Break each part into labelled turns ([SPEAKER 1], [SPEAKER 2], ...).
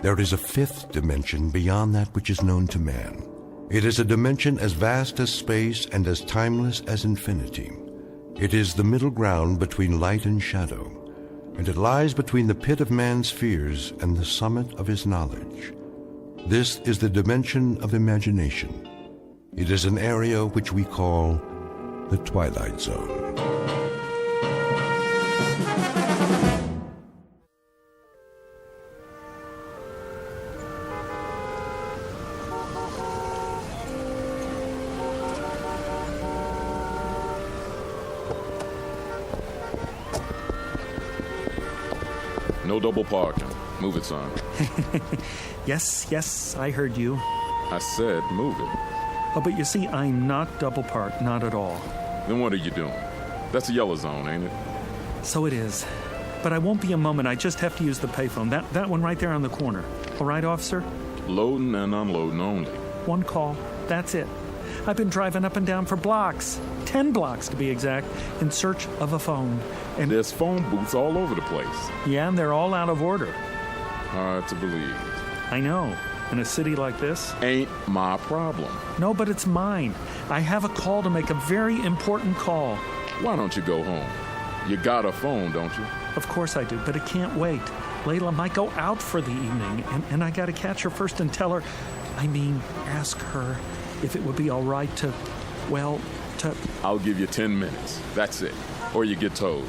[SPEAKER 1] There is a fifth dimension beyond that which is known to man. It is a dimension as vast as space and as timeless as infinity. It is the middle ground between light and shadow, and it lies between the pit of man's fears and the summit of his knowledge. This is the dimension of imagination. It is an area which we call the Twilight Zone.
[SPEAKER 2] No double parking. Move it, son.
[SPEAKER 3] Yes, I heard you.
[SPEAKER 2] I said move it.
[SPEAKER 3] Oh, but you see, I'm not double parked, not at all.
[SPEAKER 2] Then what are you doing? That's a yellow zone, ain't it?
[SPEAKER 3] So it is. But I won't be a moment. I just have to use the payphone. That one right there on the corner. All right, officer?
[SPEAKER 2] Loading and unloading only.
[SPEAKER 3] One call. That's it. I've been driving up and down for blocks. 10 blocks, to be exact, in search of a phone. And
[SPEAKER 2] there's phone booths all over the place.
[SPEAKER 3] Yeah, and they're all out of order.
[SPEAKER 2] Hard to believe.
[SPEAKER 3] I know. In a city like this.
[SPEAKER 2] Ain't my problem.
[SPEAKER 3] No, but it's mine. I have a call to make, a very important call.
[SPEAKER 2] Why don't you go home? You got a phone, don't you?
[SPEAKER 3] Of course I do, but it can't wait. Layla might go out for the evening, and I gotta catch her first and tell her, ask her if it would be all right to.
[SPEAKER 2] I'll give you 10 minutes. That's it. Or you get towed.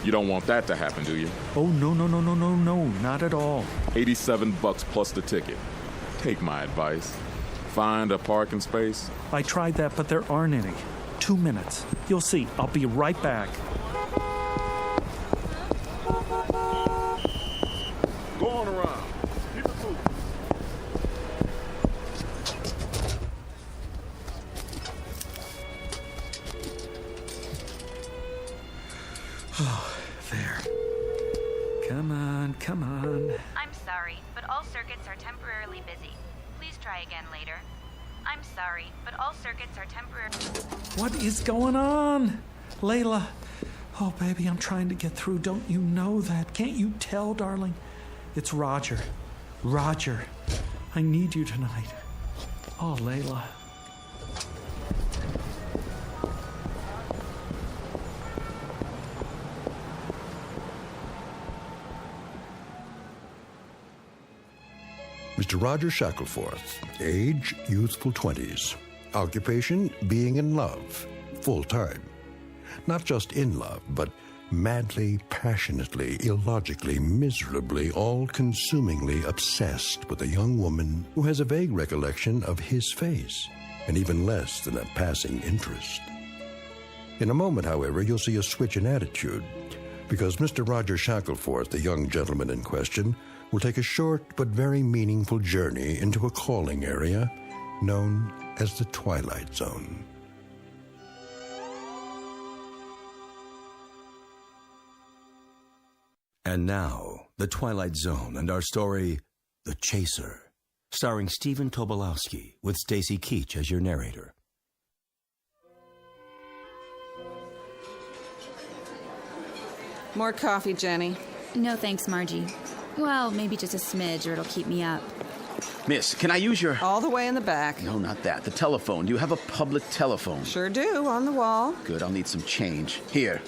[SPEAKER 2] You don't want that to happen, do you?
[SPEAKER 3] Oh, no, not at all.
[SPEAKER 2] $87 plus the ticket. Take my advice. Find a parking space.
[SPEAKER 3] I tried that, but there aren't any. 2 minutes. You'll see. I'll be right back.
[SPEAKER 2] Go on around. Keep it moving.
[SPEAKER 3] Oh, there. Come on.
[SPEAKER 4] I'm sorry, but all circuits are temporarily busy. Please try again later. I'm sorry, but all circuits are temporarily...
[SPEAKER 3] What is going on? Layla. Oh, baby, I'm trying to get through. Don't you know that? Can't you tell, darling? It's Roger. Roger, I need you tonight. Oh, Layla.
[SPEAKER 1] Mr. Roger Shackelforth, age, youthful 20s. Occupation, being in love, full-time. Not just in love, but madly, passionately, illogically, miserably, all-consumingly obsessed with a young woman who has a vague recollection of his face, and even less than a passing interest. In a moment, however, you'll see a switch in attitude, because Mr. Roger Shackelforth, the young gentleman in question, will take a short but very meaningful journey into a calling area known as the Twilight Zone.
[SPEAKER 5] And now, The Twilight Zone and our story, The Chaser, starring Stephen Tobolowsky with Stacy Keach as your narrator.
[SPEAKER 6] More coffee, Jenny.
[SPEAKER 7] No thanks, Margie. Well, maybe just a smidge or it'll keep me up.
[SPEAKER 8] Miss, can I use your...
[SPEAKER 6] All the way in the back.
[SPEAKER 8] No, not that. The telephone. Do you have a public telephone?
[SPEAKER 6] Sure do, on the wall.
[SPEAKER 8] Good, I'll need some change. Here.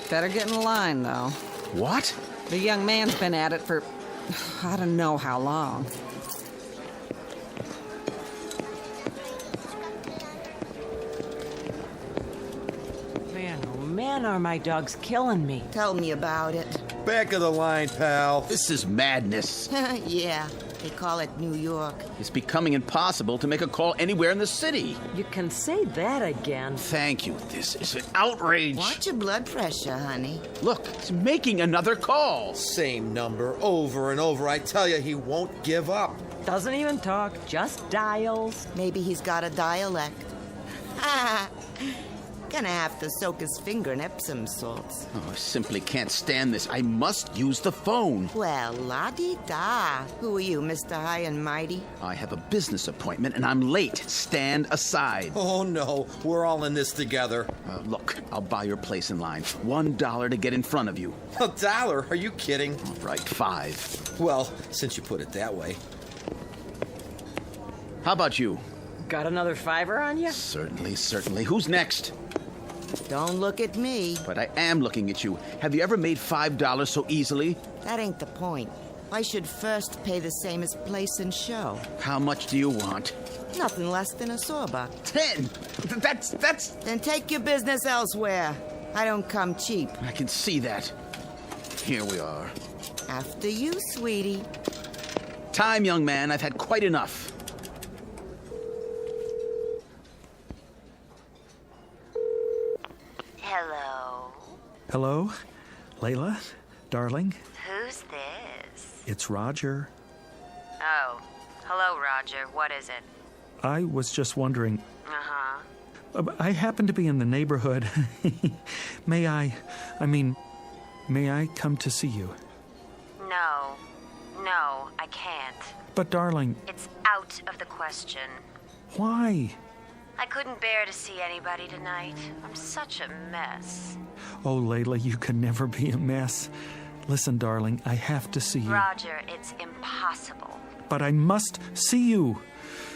[SPEAKER 6] Better get in line, though.
[SPEAKER 8] What?
[SPEAKER 6] The young man's been at it for... I don't know how long.
[SPEAKER 9] Man, are my dogs killing me.
[SPEAKER 10] Tell me about it.
[SPEAKER 11] Back of the line, pal.
[SPEAKER 8] This is madness.
[SPEAKER 10] Yeah, they call it New York.
[SPEAKER 8] It's becoming impossible to make a call anywhere in the city.
[SPEAKER 9] You can say that again.
[SPEAKER 8] Thank you. This is an outrage.
[SPEAKER 10] Watch your blood pressure, honey.
[SPEAKER 8] Look, he's making another call.
[SPEAKER 11] Same number over and over. I tell you, he won't give up.
[SPEAKER 9] Doesn't even talk, just dials.
[SPEAKER 10] Maybe he's got a dialect. Gonna have to soak his finger in Epsom salts.
[SPEAKER 8] Oh, I simply can't stand this. I must use the phone.
[SPEAKER 10] Well, la-di-da. Who are you, Mr. High and Mighty?
[SPEAKER 8] I have a business appointment and I'm late. Stand aside.
[SPEAKER 11] Oh, no. We're all in this together.
[SPEAKER 8] Look, I'll buy your place in line. $1 to get in front of you.
[SPEAKER 11] $1? Are you kidding?
[SPEAKER 8] All right, $5.
[SPEAKER 11] Well, since you put it that way.
[SPEAKER 8] How about you?
[SPEAKER 9] Got another $5 on you?
[SPEAKER 8] Certainly. Who's next?
[SPEAKER 10] Don't look at me.
[SPEAKER 8] But I am looking at you. Have you ever made $5 so easily?
[SPEAKER 10] That ain't the point. I should first pay the same as place and show.
[SPEAKER 8] How much do you want?
[SPEAKER 10] Nothing less than a sawbuck.
[SPEAKER 8] 10. That's...
[SPEAKER 10] Then take your business elsewhere. I don't come cheap.
[SPEAKER 8] I can see that. Here we are.
[SPEAKER 10] After you, sweetie.
[SPEAKER 8] Time, young man. I've had quite enough.
[SPEAKER 4] Hello?
[SPEAKER 3] Hello? Layla? Darling?
[SPEAKER 4] Who's this?
[SPEAKER 3] It's Roger.
[SPEAKER 4] Oh. Hello, Roger. What is it?
[SPEAKER 3] I was just wondering.
[SPEAKER 4] Uh-huh.
[SPEAKER 3] I happen to be in the neighborhood. May I come to see you?
[SPEAKER 4] No, I can't.
[SPEAKER 3] But, darling...
[SPEAKER 4] It's out of the question.
[SPEAKER 3] Why?
[SPEAKER 4] I couldn't bear to see anybody tonight. I'm such a mess.
[SPEAKER 3] Oh, Layla, you could never be a mess. Listen, darling, I have to see you.
[SPEAKER 4] Roger, it's impossible.
[SPEAKER 3] But I must see you.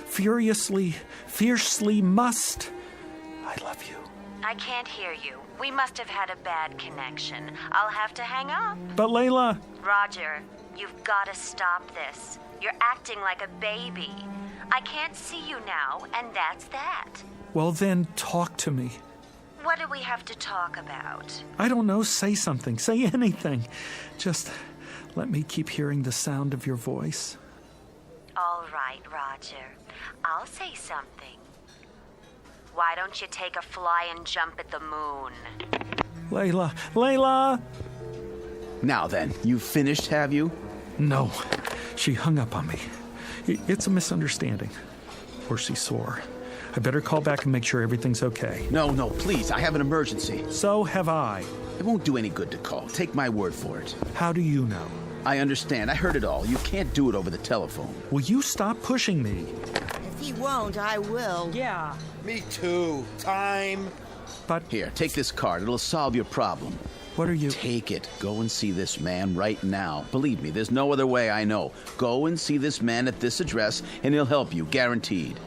[SPEAKER 3] Fiercely must. I love you.
[SPEAKER 4] I can't hear you. We must have had a bad connection. I'll have to hang up.
[SPEAKER 3] But, Layla...
[SPEAKER 4] Roger, you've got to stop this. You're acting like a baby. I can't see you now, and that's that.
[SPEAKER 3] Well, then, talk to me.
[SPEAKER 4] What do we have to talk about?
[SPEAKER 3] I don't know. Say something. Say anything. Just let me keep hearing the sound of your voice.
[SPEAKER 4] All right, Roger. I'll say something. Why don't you take a fly and jump at the moon?
[SPEAKER 3] Layla!
[SPEAKER 8] Now then, you finished, have you?
[SPEAKER 3] No. She hung up on me. It's a misunderstanding. Or she's sore. I better call back and make sure everything's okay.
[SPEAKER 8] No, please. I have an emergency.
[SPEAKER 3] So have I.
[SPEAKER 8] It won't do any good to call. Take my word for it.
[SPEAKER 3] How do you know?
[SPEAKER 8] I understand. I heard it all. You can't do it over the telephone.
[SPEAKER 3] Will you stop pushing me?
[SPEAKER 10] If he won't, I will.
[SPEAKER 9] Yeah.
[SPEAKER 11] Me too. Time.
[SPEAKER 3] But...
[SPEAKER 8] Here, take this card. It'll solve your problem.
[SPEAKER 3] What are you...
[SPEAKER 8] Take it. Go and see this man right now. Believe me, there's no other way I know. Go and see this man at this address, and he'll help you, guaranteed.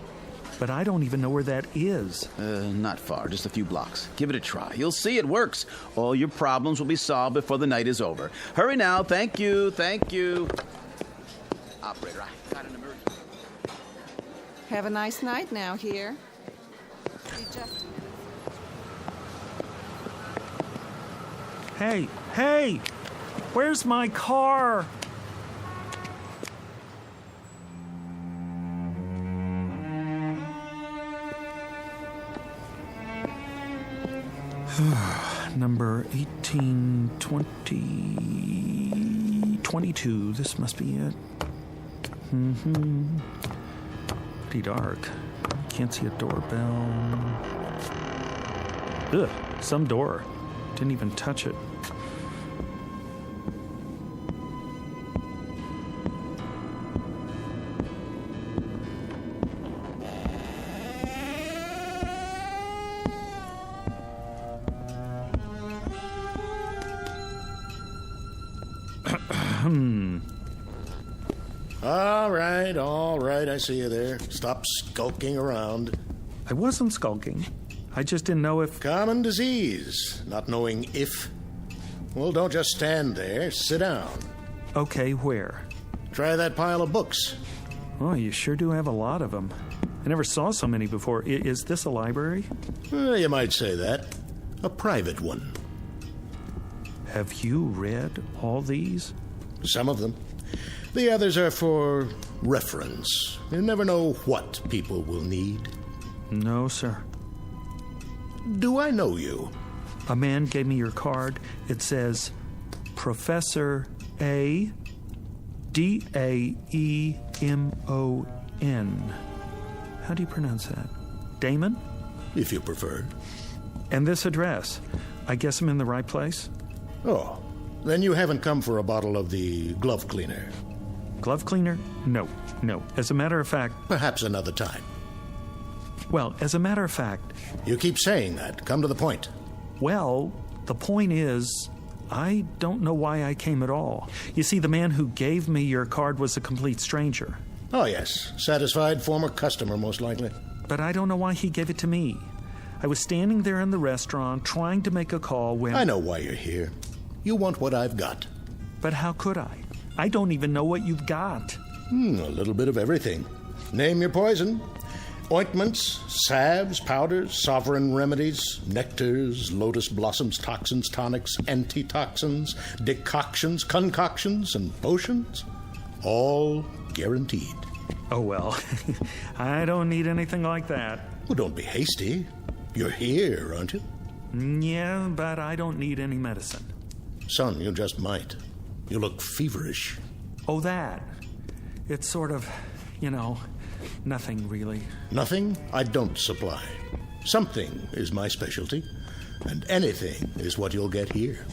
[SPEAKER 3] But I don't even know where that is.
[SPEAKER 8] Not far, just a few blocks. Give it a try. You'll see it works. All your problems will be solved before the night is over. Hurry now. Thank you. Operator, I got an emergency.
[SPEAKER 6] Have a nice night now here.
[SPEAKER 3] Hey! Where's my car? Number 1820... This must be it. Pretty dark. Can't see a doorbell. Ugh, some door. Didn't even touch it.
[SPEAKER 12] All right, I see you there. Stop skulking around.
[SPEAKER 3] I wasn't skulking. I just didn't know if...
[SPEAKER 12] Common disease, not knowing if. Well, don't just stand there. Sit down.
[SPEAKER 3] Okay, where?
[SPEAKER 12] Try that pile of books.
[SPEAKER 3] Oh, you sure do have a lot of them. I never saw so many before. Is this a library?
[SPEAKER 12] You might say that. A private one.
[SPEAKER 3] Have you read all these?
[SPEAKER 12] Some of them. The others are for reference. You never know what people will need.
[SPEAKER 3] No, sir.
[SPEAKER 12] Do I know you?
[SPEAKER 3] A man gave me your card. It says, Professor A. D-A-E-M-O-N. How do you pronounce that? Damon?
[SPEAKER 12] If you prefer.
[SPEAKER 3] And this address. I guess I'm in the right place?
[SPEAKER 12] Oh, then you haven't come for a bottle of the glove cleaner.
[SPEAKER 3] Glove cleaner? No. As a matter of fact...
[SPEAKER 12] Perhaps another time.
[SPEAKER 3] Well, as a matter of fact...
[SPEAKER 12] You keep saying that. Come to the point.
[SPEAKER 3] Well, the point is, I don't know why I came at all. You see, the man who gave me your card was a complete stranger.
[SPEAKER 12] Oh, yes. Satisfied former customer, most likely.
[SPEAKER 3] But I don't know why he gave it to me. I was standing there in the restaurant trying to make a call when...
[SPEAKER 12] I know why you're here. You want what I've got.
[SPEAKER 3] But how could I? I don't even know what you've got.
[SPEAKER 12] A little bit of everything. Name your poison. Ointments, salves, powders, sovereign remedies, nectars, lotus blossoms, toxins, tonics, antitoxins, decoctions, concoctions, and potions. All guaranteed.
[SPEAKER 3] Oh, well, I don't need anything like that.
[SPEAKER 12] Well, don't be hasty. You're here, aren't you?
[SPEAKER 3] Yeah, but I don't need any medicine.
[SPEAKER 12] Son, you just might. You look feverish.
[SPEAKER 3] Oh, that. It's sort of, nothing really.
[SPEAKER 12] Nothing I don't supply. Something is my specialty, and anything is what you'll get here.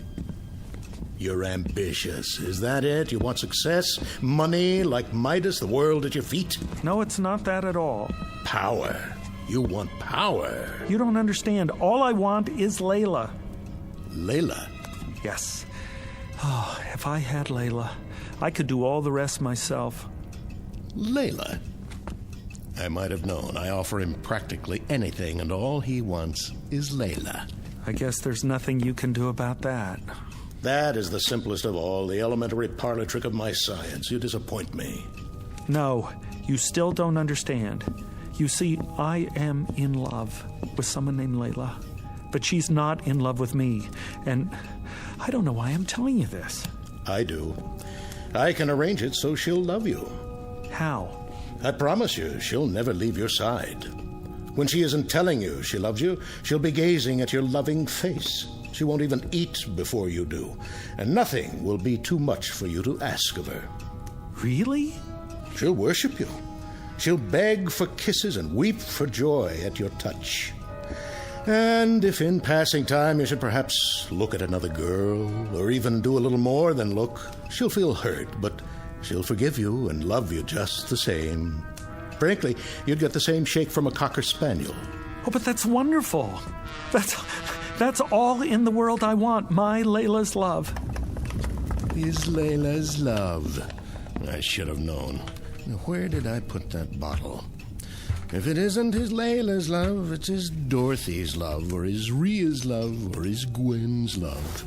[SPEAKER 12] You're ambitious, is that it? You want success, money, like Midas, the world at your feet?
[SPEAKER 3] No, it's not that at all.
[SPEAKER 12] Power. You want power.
[SPEAKER 3] You don't understand. All I want is Layla.
[SPEAKER 12] Layla?
[SPEAKER 3] Yes. Oh, if I had Layla, I could do all the rest myself.
[SPEAKER 12] Layla? I might have known. I offer him practically anything, and all he wants is Layla.
[SPEAKER 3] I guess there's nothing you can do about that.
[SPEAKER 12] That is the simplest of all, the elementary parlor trick of my science. You disappoint me.
[SPEAKER 3] No, you still don't understand. You see, I am in love with someone named Layla, but she's not in love with me, and I don't know why I'm telling you this.
[SPEAKER 12] I do. I can arrange it so she'll love you.
[SPEAKER 3] How?
[SPEAKER 12] I promise you, she'll never leave your side. When she isn't telling you she loves you, she'll be gazing at your loving face. She won't even eat before you do, and nothing will be too much for you to ask of her.
[SPEAKER 3] Really?
[SPEAKER 12] She'll worship you. She'll beg for kisses and weep for joy at your touch. And if in passing time you should perhaps look at another girl, or even do a little more than look, she'll feel hurt, but she'll forgive you and love you just the same. Frankly, you'd get the same shake from a Cocker Spaniel.
[SPEAKER 3] Oh, but that's wonderful. That's all in the world I want, my Layla's love.
[SPEAKER 12] Is Layla's love. I should have known. Where did I put that bottle? If it isn't his Layla's love, it's his Dorothy's love, or his Rhea's love, or his Gwen's love.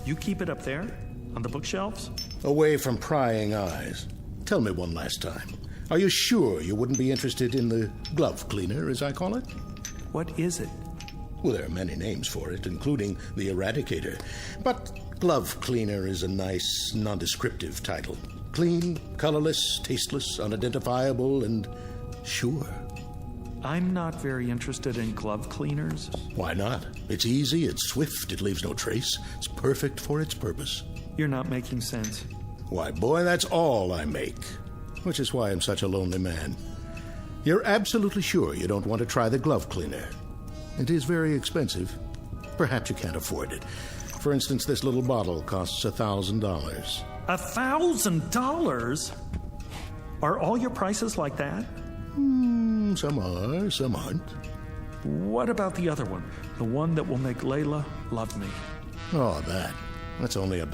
[SPEAKER 3] You keep it up there, on the bookshelves?
[SPEAKER 12] Away from prying eyes. Tell me one last time. Are you sure you wouldn't be interested in the glove cleaner, as I call it?
[SPEAKER 3] What is it?
[SPEAKER 12] Well, there are many names for it, including the Eradicator. But glove cleaner is a nice, nondescriptive title. Clean, colorless, tasteless, unidentifiable, and sure.
[SPEAKER 3] I'm not very interested in glove cleaners.
[SPEAKER 12] Why not? It's easy, it's swift, it leaves no trace. It's perfect for its purpose.
[SPEAKER 3] You're not making sense.
[SPEAKER 12] Why, boy, that's all I make. Which is why I'm such a lonely man. You're absolutely sure you don't want to try the glove cleaner. It is very expensive. Perhaps you can't afford it. For instance, this little bottle costs $1,000.
[SPEAKER 3] $1,000? Are all your prices like that?
[SPEAKER 12] Some are, some aren't.
[SPEAKER 3] What about the other one? The one that will make Layla love me?
[SPEAKER 12] Oh, that's only $1.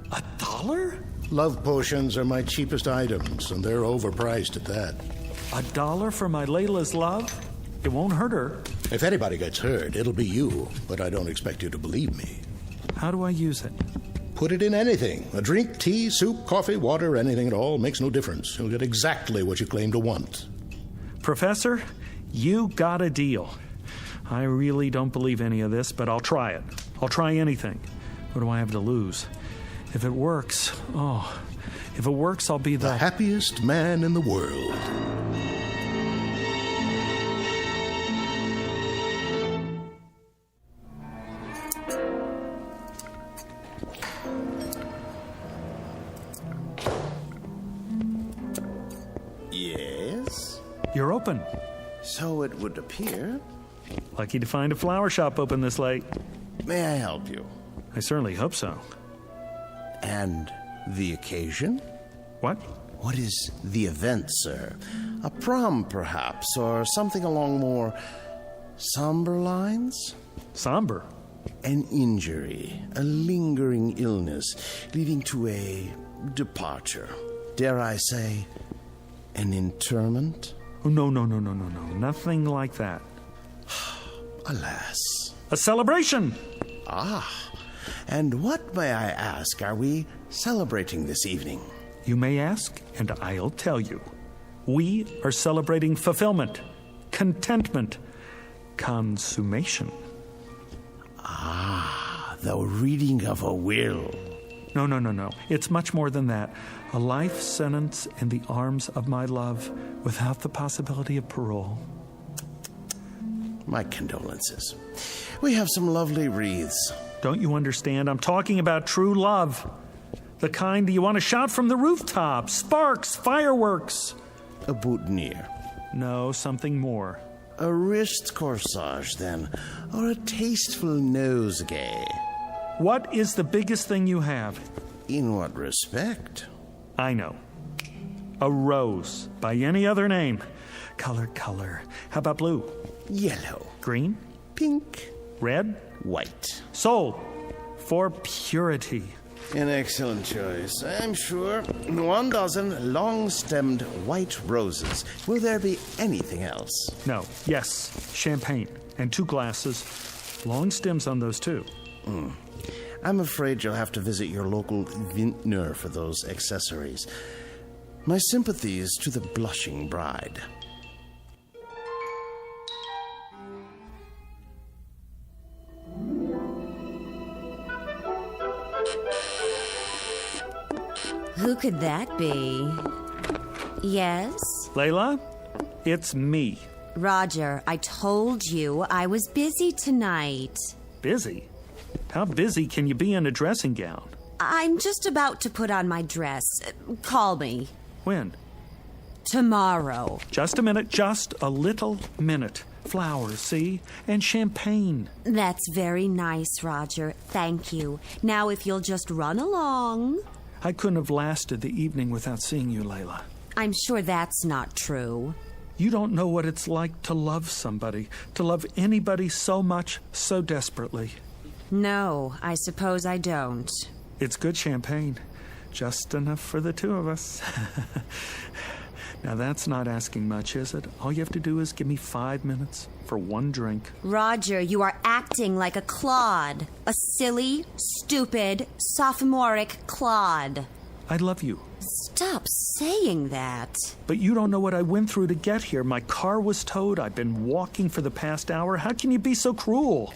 [SPEAKER 3] $1?
[SPEAKER 12] Love potions are my cheapest items, and they're overpriced at that.
[SPEAKER 3] $1 for my Layla's love? It won't hurt her.
[SPEAKER 12] If anybody gets hurt, it'll be you, but I don't expect you to believe me.
[SPEAKER 3] How do I use it?
[SPEAKER 12] Put it in anything. A drink, tea, soup, coffee, water, anything at all. Makes no difference. You'll get exactly what you claim to want.
[SPEAKER 3] Professor, you got a deal. I really don't believe any of this, but I'll try it. I'll try anything. What do I have to lose? If it works, I'll be
[SPEAKER 12] the happiest man in the world.
[SPEAKER 13] Yes?
[SPEAKER 3] You're open.
[SPEAKER 13] So it would appear.
[SPEAKER 3] Lucky to find a flower shop open this late.
[SPEAKER 13] May I help you?
[SPEAKER 3] I certainly hope so.
[SPEAKER 13] And the occasion?
[SPEAKER 3] What?
[SPEAKER 13] What is the event, sir? A prom, perhaps, or something along more somber lines?
[SPEAKER 3] Somber?
[SPEAKER 13] An injury, a lingering illness, leading to a departure. Dare I say, an interment?
[SPEAKER 3] Oh, no. Nothing like that.
[SPEAKER 13] Alas.
[SPEAKER 3] A celebration!
[SPEAKER 13] Ah. And what, may I ask, are we celebrating this evening?
[SPEAKER 3] You may ask, and I'll tell you. We are celebrating fulfillment, contentment, consummation.
[SPEAKER 13] Ah, the reading of a will.
[SPEAKER 3] No. It's much more than that. A life sentence in the arms of my love without the possibility of parole.
[SPEAKER 13] My condolences. We have some lovely wreaths.
[SPEAKER 3] Don't you understand? I'm talking about true love. The kind you want to shout from the rooftop. Sparks, fireworks.
[SPEAKER 13] A boutonniere.
[SPEAKER 3] No, something more.
[SPEAKER 13] A wrist corsage, then, or a tasteful nosegay.
[SPEAKER 3] What is the biggest thing you have?
[SPEAKER 13] In what respect?
[SPEAKER 3] I know. A rose, by any other name. Color. How about blue?
[SPEAKER 13] Yellow.
[SPEAKER 3] Green?
[SPEAKER 13] Pink.
[SPEAKER 3] Red?
[SPEAKER 13] White.
[SPEAKER 3] Sold. For purity.
[SPEAKER 13] An excellent choice, I'm sure. 1 dozen long-stemmed white roses. Will there be anything else?
[SPEAKER 3] No. Yes. Champagne. And 2 glasses. Long stems on those, too.
[SPEAKER 13] I'm afraid you'll have to visit your local vintner for those accessories. My sympathies to the blushing bride.
[SPEAKER 4] Who could that be? Yes?
[SPEAKER 3] Layla, it's me.
[SPEAKER 4] Roger, I told you I was busy tonight.
[SPEAKER 3] Busy? How busy can you be in a dressing gown?
[SPEAKER 4] I'm just about to put on my dress. Call me.
[SPEAKER 3] When?
[SPEAKER 4] Tomorrow.
[SPEAKER 3] Just a minute, just a little minute. Flowers, see? And champagne.
[SPEAKER 4] That's very nice, Roger. Thank you. Now, if you'll just run along.
[SPEAKER 3] I couldn't have lasted the evening without seeing you, Layla.
[SPEAKER 4] I'm sure that's not true.
[SPEAKER 3] You don't know what it's like to love somebody, to love anybody so much, so desperately.
[SPEAKER 4] No, I suppose I don't.
[SPEAKER 3] It's good champagne. Just enough for the 2 of us. Now, that's not asking much, is it? All you have to do is give me 5 minutes for 1 drink.
[SPEAKER 4] Roger, you are acting like a clod. A silly, stupid, sophomoric clod.
[SPEAKER 3] I love you.
[SPEAKER 4] Stop saying that.
[SPEAKER 3] But you don't know what I went through to get here. My car was towed. I've been walking for the past hour. How can you be so cruel?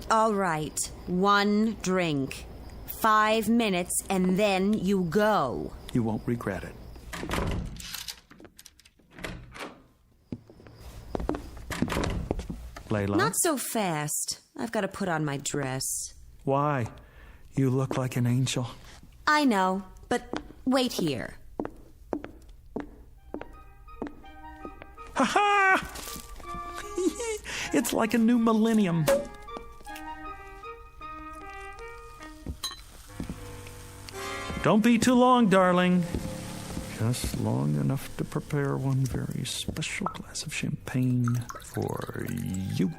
[SPEAKER 4] All right, 1 drink. 5 minutes, and then you go.
[SPEAKER 3] You won't regret it. Layla?
[SPEAKER 4] Not so fast. I've got to put on my dress.
[SPEAKER 3] Why? You look like an angel.
[SPEAKER 4] I know, but wait here.
[SPEAKER 3] Ha-ha! It's like a new millennium. Don't be too long, darling. Just long enough to prepare one very special glass of champagne for you.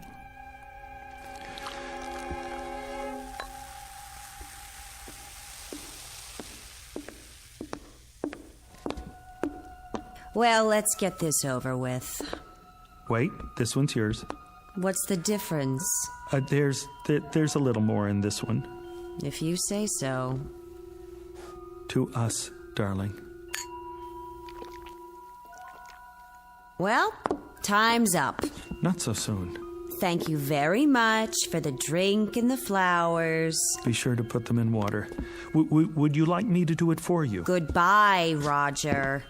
[SPEAKER 4] Well, let's get this over with.
[SPEAKER 3] Wait, this one's yours.
[SPEAKER 4] What's the difference?
[SPEAKER 3] There's a little more in this one.
[SPEAKER 4] If you say so.
[SPEAKER 3] To us, darling.
[SPEAKER 4] Well, time's up.
[SPEAKER 3] Not so soon.
[SPEAKER 4] Thank you very much for the drink and the flowers.
[SPEAKER 3] Be sure to put them in water. Would you like me to do it for you?
[SPEAKER 4] Goodbye, Roger.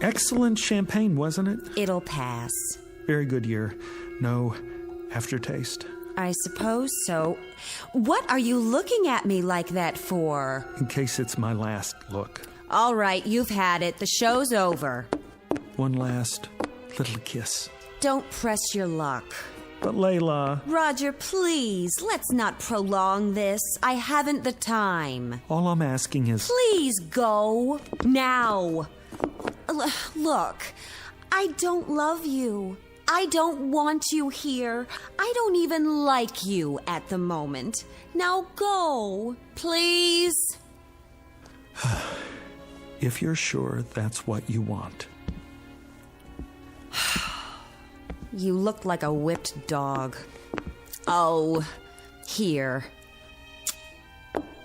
[SPEAKER 3] Excellent champagne, wasn't it?
[SPEAKER 4] It'll pass.
[SPEAKER 3] Very good year. No aftertaste.
[SPEAKER 4] I suppose so. What are you looking at me like that for?
[SPEAKER 3] In case it's my last look.
[SPEAKER 4] All right, you've had it. The show's over.
[SPEAKER 3] One last little kiss.
[SPEAKER 4] Don't press your luck.
[SPEAKER 3] But Layla...
[SPEAKER 4] Roger, please, let's not prolong this. I haven't the time.
[SPEAKER 3] All I'm asking is...
[SPEAKER 4] Please go. Now. Look, I don't love you. I don't want you here. I don't even like you at the moment. Now go, please.
[SPEAKER 3] If you're sure that's what you want.
[SPEAKER 4] You look like a whipped dog. Oh, here.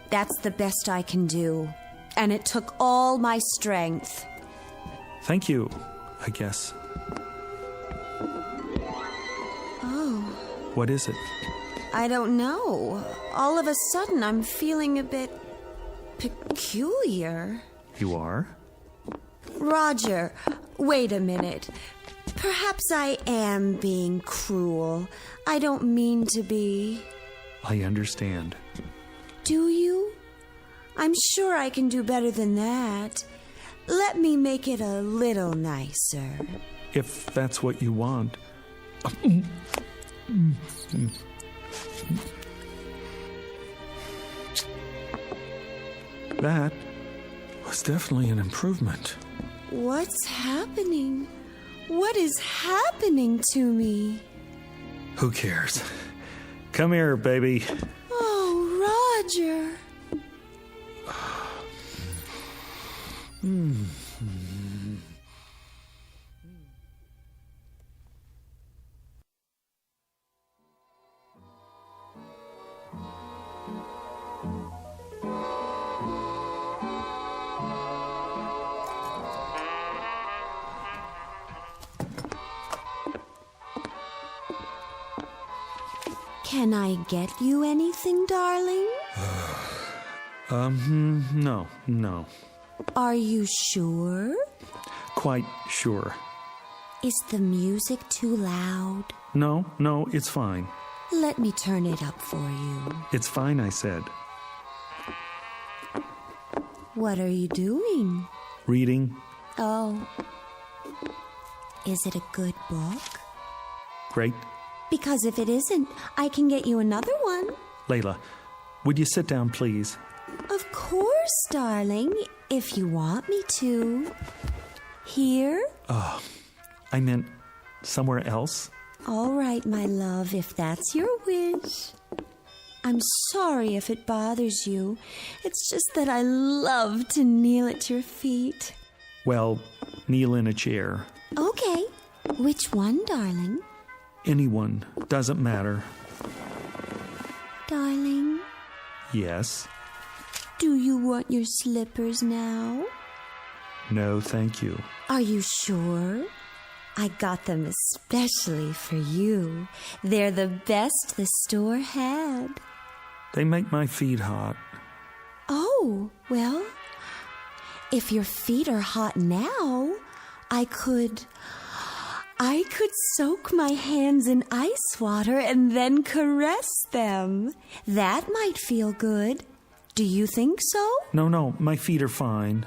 [SPEAKER 4] That's the best I can do. And it took all my strength.
[SPEAKER 3] Thank you, I guess.
[SPEAKER 4] Oh.
[SPEAKER 3] What is it?
[SPEAKER 4] I don't know. All of a sudden, I'm feeling a bit peculiar.
[SPEAKER 3] You are?
[SPEAKER 4] Roger, wait a minute. Perhaps I am being cruel. I don't mean to be.
[SPEAKER 3] I understand.
[SPEAKER 4] Do you? I'm sure I can do better than that. Let me make it a little nicer.
[SPEAKER 3] If that's what you want. That was definitely an improvement.
[SPEAKER 4] What's happening? What is happening to me?
[SPEAKER 3] Who cares? Come here, baby.
[SPEAKER 4] Oh, Roger. Can I get you anything, darling?
[SPEAKER 3] No.
[SPEAKER 4] Are you sure?
[SPEAKER 3] Quite sure.
[SPEAKER 4] Is the music too loud?
[SPEAKER 3] No, it's fine.
[SPEAKER 4] Let me turn it up for you.
[SPEAKER 3] It's fine, I said.
[SPEAKER 4] What are you doing?
[SPEAKER 3] Reading.
[SPEAKER 4] Oh. Is it a good book?
[SPEAKER 3] Great.
[SPEAKER 4] Because if it isn't, I can get you another one.
[SPEAKER 3] Layla, would you sit down, please?
[SPEAKER 4] Of course, darling, if you want me to. Here?
[SPEAKER 3] Oh, I meant somewhere else.
[SPEAKER 4] All right, my love, if that's your wish. I'm sorry if it bothers you. It's just that I love to kneel at your feet.
[SPEAKER 3] Well, kneel in a chair.
[SPEAKER 4] Okay. Which one, darling?
[SPEAKER 3] Anyone. Doesn't matter.
[SPEAKER 4] Darling?
[SPEAKER 3] Yes?
[SPEAKER 4] Do you want your slippers now?
[SPEAKER 3] No, thank you.
[SPEAKER 4] Are you sure? I got them especially for you. They're the best the store had.
[SPEAKER 3] They make my feet hot.
[SPEAKER 4] Oh, well, if your feet are hot now, I could soak my hands in ice water and then caress them. That might feel good. Do you think so?
[SPEAKER 3] No, my feet are fine.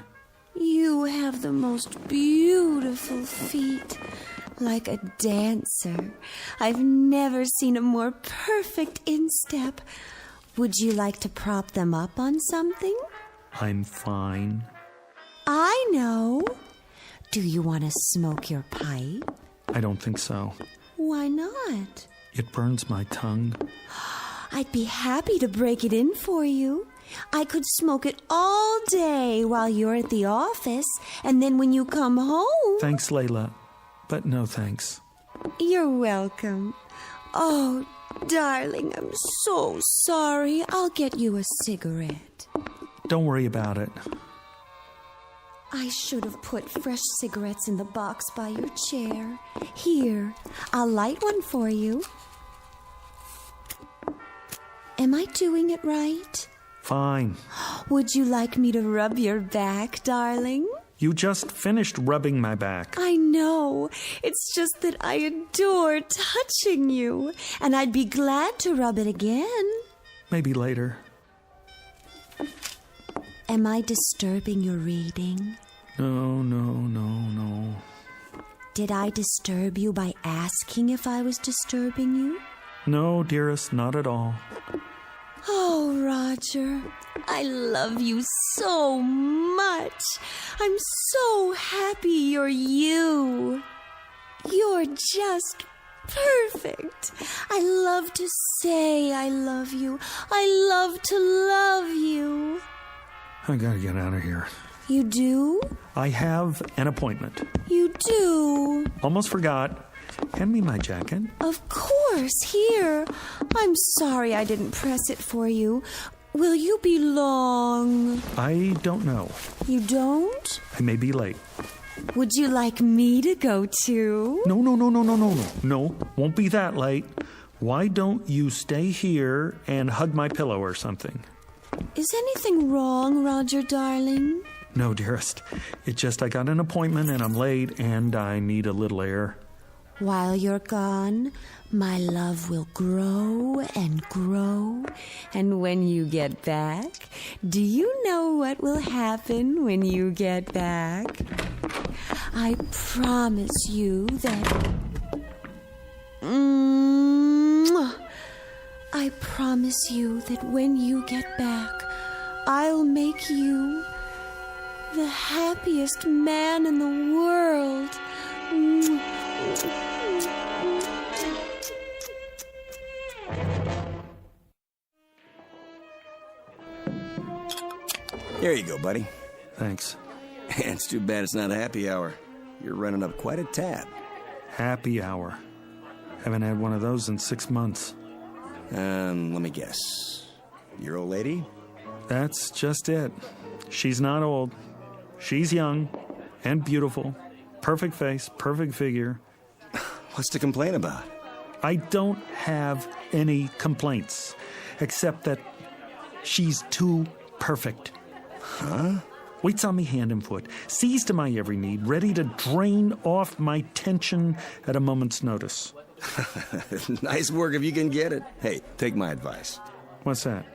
[SPEAKER 4] You have the most beautiful feet, like a dancer. I've never seen a more perfect instep. Would you like to prop them up on something?
[SPEAKER 3] I'm fine.
[SPEAKER 4] I know. Do you want to smoke your pipe?
[SPEAKER 3] I don't think so.
[SPEAKER 4] Why not?
[SPEAKER 3] It burns my tongue.
[SPEAKER 4] I'd be happy to break it in for you. I could smoke it all day while you're at the office, and then when you come home...
[SPEAKER 3] Thanks, Layla, but no thanks.
[SPEAKER 4] You're welcome. Oh, darling, I'm so sorry. I'll get you a cigarette.
[SPEAKER 3] Don't worry about it.
[SPEAKER 4] I should have put fresh cigarettes in the box by your chair. Here, I'll light one for you. Am I doing it right?
[SPEAKER 3] Fine.
[SPEAKER 4] Would you like me to rub your back, darling?
[SPEAKER 3] You just finished rubbing my back.
[SPEAKER 4] I know. It's just that I adore touching you, and I'd be glad to rub it again.
[SPEAKER 3] Maybe later.
[SPEAKER 4] Am I disturbing your reading?
[SPEAKER 3] No.
[SPEAKER 4] Did I disturb you by asking if I was disturbing you?
[SPEAKER 3] No, dearest, not at all.
[SPEAKER 4] Oh, Roger, I love you so much. I'm so happy you're you. You're just perfect. I love to say I love you. I love to love you.
[SPEAKER 3] I gotta get out of here.
[SPEAKER 4] You do?
[SPEAKER 3] I have an appointment.
[SPEAKER 4] You do?
[SPEAKER 3] Almost forgot. Hand me my jacket.
[SPEAKER 4] Of course, here. I'm sorry I didn't press it for you. Will you be long?
[SPEAKER 3] I don't know.
[SPEAKER 4] You don't?
[SPEAKER 3] I may be late.
[SPEAKER 4] Would you like me to go too?
[SPEAKER 3] No. No, won't be that late. Why don't you stay here and hug my pillow or something?
[SPEAKER 4] Is anything wrong, Roger, darling?
[SPEAKER 3] No, dearest. It's just I got an appointment and I'm late and I need a little air.
[SPEAKER 4] While you're gone, my love will grow and grow. And when you get back, do you know what will happen when you get back? I promise you that... I promise you that when you get back, I'll make you the happiest man in the world.
[SPEAKER 5] Here you go, buddy.
[SPEAKER 3] Thanks.
[SPEAKER 5] It's too bad it's not a happy hour. You're running up quite a tab.
[SPEAKER 3] Happy hour. Haven't had one of those in 6 months.
[SPEAKER 5] Let me guess. Your old lady?
[SPEAKER 3] That's just it. She's not old. She's young and beautiful. Perfect face, perfect figure.
[SPEAKER 5] What's to complain about?
[SPEAKER 3] I don't have any complaints, except that she's too perfect.
[SPEAKER 5] Huh?
[SPEAKER 3] Waits on me hand and foot, sees to my every need, ready to drain off my tension at a moment's notice.
[SPEAKER 5] Nice work if you can get it. Hey, take my advice.
[SPEAKER 3] What's that?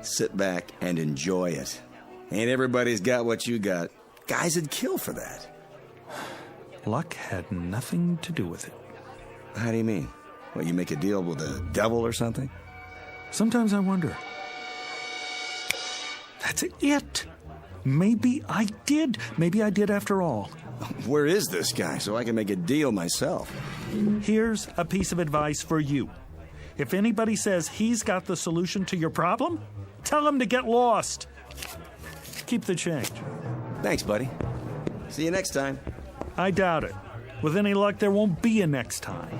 [SPEAKER 5] Sit back and enjoy it. Ain't everybody's got what you got. Guys would kill for that.
[SPEAKER 3] Luck had nothing to do with it.
[SPEAKER 5] How do you mean? What, you make a deal with the devil or something?
[SPEAKER 3] Sometimes I wonder. That's it. Maybe I did. Maybe I did after all.
[SPEAKER 5] Where is this guy so I can make a deal myself?
[SPEAKER 3] Here's a piece of advice for you. If anybody says he's got the solution to your problem, tell him to get lost. Keep the change.
[SPEAKER 5] Thanks, buddy. See you next time.
[SPEAKER 3] I doubt it. With any luck, there won't be a next time.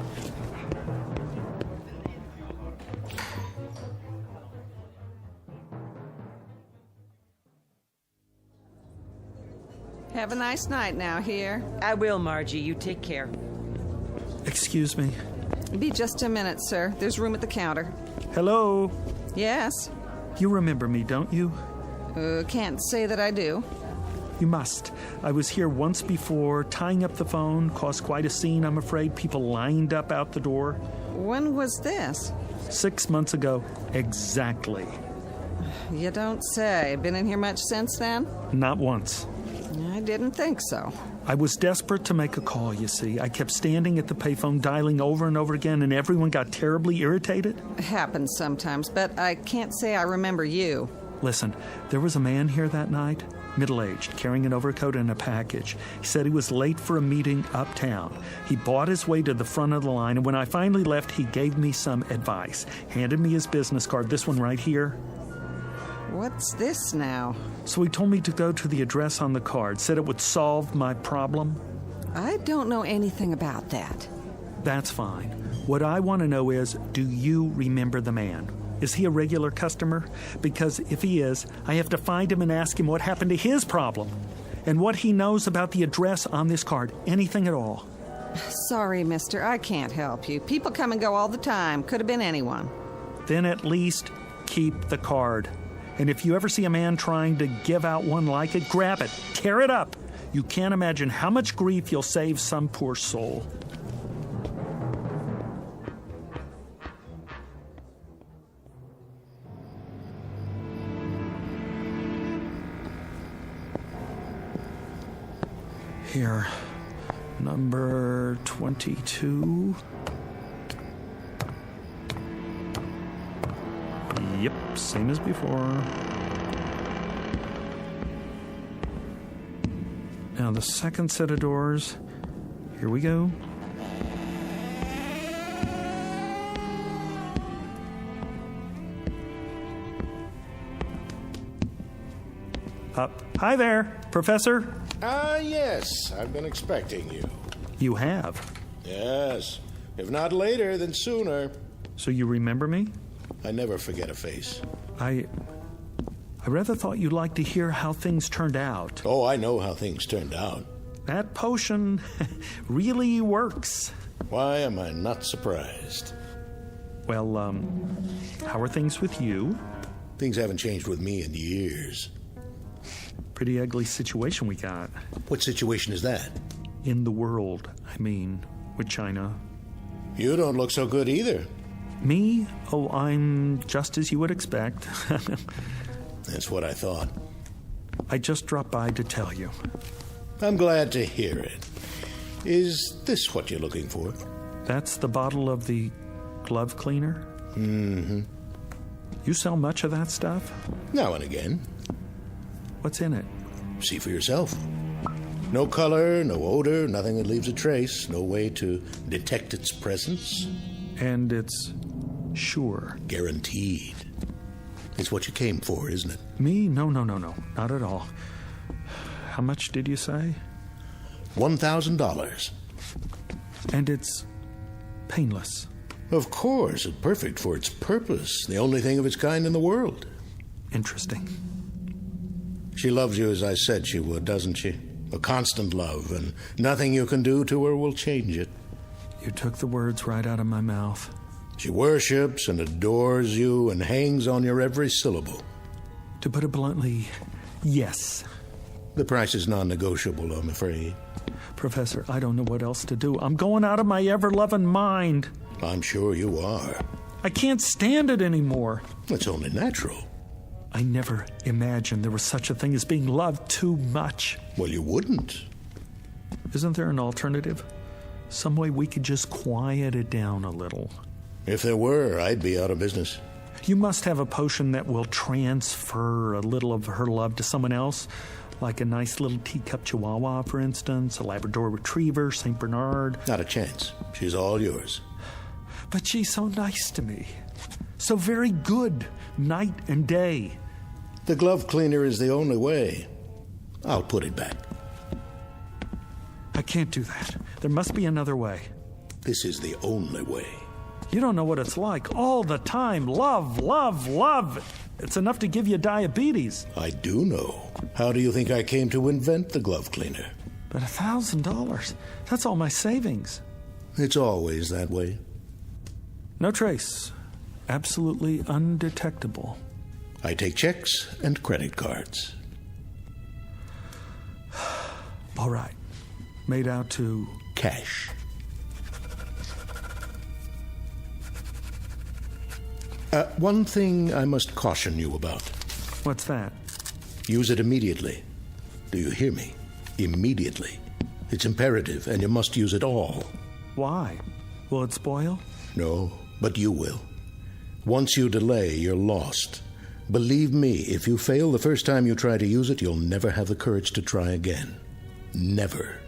[SPEAKER 6] Have a nice night now here.
[SPEAKER 9] I will, Margie. You take care.
[SPEAKER 3] Excuse me.
[SPEAKER 6] Be just a minute, sir. There's room at the counter.
[SPEAKER 3] Hello?
[SPEAKER 6] Yes?
[SPEAKER 3] You remember me, don't you?
[SPEAKER 6] Can't say that I do.
[SPEAKER 3] You must. I was here once before, tying up the phone, caused quite a scene, I'm afraid. People lined up out the door.
[SPEAKER 6] When was this?
[SPEAKER 3] 6 months ago, exactly.
[SPEAKER 6] You don't say. Been in here much since then?
[SPEAKER 3] Not once.
[SPEAKER 6] I didn't think so.
[SPEAKER 3] I was desperate to make a call, you see. I kept standing at the payphone, dialing over and over again, and everyone got terribly irritated.
[SPEAKER 6] Happens sometimes, but I can't say I remember you.
[SPEAKER 3] Listen, there was a man here that night, middle-aged, carrying an overcoat and a package. He said he was late for a meeting uptown. He bought his way to the front of the line, and when I finally left, he gave me some advice. Handed me his business card, this one right here.
[SPEAKER 6] What's this now?
[SPEAKER 3] So he told me to go to the address on the card, said it would solve my problem.
[SPEAKER 6] I don't know anything about that.
[SPEAKER 3] That's fine. What I want to know is, do you remember the man? Is he a regular customer? Because if he is, I have to find him and ask him what happened to his problem and what he knows about the address on this card. Anything at all.
[SPEAKER 6] Sorry, mister. I can't help you. People come and go all the time. Could have been anyone.
[SPEAKER 3] Then at least keep the card. And if you ever see a man trying to give out one like it, grab it, tear it up. You can't imagine how much grief you'll save some poor soul. Here. Number 22. Yep, same as before. Now the second set of doors. Here we go. Hi there, Professor.
[SPEAKER 12] Yes, I've been expecting you.
[SPEAKER 3] You have?
[SPEAKER 12] Yes. If not later, then sooner.
[SPEAKER 3] So you remember me?
[SPEAKER 12] I never forget a face.
[SPEAKER 3] I rather thought you'd like to hear how things turned out.
[SPEAKER 12] Oh, I know how things turned out.
[SPEAKER 3] That potion really works.
[SPEAKER 12] Why am I not surprised?
[SPEAKER 3] Well, how are things with you?
[SPEAKER 12] Things haven't changed with me in years.
[SPEAKER 3] Pretty ugly situation we got.
[SPEAKER 12] What situation is that?
[SPEAKER 3] In the world, I mean, with China.
[SPEAKER 12] You don't look so good either.
[SPEAKER 3] Me? Oh, I'm just as you would expect.
[SPEAKER 12] That's what I thought.
[SPEAKER 3] I just dropped by to tell you.
[SPEAKER 12] I'm glad to hear it. Is this what you're looking for?
[SPEAKER 3] That's the bottle of the glove cleaner?
[SPEAKER 12] Mm-hmm.
[SPEAKER 3] You sell much of that stuff?
[SPEAKER 12] Now and again.
[SPEAKER 3] What's in it?
[SPEAKER 12] See for yourself. No color, no odor, nothing that leaves a trace, no way to detect its presence.
[SPEAKER 3] And it's sure.
[SPEAKER 12] Guaranteed. It's what you came for, isn't it?
[SPEAKER 3] Me? No. Not at all. How much did you say?
[SPEAKER 12] $1,000.
[SPEAKER 3] And it's painless.
[SPEAKER 12] Of course, it's perfect for its purpose. The only thing of its kind in the world.
[SPEAKER 3] Interesting.
[SPEAKER 12] She loves you as I said she would, doesn't she? A constant love, and nothing you can do to her will change it.
[SPEAKER 3] You took the words right out of my mouth.
[SPEAKER 12] She worships and adores you and hangs on your every syllable.
[SPEAKER 3] To put it bluntly, yes.
[SPEAKER 12] The price is non-negotiable, I'm afraid.
[SPEAKER 3] Professor, I don't know what else to do. I'm going out of my ever-loving mind.
[SPEAKER 12] I'm sure you are.
[SPEAKER 3] I can't stand it anymore.
[SPEAKER 12] It's only natural.
[SPEAKER 3] I never imagined there was such a thing as being loved too much.
[SPEAKER 12] Well, you wouldn't.
[SPEAKER 3] Isn't there an alternative? Some way we could just quiet it down a little.
[SPEAKER 12] If there were, I'd be out of business.
[SPEAKER 3] You must have a potion that will transfer a little of her love to someone else, like a nice little teacup chihuahua, for instance, a Labrador retriever, St. Bernard.
[SPEAKER 12] Not a chance. She's all yours.
[SPEAKER 3] But she's so nice to me. So very good, night and day.
[SPEAKER 12] The glove cleaner is the only way. I'll put it back.
[SPEAKER 3] I can't do that. There must be another way.
[SPEAKER 12] This is the only way.
[SPEAKER 3] You don't know what it's like. All the time. Love, love, love. It's enough to give you diabetes.
[SPEAKER 12] I do know. How do you think I came to invent the glove cleaner?
[SPEAKER 3] But $1,000. That's all my savings.
[SPEAKER 12] It's always that way.
[SPEAKER 3] No trace. Absolutely undetectable.
[SPEAKER 12] I take checks and credit cards.
[SPEAKER 3] All right. Made out to...
[SPEAKER 12] cash. One thing I must caution you about.
[SPEAKER 3] What's that?
[SPEAKER 12] Use it immediately. Do you hear me? Immediately. It's imperative, and you must use it all.
[SPEAKER 3] Why? Will it spoil?
[SPEAKER 12] No, but you will. Once you delay, you're lost. Believe me, if you fail the first time you try to use it, you'll never have the courage to try again. Never.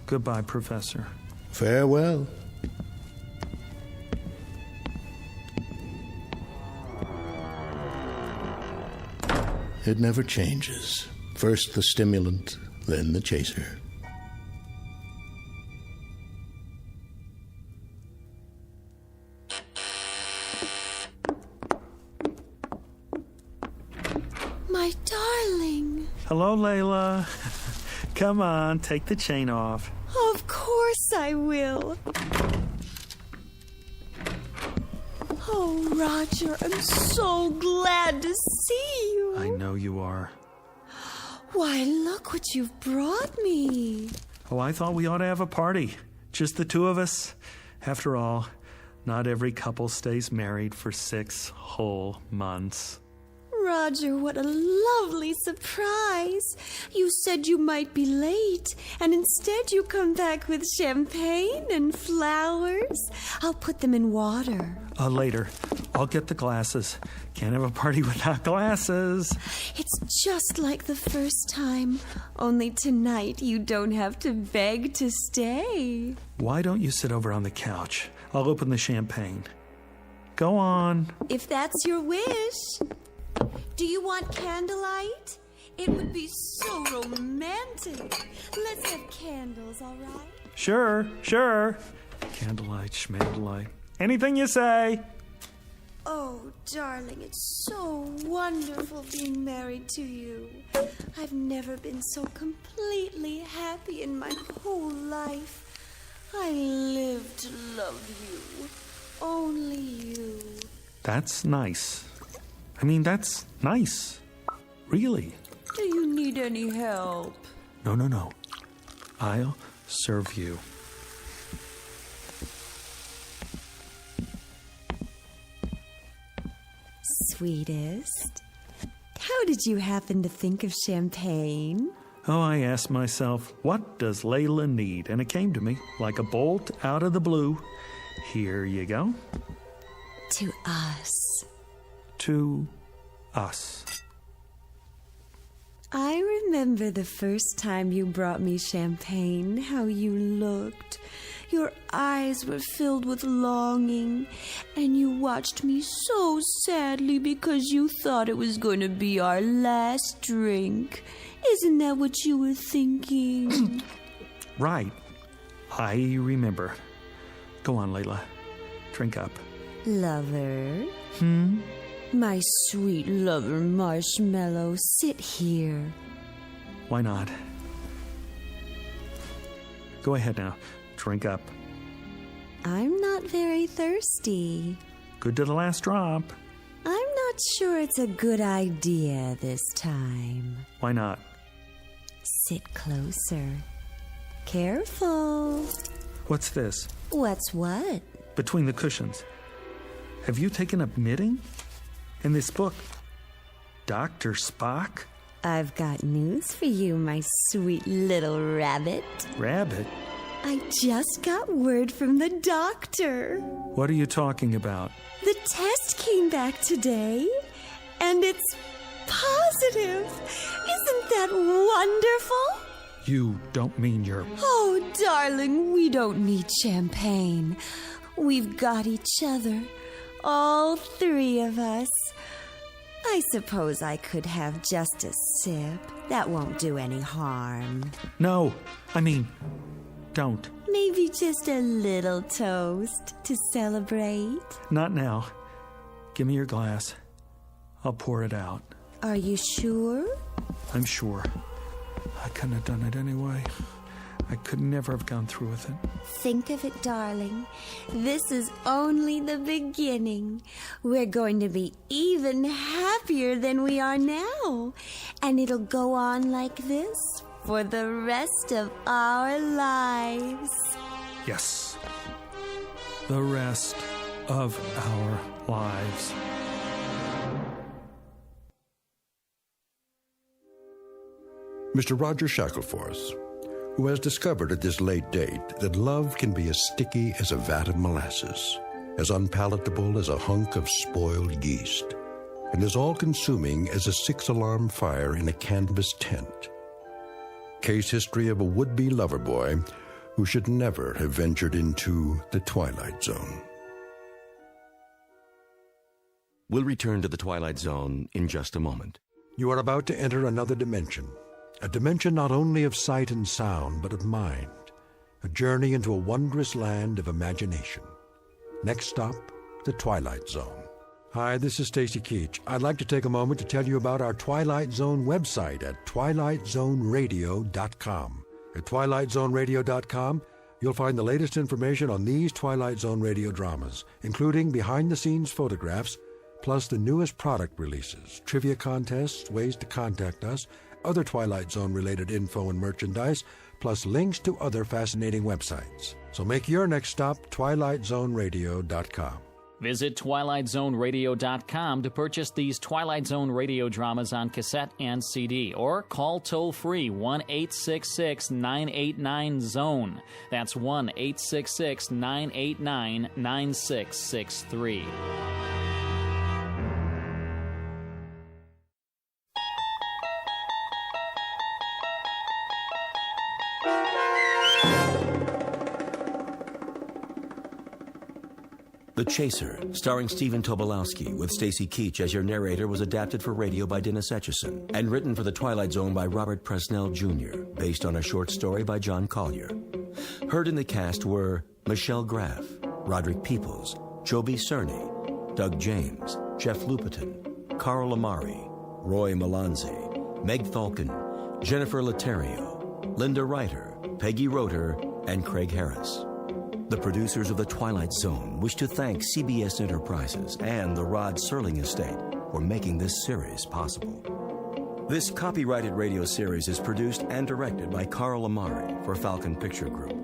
[SPEAKER 3] Goodbye, Professor.
[SPEAKER 12] Farewell. It never changes. First the stimulant, then the chaser.
[SPEAKER 4] My darling.
[SPEAKER 3] Hello, Layla. Come on, take the chain off.
[SPEAKER 4] Of course I will. Oh, Roger, I'm so glad to see you.
[SPEAKER 3] I know you are.
[SPEAKER 4] Why, look what you've brought me.
[SPEAKER 3] Oh, I thought we ought to have a party. Just the two of us. After all, not every couple stays married for 6 whole months.
[SPEAKER 4] Roger, what a lovely surprise. You said you might be late, and instead you come back with champagne and flowers. I'll put them in water.
[SPEAKER 3] Later. I'll get the glasses. Can't have a party without glasses.
[SPEAKER 4] It's just like the first time. Only tonight you don't have to beg to stay.
[SPEAKER 3] Why don't you sit over on the couch? I'll open the champagne. Go on.
[SPEAKER 4] If that's your wish. Do you want candlelight? It would be so romantic. Let's have candles, all right?
[SPEAKER 3] Sure. Candlelight, schmandlelight. Anything you say.
[SPEAKER 4] Oh, darling, it's so wonderful being married to you. I've never been so completely happy in my whole life. I live to love you. Only you.
[SPEAKER 3] That's nice. I mean, that's nice. Really.
[SPEAKER 4] Do you need any help?
[SPEAKER 3] No. I'll serve you.
[SPEAKER 4] Sweetest, how did you happen to think of champagne?
[SPEAKER 3] Oh, I asked myself, what does Layla need? And it came to me like a bolt out of the blue. Here you go.
[SPEAKER 4] To us.
[SPEAKER 3] To us.
[SPEAKER 4] I remember the first time you brought me champagne, how you looked. Your eyes were filled with longing, and you watched me so sadly because you thought it was going to be our last drink. Isn't that what you were thinking?
[SPEAKER 3] Right. I remember. Go on, Layla. Drink up.
[SPEAKER 4] Lover?
[SPEAKER 3] Hmm?
[SPEAKER 4] My sweet lover Marshmallow, sit here.
[SPEAKER 3] Why not? Go ahead now. Drink up.
[SPEAKER 4] I'm not very thirsty.
[SPEAKER 3] Good to the last drop.
[SPEAKER 4] I'm not sure it's a good idea this time.
[SPEAKER 3] Why not?
[SPEAKER 4] Sit closer. Careful.
[SPEAKER 3] What's this?
[SPEAKER 4] What's what?
[SPEAKER 3] Between the cushions. Have you taken up knitting? In this book, Dr. Spock?
[SPEAKER 4] I've got news for you, my sweet little rabbit.
[SPEAKER 3] Rabbit?
[SPEAKER 4] I just got word from the doctor.
[SPEAKER 3] What are you talking about?
[SPEAKER 4] The test came back today, and it's positive. Isn't that wonderful?
[SPEAKER 3] You don't mean you're...
[SPEAKER 4] Oh, darling, we don't need champagne. We've got each other. All three of us. I suppose I could have just a sip. That won't do any harm.
[SPEAKER 3] No, I mean, don't.
[SPEAKER 4] Maybe just a little toast to celebrate.
[SPEAKER 3] Not now. Give me your glass. I'll pour it out.
[SPEAKER 4] Are you sure?
[SPEAKER 3] I'm sure. I couldn't have done it anyway. I could never have gone through with it.
[SPEAKER 4] Think of it, darling. This is only the beginning. We're going to be even happier than we are now. And it'll go on like this for the rest of our lives.
[SPEAKER 3] Yes. The rest of our lives.
[SPEAKER 1] Mr. Roger Shackleforth, who has discovered at this late date that love can be as sticky as a vat of molasses, as unpalatable as a hunk of spoiled yeast, and as all-consuming as a six-alarm fire in a canvas tent. Case history of a would-be lover boy who should never have ventured into the Twilight Zone.
[SPEAKER 5] We'll return to the Twilight Zone in just a moment.
[SPEAKER 1] You are about to enter another dimension. A dimension not only of sight and sound, but of mind. A journey into a wondrous land of imagination. Next stop, the Twilight Zone. Hi, this is Stacy Keach. I'd like to take a moment to tell you about our Twilight Zone website at twilightzoneradio.com. At twilightzoneradio.com, you'll find the latest information on these Twilight Zone radio dramas, including behind-the-scenes photographs, plus the newest product releases, trivia contests, ways to contact us, other Twilight Zone-related info and merchandise, plus links to other fascinating websites. So make your next stop twilightzoneradio.com.
[SPEAKER 14] Visit TwilightZoneRadio.com to purchase these Twilight Zone radio dramas on cassette and CD, or call toll-free 1-866-989-ZONE. That's 1-866-989-9663.
[SPEAKER 5] The Chaser, starring Stephen Tobolowsky, with Stacy Keach as your narrator, was adapted for radio by Dennis Etchison and written for The Twilight Zone by Robert Presnell Jr., based on a short story by John Collier. Heard in the cast were Michelle Graff, Roderick Peoples, Joby Cerny, Doug James, Jeff Lupetin, Carl Amari, Roy Melanze, Meg Falcon, Jennifer Laterio, Linda Reiter, Peggy Roeder, and Craig Harris. The producers of The Twilight Zone wish to thank CBS Enterprises and the Rod Serling Estate for making this series possible. This copyrighted radio series is produced and directed by Carl Amari for Falcon Picture Group.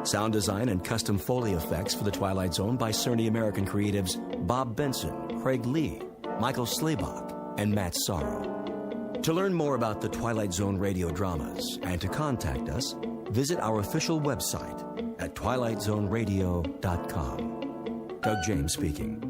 [SPEAKER 5] Sound design and custom Foley effects for The Twilight Zone by Cerny American creatives Bob Benson, Craig Lee, Michael Slaybach, and Matt Sorrow. To learn more about The Twilight Zone radio dramas and to contact us, visit our official website at twilightzoneradio.com. Doug James speaking.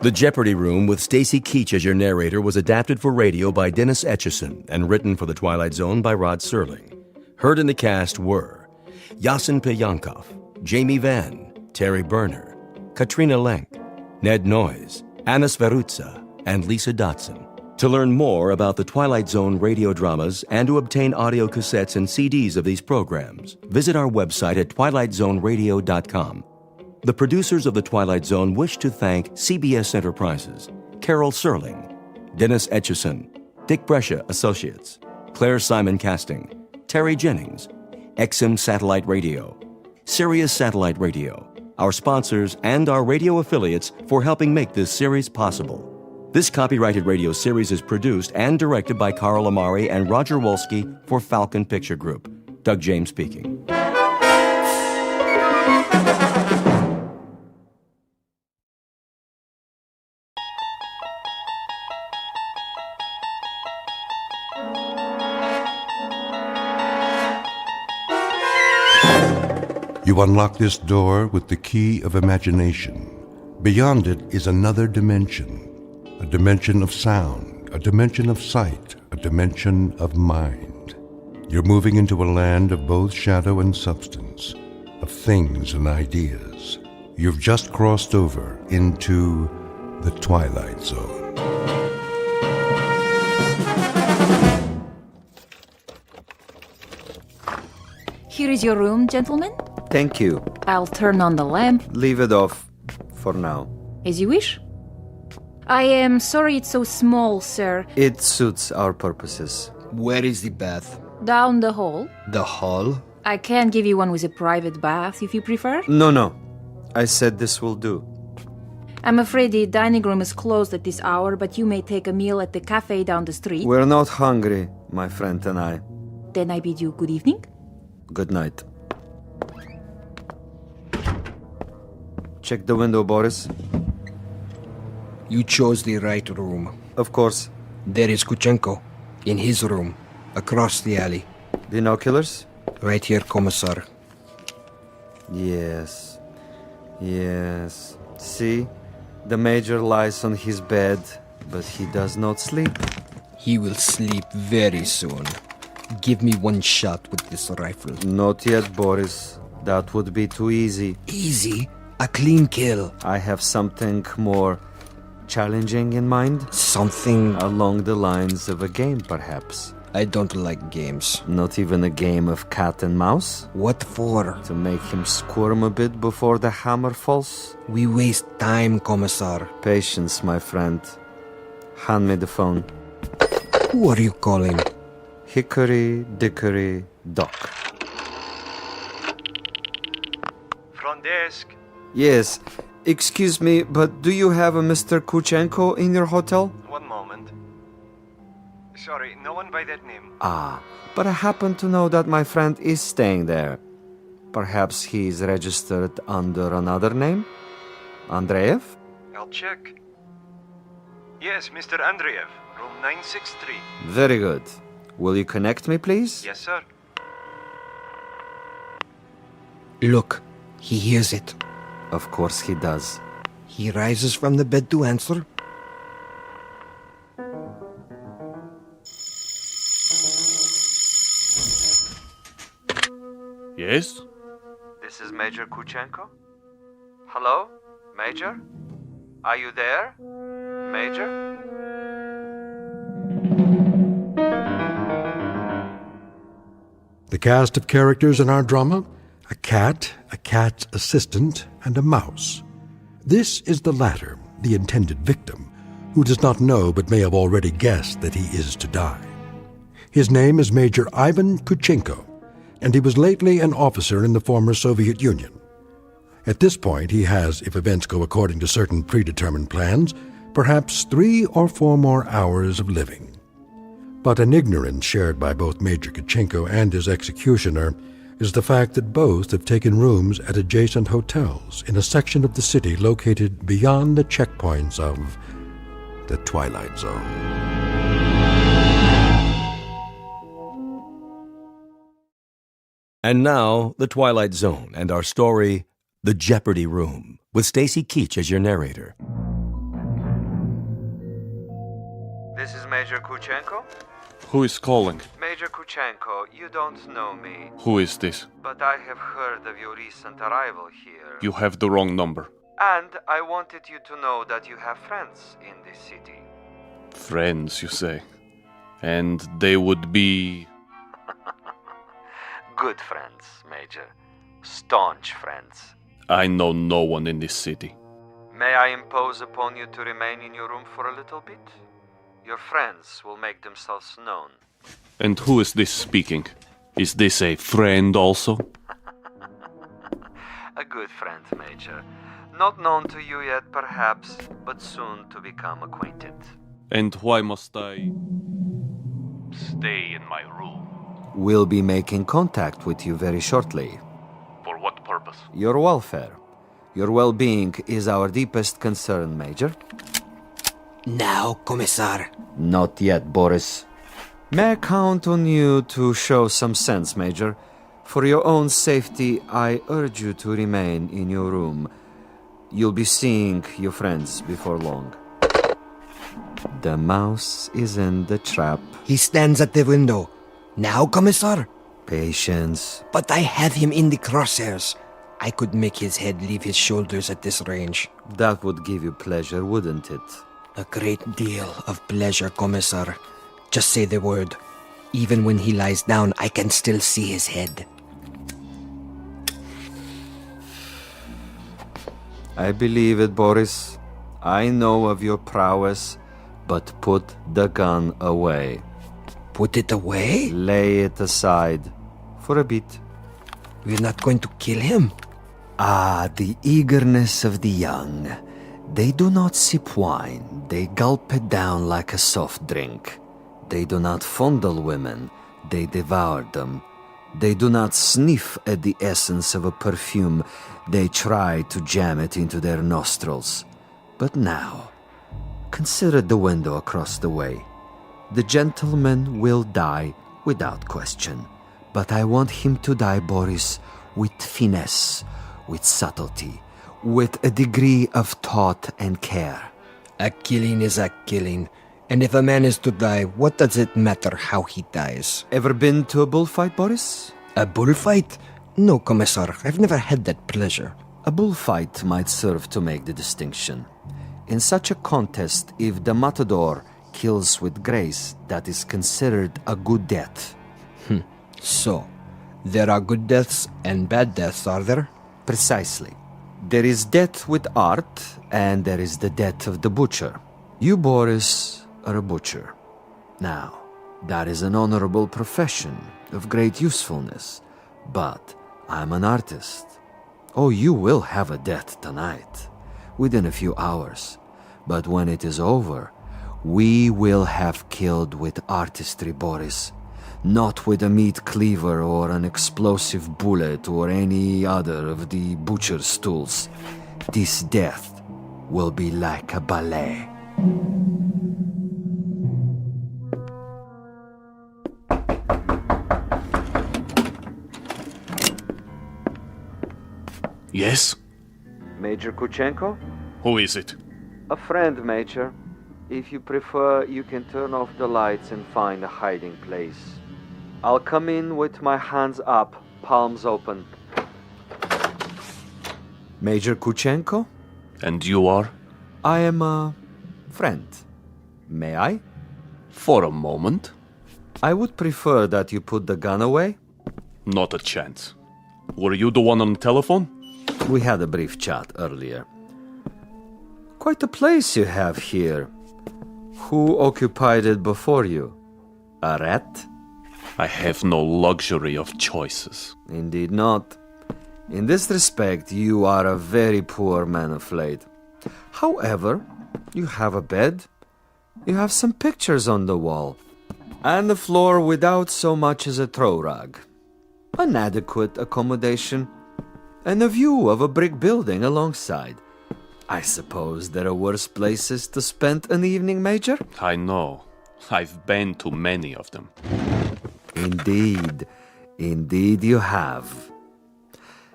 [SPEAKER 5] The Jeopardy Room with Stacy Keach as your narrator was adapted for radio by Dennis Etchison and written for The Twilight Zone by Rod Serling. Heard in the cast were Yasin Piyankov, Jamie Vann, Terry Berner, Katrina Lenk, Ned Noyes, Anna Sverutza, and Lisa Dotson. To learn more about the Twilight Zone radio dramas and to obtain audio cassettes and CDs of these programs, visit our website at twilightzoneradio.com. The producers of The Twilight Zone wish to thank CBS Enterprises, Carol Serling, Dennis Etchison, Dick Brescia Associates, Claire Simon Casting, Terry Jennings, XM Satellite Radio, Sirius Satellite Radio, our sponsors, and our radio affiliates for helping make this series possible. This copyrighted radio series is produced and directed by Carl Amari and Roger Wolski for Falcon Picture Group. Doug James speaking.
[SPEAKER 1] You unlock this door with the key of imagination. Beyond it is another dimension. A dimension of sound, a dimension of sight, a dimension of mind. You're moving into a land of both shadow and substance, of things and ideas. You've just crossed over into the Twilight Zone.
[SPEAKER 15] Here is your room, gentlemen.
[SPEAKER 16] Thank you.
[SPEAKER 15] I'll turn on the lamp.
[SPEAKER 16] Leave it off for now.
[SPEAKER 15] As you wish. I am sorry it's so small, sir.
[SPEAKER 16] It suits our purposes.
[SPEAKER 17] Where is the bath?
[SPEAKER 15] Down the hall.
[SPEAKER 17] The hall?
[SPEAKER 15] I can give you one with a private bath if you prefer.
[SPEAKER 16] No. I said this will do.
[SPEAKER 15] I'm afraid the dining room is closed at this hour, but you may take a meal at the cafe down the street.
[SPEAKER 16] We're not hungry, my friend and I.
[SPEAKER 15] Then I bid you good evening.
[SPEAKER 16] Good night. Check the window, Boris.
[SPEAKER 17] You chose the right room.
[SPEAKER 16] Of course.
[SPEAKER 17] There is Kuchenko, in his room, across the alley.
[SPEAKER 16] Binoculars?
[SPEAKER 17] Right here, Commissar.
[SPEAKER 16] Yes. See? The Major lies on his bed, but he does not sleep.
[SPEAKER 17] He will sleep very soon. Give me one shot with this rifle.
[SPEAKER 16] Not yet, Boris. That would be too easy.
[SPEAKER 17] Easy? A clean kill.
[SPEAKER 16] I have something more challenging in mind.
[SPEAKER 17] Something
[SPEAKER 16] along the lines of a game, perhaps.
[SPEAKER 17] I don't like games.
[SPEAKER 16] Not even a game of cat and mouse?
[SPEAKER 17] What for?
[SPEAKER 16] To make him squirm a bit before the hammer falls?
[SPEAKER 17] We waste time, Commissar.
[SPEAKER 16] Patience, my friend. Hand me the phone.
[SPEAKER 17] Who are you calling?
[SPEAKER 16] Hickory Dickory Dock.
[SPEAKER 18] Front desk.
[SPEAKER 16] Yes. Excuse me, but do you have a Mr. Kuchenko in your hotel?
[SPEAKER 18] One moment. Sorry, no one by that name.
[SPEAKER 16] Ah, but I happen to know that my friend is staying there. Perhaps he's registered under another name? Andreev?
[SPEAKER 18] I'll check. Yes, Mr. Andreev, room 963.
[SPEAKER 16] Very good. Will you connect me, please?
[SPEAKER 18] Yes, sir.
[SPEAKER 17] Look, he hears it.
[SPEAKER 16] Of course he does.
[SPEAKER 17] He rises from the bed to answer.
[SPEAKER 2] Yes?
[SPEAKER 18] This is Major Kuchenko. Hello, Major? Are you there? Major?
[SPEAKER 1] The cast of characters in our drama: a cat, a cat's assistant, and a mouse. This is the latter, the intended victim, who does not know but may have already guessed that he is to die. His name is Major Ivan Kuchenko, and he was lately an officer in the former Soviet Union. At this point, he has, if events go according to certain predetermined plans, perhaps 3 or 4 more hours of living. But an ignorance shared by both Major Kuchenko and his executioner is the fact that both have taken rooms at adjacent hotels in a section of the city located beyond the checkpoints of the Twilight Zone.
[SPEAKER 5] And now, The Twilight Zone and our story, The Jeopardy Room, with Stacy Keach as your narrator.
[SPEAKER 18] This is Major Kuchenko.
[SPEAKER 2] Who is calling?
[SPEAKER 18] Major Kuchenko, you don't know me.
[SPEAKER 2] Who is this?
[SPEAKER 18] But I have heard of your recent arrival here.
[SPEAKER 2] You have the wrong number.
[SPEAKER 18] And I wanted you to know that you have friends in this city.
[SPEAKER 2] Friends, you say? And they would be...
[SPEAKER 18] Good friends, Major. Staunch friends.
[SPEAKER 2] I know no one in this city.
[SPEAKER 18] May I impose upon you to remain in your room for a little bit? Your friends will make themselves known.
[SPEAKER 2] And who is this speaking? Is this a friend also?
[SPEAKER 18] A good friend, Major. Not known to you yet, perhaps, but soon to become acquainted.
[SPEAKER 2] And why must I stay in my room?
[SPEAKER 16] We'll be making contact with you very shortly.
[SPEAKER 2] For what purpose?
[SPEAKER 16] Your welfare. Your well-being is our deepest concern, Major.
[SPEAKER 17] Now, Commissar.
[SPEAKER 16] Not yet, Boris. May I count on you to show some sense, Major? For your own safety, I urge you to remain in your room. You'll be seeing your friends before long. The mouse is in the trap.
[SPEAKER 17] He stands at the window. Now, Commissar.
[SPEAKER 16] Patience.
[SPEAKER 17] But I have him in the crosshairs. I could make his head leave his shoulders at this range.
[SPEAKER 16] That would give you pleasure, wouldn't it?
[SPEAKER 17] A great deal of pleasure, Commissar. Just say the word. Even when he lies down, I can still see his head.
[SPEAKER 16] I believe it, Boris. I know of your prowess, but put the gun away.
[SPEAKER 17] Put it away?
[SPEAKER 16] Lay it aside. For a bit.
[SPEAKER 17] We're not going to kill him?
[SPEAKER 16] Ah, the eagerness of the young. They do not sip wine. They gulp it down like a soft drink. They do not fondle women. They devour them. They do not sniff at the essence of a perfume. They try to jam it into their nostrils. But now, consider the window across the way. The gentleman will die without question. But I want him to die, Boris, with finesse, with subtlety, with a degree of thought and care.
[SPEAKER 17] A killing is a killing. And if a man is to die, what does it matter how he dies?
[SPEAKER 16] Ever been to a bullfight, Boris?
[SPEAKER 17] A bullfight? No, Commissar. I've never had that pleasure.
[SPEAKER 16] A bullfight might serve to make the distinction. In such a contest, if the matador kills with grace, that is considered a good death.
[SPEAKER 17] So, there are good deaths and bad deaths, are there?
[SPEAKER 16] Precisely. There is death with art, and there is the death of the butcher. You, Boris, are a butcher. Now, that is an honorable profession of great usefulness, but I'm an artist. Oh, you will have a death tonight, within a few hours. But when it is over, We will have killed with artistry, Boris. Not with a meat cleaver or an explosive bullet or any other of the butcher's tools. This death will be like a ballet.
[SPEAKER 19] Yes?
[SPEAKER 18] Major Kuchenko?
[SPEAKER 19] Who is it?
[SPEAKER 18] A friend, Major. If you prefer, you can turn off the lights and find a hiding place. I'll come in with my hands up, palms open.
[SPEAKER 16] Major Kuchenko?
[SPEAKER 19] And you are?
[SPEAKER 16] I am a friend. May I?
[SPEAKER 19] For a moment.
[SPEAKER 16] I would prefer that you put the gun away.
[SPEAKER 19] Not a chance. Were you the one on the telephone?
[SPEAKER 16] We had a brief chat earlier. Quite a place you have here. Who occupied it before you? A rat?
[SPEAKER 19] I have no luxury of choices.
[SPEAKER 16] Indeed not. In this respect, you are a very poor man of late. However, you have a bed, you have some pictures on the wall, and the floor without so much as a throw rug. An adequate accommodation, and a view of a brick building alongside. I suppose there are worse places to spend an evening, Major?
[SPEAKER 19] I know. I've been to many of them.
[SPEAKER 16] Indeed. Indeed you have.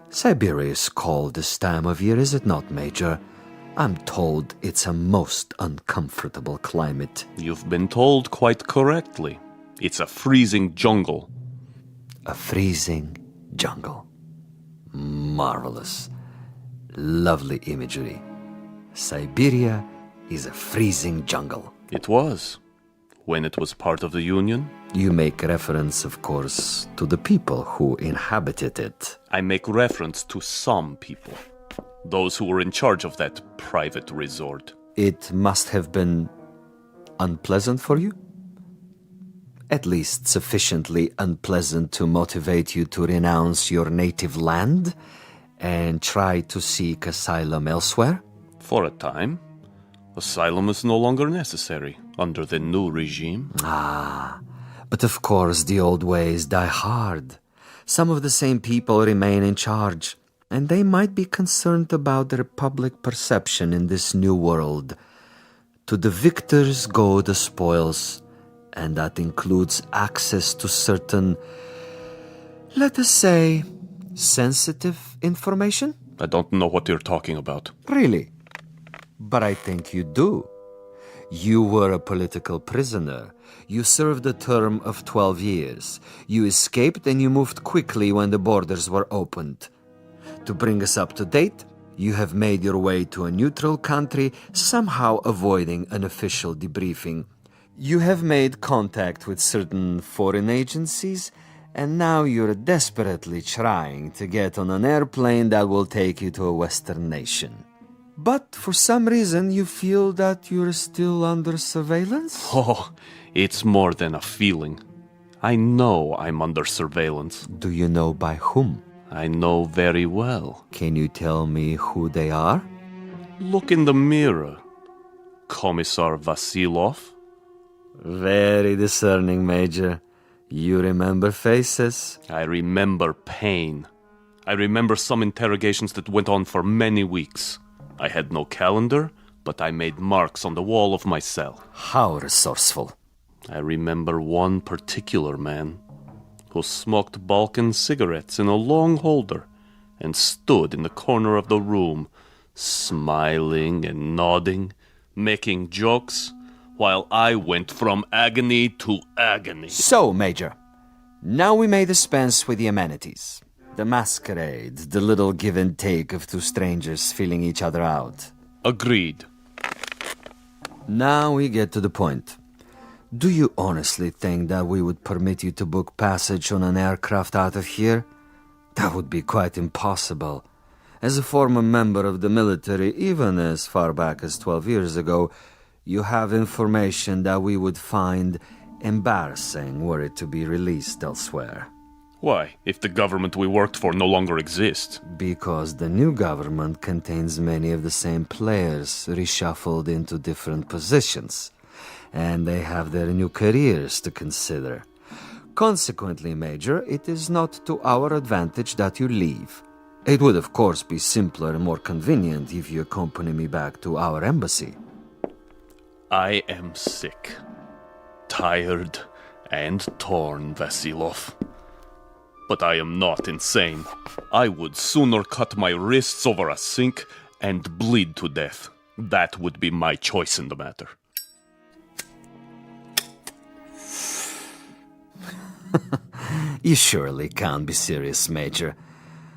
[SPEAKER 16] Siberia is cold this time of year, is it not, Major? I'm told it's a most uncomfortable climate.
[SPEAKER 19] You've been told quite correctly. It's a freezing jungle.
[SPEAKER 16] A freezing jungle. Marvelous. Lovely imagery. Siberia is a freezing jungle.
[SPEAKER 19] It was. When it was part of the Union.
[SPEAKER 16] You make reference, of course, to the people who inhabited it.
[SPEAKER 19] I make reference to some people. Those who were in charge of that private resort.
[SPEAKER 16] It must have been unpleasant for you? At least sufficiently unpleasant to motivate you to renounce your native land and try to seek asylum elsewhere?
[SPEAKER 19] For a time. Asylum is no longer necessary under the new regime.
[SPEAKER 16] But of course the old ways die hard. Some of the same people remain in charge, and they might be concerned about their public perception in this new world. To the victors go the spoils, and that includes access to certain, let us say, sensitive information?
[SPEAKER 19] I don't know what you're talking about.
[SPEAKER 16] Really? But I think you do. You were a political prisoner. You served a term of 12 years. You escaped and you moved quickly when the borders were opened. To bring us up to date, you have made your way to a neutral country, somehow avoiding an official debriefing. You have made contact with certain foreign agencies, and now you're desperately trying to get on an airplane that will take you to a Western nation. But for some reason you feel that you're still under surveillance?
[SPEAKER 19] Oh, it's more than a feeling. I know I'm under surveillance.
[SPEAKER 16] Do you know by whom?
[SPEAKER 19] I know very well.
[SPEAKER 16] Can you tell me who they are?
[SPEAKER 19] Look in the mirror. Commissar Vasilov.
[SPEAKER 16] Very discerning, Major. You remember faces?
[SPEAKER 19] I remember pain. I remember some interrogations that went on for many weeks. I had no calendar, but I made marks on the wall of my cell.
[SPEAKER 16] How resourceful.
[SPEAKER 19] I remember one particular man who smoked Balkan cigarettes in a long holder and stood in the corner of the room, smiling and nodding, making jokes, while I went from agony to agony.
[SPEAKER 16] So, Major, now we may dispense with the amenities. The masquerade, the little give and take of two strangers feeling each other out.
[SPEAKER 19] Agreed.
[SPEAKER 16] Now we get to the point. Do you honestly think that we would permit you to book passage on an aircraft out of here? That would be quite impossible. As a former member of the military, even as far back as 12 years ago, you have information that we would find embarrassing were it to be released elsewhere.
[SPEAKER 19] Why, if the government we worked for no longer exists?
[SPEAKER 16] Because the new government contains many of the same players reshuffled into different positions. and they have their new careers to consider. Consequently, Major, it is not to our advantage that you leave. It would, of course, be simpler and more convenient if you accompany me back to our embassy.
[SPEAKER 19] I am sick, tired, and torn, Vasilov. But I am not insane. I would sooner cut my wrists over a sink and bleed to death. That would be my choice in the matter.
[SPEAKER 16] You surely can't be serious, Major.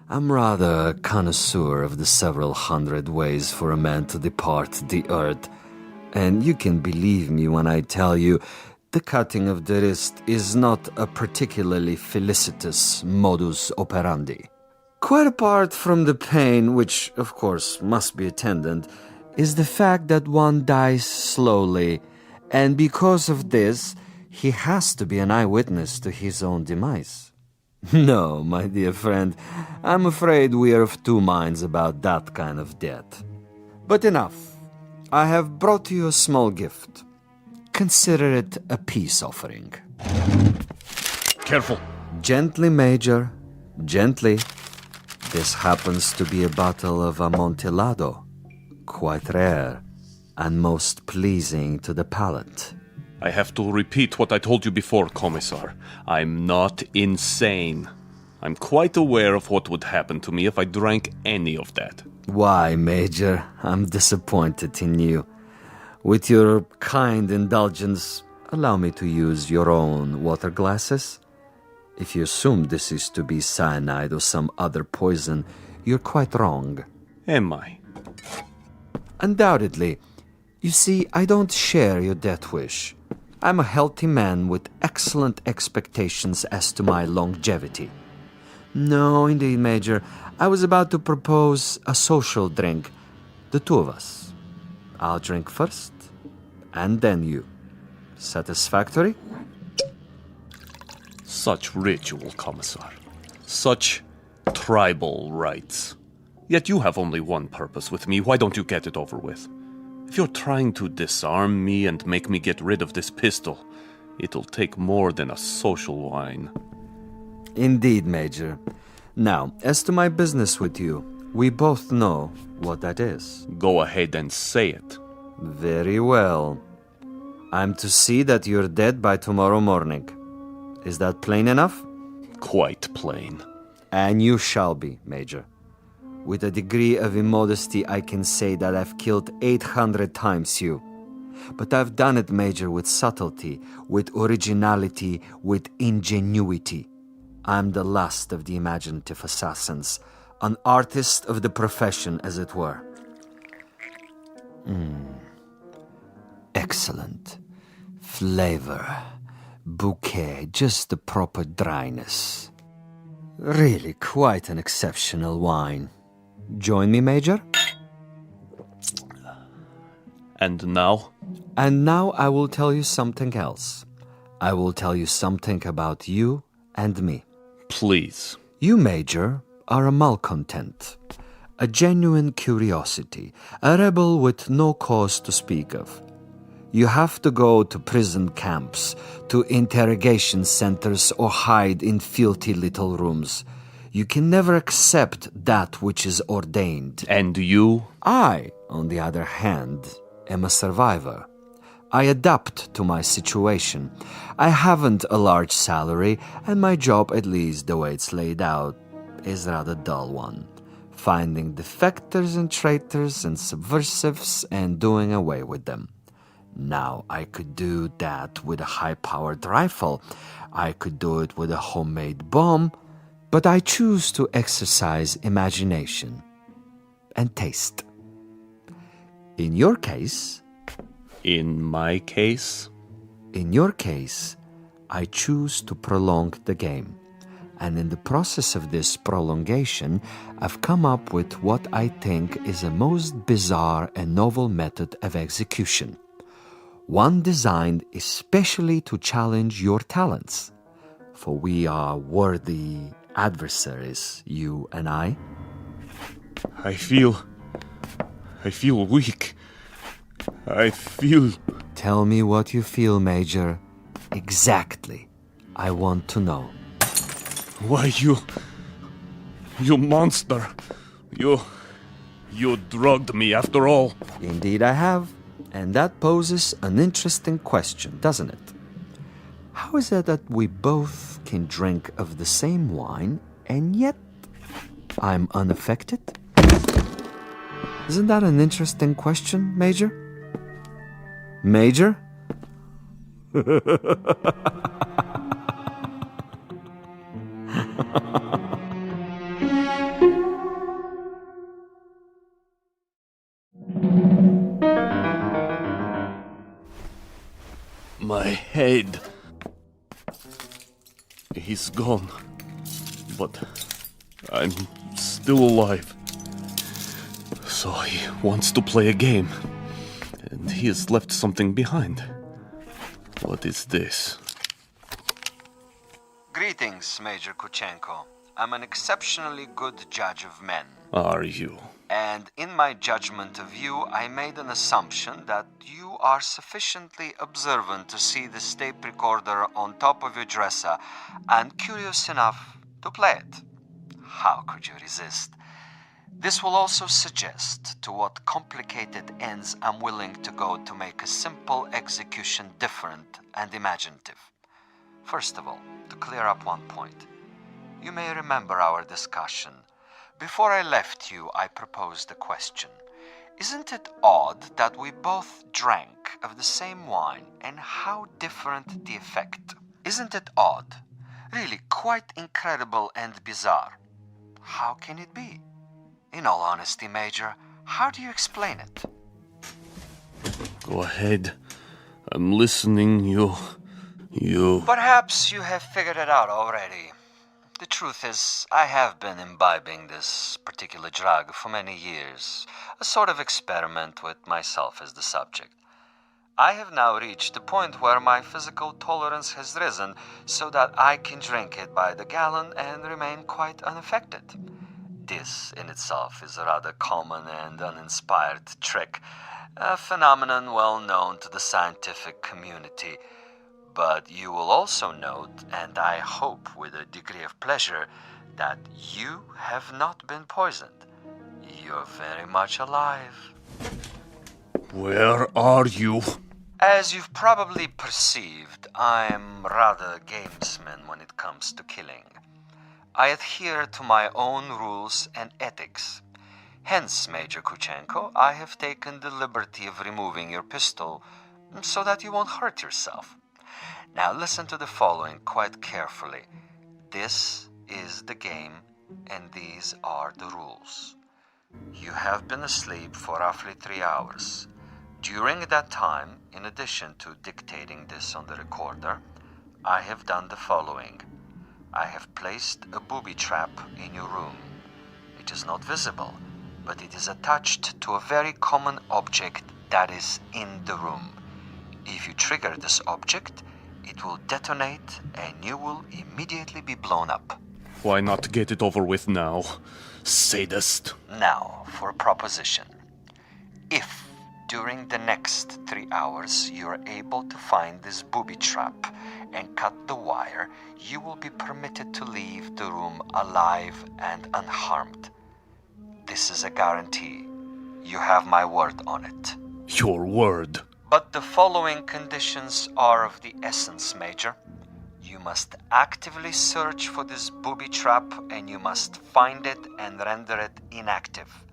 [SPEAKER 16] I'm rather a connoisseur of the several hundred ways for a man to depart the earth. And you can believe me when I tell you the cutting of the wrist is not a particularly felicitous modus operandi. Quite apart from the pain, which of course must be attendant, is the fact that one dies slowly, and because of this, he has to be an eyewitness to his own demise. No, my dear friend, I'm afraid we are of two minds about that kind of death. But enough. I have brought you a small gift. Consider it a peace offering.
[SPEAKER 19] Careful.
[SPEAKER 16] Gently, Major. Gently. This happens to be a bottle of Amontillado. Quite rare and most pleasing to the palate.
[SPEAKER 19] I have to repeat what I told you before, Commissar. I'm not insane. I'm quite aware of what would happen to me if I drank any of that.
[SPEAKER 16] Why, Major? I'm disappointed in you. With your kind indulgence, allow me to use your own water glasses. If you assume this is to be cyanide or some other poison, you're quite wrong.
[SPEAKER 19] Am I?
[SPEAKER 16] Undoubtedly. You see, I don't share your death wish. I'm a healthy man with excellent expectations as to my longevity. No, indeed, Major. I was about to propose a social drink. The two of us. I'll drink first, and then you. Satisfactory?
[SPEAKER 19] Such ritual, Commissar. Such tribal rites. Yet you have only one purpose with me. Why don't you get it over with? If you're trying to disarm me and make me get rid of this pistol, it'll take more than a social wine.
[SPEAKER 16] Indeed, Major. Now, as to my business with you, we both know what that is.
[SPEAKER 19] Go ahead and say it.
[SPEAKER 16] Very well. I'm to see that you're dead by tomorrow morning. Is that plain enough?
[SPEAKER 19] Quite plain.
[SPEAKER 16] And you shall be, Major. With a degree of immodesty, I can say that I've killed 800 times you. But I've done it, Major, with subtlety, with originality, with ingenuity. I'm the last of the imaginative assassins, an artist of the profession, as it were. Excellent. Flavor. Bouquet, just the proper dryness. Really quite an exceptional wine. Join me, Major?
[SPEAKER 19] And now?
[SPEAKER 16] And now I will tell you something else. I will tell you something about you and me.
[SPEAKER 19] Please.
[SPEAKER 16] You, Major, are a malcontent, a genuine curiosity, a rebel with no cause to speak of. You have to go to prison camps, to interrogation centers, or hide in filthy little rooms. You can never accept that which is ordained.
[SPEAKER 19] And you?
[SPEAKER 16] I, on the other hand, am a survivor. I adapt to my situation. I haven't a large salary, and my job, at least the way it's laid out, is a rather dull one. Finding defectors and traitors and subversives and doing away with them. Now, I could do that with a high-powered rifle. I could do it with a homemade bomb. But I choose to exercise imagination and taste. In your case...
[SPEAKER 19] In my case?
[SPEAKER 16] In your case, I choose to prolong the game. And in the process of this prolongation, I've come up with what I think is a most bizarre and novel method of execution. One designed especially to challenge your talents. For we are worthy adversaries, you and I.
[SPEAKER 19] I feel weak. I feel...
[SPEAKER 16] Tell me what you feel, Major. Exactly. I want to know.
[SPEAKER 19] Why, you monster. You drugged me after all.
[SPEAKER 16] Indeed I have. And that poses an interesting question, doesn't it? How is it that we both can drink of the same wine, and yet I'm unaffected? Isn't that an interesting question, Major? Major?
[SPEAKER 19] My head. He's gone. But I'm still alive. So he wants to play a game. And he has left something behind. What is this?
[SPEAKER 20] Greetings, Major Kuchenko. I'm an exceptionally good judge of men.
[SPEAKER 19] Are you?
[SPEAKER 20] And in my judgment of you, I made an assumption that you are sufficiently observant to see the tape recorder on top of your dresser and curious enough to play it. How could you resist? This will also suggest to what complicated ends I'm willing to go to make a simple execution different and imaginative. First of all, to clear up one point. You may remember our discussion. Before I left you, I proposed a question. Isn't it odd that we both drank of the same wine, and how different the effect? Isn't it odd? Really quite incredible and bizarre. How can it be? In all honesty, Major, how do you explain it?
[SPEAKER 19] Go ahead. I'm listening. You...
[SPEAKER 20] Perhaps you have figured it out already. The truth is, I have been imbibing this particular drug for many years, a sort of experiment with myself as the subject. I have now reached the point where my physical tolerance has risen so that I can drink it by the gallon and remain quite unaffected. This in itself is a rather common and uninspired trick, a phenomenon well known to the scientific community. But you will also note, and I hope with a degree of pleasure, that you have not been poisoned. You're very much alive.
[SPEAKER 19] Where are you?
[SPEAKER 20] As you've probably perceived, I'm rather a gamesman when it comes to killing. I adhere to my own rules and ethics. Hence, Major Kuchenko, I have taken the liberty of removing your pistol so that you won't hurt yourself. Now listen to the following quite carefully. This is the game, and these are the rules. You have been asleep for roughly 3 hours. During that time, in addition to dictating this on the recorder, I have done the following. I have placed a booby trap in your room. It is not visible, but it is attached to a very common object that is in the room. If you trigger this object, it will detonate and you will immediately be blown up.
[SPEAKER 19] Why not get it over with now, sadist?
[SPEAKER 20] Now, for a proposition. If during the next 3 hours you are able to find this booby trap and cut the wire, you will be permitted to leave the room alive and unharmed. This is a guarantee. You have my word on it.
[SPEAKER 19] Your word?
[SPEAKER 20] But the following conditions are of the essence, Major. You must actively search for this booby trap, and you must find it and render it inactive.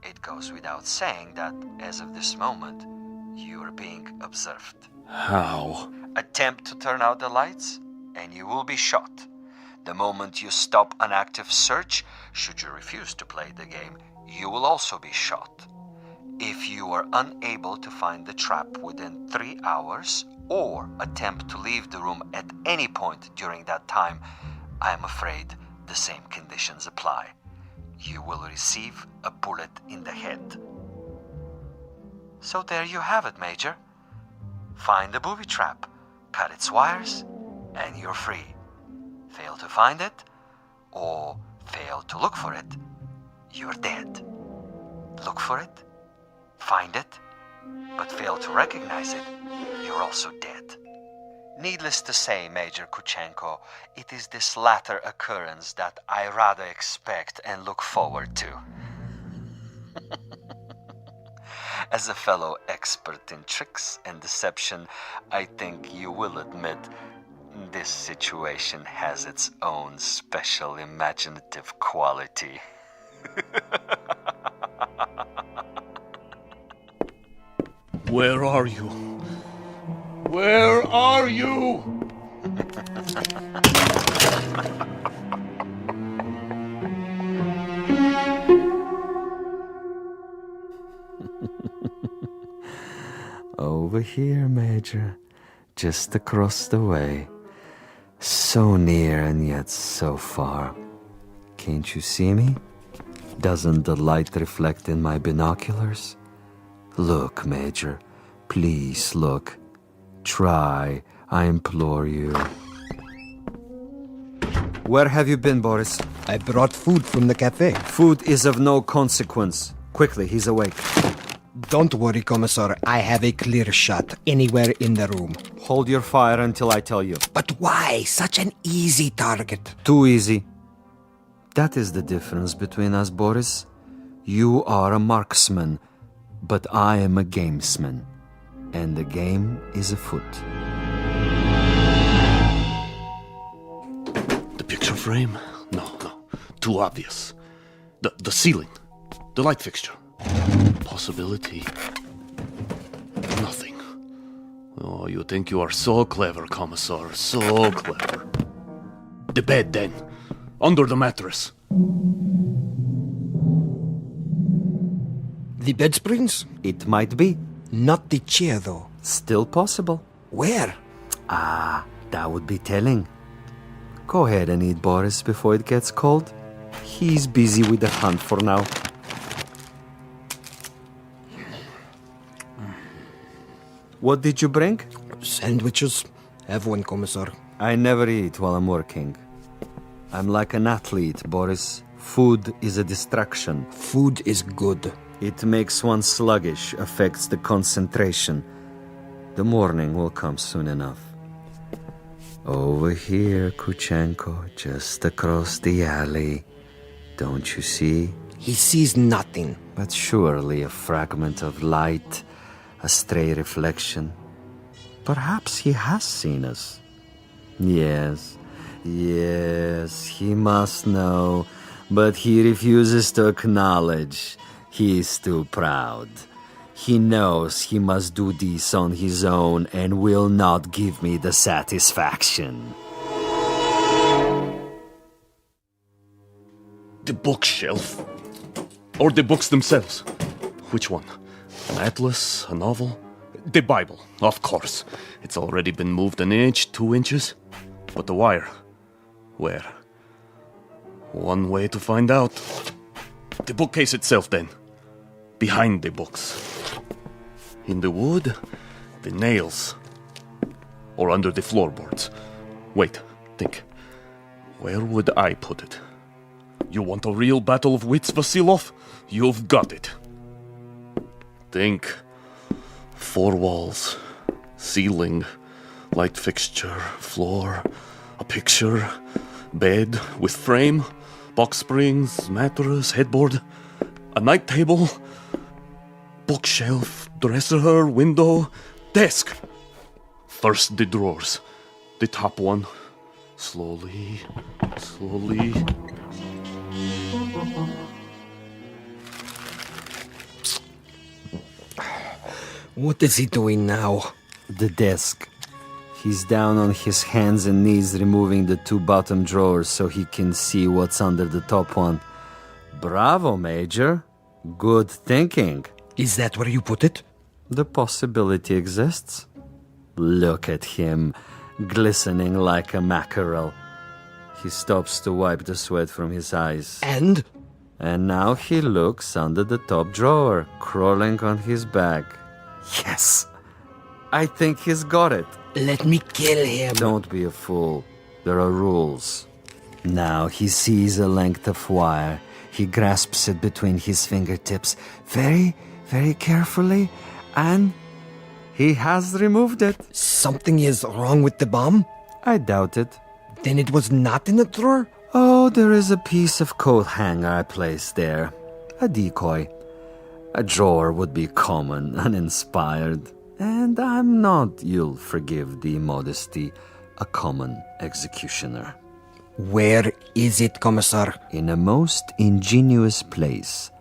[SPEAKER 20] It goes without saying that, as of this moment, you are being observed.
[SPEAKER 19] How?
[SPEAKER 20] Attempt to turn out the lights, and you will be shot. The moment you stop an active search, should you refuse to play the game, you will also be shot. If you are unable to find the trap within 3 hours or attempt to leave the room at any point during that time, I am afraid the same conditions apply. You will receive a bullet in the head. So there you have it, Major. Find the booby trap, cut its wires, and you're free. Fail to find it, or fail to look for it, you're dead. Look for it, find it, but fail to recognize it, you're also dead. Needless to say, Major Kuchenko, it is this latter occurrence that I rather expect and look forward to. As a fellow expert in tricks and deception, I think you will admit this situation has its own special imaginative quality.
[SPEAKER 19] Where are you? Where are you?
[SPEAKER 16] Over here, Major. Just across the way. So near and yet so far. Can't you see me? Doesn't the light reflect in my binoculars? Look, Major. Please look. Try, I implore you. Where have you been, Boris?
[SPEAKER 17] I brought food from the cafe.
[SPEAKER 16] Food is of no consequence. Quickly, he's awake.
[SPEAKER 17] Don't worry, Commissar. I have a clear shot anywhere in the room.
[SPEAKER 16] Hold your fire until I tell you.
[SPEAKER 17] But why? Such an easy target.
[SPEAKER 16] Too easy. That is the difference between us, Boris. You are a marksman, but I am a gamesman. And the game is afoot.
[SPEAKER 19] The picture frame? No. Too obvious. The ceiling. The light fixture. Possibility. Nothing. Oh, you think you are so clever, Commissar. So clever. The bed, then. Under the mattress.
[SPEAKER 17] The bed springs?
[SPEAKER 16] It might be.
[SPEAKER 17] Not the chair, though.
[SPEAKER 16] Still possible.
[SPEAKER 17] Where?
[SPEAKER 16] That would be telling. Go ahead and eat, Boris, before it gets cold. He's busy with the hunt for now. What did you bring?
[SPEAKER 17] Sandwiches. Have one, Commissar.
[SPEAKER 16] I never eat while I'm working. I'm like an athlete, Boris. Food is a distraction.
[SPEAKER 17] Food is good.
[SPEAKER 16] It makes one sluggish, affects the concentration. The morning will come soon enough. Over here, Kuchenko, just across the alley. Don't you see?
[SPEAKER 17] He sees nothing.
[SPEAKER 16] But surely a fragment of light, a stray reflection. Perhaps he has seen us. Yes, he must know, but he refuses to acknowledge. He is too proud. He knows he must do this on his own and will not give me the satisfaction.
[SPEAKER 19] The bookshelf. Or the books themselves. Which one? An atlas? A novel? The Bible, of course. It's already been moved an inch, 2 inches. But the wire? Where? One way to find out. The bookcase itself, then. Behind the books. In the wood, the nails. Or under the floorboards. Wait, think. Where would I put it? You want a real battle of wits, Vasilov? You've got it. Think. 4 walls. Ceiling. Light fixture. Floor. A picture. Bed with frame. Box springs. Mattress. Headboard. A night table. Bookshelf. Dresser. Window. Desk. First the drawers. The top one. Slowly.
[SPEAKER 17] What is he doing now?
[SPEAKER 16] The desk. He's down on his hands and knees removing the 2 bottom drawers so he can see what's under the top one. Bravo, Major. Good thinking.
[SPEAKER 17] Is that where you put it?
[SPEAKER 16] The possibility exists. Look at him, glistening like a mackerel. He stops to wipe the sweat from his eyes.
[SPEAKER 17] And?
[SPEAKER 16] And now he looks under the top drawer, crawling on his back. Yes! I think he's got it.
[SPEAKER 17] Let me kill him.
[SPEAKER 16] Don't be a fool. There are rules. Now he sees a length of wire. He grasps it between his fingertips very, very carefully And he has removed it.
[SPEAKER 17] Something is wrong with the bomb?
[SPEAKER 16] I doubt it.
[SPEAKER 17] Then it was not in the drawer?
[SPEAKER 16] Oh, there is a piece of coat hanger I placed there. A decoy. A drawer would be common, uninspired. And I'm not, you'll forgive the modesty, a common executioner.
[SPEAKER 17] Where is it, Commissar?
[SPEAKER 16] In a most ingenious place.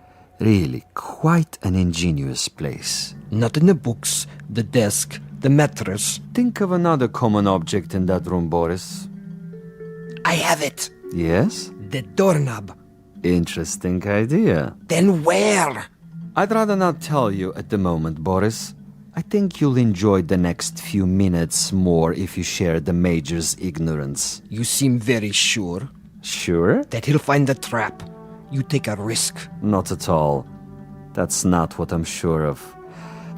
[SPEAKER 16] Really, quite an ingenious place.
[SPEAKER 17] Not in the books, the desk, the mattress.
[SPEAKER 16] Think of another common object in that room, Boris.
[SPEAKER 17] I have it.
[SPEAKER 16] Yes?
[SPEAKER 17] The doorknob.
[SPEAKER 16] Interesting idea.
[SPEAKER 17] Then where?
[SPEAKER 16] I'd rather not tell you at the moment, Boris. I think you'll enjoy the next few minutes more if you share the Major's ignorance.
[SPEAKER 17] You seem very sure.
[SPEAKER 16] Sure?
[SPEAKER 17] That he'll find the trap. You take a risk.
[SPEAKER 16] Not at all. That's not what I'm sure of.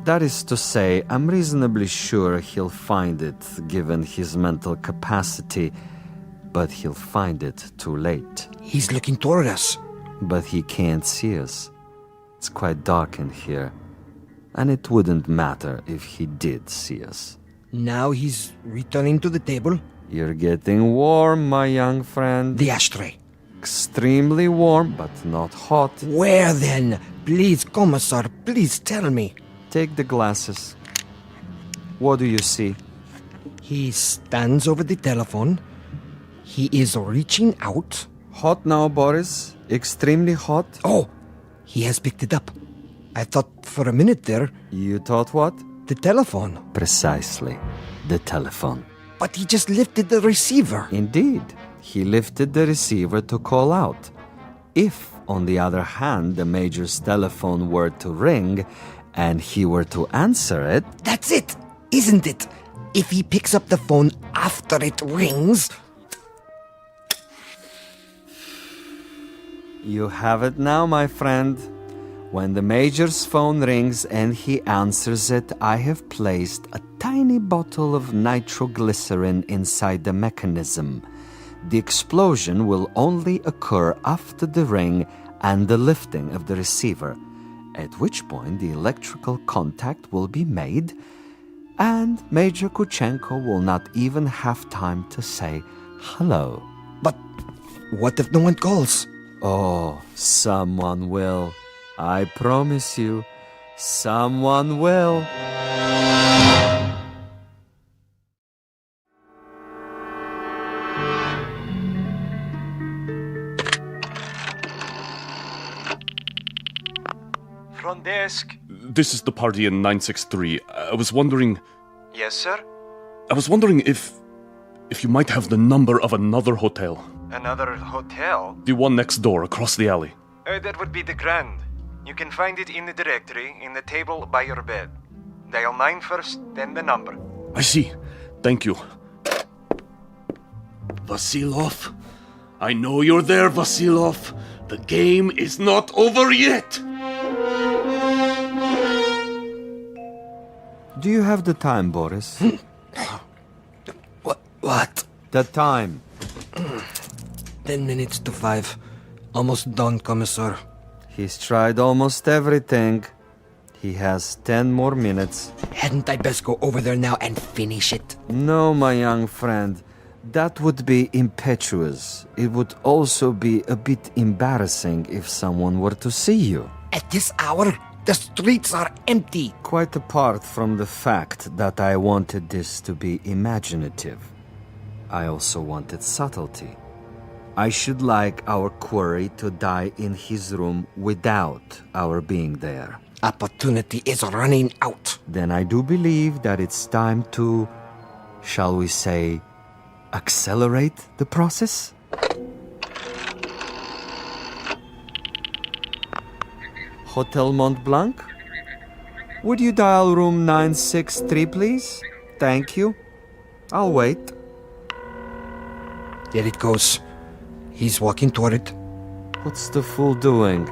[SPEAKER 16] That is to say, I'm reasonably sure he'll find it, given his mental capacity, but he'll find it too late.
[SPEAKER 17] He's looking toward us.
[SPEAKER 16] But he can't see us. It's quite dark in here, and it wouldn't matter if he did see us.
[SPEAKER 17] Now he's returning to the table.
[SPEAKER 16] You're getting warm, my young friend.
[SPEAKER 17] The ashtray.
[SPEAKER 16] Extremely warm, but not hot.
[SPEAKER 17] Where then? Please, Commissar, please tell me.
[SPEAKER 16] Take the glasses. What do you see?
[SPEAKER 17] He stands over the telephone. He is reaching out.
[SPEAKER 16] Hot now, Boris. Extremely hot.
[SPEAKER 17] Oh, he has picked it up. I thought for a minute there...
[SPEAKER 16] You thought what?
[SPEAKER 17] The telephone.
[SPEAKER 16] Precisely. The telephone.
[SPEAKER 17] But he just lifted the receiver.
[SPEAKER 16] Indeed. He lifted the receiver to call out. If, on the other hand, the Major's telephone were to ring and he were to answer it...
[SPEAKER 17] That's it, isn't it? If he picks up the phone after it rings...
[SPEAKER 16] You have it now, my friend. When the Major's phone rings and he answers it, I have placed a tiny bottle of nitroglycerin inside the mechanism. The explosion will only occur after the ring and the lifting of the receiver, at which point the electrical contact will be made, and Major Kuchenko will not even have time to say hello.
[SPEAKER 17] But what if no one calls?
[SPEAKER 16] Oh, someone will. I promise you, someone will.
[SPEAKER 21] Front desk.
[SPEAKER 19] This is the party in 963. I was wondering...
[SPEAKER 21] Yes, sir?
[SPEAKER 19] I was wondering if you might have the number of another hotel.
[SPEAKER 21] Another hotel?
[SPEAKER 19] The one next door, across the alley.
[SPEAKER 21] That would be the Grand. You can find it in the directory, in the table by your bed. Dial 9 first, then the number.
[SPEAKER 19] I see. Thank you. Vasilov? I know you're there, Vasilov. The game is not over yet.
[SPEAKER 16] Do you have the time, Boris?
[SPEAKER 17] What?
[SPEAKER 16] The time.
[SPEAKER 17] 10 minutes to 5. Almost done, Commissar.
[SPEAKER 16] He's tried almost everything. He has 10 more minutes.
[SPEAKER 17] Hadn't I best go over there now and finish it?
[SPEAKER 16] No, my young friend. That would be impetuous. It would also be a bit embarrassing if someone were to see you.
[SPEAKER 17] At this hour, the streets are empty.
[SPEAKER 16] Quite apart from the fact that I wanted this to be imaginative, I also wanted subtlety. I should like our quarry to die in his room without our being there.
[SPEAKER 17] Opportunity is running out.
[SPEAKER 16] Then I do believe that it's time to, shall we say, accelerate the process? Hotel Mont Blanc? Would you dial room 963, please? Thank you. I'll wait.
[SPEAKER 17] There it goes. He's walking toward it.
[SPEAKER 16] What's the fool doing?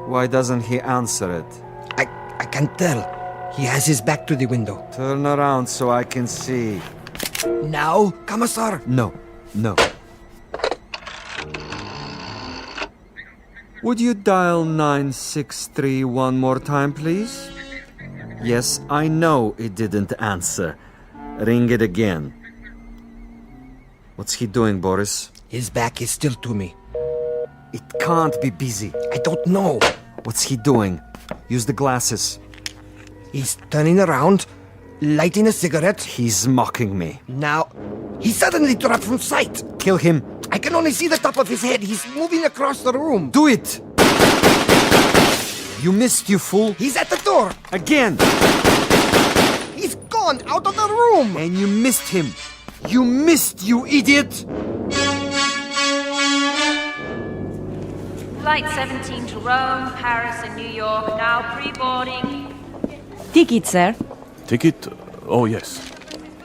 [SPEAKER 16] Why doesn't he answer it?
[SPEAKER 17] I can't tell. He has his back to the window.
[SPEAKER 16] Turn around so I can see.
[SPEAKER 17] Now, Commissar?
[SPEAKER 16] No. Would you dial 963 one more time, please? Yes, I know it didn't answer. Ring it again. What's he doing, Boris?
[SPEAKER 17] His back is still to me.
[SPEAKER 16] It can't be busy.
[SPEAKER 17] I don't know.
[SPEAKER 16] What's he doing? Use the glasses.
[SPEAKER 17] He's turning around, lighting a cigarette.
[SPEAKER 16] He's mocking me.
[SPEAKER 17] Now, he suddenly dropped from sight.
[SPEAKER 16] Kill him.
[SPEAKER 17] I can only see the top of his head. He's moving across the room.
[SPEAKER 16] Do it! You missed, you fool.
[SPEAKER 17] He's at the door.
[SPEAKER 16] Again.
[SPEAKER 17] He's gone out of the room.
[SPEAKER 16] And you missed him. You missed, you idiot.
[SPEAKER 15] Flight 17 to Rome, Paris, and New York, now pre-boarding.
[SPEAKER 7] Ticket, sir.
[SPEAKER 19] Ticket? Oh, yes.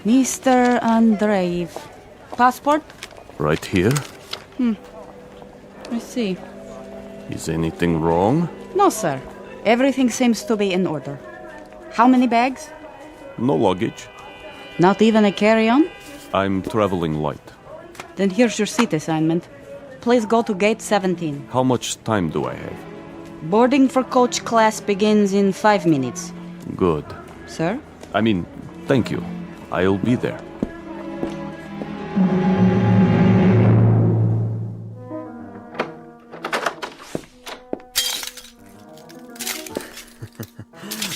[SPEAKER 7] Mr. Andreev. Passport?
[SPEAKER 19] Right here.
[SPEAKER 7] I see.
[SPEAKER 19] Is anything wrong?
[SPEAKER 7] No, sir. Everything seems to be in order. How many bags?
[SPEAKER 19] No luggage.
[SPEAKER 7] Not even a carry-on?
[SPEAKER 19] I'm traveling light.
[SPEAKER 7] Then here's your seat assignment. Please go to gate 17.
[SPEAKER 19] How much time do I have?
[SPEAKER 7] Boarding for coach class begins in 5 minutes.
[SPEAKER 19] Good.
[SPEAKER 7] Sir?
[SPEAKER 19] I mean, thank you. I'll be there.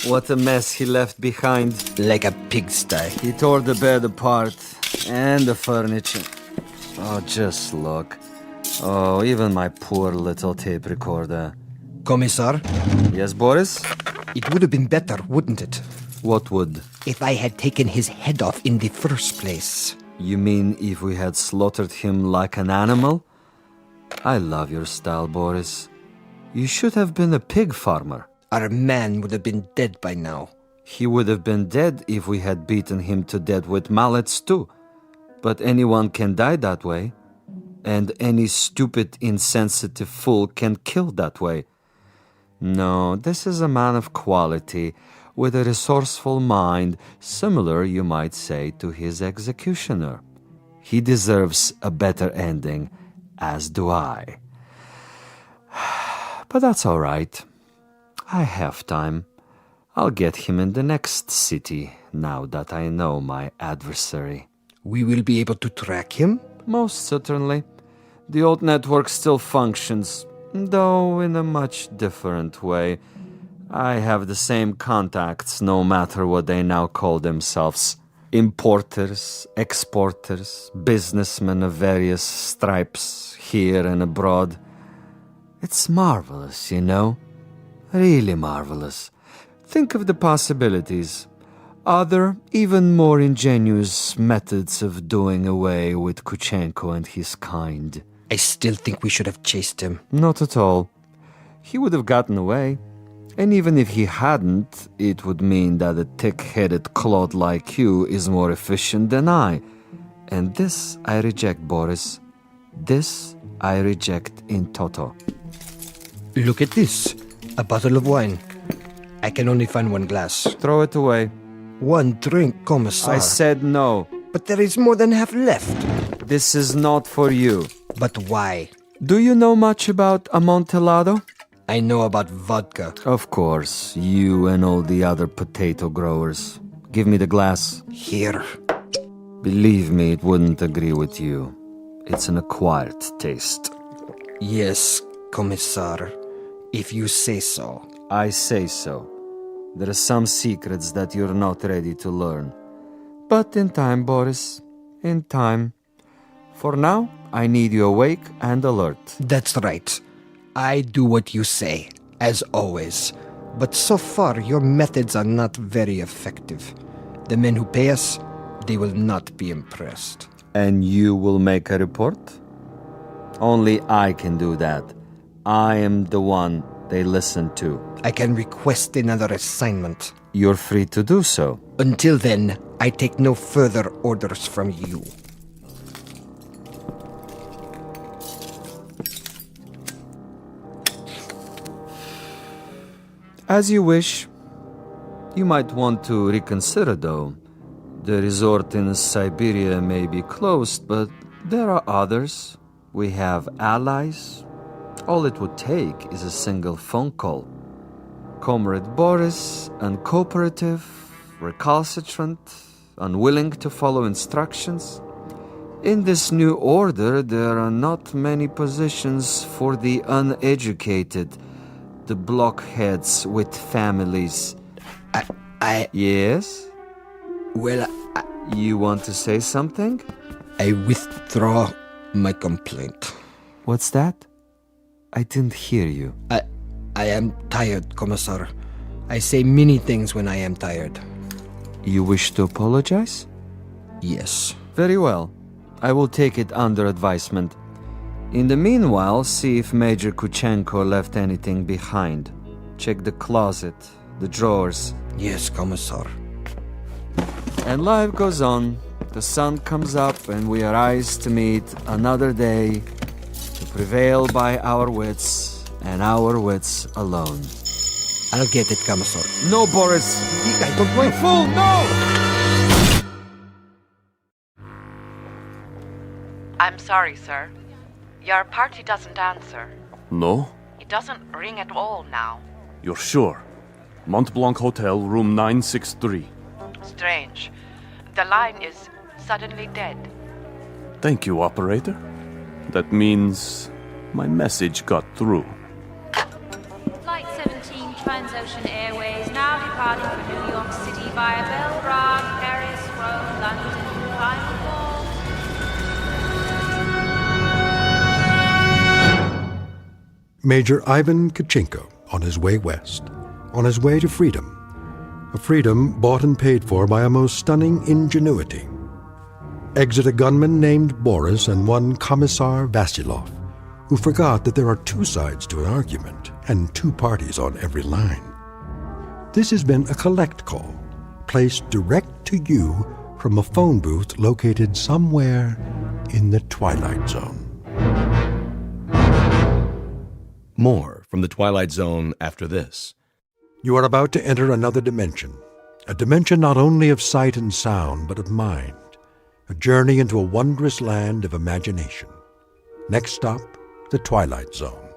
[SPEAKER 16] What a mess he left behind.
[SPEAKER 17] Like a pigsty.
[SPEAKER 16] He tore the bed apart. And the furniture. Oh, just look. Oh, even my poor little tape recorder.
[SPEAKER 17] Commissar?
[SPEAKER 16] Yes, Boris?
[SPEAKER 17] It would have been better, wouldn't it?
[SPEAKER 16] What would?
[SPEAKER 17] If I had taken his head off in the first place.
[SPEAKER 16] You mean if we had slaughtered him like an animal? I love your style, Boris. You should have been a pig farmer.
[SPEAKER 17] Our man would have been dead by now.
[SPEAKER 16] He would have been dead if we had beaten him to death with mallets too. But anyone can die that way. And any stupid, insensitive fool can kill that way. No, this is a man of quality, with a resourceful mind, similar, you might say, to his executioner. He deserves a better ending, as do I. But that's all right. I have time. I'll get him in the next city, now that I know my adversary.
[SPEAKER 17] We will be able to track him?
[SPEAKER 16] Most certainly. The old network still functions, though in a much different way. I have the same contacts, no matter what they now call themselves. Importers, exporters, businessmen of various stripes, here and abroad. It's marvelous, you know. Really marvelous. Think of the possibilities. Other, even more ingenious methods of doing away with Kuchenko and his kind.
[SPEAKER 17] I still think we should have chased him.
[SPEAKER 16] Not at all. He would have gotten away. And even if he hadn't, it would mean that a thick-headed clod like you is more efficient than I. And this I reject, Boris. This I reject in toto.
[SPEAKER 17] Look at this. A bottle of wine. I can only find one glass.
[SPEAKER 16] Throw it away.
[SPEAKER 17] One drink, Commissar.
[SPEAKER 16] I said no.
[SPEAKER 17] But there is more than half left.
[SPEAKER 16] This is not for you.
[SPEAKER 17] But why?
[SPEAKER 16] Do you know much about Amontillado?
[SPEAKER 17] I know about vodka.
[SPEAKER 16] Of course, you and all the other potato growers. Give me the glass.
[SPEAKER 17] Here.
[SPEAKER 16] Believe me, it wouldn't agree with you. It's an acquired taste.
[SPEAKER 17] Yes, Commissar. If you say so.
[SPEAKER 16] I say so. There are some secrets that you're not ready to learn. But in time, Boris. In time. For now, I need you awake and alert.
[SPEAKER 17] That's right. I do what you say, as always. But so far, your methods are not very effective. The men who pay us, they will not be impressed.
[SPEAKER 16] And you will make a report? Only I can do that. I am the one they listen to.
[SPEAKER 17] I can request another assignment.
[SPEAKER 16] You're free to do so.
[SPEAKER 17] Until then, I take no further orders from you.
[SPEAKER 16] As you wish. You might want to reconsider, though. The resort in Siberia may be closed, but there are others. We have allies. All it would take is a single phone call. Comrade Boris, uncooperative, recalcitrant, unwilling to follow instructions. In this new order, there are not many positions for the uneducated, the blockheads with families. Yes?
[SPEAKER 17] Well,
[SPEAKER 16] You want to say something?
[SPEAKER 17] I withdraw my complaint.
[SPEAKER 16] What's that? I didn't hear you.
[SPEAKER 17] I am tired, Commissar. I say many things when I am tired.
[SPEAKER 16] You wish to apologize?
[SPEAKER 17] Yes.
[SPEAKER 16] Very well. I will take it under advisement. In the meanwhile, see if Major Kuchenko left anything behind. Check the closet, the drawers.
[SPEAKER 17] Yes, Commissar.
[SPEAKER 16] And life goes on. The sun comes up and we arise to meet another day, to prevail by our wits and our wits alone.
[SPEAKER 17] I'll get it, Commissar.
[SPEAKER 16] No, Boris!
[SPEAKER 17] I don't want...
[SPEAKER 16] Fool, no!
[SPEAKER 10] I'm sorry, sir. Your party doesn't answer.
[SPEAKER 19] No?
[SPEAKER 10] It doesn't ring at all now.
[SPEAKER 19] You're sure? Mont Blanc Hotel, room 963.
[SPEAKER 10] Strange. The line is suddenly dead.
[SPEAKER 19] Thank you, operator. That means my message got through.
[SPEAKER 15] Flight 17 Transocean Airways now departing for New York City via Belgrade, Paris, Rome, London, final call.
[SPEAKER 1] Major Ivan Kuchenko on his way west, on his way to freedom. A freedom bought and paid for by a most stunning ingenuity. Exit a gunman named Boris and one Commissar Vasilov, who forgot that there are two sides to an argument and two parties on every line. This has been a collect call, placed direct to you from a phone booth located somewhere in the Twilight Zone.
[SPEAKER 5] More from the Twilight Zone after this.
[SPEAKER 1] You are about to enter another dimension, a dimension not only of sight and sound, but of mind, a journey into a wondrous land of imagination. Next stop, the Twilight Zone.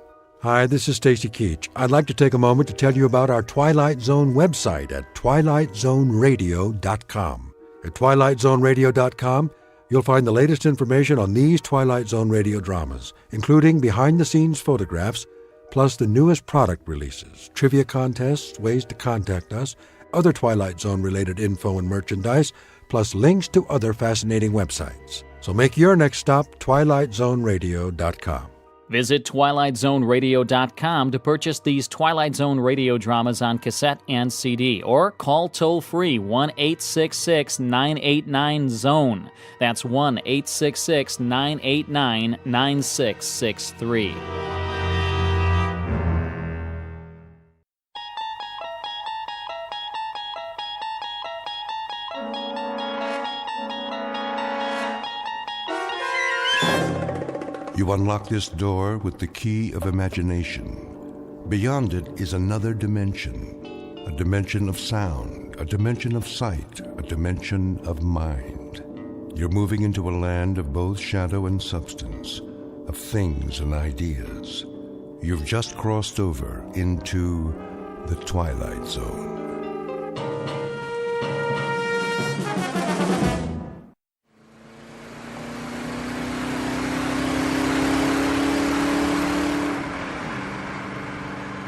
[SPEAKER 1] Hi, this is Stacy Keach. I'd like to take a moment to tell you about our Twilight Zone website at twilightzoneradio.com. At twilightzoneradio.com, you'll find the latest information on these Twilight Zone radio dramas, including behind-the-scenes photographs, plus the newest product releases, trivia contests, ways to contact us, other Twilight Zone-related info and merchandise, plus links to other fascinating websites. So make your next stop twilightzoneradio.com.
[SPEAKER 14] Visit twilightzoneradio.com to purchase these Twilight Zone radio dramas on cassette and CD, or call toll-free 1-866-989-ZONE. That's 1-866-989-9663.
[SPEAKER 1] You unlock this door with the key of imagination. Beyond it is another dimension, a dimension of sound, a dimension of sight, a dimension of mind. You're moving into a land of both shadow and substance, of things and ideas. You've just crossed over into the Twilight Zone.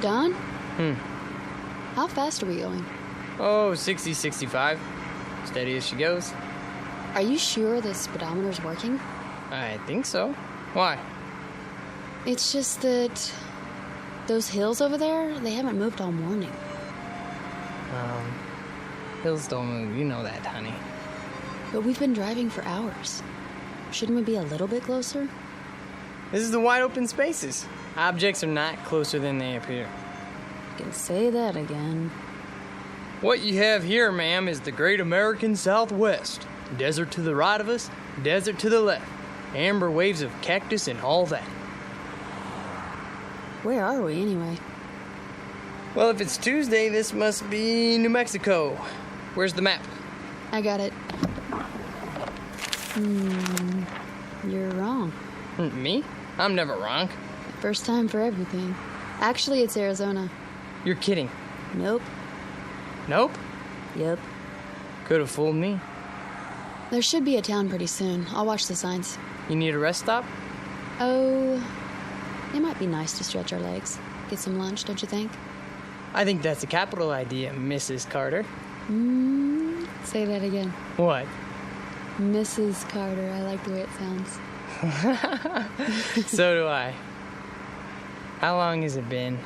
[SPEAKER 22] Don? How fast are we going?
[SPEAKER 23] Oh, 60, 65. Steady as she goes.
[SPEAKER 22] Are you sure the speedometer's working?
[SPEAKER 23] I think so. Why?
[SPEAKER 22] It's just that those hills over there, they haven't moved all morning.
[SPEAKER 23] Hills don't move, you know that, honey.
[SPEAKER 22] But we've been driving for hours. Shouldn't we be a little bit closer?
[SPEAKER 23] This is the wide open spaces. Objects are not closer than they appear.
[SPEAKER 22] You can say that again.
[SPEAKER 23] What you have here, ma'am, is the great American Southwest. Desert to the right of us, desert to the left. Amber waves of cactus and all that.
[SPEAKER 22] Where are we, anyway?
[SPEAKER 23] Well, if it's Tuesday, this must be New Mexico. Where's the map?
[SPEAKER 22] I got it. You're wrong.
[SPEAKER 23] Me? I'm never wrong.
[SPEAKER 22] First time for everything. Actually, it's Arizona.
[SPEAKER 23] You're kidding.
[SPEAKER 22] Nope.
[SPEAKER 23] Nope?
[SPEAKER 22] Yep.
[SPEAKER 23] Could have fooled me.
[SPEAKER 22] There should be a town pretty soon. I'll watch the signs.
[SPEAKER 23] You need a rest stop?
[SPEAKER 22] Oh, it might be nice to stretch our legs. Get some lunch, don't you think?
[SPEAKER 23] I think that's a capital idea, Mrs. Carter.
[SPEAKER 22] Say that again.
[SPEAKER 23] What?
[SPEAKER 22] Mrs. Carter. I like the way it sounds.
[SPEAKER 23] So do I. How long has it been?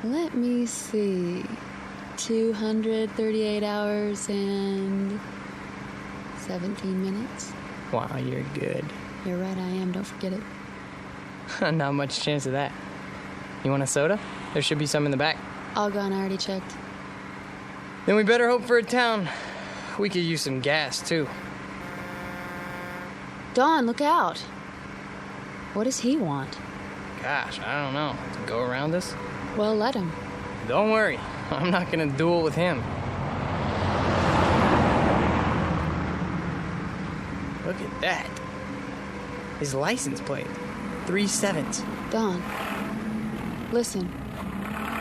[SPEAKER 22] Let me see. 238 hours and 17 minutes.
[SPEAKER 23] Wow, you're good.
[SPEAKER 22] You're right, I am. Don't forget it.
[SPEAKER 23] Not much chance of that. You want a soda? There should be some in the back.
[SPEAKER 22] All gone. I already checked.
[SPEAKER 23] Then we better hope for a town. We could use some gas, too.
[SPEAKER 22] Dawn, look out. What does he want?
[SPEAKER 23] Gosh, I don't know. Go around us?
[SPEAKER 22] Well, let him.
[SPEAKER 23] Don't worry. I'm not gonna duel with him. Look at that. His license plate. 3/7.
[SPEAKER 22] Dawn, listen.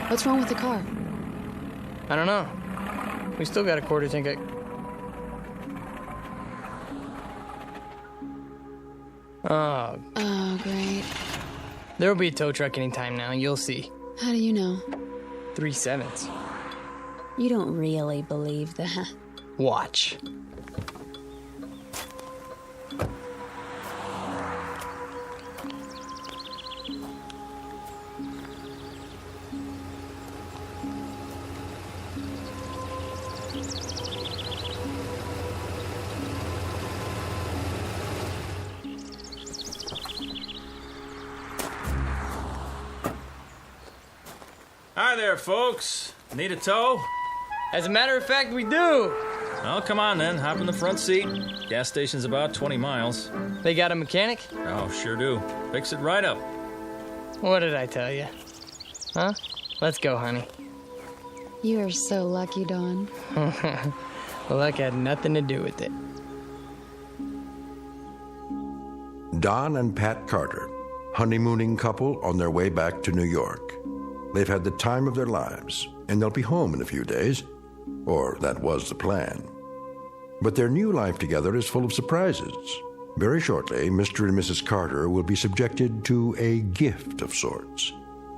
[SPEAKER 22] What's wrong with the car?
[SPEAKER 23] I don't know. We still got a quarter tank. Oh,
[SPEAKER 22] great.
[SPEAKER 23] There'll be a tow truck anytime now. You'll see.
[SPEAKER 22] How do you know?
[SPEAKER 23] 3/7.
[SPEAKER 22] You don't really believe that.
[SPEAKER 23] Watch.
[SPEAKER 8] Hi there, folks. Need a tow?
[SPEAKER 23] As a matter of fact, we do.
[SPEAKER 8] Well, come on then. Hop in the front seat. Gas station's about 20 miles.
[SPEAKER 23] They got a mechanic?
[SPEAKER 8] Oh, sure do. Fix it right up.
[SPEAKER 23] What did I tell you? Huh? Let's go, honey.
[SPEAKER 22] You are so lucky, Dawn.
[SPEAKER 23] Luck had nothing to do with it.
[SPEAKER 1] Don and Pat Carter, honeymooning couple on their way back to New York. They've had the time of their lives, and they'll be home in a few days. Or that was the plan. But their new life together is full of surprises. Very shortly, Mr. and Mrs. Carter will be subjected to a gift of sorts,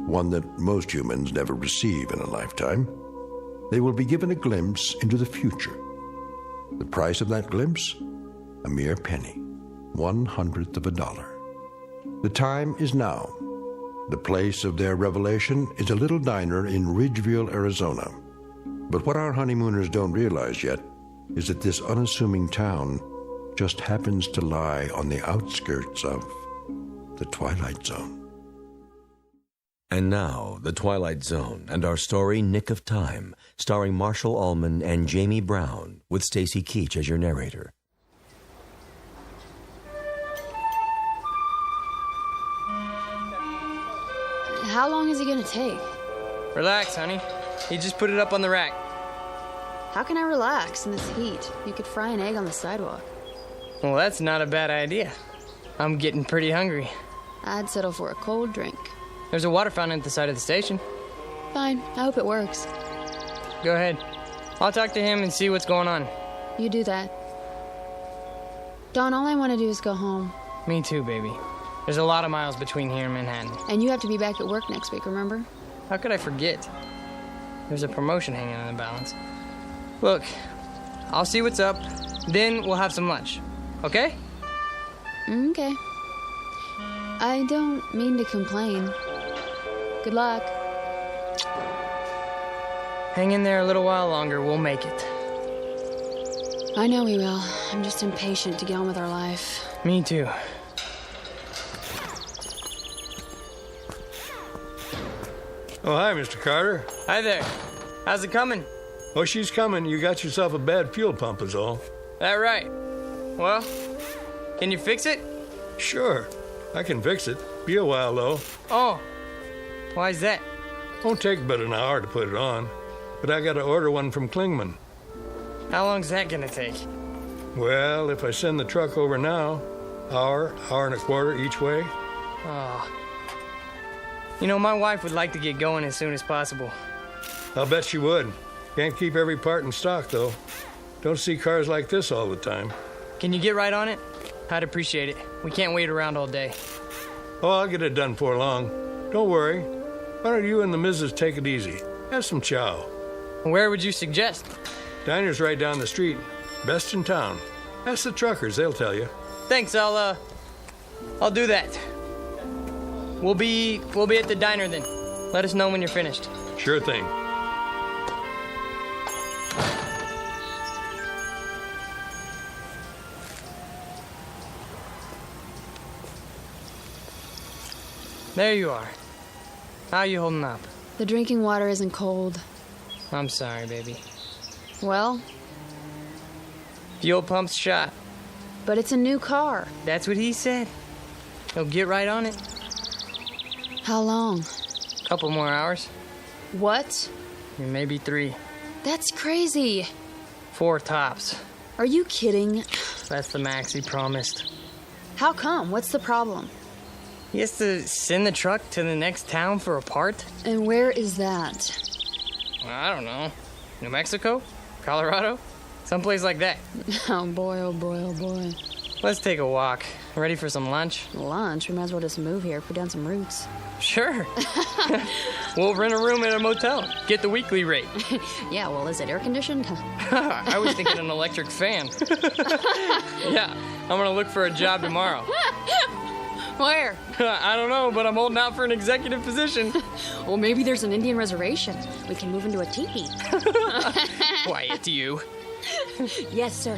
[SPEAKER 1] one that most humans never receive in a lifetime. They will be given a glimpse into the future. The price of that glimpse? A mere penny, 1/100th of a dollar. The time is now. The place of their revelation is a little diner in Ridgeville, Arizona. But what our honeymooners don't realize yet is that this unassuming town just happens to lie on the outskirts of the Twilight Zone.
[SPEAKER 5] And now, The Twilight Zone and our story, Nick of Time, starring Marshall Allman and Jamie Brown, with Stacy Keach as your narrator.
[SPEAKER 22] How long is he gonna take?
[SPEAKER 23] Relax, honey. He just put it up on the rack.
[SPEAKER 22] How can I relax in this heat? You could fry an egg on the sidewalk.
[SPEAKER 23] Well, that's not a bad idea. I'm getting pretty hungry.
[SPEAKER 22] I'd settle for a cold drink.
[SPEAKER 23] There's a water fountain at the side of the station.
[SPEAKER 22] Fine. I hope it works.
[SPEAKER 23] Go ahead. I'll talk to him and see what's going on.
[SPEAKER 22] You do that. Dawn, all I want to do is go home.
[SPEAKER 23] Me too, baby. There's a lot of miles between here and Manhattan.
[SPEAKER 22] And you have to be back at work next week, remember?
[SPEAKER 23] How could I forget? There's a promotion hanging in the balance. Look, I'll see what's up. Then we'll have some lunch. Okay?
[SPEAKER 22] Okay. I don't mean to complain. Good luck.
[SPEAKER 23] Hang in there a little while longer. We'll make it.
[SPEAKER 22] I know we will. I'm just impatient to get on with our life.
[SPEAKER 23] Me too.
[SPEAKER 11] Oh, hi, Mr. Carter.
[SPEAKER 23] Hi there. How's it coming?
[SPEAKER 11] Oh, she's coming. You got yourself a bad fuel pump is all.
[SPEAKER 23] That right. Well, can you fix it?
[SPEAKER 11] Sure. I can fix it. Be a while, though.
[SPEAKER 23] Oh. Why's that?
[SPEAKER 11] Won't take but an hour to put it on. But I got to order one from Klingman.
[SPEAKER 23] How long's that gonna take?
[SPEAKER 11] Well, if I send the truck over now, hour and a quarter each way.
[SPEAKER 23] Oh. You know, my wife would like to get going as soon as possible.
[SPEAKER 11] I'll bet she would. Can't keep every part in stock, though. Don't see cars like this all the time.
[SPEAKER 23] Can you get right on it? I'd appreciate it. We can't wait around all day.
[SPEAKER 11] Oh, I'll get it done before long. Don't worry. Why don't you and the missus take it easy? Have some chow.
[SPEAKER 23] Where would you suggest?
[SPEAKER 11] Diner's right down the street. Best in town. Ask the truckers, they'll tell you.
[SPEAKER 23] Thanks, I'll do that. We'll be at the diner then. Let us know when you're finished.
[SPEAKER 11] Sure thing.
[SPEAKER 23] There you are. How you holding up?
[SPEAKER 22] The drinking water isn't cold.
[SPEAKER 23] I'm sorry, baby.
[SPEAKER 22] Well,
[SPEAKER 23] Fuel pump's shot.
[SPEAKER 22] but it's a new car.
[SPEAKER 23] That's what he said. He'll get right on it.
[SPEAKER 22] How long?
[SPEAKER 23] Couple more hours.
[SPEAKER 22] What?
[SPEAKER 23] Maybe 3.
[SPEAKER 22] That's crazy.
[SPEAKER 23] 4 tops.
[SPEAKER 22] Are you kidding?
[SPEAKER 23] That's the max he promised.
[SPEAKER 22] How come? What's the problem?
[SPEAKER 23] He has to send the truck to the next town for a part?
[SPEAKER 22] And where is that?
[SPEAKER 23] I don't know. New Mexico? Colorado? Someplace like that.
[SPEAKER 22] Oh boy, oh boy, oh boy.
[SPEAKER 23] Let's take a walk. Ready for some lunch?
[SPEAKER 22] Lunch? We might as well just move here, put down some roots.
[SPEAKER 23] Sure. We'll rent a room at a motel. Get the weekly rate.
[SPEAKER 22] Yeah, well, is it air conditioned?
[SPEAKER 23] I was thinking an electric fan. Yeah, I'm gonna look for a job tomorrow.
[SPEAKER 22] Where?
[SPEAKER 23] I don't know, but I'm holding out for an executive position.
[SPEAKER 22] Well, maybe there's an Indian reservation. We can move into a teepee.
[SPEAKER 23] Quiet, you.
[SPEAKER 22] Yes, sir.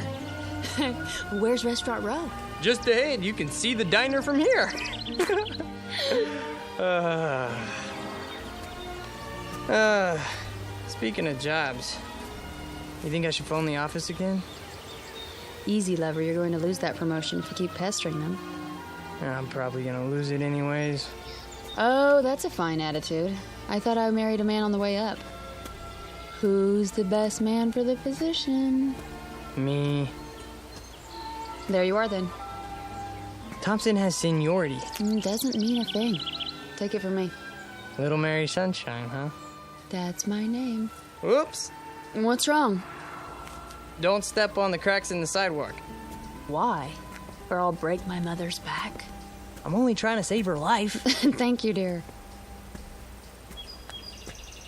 [SPEAKER 22] Where's Restaurant Row?
[SPEAKER 23] Just ahead, you can see the diner from here. Speaking of jobs, you think I should phone the office again?
[SPEAKER 22] Easy, lover. You're going to lose that promotion if you keep pestering them.
[SPEAKER 23] I'm probably gonna lose it anyways.
[SPEAKER 22] Oh, that's a fine attitude. I thought I married a man on the way up. Who's the best man for the position?
[SPEAKER 23] Me.
[SPEAKER 22] There you are, then.
[SPEAKER 23] Thompson has seniority.
[SPEAKER 22] Doesn't mean a thing. Take it from me.
[SPEAKER 23] Little Mary Sunshine, huh?
[SPEAKER 22] That's my name.
[SPEAKER 23] Whoops.
[SPEAKER 22] What's wrong?
[SPEAKER 23] Don't step on the cracks in the sidewalk.
[SPEAKER 22] Why? Or I'll break my mother's back.
[SPEAKER 23] I'm only trying to save her life.
[SPEAKER 22] Thank you, dear.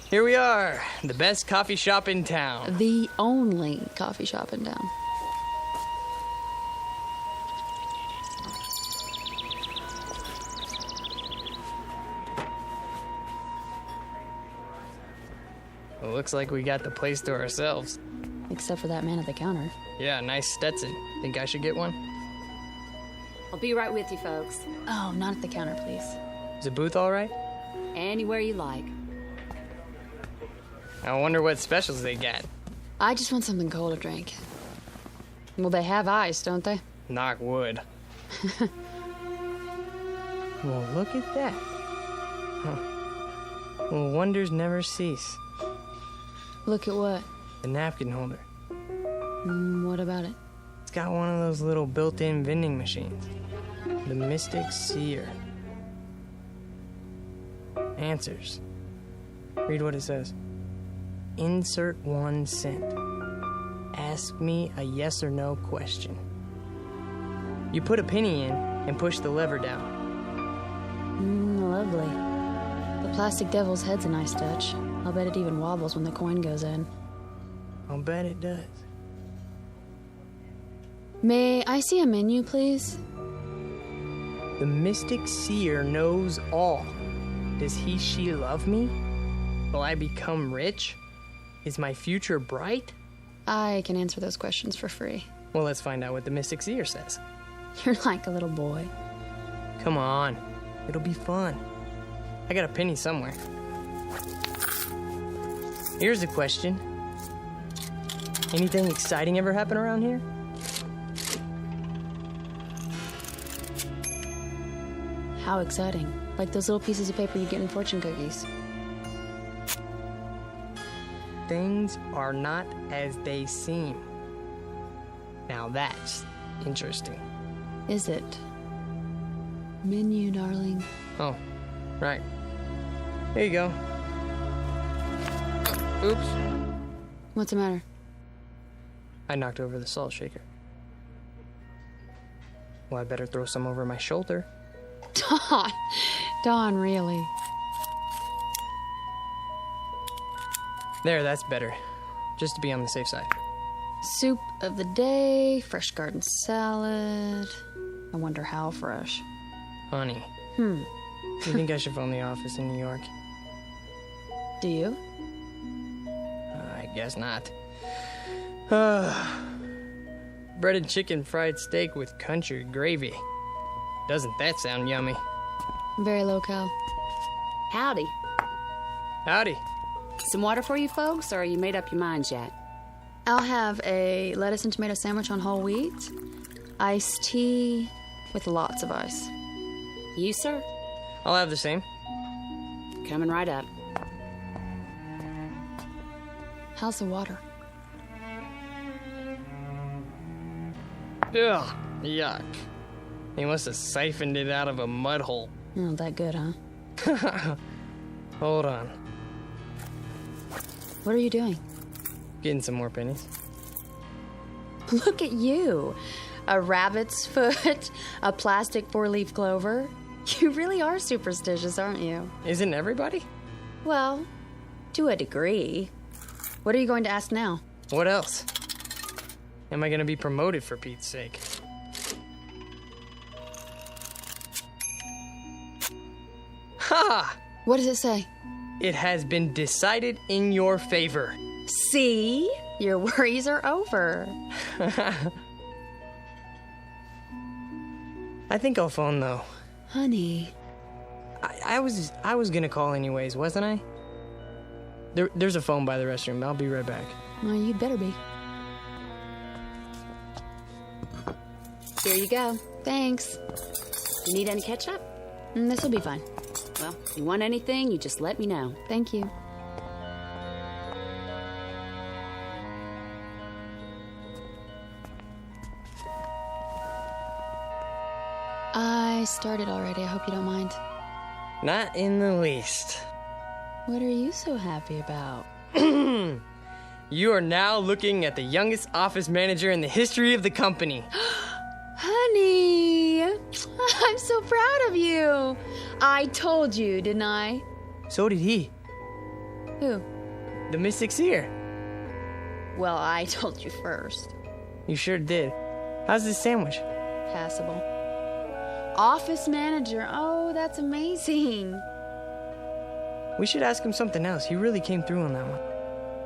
[SPEAKER 23] Here we are, the best coffee shop in town.
[SPEAKER 22] The only coffee shop in town.
[SPEAKER 23] Well, looks like we got the place to ourselves.
[SPEAKER 22] Except for that man at the counter.
[SPEAKER 23] Yeah, nice Stetson. Think I should get one?
[SPEAKER 6] I'll be right with you, folks.
[SPEAKER 22] Oh, not at the counter, please.
[SPEAKER 23] Is the booth all right?
[SPEAKER 6] Anywhere you like.
[SPEAKER 23] I wonder what specials they got.
[SPEAKER 22] I just want something cold to drink. Well, they have ice, don't they?
[SPEAKER 23] Knock wood. Well, look at that. Huh. Well, wonders never cease.
[SPEAKER 22] Look at what?
[SPEAKER 23] The napkin holder.
[SPEAKER 22] What about it?
[SPEAKER 23] It's got one of those little built-in vending machines. The Mystic Seer. Answers. Read what it says. Insert 1 cent. Ask me a yes or no question. You put a penny in and push the lever down.
[SPEAKER 22] Lovely. The plastic devil's head's a nice touch. I'll bet it even wobbles when the coin goes in.
[SPEAKER 23] I'll bet it does.
[SPEAKER 22] May I see a menu, please?
[SPEAKER 23] The Mystic Seer knows all. Does he, she love me? Will I become rich? Is my future bright?
[SPEAKER 22] I can answer those questions for free.
[SPEAKER 23] Well, let's find out what the Mystic Seer says.
[SPEAKER 22] You're like a little boy.
[SPEAKER 23] Come on. It'll be fun. I got a penny somewhere. Here's a question. Anything exciting ever happen around here?
[SPEAKER 22] How exciting. Like those little pieces of paper you get in fortune cookies.
[SPEAKER 23] Things are not as they seem. Now that's interesting.
[SPEAKER 22] Is it? Menu, darling.
[SPEAKER 23] Oh, right. Here you go. Oops.
[SPEAKER 22] What's the matter?
[SPEAKER 23] I knocked over the salt shaker. Well, I better throw some over my shoulder.
[SPEAKER 22] Don, really?
[SPEAKER 23] There, that's better. Just to be on the safe side.
[SPEAKER 22] Soup of the day, fresh garden salad. I wonder how fresh.
[SPEAKER 23] Honey. You think I should phone the office in New York?
[SPEAKER 22] Do you?
[SPEAKER 23] I guess not. Breaded chicken fried steak with country gravy. Doesn't that sound yummy?
[SPEAKER 22] Very low-cal.
[SPEAKER 6] Howdy.
[SPEAKER 23] Howdy.
[SPEAKER 6] Some water for you folks, or you made up your minds yet?
[SPEAKER 22] I'll have a lettuce and tomato sandwich on whole wheat, iced tea with lots of ice.
[SPEAKER 6] You, sir?
[SPEAKER 23] I'll have the same.
[SPEAKER 6] Coming right up.
[SPEAKER 22] How's the water?
[SPEAKER 23] Ugh, yuck. He must have siphoned it out of a mud hole.
[SPEAKER 22] Not that good, huh?
[SPEAKER 23] Hold on.
[SPEAKER 22] What are you doing?
[SPEAKER 23] Getting some more pennies.
[SPEAKER 22] Look at you. A rabbit's foot, a plastic 4-leaf clover. You really are superstitious, aren't you?
[SPEAKER 23] Isn't everybody?
[SPEAKER 22] Well, to a degree. What are you going to ask now?
[SPEAKER 23] What else? Am I going to be promoted, for Pete's sake? Ha!
[SPEAKER 22] What does it say?
[SPEAKER 23] It has been decided in your favor.
[SPEAKER 22] See? Your worries are over.
[SPEAKER 23] I think I'll phone, though.
[SPEAKER 22] Honey.
[SPEAKER 23] I was gonna call anyways, wasn't I? There's a phone by the restroom. I'll be right back.
[SPEAKER 22] Well, you'd better be.
[SPEAKER 6] Here you go.
[SPEAKER 22] Thanks.
[SPEAKER 6] You need any ketchup?
[SPEAKER 22] This'll be fine.
[SPEAKER 6] Well, if you want anything, you just let me know.
[SPEAKER 22] Thank you. I started already. I hope you don't mind.
[SPEAKER 23] Not in the least.
[SPEAKER 22] What are you so happy about?
[SPEAKER 23] You are now looking at the youngest office manager in the history of the company.
[SPEAKER 22] Honey, I'm so proud of you. I told you, didn't I?
[SPEAKER 23] So did he.
[SPEAKER 22] Who?
[SPEAKER 23] The Mystic Seer.
[SPEAKER 22] Well, I told you first.
[SPEAKER 23] You sure did. How's this sandwich?
[SPEAKER 22] Passable. Office manager. Oh, that's amazing.
[SPEAKER 23] We should ask him something else. He really came through on that one.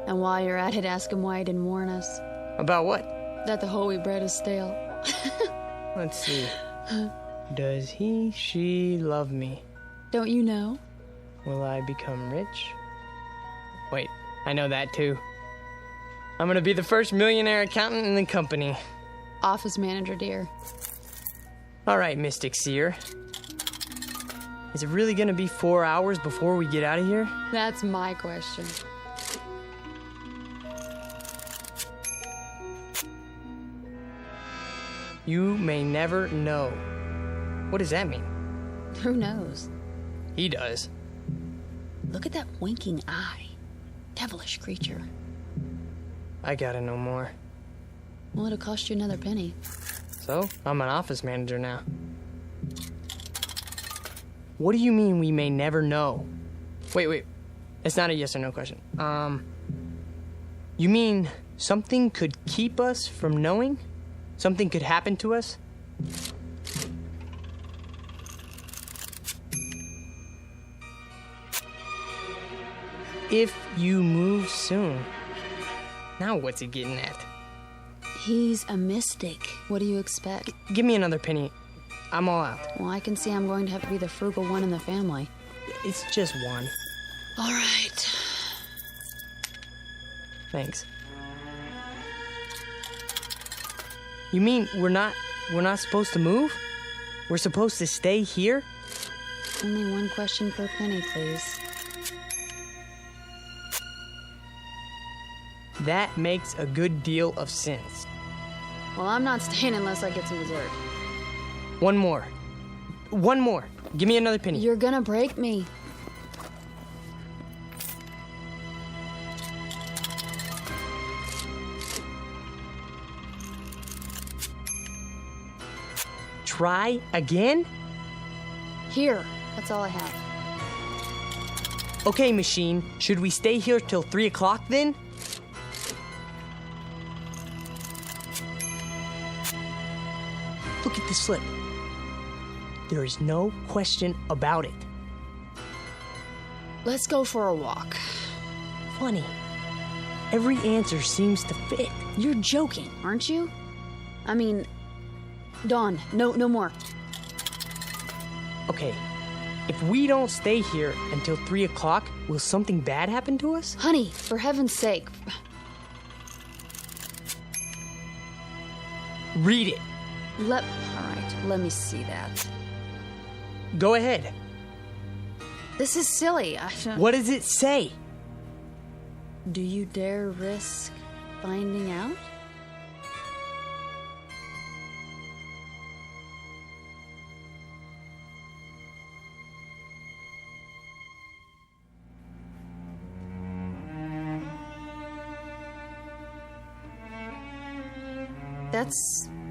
[SPEAKER 22] And while you're at it, ask him why he didn't warn us.
[SPEAKER 23] About what?
[SPEAKER 22] That the whole wheat bread is stale.
[SPEAKER 23] Let's see. Does he, she love me?
[SPEAKER 22] Don't you know?
[SPEAKER 23] Will I become rich? Wait, I know that too. I'm gonna be the first millionaire accountant in the company.
[SPEAKER 22] Office manager, dear.
[SPEAKER 23] All right, Mystic Seer. Is it really gonna be 4 hours before we get out of here?
[SPEAKER 22] That's my question.
[SPEAKER 23] You may never know. What does that mean?
[SPEAKER 22] Who knows?
[SPEAKER 23] He does.
[SPEAKER 22] Look at that winking eye. Devilish creature.
[SPEAKER 23] I gotta know more.
[SPEAKER 22] Well, it'll cost you another penny.
[SPEAKER 23] So, I'm an office manager now. What do you mean we may never know? Wait. It's not a yes or no question. You mean something could keep us from knowing? Something could happen to us? If you move soon. Now what's he getting at?
[SPEAKER 22] He's a mystic. What do you expect?
[SPEAKER 23] Give me another penny. I'm all out.
[SPEAKER 22] Well, I can see I'm going to have to be the frugal one in the family.
[SPEAKER 23] It's just one.
[SPEAKER 22] All right.
[SPEAKER 23] Thanks. You mean we're not supposed to move? We're supposed to stay here?
[SPEAKER 22] Only one question per penny, please.
[SPEAKER 23] That makes a good deal of sense.
[SPEAKER 22] Well, I'm not staying unless I get some dessert.
[SPEAKER 23] One more. Give me another penny.
[SPEAKER 22] You're gonna break me.
[SPEAKER 23] try again?
[SPEAKER 22] Here, that's all I have.
[SPEAKER 23] Okay, machine, should we stay here till 3 o'clock then? Look at the slip. There is no question about it.
[SPEAKER 22] Let's go for a walk.
[SPEAKER 23] Funny. Every answer seems to fit.
[SPEAKER 22] You're joking, aren't you? I mean, Dawn, no more.
[SPEAKER 23] Okay, if we don't stay here until 3 o'clock, will something bad happen to us?
[SPEAKER 22] Honey, for heaven's sake.
[SPEAKER 23] Read it.
[SPEAKER 22] All right, let me see that.
[SPEAKER 23] Go ahead.
[SPEAKER 22] This is silly.
[SPEAKER 23] What does it say?
[SPEAKER 22] Do you dare risk finding out?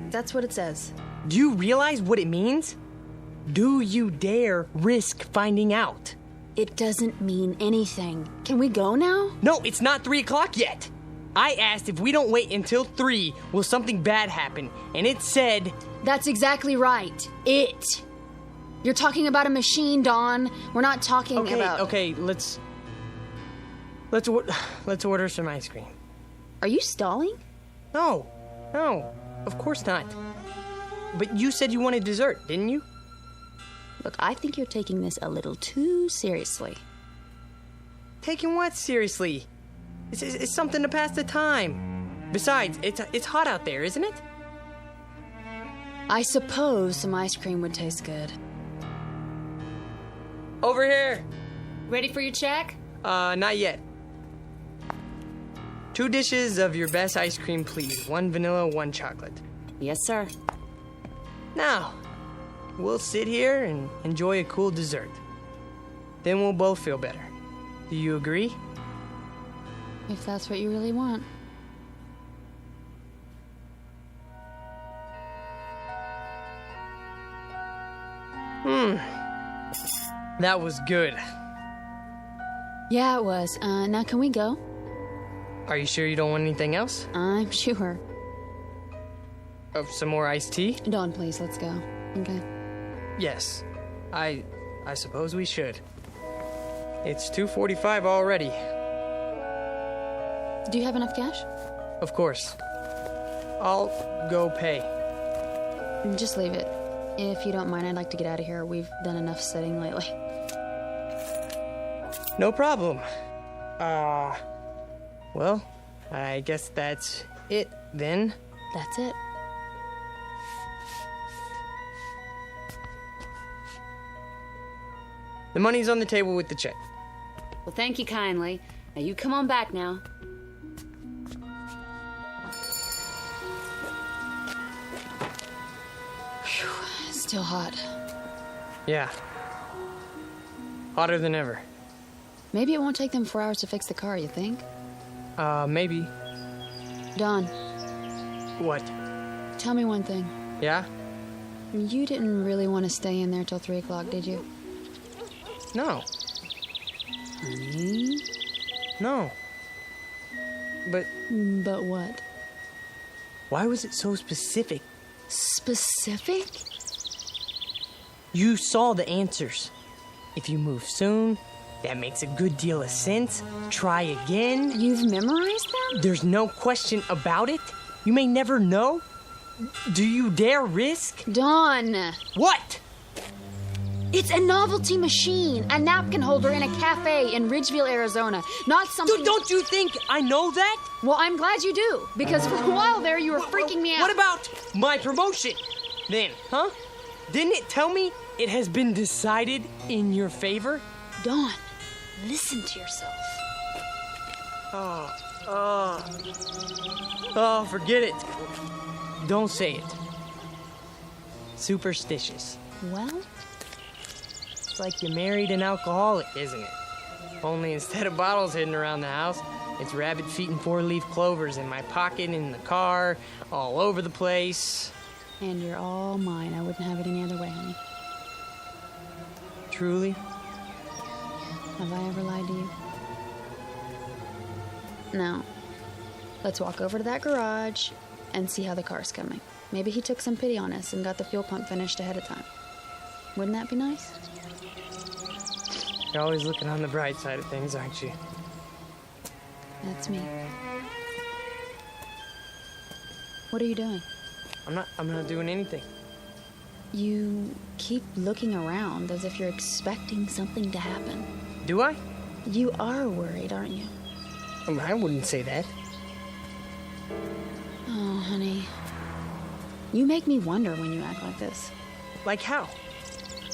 [SPEAKER 22] That's what it says.
[SPEAKER 23] Do you realize what it means? Do you dare risk finding out?
[SPEAKER 22] It doesn't mean anything. Can we go now?
[SPEAKER 23] No, it's not 3 o'clock yet. I asked if we don't wait until 3, will something bad happen? And it said...
[SPEAKER 22] That's exactly right. It. You're talking about a machine, Dawn. We're not talking about...
[SPEAKER 23] Okay, let's order some ice cream.
[SPEAKER 22] Are you stalling?
[SPEAKER 23] No, of course not. But you said you wanted dessert, didn't you?
[SPEAKER 22] Look, I think you're taking this a little too seriously.
[SPEAKER 23] Taking what seriously? It's something to pass the time. Besides, it's hot out there, isn't it?
[SPEAKER 22] I suppose some ice cream would taste good.
[SPEAKER 23] Over here.
[SPEAKER 22] Ready for your check?
[SPEAKER 23] Not yet. 2 dishes of your best ice cream, please. 1 vanilla, 1 chocolate.
[SPEAKER 22] Yes, sir.
[SPEAKER 23] Now, we'll sit here and enjoy a cool dessert. Then we'll both feel better. Do you agree?
[SPEAKER 22] If that's what you really want.
[SPEAKER 23] That was good.
[SPEAKER 22] Yeah, it was. Now can we go?
[SPEAKER 23] Are you sure you don't want anything else?
[SPEAKER 22] I'm sure.
[SPEAKER 23] Some more iced tea?
[SPEAKER 22] Dawn, please, let's go. Okay.
[SPEAKER 23] Yes. I suppose we should. It's 2:45 already.
[SPEAKER 22] Do you have enough cash?
[SPEAKER 23] Of course. I'll go pay.
[SPEAKER 22] Just leave it. If you don't mind, I'd like to get out of here. We've done enough sitting lately.
[SPEAKER 23] No problem. Well, I guess that's it then.
[SPEAKER 22] That's it.
[SPEAKER 23] The money's on the table with the check.
[SPEAKER 22] Well, thank you kindly. Now you come on back now. Whew, still hot.
[SPEAKER 23] Yeah. Hotter than ever.
[SPEAKER 22] Maybe it won't take them 4 hours to fix the car, you think?
[SPEAKER 23] Maybe.
[SPEAKER 22] Dawn.
[SPEAKER 23] What?
[SPEAKER 22] Tell me one thing.
[SPEAKER 23] Yeah?
[SPEAKER 22] You didn't really want to stay in there till 3 o'clock, did you?
[SPEAKER 23] No.
[SPEAKER 22] Honey?
[SPEAKER 23] No. But
[SPEAKER 22] what?
[SPEAKER 23] Why was it so specific?
[SPEAKER 22] Specific?
[SPEAKER 23] You saw the answers. If you move soon, that makes a good deal of sense. Try again.
[SPEAKER 22] You've memorized them?
[SPEAKER 23] There's no question about it. You may never know. Do you dare risk?
[SPEAKER 22] Dawn!
[SPEAKER 23] What?
[SPEAKER 22] It's a novelty machine, a napkin holder in a cafe in Ridgeville, Arizona. Not something...
[SPEAKER 23] Don't you think I know that?
[SPEAKER 22] Well, I'm glad you do, because for a while there you were freaking me out.
[SPEAKER 23] What about my promotion? Then, huh? Didn't it tell me it has been decided in your favor?
[SPEAKER 22] Dawn, listen to yourself.
[SPEAKER 23] Oh, forget it. Don't say it. Superstitious.
[SPEAKER 22] Well?
[SPEAKER 23] It's like you married an alcoholic, isn't it? Only instead of bottles hidden around the house, it's rabbit feet and 4-leaf clovers in my pocket, in the car, all over the place.
[SPEAKER 22] And you're all mine. I wouldn't have it any other way, honey.
[SPEAKER 23] Truly?
[SPEAKER 22] Have I ever lied to you? No. Let's walk over to that garage and see how the car's coming. Maybe he took some pity on us and got the fuel pump finished ahead of time. Wouldn't that be nice?
[SPEAKER 23] You're always looking on the bright side of things, aren't you?
[SPEAKER 22] That's me. What are you doing?
[SPEAKER 23] I'm not doing anything.
[SPEAKER 22] You keep looking around as if you're expecting something to happen.
[SPEAKER 23] Do I?
[SPEAKER 22] You are worried, aren't you?
[SPEAKER 23] I wouldn't say that.
[SPEAKER 22] Oh, honey. You make me wonder when you act like this.
[SPEAKER 23] Like how?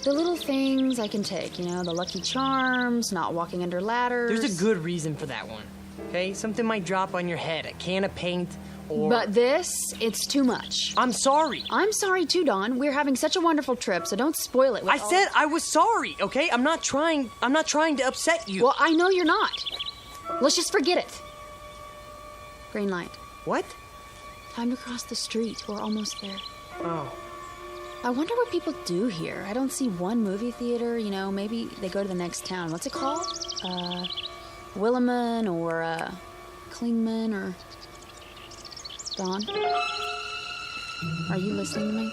[SPEAKER 22] The little things I can take, you know, the Lucky Charms, not walking under ladders.
[SPEAKER 23] There's a good reason for that one. Okay? Something might drop on your head, a can of paint, or...
[SPEAKER 22] But this, it's too much.
[SPEAKER 23] I'm sorry.
[SPEAKER 22] I'm sorry too, Dawn. We're having such a wonderful trip, so don't spoil it with
[SPEAKER 23] I said I was sorry, okay? I'm not trying to upset you.
[SPEAKER 22] Well, I know you're not. Let's just forget it. Green light.
[SPEAKER 23] What?
[SPEAKER 22] Time to cross the street. We're almost there.
[SPEAKER 23] Oh.
[SPEAKER 22] I wonder what people do here. I don't see one movie theater. You know, maybe they go to the next town. What's it called? Williman or, Klingman or... Dawn? Are you listening to me?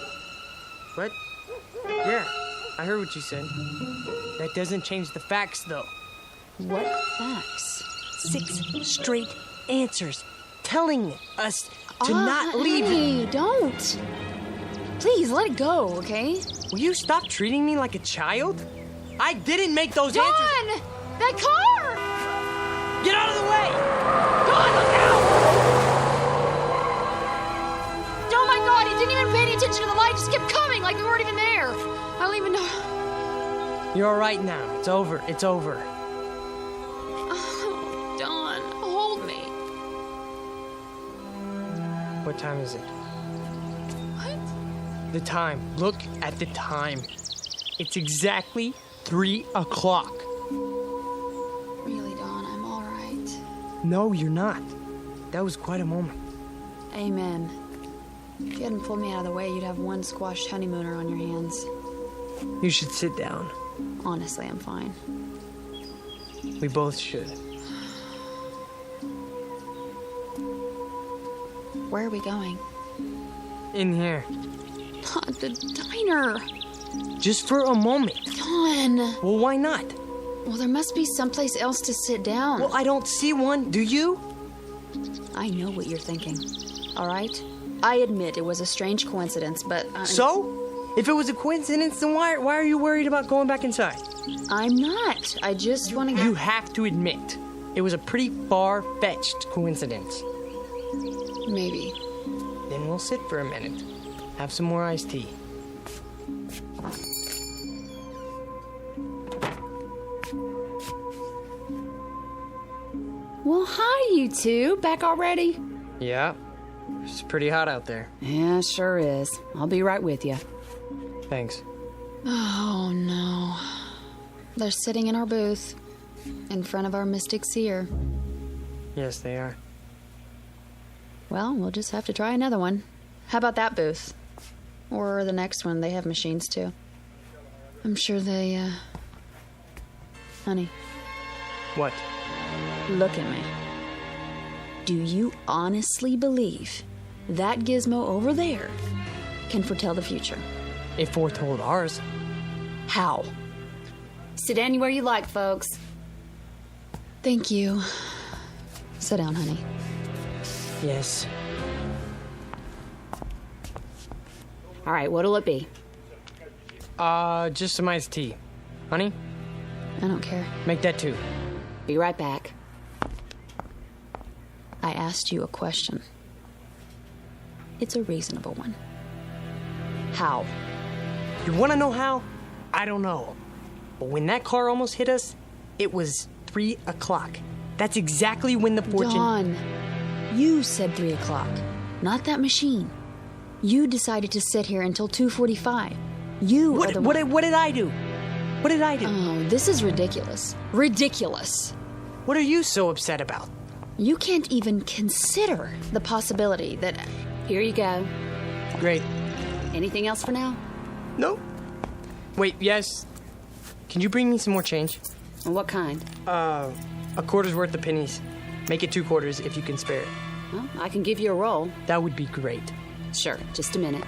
[SPEAKER 23] What? Yeah, I heard what you said. That doesn't change the facts, though.
[SPEAKER 22] What facts?
[SPEAKER 23] 6 straight answers telling us to not leave.
[SPEAKER 22] Hey, don't. Please, let it go, okay?
[SPEAKER 23] Will you stop treating me like a child? I didn't make those answers.
[SPEAKER 22] Dawn! That car!
[SPEAKER 23] Get out of the way! Dawn, look out!
[SPEAKER 22] Oh my God, he didn't even pay any attention to the light. Just kept coming like we weren't even there. I don't even know.
[SPEAKER 23] You're all right now. It's over. It's over.
[SPEAKER 22] Oh, Dawn, hold me.
[SPEAKER 23] What time is it?
[SPEAKER 22] What?
[SPEAKER 23] The time. Look at the time. It's exactly 3 o'clock.
[SPEAKER 22] Really, Dawn, I'm all right.
[SPEAKER 23] No, you're not. That was quite a moment.
[SPEAKER 22] Amen. If you hadn't pulled me out of the way, you'd have one squashed honeymooner on your hands.
[SPEAKER 23] You should sit down.
[SPEAKER 22] Honestly, I'm fine.
[SPEAKER 23] We both should.
[SPEAKER 22] Where are we going?
[SPEAKER 23] In here.
[SPEAKER 22] Not the diner.
[SPEAKER 23] Just for a moment.
[SPEAKER 22] Dawn.
[SPEAKER 23] Well, why not?
[SPEAKER 22] Well, there must be someplace else to sit down.
[SPEAKER 23] Well, I don't see one. Do you?
[SPEAKER 22] I know what you're thinking. All right? I admit it was a strange coincidence, but...
[SPEAKER 23] So? If it was a coincidence, then why are you worried about going back inside?
[SPEAKER 22] I'm not. I just want to...
[SPEAKER 23] You have to admit, it was a pretty far-fetched coincidence.
[SPEAKER 22] Maybe.
[SPEAKER 23] Then we'll sit for a minute. Have some more iced tea.
[SPEAKER 22] Well, hi, you two. Back already?
[SPEAKER 23] Yeah. It's pretty hot out there.
[SPEAKER 6] Yeah, sure is. I'll be right with you.
[SPEAKER 23] Thanks.
[SPEAKER 22] Oh, no. They're sitting in our booth, in front of our mystic seer.
[SPEAKER 23] Yes, they are.
[SPEAKER 22] Well, we'll just have to try another one. How about that booth? Or the next one. They have machines, too. I'm sure they, Honey.
[SPEAKER 23] What?
[SPEAKER 22] Look at me. Do you honestly believe that gizmo over there can foretell the future?
[SPEAKER 23] It foretold ours.
[SPEAKER 22] How?
[SPEAKER 6] Sit anywhere you like, folks.
[SPEAKER 22] Thank you. Sit down, honey.
[SPEAKER 23] Yes.
[SPEAKER 6] All right, what'll it be?
[SPEAKER 23] Just some iced tea. Honey?
[SPEAKER 22] I don't care.
[SPEAKER 23] Make that 2.
[SPEAKER 6] Be right back.
[SPEAKER 22] I asked you a question. It's a reasonable one. How?
[SPEAKER 23] You want to know how? I don't know. But when that car almost hit us, it was 3 o'clock. That's exactly when the fortune...
[SPEAKER 22] Dawn, you said 3 o'clock, not that machine. You decided to sit here until 2:45. You are the one...
[SPEAKER 23] What did I do? What did I do?
[SPEAKER 22] Oh, this is ridiculous. Ridiculous.
[SPEAKER 23] What are you so upset about?
[SPEAKER 22] You can't even consider the possibility that...
[SPEAKER 6] Here you go.
[SPEAKER 23] Great.
[SPEAKER 6] Anything else for now?
[SPEAKER 23] No. Wait, yes. Can you bring me some more change?
[SPEAKER 6] What kind?
[SPEAKER 23] A quarter's worth of pennies. Make it 2 quarters if you can spare it.
[SPEAKER 6] Well, I can give you a roll.
[SPEAKER 23] That would be great.
[SPEAKER 6] Sure, just a minute.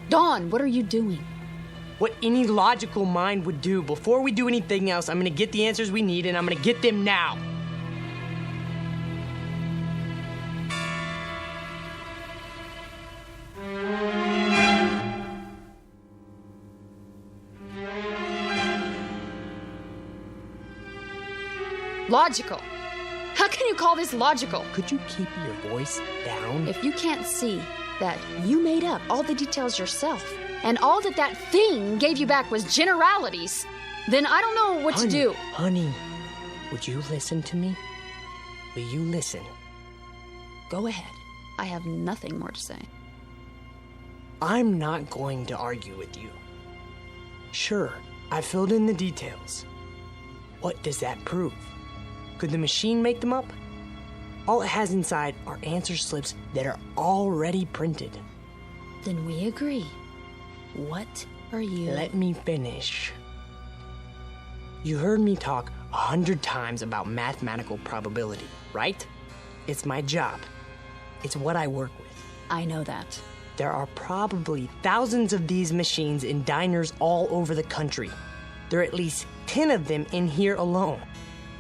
[SPEAKER 6] Dawn, what are you doing?
[SPEAKER 23] What any logical mind would do. Before we do anything else, I'm gonna get the answers we need, and I'm gonna get them now.
[SPEAKER 6] Logical. How can you call this logical?
[SPEAKER 23] Could you keep your voice down?
[SPEAKER 6] If you can't see that you made up all the details yourself, and all that thing gave you back was generalities, then I don't know what to do.
[SPEAKER 23] Honey, would you listen to me? Will you listen?
[SPEAKER 6] Go ahead. I have nothing more to say.
[SPEAKER 23] I'm not going to argue with you. Sure, I filled in the details. What does that prove? Could the machine make them up? All it has inside are answer slips that are already printed.
[SPEAKER 6] Then we agree. What are you...
[SPEAKER 23] Let me finish. You heard me talk 100 times about mathematical probability, right? It's my job. It's what I work with.
[SPEAKER 6] I know that.
[SPEAKER 23] There are probably thousands of these machines in diners all over the country. There are at least 10 of them in here alone.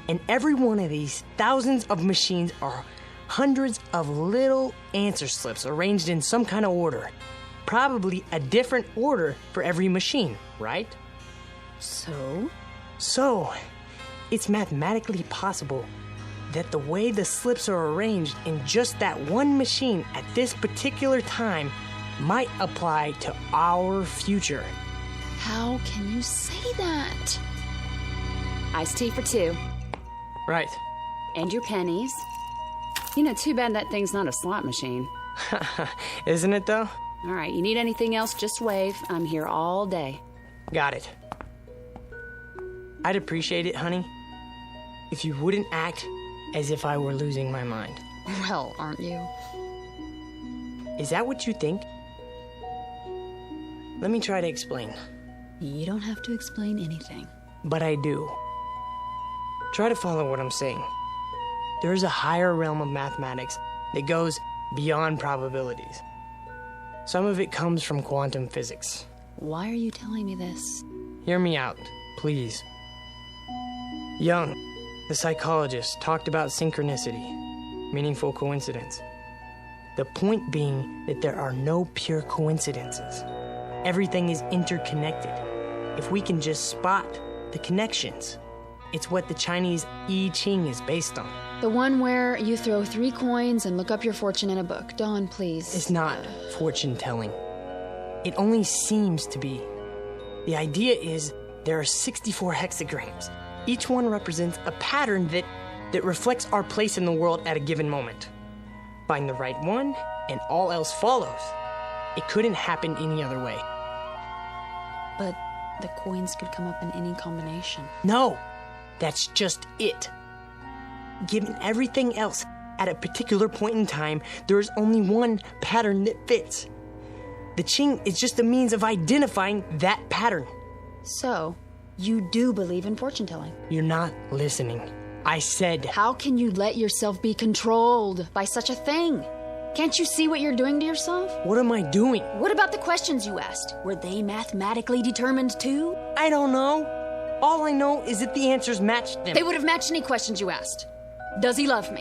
[SPEAKER 23] And every one of these thousands of machines are hundreds of little answer slips arranged in some kind of order. Probably a different order for every machine, right?
[SPEAKER 6] So,
[SPEAKER 23] it's mathematically possible that the way the slips are arranged in just that one machine at this particular time might apply to our future.
[SPEAKER 6] How can you say that? Iced tea for 2.
[SPEAKER 23] Right.
[SPEAKER 6] And your pennies. You know, too bad that thing's not a slot machine.
[SPEAKER 23] Isn't it, though?
[SPEAKER 6] All right, you need anything else, just wave. I'm here all day.
[SPEAKER 23] Got it. I'd appreciate it, honey, if you wouldn't act as if I were losing my mind.
[SPEAKER 6] Well, aren't you?
[SPEAKER 23] Is that what you think? Let me try to explain.
[SPEAKER 6] You don't have to explain anything.
[SPEAKER 23] But I do. Try to follow what I'm saying. There is a higher realm of mathematics that goes beyond probabilities. Some of it comes from quantum physics.
[SPEAKER 6] Why are you telling me this?
[SPEAKER 23] Hear me out, please. Jung, the psychologist, talked about synchronicity, meaningful coincidence. The point being that there are no pure coincidences. Everything is interconnected. If we can just spot the connections, it's what the Chinese I Ching is based on.
[SPEAKER 6] The one where you throw 3 coins and look up your fortune in a book. Dawn, please.
[SPEAKER 23] It's not fortune-telling. It only seems to be. The idea is there are 64 hexagrams. Each one represents a pattern that reflects our place in the world at a given moment. Find the right one, and all else follows. It couldn't happen any other way.
[SPEAKER 6] But the coins could come up in any combination.
[SPEAKER 23] No, that's just it. Given everything else, at a particular point in time, there is only one pattern that fits. The Qing is just a means of identifying that pattern.
[SPEAKER 6] So, you do believe in fortune-telling?
[SPEAKER 23] You're not listening. I said...
[SPEAKER 6] How can you let yourself be controlled by such a thing? Can't you see what you're doing to yourself?
[SPEAKER 23] What am I doing?
[SPEAKER 6] What about the questions you asked? Were they mathematically determined too?
[SPEAKER 23] I don't know. All I know is that the answers matched them.
[SPEAKER 6] They would have matched any questions you asked. Does he love me?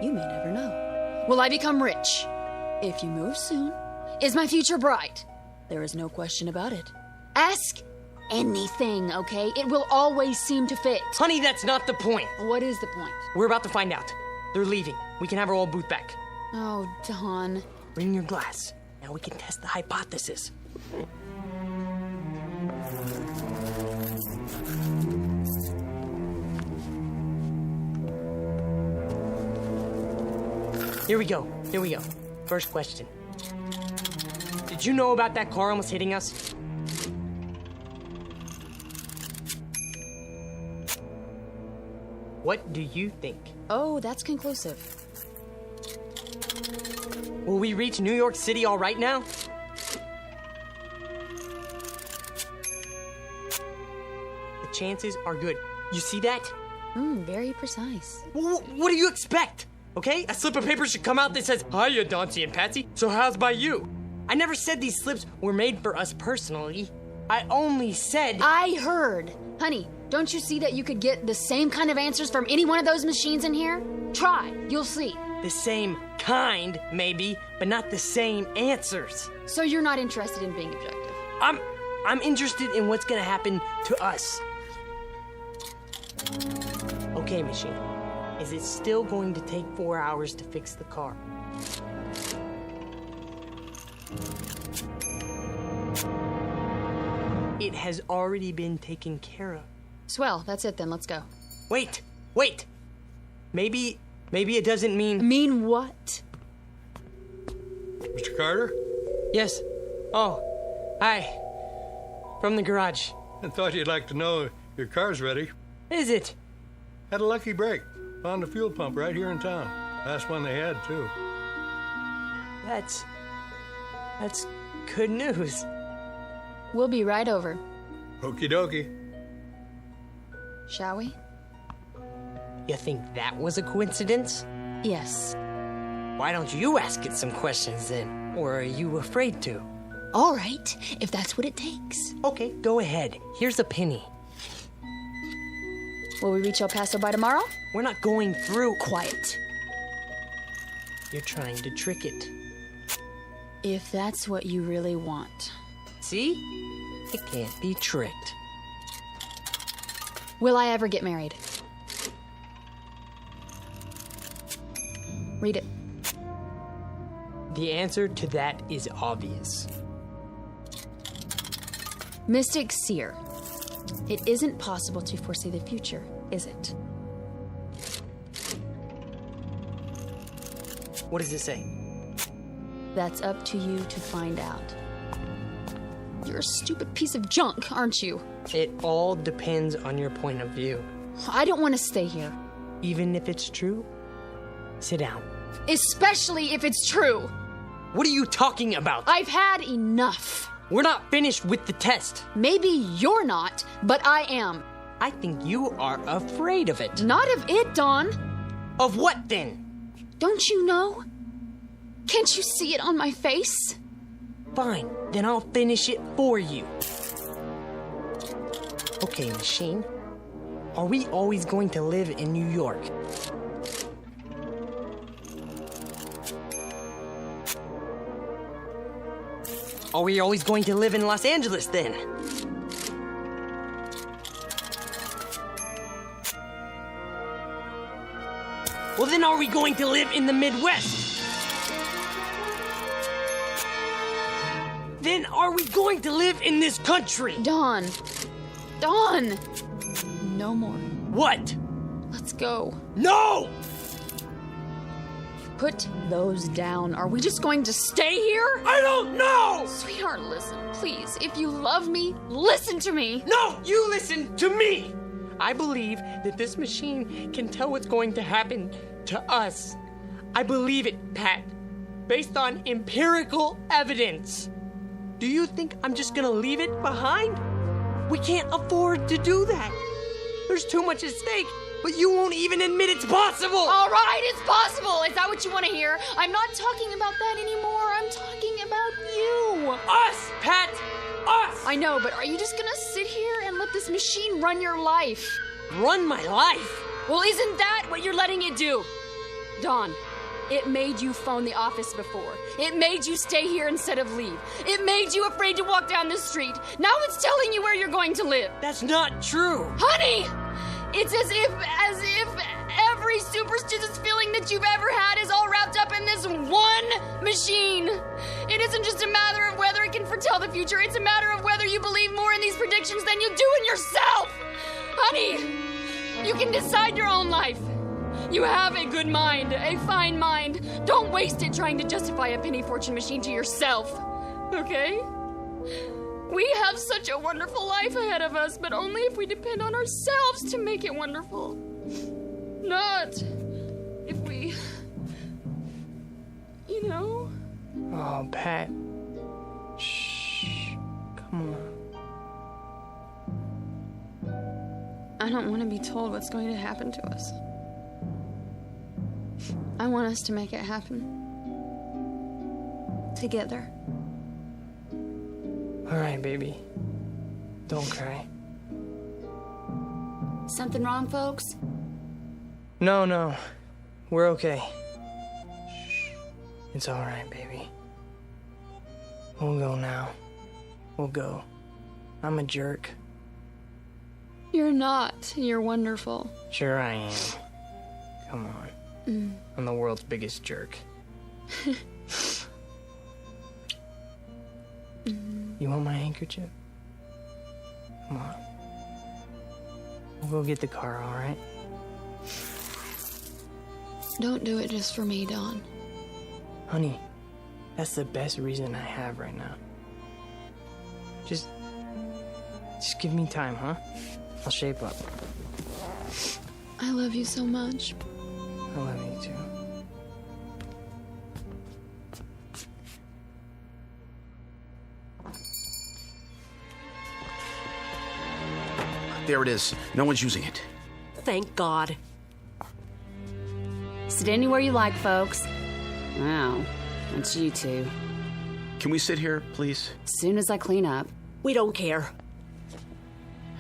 [SPEAKER 6] You may never know. Will I become rich? If you move soon. Is my future bright? There is no question about it. Ask anything, okay? It will always seem to fit.
[SPEAKER 23] Honey, that's not the point.
[SPEAKER 6] What is the point?
[SPEAKER 23] We're about to find out. They're leaving. We can have our old booth back.
[SPEAKER 6] Oh, Don.
[SPEAKER 23] Bring your glass. Now we can test the hypothesis. Here we go. First question. Did you know about that car almost hitting us? What do you think?
[SPEAKER 6] Oh, that's conclusive.
[SPEAKER 23] Will we reach New York City all right now? chances are good. You see that?
[SPEAKER 22] Very precise.
[SPEAKER 23] What do you expect? Okay? A slip of paper should come out that says, "Hiya, Dauncey and Patsy, so how's by you?" I never said these slips were made for us personally. I only said...
[SPEAKER 6] I heard. Honey, don't you see that you could get the same kind of answers from any one of those machines in here? Try. You'll see.
[SPEAKER 23] The same kind, maybe, but not the same answers.
[SPEAKER 6] So you're not interested in being objective?
[SPEAKER 23] I'm interested in what's gonna happen to us. Okay, machine. Is it still going to take 4 hours to fix the car? It has already been taken care of.
[SPEAKER 6] Swell, that's it then, let's go.
[SPEAKER 23] Wait! Maybe it doesn't mean...
[SPEAKER 6] Mean what?
[SPEAKER 11] Mr. Carter?
[SPEAKER 23] Yes. Oh, hi. From the garage.
[SPEAKER 11] I thought you'd like to know your car's ready.
[SPEAKER 23] Is it?
[SPEAKER 11] Had a lucky break. Found a fuel pump right here in town. Last one they had, too.
[SPEAKER 23] That's good news.
[SPEAKER 6] We'll be right over.
[SPEAKER 11] Okie dokie.
[SPEAKER 6] Shall we?
[SPEAKER 23] You think that was a coincidence?
[SPEAKER 6] Yes.
[SPEAKER 23] Why don't you ask it some questions then? Or are you afraid to?
[SPEAKER 6] All right, if that's what it takes.
[SPEAKER 23] Okay, go ahead. Here's a penny.
[SPEAKER 6] Will we reach El Paso by tomorrow?
[SPEAKER 23] We're not going through.
[SPEAKER 6] Quiet.
[SPEAKER 23] You're trying to trick it.
[SPEAKER 6] If that's what you really want.
[SPEAKER 23] See? It can't be tricked.
[SPEAKER 6] Will I ever get married? Read it.
[SPEAKER 23] The answer to that is obvious.
[SPEAKER 6] Mystic Seer. It isn't possible to foresee the future, is it?
[SPEAKER 23] What does it say?
[SPEAKER 6] That's up to you to find out. You're a stupid piece of junk, aren't you?
[SPEAKER 23] It all depends on your point of view.
[SPEAKER 6] I don't want to stay here.
[SPEAKER 23] Even if it's true? Sit down.
[SPEAKER 6] Especially if it's true.
[SPEAKER 23] What are you talking about?
[SPEAKER 6] I've had enough.
[SPEAKER 23] We're not finished with the test.
[SPEAKER 6] Maybe you're not, but I am.
[SPEAKER 23] I think you are afraid of it.
[SPEAKER 6] Not of it, Dawn.
[SPEAKER 23] Of what then?
[SPEAKER 6] Don't you know? Can't you see it on my face?
[SPEAKER 23] Fine, then I'll finish it for you. Okay, machine. Are we always going to live in New York? Are we always going to live in Los Angeles then? Well, then are we going to live in the Midwest? Then are we going to live in this country?
[SPEAKER 6] Dawn. No more.
[SPEAKER 23] What?
[SPEAKER 6] Let's go.
[SPEAKER 23] No!
[SPEAKER 6] Put those down. Are we just going to stay here?
[SPEAKER 23] I don't know!
[SPEAKER 6] Sweetheart, listen, please. If you love me, listen to me.
[SPEAKER 23] No, you listen to me! I believe that this machine can tell what's going to happen to us. I believe it, Pat, based on empirical evidence. Do you think I'm just gonna leave it behind? We can't afford to do that. There's too much at stake, but you won't even admit it's possible.
[SPEAKER 6] All right, it's possible. Is that what you want to hear? I'm not talking about that anymore. I'm talking about you.
[SPEAKER 23] Us, Pat, us.
[SPEAKER 6] I know, but are you just gonna sit here and let this machine run your life?
[SPEAKER 23] Run my life?
[SPEAKER 6] Well, isn't that what you're letting it do? Dawn, it made you phone the office before. It made you stay here instead of leave. It made you afraid to walk down the street. Now it's telling you where you're going to live.
[SPEAKER 23] That's not true.
[SPEAKER 6] Honey! It's as if every superstitious feeling that you've ever had is all wrapped up in this one machine. It isn't just a matter of whether it can foretell the future. It's a matter of whether you believe more in these predictions than you do in yourself. Honey, you can decide your own life. You have a good mind, a fine mind. Don't waste it trying to justify a penny fortune machine to yourself, okay? We have such a wonderful life ahead of us, but only if we depend on ourselves to make it wonderful. Not if we, you know?
[SPEAKER 23] Oh, Pat. Shh. Come on.
[SPEAKER 22] I don't want to be told what's going to happen to us. I want us to make it happen. Together.
[SPEAKER 23] All right, baby. Don't cry.
[SPEAKER 6] Something wrong, folks?
[SPEAKER 23] No. We're okay. It's all right, baby. We'll go now. We'll go. I'm a jerk.
[SPEAKER 22] You're not. You're wonderful.
[SPEAKER 23] Sure I am. Come on. I'm the world's biggest jerk. You want my handkerchief? Come on. We'll go get the car, all right?
[SPEAKER 22] Don't do it just for me, Don.
[SPEAKER 23] Honey, that's the best reason I have right now. Just give me time, huh? I'll shape up.
[SPEAKER 22] I love you so much.
[SPEAKER 23] I love you too.
[SPEAKER 9] There it is. No one's using it.
[SPEAKER 6] Thank God. Sit anywhere you like, folks. Wow, it's you two.
[SPEAKER 9] Can we sit here, please?
[SPEAKER 6] Soon as I clean up. We don't care.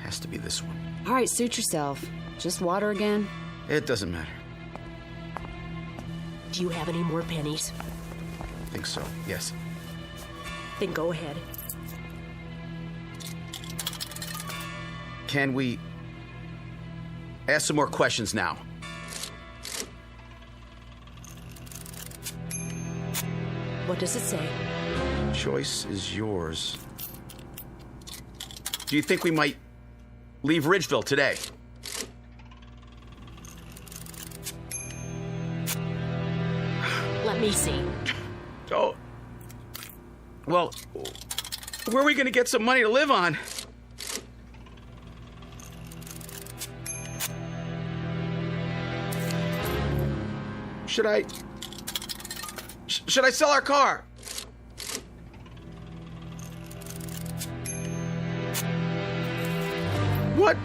[SPEAKER 9] Has to be this one.
[SPEAKER 6] All right, suit yourself. Just water again?
[SPEAKER 9] It doesn't matter.
[SPEAKER 6] Do you have any more pennies?
[SPEAKER 9] I think so, yes.
[SPEAKER 6] Then go ahead.
[SPEAKER 9] Can we ask some more questions now?
[SPEAKER 6] What does it say?
[SPEAKER 9] Choice is yours. Do you think we might leave Ridgeville today?
[SPEAKER 6] Let me see.
[SPEAKER 9] Oh. Well, where are we going to get some money to live on? Should I sell our car? What?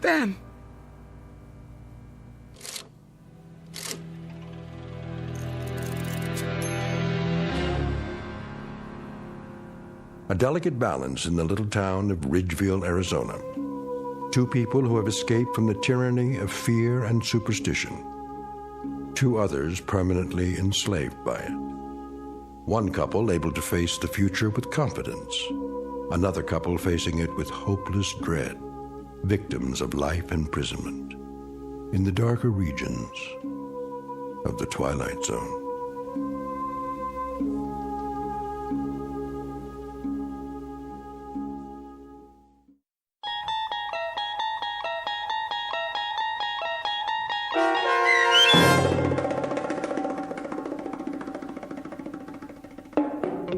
[SPEAKER 9] Then?
[SPEAKER 1] A delicate balance in the little town of Ridgeville, Arizona. Two people who have escaped from the tyranny of fear and superstition. Two others permanently enslaved by it. One couple able to face the future with confidence. Another couple facing it with hopeless dread. Victims of life imprisonment in the darker regions of the Twilight Zone.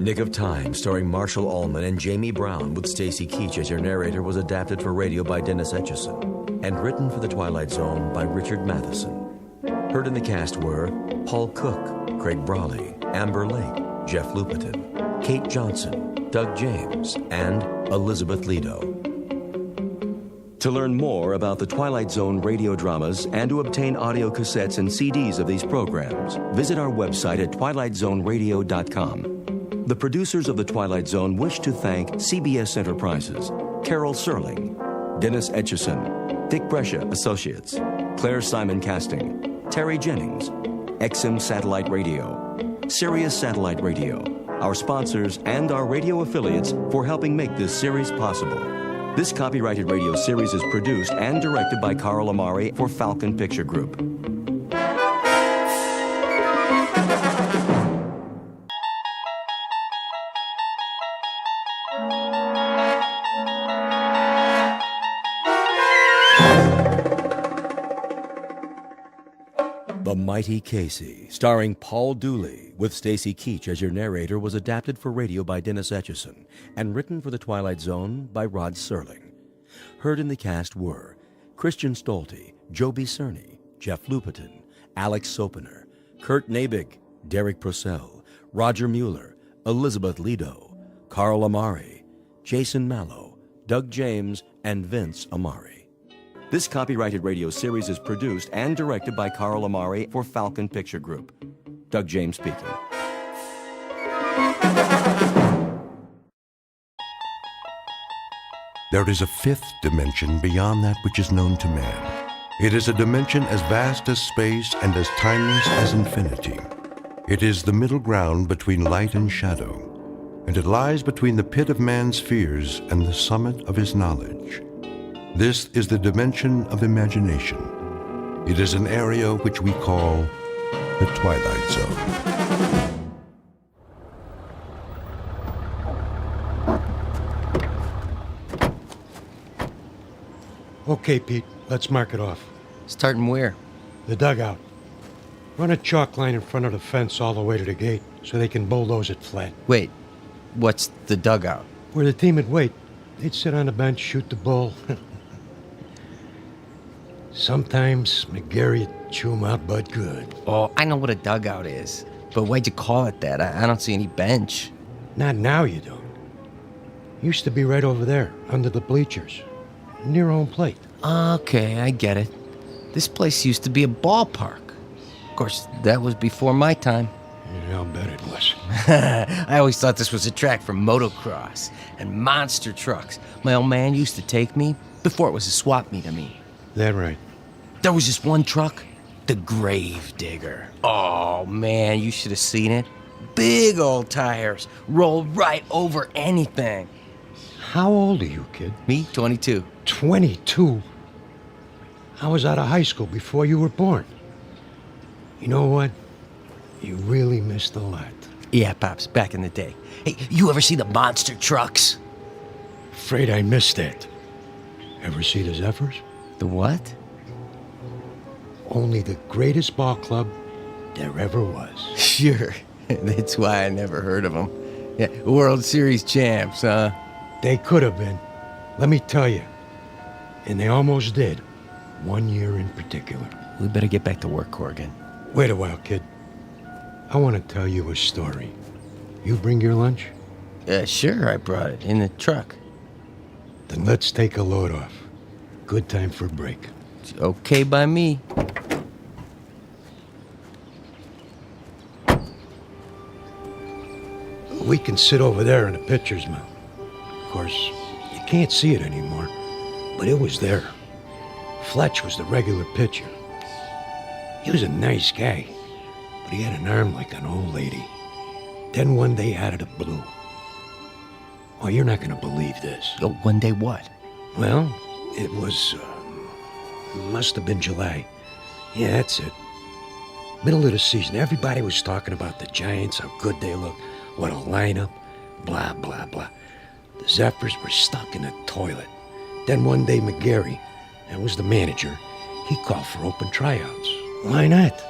[SPEAKER 5] Nick of Time, starring Marshall Allman and Jamie Brown, with Stacy Keach as your narrator, was adapted for radio by Dennis Etchison and written for The Twilight Zone by Richard Matheson. Heard in the cast were Paul Cook, Craig Brawley, Amber Lake, Jeff Lupetin, Kate Johnson, Doug James, and Elizabeth Lido. To learn more about the Twilight Zone radio dramas and to obtain audio cassettes and CDs of these programs, visit our website at twilightzoneradio.com. The producers of The Twilight Zone wish to thank CBS Enterprises, Carol Serling, Dennis Etchison, Dick Brescia Associates, Claire Simon Casting, Terry Jennings, XM Satellite Radio, Sirius Satellite Radio, our sponsors, and our radio affiliates for helping make this series possible. This copyrighted radio series is produced and directed by Carl Amari for Falcon Picture Group. The Mighty Casey, starring Paul Dooley, with Stacy Keach as your narrator, was adapted for radio by Dennis Etchison and written for The Twilight Zone by Rod Serling. Heard in the cast were Christian Stolte, Joby Cerny, Jeff Lupetin, Alex Sopener, Kurt Nabig, Derek Purcell, Roger Mueller, Elizabeth Lido, Carl Amari, Jason Mallow, Doug James, and Vince Amari. This copyrighted radio series is produced and directed by Carl Amari for Falcon Picture Group. Doug James speaking.
[SPEAKER 1] There is a fifth dimension beyond that which is known to man. It is a dimension as vast as space and as timeless as infinity. It is the middle ground between light and shadow, and it lies between the pit of man's fears and the summit of his knowledge. This is the dimension of imagination. It is an area which we call the Twilight Zone.
[SPEAKER 4] Okay, Pete, let's mark it off.
[SPEAKER 17] Starting where?
[SPEAKER 4] The dugout. Run a chalk line in front of the fence all the way to the gate so they can bulldoze it flat.
[SPEAKER 17] Wait, what's the dugout?
[SPEAKER 4] Where the team would wait. They'd sit on the bench, shoot the bull. Sometimes McGarry'd chew 'em out but good.
[SPEAKER 17] Oh, I know what a dugout is. But why'd you call it that? I don't see any bench.
[SPEAKER 4] Not now, you don't. Used to be right over there, under the bleachers. Near home plate.
[SPEAKER 17] Okay, I get it. This place used to be a ballpark. Of course, that was before my time.
[SPEAKER 4] Yeah, I'll bet it was.
[SPEAKER 17] I always thought this was a track for motocross and monster trucks. My old man used to take me before it was a swap meet of me.
[SPEAKER 4] That right.
[SPEAKER 17] There was just one truck, the Grave Digger. Oh, man, you should have seen it. Big old tires, roll right over anything.
[SPEAKER 4] How old are you, kid?
[SPEAKER 17] Me, 22.
[SPEAKER 4] 22? I was out of high school before you were born. You know what? You really missed a lot.
[SPEAKER 17] Yeah, Pops, back in the day. Hey, you ever see the monster trucks?
[SPEAKER 4] Afraid I missed that. Ever see the Zephyrs?
[SPEAKER 17] The what?
[SPEAKER 4] Only the greatest ball club there ever was.
[SPEAKER 17] Sure. That's why I never heard of them. Yeah, World Series champs, huh?
[SPEAKER 4] They could have been. Let me tell you. And they almost did. 1 year in particular.
[SPEAKER 17] We better get back to work, Corrigan.
[SPEAKER 4] Wait a while, kid. I want to tell you a story. You bring your lunch?
[SPEAKER 17] Sure, I brought it in the truck.
[SPEAKER 4] Then let's take a load off. Good time for a break.
[SPEAKER 17] It's okay by me.
[SPEAKER 4] We can sit over there in the pitcher's mound. Of course, you can't see it anymore, but it was there. Fletch was the regular pitcher. He was a nice guy, but he had an arm like an old lady. Then one day out of the blue. Oh, you're not going to believe this.
[SPEAKER 17] Oh, one day what?
[SPEAKER 4] Well, it was, must have been July. Yeah, that's it. Middle of the season, everybody was talking about the Giants, how good they look, what a lineup, blah, blah, blah. The Zephyrs were stuck in a toilet. Then one day, McGarry, that was the manager, he called for open tryouts. Why not?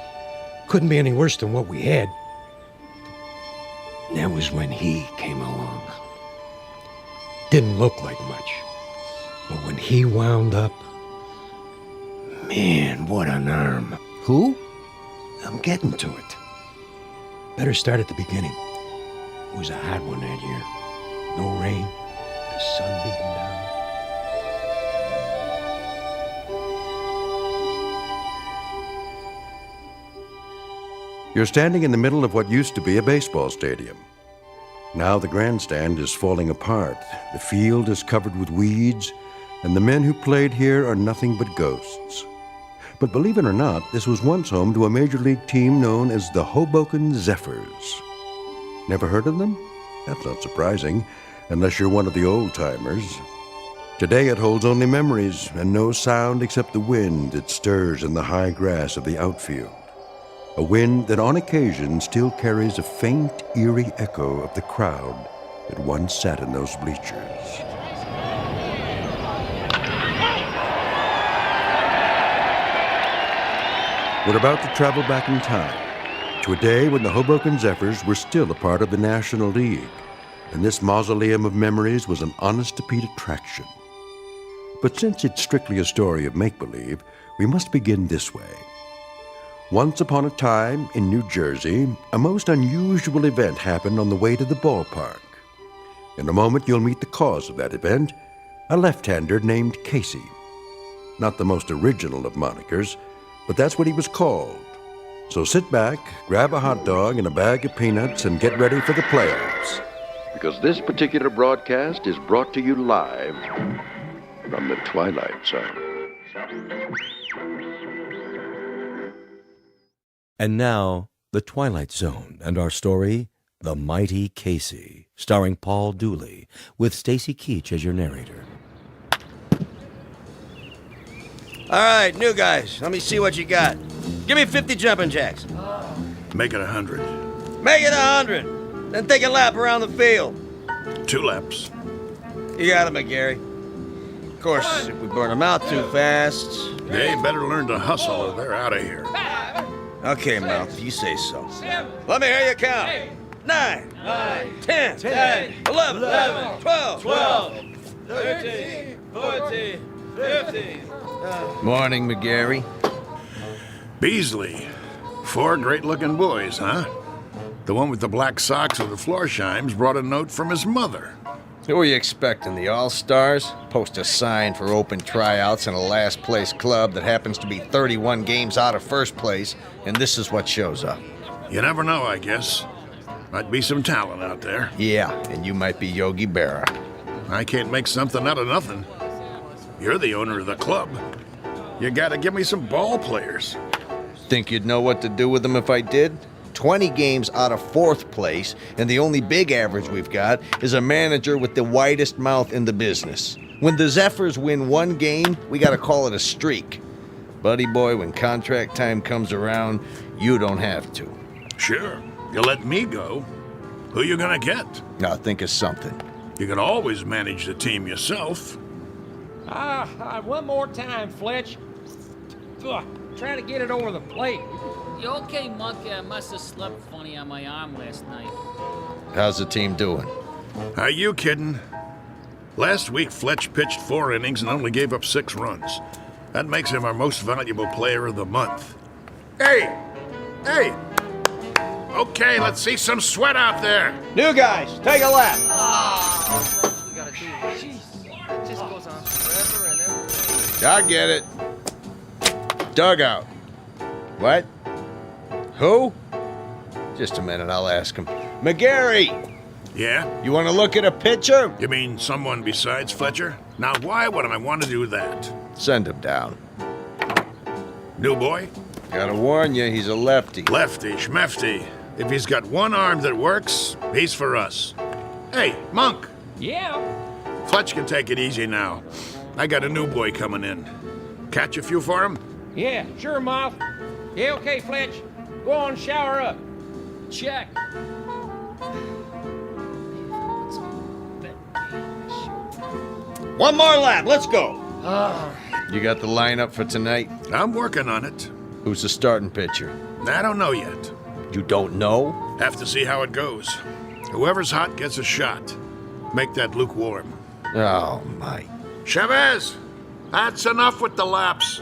[SPEAKER 4] Couldn't be any worse than what we had. That was when he came along. Didn't look like much. But when he wound up, man, what an arm.
[SPEAKER 17] Who?
[SPEAKER 4] I'm getting to it. Better start at the beginning. It was a hot one that year. No rain, the sun beating down.
[SPEAKER 1] You're standing in the middle of what used to be a baseball stadium. Now the grandstand is falling apart, the field is covered with weeds, and the men who played here are nothing but ghosts. But believe it or not, this was once home to a major league team known as the Hoboken Zephyrs. Never heard of them? That's not surprising, unless you're one of the old-timers. Today it holds only memories and no sound except the wind that stirs in the high grass of the outfield. A wind that on occasion still carries a faint, eerie echo of the crowd that once sat in those bleachers. We're about to travel back in time to a day when the Hoboken Zephyrs were still a part of the National League, and this mausoleum of memories was an honest-to-Pete attraction. But since it's strictly a story of make-believe, we must begin this way. Once upon a time, in New Jersey, a most unusual event happened on the way to the ballpark. In a moment, you'll meet the cause of that event, a left-hander named Casey. Not the most original of monikers, but that's what he was called. So sit back, grab a hot dog and a bag of peanuts, and get ready for the playoffs. Because this particular broadcast is brought to you live from the Twilight Zone.
[SPEAKER 5] And now, The Twilight Zone and our story, The Mighty Casey, starring Paul Dooley, with Stacy Keach as your narrator.
[SPEAKER 3] All right, new guys, let me see what you got. Give me 50 jumping jacks.
[SPEAKER 12] Make it 100.
[SPEAKER 3] Make it 100. Then take a lap around the field.
[SPEAKER 12] 2 laps.
[SPEAKER 3] You got it, McGarry. Of course, if we burn them out too fast...
[SPEAKER 12] They better learn to hustle or they're out of here.
[SPEAKER 3] Okay, Mouth, you say so. Let me hear you count. 9, 10, 11, 12, 13, 14, 15.
[SPEAKER 11] Morning, McGarry.
[SPEAKER 12] Beasley. 4 great-looking boys, huh? The one with the black socks and the Florsheim's brought a note from his mother.
[SPEAKER 11] Who are you expecting, the All-Stars? Post a sign for open tryouts in a last-place club that happens to be 31 games out of first place, and this is what shows up.
[SPEAKER 12] You never know, I guess. Might be some talent out there.
[SPEAKER 11] Yeah, and you might be Yogi Berra.
[SPEAKER 12] I can't make something out of nothing. You're the owner of the club. You gotta give me some ball players.
[SPEAKER 11] Think you'd know what to do with them if I did? 20 games out of 4th place, and the only big average we've got is a manager with the widest mouth in the business. When the Zephyrs win 1 game, we gotta call it a streak. Buddy boy, when contract time comes around, you don't have to.
[SPEAKER 12] Sure. You let me go. Who you gonna get?
[SPEAKER 11] Now think of something.
[SPEAKER 12] You can always manage the team yourself.
[SPEAKER 13] One more time, Fletch. Ugh, trying to get it over the plate.
[SPEAKER 14] You okay, Monkey? I must have slept funny on my arm last night.
[SPEAKER 11] How's the team doing?
[SPEAKER 12] Are you kidding? Last week, Fletch pitched 4 innings and only gave up 6 runs. That makes him our most valuable player of the month. Hey! Okay, let's see some sweat out there.
[SPEAKER 3] New guys, take a lap.
[SPEAKER 23] We gotta do it. Jeez, it just goes on forever and ever.
[SPEAKER 11] I get it. Dugout. What? Who? Just a minute, I'll ask him. McGarry!
[SPEAKER 12] Yeah?
[SPEAKER 11] You want to look at a pitcher?
[SPEAKER 12] You mean someone besides Fletcher? Now, why would I want to do that?
[SPEAKER 11] Send him down.
[SPEAKER 12] New boy?
[SPEAKER 11] Gotta warn you, he's a lefty.
[SPEAKER 12] Lefty, schmefty. If he's got one arm that works, he's for us. Hey, Monk.
[SPEAKER 13] Yeah?
[SPEAKER 12] Fletch can take it easy now. I got a new boy coming in. Catch a few for him?
[SPEAKER 13] Yeah, sure, Moth. Yeah, okay, Fletch. Go on, shower up.
[SPEAKER 14] Check.
[SPEAKER 3] One more lap, let's go.
[SPEAKER 11] You got the lineup for tonight?
[SPEAKER 12] I'm working on it.
[SPEAKER 11] Who's the starting pitcher?
[SPEAKER 12] I don't know yet.
[SPEAKER 11] You don't know?
[SPEAKER 12] Have to see how it goes. Whoever's hot gets a shot. Make that lukewarm.
[SPEAKER 11] Oh, my.
[SPEAKER 12] Chavez! That's enough with the laps.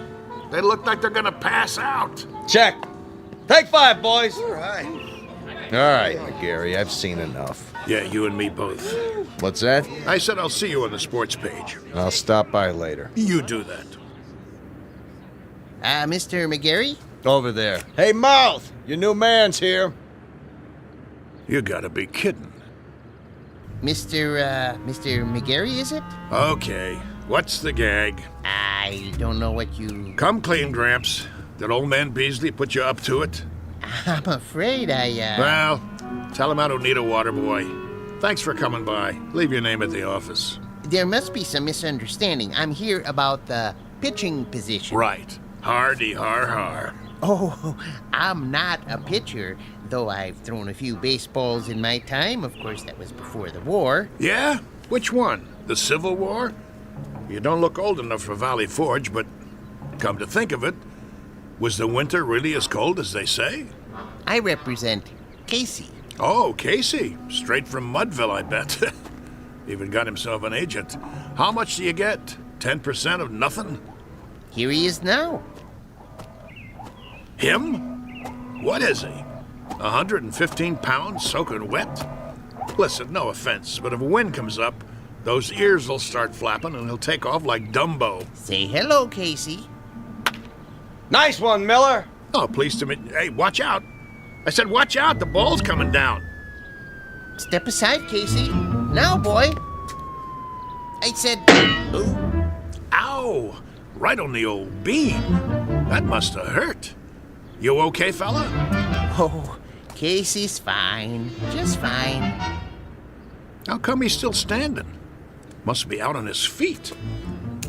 [SPEAKER 12] They look like they're gonna pass out.
[SPEAKER 3] Check. Take 5, boys.
[SPEAKER 11] All right, McGarry, I've seen enough.
[SPEAKER 12] Yeah, you and me both.
[SPEAKER 11] What's that?
[SPEAKER 12] I said I'll see you on the sports page.
[SPEAKER 11] I'll stop by later.
[SPEAKER 12] You do that.
[SPEAKER 24] Mr. McGarry?
[SPEAKER 11] Over there. Hey, Mouth! Your new man's here.
[SPEAKER 12] You gotta be kidding.
[SPEAKER 24] Mr. McGarry, is it?
[SPEAKER 12] Okay. What's the gag?
[SPEAKER 24] I don't know what you...
[SPEAKER 12] Come clean, Gramps. Did old man Beasley put you up to it?
[SPEAKER 24] I'm afraid
[SPEAKER 12] Well, tell him I don't need a water boy. Thanks for coming by. Leave your name at the office.
[SPEAKER 24] There must be some misunderstanding. I'm here about the pitching position.
[SPEAKER 12] Right. Hardy har har.
[SPEAKER 24] Oh, I'm not a pitcher, though I've thrown a few baseballs in my time. Of course, that was before the war.
[SPEAKER 12] Yeah? Which one? The Civil War? You don't look old enough for Valley Forge, but come to think of it, was the winter really as cold as they say?
[SPEAKER 24] I represent Casey.
[SPEAKER 12] Oh, Casey. Straight from Mudville, I bet. Even got himself an agent. How much do you get? 10% of nothing?
[SPEAKER 24] Here he is now.
[SPEAKER 12] Him? What is he? 115 pounds soaking wet? Listen, no offense, but if a wind comes up, Those ears will start flapping and he'll take off like Dumbo.
[SPEAKER 24] Say hello, Casey.
[SPEAKER 3] Nice one, Miller.
[SPEAKER 12] Oh, pleased to meet you. Hey, watch out. I said watch out, the ball's coming down.
[SPEAKER 24] Step aside, Casey. Now, boy. I said... Ooh.
[SPEAKER 12] Ow! Right on the old beam. That must have hurt. You okay, fella?
[SPEAKER 24] Oh, Casey's fine. Just fine.
[SPEAKER 12] How come he's still standing? Must be out on his feet.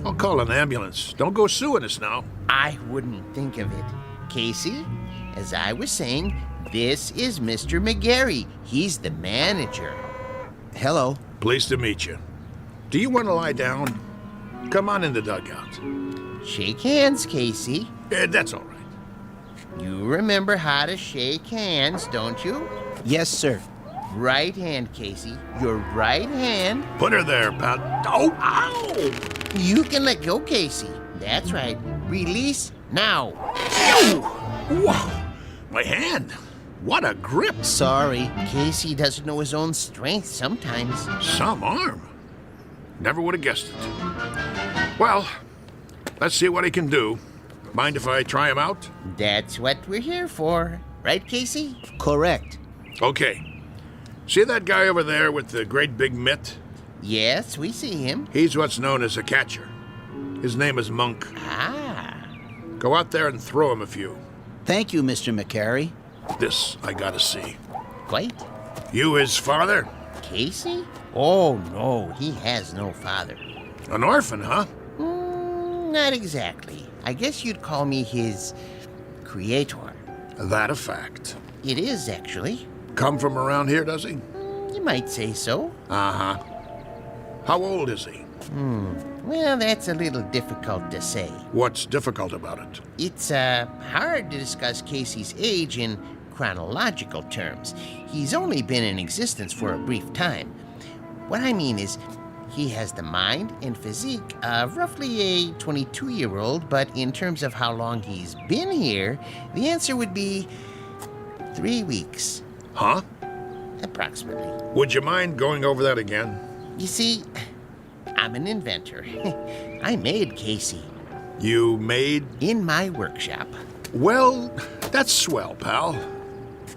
[SPEAKER 12] I'll call an ambulance. Don't go suing us now.
[SPEAKER 24] I wouldn't think of it. Casey, as I was saying, this is Mr. McGarry. He's the manager.
[SPEAKER 2] Hello.
[SPEAKER 12] Pleased to meet you. Do you want to lie down? Come on in the dugout.
[SPEAKER 24] Shake hands, Casey.
[SPEAKER 12] That's all right.
[SPEAKER 24] You remember how to shake hands, don't you?
[SPEAKER 2] Yes, sir.
[SPEAKER 24] Right hand, Casey. Your right hand.
[SPEAKER 12] Put her there, pal. Oh, ow!
[SPEAKER 24] You can let go, Casey. That's right. Release now.
[SPEAKER 12] Whoa! My hand. What a grip.
[SPEAKER 24] Sorry. Casey doesn't know his own strength sometimes.
[SPEAKER 12] Some arm. Never would have guessed it. Well, let's see what he can do. Mind if I try him out?
[SPEAKER 24] That's what we're here for. Right, Casey?
[SPEAKER 2] Correct.
[SPEAKER 12] Okay. See that guy over there with the great big mitt?
[SPEAKER 24] Yes, we see him.
[SPEAKER 12] He's what's known as a catcher. His name is Monk.
[SPEAKER 24] Ah.
[SPEAKER 12] Go out there and throw him a few.
[SPEAKER 2] Thank you, Mr. McCary.
[SPEAKER 12] This I gotta see.
[SPEAKER 24] Quite.
[SPEAKER 12] You his father?
[SPEAKER 24] Casey? Oh, no, he has no father.
[SPEAKER 12] An orphan, huh?
[SPEAKER 24] Not exactly. I guess you'd call me his creator.
[SPEAKER 12] That a fact.
[SPEAKER 24] It is, actually.
[SPEAKER 12] Come from around here, does he?
[SPEAKER 24] You might say so.
[SPEAKER 12] Uh-huh. How old is he?
[SPEAKER 24] Well, that's a little difficult to say.
[SPEAKER 12] What's difficult about it?
[SPEAKER 24] It's hard to discuss Casey's age in chronological terms. He's only been in existence for a brief time. What I mean is, he has the mind and physique of roughly a 22-year-old, but in terms of how long he's been here, the answer would be 3 weeks.
[SPEAKER 12] Huh?
[SPEAKER 24] Approximately.
[SPEAKER 12] Would you mind going over that again?
[SPEAKER 24] You see, I'm an inventor. I made Casey.
[SPEAKER 12] You made?
[SPEAKER 24] In my workshop.
[SPEAKER 12] Well, that's swell, pal.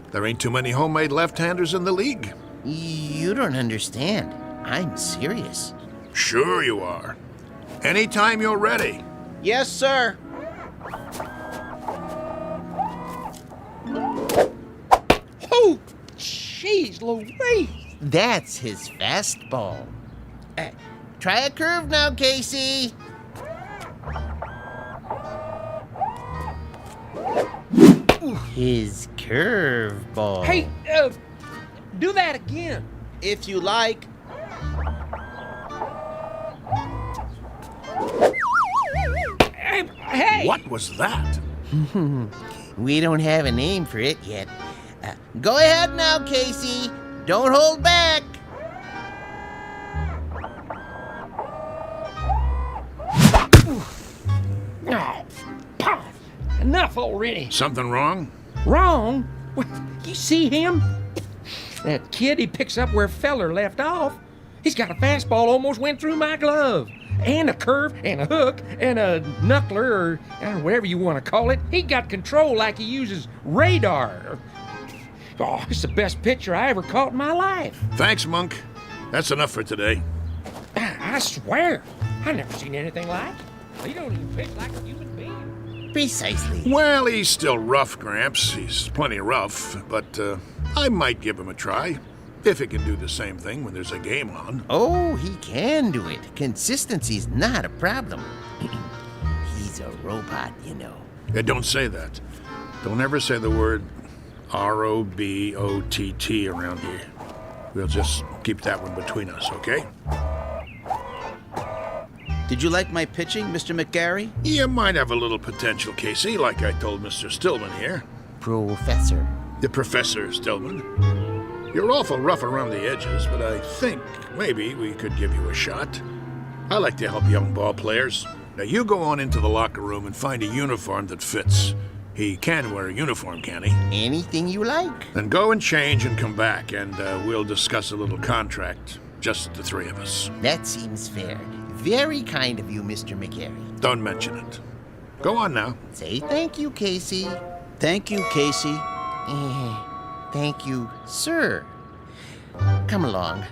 [SPEAKER 12] There ain't too many homemade left-handers in the league.
[SPEAKER 24] You don't understand. I'm serious.
[SPEAKER 12] Sure you are. Anytime you're ready.
[SPEAKER 2] Yes, sir.
[SPEAKER 13] Oh, jeez Louise.
[SPEAKER 24] That's his fastball. Try a curve now, Casey. His curveball.
[SPEAKER 13] Hey, do that again.
[SPEAKER 2] If you like.
[SPEAKER 13] Hey!
[SPEAKER 12] What was that?
[SPEAKER 24] We don't have a name for it yet. Go ahead now, Casey. Don't hold back.
[SPEAKER 13] Oh, pah, enough already.
[SPEAKER 12] Something wrong?
[SPEAKER 13] Wrong? What, you see him? That kid, he picks up where Feller left off. He's got a fastball almost went through my glove. And a curve, and a hook, and a knuckler, or whatever you want to call it. He got control like he uses radar. Oh, it's the best pitcher I ever caught in my life.
[SPEAKER 12] Thanks, Monk. That's enough for today.
[SPEAKER 13] I swear, I never seen anything like it. He don't even pitch like a human being.
[SPEAKER 24] Precisely.
[SPEAKER 12] Well, he's still rough, Gramps. He's plenty rough, but I might give him a try. If he can do the same thing when there's a game on.
[SPEAKER 24] Oh, he can do it. Consistency's not a problem. He's a robot, you know.
[SPEAKER 12] Yeah, don't say that. Don't ever say the word R-O-B-O-T-T around here. We'll just keep that one between us, okay?
[SPEAKER 2] Did you like my pitching, Mr. McGarry?
[SPEAKER 12] You might have a little potential, Casey, like I told Mr. Stillman here.
[SPEAKER 24] Professor.
[SPEAKER 12] The Professor Stillman. You're awful rough around the edges, but I think maybe we could give you a shot. I like to help young ball players. Now you go on into the locker room and find a uniform that fits. He can wear a uniform, can he?
[SPEAKER 24] Anything you like.
[SPEAKER 12] Then go and change and come back, and we'll discuss a little contract. Just the three of us.
[SPEAKER 24] That seems fair. Very kind of you, Mr. McGarry.
[SPEAKER 12] Don't mention it. Go on now.
[SPEAKER 24] Say thank you, Casey.
[SPEAKER 2] Thank you, Casey.
[SPEAKER 24] Thank you, sir. Come along.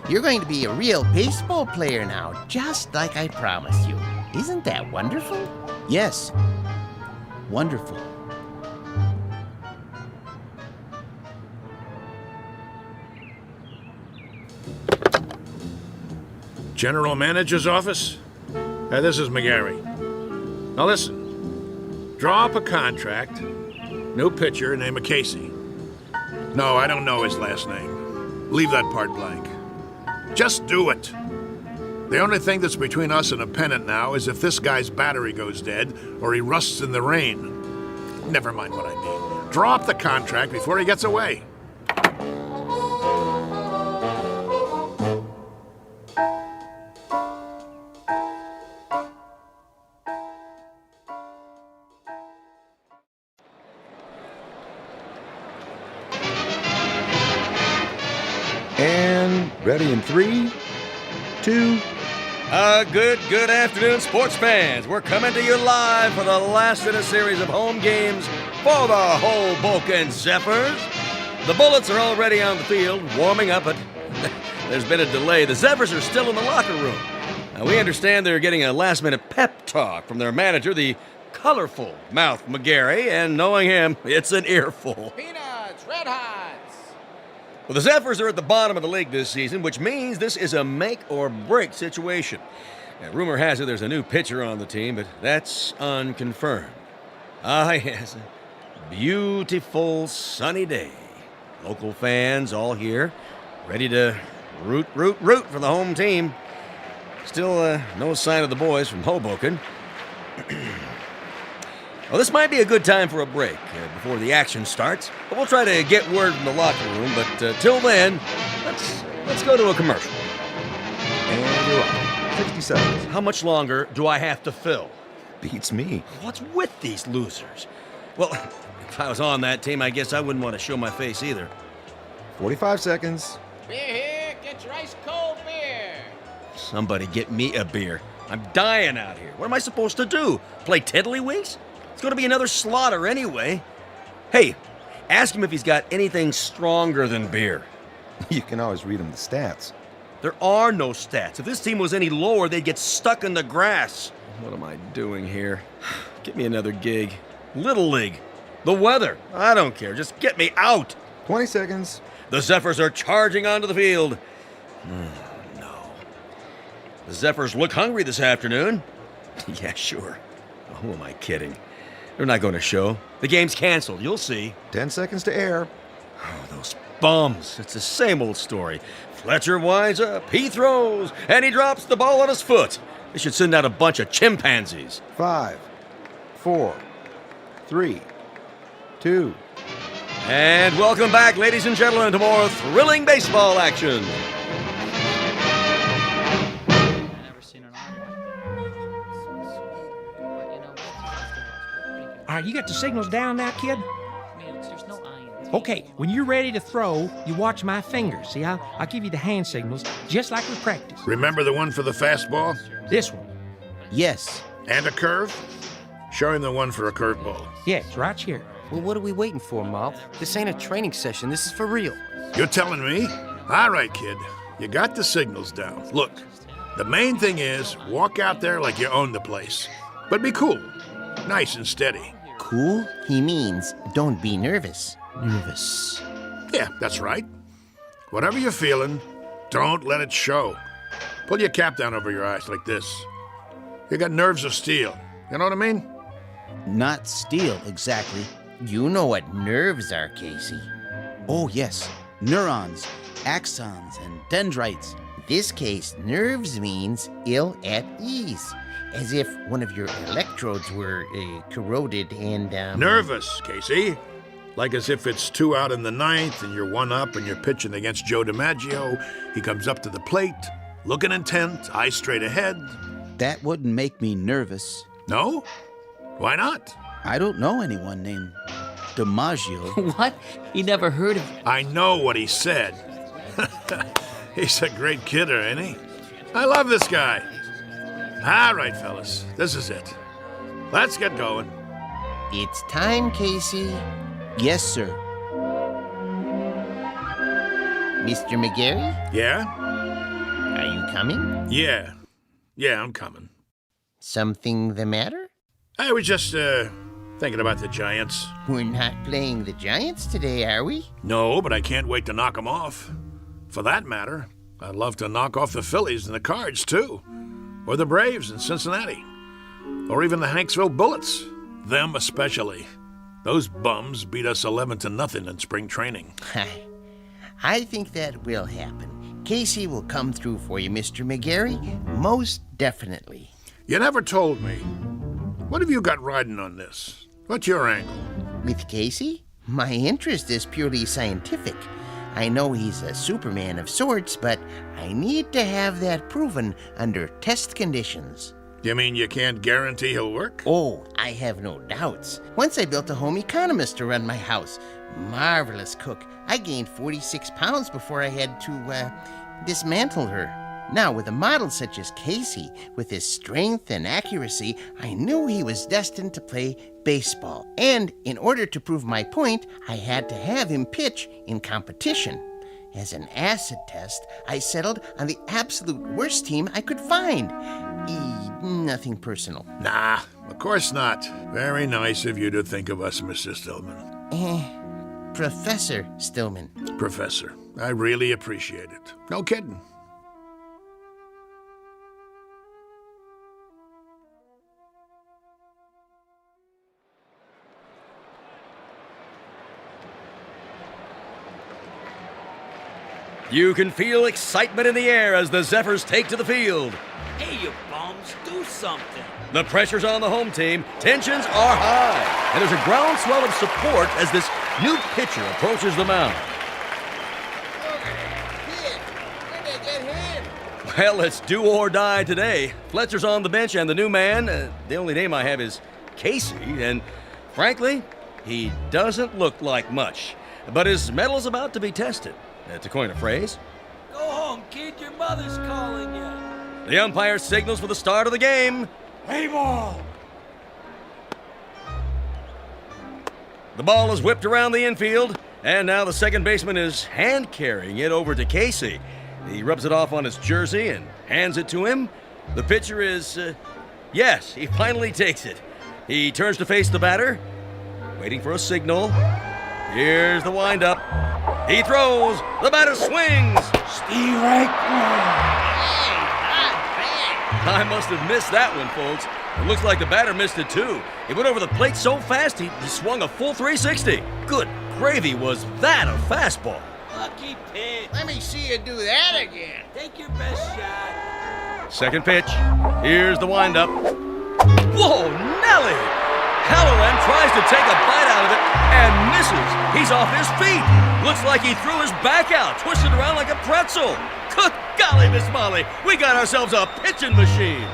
[SPEAKER 24] You're going to be a real baseball player now, just like I promised you. Isn't that wonderful?
[SPEAKER 2] Yes. Wonderful.
[SPEAKER 12] General Manager's office? This is McGarry. Now listen. Draw up a contract. New pitcher, name of Casey. No, I don't know his last name. Leave that part blank. Just do it. The only thing that's between us and a pennant now is if this guy's battery goes dead or he rusts in the rain. Never mind what I mean. Draw up the contract before he gets away.
[SPEAKER 7] And ready in 3, 2.
[SPEAKER 3] Good afternoon, sports fans. We're coming to you live for the last in a series of home games for the Hoboken Zephyrs. The Bullets are already on the field, warming up, but there's been a delay. The Zephyrs are still in the locker room. Now, we understand they're getting a last-minute pep talk from their manager, the colorful Mouth McGarry, and knowing him, it's an earful.
[SPEAKER 13] Peanuts, Red Hots.
[SPEAKER 3] Well, the Zephyrs are at the bottom of the league this season, which means this is a make-or-break situation. Now, rumor has it there's a new pitcher on the team, but that's unconfirmed. Ah, yes, a beautiful sunny day. Local fans all here, ready to root for the home team. Still, no sign of the boys from Hoboken. Well, this might be a good time for a break before the action starts, but we'll try to get word from the locker room. But till then, let's go to a commercial.
[SPEAKER 7] And you're on. 60 seconds.
[SPEAKER 3] How much longer do I have to fill?
[SPEAKER 7] Beats me.
[SPEAKER 3] What's with these losers? Well, if I was on that team, I guess I wouldn't want to show my face either.
[SPEAKER 7] 45 seconds.
[SPEAKER 13] Beer here, get your ice cold beer.
[SPEAKER 3] Somebody get me a beer. I'm dying out here. What am I supposed to do? Play tiddlywinks? It's going to be another slaughter anyway. Hey, ask him if he's got anything stronger than beer.
[SPEAKER 7] You can always read him the stats.
[SPEAKER 3] There are no stats. If this team was any lower, they'd get stuck in the grass. What am I doing here? Get me another gig. Little League. The weather. I don't care. Just get me out.
[SPEAKER 7] 20 seconds.
[SPEAKER 3] The Zephyrs are charging onto the field. No. The Zephyrs look hungry this afternoon. Yeah, sure. Who am I kidding? They're not going to show. The game's canceled. You'll see.
[SPEAKER 7] 10 seconds to air.
[SPEAKER 3] Oh, those bums. It's the same old story. Fletcher winds up, he throws, and he drops the ball on his foot. They should send out a bunch of chimpanzees.
[SPEAKER 7] 5, 4, 3, 2.
[SPEAKER 3] And welcome back, ladies and gentlemen, to more thrilling baseball action.
[SPEAKER 13] All right, you got the signals down now, kid? Okay, when you're ready to throw, you watch my fingers. See, I'll give you the hand signals, just like we practice.
[SPEAKER 12] Remember the one for the fastball?
[SPEAKER 13] This one.
[SPEAKER 2] Yes.
[SPEAKER 12] And a curve? Show him the one for a curveball.
[SPEAKER 13] Yeah, it's right here.
[SPEAKER 23] Well, what are we waiting for, Mouth? This ain't a training session. This is for real.
[SPEAKER 12] You're telling me? All right, kid. You got the signals down. Look, the main thing is walk out there like you own the place. But be cool. Nice and steady.
[SPEAKER 24] Cool? He means don't be nervous.
[SPEAKER 2] Nervous.
[SPEAKER 12] Yeah, that's right. Whatever you're feeling, don't let it show. Pull your cap down over your eyes like this. You got nerves of steel. You know what I mean?
[SPEAKER 2] Not steel, exactly.
[SPEAKER 24] You know what nerves are, Casey.
[SPEAKER 2] Oh, yes. Neurons, axons, and dendrites.
[SPEAKER 24] This case, nerves means ill at ease. As if one of your electrodes were corroded and,
[SPEAKER 12] Nervous, Casey. Like as if it's 2 out in the 9th and you're 1 up and you're pitching against Joe DiMaggio. He comes up to the plate, looking intent, eyes straight ahead.
[SPEAKER 2] That wouldn't make me nervous.
[SPEAKER 12] No? Why not?
[SPEAKER 2] I don't know anyone named DiMaggio.
[SPEAKER 14] What? He never heard of...
[SPEAKER 12] I know what he said. He's a great kidder, ain't he? I love this guy. All right, fellas, this is it. Let's get going.
[SPEAKER 24] It's time, Casey.
[SPEAKER 2] Yes, sir.
[SPEAKER 24] Mr. McGarry?
[SPEAKER 12] Yeah?
[SPEAKER 24] Are you coming?
[SPEAKER 12] Yeah. Yeah, I'm coming.
[SPEAKER 24] Something the matter?
[SPEAKER 12] I was just, thinking about the Giants.
[SPEAKER 24] We're not playing the Giants today, are we?
[SPEAKER 12] No, but I can't wait to knock them off. For that matter, I'd love to knock off the Phillies and the Cards, too. Or the Braves in Cincinnati. Or even the Hanksville Bullets. Them especially. Those bums beat us 11-0 in spring training.
[SPEAKER 24] I think that will happen. Casey will come through for you, Mr. McGarry. Most definitely.
[SPEAKER 12] You never told me. What have you got riding on this? What's your angle?
[SPEAKER 24] With Casey? My interest is purely scientific. I know he's a Superman of sorts, but I need to have that proven under test conditions.
[SPEAKER 12] You mean you can't guarantee he'll work?
[SPEAKER 24] Oh, I have no doubts. Once I built a home economist to run my house. Marvelous cook. I gained 46 pounds before I had to, dismantle her. Now, with a model such as Casey, with his strength and accuracy, I knew he was destined to play baseball. And in order to prove my point, I had to have him pitch in competition. As an acid test, I settled on the absolute worst team I could find. Nothing personal.
[SPEAKER 12] Nah, of course not. Very nice of you to think of us, Mr. Stillman.
[SPEAKER 24] Professor Stillman.
[SPEAKER 12] Professor, I really appreciate it. No kidding.
[SPEAKER 3] You can feel excitement in the air as the Zephyrs take to the field.
[SPEAKER 16] Hey, you bums, do something.
[SPEAKER 3] The pressure's on the home team, tensions are high, and there's a groundswell of support as this new pitcher approaches the mound. Well, it's do or die today. Fletcher's on the bench, and the new man, the only name I have is Casey, and frankly, he doesn't look like much. But his metal's about to be tested, to coin a phrase.
[SPEAKER 16] Go home, kid, your mother's calling you.
[SPEAKER 3] The umpire signals for the start of the game.
[SPEAKER 16] Play ball.
[SPEAKER 3] The ball is whipped around the infield, and now the second baseman is hand-carrying it over to Casey. He rubs it off on his jersey and hands it to him. The pitcher is, yes, he finally takes it. He turns to face the batter, waiting for a signal. Here's the windup. He throws. The batter swings.
[SPEAKER 16] Steve right.
[SPEAKER 3] I must have missed that one, folks. It looks like the batter missed it, too. He went over the plate so fast, he swung a full 360. Good gravy, was that a fastball?
[SPEAKER 16] Lucky pitch.
[SPEAKER 24] Let me see you do that again.
[SPEAKER 16] Take your best shot.
[SPEAKER 3] Second pitch. Here's the windup. Whoa, Nelly! Halloran tries to take a bite out of it and misses. He's off his feet. Looks like he threw his back out, twisted around like a pretzel. Good golly, Miss Molly, we got ourselves a pitching machine.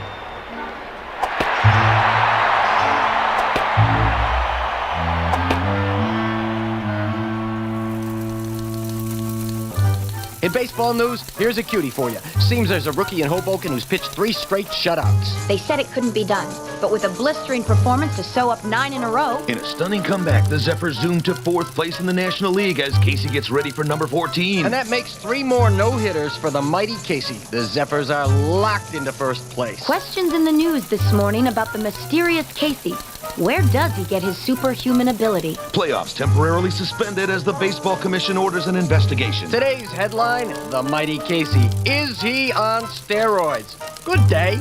[SPEAKER 18] In baseball news, here's a cutie for you. Seems there's a rookie in Hoboken who's pitched 3 straight shutouts.
[SPEAKER 20] They said it couldn't be done, but with a blistering performance to sew up 9 in a row.
[SPEAKER 21] In a stunning comeback, the Zephyrs zoom to 4th place in the National League as Casey gets ready for number 14.
[SPEAKER 18] And that makes 3 more no-hitters for the mighty Casey. The Zephyrs are locked into 1st place.
[SPEAKER 20] Questions in the news this morning about the mysterious Casey. Where does he get his superhuman ability?
[SPEAKER 21] Playoffs temporarily suspended as the Baseball Commission orders an investigation.
[SPEAKER 18] Today's headline, the mighty Casey. Is he on steroids? Good day.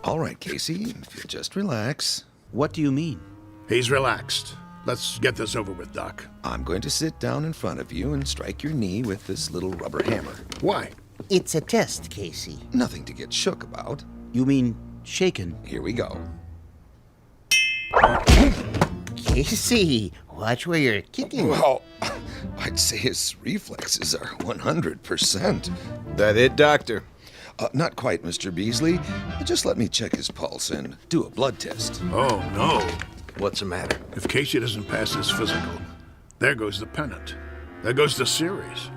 [SPEAKER 25] All right, Casey, if you just relax.
[SPEAKER 2] What do you mean?
[SPEAKER 12] He's relaxed. Let's get this over with, Doc.
[SPEAKER 25] I'm going to sit down in front of you and strike your knee with this little rubber hammer.
[SPEAKER 12] Why?
[SPEAKER 24] It's a test, Casey.
[SPEAKER 25] Nothing to get shook about.
[SPEAKER 2] You mean shaken?
[SPEAKER 25] Here we go.
[SPEAKER 24] Casey, watch where you're kicking.
[SPEAKER 25] Well, I'd say his reflexes are 100%.
[SPEAKER 7] That it, Doctor?
[SPEAKER 25] Not quite, Mr. Beasley. Just let me check his pulse and do a blood test.
[SPEAKER 12] Oh, no.
[SPEAKER 25] What's the matter?
[SPEAKER 12] If Casey doesn't pass his physical, there goes the pennant. There goes the series.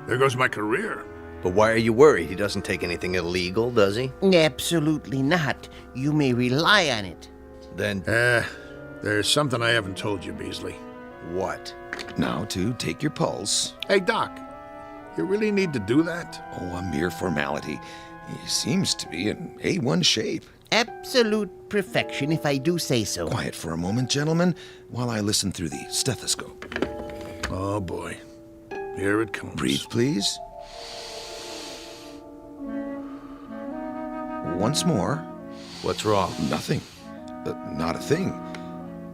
[SPEAKER 12] There goes my career.
[SPEAKER 11] But why are you worried? He doesn't take anything illegal, does he?
[SPEAKER 24] Absolutely not. You may rely on it.
[SPEAKER 11] Then...
[SPEAKER 12] there's something I haven't told you, Beasley.
[SPEAKER 11] What?
[SPEAKER 25] Now to take your pulse.
[SPEAKER 12] Hey, Doc, you really need to do that?
[SPEAKER 25] Oh, a mere formality. He seems to be in A1 shape.
[SPEAKER 24] Absolute perfection, if I do say so.
[SPEAKER 25] Quiet for a moment, gentlemen, while I listen through the stethoscope.
[SPEAKER 12] Oh, boy. Here it comes.
[SPEAKER 25] Breathe, please. Once more.
[SPEAKER 11] What's wrong?
[SPEAKER 25] Nothing. Not a thing.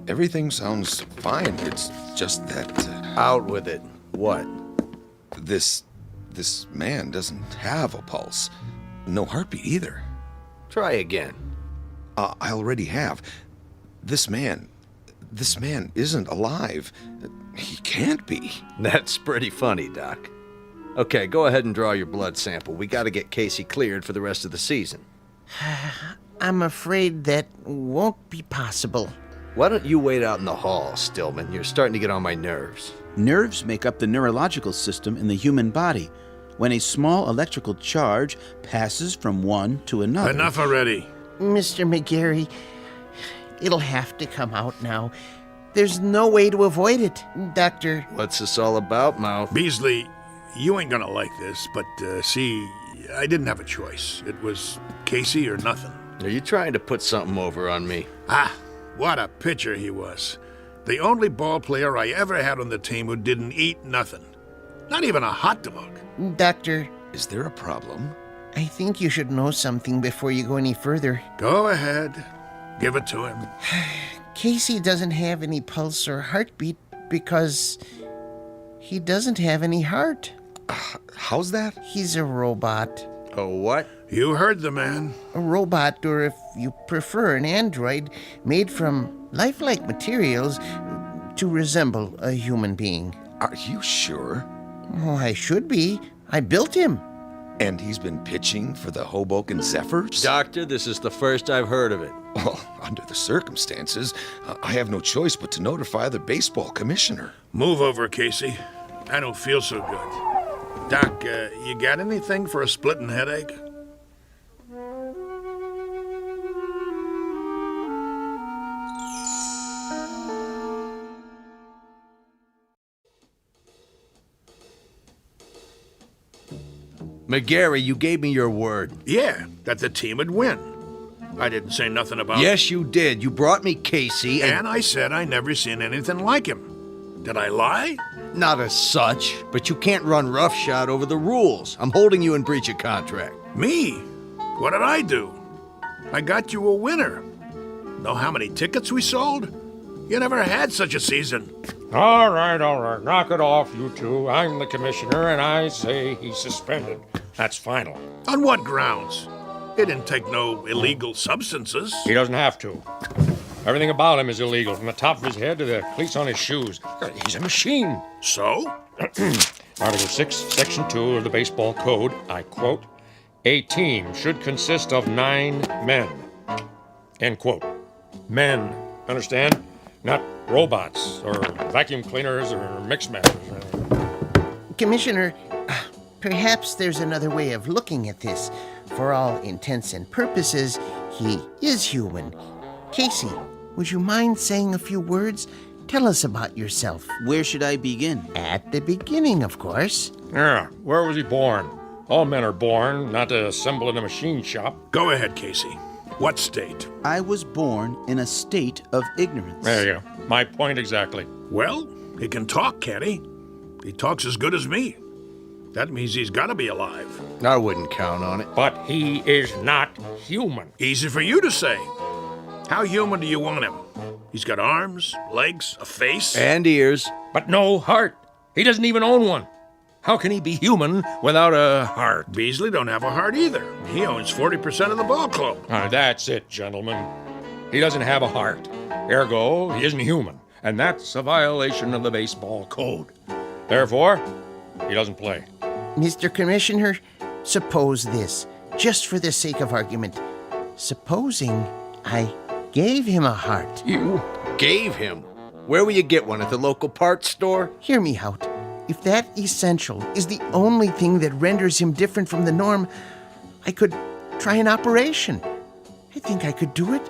[SPEAKER 25] Everything sounds fine. It's just that...
[SPEAKER 11] Out with it. What?
[SPEAKER 25] This man doesn't have a pulse. No heartbeat either.
[SPEAKER 11] Try again.
[SPEAKER 25] I already have. This man isn't alive. He can't be.
[SPEAKER 11] That's pretty funny, Doc. Okay, go ahead and draw your blood sample. We gotta get Casey cleared for the rest of the season.
[SPEAKER 24] I'm afraid that won't be possible.
[SPEAKER 11] Why don't you wait out in the hall, Stillman? You're starting to get on my nerves.
[SPEAKER 2] Nerves make up the neurological system in the human body. When a small electrical charge passes from one to another...
[SPEAKER 12] Enough already.
[SPEAKER 24] Mr. McGarry, it'll have to come out now. There's no way to avoid it, Doctor.
[SPEAKER 11] What's this all about, Mouth?
[SPEAKER 12] Beasley, you ain't gonna like this, but see, I didn't have a choice. It was Casey or nothing.
[SPEAKER 11] Are you trying to put something over on me?
[SPEAKER 12] What a pitcher he was. The only ball player I ever had on the team who didn't eat nothing. Not even a hot dog.
[SPEAKER 24] Doctor.
[SPEAKER 25] Is there a problem?
[SPEAKER 24] I think you should know something before you go any further.
[SPEAKER 12] Go ahead. Give it to him.
[SPEAKER 24] Casey doesn't have any pulse or heartbeat because he doesn't have any heart.
[SPEAKER 25] How's that?
[SPEAKER 24] He's a robot.
[SPEAKER 11] A what?
[SPEAKER 12] You heard the man.
[SPEAKER 24] A robot, or if you prefer, an android made from lifelike materials to resemble a human being.
[SPEAKER 25] Are you sure?
[SPEAKER 24] Oh, I should be. I built him.
[SPEAKER 25] And he's been pitching for the Hoboken Zephyrs?
[SPEAKER 11] Doctor, this is the first I've heard of it.
[SPEAKER 25] Well, under the circumstances, I have no choice but to notify the baseball commissioner.
[SPEAKER 12] Move over, Casey. I don't feel so good. Doc, you got anything for a splitting headache?
[SPEAKER 11] McGarry, you gave me your word.
[SPEAKER 12] Yeah, that the team would win. I didn't say nothing about...
[SPEAKER 11] Yes, you did. You brought me Casey
[SPEAKER 12] and I said I never seen anything like him. Did I lie?
[SPEAKER 11] Not as such, but you can't run roughshod over the rules. I'm holding you in breach of contract.
[SPEAKER 12] Me? What did I do? I got you a winner. Know how many tickets we sold? You never had such a season.
[SPEAKER 13] All right. Knock it off, you two. I'm the commissioner, and I say he's suspended. That's final.
[SPEAKER 12] On what grounds? He didn't take no illegal substances.
[SPEAKER 13] He doesn't have to. Everything about him is illegal, from the top of his head to the cleats on his shoes. He's a machine.
[SPEAKER 12] So?
[SPEAKER 13] Article 6, Section 2 of the Baseball Code, I quote, "A team should consist of 9 men." End quote. Men, understand? Not robots, or vacuum cleaners, or mix masters.
[SPEAKER 24] Commissioner, perhaps there's another way of looking at this. For all intents and purposes, he is human. Casey, would you mind saying a few words? Tell us about yourself.
[SPEAKER 2] Where should I begin?
[SPEAKER 24] At the beginning, of course.
[SPEAKER 13] Yeah, where was he born? All men are born, not to assemble in a machine shop.
[SPEAKER 12] Go ahead, Casey. What state?
[SPEAKER 2] I was born in a state of ignorance.
[SPEAKER 13] There you go. My point exactly.
[SPEAKER 12] Well, he can talk, can't he? He talks as good as me. That means he's got to be alive.
[SPEAKER 11] I wouldn't count on it.
[SPEAKER 13] But he is not human.
[SPEAKER 12] Easy for you to say. How human do you want him? He's got arms, legs, a face.
[SPEAKER 11] And ears.
[SPEAKER 13] But no heart. He doesn't even own one. How can he be human without a heart?
[SPEAKER 12] Beasley don't have a heart either. He owns 40% of the ball club.
[SPEAKER 13] That's it, gentlemen. He doesn't have a heart. Ergo, he isn't human. And that's a violation of the baseball code. Therefore, he doesn't play.
[SPEAKER 24] Mr. Commissioner, suppose this. just for the sake of argument, supposing I gave him a heart.
[SPEAKER 11] You gave him? Where will you get one? At the local parts store?
[SPEAKER 24] Hear me out. If that essential is the only thing that renders him different from the norm, I could try an operation. I think I could do it.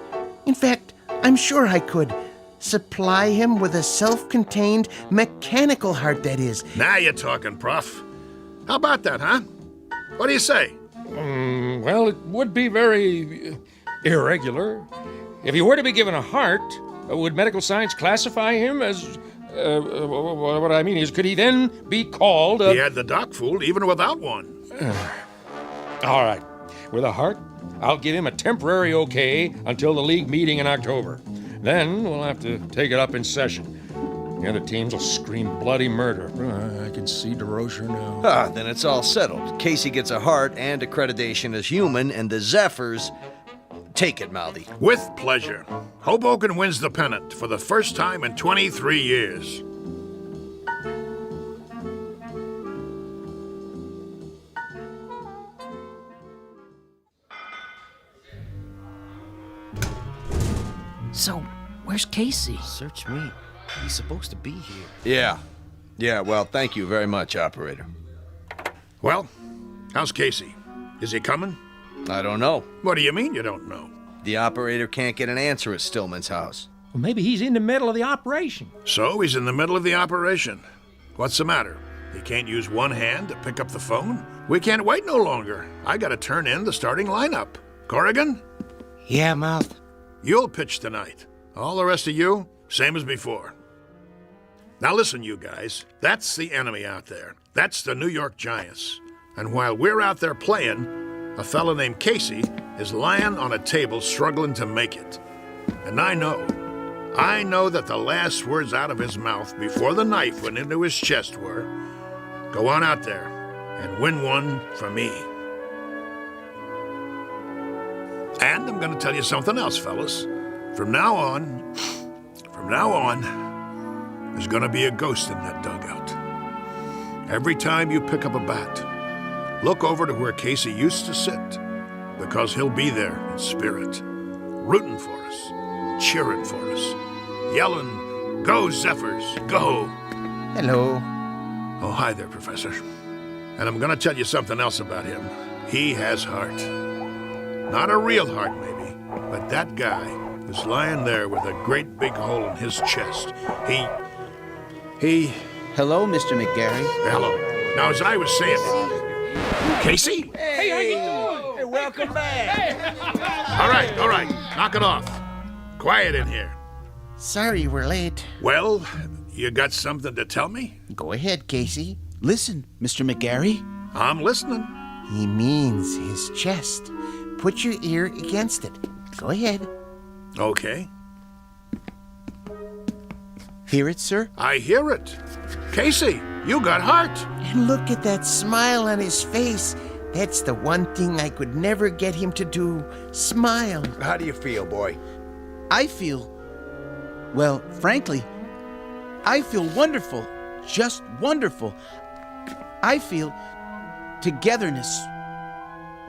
[SPEAKER 24] In fact, I'm sure I could. Supply him with a self-contained mechanical heart, that is.
[SPEAKER 12] Now you're talking, Prof. How about that, huh? What do you say?
[SPEAKER 13] Well, it would be very irregular. If he were to be given a heart, would medical science classify him as... what I mean is, could he then be called a...
[SPEAKER 12] He had the doc fooled even without one.
[SPEAKER 13] All right. With a heart, I'll give him a temporary okay until the league meeting in October. Then we'll have to take it up in session. The other teams will scream bloody murder. I can see DeRocher now.
[SPEAKER 11] Ah, then it's all settled. Casey gets a heart and accreditation as human, and the Zephyrs... Take it, Mouthy.
[SPEAKER 12] With pleasure. Hoboken wins the pennant for the first time in 23 years.
[SPEAKER 8] So, where's Casey?
[SPEAKER 24] Search me. He's supposed to be here.
[SPEAKER 11] Yeah, well, thank you very much, operator.
[SPEAKER 12] Well, how's Casey? Is he coming?
[SPEAKER 11] I don't know.
[SPEAKER 12] What do you mean you don't know?
[SPEAKER 11] The operator can't get an answer at Stillman's house.
[SPEAKER 13] Well, maybe he's in the middle of the operation.
[SPEAKER 12] So he's in the middle of the operation. What's the matter? He can't use one hand to pick up the phone? We can't wait no longer. I gotta turn in the starting lineup. Corrigan?
[SPEAKER 24] Yeah, Mouth?
[SPEAKER 12] You'll pitch tonight. All the rest of you, same as before. Now listen, you guys. That's the enemy out there. That's the New York Giants. And while we're out there playing, a fella named Casey is lying on a table struggling to make it. And I know that the last words out of his mouth before the knife went into his chest were, "Go on out there and win one for me." And I'm going to tell you something else, fellas. From now on, there's going to be a ghost in that dugout. Every time you pick up a bat, look over to where Casey used to sit, because he'll be there in spirit, rooting for us, cheering for us, yelling, "Go, Zephyrs, go!"
[SPEAKER 24] Hello.
[SPEAKER 12] Oh, hi there, Professor. And I'm going to tell you something else about him. He has heart. Not a real heart, maybe, but that guy who's lying there with a great big hole in his chest, he...
[SPEAKER 2] Hello, Mr. McGarry.
[SPEAKER 12] Hello. Now, as I was saying... Casey?
[SPEAKER 16] Hey, how you doing? Hey, welcome back.
[SPEAKER 12] All right. Knock it off. Quiet in here.
[SPEAKER 24] Sorry we're late.
[SPEAKER 12] Well, you got something to tell me?
[SPEAKER 24] Go ahead, Casey.
[SPEAKER 2] Listen, Mr. McGarry.
[SPEAKER 12] I'm listening.
[SPEAKER 24] He means his chest. Put your ear against it. Go ahead.
[SPEAKER 12] Okay.
[SPEAKER 2] Hear it, sir?
[SPEAKER 12] I hear it. Casey, you got heart.
[SPEAKER 24] And look at that smile on his face. That's the one thing I could never get him to do. Smile.
[SPEAKER 11] How do you feel, boy?
[SPEAKER 2] I feel... Well, frankly, I feel wonderful. Just wonderful. I feel togetherness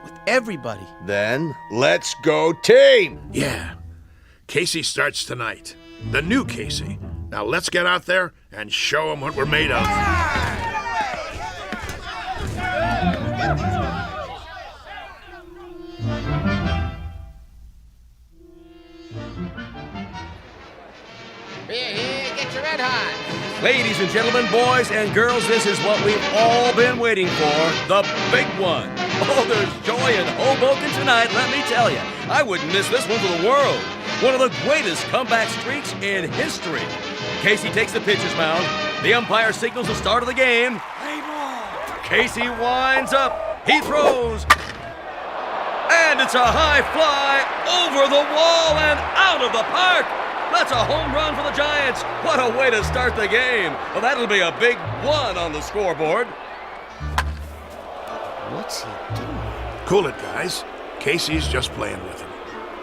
[SPEAKER 2] with everybody.
[SPEAKER 11] Then, let's go team!
[SPEAKER 12] Yeah. Casey starts tonight. The new Casey. Now let's get out there and show him what we're made of.
[SPEAKER 16] Here, get your red hot.
[SPEAKER 3] Ladies and gentlemen, boys and girls, this is what we've all been waiting for, the big one. Oh, there's joy in Hoboken tonight, let me tell you. I wouldn't miss this one for the world. One of the greatest comeback streaks in history. Casey takes the pitcher's mound. The umpire signals the start of the game. Casey winds up. He throws. And it's a high fly over the wall and out of the park. That's a home run for the Giants. What a way to start the game. Well, that'll be a big one on the scoreboard.
[SPEAKER 24] What's he doing?
[SPEAKER 12] Cool it, guys. Casey's just playing with him,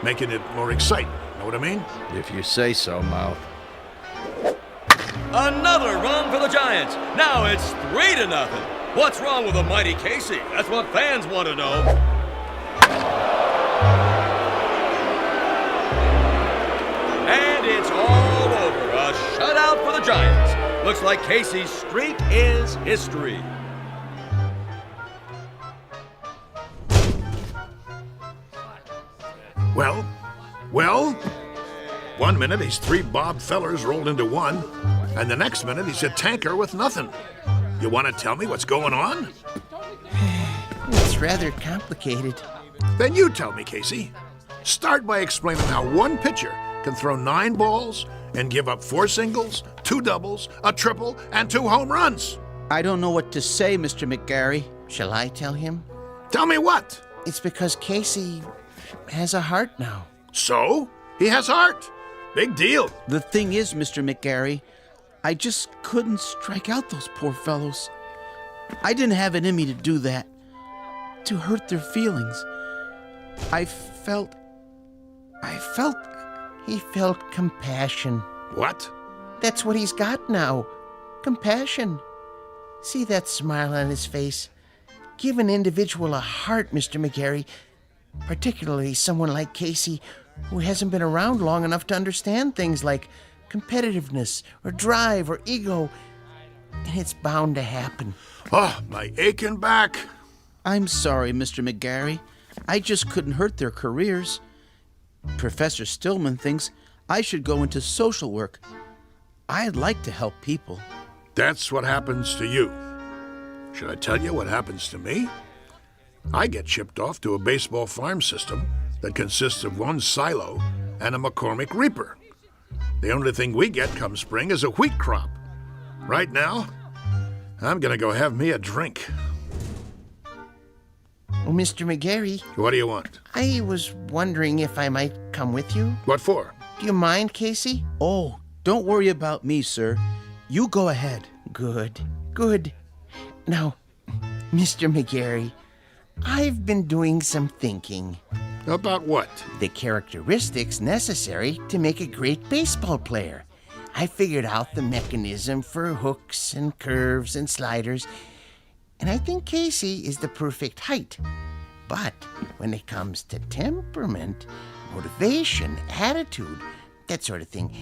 [SPEAKER 12] making it more exciting. Know what I mean?
[SPEAKER 11] If you say so, Mouth.
[SPEAKER 3] Another run for the Giants. Now it's 3-0. What's wrong with the mighty Casey? That's what fans want to know. shutout for the Giants. Looks like Casey's streak is history.
[SPEAKER 12] Well, 1 minute he's 3 Bob Fellers rolled into one, and the next minute he's a tanker with nothing. You want to tell me what's going on?
[SPEAKER 24] It's rather complicated.
[SPEAKER 12] Then you tell me, Casey. Start by explaining how one pitcher can throw 9 balls and give up 4 singles, 2 doubles, a triple, and 2 home runs.
[SPEAKER 2] I don't know what to say, Mr. McGarry.
[SPEAKER 24] Shall I tell him?
[SPEAKER 12] Tell me what?
[SPEAKER 24] It's because Casey has a heart now.
[SPEAKER 12] So? He has heart. Big deal.
[SPEAKER 2] The thing is, Mr. McGarry, I just couldn't strike out those poor fellows. I didn't have it in me to do that, to hurt their feelings. He
[SPEAKER 24] felt compassion.
[SPEAKER 12] What?
[SPEAKER 24] That's what he's got now. Compassion. See that smile on his face? Give an individual a heart, Mr. McGarry, particularly someone like Casey, who hasn't been around long enough to understand things like competitiveness or drive or ego, and it's bound to happen.
[SPEAKER 12] Oh, my aching back.
[SPEAKER 2] I'm sorry, Mr. McGarry. I just couldn't hurt their careers. Professor Stillman thinks I should go into social work. I'd like to help people.
[SPEAKER 12] That's what happens to you. Should I tell you what happens to me? I get shipped off to a baseball farm system that consists of 1 silo and a McCormick Reaper. The only thing we get come spring is a wheat crop. Right now, I'm gonna go have me a drink.
[SPEAKER 24] Well, Mr. McGarry.
[SPEAKER 12] What do you want?
[SPEAKER 24] I was wondering if I might come with you.
[SPEAKER 12] What for?
[SPEAKER 24] Do you mind, Casey?
[SPEAKER 2] Oh, don't worry about me, sir. You go ahead.
[SPEAKER 24] Good. Now, Mr. McGarry, I've been doing some thinking.
[SPEAKER 12] About what?
[SPEAKER 24] The characteristics necessary to make a great baseball player. I figured out the mechanism for hooks and curves and sliders, and I think Casey is the perfect height. But when it comes to temperament, motivation, attitude, that sort of thing,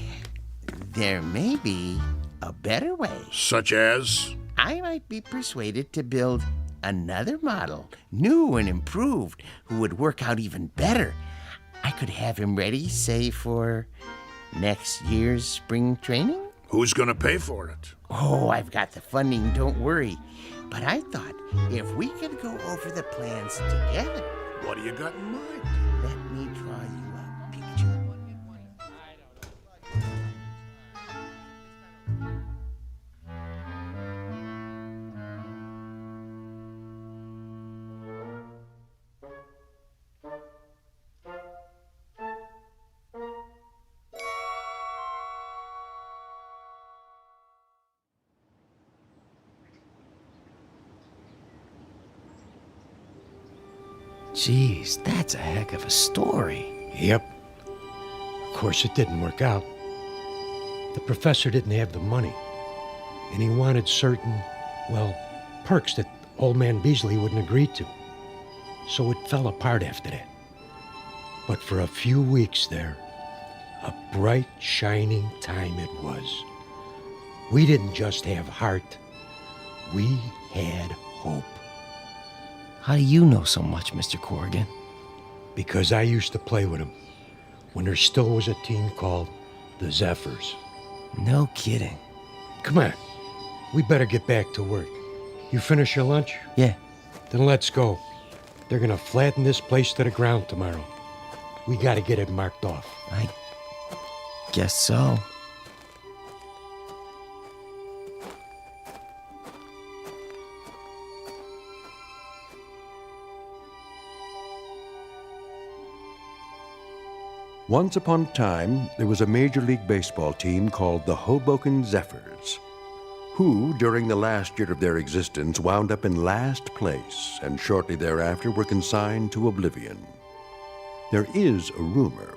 [SPEAKER 24] there may be a better way.
[SPEAKER 12] Such as?
[SPEAKER 24] I might be persuaded to build another model, new and improved, who would work out even better. I could have him ready, say, for next year's spring training.
[SPEAKER 12] Who's gonna pay for it?
[SPEAKER 24] Oh, I've got the funding, don't worry. But I thought if we could go over the plans together.
[SPEAKER 12] What do you got in mind?
[SPEAKER 24] Let me draw you a picture.
[SPEAKER 4] Geez, that's a heck of a story. Yep. Of course, it didn't work out. The professor didn't have the money, and he wanted certain, perks that old man Beasley wouldn't agree to. So it fell apart after that. But for a few weeks there, a bright, shining time it was. We didn't just have heart, we had hope.
[SPEAKER 18] How do you know so much, Mr. Corrigan?
[SPEAKER 4] Because I used to play with him when there still was a team called the Zephyrs.
[SPEAKER 18] No kidding.
[SPEAKER 4] Come on, we better get back to work. You finish your lunch?
[SPEAKER 18] Yeah.
[SPEAKER 4] Then let's go. They're gonna flatten this place to the ground tomorrow. We gotta get it marked off.
[SPEAKER 18] I guess so.
[SPEAKER 1] Once upon a time, there was a Major League Baseball team called the Hoboken Zephyrs, who, during the last year of their existence, wound up in last place and shortly thereafter were consigned to oblivion. There is a rumor,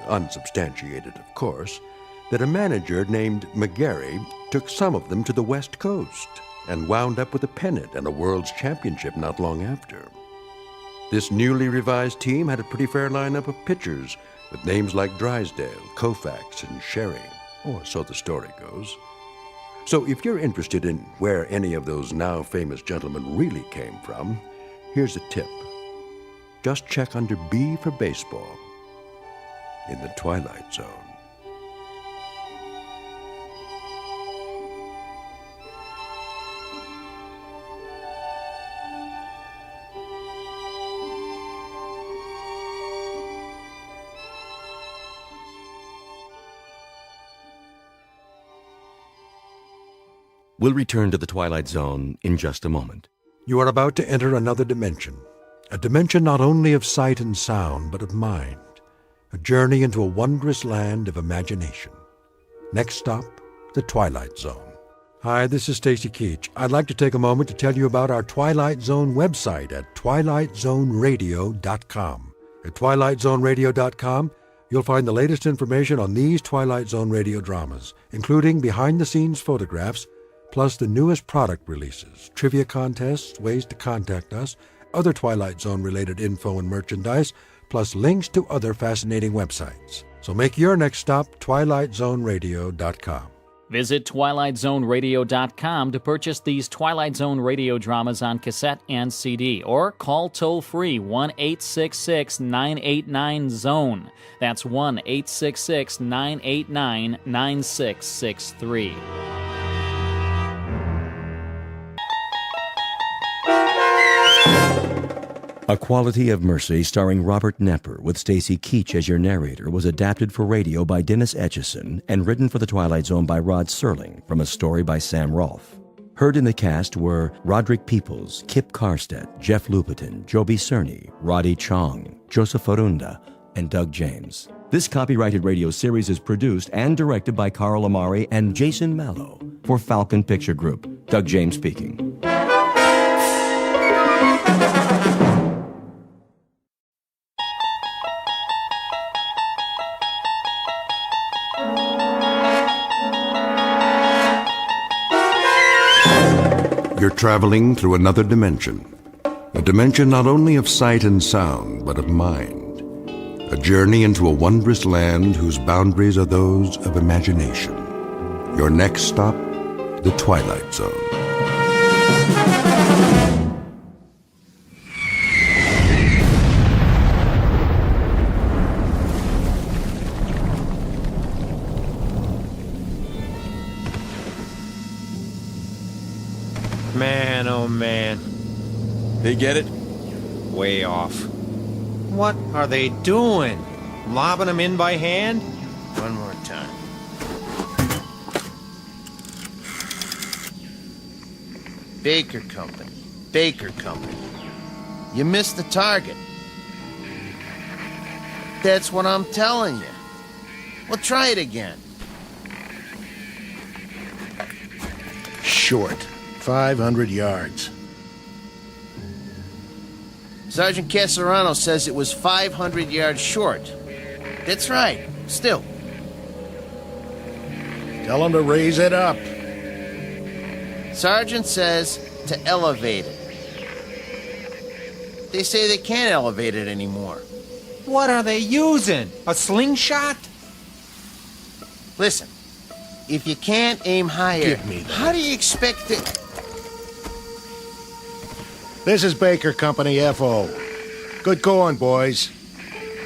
[SPEAKER 1] unsubstantiated of course, that a manager named McGarry took some of them to the West Coast and wound up with a pennant and a World's Championship not long after. This newly revised team had a pretty fair lineup of pitchers with names like Drysdale, Koufax, and Sherry. or so the story goes. So if you're interested in where any of those now famous gentlemen really came from, here's a tip. Just check under B for baseball in the Twilight Zone.
[SPEAKER 5] We'll return to the Twilight Zone in just a moment.
[SPEAKER 1] You are about to enter another dimension. A dimension not only of sight and sound, but of mind. A journey into a wondrous land of imagination. Next stop, the Twilight Zone. Hi, this is Stacy Keach. I'd like to take a moment to tell you about our Twilight Zone website at twilightzoneradio.com. At twilightzoneradio.com, you'll find the latest information on these Twilight Zone radio dramas, including behind-the-scenes photographs, plus the newest product releases, trivia contests, ways to contact us, other Twilight Zone-related info and merchandise, plus links to other fascinating websites. So make your next stop twilightzoneradio.com.
[SPEAKER 14] Visit twilightzoneradio.com to purchase these Twilight Zone radio dramas on cassette and CD, or call toll-free 1-866-989-ZONE. That's 1-866-989-9663.
[SPEAKER 5] A Quality of Mercy, starring Robert Knepper, with Stacy Keach as your narrator, was adapted for radio by Dennis Etchison and written for The Twilight Zone by Rod Serling from a story by Sam Rolfe. Heard in the cast were Roderick Peoples, Kip Karstedt, Jeff Lupetin, Joby Cerny, Roddy Chong, Joseph Orunda, and Doug James. This copyrighted radio series is produced and directed by Carl Amari and Jason Mallow for Falcon Picture Group. Doug James speaking.
[SPEAKER 1] You're traveling through another dimension. A dimension not only of sight and sound, but of mind. A journey into a wondrous land whose boundaries are those of imagination. Your next stop, the Twilight Zone.
[SPEAKER 13] Man, oh man.
[SPEAKER 7] They get it?
[SPEAKER 13] Way off. What are they doing? Lobbing them in by hand?
[SPEAKER 24] One more time. Baker Company. Baker Company. You missed the target. That's what I'm telling you. Well, try it again.
[SPEAKER 12] Short. 500 yards.
[SPEAKER 24] Sergeant Casarano says it was 500 yards short. That's right. Still.
[SPEAKER 12] Tell him to raise it up.
[SPEAKER 24] Sergeant says to elevate it. They say they can't elevate it anymore.
[SPEAKER 13] What are they using? A slingshot?
[SPEAKER 24] Listen, if you can't aim higher,
[SPEAKER 12] Give me that.
[SPEAKER 24] how do you expect to...
[SPEAKER 12] This is Baker Company FO. Good going, boys.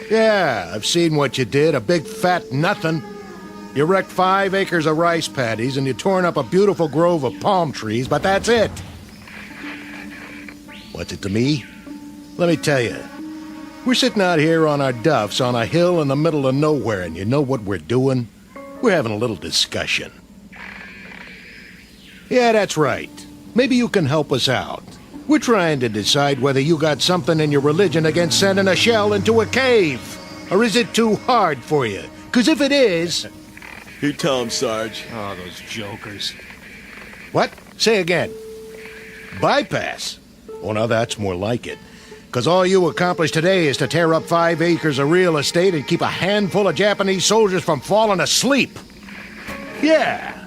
[SPEAKER 12] Yeah, I've seen what you did. A big fat nothing. You wrecked 5 acres of rice paddies and you torn up a beautiful grove of palm trees, but that's it. What's it to me? Let me tell you. We're sitting out here on our duffs on a hill in the middle of nowhere, and you know what we're doing? We're having a little discussion. Yeah, that's right. Maybe you can help us out. We're trying to decide whether you got something in your religion against sending a shell into a cave. Or is it too hard for you? Because if it is...
[SPEAKER 7] You tell him, Sarge.
[SPEAKER 13] Oh, those jokers.
[SPEAKER 12] What? Say again. Bypass? Oh, now that's more like it. Because all you accomplished today is to tear up 5 acres of real estate and keep a handful of Japanese soldiers from falling asleep. Yeah.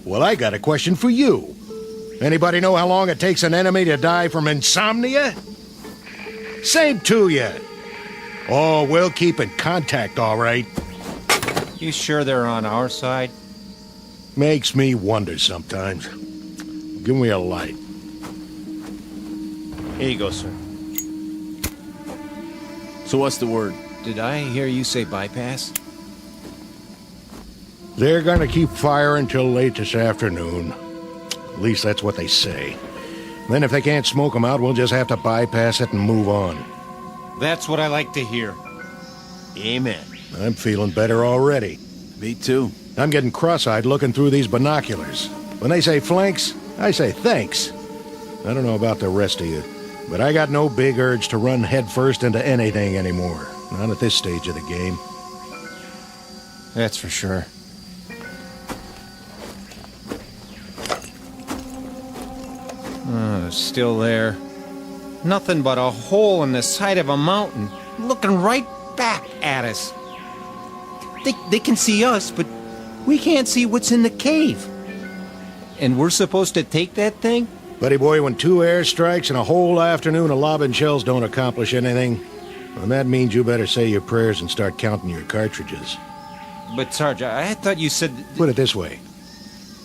[SPEAKER 12] Well, I got a question for you. Anybody know how long it takes an enemy to die from insomnia? Same to you. Oh, we'll keep in contact, all right.
[SPEAKER 13] You sure they're on our side?
[SPEAKER 12] Makes me wonder sometimes. Give me a light.
[SPEAKER 2] Here you go, sir. So what's the word?
[SPEAKER 13] Did I hear you say bypass?
[SPEAKER 12] They're gonna keep firing till late this afternoon. At least that's what they say. Then if they can't smoke them out, we'll just have to bypass it and move on.
[SPEAKER 13] That's what I like to hear. Amen.
[SPEAKER 12] I'm feeling better already.
[SPEAKER 2] Me too.
[SPEAKER 12] I'm getting cross-eyed looking through these binoculars. When they say flanks, I say thanks. I don't know about the rest of you, but I got no big urge to run headfirst into anything anymore. Not at this stage of the game.
[SPEAKER 13] That's for sure. Still there. Nothing but a hole in the side of a mountain, looking right back at us. They can see us, but we can't see what's in the cave. And we're supposed to take that thing?
[SPEAKER 12] Buddy boy, when 2 airstrikes and a whole afternoon of lobbing shells don't accomplish anything, well, that means you better say your prayers and start counting your cartridges.
[SPEAKER 13] But, Sarge, I thought you said...
[SPEAKER 12] Put it this way.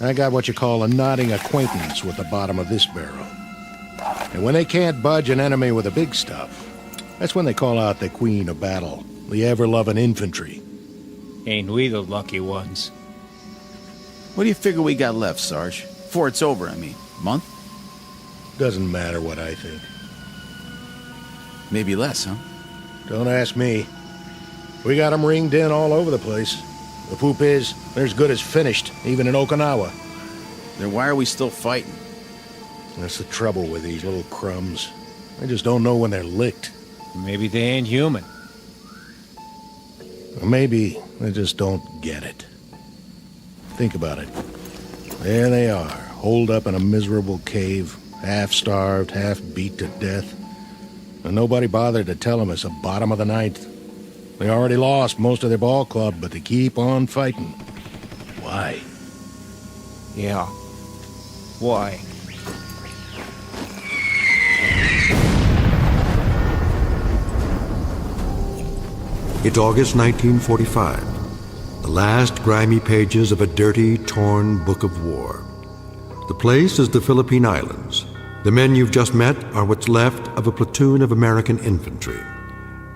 [SPEAKER 12] I got what you call a nodding acquaintance with the bottom of this barrel. And when they can't budge an enemy with the big stuff, that's when they call out the queen of battle, the ever-loving infantry.
[SPEAKER 13] Ain't we the lucky ones?
[SPEAKER 2] What do you figure we got left, Sarge? Before it's over, I mean. Month?
[SPEAKER 12] Doesn't matter what I think.
[SPEAKER 2] Maybe less, huh?
[SPEAKER 12] Don't ask me. We got them ringed in all over the place. The poop is, they're as good as finished, even in Okinawa.
[SPEAKER 2] Then why are we still fighting?
[SPEAKER 12] That's the trouble with these little crumbs. They just don't know when they're licked.
[SPEAKER 13] Maybe they ain't human.
[SPEAKER 12] Or maybe they just don't get it. Think about it. There they are, holed up in a miserable cave, half-starved, half-beat to death. And nobody bothered to tell them it's the bottom of the ninth. They already lost most of their ball club, but they keep on fighting. Why?
[SPEAKER 13] Yeah. Why?
[SPEAKER 1] It's August 1945, the last grimy pages of a dirty, torn book of war. The place is the Philippine Islands. The men you've just met are what's left of a platoon of American infantry.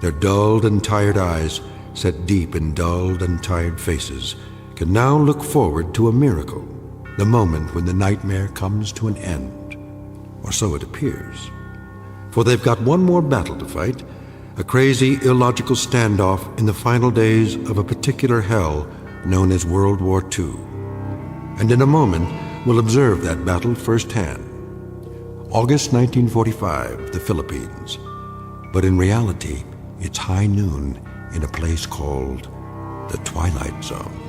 [SPEAKER 1] Their dulled and tired eyes, set deep in dulled and tired faces, can now look forward to a miracle, the moment when the nightmare comes to an end. Or so it appears. For they've got one more battle to fight, a crazy, illogical standoff in the final days of a particular hell known as World War II. And in a moment, we'll observe that battle firsthand. August 1945, the Philippines. But in reality, it's high noon in a place called the Twilight Zone.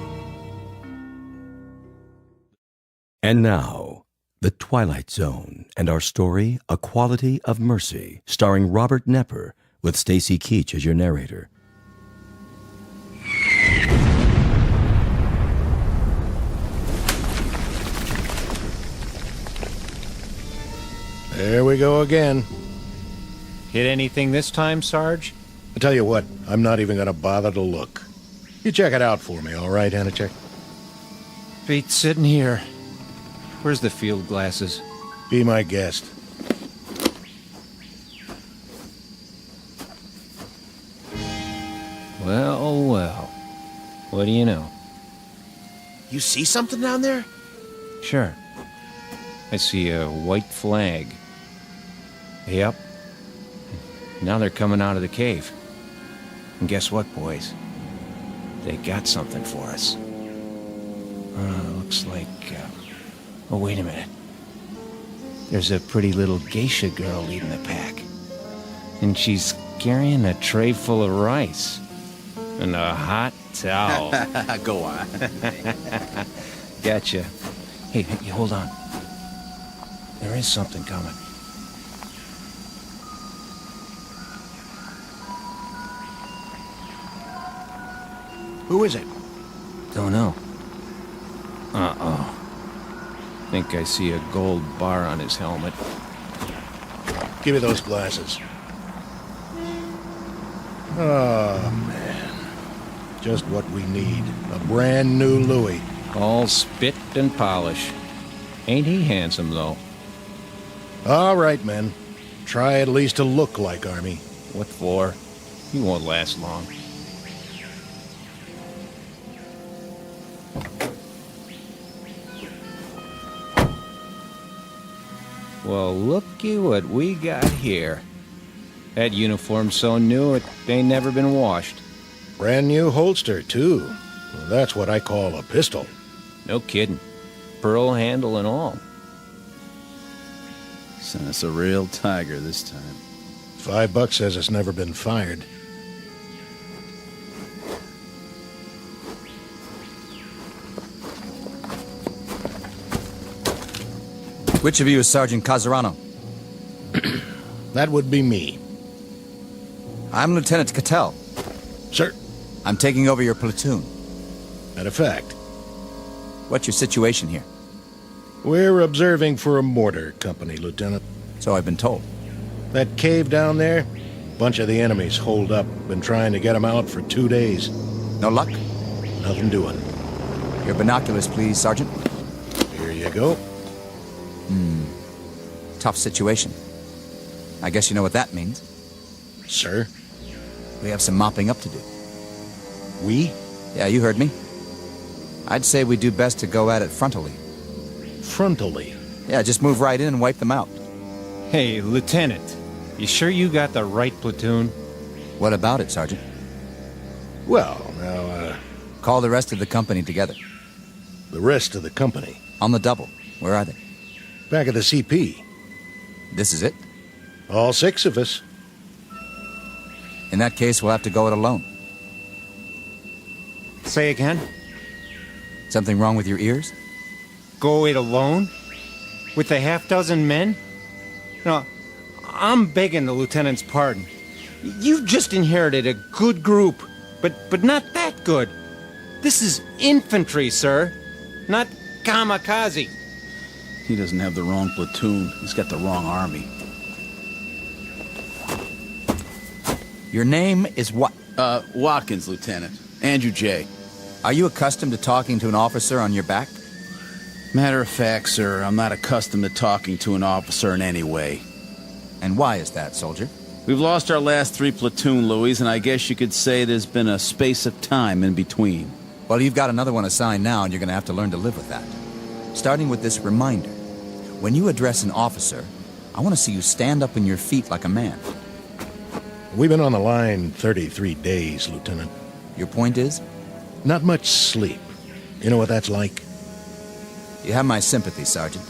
[SPEAKER 5] And now, The Twilight Zone and our story, A Quality of Mercy, starring Robert Nepper, with Stacy Keach as your narrator.
[SPEAKER 12] There we go again.
[SPEAKER 13] Hit anything this time, Sarge?
[SPEAKER 12] I tell you what, I'm not even gonna bother to look. You check it out for me, all right, Anachek?
[SPEAKER 13] Feet sitting here. Where's the field glasses?
[SPEAKER 12] Be my guest.
[SPEAKER 13] Well, well. What do you know?
[SPEAKER 24] You see something down there?
[SPEAKER 13] Sure. I see a white flag. Yep. Now they're coming out of the cave. And guess what, boys? They got something for us. Looks like... Oh, wait a minute. There's a pretty little geisha girl leading the pack. And she's carrying a tray full of rice. And a hot towel.
[SPEAKER 2] Go on.
[SPEAKER 13] Gotcha. Hey, hold on. There is something coming.
[SPEAKER 12] Who is it?
[SPEAKER 13] Don't know. Uh-oh. Think I see a gold bar on his helmet.
[SPEAKER 12] Give me those glasses. Oh, man. Just what we need. A brand new Louis.
[SPEAKER 13] All spit and polish. Ain't he handsome, though?
[SPEAKER 12] All right, men. Try at least to look like Army.
[SPEAKER 13] What for? He won't last long. Well, looky what we got here. That uniform's so new it ain't never been washed.
[SPEAKER 12] Brand new holster, too. Well, that's what I call a pistol.
[SPEAKER 13] No kidding. Pearl handle and all.
[SPEAKER 2] Sent us a real tiger this time.
[SPEAKER 12] $5 says it's never been fired.
[SPEAKER 6] Which of you is Sergeant Casarano?
[SPEAKER 12] That would be me.
[SPEAKER 6] I'm Lieutenant Cattell.
[SPEAKER 12] Sir?
[SPEAKER 6] I'm taking over your platoon.
[SPEAKER 12] Matter of fact.
[SPEAKER 6] What's your situation here?
[SPEAKER 12] We're observing for a mortar company, Lieutenant.
[SPEAKER 6] So I've been told.
[SPEAKER 12] That cave down there? Bunch of the enemies holed up. Been trying to get them out for 2 days.
[SPEAKER 6] No luck?
[SPEAKER 12] Nothing doing.
[SPEAKER 6] Your binoculars, please, Sergeant.
[SPEAKER 12] Here you go.
[SPEAKER 6] Tough situation. I guess you know what that means.
[SPEAKER 12] Sir?
[SPEAKER 6] We have some mopping up to do.
[SPEAKER 12] We?
[SPEAKER 6] Yeah, you heard me. I'd say we do best to go at it frontally.
[SPEAKER 12] Frontally?
[SPEAKER 6] Yeah, just move right in and wipe them out.
[SPEAKER 13] Hey, Lieutenant, you sure you got the right platoon?
[SPEAKER 6] What about it, Sergeant?
[SPEAKER 12] Well, now,
[SPEAKER 6] Call the rest of the company together.
[SPEAKER 12] The rest of the company?
[SPEAKER 6] On the double. Where are they?
[SPEAKER 12] Back at the CP.
[SPEAKER 6] This is it?
[SPEAKER 12] All 6 of us.
[SPEAKER 6] In that case, we'll have to go it alone.
[SPEAKER 13] Say again?
[SPEAKER 6] Something wrong with your ears?
[SPEAKER 13] Go it alone? With a half-dozen men? No, I'm begging the lieutenant's pardon. You've just inherited a good group, but not that good. This is infantry, sir, not kamikaze.
[SPEAKER 2] He doesn't have the wrong platoon. He's got the wrong army.
[SPEAKER 6] Your name is what?
[SPEAKER 2] Watkins, Lieutenant. Andrew J.
[SPEAKER 6] Are you accustomed to talking to an officer on your back?
[SPEAKER 2] Matter of fact, sir, I'm not accustomed to talking to an officer in any way.
[SPEAKER 6] And why is that, soldier?
[SPEAKER 2] We've lost our last 3 platoon, Louis, and I guess you could say there's been a space of time in between.
[SPEAKER 6] Well, you've got another one assigned now, and you're going to have to learn to live with that. Starting with this reminder. When you address an officer, I want to see you stand up on your feet like a man.
[SPEAKER 12] We've been on the line 33 days, Lieutenant.
[SPEAKER 6] Your point is?
[SPEAKER 12] Not much sleep. You know what that's like?
[SPEAKER 6] You have my sympathy, Sergeant.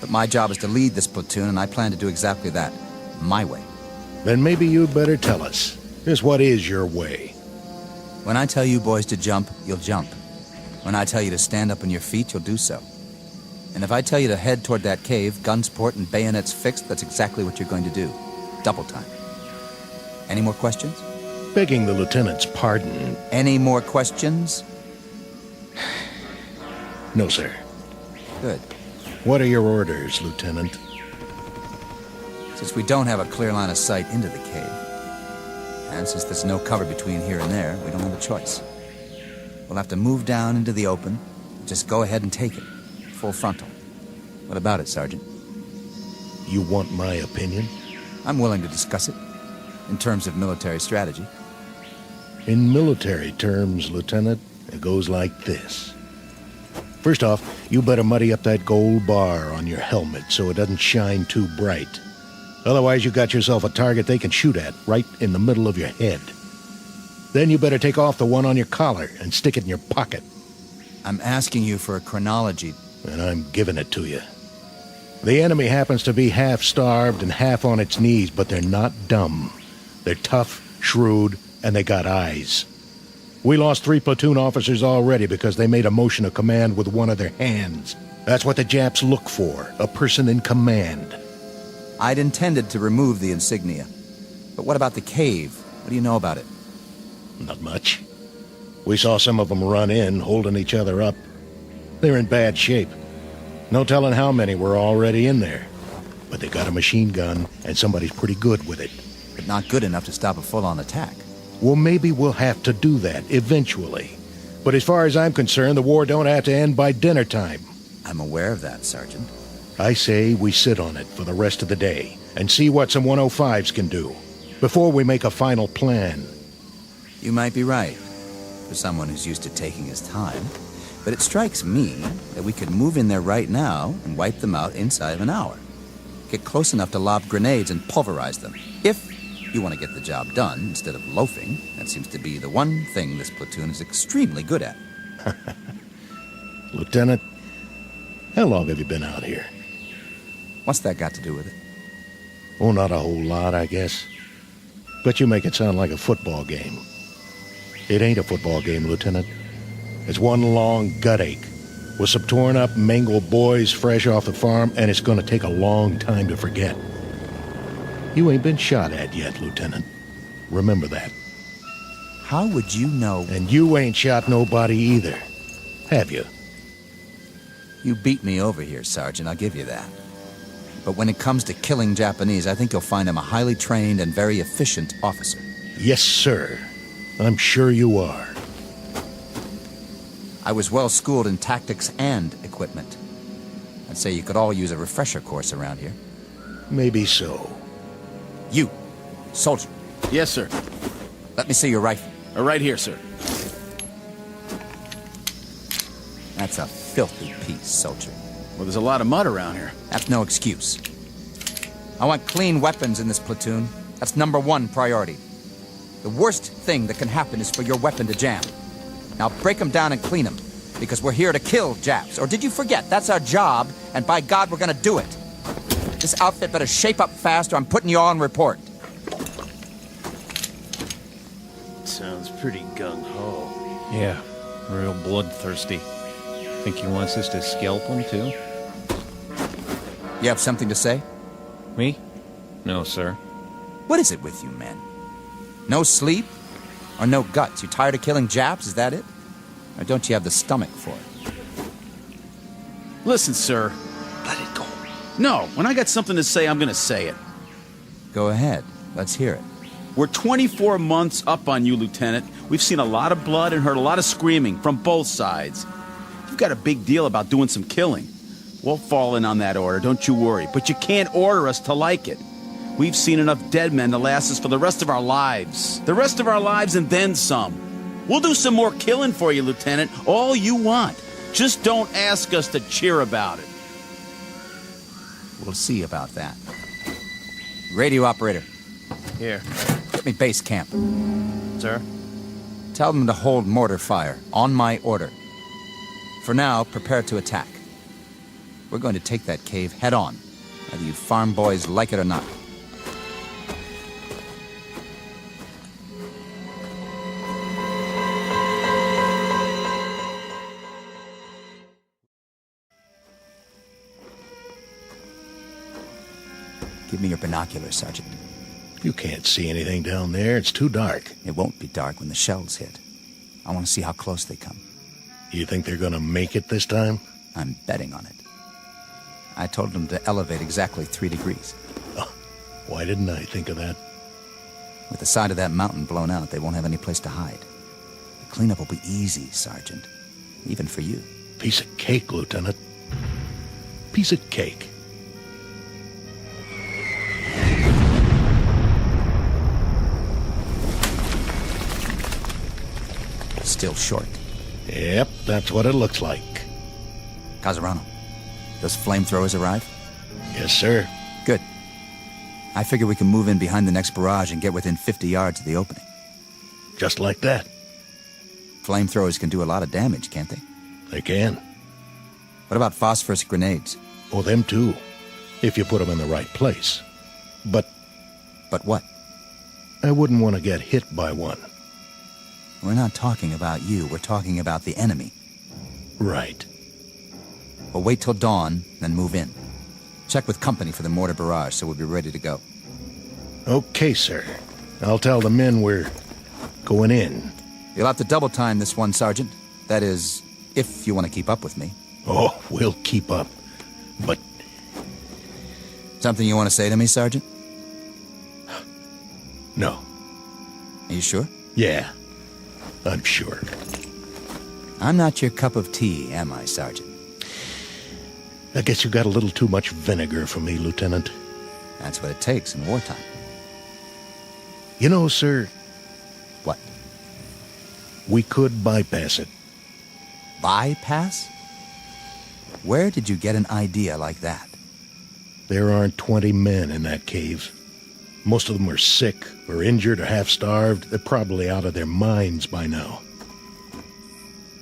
[SPEAKER 6] But my job is to lead this platoon, and I plan to do exactly that. My way.
[SPEAKER 12] Then maybe you'd better tell us. Just what is your way?
[SPEAKER 6] When I tell you boys to jump, you'll jump. When I tell you to stand up on your feet, you'll do so. And if I tell you to head toward that cave, guns port and bayonets fixed, that's exactly what you're going to do. Double time. Any more questions?
[SPEAKER 12] Begging the lieutenant's pardon.
[SPEAKER 6] Any more questions?
[SPEAKER 12] No, sir.
[SPEAKER 6] Good.
[SPEAKER 12] What are your orders, Lieutenant?
[SPEAKER 6] Since we don't have a clear line of sight into the cave, and since there's no cover between here and there, we don't have a choice. We'll have to move down into the open. Just go ahead and take it. Full frontal. What about it, Sergeant?
[SPEAKER 12] You want my opinion?
[SPEAKER 6] I'm willing to discuss it. In terms of military strategy.
[SPEAKER 12] In military terms, Lieutenant, it goes like this. First off, you better muddy up that gold bar on your helmet so it doesn't shine too bright. Otherwise, you got yourself a target they can shoot at right in the middle of your head. Then you better take off the one on your collar and stick it in your pocket.
[SPEAKER 6] I'm asking you for a chronology.
[SPEAKER 12] And I'm giving it to you. The enemy happens to be half starved and half on its knees, but they're not dumb. They're tough, shrewd, and they got eyes. We lost 3 platoon officers already because they made a motion of command with one of their hands. That's what the Japs look for, a person in command.
[SPEAKER 6] I'd intended to remove the insignia. But what about the cave? What do you know about it?
[SPEAKER 12] Not much. We saw some of them run in, holding each other up. They're in bad shape. No telling how many were already in there. But they got a machine gun, and somebody's pretty good with it.
[SPEAKER 6] But not good enough to stop a full-on attack.
[SPEAKER 9] Well, maybe we'll have to do that eventually. But as far as I'm concerned, the war don't have to end by dinner time.
[SPEAKER 6] I'm aware of that, Sergeant.
[SPEAKER 9] I say we sit on it for the rest of the day and see what some 105s can do before we make a final plan.
[SPEAKER 6] You might be right, for someone who's used to taking his time. But it strikes me that we could move in there right now and wipe them out inside of an hour. Get close enough to lob grenades and pulverize them. If you want to get the job done instead of loafing, that seems to be the one thing this platoon is extremely good at.
[SPEAKER 9] Lieutenant, how long have you been out here?
[SPEAKER 6] What's that got to do with it?
[SPEAKER 9] Oh, not a whole lot, I guess. But you make it sound like a football game. It ain't a football game, Lieutenant. It's one long gut ache with some torn up, mangled boys fresh off the farm, and it's gonna take a long time to forget. You ain't been shot at yet, Lieutenant. Remember that.
[SPEAKER 6] How would you know?
[SPEAKER 9] And you ain't shot nobody either, have you?
[SPEAKER 6] You beat me over here, Sergeant, I'll give you that. But when it comes to killing Japanese, I think you'll find I'm a highly trained and very efficient officer.
[SPEAKER 9] Yes, sir. I'm sure you are.
[SPEAKER 6] I was well schooled in tactics and equipment. I'd say you could all use a refresher course around here.
[SPEAKER 9] Maybe so.
[SPEAKER 6] You, soldier.
[SPEAKER 2] Yes, sir.
[SPEAKER 6] Let me see your rifle.
[SPEAKER 2] Right here, sir.
[SPEAKER 6] That's a filthy piece, soldier.
[SPEAKER 2] Well, there's a lot of mud around here.
[SPEAKER 6] That's no excuse. I want clean weapons in this platoon. That's #1 priority. The worst thing that can happen is for your weapon to jam. Now break them down and clean them, because we're here to kill Japs. Or did you forget? That's our job, and by God, we're gonna do it. This outfit better shape up fast, or I'm putting you all on report.
[SPEAKER 10] Sounds pretty gung-ho.
[SPEAKER 15] Yeah, real bloodthirsty. Think he wants us to scalp him, too?
[SPEAKER 6] You have something to say?
[SPEAKER 15] Me? No, sir.
[SPEAKER 6] What is it with you, men? No sleep? Or no guts? You tired of killing Japs, is that it? Or don't you have the stomach for it?
[SPEAKER 2] Listen, sir.
[SPEAKER 6] Let it go.
[SPEAKER 2] No, when I got something to say, I'm gonna say it.
[SPEAKER 6] Go ahead. Let's hear it.
[SPEAKER 2] We're 24 months up on you, Lieutenant. We've seen a lot of blood and heard a lot of screaming from both sides. You've got a big deal about doing some killing. We'll fall in on that order, don't you worry. But you can't order us to like it. We've seen enough dead men to last us for the rest of our lives. The rest of our lives and then some. We'll do some more killing for you, Lieutenant. All you want. Just don't ask us to cheer about it.
[SPEAKER 6] We'll see about that. Radio operator.
[SPEAKER 10] Here.
[SPEAKER 6] Get me base camp.
[SPEAKER 10] Sir?
[SPEAKER 6] Tell them to hold mortar fire, on my order. For now, prepare to attack. We're going to take that cave head on, whether you farm boys like it or not. Give me your binoculars, Sergeant.
[SPEAKER 9] You can't see anything down there. It's too dark.
[SPEAKER 6] It won't be dark when the shells hit. I want to see how close they come.
[SPEAKER 9] You think they're gonna make it this time?
[SPEAKER 6] I'm betting on it. I told them to elevate exactly 3 degrees.
[SPEAKER 9] Oh, why didn't I think of that?
[SPEAKER 6] With the side of that mountain blown out, they won't have any place to hide. The cleanup will be easy, Sergeant. Even for you.
[SPEAKER 9] Piece of cake, Lieutenant. Piece of cake.
[SPEAKER 6] Still short.
[SPEAKER 9] Yep, that's what it looks like.
[SPEAKER 6] Casarano, those flamethrowers arrive?
[SPEAKER 9] Yes, sir.
[SPEAKER 6] Good. I figure we can move in behind the next barrage and get within 50 yards of the opening.
[SPEAKER 9] Just like that.
[SPEAKER 6] Flamethrowers can do a lot of damage, can't they?
[SPEAKER 9] They can.
[SPEAKER 6] What about phosphorus grenades?
[SPEAKER 9] Oh, them too. If you put them in the right place. But
[SPEAKER 6] what?
[SPEAKER 9] I wouldn't want to get hit by one.
[SPEAKER 6] We're not talking about you. We're talking about the enemy.
[SPEAKER 9] Right.
[SPEAKER 6] We'll wait till dawn, then move in. Check with company for the mortar barrage so we'll be ready to go.
[SPEAKER 9] Okay, sir. I'll tell the men we're going in.
[SPEAKER 6] You'll have to double time this one, Sergeant. That is, if you want to keep up with me.
[SPEAKER 9] Oh, we'll keep up. But...
[SPEAKER 6] Something you want to say to me, Sergeant?
[SPEAKER 9] No.
[SPEAKER 6] Are you sure?
[SPEAKER 9] Yeah, I'm sure.
[SPEAKER 6] I'm not your cup of tea, am I, Sergeant?
[SPEAKER 9] I guess you got a little too much vinegar for me, Lieutenant.
[SPEAKER 6] That's what it takes in wartime.
[SPEAKER 9] You know, sir...
[SPEAKER 6] What?
[SPEAKER 9] We could bypass it.
[SPEAKER 6] Bypass? Where did you get an idea like that?
[SPEAKER 9] There aren't 20 men in that cave. Most of them are sick, or injured, or half-starved. They're probably out of their minds by now.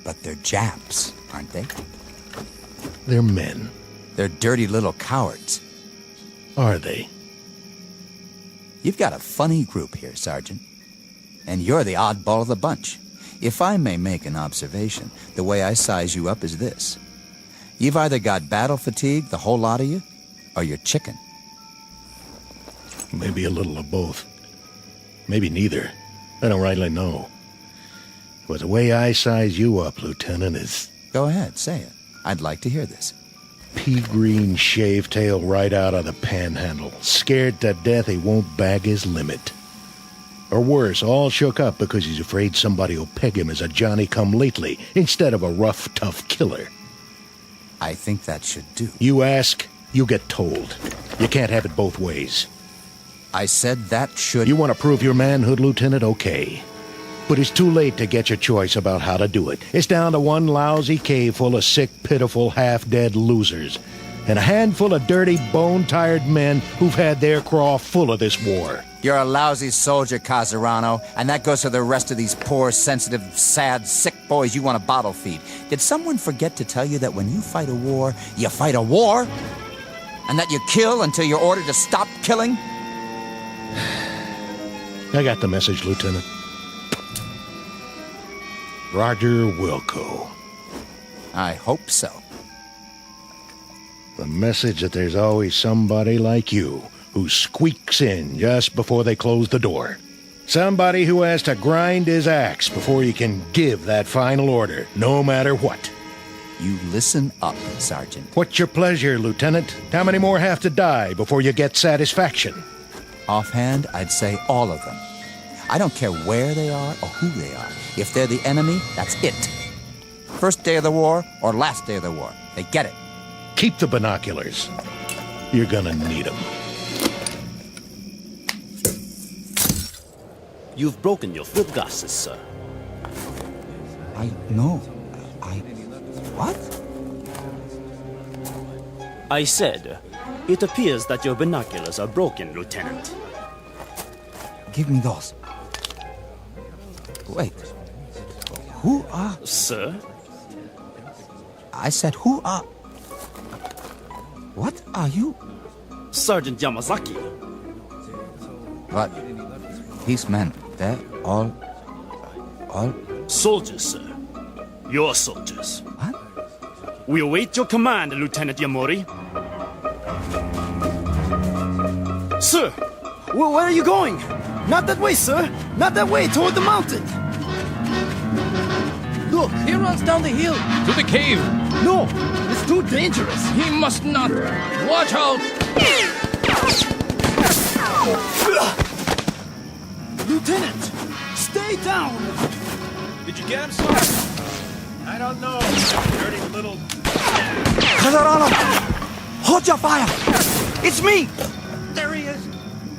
[SPEAKER 6] But they're Japs, aren't they?
[SPEAKER 9] They're men.
[SPEAKER 6] They're dirty little cowards.
[SPEAKER 9] Are they?
[SPEAKER 6] You've got a funny group here, Sergeant. And you're the oddball of the bunch. If I may make an observation, the way I size you up is this. You've either got battle fatigue, the whole lot of you, or you're chicken.
[SPEAKER 9] Maybe a little of both. Maybe neither. I don't rightly know. But the way I size you up, Lieutenant, is...
[SPEAKER 6] Go ahead, say it. I'd like to hear this.
[SPEAKER 9] Pea-green shave-tail right out of the panhandle. Scared to death he won't bag his limit. Or worse, all shook up because he's afraid somebody will peg him as a Johnny-come-lately instead of a rough, tough killer.
[SPEAKER 6] I think that should do.
[SPEAKER 9] You ask, you get told. You can't have it both ways.
[SPEAKER 6] I said that should...
[SPEAKER 9] You want to prove your manhood, Lieutenant? Okay. But it's too late to get your choice about how to do it. It's down to one lousy cave full of sick, pitiful, half-dead losers. And a handful of dirty, bone-tired men who've had their craw full of this war.
[SPEAKER 6] You're a lousy soldier, Casarano, and that goes for the rest of these poor, sensitive, sad, sick boys you want to bottle feed. Did someone forget to tell you that when you fight a war, you fight a war? And that you kill until you're ordered to stop killing?
[SPEAKER 9] I got the message, Lieutenant. Roger Wilco.
[SPEAKER 6] I hope so.
[SPEAKER 9] The message that there's always somebody like you who squeaks in just before they close the door. Somebody who has to grind his axe before you can give that final order, no matter what.
[SPEAKER 6] You listen up, Sergeant.
[SPEAKER 9] What's your pleasure, Lieutenant? How many more have to die before you get satisfaction?
[SPEAKER 6] Offhand, I'd say all of them. I don't care where they are or who they are. If they're the enemy, that's it. First day of the war or last day of the war. They get it.
[SPEAKER 9] Keep the binoculars. You're gonna need them.
[SPEAKER 17] You've broken your field glasses, sir.
[SPEAKER 6] What?
[SPEAKER 17] I said, it appears that your binoculars are broken, Lieutenant.
[SPEAKER 6] Give me those. Wait. Who are...
[SPEAKER 17] Sir?
[SPEAKER 6] I said, who are... What are you?
[SPEAKER 17] Sergeant Yamazaki.
[SPEAKER 6] But these men, they're all...
[SPEAKER 17] Soldiers, sir. Your soldiers.
[SPEAKER 6] What?
[SPEAKER 17] We await your command, Lieutenant Yamori. Sir, where are you going? Not that way, sir. Not that way, toward the mountain.
[SPEAKER 8] Look, he runs down the hill.
[SPEAKER 15] To the cave.
[SPEAKER 17] No, it's too dangerous.
[SPEAKER 8] He must not. Watch out.
[SPEAKER 17] Lieutenant, stay down.
[SPEAKER 10] Did you get him, sir? I don't know. Dirty little...
[SPEAKER 6] Casarano! Hold your fire! It's me!
[SPEAKER 12] There he is.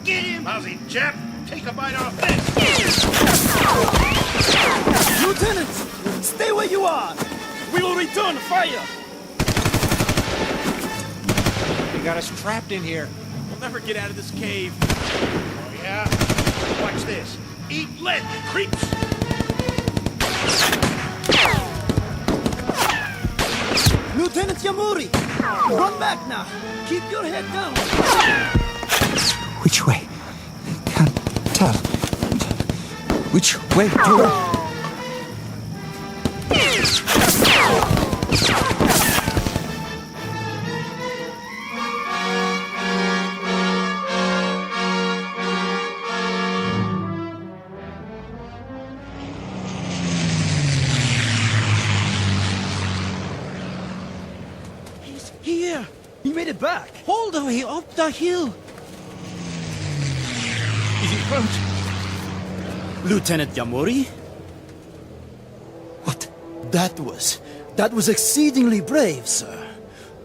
[SPEAKER 12] Get him! Lousy chap. Take a bite off this.
[SPEAKER 17] Lieutenant, stay where you are. We will return fire.
[SPEAKER 10] They got us trapped in here. We'll never get out of this cave.
[SPEAKER 12] Oh, yeah? Watch this. Eat lead, creeps.
[SPEAKER 17] Lieutenant Yamori, run back now. Keep your head down.
[SPEAKER 6] Which way? Can't tell. Which way to...
[SPEAKER 17] He's here. He made it back.
[SPEAKER 8] All the way up the hill.
[SPEAKER 10] Is he hurt?
[SPEAKER 17] Lieutenant Yamori? What? That was exceedingly brave, sir.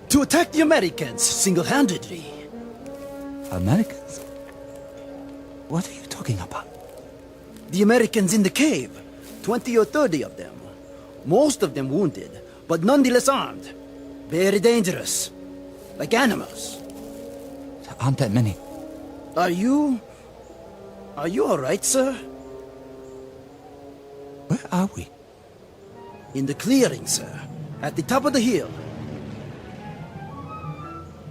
[SPEAKER 17] To attack the Americans single-handedly.
[SPEAKER 6] Americans? What are you talking about?
[SPEAKER 17] The Americans in the cave. 20 or 30 of them. Most of them wounded, but nonetheless armed. Very dangerous. Like animals.
[SPEAKER 6] There aren't that many.
[SPEAKER 17] Are you all right, sir?
[SPEAKER 6] Where are we?
[SPEAKER 17] In the clearing, sir. At the top of the hill.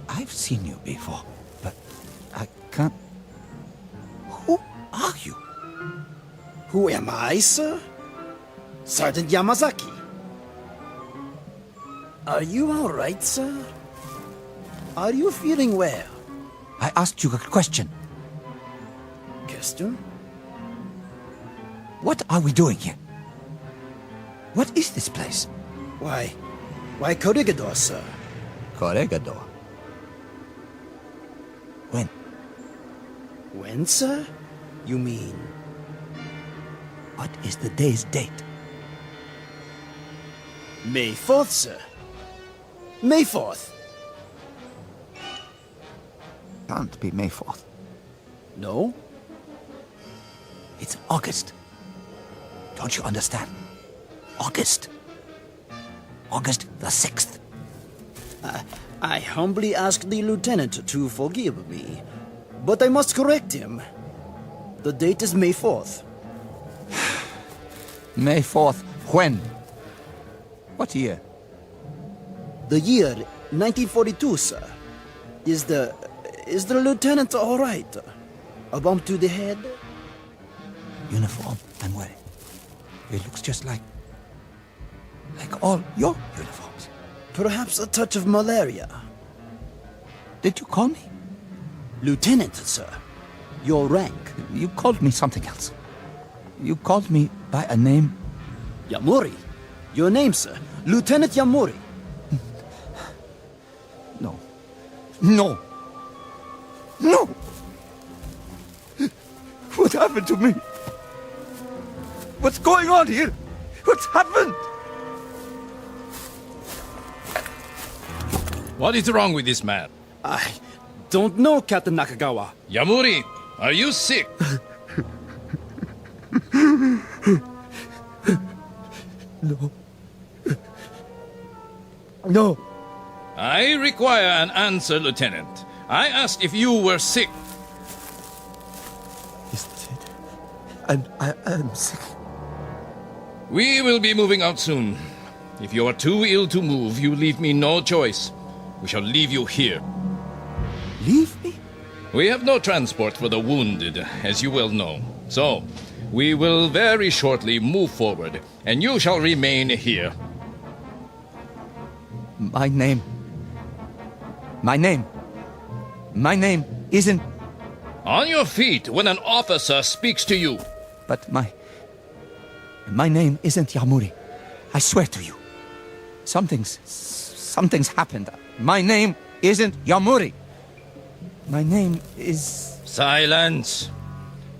[SPEAKER 6] I've seen you before, but I can't... Who are you?
[SPEAKER 17] Who am I, sir? Sergeant Yamazaki. Are you all right, sir? Are you feeling well?
[SPEAKER 6] I asked you a question.
[SPEAKER 17] Question?
[SPEAKER 6] What are we doing here? What is this place?
[SPEAKER 17] Why, Corregidor, sir.
[SPEAKER 6] Corregidor? When?
[SPEAKER 17] When, sir? You mean...
[SPEAKER 6] What is the day's date?
[SPEAKER 17] May 4th, sir. May 4th.
[SPEAKER 6] Can't be May 4th.
[SPEAKER 17] No?
[SPEAKER 6] It's August. Don't you understand? August. August the 6th.
[SPEAKER 17] I humbly ask the lieutenant to forgive me, but I must correct him. The date is May 4th.
[SPEAKER 6] May 4th. When? What year?
[SPEAKER 17] The year 1942, sir. Is the lieutenant all right? A bump to the head?
[SPEAKER 6] Uniform I'm wearing. It looks just like all your uniforms.
[SPEAKER 17] Perhaps a touch of malaria.
[SPEAKER 6] Did you call me?
[SPEAKER 17] Lieutenant, sir. Your rank.
[SPEAKER 6] You called me something else. You called me by a name.
[SPEAKER 17] Yamori. Your name, sir. Lieutenant Yamori.
[SPEAKER 6] No. No. No! What happened to me? What's going on here? What's happened?
[SPEAKER 10] What is wrong with this man?
[SPEAKER 17] I don't know, Captain Nakagawa.
[SPEAKER 10] Yamuri, are you sick?
[SPEAKER 6] No. No.
[SPEAKER 10] I require an answer, Lieutenant. I asked if you were sick.
[SPEAKER 6] Is it? I'm sick.
[SPEAKER 10] We will be moving out soon. If you are too ill to move, you leave me no choice. We shall leave you here.
[SPEAKER 6] Leave me?
[SPEAKER 10] We have no transport for the wounded, as you well know. So, we will very shortly move forward, and you shall remain here.
[SPEAKER 6] My name isn't...
[SPEAKER 10] On your feet when an officer speaks to you.
[SPEAKER 6] But my name isn't Yamuri. I swear to you. Something's happened. My name isn't Yamuri. My name is...
[SPEAKER 10] Silence.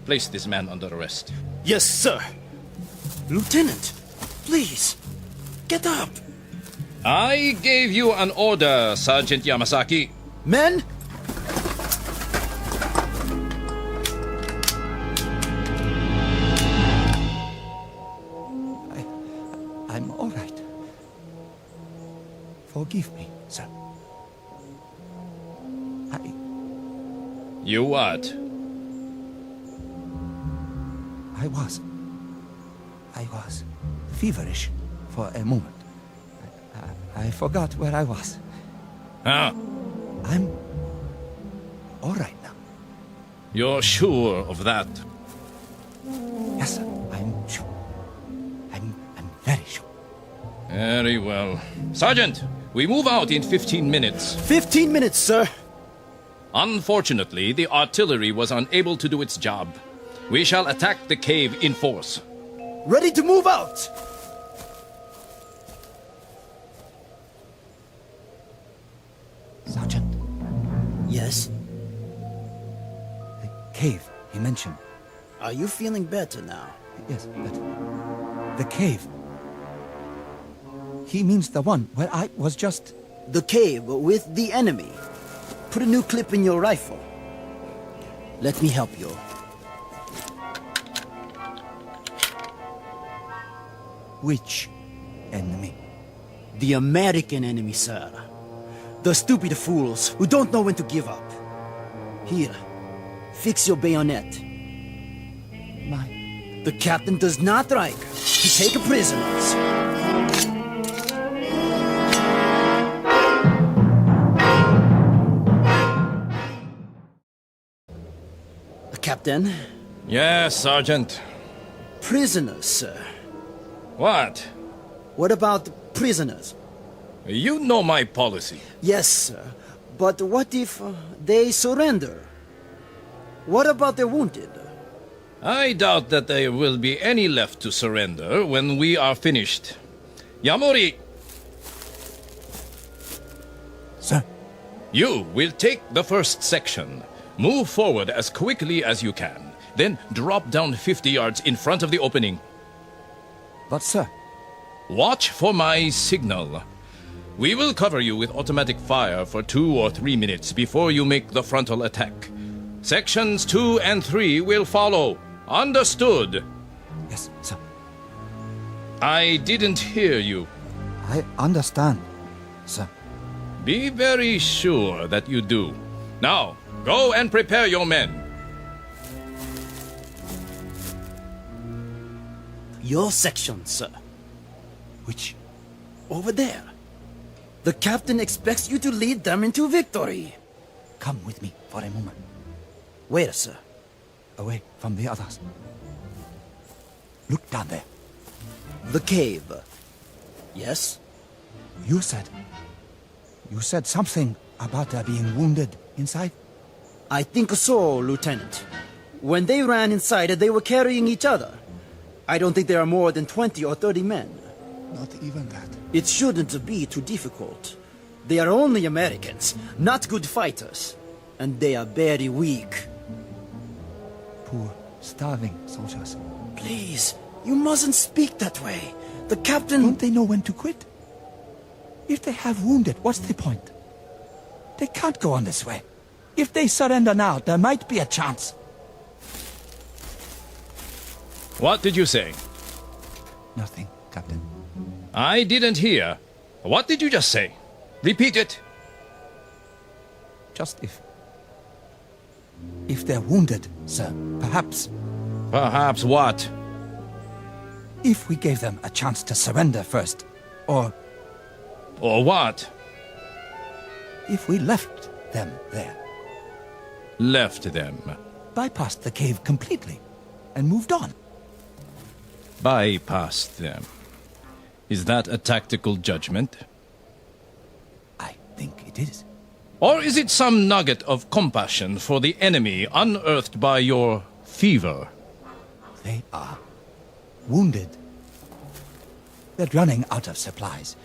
[SPEAKER 10] Place this man under arrest.
[SPEAKER 17] Yes, sir. Lieutenant, please, get up.
[SPEAKER 10] I gave you an order, Sergeant Yamasaki.
[SPEAKER 17] Men!
[SPEAKER 6] I'm all right. Forgive me, sir.
[SPEAKER 10] You what?
[SPEAKER 6] I was feverish for a moment. I forgot where I was.
[SPEAKER 10] Huh?
[SPEAKER 6] I'm all right now.
[SPEAKER 10] You're sure of that?
[SPEAKER 6] Yes, sir. I'm sure. I'm very sure.
[SPEAKER 10] Very well. Sergeant, we move out in 15 minutes.
[SPEAKER 17] 15 minutes, sir.
[SPEAKER 10] Unfortunately, the artillery was unable to do its job. We shall attack the cave in force.
[SPEAKER 17] Ready to move out!
[SPEAKER 6] Sergeant.
[SPEAKER 17] Yes?
[SPEAKER 6] The cave he mentioned.
[SPEAKER 17] Are you feeling better now?
[SPEAKER 6] Yes, but the cave. He means the one where I was just...
[SPEAKER 17] The cave with the enemy. Put a new clip in your rifle. Let me help you.
[SPEAKER 6] Which enemy?
[SPEAKER 17] The American enemy, sir. The stupid fools who don't know when to give up. Here, fix your bayonet. The captain does not like to take prisoners. Captain?
[SPEAKER 10] Yes, Sergeant.
[SPEAKER 17] Prisoners, sir.
[SPEAKER 10] What?
[SPEAKER 17] What about prisoners?
[SPEAKER 10] You know my policy.
[SPEAKER 17] Yes, sir. But what if they surrender? What about the wounded?
[SPEAKER 10] I doubt that there will be any left to surrender when we are finished. Yamori!
[SPEAKER 6] Sir?
[SPEAKER 10] You will take the first section. Move forward as quickly as you can. Then drop down 50 yards in front of the opening.
[SPEAKER 6] But, sir...
[SPEAKER 10] Watch for my signal. We will cover you with automatic fire for 2 or 3 minutes before you make the frontal attack. Sections 2 and 3 will follow. Understood?
[SPEAKER 6] Yes, sir.
[SPEAKER 10] I didn't hear you.
[SPEAKER 6] I understand, sir.
[SPEAKER 10] Be very sure that you do. Now, go and prepare your men.
[SPEAKER 17] Your section, sir.
[SPEAKER 6] Which?
[SPEAKER 17] Over there. The captain expects you to lead them into victory.
[SPEAKER 6] Come with me for a moment.
[SPEAKER 17] Where, sir?
[SPEAKER 6] Away from the others. Look down there.
[SPEAKER 17] The cave. Yes?
[SPEAKER 6] You said something about there being wounded inside?
[SPEAKER 17] I think so, Lieutenant. When they ran inside, they were carrying each other. I don't think there are more than 20 or 30 men.
[SPEAKER 6] Not even that.
[SPEAKER 17] It shouldn't be too difficult. They are only Americans, not good fighters. And they are very weak.
[SPEAKER 6] Poor, starving soldiers.
[SPEAKER 17] Please, you mustn't speak that way. The captain...
[SPEAKER 6] Don't they know when to quit? If they have wounded, what's the point? They can't go on this way. If they surrender now, there might be a chance.
[SPEAKER 10] What did you say?
[SPEAKER 6] Nothing, Captain.
[SPEAKER 10] I didn't hear. What did you just say? Repeat it.
[SPEAKER 6] Just if... If they're wounded, sir, perhaps...
[SPEAKER 10] Perhaps what?
[SPEAKER 6] If we gave them a chance to surrender first, or...
[SPEAKER 10] Or what?
[SPEAKER 6] If we left them there.
[SPEAKER 10] Left them?
[SPEAKER 6] Bypassed the cave completely, and moved on.
[SPEAKER 10] Bypassed them. Is that a tactical judgment?
[SPEAKER 6] I think it is.
[SPEAKER 10] Or is it some nugget of compassion for the enemy unearthed by your fever?
[SPEAKER 6] They are wounded. They're running out of supplies.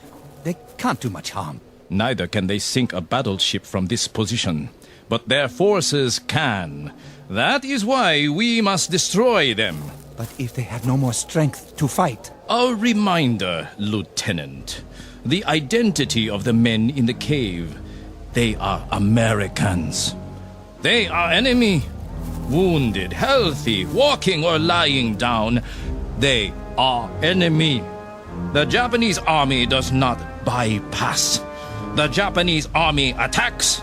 [SPEAKER 6] They can't do much harm.
[SPEAKER 10] Neither can they sink a battleship from this position. But their forces can. That is why we must destroy them.
[SPEAKER 6] But if they have no more strength to fight...
[SPEAKER 10] A reminder, Lieutenant. The identity of the men in the cave. They are Americans. They are enemy. Wounded, healthy, walking or lying down. They are enemy. The Japanese army does not bypass. The Japanese army attacks.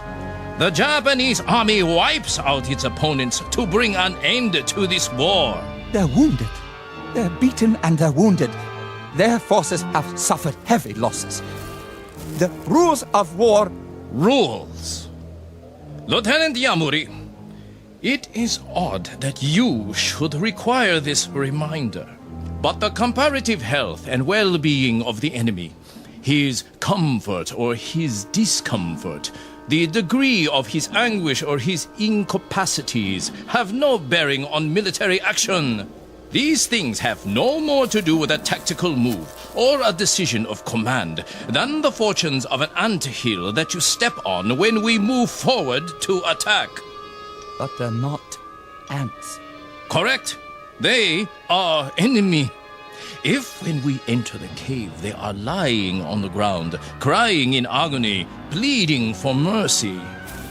[SPEAKER 10] The Japanese army wipes out its opponents to bring an end to this war.
[SPEAKER 6] They're wounded. They're beaten and they're wounded. Their forces have suffered heavy losses. The rules of war...
[SPEAKER 10] Rules? Lieutenant Yamuri, it is odd that you should require this reminder. But the comparative health and well-being of the enemy, his comfort or his discomfort, the degree of his anguish or his incapacities have no bearing on military action. These things have no more to do with a tactical move or a decision of command than the fortunes of an anthill that you step on when we move forward to attack.
[SPEAKER 6] But they're not ants.
[SPEAKER 10] Correct. They are enemy. If when we enter the cave they are lying on the ground, crying in agony, pleading for mercy,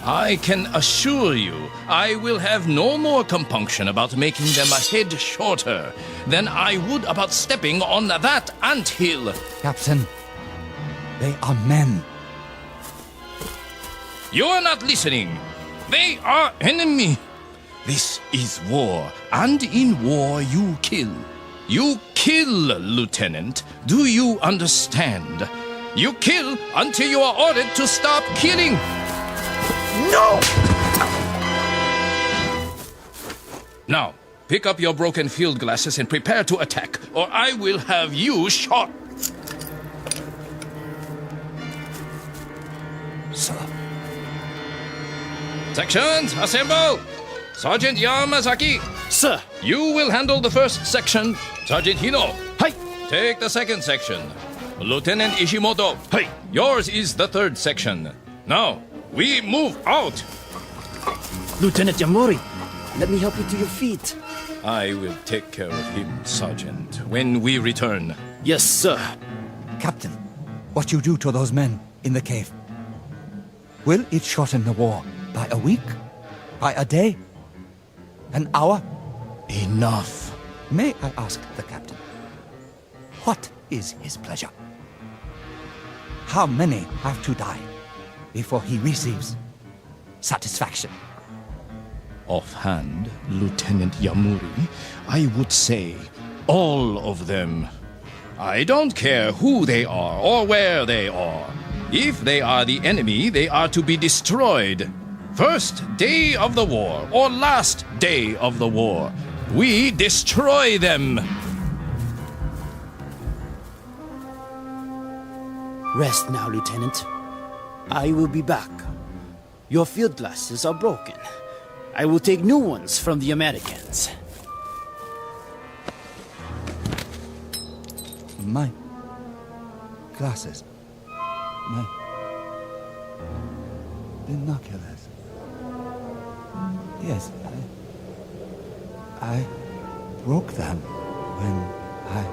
[SPEAKER 10] I can assure you I will have no more compunction about making them a head shorter than I would about stepping on that anthill.
[SPEAKER 6] Captain, they are men.
[SPEAKER 10] You are not listening. They are enemy. This is war, and in war you kill. You kill, Lieutenant. Do you understand? You kill until you are ordered to stop killing. No! Now, pick up your broken field glasses and prepare to attack, or I will have you shot.
[SPEAKER 6] Sir.
[SPEAKER 10] Sections, assemble! Sergeant Yamazaki.
[SPEAKER 17] Sir.
[SPEAKER 10] You will handle the first section. Sergeant Hino.
[SPEAKER 17] Hi.
[SPEAKER 10] Take the second section. Lieutenant Ishimoto.
[SPEAKER 17] Hi.
[SPEAKER 10] Yours is the third section. Now, we move out.
[SPEAKER 17] Lieutenant Yamuri, let me help you to your feet.
[SPEAKER 10] I will take care of him, Sergeant, when we return.
[SPEAKER 17] Yes, sir.
[SPEAKER 6] Captain, what you do to those men in the cave, will it shorten the war by a week? By a day? An hour?
[SPEAKER 10] Enough.
[SPEAKER 6] May I ask the captain, what is his pleasure? How many have to die before he receives satisfaction?
[SPEAKER 10] Offhand, Lieutenant Yamuri, I would say all of them. I don't care who they are or where they are. If they are the enemy, they are to be destroyed. First day of the war or last day of the war, we destroy them.
[SPEAKER 17] Rest now, Lieutenant. I will be back. Your field glasses are broken. I will take new ones from the Americans.
[SPEAKER 6] My glasses. My binoculars. Yes, I broke them when I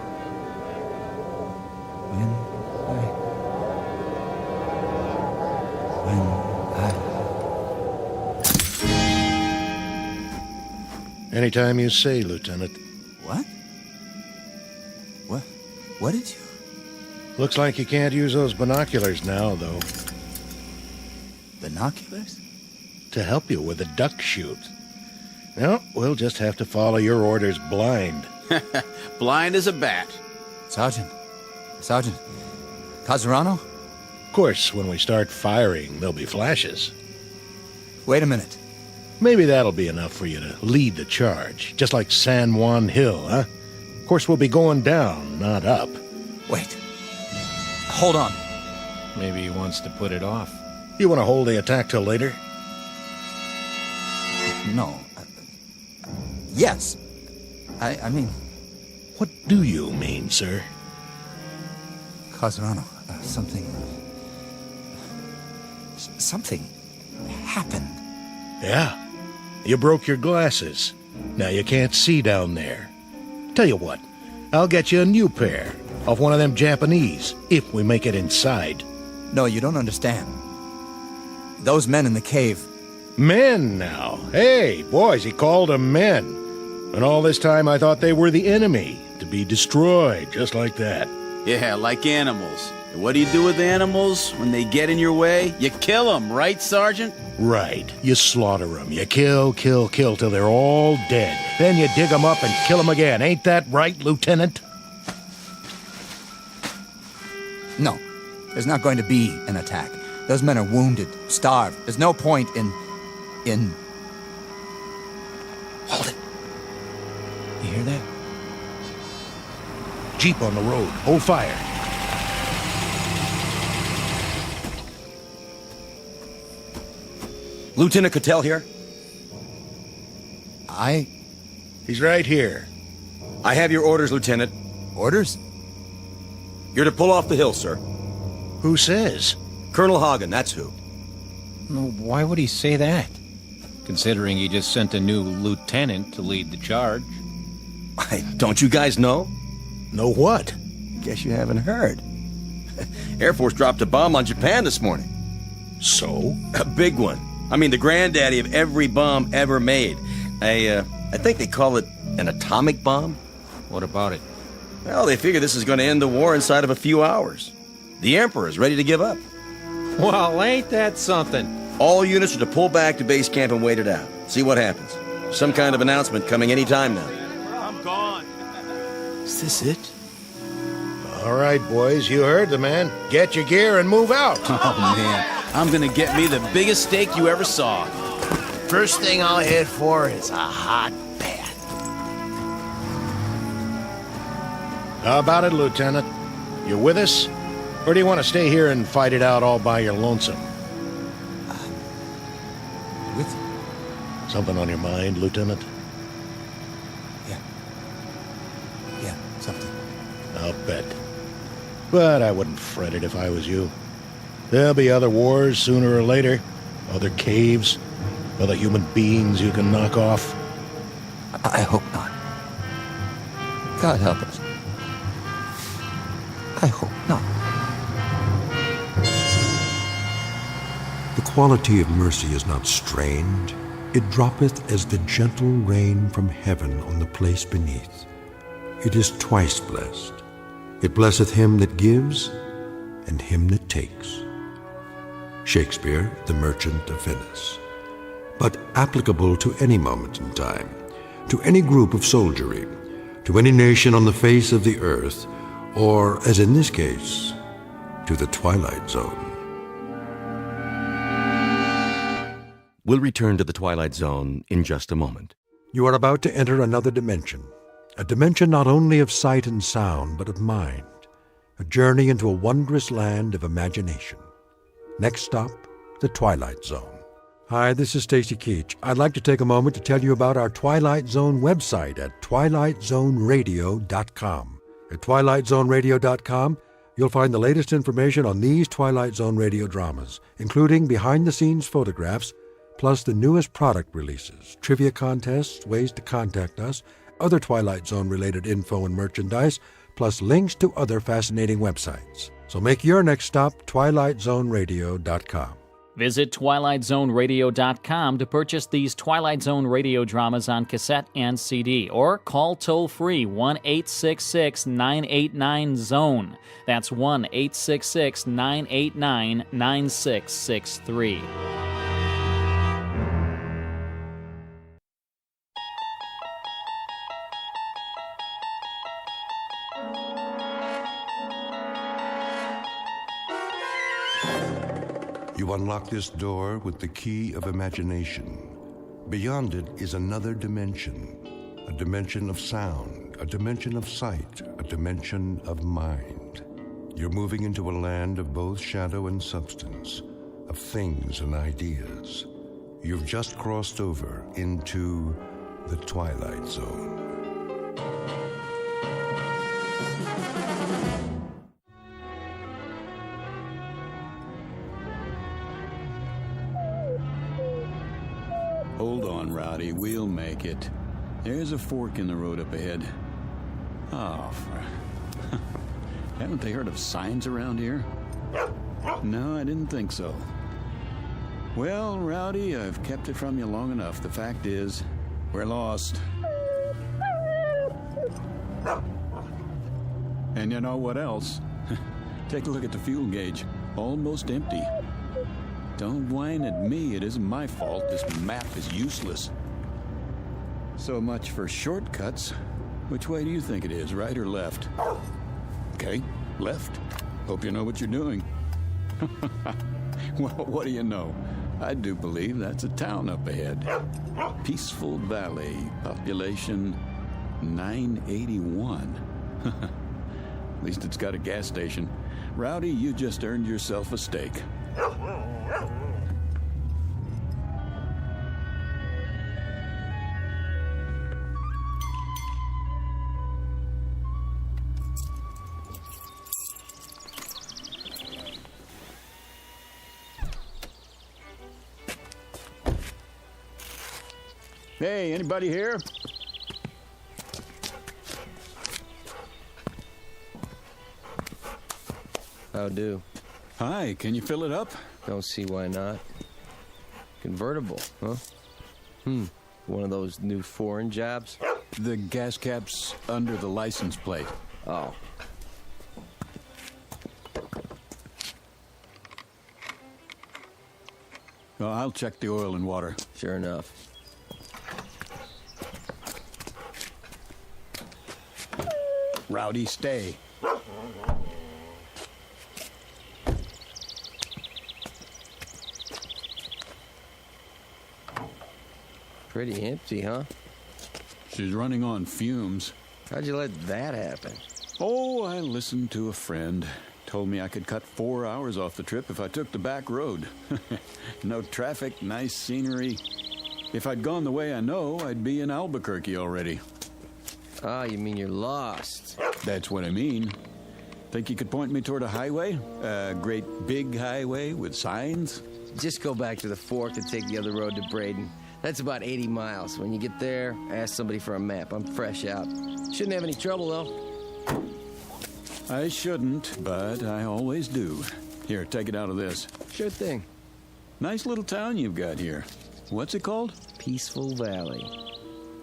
[SPEAKER 9] Anytime you say, Lieutenant.
[SPEAKER 6] What? What did you?
[SPEAKER 9] Looks like you can't use those binoculars now, though.
[SPEAKER 6] Binoculars?
[SPEAKER 9] To help you with a duck shoot. No, we'll just have to follow your orders blind.
[SPEAKER 2] Blind as a bat.
[SPEAKER 6] Sergeant. Kazurano?
[SPEAKER 9] Of course, when we start firing, there'll be flashes.
[SPEAKER 6] Wait a minute.
[SPEAKER 9] Maybe that'll be enough for you to lead the charge, just like San Juan Hill, huh? Of course, we'll be going down, not up.
[SPEAKER 6] Wait. Hold on.
[SPEAKER 15] Maybe he wants to put it off.
[SPEAKER 9] You want to hold the attack till later?
[SPEAKER 6] No. Yes. I mean...
[SPEAKER 9] What do you mean, sir?
[SPEAKER 6] Kazurano, something happened.
[SPEAKER 9] Yeah. You broke your glasses. Now you can't see down there. Tell you what, I'll get you a new pair of one of them Japanese, if we make it inside.
[SPEAKER 6] No, you don't understand. Those men in the cave...
[SPEAKER 9] Men now. Hey, boys, he called them men. And all this time I thought they were the enemy, to be destroyed, just like that.
[SPEAKER 2] Yeah, like animals. And what do you do with animals when they get in your way? You kill them, right, Sergeant?
[SPEAKER 9] Right. You slaughter them. You kill till they're all dead. Then you dig them up and kill them again. Ain't that right, Lieutenant?
[SPEAKER 6] No. There's not going to be an attack. Those men are wounded, starved. There's no point in... Hold it.
[SPEAKER 9] You hear that? Jeep on the road. Hold fire.
[SPEAKER 25] Lieutenant Cattell here?
[SPEAKER 9] He's right here.
[SPEAKER 25] I have your orders, Lieutenant.
[SPEAKER 6] Orders?
[SPEAKER 25] You're to pull off the hill, sir.
[SPEAKER 9] Who says?
[SPEAKER 25] Colonel Hagen, that's who.
[SPEAKER 15] Why would he say that? Considering he just sent a new lieutenant to lead the charge.
[SPEAKER 3] Don't you guys know?
[SPEAKER 9] Know what?
[SPEAKER 3] Guess you haven't heard. Air Force dropped a bomb on Japan this morning.
[SPEAKER 9] So?
[SPEAKER 3] A big one. I mean, the granddaddy of every bomb ever made. I think they call it an atomic bomb.
[SPEAKER 13] What about it?
[SPEAKER 3] Well, they figure this is going to end the war inside of a few hours. The Emperor's ready to give up.
[SPEAKER 13] Well, ain't that something?
[SPEAKER 3] All units are to pull back to base camp and wait it out. See what happens. Some kind of announcement coming any time now.
[SPEAKER 2] I'm gone.
[SPEAKER 17] Is this it?
[SPEAKER 9] All right, boys, you heard the man. Get your gear and move out.
[SPEAKER 2] Oh, man. I'm going to get me the biggest steak you ever saw.
[SPEAKER 24] First thing I'll head for is a hot bath.
[SPEAKER 9] How about it, Lieutenant? You with us? Or do you want to stay here and fight it out all by your lonesome?
[SPEAKER 17] With you.
[SPEAKER 9] Something on your mind, Lieutenant?
[SPEAKER 17] Yeah, something.
[SPEAKER 9] I'll bet. But I wouldn't fret it if I was you. There'll be other wars sooner or later. Other caves. Other human beings you can knock off.
[SPEAKER 17] I hope not. God help us. I hope not.
[SPEAKER 1] The quality of mercy is not strained. It droppeth as the gentle rain from heaven on the place beneath. It is twice blessed. It blesseth him that gives and him that takes. Shakespeare, The Merchant of Venice. But applicable to any moment in time, to any group of soldiery, to any nation on the face of the earth, or, as in this case, to the Twilight Zone.
[SPEAKER 5] We'll return to the Twilight Zone in just a moment.
[SPEAKER 1] You are about to enter another dimension, a dimension not only of sight and sound, but of mind, a journey into a wondrous land of imagination. Next stop, the Twilight Zone. Hi, this is Stacy Keach. I'd like to take a moment to tell you about our Twilight Zone website at twilightzoneradio.com. At twilightzoneradio.com, you'll find the latest information on these Twilight Zone radio dramas, including behind-the-scenes photographs, plus the newest product releases, trivia contests, ways to contact us, other Twilight Zone-related info and merchandise, plus links to other fascinating websites. So make your next stop twilightzoneradio.com.
[SPEAKER 14] Visit twilightzoneradio.com to purchase these Twilight Zone radio dramas on cassette and CD, or call toll-free 1-866-989-ZONE. That's 1-866-989-9663.
[SPEAKER 1] You unlock this door with the key of imagination. Beyond it is another dimension, a dimension of sound, a dimension of sight, a dimension of mind. You're moving into a land of both shadow and substance, of things and ideas. You've just crossed over into the Twilight Zone.
[SPEAKER 19] Hold on, Rowdy. We'll make it. There's a fork in the road up ahead. Oh, haven't they heard of signs around here? No, I didn't think so. Well, Rowdy, I've kept it from you long enough. The fact is, we're lost. And you know what else? Take a look at the fuel gauge. Almost empty. Don't whine at me. It isn't my fault. This map is useless. So much for shortcuts. Which way do you think it is, right or left? Okay, left. Hope you know what you're doing. Well, what do you know? I do believe that's a town up ahead. Peaceful Valley, population 981. At least it's got a gas station. Rowdy, you just earned yourself a steak. Hey, anybody here?
[SPEAKER 16] How do?
[SPEAKER 19] Hi, can you fill it up?
[SPEAKER 16] Don't see why not. Convertible, huh? One of those new foreign jobs?
[SPEAKER 19] The gas cap's under the license plate.
[SPEAKER 16] Oh.
[SPEAKER 19] Well, I'll check the oil and water.
[SPEAKER 16] Sure enough.
[SPEAKER 19] Rowdy, stay.
[SPEAKER 16] Pretty empty, huh?
[SPEAKER 19] She's running on fumes.
[SPEAKER 16] How'd you let that happen?
[SPEAKER 19] Oh, I listened to a friend. Told me I could cut 4 hours off the trip if I took the back road. No traffic, nice scenery. If I'd gone the way I know, I'd be in Albuquerque already.
[SPEAKER 16] Ah, you mean you're lost?
[SPEAKER 19] That's what I mean. Think you could point me toward a highway? A great big highway with signs?
[SPEAKER 16] Just go back to the fork and take the other road to Braden. That's about 80 miles. When you get there, ask somebody for a map. I'm fresh out. Shouldn't have any trouble, though.
[SPEAKER 19] I shouldn't, but I always do. Here, take it out of this.
[SPEAKER 16] Sure thing.
[SPEAKER 19] Nice little town you've got here. What's it called?
[SPEAKER 16] Peaceful Valley.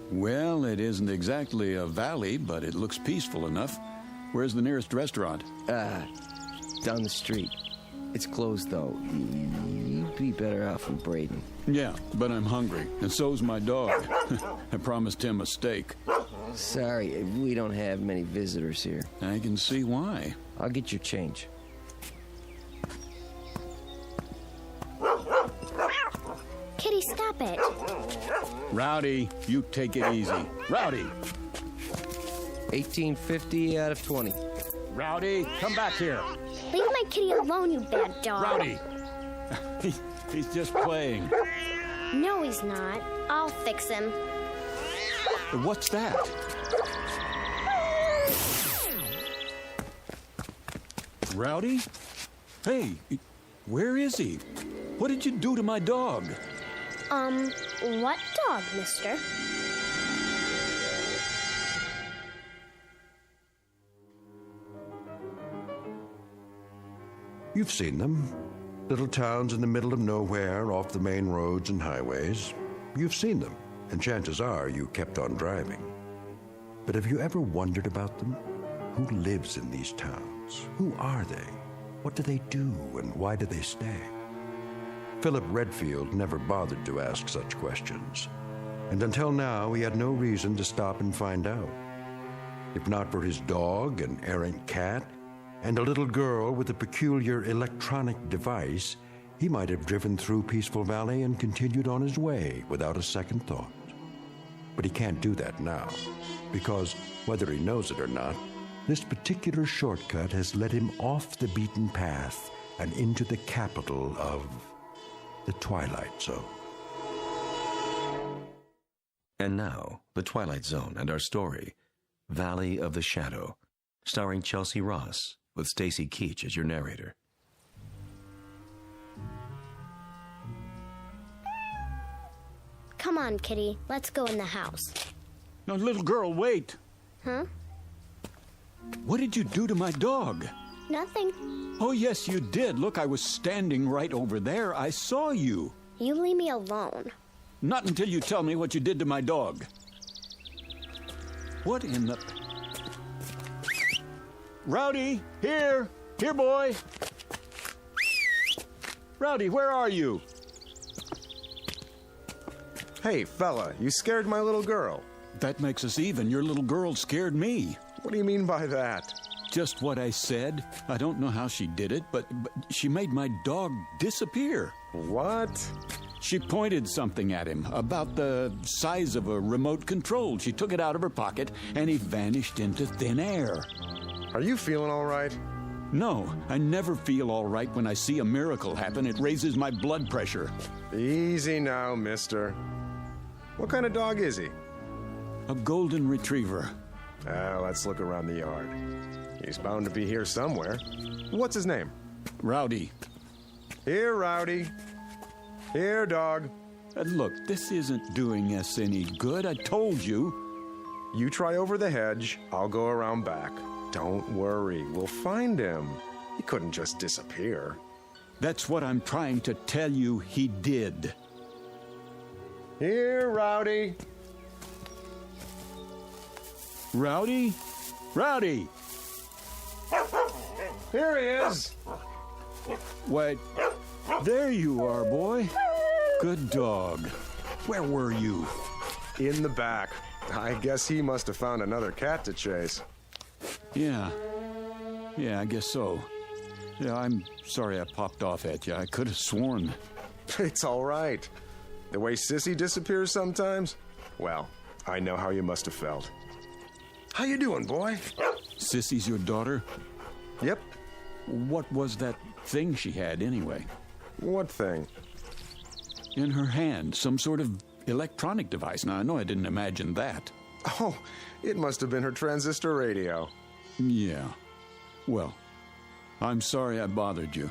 [SPEAKER 19] Well, it isn't exactly a valley, but it looks peaceful enough. Where's the nearest restaurant?
[SPEAKER 16] Down the street. It's closed, though. You'd be better off in Braden.
[SPEAKER 19] Yeah, but I'm hungry, and so's my dog. I promised him a steak.
[SPEAKER 16] Sorry, we don't have many visitors here.
[SPEAKER 19] I can see why.
[SPEAKER 16] I'll get your change.
[SPEAKER 20] Kitty, stop it.
[SPEAKER 19] Rowdy, you take it easy. Rowdy!
[SPEAKER 16] 1850 out of 20.
[SPEAKER 19] Rowdy, come back here.
[SPEAKER 20] Leave my kitty alone, you bad dog.
[SPEAKER 19] Rowdy! He's just playing.
[SPEAKER 20] No, he's not. I'll fix him.
[SPEAKER 19] What's that? Rowdy? Hey, where is he? What did you do to my dog?
[SPEAKER 20] What dog, mister?
[SPEAKER 1] You've seen them. Little towns in the middle of nowhere, off the main roads and highways. You've seen them, and chances are you kept on driving. But have you ever wondered about them? Who lives in these towns? Who are they? What do they do, and why do they stay? Philip Redfield never bothered to ask such questions, and until now he had no reason to stop and find out. If not for his dog, an errant cat, and a little girl with a peculiar electronic device, he might have driven through Peaceful Valley and continued on his way without a second thought. But he can't do that now, because, whether he knows it or not, this particular shortcut has led him off the beaten path and into the capital of the Twilight Zone.
[SPEAKER 5] And now, the Twilight Zone and our story, Valley of the Shadow, starring Chelsea Ross, with Stacy Keach as your narrator.
[SPEAKER 20] Come on, Kitty. Let's go in the house.
[SPEAKER 19] No, little girl, wait.
[SPEAKER 20] Huh?
[SPEAKER 19] What did you do to my dog?
[SPEAKER 20] Nothing.
[SPEAKER 19] Oh, yes, you did. Look, I was standing right over there. I saw you.
[SPEAKER 20] You leave me alone.
[SPEAKER 19] Not until you tell me what you did to my dog. What in the... Rowdy, here! Here, boy! Rowdy, where are you?
[SPEAKER 7] Hey, fella, you scared my little girl.
[SPEAKER 19] That makes us even. Your little girl scared me.
[SPEAKER 7] What do you mean by that?
[SPEAKER 19] Just what I said. I don't know how she did it, but she made my dog disappear.
[SPEAKER 7] What?
[SPEAKER 19] She pointed something at him about the size of a remote control. She took it out of her pocket, and he vanished into thin air.
[SPEAKER 7] Are you feeling all right?
[SPEAKER 19] No, I never feel all right when I see a miracle happen. It raises my blood pressure.
[SPEAKER 7] Easy now, mister. What kind of dog is he?
[SPEAKER 19] A golden retriever.
[SPEAKER 7] Let's look around the yard. He's bound to be here somewhere. What's his name?
[SPEAKER 19] Rowdy.
[SPEAKER 7] Here, Rowdy. Here, dog.
[SPEAKER 19] Look, this isn't doing us any good. I told you.
[SPEAKER 7] You try over the hedge. I'll go around back. Don't worry. We'll find him. He couldn't just disappear.
[SPEAKER 19] That's what I'm trying to tell you he did.
[SPEAKER 7] Here, Rowdy.
[SPEAKER 19] Rowdy? Rowdy!
[SPEAKER 7] Here he is.
[SPEAKER 19] Wait, there you are, boy. Good dog. Where were you?
[SPEAKER 7] In the back. I guess he must have found another cat to chase.
[SPEAKER 19] Yeah, I guess so. Yeah, I'm sorry I popped off at you. I could have sworn.
[SPEAKER 7] It's all right. The way Sissy disappears sometimes? Well, I know how you must have felt. How you doing, boy?
[SPEAKER 19] Sissy's your daughter?
[SPEAKER 7] Yep.
[SPEAKER 19] What was that thing she had, anyway?
[SPEAKER 7] What thing?
[SPEAKER 19] In her hand, some sort of electronic device. Now, I know I didn't imagine that.
[SPEAKER 7] Oh, it must have been her transistor radio.
[SPEAKER 19] Yeah. Well, I'm sorry I bothered you.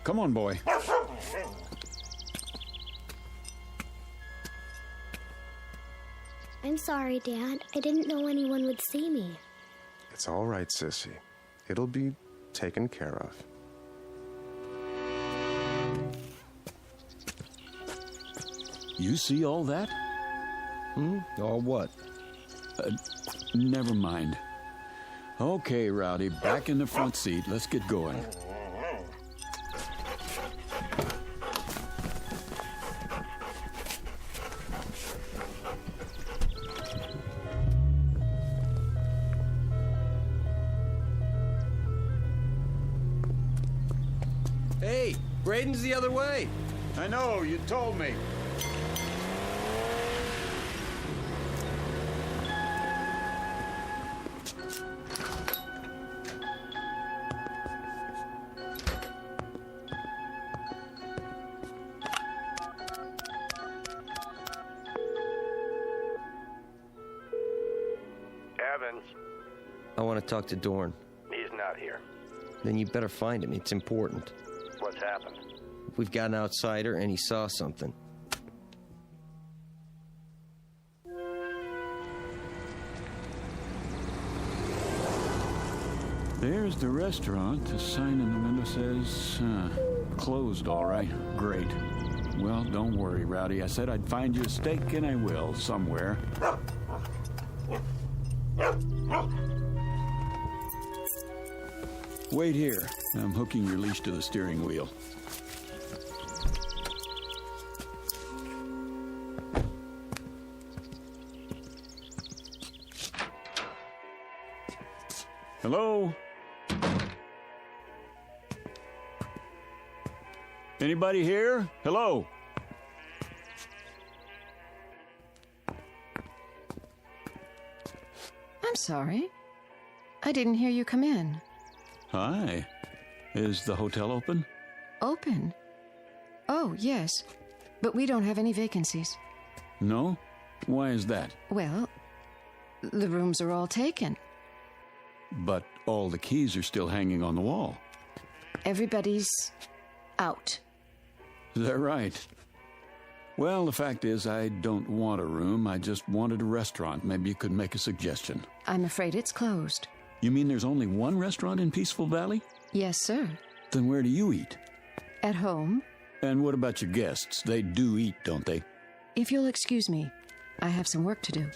[SPEAKER 19] Come on, boy.
[SPEAKER 20] I'm sorry, Dad. I didn't know anyone would see me.
[SPEAKER 7] It's all right, Sissy. It'll be taken care of.
[SPEAKER 19] You see all that?
[SPEAKER 16] All what?
[SPEAKER 19] Never mind. Okay, Rowdy, back in the front seat. Let's get going.
[SPEAKER 16] Hey, Braden's the other way.
[SPEAKER 19] I know, you told me.
[SPEAKER 4] Evans,
[SPEAKER 16] I want to talk to Dorn.
[SPEAKER 4] he's not here.
[SPEAKER 16] Then you better find him. It's important.
[SPEAKER 4] What's happened?
[SPEAKER 16] We've got an outsider, and he saw something.
[SPEAKER 19] There's the restaurant. The sign in the window says, closed, all right. Great. Well, don't worry, Rowdy. I said I'd find you a steak, and I will, somewhere. Wait here. I'm hooking your leash to the steering wheel. Hello? Anybody here? Hello?
[SPEAKER 11] I'm sorry. I didn't hear you come in.
[SPEAKER 19] Hi. Is the hotel open?
[SPEAKER 11] Open? Oh, yes. But we don't have any vacancies.
[SPEAKER 19] No? Why is that?
[SPEAKER 11] Well, the rooms are all taken.
[SPEAKER 19] But all the keys are still hanging on the wall.
[SPEAKER 11] Everybody's out.
[SPEAKER 19] Is that right? Well, the fact is, I don't want a room. I just wanted a restaurant. Maybe you could make a suggestion.
[SPEAKER 11] I'm afraid it's closed.
[SPEAKER 19] You mean there's only one restaurant in Peaceful Valley?
[SPEAKER 11] Yes, sir.
[SPEAKER 19] Then where do you eat?
[SPEAKER 11] At home.
[SPEAKER 19] And what about your guests? They do eat, don't they?
[SPEAKER 11] If you'll excuse me, I have some work to do.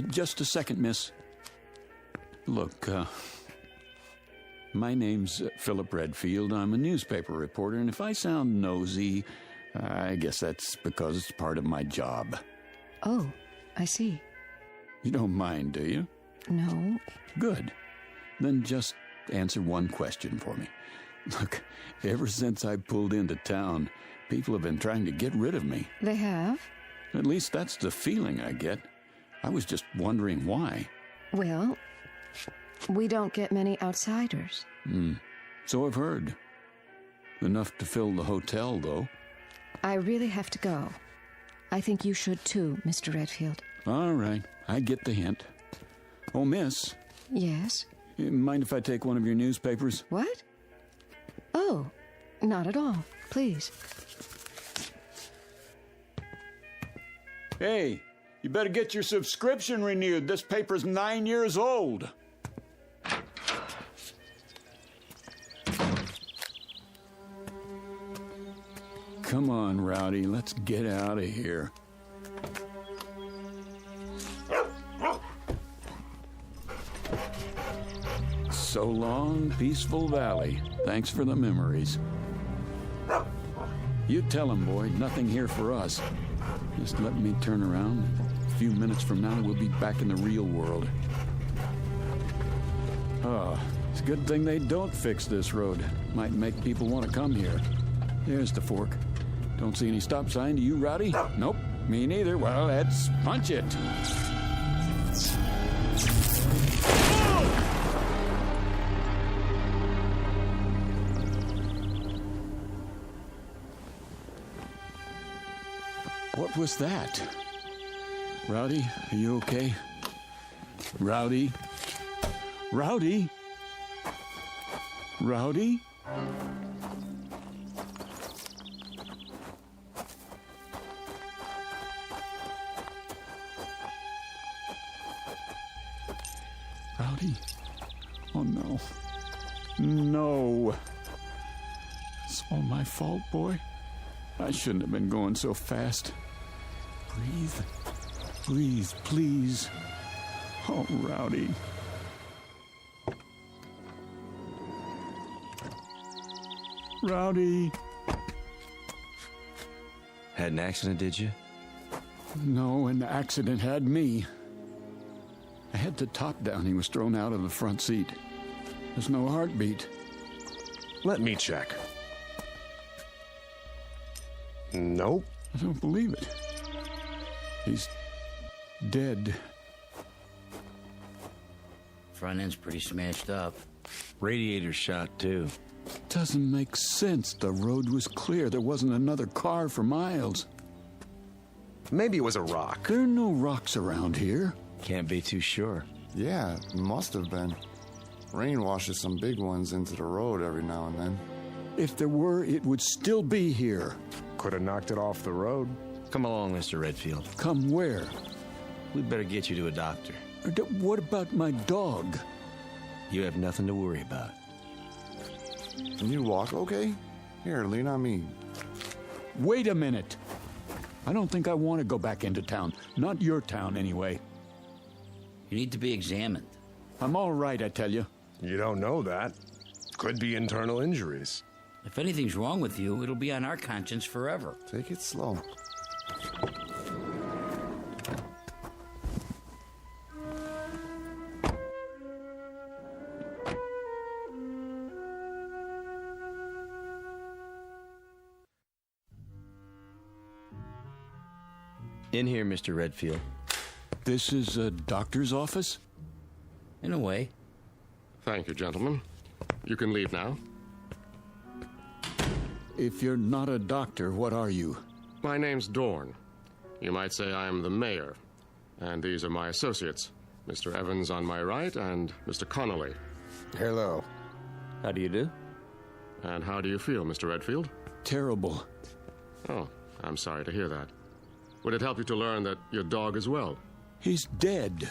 [SPEAKER 19] Just a second, miss. Look, my name's Philip Redfield. I'm a newspaper reporter, and if I sound nosy, I guess that's because it's part of my job.
[SPEAKER 11] Oh, I see.
[SPEAKER 19] You don't mind, do you?
[SPEAKER 11] No.
[SPEAKER 19] Good. Then just answer one question for me. Look, ever since I pulled into town, people have been trying to get rid of me.
[SPEAKER 11] They have?
[SPEAKER 19] At least that's the feeling I get. I was just wondering why.
[SPEAKER 11] Well, we don't get many outsiders.
[SPEAKER 19] So I've heard. Enough to fill the hotel, though.
[SPEAKER 11] I really have to go. I think you should too, Mr. Redfield.
[SPEAKER 19] All right, I get the hint. Oh, miss.
[SPEAKER 11] Yes?
[SPEAKER 19] Mind if I take one of your newspapers?
[SPEAKER 11] What? Oh, not at all. Please.
[SPEAKER 19] Hey, you better get your subscription renewed. This paper's 9 years old. Come on, Rowdy, let's get out of here. So long, Peaceful Valley. Thanks for the memories. You tell him, boy, nothing here for us. Just let me turn around. A few minutes from now, we'll be back in the real world. Oh, it's a good thing they don't fix this road. Might make people want to come here. There's the fork. Don't see any stop sign. Do you, Rowdy? Nope, me neither. Well, let's punch it. What was that? Rowdy, are you okay? Rowdy? Rowdy? Rowdy? Rowdy? Oh no. No. It's all my fault, boy. I shouldn't have been going so fast. Breathe. Breathe, please. Oh, Rowdy. Rowdy.
[SPEAKER 12] Had an accident, did you?
[SPEAKER 19] No, an accident had me. I had the top down. He was thrown out of the front seat. There's no heartbeat.
[SPEAKER 7] Let me check. Nope.
[SPEAKER 19] I don't believe it. He's dead.
[SPEAKER 12] Front end's pretty smashed up. Radiator shot, too.
[SPEAKER 19] Doesn't make sense. The road was clear. There wasn't another car for miles.
[SPEAKER 7] Maybe it was a rock.
[SPEAKER 19] There are no rocks around here.
[SPEAKER 12] Can't be too sure.
[SPEAKER 18] Yeah, must have been. Rain washes some big ones into the road every now and then.
[SPEAKER 19] If there were, it would still be here.
[SPEAKER 7] Could have knocked it off the road.
[SPEAKER 12] Come along, Mr. Redfield.
[SPEAKER 19] Come where?
[SPEAKER 12] We'd better get you to a doctor.
[SPEAKER 19] What about my dog?
[SPEAKER 12] You have nothing to worry about.
[SPEAKER 18] Can you walk okay? Here, lean on me.
[SPEAKER 19] Wait a minute. I don't think I want to go back into town. Not your town, anyway.
[SPEAKER 12] You need to be examined.
[SPEAKER 19] I'm all right, I tell you.
[SPEAKER 7] You don't know that. Could be internal injuries.
[SPEAKER 12] If anything's wrong with you, it'll be on our conscience forever.
[SPEAKER 18] Take it slow.
[SPEAKER 12] In here, Mr. Redfield.
[SPEAKER 19] This is a doctor's office?
[SPEAKER 12] In a way.
[SPEAKER 21] Thank you, gentlemen. You can leave now.
[SPEAKER 19] If you're not a doctor, what are you?
[SPEAKER 21] My name's Dorn. You might say I am the mayor. And these are my associates. Mr. Evans on my right and Mr. Connolly.
[SPEAKER 12] Hello. How do you do?
[SPEAKER 21] And how do you feel, Mr. Redfield?
[SPEAKER 19] Terrible.
[SPEAKER 21] Oh, I'm sorry to hear that. Would it help you to learn that your dog is well?
[SPEAKER 19] He's dead.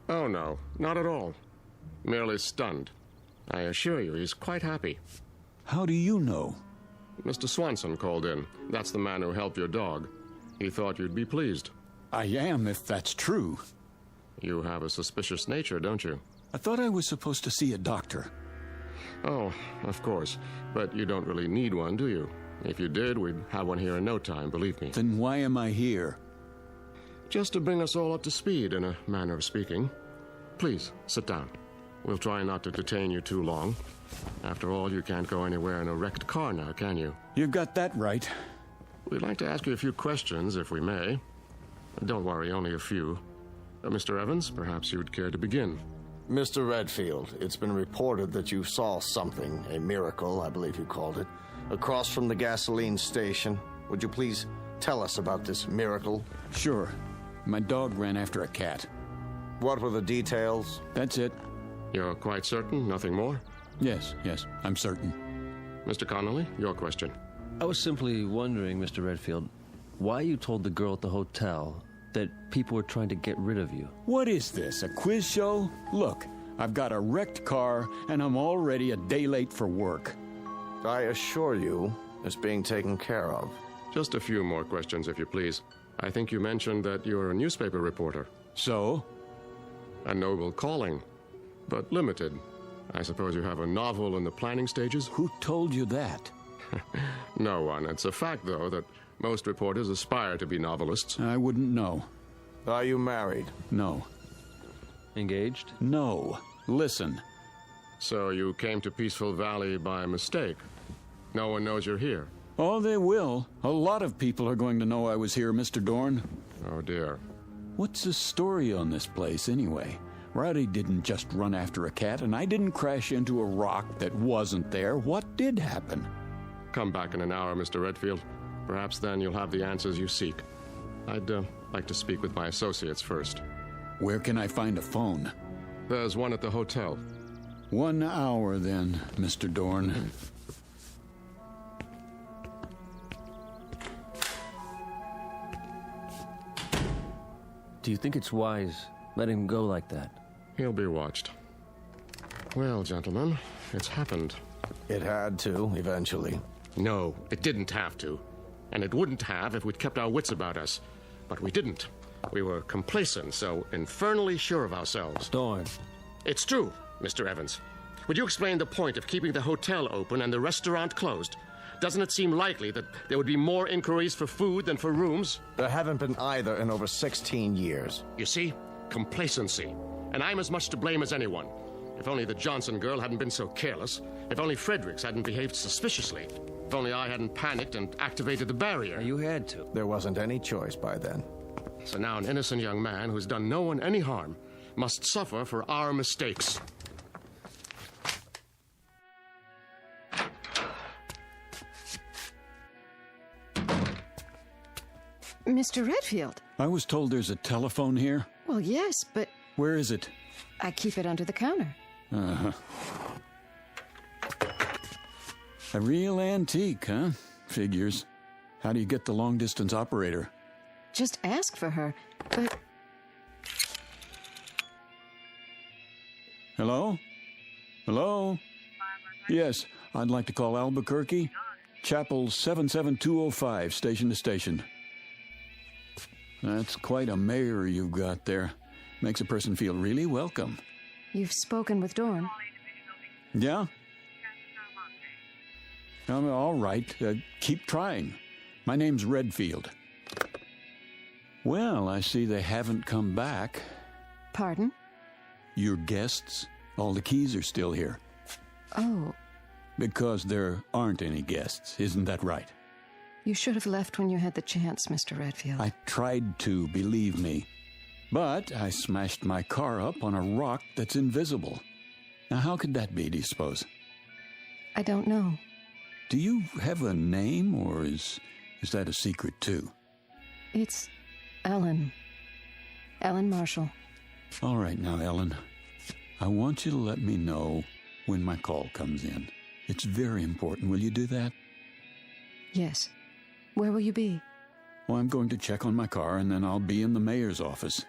[SPEAKER 21] Oh, no, not at all. Merely stunned. I assure you, he's quite happy.
[SPEAKER 19] How do you know?
[SPEAKER 21] Mr. Swanson called in. That's the man who helped your dog. He thought you'd be pleased.
[SPEAKER 19] I am, if that's true.
[SPEAKER 21] You have a suspicious nature, don't you?
[SPEAKER 19] I thought I was supposed to see a doctor.
[SPEAKER 21] Oh, of course. But you don't really need one, do you? If you did, we'd have one here in no time, believe me.
[SPEAKER 19] Then why am I here?
[SPEAKER 21] Just to bring us all up to speed, in a manner of speaking. Please, sit down. We'll try not to detain you too long. After all, you can't go anywhere in a wrecked car now, can you?
[SPEAKER 19] You got that right.
[SPEAKER 21] We'd like to ask you a few questions, if we may. Don't worry, only a few. Mr. Evans, perhaps you would care to begin.
[SPEAKER 9] Mr. Redfield, it's been reported that you saw something, a miracle, I believe you called it, across from the gasoline station. Would you please tell us about this miracle?
[SPEAKER 19] Sure. My dog ran after a cat.
[SPEAKER 9] What were the details?
[SPEAKER 19] That's it.
[SPEAKER 21] You're quite certain? Nothing more?
[SPEAKER 19] Yes, I'm certain.
[SPEAKER 21] Mr. Connolly, your question.
[SPEAKER 22] I was simply wondering, Mr. Redfield, why you told the girl at the hotel that people were trying to get rid of you.
[SPEAKER 19] What is this, a quiz show? Look, I've got a wrecked car, and I'm already a day late for work.
[SPEAKER 9] I assure you, it's being taken care of.
[SPEAKER 21] Just a few more questions, if you please. I think you mentioned that you're a newspaper reporter.
[SPEAKER 19] So?
[SPEAKER 21] A noble calling, but limited. I suppose you have a novel in the planning stages?
[SPEAKER 19] Who told you that?
[SPEAKER 21] No one. It's a fact, though, that most reporters aspire to be novelists.
[SPEAKER 19] I wouldn't know.
[SPEAKER 7] Are you married?
[SPEAKER 19] No.
[SPEAKER 22] Engaged?
[SPEAKER 19] No. Listen.
[SPEAKER 21] So you came to Peaceful Valley by mistake? No one knows you're here?
[SPEAKER 19] Oh, they will. A lot of people are going to know I was here, Mr. Dorn.
[SPEAKER 21] Oh, dear.
[SPEAKER 19] What's the story on this place, anyway? Rowdy didn't just run after a cat, and I didn't crash into a rock that wasn't there. What did happen?
[SPEAKER 21] Come back in an hour, Mr. Redfield. Perhaps then you'll have the answers you seek. I'd like to speak with my associates first.
[SPEAKER 19] Where can I find a phone?
[SPEAKER 21] There's one at the hotel.
[SPEAKER 19] 1 hour, then, Mr. Dorn.
[SPEAKER 22] Do you think it's wise letting him go like that?
[SPEAKER 21] He'll be watched. Well, gentlemen, it's happened.
[SPEAKER 7] It had to, eventually.
[SPEAKER 21] No, it didn't have to. And it wouldn't have if we'd kept our wits about us. But we didn't. We were complacent, so infernally sure of ourselves.
[SPEAKER 22] Dorn.
[SPEAKER 21] It's true, Mr. Evans. Would you explain the point of keeping the hotel open and the restaurant closed? Doesn't it seem likely that there would be more inquiries for food than for rooms?
[SPEAKER 7] There haven't been either in over 16 years.
[SPEAKER 21] You see? Complacency. And I'm as much to blame as anyone. If only the Johnson girl hadn't been so careless. If only Fredericks hadn't behaved suspiciously. If only I hadn't panicked and activated the barrier.
[SPEAKER 22] You had to.
[SPEAKER 7] There wasn't any choice by then.
[SPEAKER 21] So now an innocent young man who's done no one any harm must suffer for our mistakes.
[SPEAKER 11] Mr. Redfield.
[SPEAKER 19] I was told there's a telephone here.
[SPEAKER 11] Well, yes, but
[SPEAKER 19] Where is it?
[SPEAKER 11] I keep it under the counter.
[SPEAKER 19] Uh-huh. A real antique, huh? Figures. How do you get the long-distance operator?
[SPEAKER 11] Just ask for her, but...
[SPEAKER 19] Hello? Hello? Yes, I'd like to call Albuquerque. Chapel 77205, station to station. That's quite a mayor you've got there. Makes a person feel really welcome.
[SPEAKER 11] You've spoken with Dorn.
[SPEAKER 19] Yeah? All right. Keep trying. My name's Redfield. Well, I see they haven't come back.
[SPEAKER 11] Pardon?
[SPEAKER 19] Your guests? All the keys are still here.
[SPEAKER 11] Oh.
[SPEAKER 19] Because there aren't any guests, isn't that right?
[SPEAKER 11] You should have left when you had the chance, Mr. Redfield.
[SPEAKER 19] I tried to, believe me. But I smashed my car up on a rock that's invisible. Now, how could that be, do you suppose?
[SPEAKER 11] I don't know.
[SPEAKER 19] Do you have a name, or is that a secret, too?
[SPEAKER 11] It's Ellen. Ellen Marshall.
[SPEAKER 19] All right now, Ellen. I want you to let me know when my call comes in. It's very important. Will you do that?
[SPEAKER 11] Yes. Where will you be?
[SPEAKER 19] Well, I'm going to check on my car, and then I'll be in the mayor's office.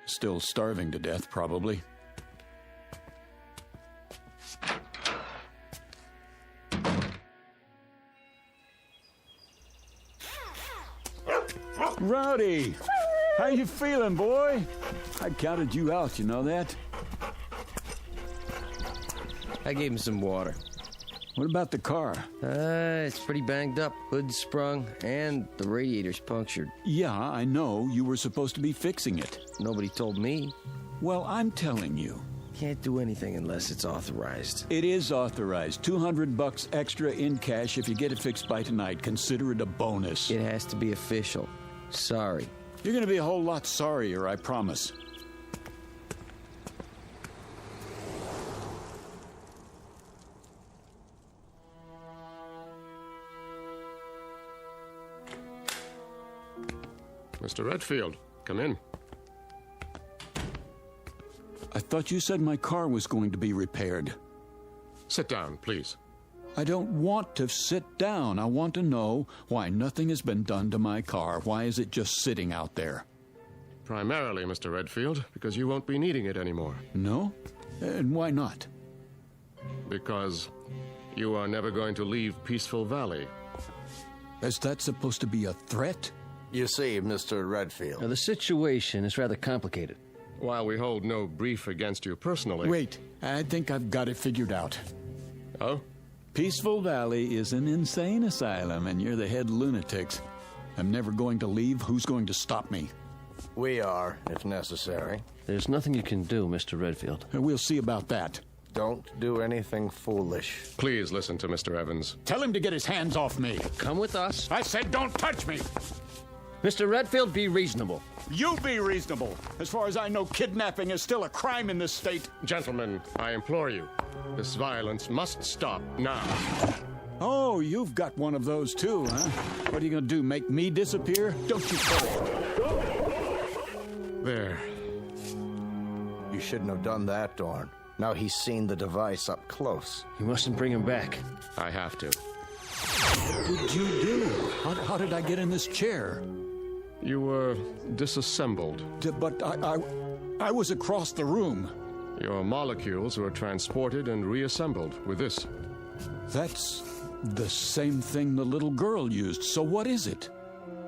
[SPEAKER 19] Still starving to death, probably. Rowdy! How you feeling, boy? I counted you out, you know that?
[SPEAKER 16] I gave him some water.
[SPEAKER 19] What about the car?
[SPEAKER 16] It's pretty banged up. Hood's sprung, and the radiator's punctured.
[SPEAKER 19] Yeah, I know. You were supposed to be fixing it.
[SPEAKER 16] Nobody told me.
[SPEAKER 19] Well, I'm telling you.
[SPEAKER 16] Can't do anything unless it's authorized.
[SPEAKER 19] It is authorized. $200 extra in cash if you get it fixed by tonight. Consider it a bonus.
[SPEAKER 16] It has to be official. Sorry.
[SPEAKER 19] You're going to be a whole lot sorrier, I promise.
[SPEAKER 21] Mr. Redfield, come in.
[SPEAKER 19] I thought you said my car was going to be repaired.
[SPEAKER 21] Sit down, please.
[SPEAKER 19] I don't want to sit down. I want to know why nothing has been done to my car. Why is it just sitting out there?
[SPEAKER 21] Primarily, Mr. Redfield, because you won't be needing it anymore.
[SPEAKER 19] No? And why not?
[SPEAKER 21] Because you are never going to leave Peaceful Valley.
[SPEAKER 19] Is that supposed to be a threat?
[SPEAKER 6] You see, Mr. Redfield.
[SPEAKER 22] Now, the situation is rather complicated.
[SPEAKER 21] While we hold no brief against you personally...
[SPEAKER 19] Wait, I think I've got it figured out.
[SPEAKER 21] Oh?
[SPEAKER 19] Peaceful Valley is an insane asylum, and you're the head lunatics. I'm never going to leave. Who's going to stop me?
[SPEAKER 6] We are, if necessary.
[SPEAKER 22] There's nothing you can do, Mr. Redfield.
[SPEAKER 19] We'll see about that.
[SPEAKER 6] Don't do anything foolish.
[SPEAKER 21] Please listen to Mr. Evans.
[SPEAKER 19] Tell him to get his hands off me.
[SPEAKER 22] Come with us.
[SPEAKER 19] I said don't touch me.
[SPEAKER 22] Mr. Redfield, be reasonable.
[SPEAKER 19] You be reasonable. As far as I know, kidnapping is still a crime in this state.
[SPEAKER 21] Gentlemen, I implore you. This violence must stop now.
[SPEAKER 19] Oh, you've got one of those too, huh? What are you going to do, make me disappear? Don't you
[SPEAKER 21] There.
[SPEAKER 6] You shouldn't have done that, Dorn. Now he's seen the device up close.
[SPEAKER 22] You mustn't bring him back.
[SPEAKER 21] I have to.
[SPEAKER 19] What did you do? How did I get in this chair?
[SPEAKER 21] You were disassembled.
[SPEAKER 19] But I was across the room.
[SPEAKER 21] Your molecules were transported and reassembled with this.
[SPEAKER 19] That's the same thing the little girl used, so what is it?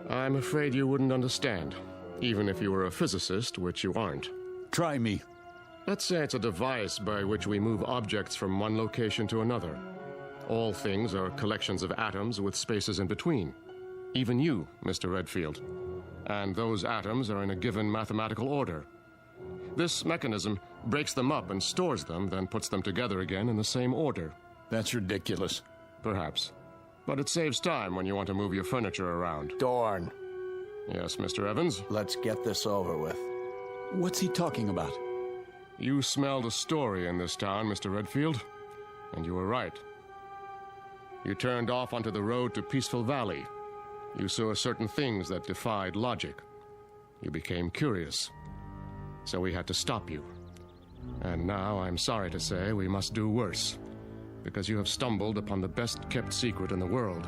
[SPEAKER 21] I'm afraid you wouldn't understand, even if you were a physicist, which you aren't.
[SPEAKER 19] Try me.
[SPEAKER 21] Let's say it's a device by which we move objects from one location to another. All things are collections of atoms with spaces in between. Even you, Mr. Redfield. And those atoms are in a given mathematical order. This mechanism breaks them up and stores them, then puts them together again in the same order.
[SPEAKER 19] That's ridiculous.
[SPEAKER 21] Perhaps. But it saves time when you want to move your furniture around.
[SPEAKER 6] Dorn.
[SPEAKER 21] Yes, Mr. Evans?
[SPEAKER 6] Let's get this over with.
[SPEAKER 19] What's he talking about?
[SPEAKER 21] You smelled a story in this town, Mr. Redfield. And you were right. You turned off onto the road to Peaceful Valley. You saw certain things that defied logic. You became curious. So we had to stop you. And now, I'm sorry to say, we must do worse. Because you have stumbled upon the best-kept secret in the world.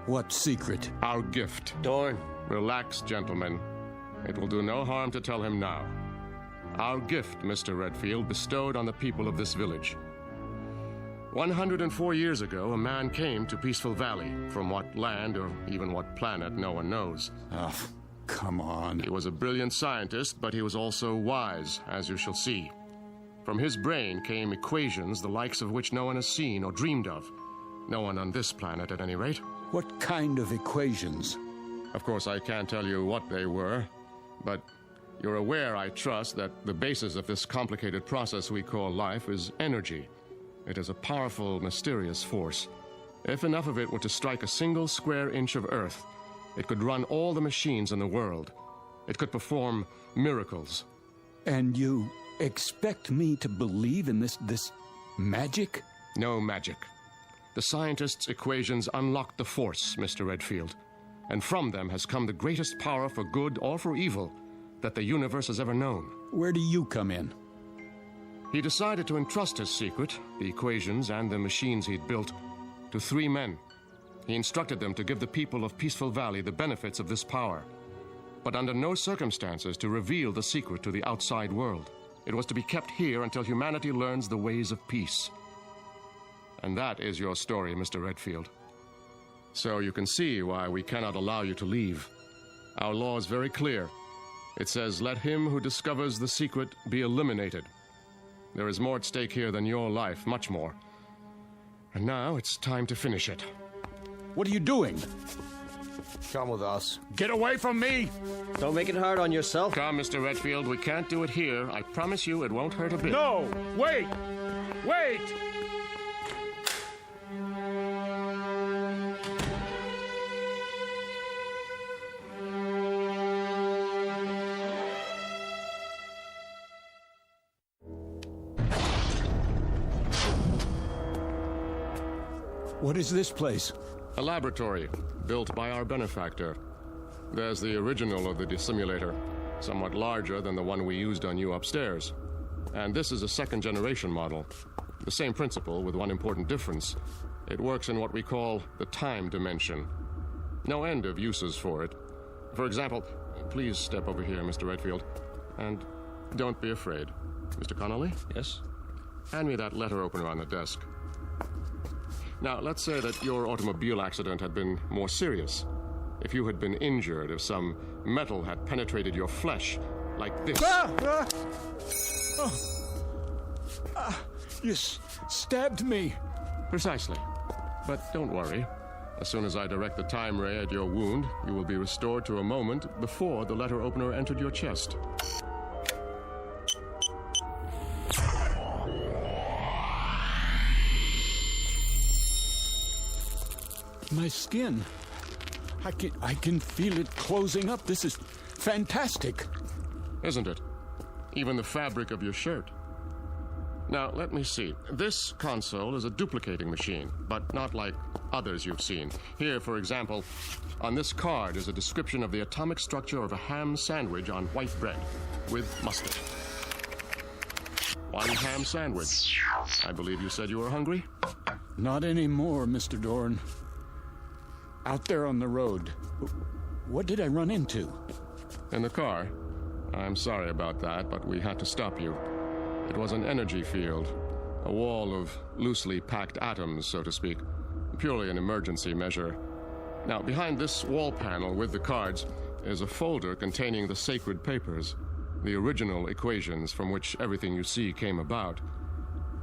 [SPEAKER 19] What secret?
[SPEAKER 21] Our gift.
[SPEAKER 22] Dorn.
[SPEAKER 21] Relax, gentlemen. It will do no harm to tell him now. Our gift, Mr. Redfield, bestowed on the people of this village. 104 years ago, a man came to Peaceful Valley. From what land or even what planet, no one knows.
[SPEAKER 19] Oh, come on.
[SPEAKER 21] He was a brilliant scientist, but he was also wise, as you shall see. From his brain came equations the likes of which no one has seen or dreamed of. No one on this planet, at any rate.
[SPEAKER 19] What kind of equations?
[SPEAKER 21] Of course, I can't tell you what they were, but you're aware, I trust, that the basis of this complicated process we call life is energy. It is a powerful, mysterious force. If enough of it were to strike a single square inch of Earth, it could run all the machines in the world. It could perform miracles.
[SPEAKER 19] And you expect me to believe in this magic?
[SPEAKER 21] No magic. The scientists' equations unlocked the force, Mr. Redfield. And from them has come the greatest power for good or for evil that the universe has ever known.
[SPEAKER 19] Where do you come in?
[SPEAKER 21] He decided to entrust his secret, the equations and the machines he'd built, to 3 men. He instructed them to give the people of Peaceful Valley the benefits of this power, but under no circumstances to reveal the secret to the outside world. It was to be kept here until humanity learns the ways of peace. And that is your story, Mr. Redfield. So you can see why we cannot allow you to leave. Our law is very clear. It says, let him who discovers the secret be eliminated. There is more at stake here than your life, much more. And now it's time to finish it.
[SPEAKER 19] What are you doing?
[SPEAKER 6] Come with us.
[SPEAKER 19] Get away from me!
[SPEAKER 22] Don't make it hard on yourself.
[SPEAKER 21] Come, Mr. Redfield, we can't do it here. I promise you it won't hurt a bit.
[SPEAKER 19] No! Wait! Wait! What is this place?
[SPEAKER 21] A laboratory, built by our benefactor. There's the original of the dissimulator, somewhat larger than the one we used on you upstairs. And this is a second-generation model. The same principle, with one important difference. It works in what we call the time dimension. No end of uses for it. For example, please step over here, Mr. Redfield. And don't be afraid. Mr. Connolly?
[SPEAKER 22] Yes?
[SPEAKER 21] Hand me that letter opener on the desk. Now, let's say that your automobile accident had been more serious. If you had been injured, if some metal had penetrated your flesh, like this.
[SPEAKER 19] You stabbed me.
[SPEAKER 21] Precisely. But don't worry. As soon as I direct the time ray at your wound, you will be restored to a moment before the letter opener entered your chest.
[SPEAKER 19] My skin. I can feel it closing up. This is fantastic.
[SPEAKER 21] Isn't it? Even the fabric of your shirt. Now, let me see. This console is a duplicating machine, but not like others you've seen. Here, for example, on this card is a description of the atomic structure of a ham sandwich on white bread with mustard. One ham sandwich. I believe you said you were hungry?
[SPEAKER 19] Not anymore, Mr. Dorn. Out there on the road, what did I run into?
[SPEAKER 21] In the car. I'm sorry about that, but we had to stop you. It was an energy field, a wall of loosely packed atoms, so to speak. Purely an emergency measure. Now, behind this wall panel with the cards is a folder containing the sacred papers, the original equations from which everything you see came about,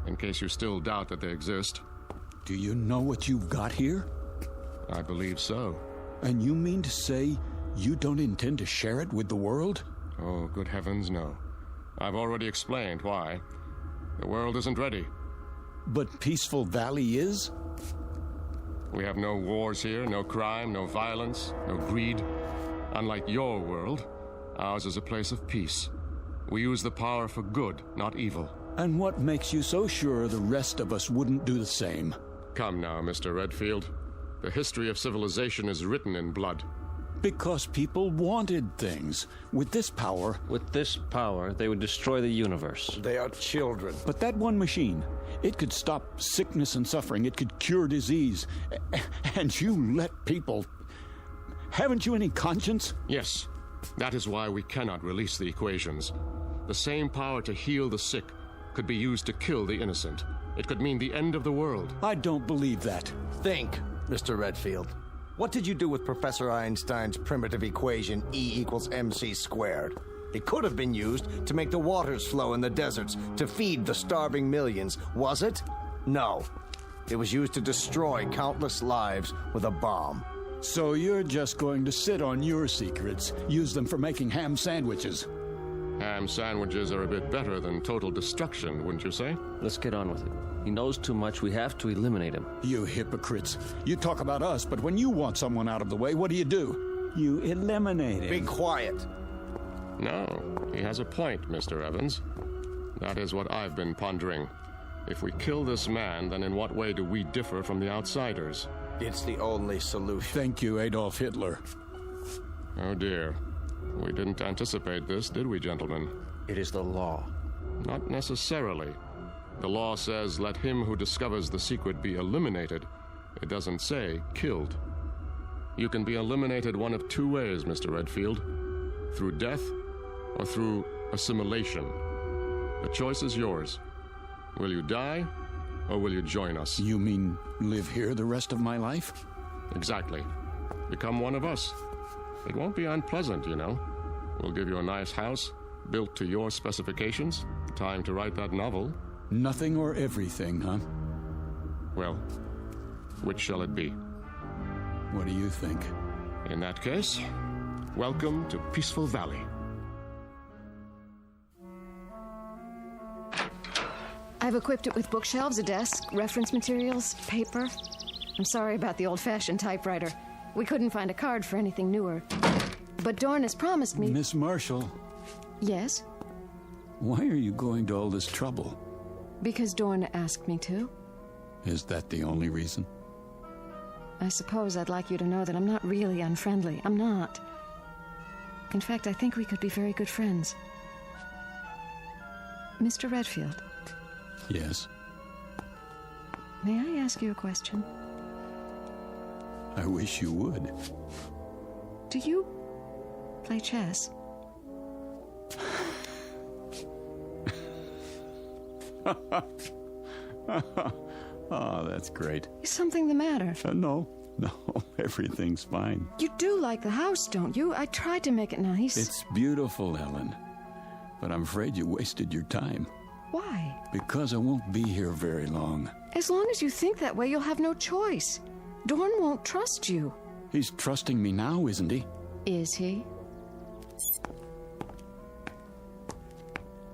[SPEAKER 21] in case you still doubt that they exist.
[SPEAKER 19] Do you know what you've got here?
[SPEAKER 21] I believe so.
[SPEAKER 19] And you mean to say you don't intend to share it with the world?
[SPEAKER 21] Oh, good heavens, no. I've already explained why. The world isn't ready.
[SPEAKER 19] But Peaceful Valley is?
[SPEAKER 21] We have no wars here, no crime, no violence, no greed. Unlike your world, ours is a place of peace. We use the power for good, not evil.
[SPEAKER 19] And what makes you so sure the rest of us wouldn't do the same?
[SPEAKER 21] Come now, Mr. Redfield. The history of civilization is written in blood.
[SPEAKER 19] Because people wanted things. With this power,
[SPEAKER 22] they would destroy the universe.
[SPEAKER 6] They are children.
[SPEAKER 19] But that one machine, it could stop sickness and suffering. It could cure disease. And you let people... Haven't you any conscience?
[SPEAKER 21] Yes. That is why we cannot release the equations. The same power to heal the sick could be used to kill the innocent. It could mean the end of the world.
[SPEAKER 19] I don't believe that.
[SPEAKER 6] Think, Mr. Redfield. What did you do with Professor Einstein's primitive equation E equals mc squared? It could have been used to make the waters flow in the deserts to feed the starving millions, was it? No. It was used to destroy countless lives with a bomb.
[SPEAKER 19] So you're just going to sit on your secrets, use them for making ham sandwiches.
[SPEAKER 21] Ham sandwiches are a bit better than total destruction, wouldn't you say?
[SPEAKER 22] Let's get on with it. He knows too much. We have to eliminate him.
[SPEAKER 19] You hypocrites. You talk about us, but when you want someone out of the way, what do? You eliminate him.
[SPEAKER 6] Be quiet.
[SPEAKER 21] No, he has a point, Mr. Evans. That is what I've been pondering. If we kill this man, then in what way do we differ from the outsiders?
[SPEAKER 6] It's the only solution.
[SPEAKER 19] Thank you, Adolf Hitler.
[SPEAKER 21] Oh dear. We didn't anticipate this, did we, gentlemen?
[SPEAKER 6] It is the law.
[SPEAKER 21] Not necessarily. The law says, let him who discovers the secret be eliminated. It doesn't say killed. You can be eliminated one of two ways, Mr. Redfield. Through death or through assimilation. The choice is yours. Will you die or will you join us?
[SPEAKER 19] You mean live here the rest of my life?
[SPEAKER 21] Exactly. Become one of us. It won't be unpleasant, you know. We'll give you a nice house, built to your specifications. Time to write that novel.
[SPEAKER 19] Nothing or everything, huh?
[SPEAKER 21] Well, which shall it be?
[SPEAKER 19] What do you think?
[SPEAKER 21] In that case, welcome to Peaceful Valley.
[SPEAKER 11] I've equipped it with bookshelves, a desk, reference materials, paper. I'm sorry about the old-fashioned typewriter. We couldn't find a card for anything newer. But Dorn has promised me...
[SPEAKER 19] Miss Marshall.
[SPEAKER 11] Yes?
[SPEAKER 19] Why are you going to all this trouble?
[SPEAKER 11] Because Dorn asked me to.
[SPEAKER 19] Is that the only reason?
[SPEAKER 11] I suppose I'd like you to know that I'm not really unfriendly. I'm not. In fact, I think we could be very good friends. Mr. Redfield.
[SPEAKER 19] Yes?
[SPEAKER 11] May I ask you a question?
[SPEAKER 19] I wish you would.
[SPEAKER 11] Do you play chess?
[SPEAKER 19] Oh, that's great.
[SPEAKER 11] Is something the matter?
[SPEAKER 19] No, everything's fine.
[SPEAKER 11] You do like the house, don't you? I tried to make it nice.
[SPEAKER 19] It's beautiful, Ellen. But I'm afraid you wasted your time.
[SPEAKER 11] Why?
[SPEAKER 19] Because I won't be here very long.
[SPEAKER 11] As long as you think that way, you'll have no choice. Dorn won't trust you.
[SPEAKER 19] He's trusting me now, isn't he?
[SPEAKER 11] Is he?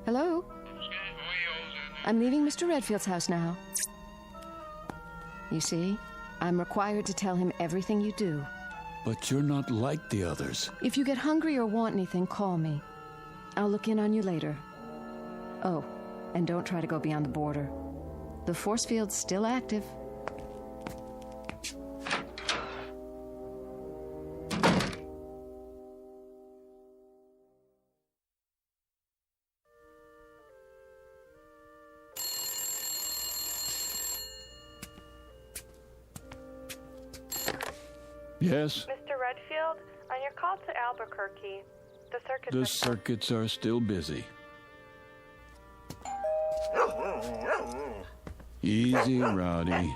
[SPEAKER 11] Hello? I'm leaving Mr. Redfield's house now. You see, I'm required to tell him everything you do.
[SPEAKER 19] But you're not like the others.
[SPEAKER 11] If you get hungry or want anything, call me. I'll look in on you later. Oh, and don't try to go beyond the border. The force field's still active.
[SPEAKER 19] Yes?
[SPEAKER 8] Mr. Redfield, on your call to Albuquerque,
[SPEAKER 19] The circuits are still busy. Easy, Rowdy.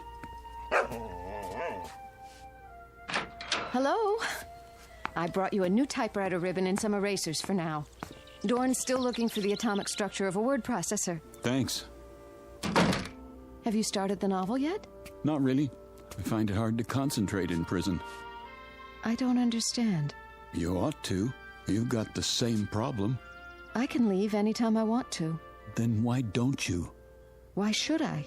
[SPEAKER 11] Hello? I brought you a new typewriter ribbon and some erasers for now. Dorn's still looking for the atomic structure of a word processor.
[SPEAKER 19] Thanks.
[SPEAKER 11] Have you started the novel yet?
[SPEAKER 19] Not really. I find it hard to concentrate in prison.
[SPEAKER 11] I don't understand.
[SPEAKER 19] You ought to. You've got the same problem.
[SPEAKER 11] I can leave anytime I want to.
[SPEAKER 19] Then why don't you?
[SPEAKER 11] Why should I?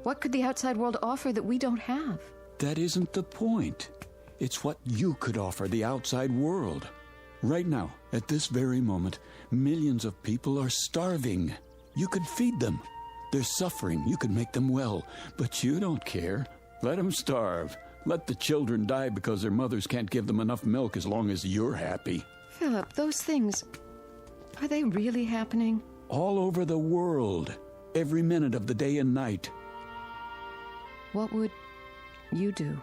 [SPEAKER 11] What could the outside world offer that we don't have?
[SPEAKER 19] That isn't the point. It's what you could offer the outside world. Right now, at this very moment, millions of people are starving. You could feed them. They're suffering. You could make them well. But you don't care. Let them starve. Let the children die because their mothers can't give them enough milk as long as you're happy.
[SPEAKER 11] Philip, those things, are they really happening?
[SPEAKER 19] All over the world. Every minute of the day and night.
[SPEAKER 11] What would you do?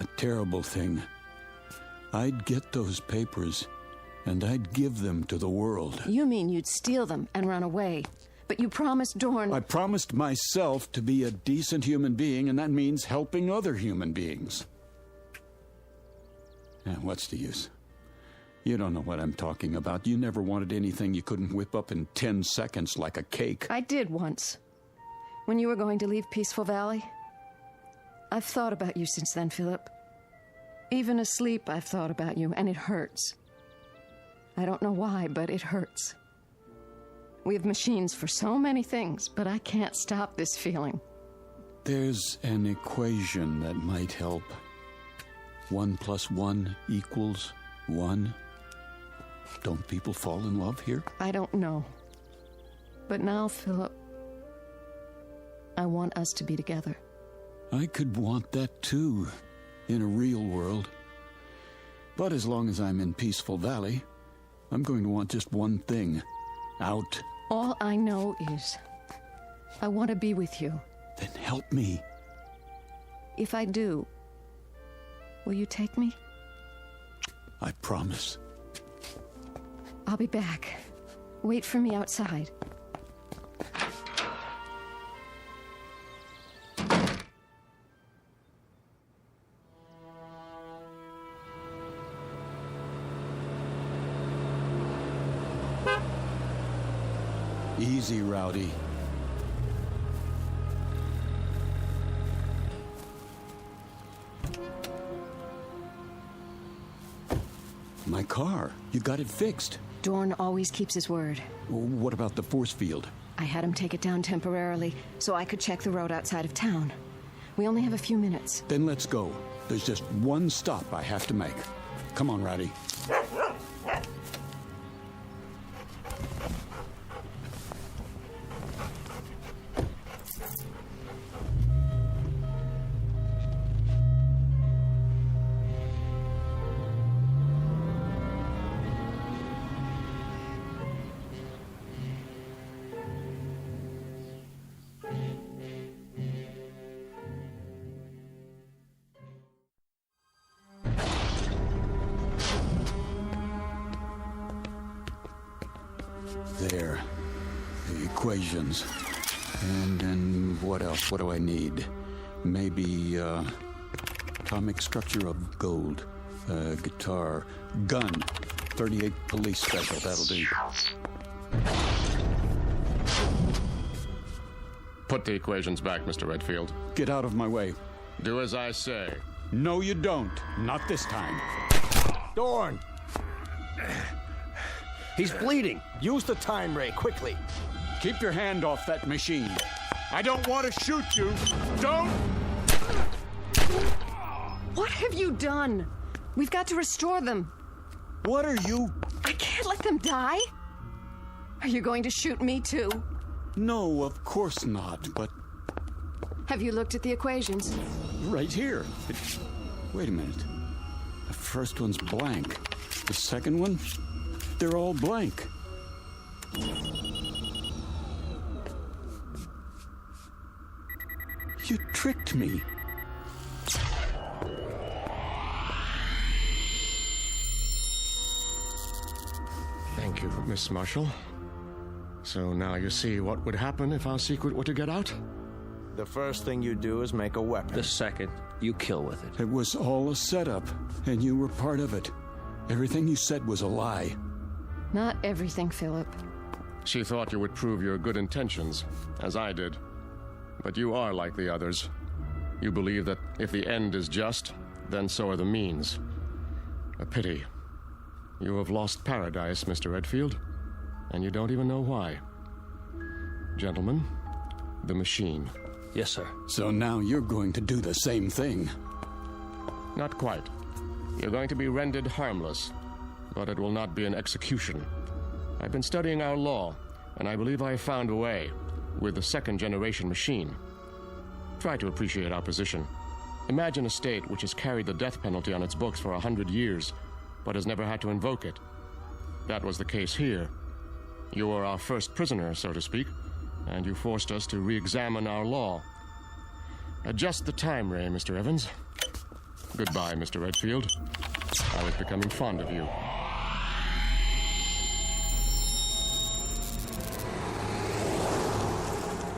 [SPEAKER 19] A terrible thing. I'd get those papers, and I'd give them to the world.
[SPEAKER 11] You mean you'd steal them and run away? But you promised Dorn...
[SPEAKER 19] I promised myself to be a decent human being, and that means helping other human beings. And what's the use? You don't know what I'm talking about. You never wanted anything you couldn't whip up in 10 seconds like a cake.
[SPEAKER 11] I did once. When you were going to leave Peaceful Valley. I've thought about you since then, Philip. Even asleep, I've thought about you, and it hurts. I don't know why, but it hurts. We have machines for so many things, but I can't stop this feeling.
[SPEAKER 19] There's an equation that might help. 1 + 1 = 1. Don't people fall in love here?
[SPEAKER 11] I don't know. But now, Philip, I want us to be together.
[SPEAKER 19] I could want that too, in a real world. But as long as I'm in Peaceful Valley, I'm going to want just one thing. Out.
[SPEAKER 11] All I know is I want to be with you.
[SPEAKER 19] Then help me.
[SPEAKER 11] If I do, will you take me?
[SPEAKER 19] I promise.
[SPEAKER 11] I'll be back. Wait for me outside.
[SPEAKER 19] Easy, Rowdy. My car. You got it fixed.
[SPEAKER 11] Dorn always keeps his word.
[SPEAKER 19] What about the force field?
[SPEAKER 11] I had him take it down temporarily so I could check the road outside of town. We only have a few minutes.
[SPEAKER 19] Then let's go. There's just one stop I have to make. Come on, Rowdy. There. The equations. And what else? What do I need? Maybe, atomic structure of gold. Guitar. Gun. 38 police special. That'll do.
[SPEAKER 21] Put the equations back, Mr. Redfield.
[SPEAKER 19] Get out of my way.
[SPEAKER 21] Do as I say.
[SPEAKER 19] No, you don't. Not this time.
[SPEAKER 6] Dorn! He's bleeding. Use the time ray, quickly.
[SPEAKER 19] Keep your hand off that machine. I don't want to shoot you. Don't!
[SPEAKER 11] What have you done? We've got to restore them.
[SPEAKER 19] What are you?
[SPEAKER 11] I can't let them die. Are you going to shoot me too?
[SPEAKER 19] No, of course not, but...
[SPEAKER 11] Have you looked at the equations?
[SPEAKER 19] Right here. Wait a minute. The first one's blank. The second one? They're all blank. You tricked me.
[SPEAKER 21] Thank you, Miss Marshall. So now you see what would happen if our secret were to get out?
[SPEAKER 6] The first thing you do is make a weapon.
[SPEAKER 22] The second, you kill with it.
[SPEAKER 19] It was all a setup, and you were part of it. Everything you said was a lie.
[SPEAKER 11] Not everything, Philip.
[SPEAKER 21] She thought you would prove your good intentions, as I did. But you are like the others. You believe that if the end is just, then so are the means. A pity. You have lost paradise, Mr. Redfield, and you don't even know why. Gentlemen, the machine.
[SPEAKER 22] Yes, sir.
[SPEAKER 19] So now you're going to do the same thing.
[SPEAKER 21] Not quite. You're going to be rendered harmless, but it will not be an execution. I've been studying our law, and I believe I have found a way with the second-generation machine. Try to appreciate our position. Imagine a state which has carried the death penalty on its books for 100 years, but has never had to invoke it. That was the case here. You were our first prisoner, so to speak, and you forced us to re-examine our law. Adjust the time ray, Mr. Evans. Goodbye, Mr. Redfield. I was becoming fond of you.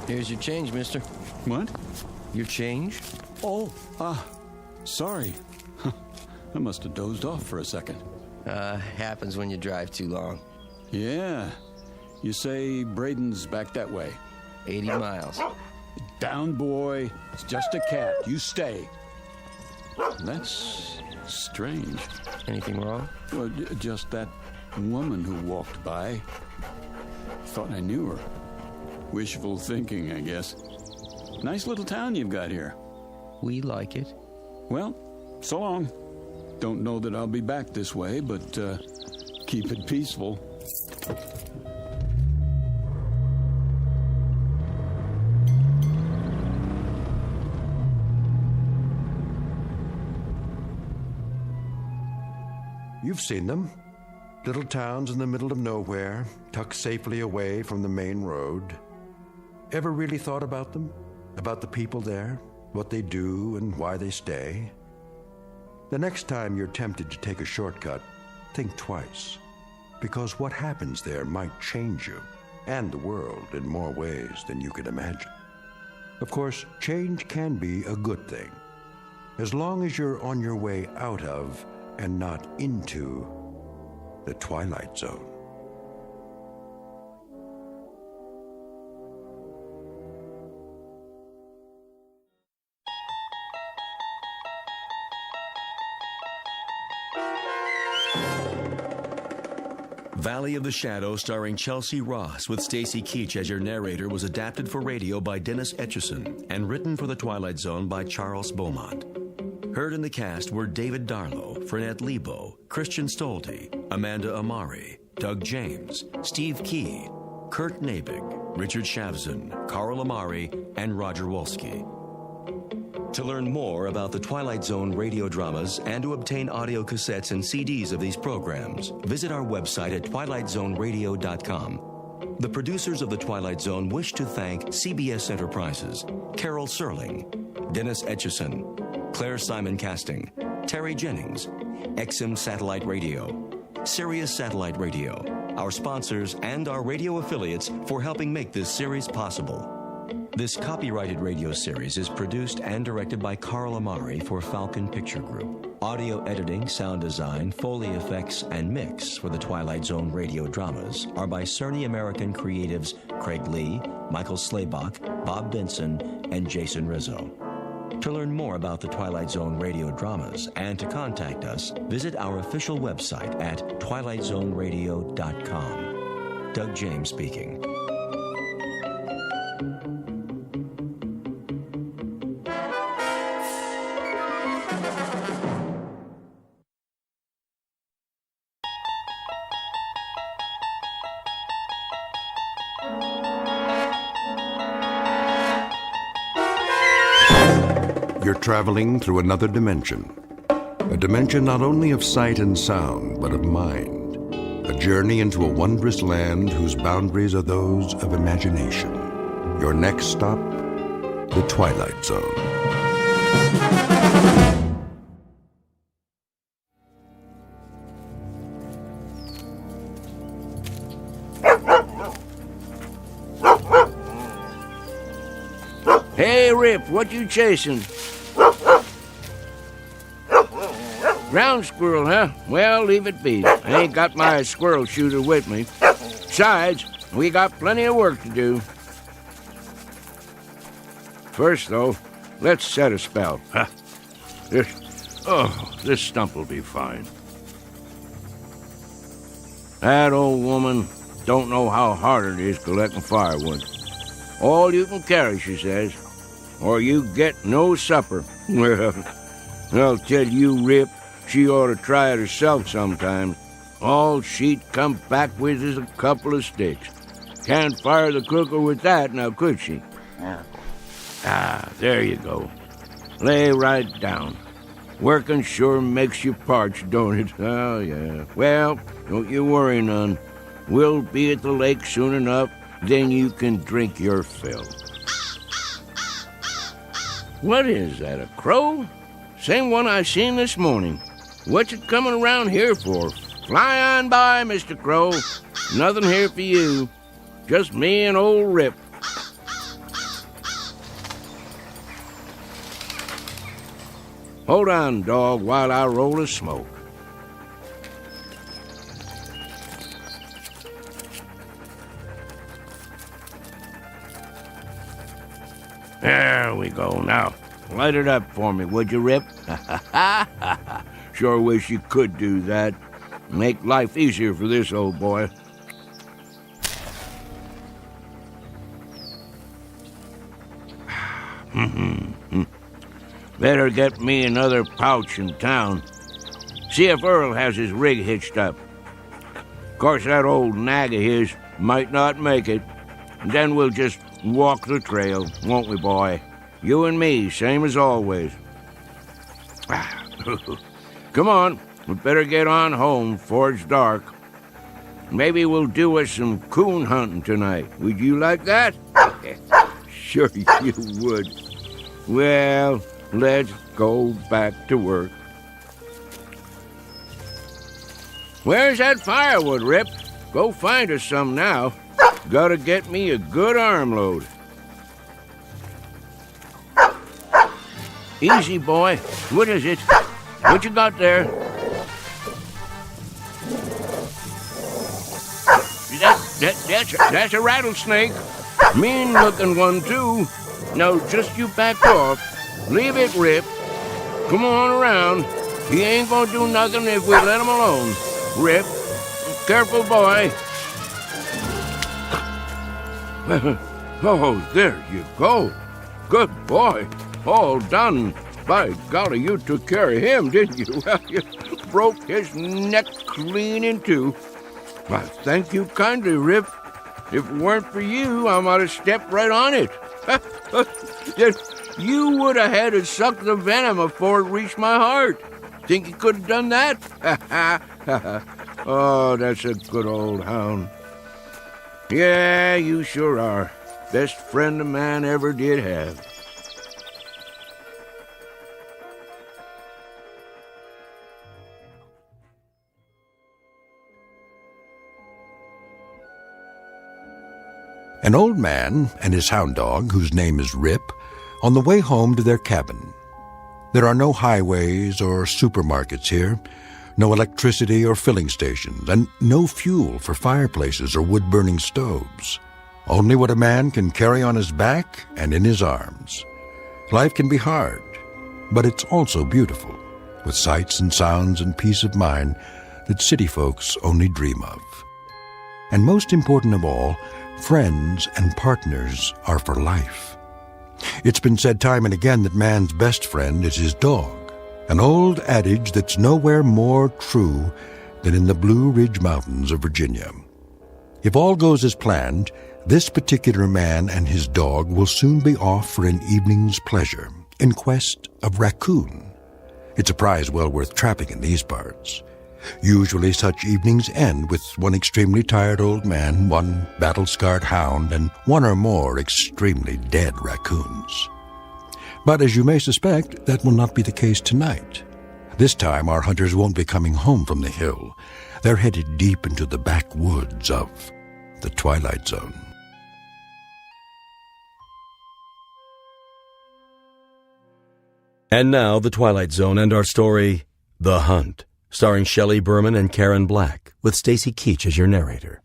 [SPEAKER 16] Here's your change, mister.
[SPEAKER 19] What?
[SPEAKER 16] Your change?
[SPEAKER 19] Oh, sorry. I must have dozed off for a second.
[SPEAKER 16] Happens when you drive too long.
[SPEAKER 19] Yeah. You say Braden's back that way.
[SPEAKER 16] 80 miles.
[SPEAKER 19] Down, boy. It's just a cat. You stay. That's strange.
[SPEAKER 16] Anything wrong?
[SPEAKER 19] Well, just that woman who walked by. Thought I knew her. Wishful thinking, I guess. Nice little town you've got here.
[SPEAKER 16] We like it.
[SPEAKER 19] Well, so long. Don't know that I'll be back this way, but keep it peaceful.
[SPEAKER 1] You've seen them. Little towns in the middle of nowhere, tucked safely away from the main road. Ever really thought about them? About the people there? What they do and why they stay? The next time you're tempted to take a shortcut, think twice. Because what happens there might change you and the world in more ways than you can imagine. Of course, change can be a good thing, as long as you're on your way out of and not into the Twilight Zone.
[SPEAKER 5] Valley of the Shadow, starring Chelsea Ross, with Stacy Keach as your narrator, was adapted for radio by Dennis Etchison and written for The Twilight Zone by Charles Beaumont. Heard in the cast were David Darlow, Frenette Lebo, Christian Stolte, Amanda Amari, Doug James, Steve Key, Kurt Nabig, Richard Shavzin, Carl Amari, and Roger Wolski. To learn more about the Twilight Zone radio dramas and to obtain audio cassettes and CDs of these programs, visit our website at twilightzoneradio.com. The producers of The Twilight Zone wish to thank CBS Enterprises, Carol Serling, Dennis Etchison, Claire Simon Casting, Terry Jennings, XM Satellite Radio, Sirius Satellite Radio, our sponsors and our radio affiliates for helping make this series possible. This copyrighted radio series is produced and directed by Carl Amari for Falcon Picture Group. Audio editing, sound design, Foley effects, and mix for the Twilight Zone radio dramas are by Cerny American creatives Craig Lee, Michael Slaybach, Bob Benson, and Jason Rizzo. To learn more about the Twilight Zone radio dramas and to contact us, visit our official website at twilightzoneradio.com. Doug James speaking.
[SPEAKER 1] You're traveling through another dimension. A dimension not only of sight and sound, but of mind. A journey into a wondrous land whose boundaries are those of imagination. Your next stop, the Twilight Zone.
[SPEAKER 12] Hey, Rip, what you chasing? Ground squirrel, huh? Well, leave it be. I ain't got my squirrel shooter with me. Besides, we got plenty of work to do. First, though, let's set a spell. This stump will be fine. That old woman don't know how hard it is collecting firewood. All you can carry, she says, or you get no supper. Well, I'll tell you, Rip, she ought to try it herself sometime. All she'd come back with is a couple of sticks. Can't fire the cooker with that, now could she? There you go. Lay right down. Working sure makes you parched, don't it? Oh, yeah. Well, don't you worry none. We'll be at the lake soon enough, then you can drink your fill. What is that, a crow? Same one I seen this morning. What's it coming around here for? Fly on by, Mr. Crow. Nothing here for you. Just me and old Rip. Hold on, dog, while I roll a smoke. There we go. Now, light it up for me, would you, Rip? Sure wish you could do that. Make life easier for this old boy. Better get me another pouch in town. See if Earl has his rig hitched up. Of course, that old nag of his might not make it. And then we'll just walk the trail, won't we, boy? You and me, same as always. Come on, we better get on home before it's dark. Maybe we'll do us some coon hunting tonight. Would you like that? Sure you would. Well, let's go back to work. Where's that firewood, Rip? Go find us some now. Gotta get me a good armload. Easy, boy. What is it? What you got there? That's a rattlesnake. Mean-looking one, too. Now, just you back off. Leave it, Rip. Come on around. He ain't gonna do nothing if we let him alone. Rip, careful, boy. Oh, there you go. Good boy. All done. By golly, you took care of him, didn't you? You broke his neck clean in two. Why, thank you kindly, Rip. If it weren't for you, I might have stepped right on it. You would have had to suck the venom before it reached my heart. Think you could have done that? Oh, that's a good old hound. Yeah, you sure are. Best friend a man ever did have.
[SPEAKER 1] An old man and his hound dog, whose name is Rip, on the way home to their cabin. There are no highways or supermarkets here, no electricity or filling stations, and no fuel for fireplaces or wood-burning stoves. Only what a man can carry on his back and in his arms. Life can be hard, but it's also beautiful, with sights and sounds and peace of mind that city folks only dream of. And most important of all, friends and partners are for life. It's been said time and again that man's best friend is his dog, an old adage that's nowhere more true than in the Blue Ridge Mountains of Virginia. If all goes as planned, this particular man and his dog will soon be off for an evening's pleasure in quest of raccoon. It's a prize well worth trapping in these parts. Usually such evenings end with one extremely tired old man, one battle-scarred hound, and one or more extremely dead raccoons. But as you may suspect, that will not be the case tonight. This time our hunters won't be coming home from the hill. They're headed deep into the backwoods of the Twilight Zone.
[SPEAKER 5] And now, The Twilight Zone and our story, The Hunt, starring Shelley Berman and Karen Black, with Stacy Keach as your narrator.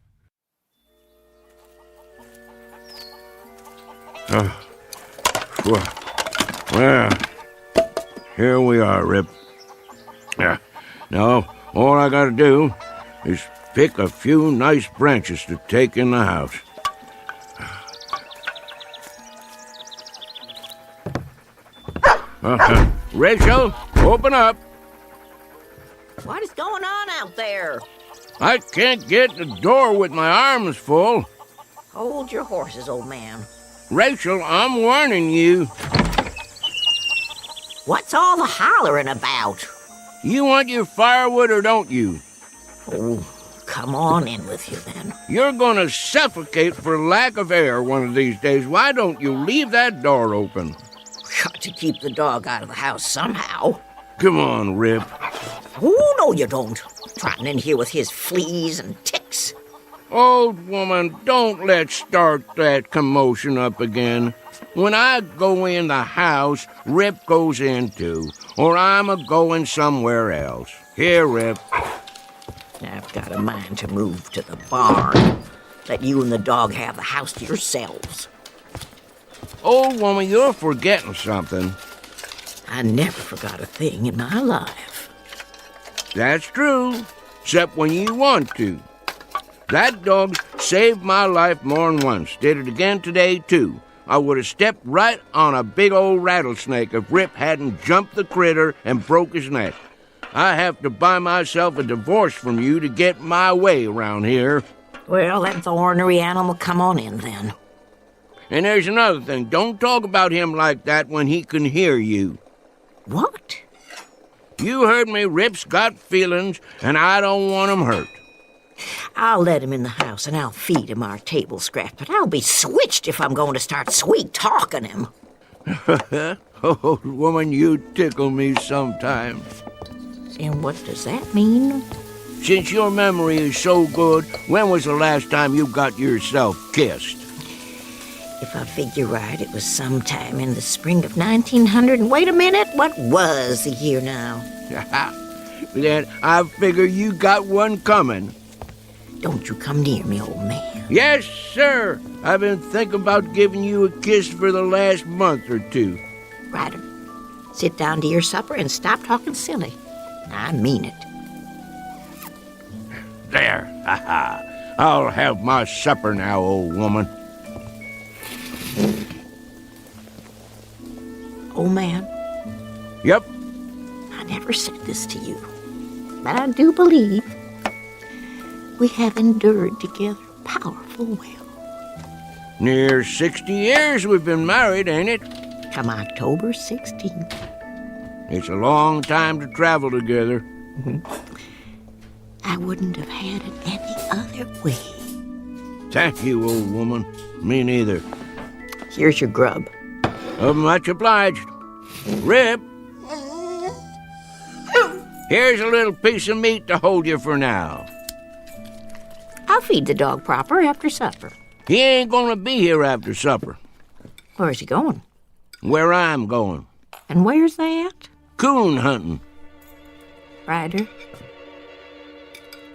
[SPEAKER 12] Well, here we are, Rip. Now, all I gotta do is pick a few nice branches to take in the house. Rachel, open up.
[SPEAKER 10] What is going on out there?
[SPEAKER 12] I can't get the door with my arms full.
[SPEAKER 10] Hold your horses, old man.
[SPEAKER 12] Rachel, I'm warning you.
[SPEAKER 10] What's all the hollering about?
[SPEAKER 12] You want your firewood or don't you?
[SPEAKER 10] Oh, come on in with you then.
[SPEAKER 12] You're gonna suffocate for lack of air one of these days. Why don't you leave that door open?
[SPEAKER 10] Got to keep the dog out of the house somehow.
[SPEAKER 12] Come on, Rip.
[SPEAKER 10] Oh, no you don't. Trotting in here with his fleas and ticks.
[SPEAKER 12] Old woman, don't let's start that commotion up again. When I go in the house, Rip goes in too, or I'm a-going somewhere else. Here, Rip.
[SPEAKER 10] I've got a mind to move to the barn. Let you and the dog have the house to yourselves.
[SPEAKER 12] Old woman, you're forgetting something.
[SPEAKER 10] I never forgot a thing in my life.
[SPEAKER 12] That's true, except when you want to. That dog saved my life more than once. Did it again today, too. I would have stepped right on a big old rattlesnake if Rip hadn't jumped the critter and broke his neck. I have to buy myself a divorce from you to get my way around here.
[SPEAKER 10] Well, let the ornery animal come on in, then.
[SPEAKER 12] And there's another thing. Don't talk about him like that when he can hear you.
[SPEAKER 10] What?
[SPEAKER 12] You heard me. Rip's got feelings, and I don't want him hurt.
[SPEAKER 10] I'll let him in the house, and I'll feed him our table scraps, but I'll be switched if I'm going to start sweet-talking him.
[SPEAKER 12] Old woman, you tickle me sometimes.
[SPEAKER 10] And what does that mean?
[SPEAKER 12] Since your memory is so good, when was the last time you got yourself kissed?
[SPEAKER 10] If I figure right, it was sometime in the spring of 1900. And wait a minute, what was the year now?
[SPEAKER 12] Then I figure you got one coming.
[SPEAKER 10] Don't you come near me, old man.
[SPEAKER 12] Yes, sir. I've been thinking about giving you a kiss for the last month or two.
[SPEAKER 10] Ryder, sit down to your supper and stop talking silly. I mean it.
[SPEAKER 12] There. I'll have my supper now, old woman.
[SPEAKER 10] Old man?
[SPEAKER 12] Yep.
[SPEAKER 10] I never said this to you, but I do believe we have endured together powerful well.
[SPEAKER 12] Near 60 years we've been married, ain't it?
[SPEAKER 10] Come October 16th.
[SPEAKER 12] It's a long time to travel together.
[SPEAKER 10] I wouldn't have had it any other way.
[SPEAKER 12] Thank you, old woman. Me neither.
[SPEAKER 10] Here's your grub.
[SPEAKER 12] Much obliged. Rip. Here's a little piece of meat to hold you for now.
[SPEAKER 10] I'll feed the dog proper after supper.
[SPEAKER 12] He ain't gonna be here after supper.
[SPEAKER 10] Where's he going?
[SPEAKER 12] Where I'm going.
[SPEAKER 10] And where's that?
[SPEAKER 12] Coon hunting.
[SPEAKER 10] Ryder,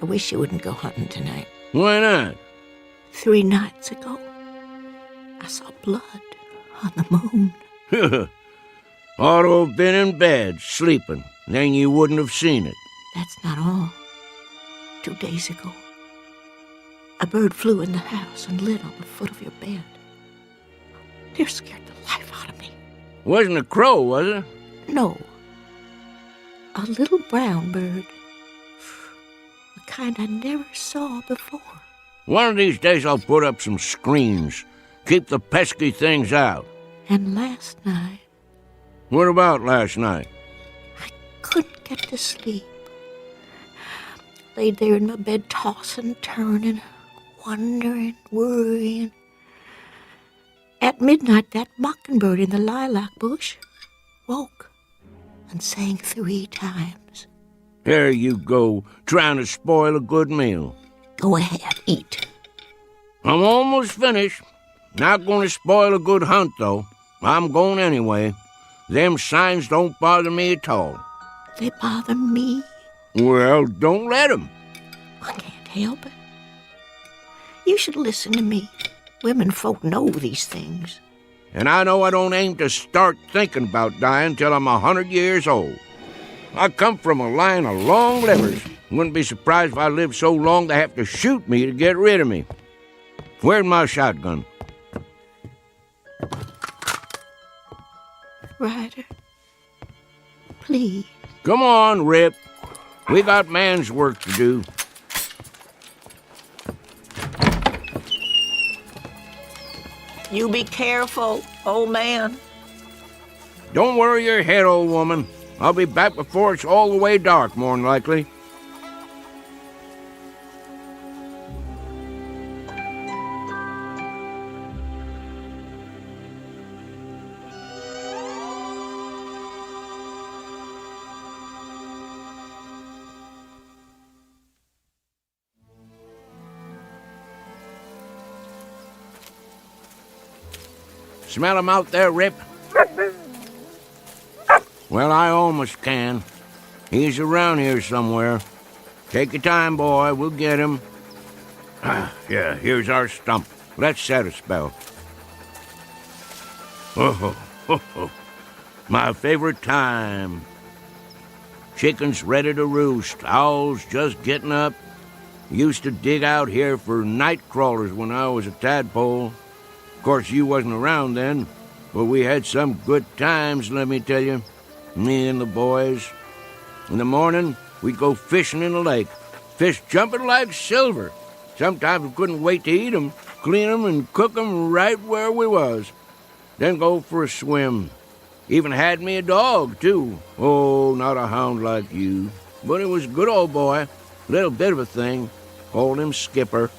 [SPEAKER 10] I wish you wouldn't go hunting tonight.
[SPEAKER 12] Why not?
[SPEAKER 10] 3 nights ago, I saw blood on the moon.
[SPEAKER 12] Ought to have been in bed, sleeping. Then you wouldn't have seen it.
[SPEAKER 10] That's not all. 2 days ago, a bird flew in the house and lit on the foot of your bed. It scared the life out of me.
[SPEAKER 12] Wasn't a crow, was it?
[SPEAKER 10] No. A little brown bird. The kind I never saw before.
[SPEAKER 12] One of these days I'll put up some screens. Keep the pesky things out.
[SPEAKER 10] And last night...
[SPEAKER 12] What about last night?
[SPEAKER 10] Couldn't get to sleep. Laid there in my bed, tossing, turning, wondering, worrying. At midnight, that mockingbird in the lilac bush woke and sang 3 times.
[SPEAKER 12] There you go, trying to spoil a good meal.
[SPEAKER 10] Go ahead, eat.
[SPEAKER 12] I'm almost finished. Not going to spoil a good hunt, though. I'm going anyway. Them signs don't bother me at all.
[SPEAKER 10] They bother me.
[SPEAKER 12] Well, don't let 'em.
[SPEAKER 10] I can't help it. You should listen to me. Women folk know these things.
[SPEAKER 12] And I know I don't aim to start thinking about dying till I'm 100 years old. I come from a line of long livers. Wouldn't be surprised if I lived so long they have to shoot me to get rid of me. Where's my shotgun?
[SPEAKER 10] Ryder, please.
[SPEAKER 12] Come on, Rip. We got man's work to do.
[SPEAKER 10] You be careful, old man.
[SPEAKER 12] Don't worry your head, old woman. I'll be back before it's all the way dark, more'n likely. Smell him out there, Rip? Well, I almost can. He's around here somewhere. Take your time, boy. We'll get him. Yeah, here's our stump. Let's set a spell. Oh, my favorite time. Chickens ready to roost. Owls just getting up. Used to dig out here for night crawlers when I was a tadpole. Of course, you wasn't around then, but we had some good times, let me tell you. Me and the boys. In the morning, we'd go fishing in the lake. Fish jumping like silver. Sometimes we couldn't wait to eat 'em, clean 'em, and cook 'em right where we was. Then go for a swim. Even had me a dog, too. Oh, not a hound like you. But he was a good old boy. Little bit of a thing. Called him Skipper.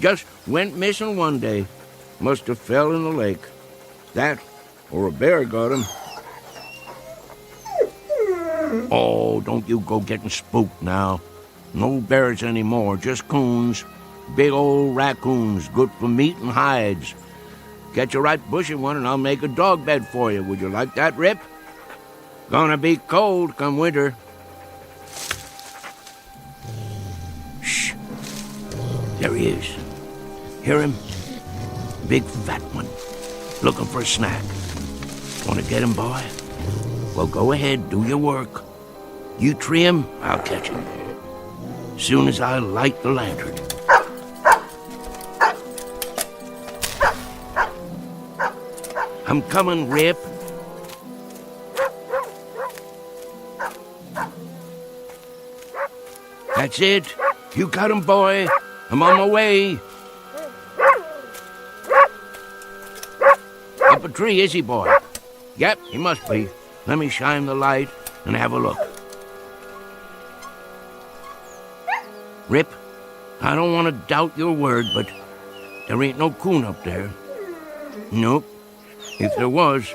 [SPEAKER 12] Just went missing one day. Must have fell in the lake. That, or a bear got him. Oh, don't you go getting spooked now. No bears anymore, just coons. Big old raccoons, good for meat and hides. Catch a right bushy one and I'll make a dog bed for you. Would you like that, Rip? Gonna be cold come winter. Shh. There he is. Hear him? Big fat one. Looking for a snack. Want to get him, boy? Well, go ahead, do your work. You tree him, I'll catch him. Soon as I light the lantern. I'm coming, Rip. That's it. You got him, boy. I'm on my way. Up a tree, is he, boy? Yep, he must be. Let me shine the light and have a look. Rip, I don't want to doubt your word, but there ain't no coon up there. Nope. If there was,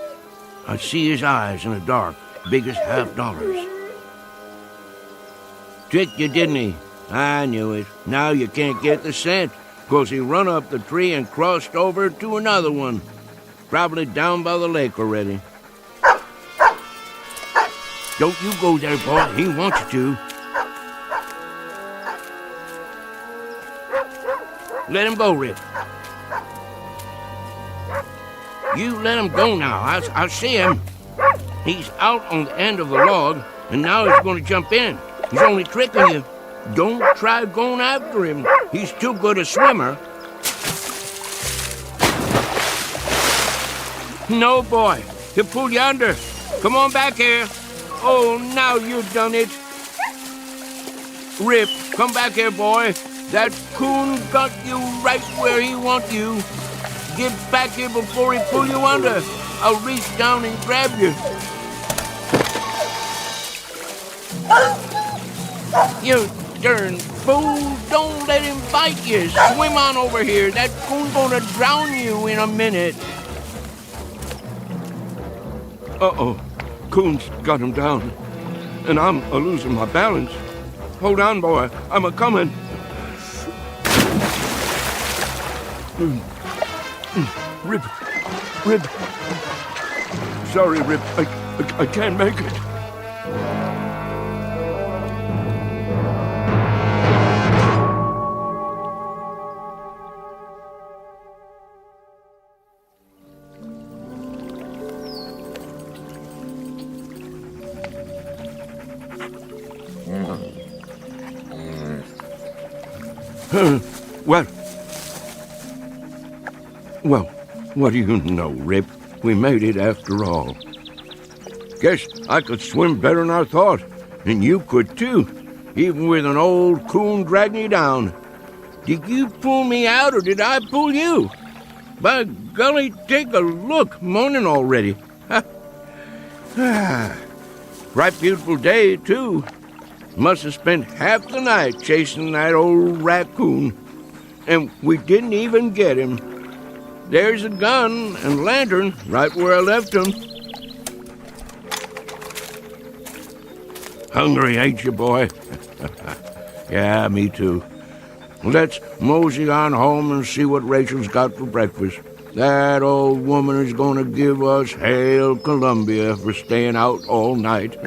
[SPEAKER 12] I'd see his eyes in the dark, big as $50. Tricked you, didn't he? I knew it. Now you can't get the scent. 'cause he run up the tree and crossed over to another one. Probably down by the lake already. Don't you go there, boy. He wants you to. Let him go, Rip. You let him go now. I see him. He's out on the end of the log, and now he's going to jump in. He's only tricking you. Don't try going after him. He's too good a swimmer. No, boy. He'll pull you under. Come on back here. Oh, now you've done it. Rip, come back here, boy. That coon got you right where he wants you. Get back here before he pull you under. I'll reach down and grab you. You darn fool. Don't let him bite you. Swim on over here. That coon's gonna drown you in a minute. Uh-oh. Coon's got him down. And I'm a-losing my balance. Hold on, boy. I'm a-coming. Rip. Sorry, Rip. I can't make it. Well, what do you know, Rip? We made it after all. Guess I could swim better than I thought, and you could too, even with an old coon dragging you down. Did you pull me out, or did I pull you? By golly, take a look, morning already. Right beautiful day, too. Must have spent half the night chasing that old raccoon, and we didn't even get him. There's a gun and lantern right where I left them. Hungry, ain't you, boy? Yeah, me too. Let's mosey on home and see what Rachel's got for breakfast. That old woman is going to give us Hail Columbia for staying out all night.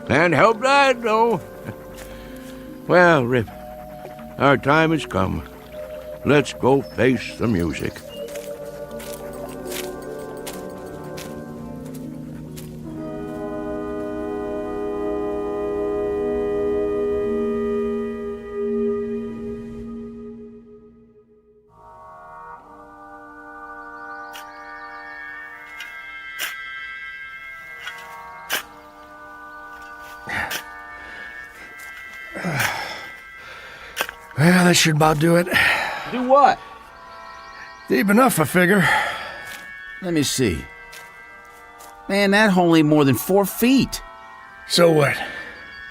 [SPEAKER 12] And help that, though. Well, Rip, our time has come. Let's go face the music.
[SPEAKER 3] Well, that should about do it.
[SPEAKER 2] Do what?
[SPEAKER 3] Deep enough, I figure.
[SPEAKER 2] Let me see. Man, that hole ain't more than 4 feet.
[SPEAKER 3] So what?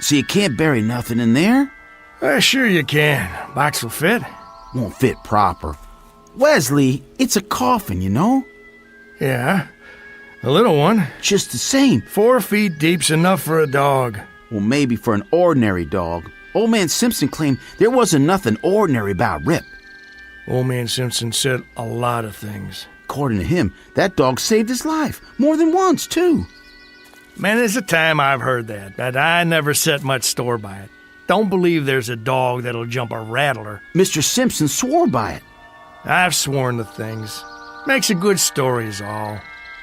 [SPEAKER 2] So you can't bury nothing in there?
[SPEAKER 3] Sure you can. Box will fit.
[SPEAKER 2] Won't fit proper. Wesley, it's a coffin, you know?
[SPEAKER 3] Yeah, a little one.
[SPEAKER 2] Just the same.
[SPEAKER 3] 4 feet deep's enough for a dog.
[SPEAKER 2] Well, maybe for an ordinary dog. Old Man Simpson claimed there wasn't nothing ordinary about Rip.
[SPEAKER 3] Old Man Simpson said a lot of things.
[SPEAKER 2] According to him, that dog saved his life. More than once, too.
[SPEAKER 3] Man, there's a time I've heard that, but I never set much store by it. Don't believe there's a dog that'll jump a rattler.
[SPEAKER 2] Mr. Simpson swore by it.
[SPEAKER 3] I've sworn to things. Makes a good story is all.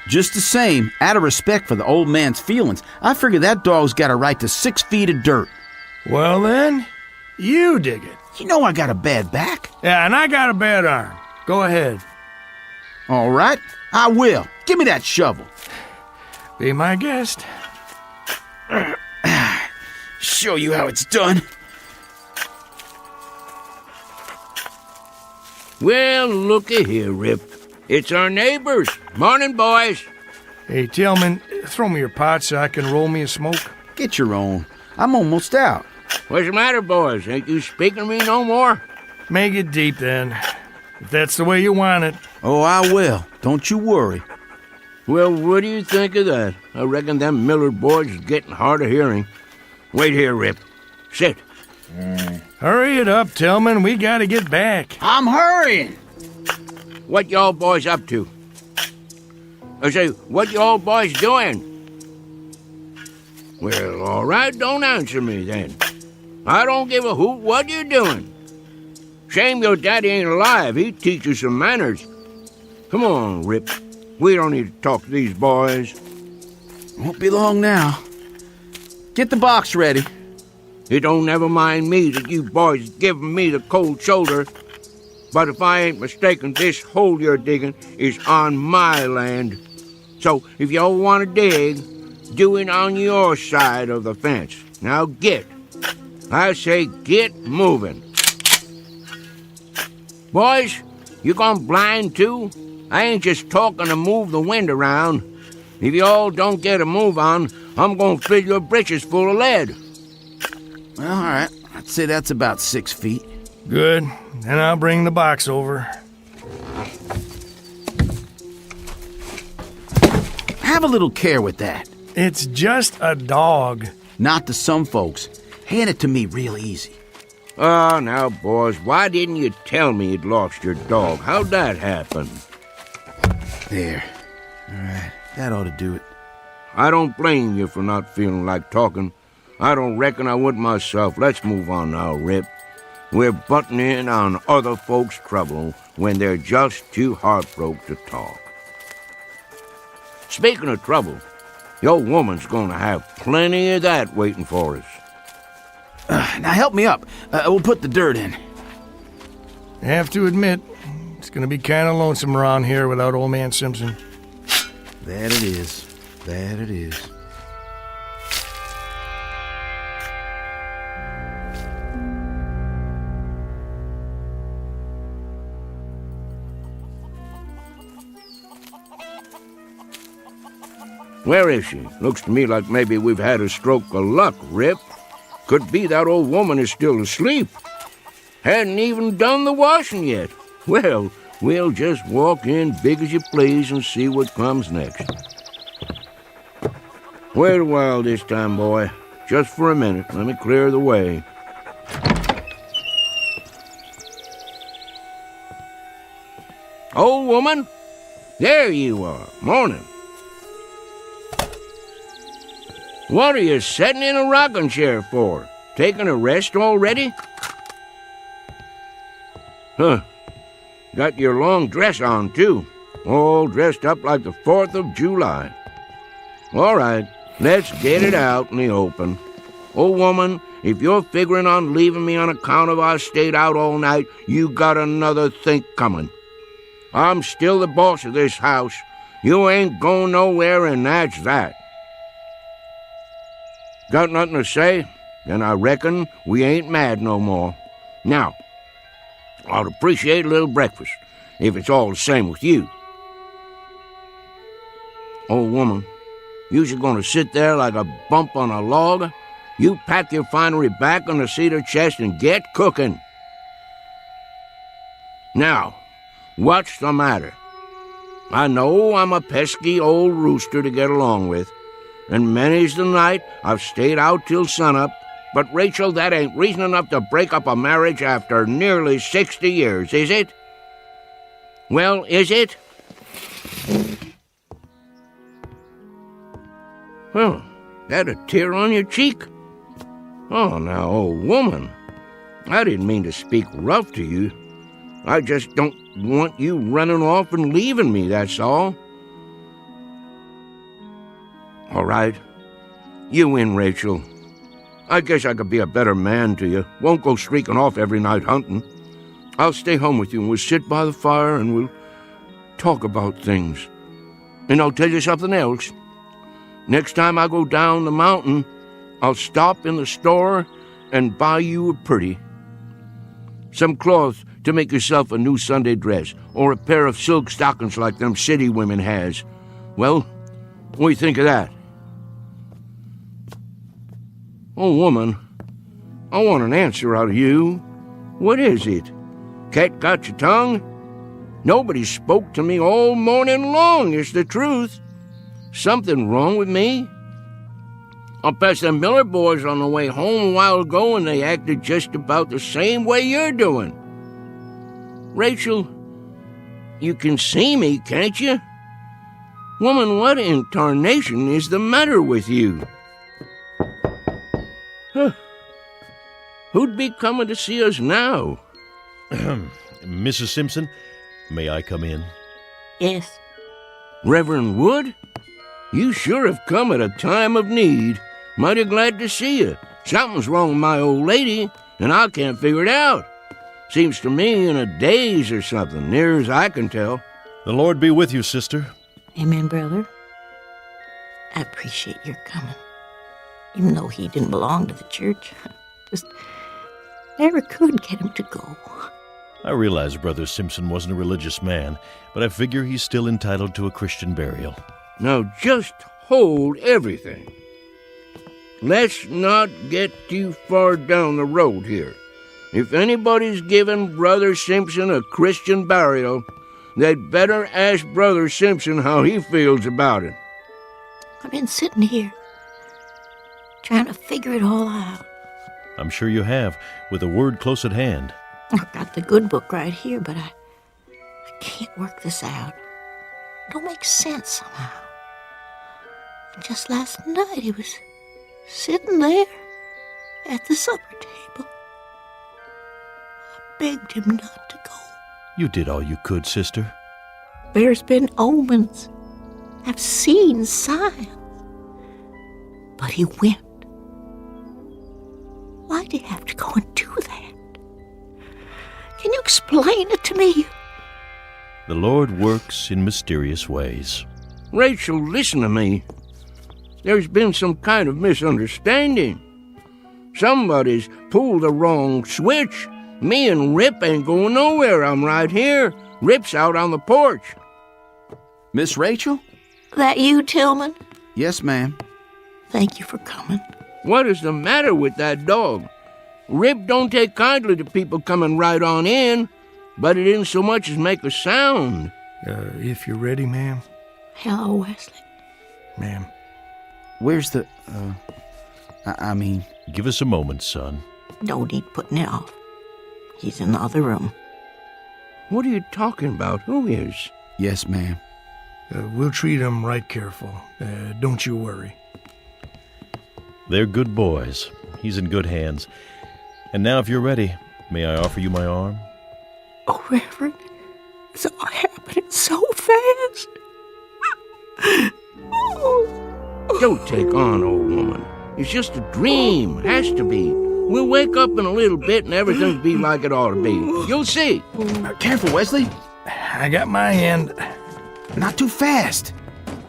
[SPEAKER 2] Just the same, out of respect for the old man's feelings, I figure that dog's got a right to 6 feet of dirt.
[SPEAKER 3] Well then, you dig it.
[SPEAKER 2] You know I got a bad back.
[SPEAKER 3] Yeah, and I got a bad arm. Go ahead.
[SPEAKER 2] All right, I will. Give me that shovel.
[SPEAKER 3] Be my guest.
[SPEAKER 2] Show you how it's done.
[SPEAKER 12] Well, looky here, Rip. It's our neighbors. Morning, boys.
[SPEAKER 3] Hey, Tillman, throw me your pot so I can roll me a smoke.
[SPEAKER 2] Get your own. I'm almost out.
[SPEAKER 12] What's the matter, boys? Ain't you speaking to me no more?
[SPEAKER 3] Make it deep, then. If that's the way you want it.
[SPEAKER 2] Oh, I will. Don't you worry.
[SPEAKER 12] Well, what do you think of that? I reckon them Miller boys is getting hard of hearing. Wait here, Rip. Sit.
[SPEAKER 3] Hurry it up, Tillman. We gotta get back.
[SPEAKER 12] I'm hurrying. What y'all boys up to? I say, what y'all boys doing? Well, all right, don't answer me then. I don't give a hoot what you're doing. Shame your daddy ain't alive. He'd teach you some manners. Come on, Rip. We don't need to talk to these boys.
[SPEAKER 2] Won't be long now. Get the box ready.
[SPEAKER 12] It don't never mind me that you boys giving me the cold shoulder. But if I ain't mistaken, this hole you're digging is on my land. So if y'all want to dig, do it on your side of the fence. Now get. I say get moving. Boys, you gone blind too? I ain't just talking to move the wind around. If y'all don't get a move on, I'm gonna fill your britches full of lead.
[SPEAKER 2] Well, all right. I'd say that's about 6 feet.
[SPEAKER 3] Good. Then I'll bring the box over.
[SPEAKER 2] Have a little care with that.
[SPEAKER 3] It's just a dog.
[SPEAKER 2] Not to some folks. Hand it to me real easy.
[SPEAKER 12] Oh, now, boys, why didn't you tell me you'd lost your dog? How'd that happen?
[SPEAKER 2] There. All right. That ought to do it.
[SPEAKER 12] I don't blame you for not feeling like talking. I don't reckon I would myself. Let's move on now, Rip. We're butting in on other folks' trouble when they're just too heartbroken to talk. Speaking of trouble, your woman's gonna have plenty of that waiting for us.
[SPEAKER 2] Now help me up. We'll put the dirt in.
[SPEAKER 3] I have to admit, it's gonna be kind of lonesome around here without old man Simpson.
[SPEAKER 2] That it is. That it is.
[SPEAKER 12] Where is she? Looks to me like maybe we've had a stroke of luck, Rip. Could be that old woman is still asleep. Hadn't even done the washing yet. Well, we'll just walk in big as you please and see what comes next. Wait a while this time, boy. Just for a minute. Let me clear the way. Old woman? There you are. Morning. What are you sitting in a rocking chair for? Taking a rest already? Huh. Got your long dress on, too. All dressed up like the 4th of July. All right, let's get it out in the open. Old woman, if you're figuring on leaving me on account of I stayed out all night, you got another think coming. I'm still the boss of this house. You ain't going nowhere, and that's that. Got nothing to say? Then I reckon we ain't mad no more. Now, I'd appreciate a little breakfast, if it's all the same with you. Old woman, you just gonna sit there like a bump on a log? You pack your finery back on the cedar chest and get cooking. Now, what's the matter? I know I'm a pesky old rooster to get along with, and many's the night I've stayed out till sunup, but Rachel, that ain't reason enough to break up a marriage after nearly 60 years, is it? Well, is it? Well, that a tear on your cheek? Oh, now, old woman, I didn't mean to speak rough to you. I just don't want you running off and leaving me, that's all. All right. You win, Rachel. I guess I could be a better man to you. Won't go streaking off every night hunting. I'll stay home with you, and we'll sit by the fire, and we'll talk about things. And I'll tell you something else. Next time I go down the mountain, I'll stop in the store and buy you a pretty. Some cloth to make yourself a new Sunday dress, or a pair of silk stockings like them city women has. Well, what do you think of that? Oh, woman, I want an answer out of you. What is it? Cat got your tongue? Nobody spoke to me all morning long, is the truth. Something wrong with me? I passed the Miller boys on the way home a while ago, and they acted just about the same way you're doing. Rachel, you can see me, can't you? Woman, what in tarnation is the matter with you? Huh. Who'd be coming to see us now?
[SPEAKER 9] Mrs. Simpson, may I come in?
[SPEAKER 10] Yes.
[SPEAKER 12] Reverend Wood? You sure have come at a time of need. Mighty glad to see you. Something's wrong with my old lady, and I can't figure it out. Seems to me in a daze or something, near as I can tell.
[SPEAKER 9] The Lord be with you, sister.
[SPEAKER 10] Amen, brother. I appreciate your coming. Even though he didn't belong to the church, just never could get him to go.
[SPEAKER 9] I realize Brother Simpson wasn't a religious man, but I figure he's still entitled to a Christian burial.
[SPEAKER 12] Now just hold everything. Let's not get too far down the road here. If anybody's giving Brother Simpson a Christian burial, they'd better ask Brother Simpson how he feels about it.
[SPEAKER 10] I've been sitting here, trying to figure it all out.
[SPEAKER 9] I'm sure you have, with a word close at hand.
[SPEAKER 10] I've got the good book right here, but I can't work this out. It don't make sense somehow. And just last night he was sitting there at the supper table. I begged him not to go.
[SPEAKER 9] You did all you could, sister.
[SPEAKER 10] There's been omens. I've seen signs. But he went. Why'd he have to go and do that? Can you explain it to me?
[SPEAKER 9] The Lord works in mysterious ways.
[SPEAKER 12] Rachel, listen to me. There's been some kind of misunderstanding. Somebody's pulled the wrong switch. Me and Rip ain't going nowhere. I'm right here. Rip's out on the porch.
[SPEAKER 2] Miss Rachel?
[SPEAKER 10] That you, Tillman?
[SPEAKER 2] Yes, ma'am.
[SPEAKER 10] Thank you for coming.
[SPEAKER 12] What is the matter with that dog? Rip don't take kindly to people coming right on in, but it didn't so much as make a sound.
[SPEAKER 3] If you're ready, ma'am.
[SPEAKER 10] Hello, Wesley.
[SPEAKER 3] Ma'am.
[SPEAKER 2] Where's the, I mean...
[SPEAKER 9] Give us a moment, son.
[SPEAKER 10] No need putting it off. He's in the other room.
[SPEAKER 12] What are you talking about? Who is?
[SPEAKER 2] Yes, ma'am.
[SPEAKER 3] We'll treat him right careful. Don't you worry.
[SPEAKER 9] They're good boys. He's in good hands. And now, if you're ready, may I offer you my arm?
[SPEAKER 10] Oh, Reverend, it's all happening so fast.
[SPEAKER 12] Don't take on, old woman. It's just a dream. Has to be. We'll wake up in a little bit and everything'll be like it ought to be. You'll see.
[SPEAKER 2] Careful, Wesley.
[SPEAKER 3] I got my hand.
[SPEAKER 2] Not too fast.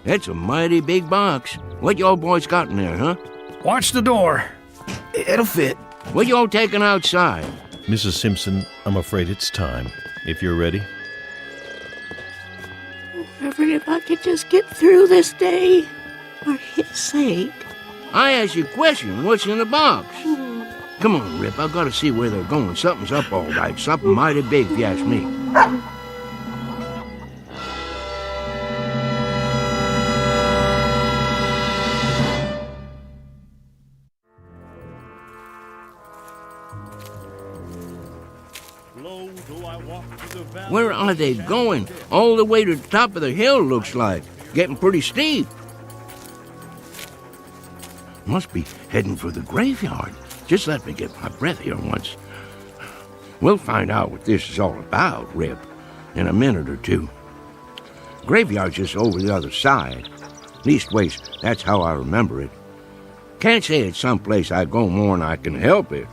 [SPEAKER 12] That's a mighty big box. What y'all boys got in there, huh?
[SPEAKER 3] Watch the door.
[SPEAKER 2] It'll fit.
[SPEAKER 12] What y'all taking outside?
[SPEAKER 9] Mrs. Simpson, I'm afraid it's time. If you're ready.
[SPEAKER 10] Reverend, if I could just get through this day, for his sake.
[SPEAKER 12] I asked you a question. What's in the box? Come on, Rip. I gotta see where they're going. Something's up all right. Something mighty big, if you ask me. Where are they going? All the way to the top of the hill, looks like. Getting pretty steep. Must be heading for the graveyard. Just let me get my breath here once. We'll find out what this is all about, Rip, in a minute or two. Graveyard's just over the other side. Leastways, that's how I remember it. Can't say it's someplace I go more'n I can help it.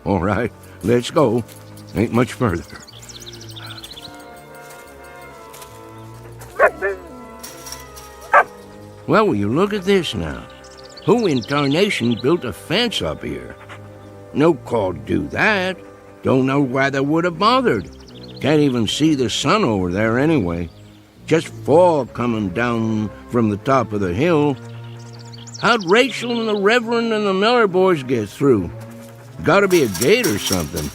[SPEAKER 12] All right, let's go. Ain't much further. Well, will you look at this now? Who in tarnation built a fence up here? No call to do that. Don't know why they would have bothered. Can't even see the sun over there anyway. Just fog coming down from the top of the hill. How'd Rachel and the Reverend and the Miller boys get through? Gotta be a gate or something.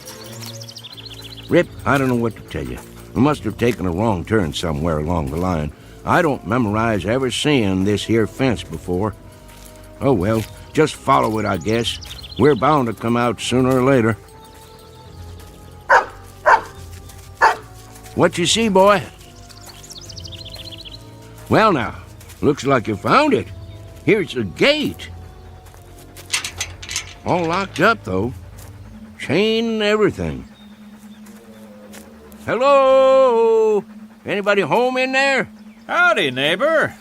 [SPEAKER 12] Rip, I don't know what to tell you. We must have taken a wrong turn somewhere along the line. I don't memorize ever seeing this here fence before. Oh well, Just follow it, I guess. We're bound to come out sooner or later. What you see, boy? Well, now, looks like you found it. Here's the gate. All locked up, though. Chain and everything. Hello? Anybody home in there?
[SPEAKER 13] Howdy, neighbor.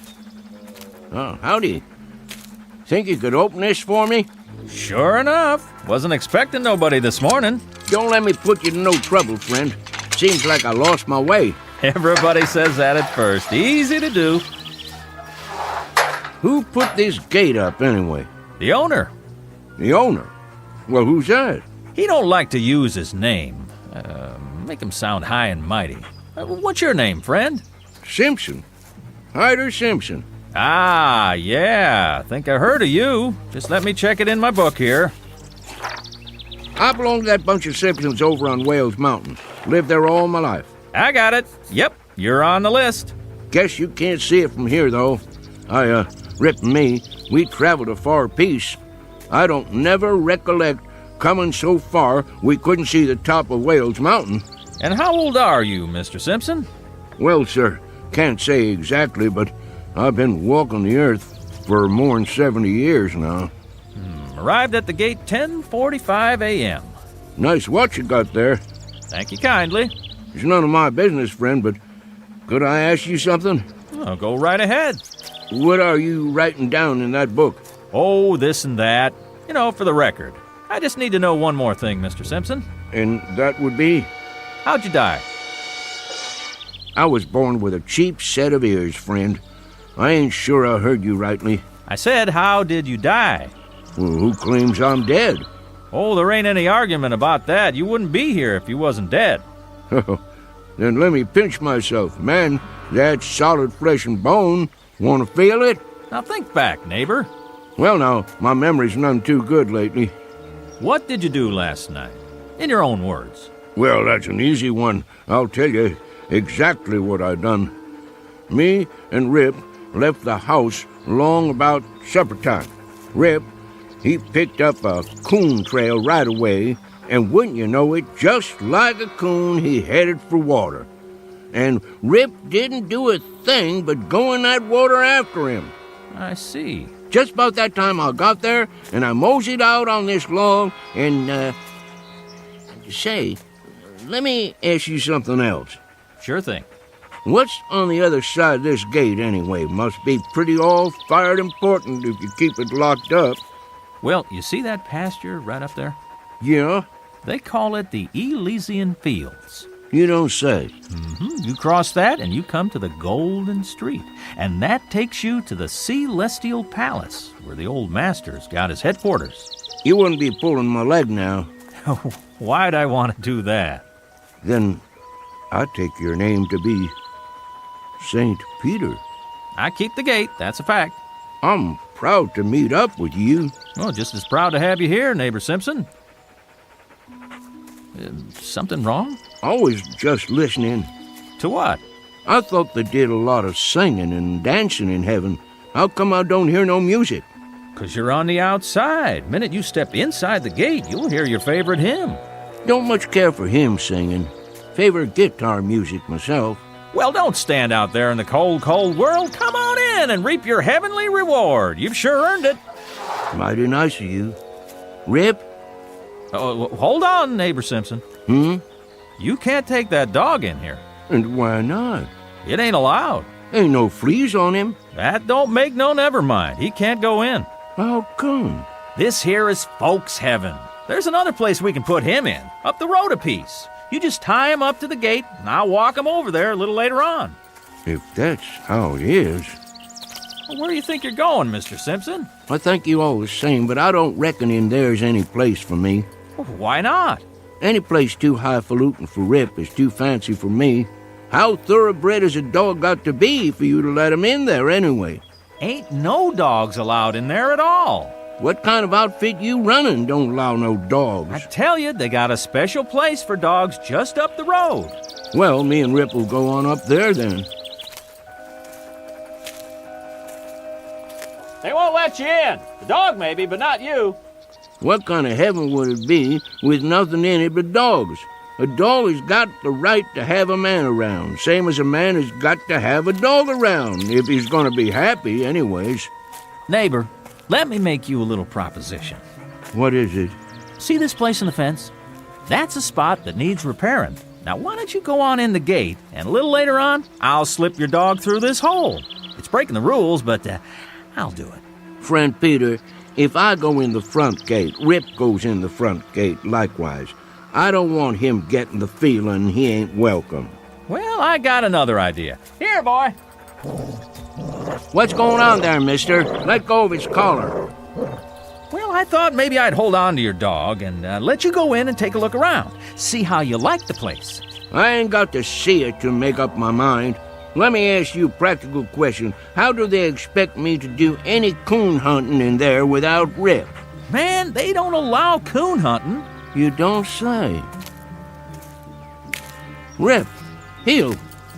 [SPEAKER 12] Oh, howdy. Think you could open this for me?
[SPEAKER 13] Sure enough. Wasn't expecting nobody this morning.
[SPEAKER 12] Don't let me put you in no trouble, friend. Seems like I lost my way.
[SPEAKER 13] Everybody says that at first. Easy to do.
[SPEAKER 12] Who put this gate up, anyway?
[SPEAKER 13] The owner.
[SPEAKER 12] The owner? Well, who's that?
[SPEAKER 13] He don't like to use his name. Make him sound high and mighty. What's your name, friend?
[SPEAKER 12] Simpson. Hyder Simpson.
[SPEAKER 13] Ah, yeah. Think I heard of you. Just let me check it in my book here.
[SPEAKER 12] I belong to that bunch of Simpsons over on Wales Mountain. Lived there all my life.
[SPEAKER 13] I got it. Yep, you're on the list.
[SPEAKER 12] Guess you can't see it from here, though. Rip and me, we traveled a far piece. I don't never recollect coming so far we couldn't see the top of Wales Mountain.
[SPEAKER 13] And how old are you, Mr. Simpson?
[SPEAKER 12] Well, sir, can't say exactly, but I've been walking the earth for more than 70 years now.
[SPEAKER 13] Arrived at the gate 10:45 a.m.
[SPEAKER 12] Nice watch you got there.
[SPEAKER 13] Thank you kindly.
[SPEAKER 12] It's none of my business, friend, but could I ask you something?
[SPEAKER 13] Oh, go right ahead.
[SPEAKER 12] What are you writing down in that book?
[SPEAKER 13] Oh, this and that. You know, for the record. I just need to know one more thing, Mr. Simpson.
[SPEAKER 12] And that would be?
[SPEAKER 13] How'd you die?
[SPEAKER 12] I was born with a cheap set of ears, friend. I ain't sure I heard you rightly.
[SPEAKER 13] I said, how did you die?
[SPEAKER 12] Well, who claims I'm dead?
[SPEAKER 13] Oh, there ain't any argument about that. You wouldn't be here if you wasn't dead.
[SPEAKER 12] Then let me pinch myself. Man, that's solid flesh and bone. Want to feel it?
[SPEAKER 13] Now think back, neighbor.
[SPEAKER 12] Well, now, my memory's none too good lately.
[SPEAKER 13] What did you do last night? In your own words.
[SPEAKER 12] Well, that's an easy one. I'll tell you exactly what I done. Me and Rip left the house long about supper time. Rip, he picked up a coon trail right away, and wouldn't you know it, just like a coon, he headed for water. And Rip didn't do a thing but go in that water after him.
[SPEAKER 13] I see.
[SPEAKER 12] Just about that time I got there, and I moseyed out on this log, and, say, let me ask you something else.
[SPEAKER 13] Sure thing.
[SPEAKER 12] What's on the other side of this gate, anyway? Must be pretty all-fired important if you keep it locked up.
[SPEAKER 13] Well, you see that pasture right up there?
[SPEAKER 12] Yeah?
[SPEAKER 13] They call it the Elysian Fields.
[SPEAKER 12] You don't say.
[SPEAKER 13] You cross that and you come to the Golden Street. And that takes you to the Celestial Palace, where the old master's got his headquarters.
[SPEAKER 12] You wouldn't be pulling my leg now.
[SPEAKER 13] Why'd I want to do that?
[SPEAKER 12] Then I take your name to be St. Peter.
[SPEAKER 13] I keep the gate, that's a fact.
[SPEAKER 12] I'm proud to meet up with you.
[SPEAKER 13] Well, just as proud to have you here, neighbor Simpson. Something wrong?
[SPEAKER 12] I was just listening.
[SPEAKER 13] To what?
[SPEAKER 12] I thought they did a lot of singing and dancing in heaven. How come I don't hear no music?
[SPEAKER 13] 'Cause you're on the outside. Minute you step inside the gate, you'll hear your favorite hymn.
[SPEAKER 12] Don't much care for hymn singing. Favorite guitar music myself.
[SPEAKER 13] Well, don't stand out there in the cold, cold world. Come on in and reap your heavenly reward. You've sure earned it.
[SPEAKER 12] Mighty nice of you. Rip?
[SPEAKER 13] Oh, hold on, neighbor Simpson. You can't take that dog in here.
[SPEAKER 12] And why not?
[SPEAKER 13] It ain't allowed.
[SPEAKER 12] Ain't no fleas on him.
[SPEAKER 13] That don't make no never mind. He can't go in.
[SPEAKER 12] How come?
[SPEAKER 13] This here is folks' heaven. There's another place we can put him in, up the road a piece. You just tie him up to the gate, and I'll walk him over there a little later on.
[SPEAKER 12] If that's how it is.
[SPEAKER 13] Well, where do you think you're going, Mr. Simpson?
[SPEAKER 12] I thank you all the same, but I don't reckon in there's any place for me.
[SPEAKER 13] Why not?
[SPEAKER 12] Any place too highfalutin for Rip is too fancy for me. How thoroughbred has a dog got to be for you to let him in there anyway?
[SPEAKER 13] Ain't no dogs allowed in there at all.
[SPEAKER 12] What kind of outfit you running don't allow no dogs?
[SPEAKER 13] I tell you, they got a special place for dogs just up the road.
[SPEAKER 12] Well, me and Rip will go on up there then.
[SPEAKER 13] They won't let let you in. The dog maybe, but not you.
[SPEAKER 12] What kind of heaven would it be with nothing in it but dogs? A dog has got the right to have a man around, same as a man has got to have a dog around, if he's going to be happy anyways.
[SPEAKER 13] Neighbor, let me make you a little proposition.
[SPEAKER 12] What is it?
[SPEAKER 13] See this place in the fence? That's a spot that needs repairing. Now, why don't you go on in the gate, and a little later on, I'll slip your dog through this hole. It's breaking the rules, but I'll do it.
[SPEAKER 12] Friend Peter, if I go in the front gate, Rip goes in the front gate likewise. I don't want him getting the feeling he ain't welcome.
[SPEAKER 13] Well, I got another idea. Here, boy.
[SPEAKER 12] What's going on there, mister? Let go of his collar.
[SPEAKER 13] Well, I thought maybe I'd hold on to your dog and let you go in and take a look around. See how you like the place.
[SPEAKER 12] I ain't got to see it to make up my mind. Let me ask you a practical question. How do they expect me to do any coon hunting in there without Rip?
[SPEAKER 13] Man, they don't allow coon hunting.
[SPEAKER 12] You don't say. Rip, heel.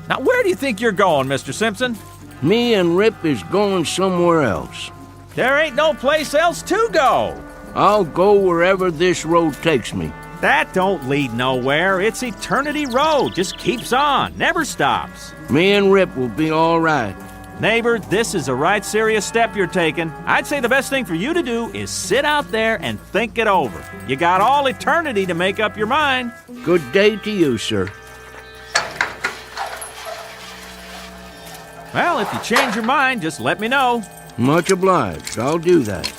[SPEAKER 13] Now, where do you think you're going, Mr. Simpson?
[SPEAKER 12] Me and Rip is going somewhere else.
[SPEAKER 13] There ain't no place else to go.
[SPEAKER 12] I'll go wherever this road takes me.
[SPEAKER 13] That don't lead nowhere. It's Eternity Road. Just keeps on, never stops.
[SPEAKER 12] Me and Rip will be all right.
[SPEAKER 13] Neighbor, this is a right serious step you're taking. I'd say the best thing for you to do is sit out there and think it over. You got all eternity to make up your mind.
[SPEAKER 12] Good day to you, sir.
[SPEAKER 13] Well, if you change your mind, just let me know.
[SPEAKER 12] Much obliged. I'll do that.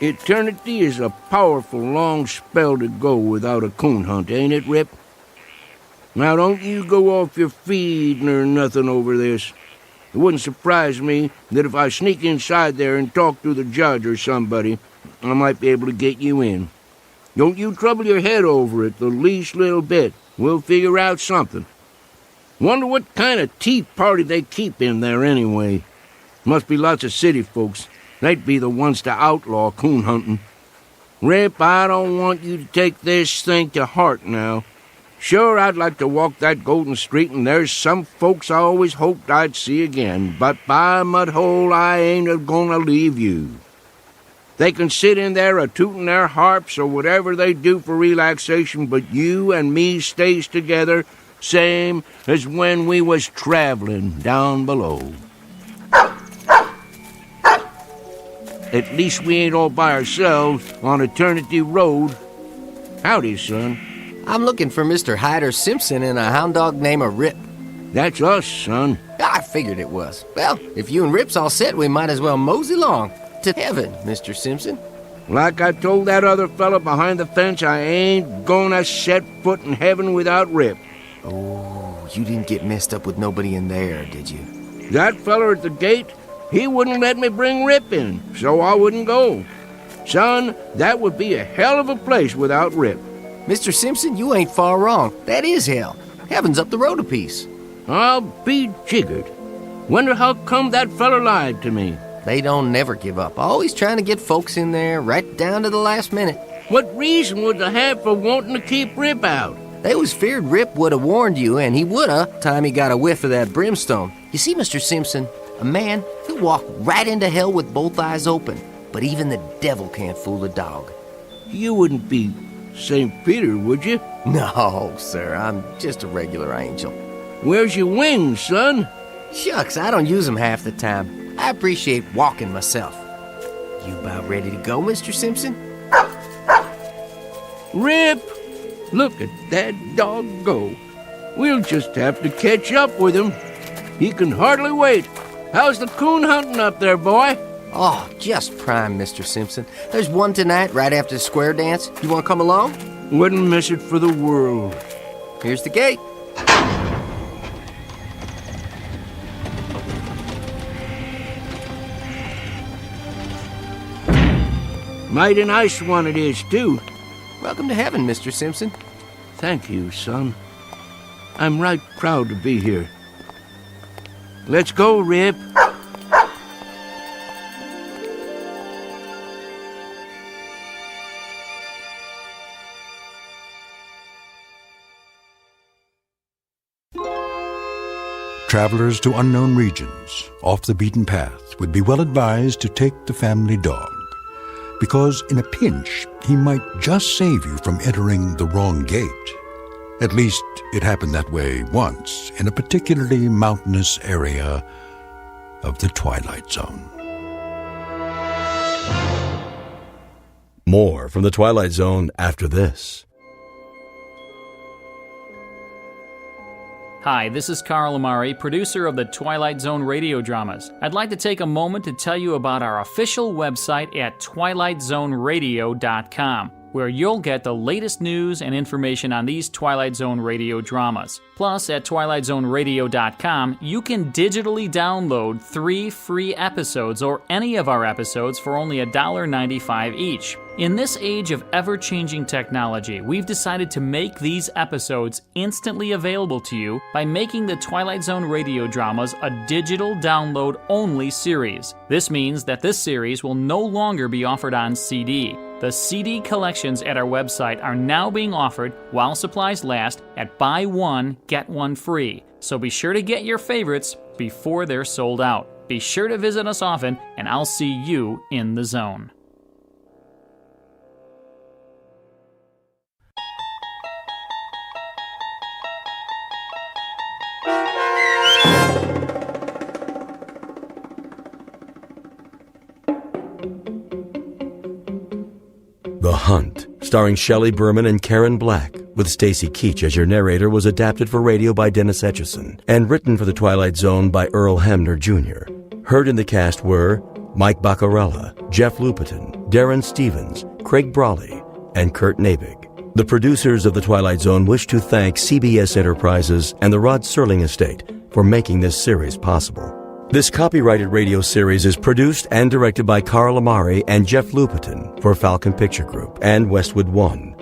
[SPEAKER 12] Eternity is a powerful long spell to go without a coon hunt, ain't it, Rip? Now, don't you go off your feed nor nothing over this. It wouldn't surprise me that if I sneak inside there and talk to the judge or somebody, I might be able to get you in. Don't you trouble your head over it the least little bit. We'll figure out something. Wonder what kind of tea party they keep in there anyway. Must be lots of city folks. They'd be the ones to outlaw coon hunting. Rip, I don't want you to take this thing to heart now. Sure, I'd like to walk that golden street, and there's some folks I always hoped I'd see again, but by Mudhole, I ain't a-gonna leave you. They can sit in there a-tootin' their harps or whatever they do for relaxation, but you and me stays together, same as when we was traveling down below. At least we ain't all by ourselves on Eternity Road. Howdy, son.
[SPEAKER 16] I'm looking for Mr. Hyder Simpson and a hound dog named Rip.
[SPEAKER 12] That's us, son.
[SPEAKER 16] I figured it was. Well, if you and Rip's all set, we might as well mosey along to heaven, Mr. Simpson.
[SPEAKER 12] Like I told that other fella behind the fence, I ain't gonna set foot in heaven without Rip.
[SPEAKER 16] Oh, you didn't get messed up with nobody in there, did you?
[SPEAKER 12] That fella at the gate, he wouldn't let me bring Rip in, so I wouldn't go. Son, that would be a hell of a place without Rip.
[SPEAKER 16] Mr. Simpson, you ain't far wrong. That is hell. Heaven's up the road a piece.
[SPEAKER 12] I'll be jiggered. Wonder how come that fella lied to me.
[SPEAKER 16] They don't never give up. Always trying to get folks in there right down to the last minute.
[SPEAKER 12] What reason would they have for wanting to keep Rip out?
[SPEAKER 16] They was feared Rip would have warned you, and he would have, time he got a whiff of that brimstone. You see, Mr. Simpson, a man, he'll walk right into hell with both eyes open. But even the devil can't fool a dog.
[SPEAKER 12] You wouldn't be St. Peter, would you?
[SPEAKER 16] No, sir, I'm just a regular angel.
[SPEAKER 12] Where's your wings, son?
[SPEAKER 16] Shucks, I don't use them half the time. I appreciate walking myself. You about ready to go, Mr. Simpson?
[SPEAKER 12] Rip! Look at that dog go. We'll just have to catch up with him. He can hardly wait. How's the coon hunting up there, boy?
[SPEAKER 16] Oh, just prime, Mr. Simpson. There's one tonight right after the square dance. You want to come along?
[SPEAKER 12] Wouldn't miss it for the world.
[SPEAKER 16] Here's the gate.
[SPEAKER 12] Mighty nice one it is, too.
[SPEAKER 16] Welcome to heaven, Mr. Simpson.
[SPEAKER 12] Thank you, son. I'm right proud to be here. Let's go, Rip.
[SPEAKER 1] Travelers to unknown regions, off the beaten path, would be well advised to take the family dog, because in a pinch, he might just save you from entering the wrong gate. At least, it happened that way once in a particularly mountainous area of the Twilight Zone.
[SPEAKER 15] More from the Twilight Zone after this.
[SPEAKER 14] Hi, this is Carl Amari, producer of the Twilight Zone radio dramas. I'd like to take a moment to tell you about our official website at twilightzoneradio.com, where you'll get the latest news and information on these Twilight Zone radio dramas. Plus, at twilightzoneradio.com, you can digitally download 3 free episodes or any of our episodes for only $1.95 each. In this age of ever-changing technology, we've decided to make these episodes instantly available to you by making the Twilight Zone radio dramas a digital download-only series. This means that this series will no longer be offered on CD. The CD collections at our website are now being offered, while supplies last, at buy one, get one free. So be sure to get your favorites before they're sold out. Be sure to visit us often, and I'll see you in the zone.
[SPEAKER 15] The Hunt, starring Shelley Berman and Karen Black, with Stacy Keach as your narrator, was adapted for radio by Dennis Etchison and written for the Twilight Zone by Earl Hamner Jr. Heard in the cast were Mike Baccarella, Jeff Lupetin, Darren Stevens, Craig Brawley, and Kurt Nabig. The producers of the Twilight Zone wish to thank CBS Enterprises and the Rod Serling Estate for making this series possible. This copyrighted radio series is produced and directed by Carl Amari and Jeff Lupetin for Falcon Picture Group and Westwood One.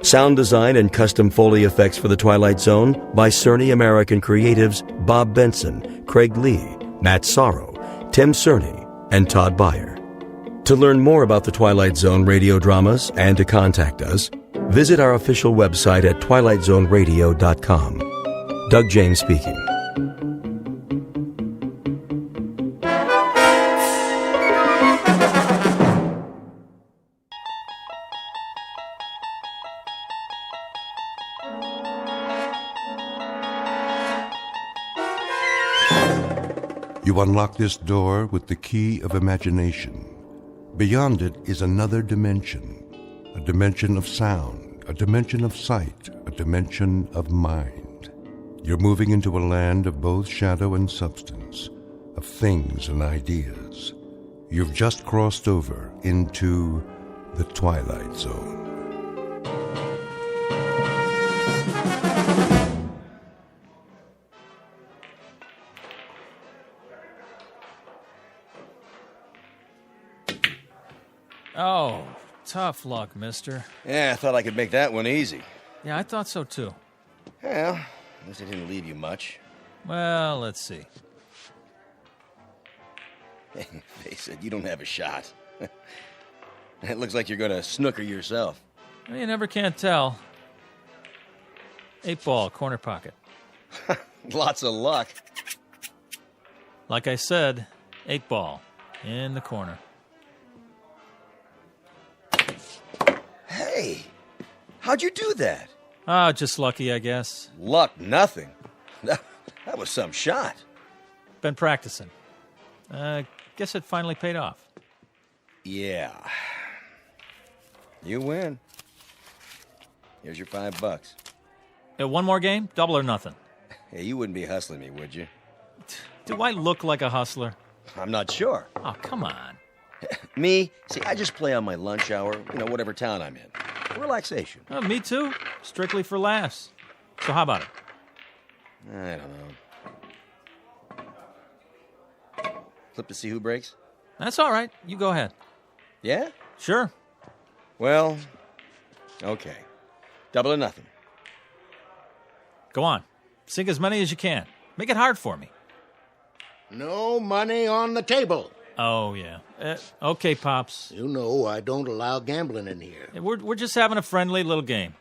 [SPEAKER 15] Sound design and custom Foley effects for the Twilight Zone by Cerny American Creatives Bob Benson, Craig Lee, Matt Sorrow, Tim Cerny, and Todd Beyer. To learn more about the Twilight Zone radio dramas and to contact us, visit our official website at twilightzoneradio.com. Doug James speaking.
[SPEAKER 1] You unlock this door with the key of imagination. Beyond it is another dimension, a dimension of sound, a dimension of sight, a dimension of mind. You're moving into a land of both shadow and substance, of things and ideas. You've just crossed over into the Twilight Zone.
[SPEAKER 13] Oh, tough luck, mister.
[SPEAKER 17] Yeah, I thought I could make that one easy.
[SPEAKER 13] Yeah, I thought so too.
[SPEAKER 17] Well, at least I didn't leave you much.
[SPEAKER 13] Well, let's see.
[SPEAKER 17] Face it, you don't have a shot. It looks like you're gonna snooker yourself.
[SPEAKER 13] Well, you never can tell. 8 ball, corner pocket.
[SPEAKER 17] Lots of luck.
[SPEAKER 13] Like I said, 8 ball, in the corner.
[SPEAKER 17] Hey, how'd you do that?
[SPEAKER 13] Ah, just lucky, I guess.
[SPEAKER 17] Luck, nothing. That was some shot.
[SPEAKER 13] Been practicing. Guess it finally paid off.
[SPEAKER 17] Yeah. You win. Here's your $5.
[SPEAKER 13] One more game? Double or nothing?
[SPEAKER 17] Hey, you wouldn't be hustling me, would you?
[SPEAKER 13] Do I look like a hustler?
[SPEAKER 17] I'm not sure.
[SPEAKER 13] Oh, come on.
[SPEAKER 17] Me? See, I just play on my lunch hour, whatever town I'm in. Relaxation.
[SPEAKER 13] Me too. Strictly for laughs. So how about it?
[SPEAKER 17] I don't know. Flip to see who breaks?
[SPEAKER 13] That's all right. You go ahead.
[SPEAKER 17] Yeah?
[SPEAKER 13] Sure.
[SPEAKER 17] Well, okay. Double or nothing.
[SPEAKER 13] Go on. Sink as many as you can. Make it hard for me.
[SPEAKER 9] No money on the table.
[SPEAKER 13] Oh, yeah. Okay, Pops.
[SPEAKER 9] You know I don't allow gambling in here.
[SPEAKER 13] We're just having a friendly little game.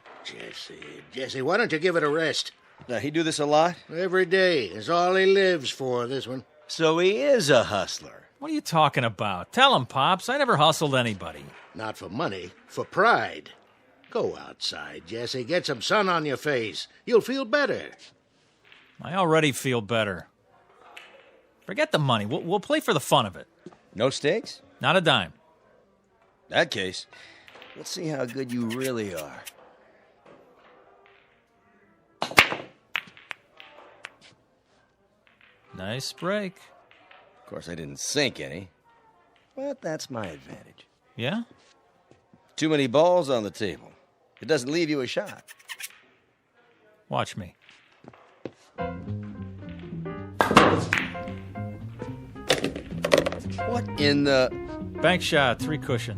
[SPEAKER 9] Jesse, why don't you give it a rest?
[SPEAKER 17] Now, he do this a lot?
[SPEAKER 9] Every day is all he lives for, this one.
[SPEAKER 17] So he is a hustler.
[SPEAKER 13] What are you talking about? Tell him, Pops. I never hustled anybody.
[SPEAKER 9] Not for money, for pride. Go outside, Jesse. Get some sun on your face. You'll feel better.
[SPEAKER 13] I already feel better. Forget the money. We'll play for the fun of it.
[SPEAKER 17] No stakes?
[SPEAKER 13] Not a dime.
[SPEAKER 17] In that case, let's see how good you really are.
[SPEAKER 13] Nice break.
[SPEAKER 17] Of course, I didn't sink any, but that's my advantage.
[SPEAKER 13] Yeah?
[SPEAKER 17] Too many balls on the table. It doesn't leave you a shot.
[SPEAKER 13] Watch me.
[SPEAKER 17] What in the...
[SPEAKER 13] Bank shot, 3 cushion.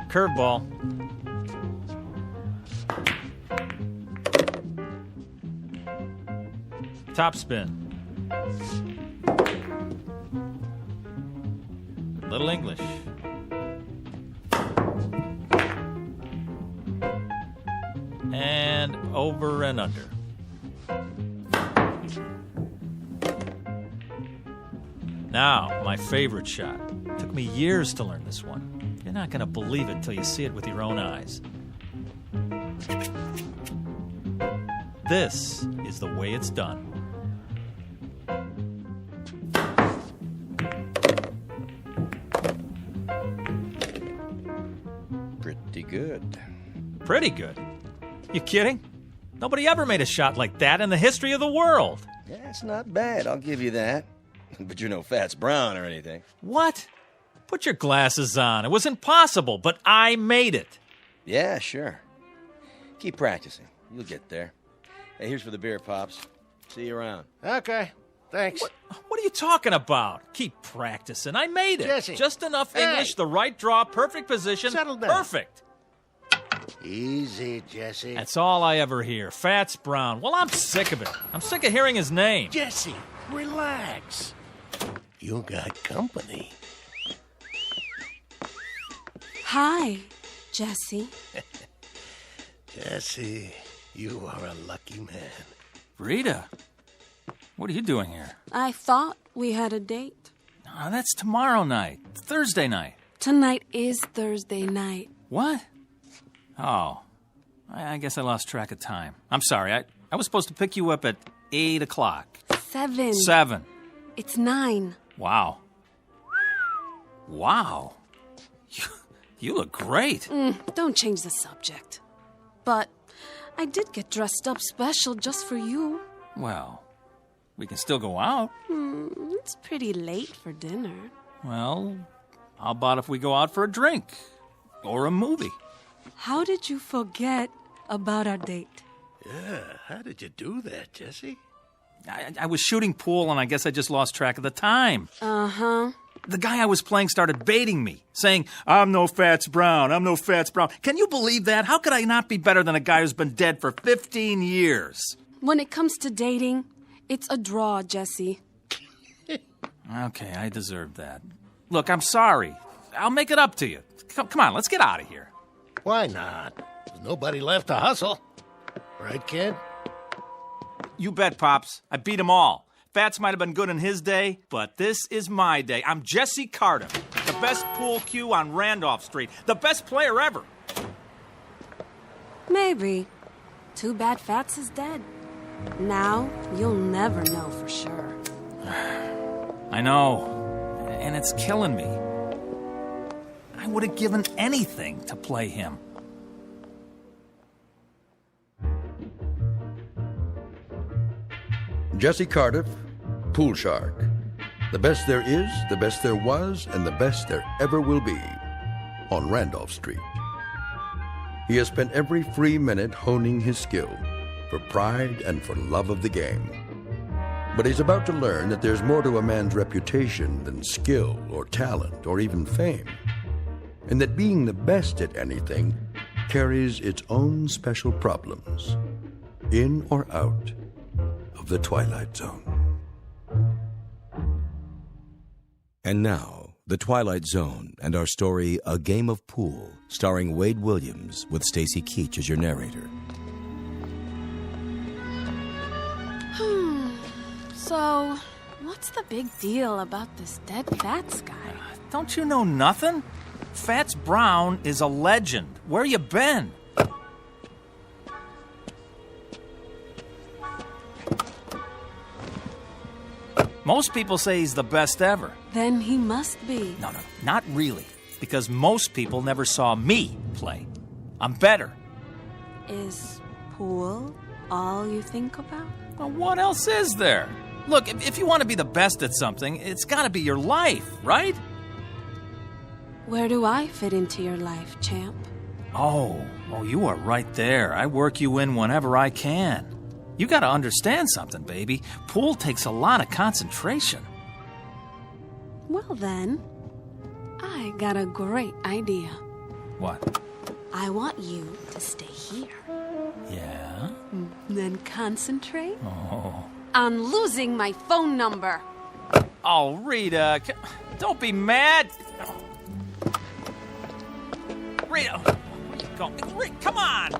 [SPEAKER 13] Curveball. Top spin. Little English. And over and under. Now, my favorite shot. Took me years to learn this one. You're not going to believe it till you see it with your own eyes. This is the way it's done.
[SPEAKER 17] Pretty good.
[SPEAKER 13] Pretty good? You kidding? Nobody ever made a shot like that in the history of the world.
[SPEAKER 17] Yeah, it's not bad, I'll give you that. But you're no Fats Brown or anything.
[SPEAKER 13] What? Put your glasses on. It was impossible, but I made it.
[SPEAKER 17] Yeah, sure. Keep practicing. You'll get there. Hey, here's for the beer, Pops. See you around.
[SPEAKER 9] Okay, thanks.
[SPEAKER 13] What are you talking about? Keep practicing. I made it.
[SPEAKER 9] Jesse.
[SPEAKER 13] Just enough
[SPEAKER 9] Hey.
[SPEAKER 13] English, the right draw, perfect position.
[SPEAKER 9] Settle down.
[SPEAKER 13] Perfect.
[SPEAKER 9] Easy, Jesse.
[SPEAKER 13] That's all I ever hear. Fats Brown. Well, I'm sick of it. I'm sick of hearing his name.
[SPEAKER 9] Jesse, relax. You got company.
[SPEAKER 4] Hi, Jesse.
[SPEAKER 9] Jesse, you are a lucky man.
[SPEAKER 13] Rita, what are you doing here?
[SPEAKER 4] I thought we had a date.
[SPEAKER 13] Oh, that's tomorrow night. Thursday night.
[SPEAKER 4] Tonight is Thursday night.
[SPEAKER 13] What? Oh, I guess I lost track of time. I'm sorry. I was supposed to pick you up at 8 o'clock.
[SPEAKER 4] 7.
[SPEAKER 13] 7.
[SPEAKER 4] It's 9.
[SPEAKER 13] Wow. Wow. You look great.
[SPEAKER 4] Don't change the subject. But I did get dressed up special just for you.
[SPEAKER 13] Well, we can still go out.
[SPEAKER 4] It's pretty late for dinner.
[SPEAKER 13] Well, how about if we go out for a drink? Or a movie?
[SPEAKER 4] How did you forget about our date?
[SPEAKER 9] Yeah, how did you do that, Jesse?
[SPEAKER 13] I was shooting pool, and I guess I just lost track of the time.
[SPEAKER 4] Uh-huh.
[SPEAKER 13] The guy I was playing started baiting me, saying, I'm no Fats Brown, I'm no Fats Brown. Can you believe that? How could I not be better than a guy who's been dead for 15 years?
[SPEAKER 4] When it comes to dating, it's a draw, Jesse.
[SPEAKER 13] Okay, I deserved that. Look, I'm sorry. I'll make it up to you. Come on, let's get out of here.
[SPEAKER 9] Why not? There's nobody left to hustle. Right, kid?
[SPEAKER 13] You bet, Pops. I beat them all. Fats might have been good in his day, but this is my day. I'm Jesse Carter, the best pool cue on Randolph Street, the best player ever.
[SPEAKER 4] Maybe. Too bad Fats is dead. Now, you'll never know for sure.
[SPEAKER 13] I know, and it's killing me. I would have given anything to play him.
[SPEAKER 1] Jesse Cardiff, Pool Shark. The best there is, the best there was, and the best there ever will be on Randolph Street. He has spent every free minute honing his skill for pride and for love of the game. But he's about to learn that there's more to a man's reputation than skill or talent or even fame, and that being the best at anything carries its own special problems. in or out of the Twilight Zone.
[SPEAKER 15] And now, The Twilight Zone and our story, A Game of Pool, starring Wade Williams with Stacy Keach as your narrator.
[SPEAKER 4] So, what's the big deal about this dead Fats guy?
[SPEAKER 13] Don't you know nothing? Fats Brown is a legend. Where you been? Most people say he's the best ever.
[SPEAKER 4] Then he must be.
[SPEAKER 13] No, not really. Because most people never saw me play. I'm better.
[SPEAKER 4] Is pool all you think about?
[SPEAKER 13] Well, what else is there? Look, if you want to be the best at something, it's got to be your life, right?
[SPEAKER 4] Where do I fit into your life, champ?
[SPEAKER 13] Oh, you are right there. I work you in whenever I can. You got to understand something, baby. Pool takes a lot of concentration.
[SPEAKER 4] Well then, I got a great idea.
[SPEAKER 13] What?
[SPEAKER 4] I want you to stay here.
[SPEAKER 13] Yeah?
[SPEAKER 4] Then concentrate
[SPEAKER 13] Oh.
[SPEAKER 4] on losing my phone number.
[SPEAKER 13] Oh, Rita, don't be mad. Rita, where you going? Rita, come on.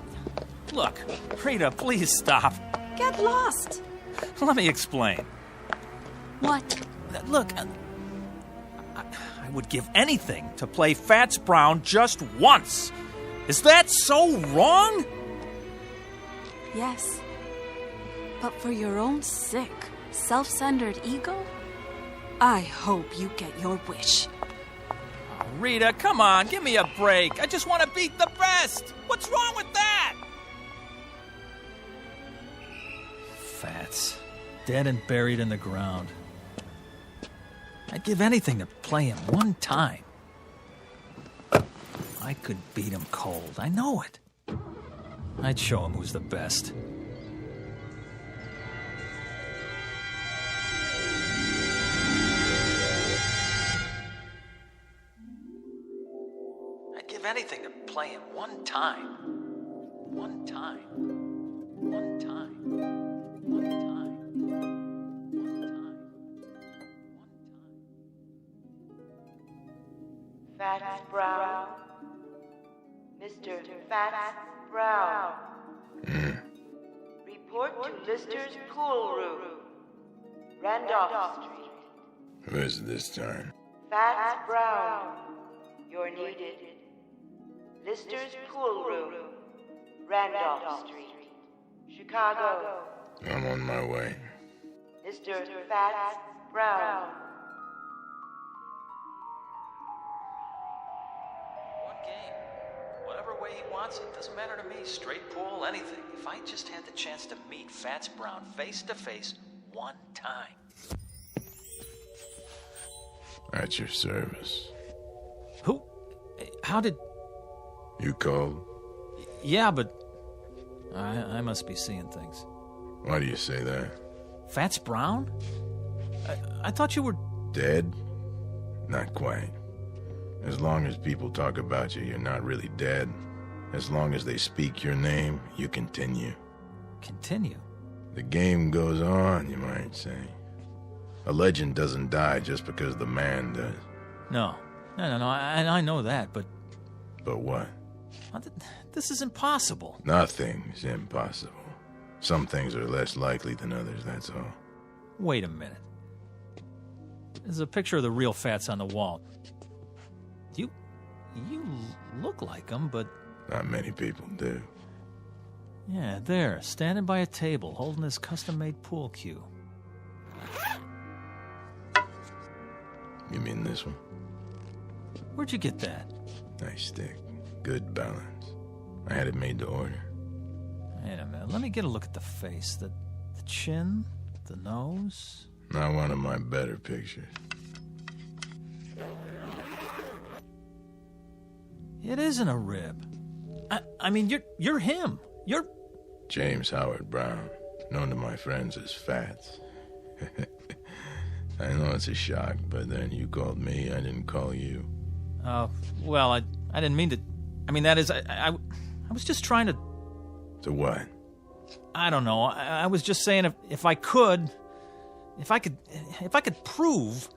[SPEAKER 13] Look, Rita, please stop.
[SPEAKER 4] Get lost.
[SPEAKER 13] Let me explain.
[SPEAKER 4] What?
[SPEAKER 13] Look, I would give anything to play Fats Brown just once. Is that so wrong?
[SPEAKER 4] Yes. But for your own sick, self-centered ego, I hope you get your wish.
[SPEAKER 13] Oh, Rita, come on, give me a break. I just want to beat the best. What's wrong with that? Fats, dead and buried in the ground. I'd give anything to play him one time. I could beat him cold, I know it. I'd show him who's the best. I'd give anything to play him one time. One time. One time. One time.
[SPEAKER 18] Fats Brown. Mr. Fats Brown. Report to Lister's pool room. Randolph Street.
[SPEAKER 12] Who is it this time?
[SPEAKER 18] Fats Brown. You're needed. Lister's pool room. Randolph Street. Chicago.
[SPEAKER 12] I'm on my way.
[SPEAKER 18] Mr. Fats Brown.
[SPEAKER 13] One game. Whatever way he wants it. Doesn't matter to me. Straight pool, anything. If I just had the chance to meet Fats Brown face to face one time.
[SPEAKER 12] At your service.
[SPEAKER 13] Who? How did...
[SPEAKER 12] You called?
[SPEAKER 13] Yeah, but... I must be seeing things.
[SPEAKER 12] Why do you say that?
[SPEAKER 13] Fats Brown? I thought you were...
[SPEAKER 12] Dead? Not quite. As long as people talk about you, you're not really dead. As long as they speak your name, you continue.
[SPEAKER 13] Continue?
[SPEAKER 12] The game goes on, you might say. A legend doesn't die just because the man does.
[SPEAKER 13] No, I know that, but...
[SPEAKER 12] But what?
[SPEAKER 13] This is impossible.
[SPEAKER 12] Nothing's impossible. Some things are less likely than others, that's all.
[SPEAKER 13] Wait a minute. There's a picture of the real Fats on the wall. You look like him, but...
[SPEAKER 12] Not many people do.
[SPEAKER 13] Yeah, there, standing by a table, holding his custom-made pool cue.
[SPEAKER 12] You mean this one?
[SPEAKER 13] Where'd you get that?
[SPEAKER 12] Nice stick. Good balance. I had it made to order.
[SPEAKER 13] Wait a minute, let me get a look at the face. The chin, the nose...
[SPEAKER 12] Not one of my better pictures.
[SPEAKER 13] It isn't a rib. I mean, you're him. You're...
[SPEAKER 12] James Howard Brown, known to my friends as Fats. I know it's a shock, but then you called me, I didn't call you.
[SPEAKER 13] Well, I didn't mean to... I mean, that is, I was just trying to...
[SPEAKER 12] To what?
[SPEAKER 13] I don't know. I was just saying if I could prove...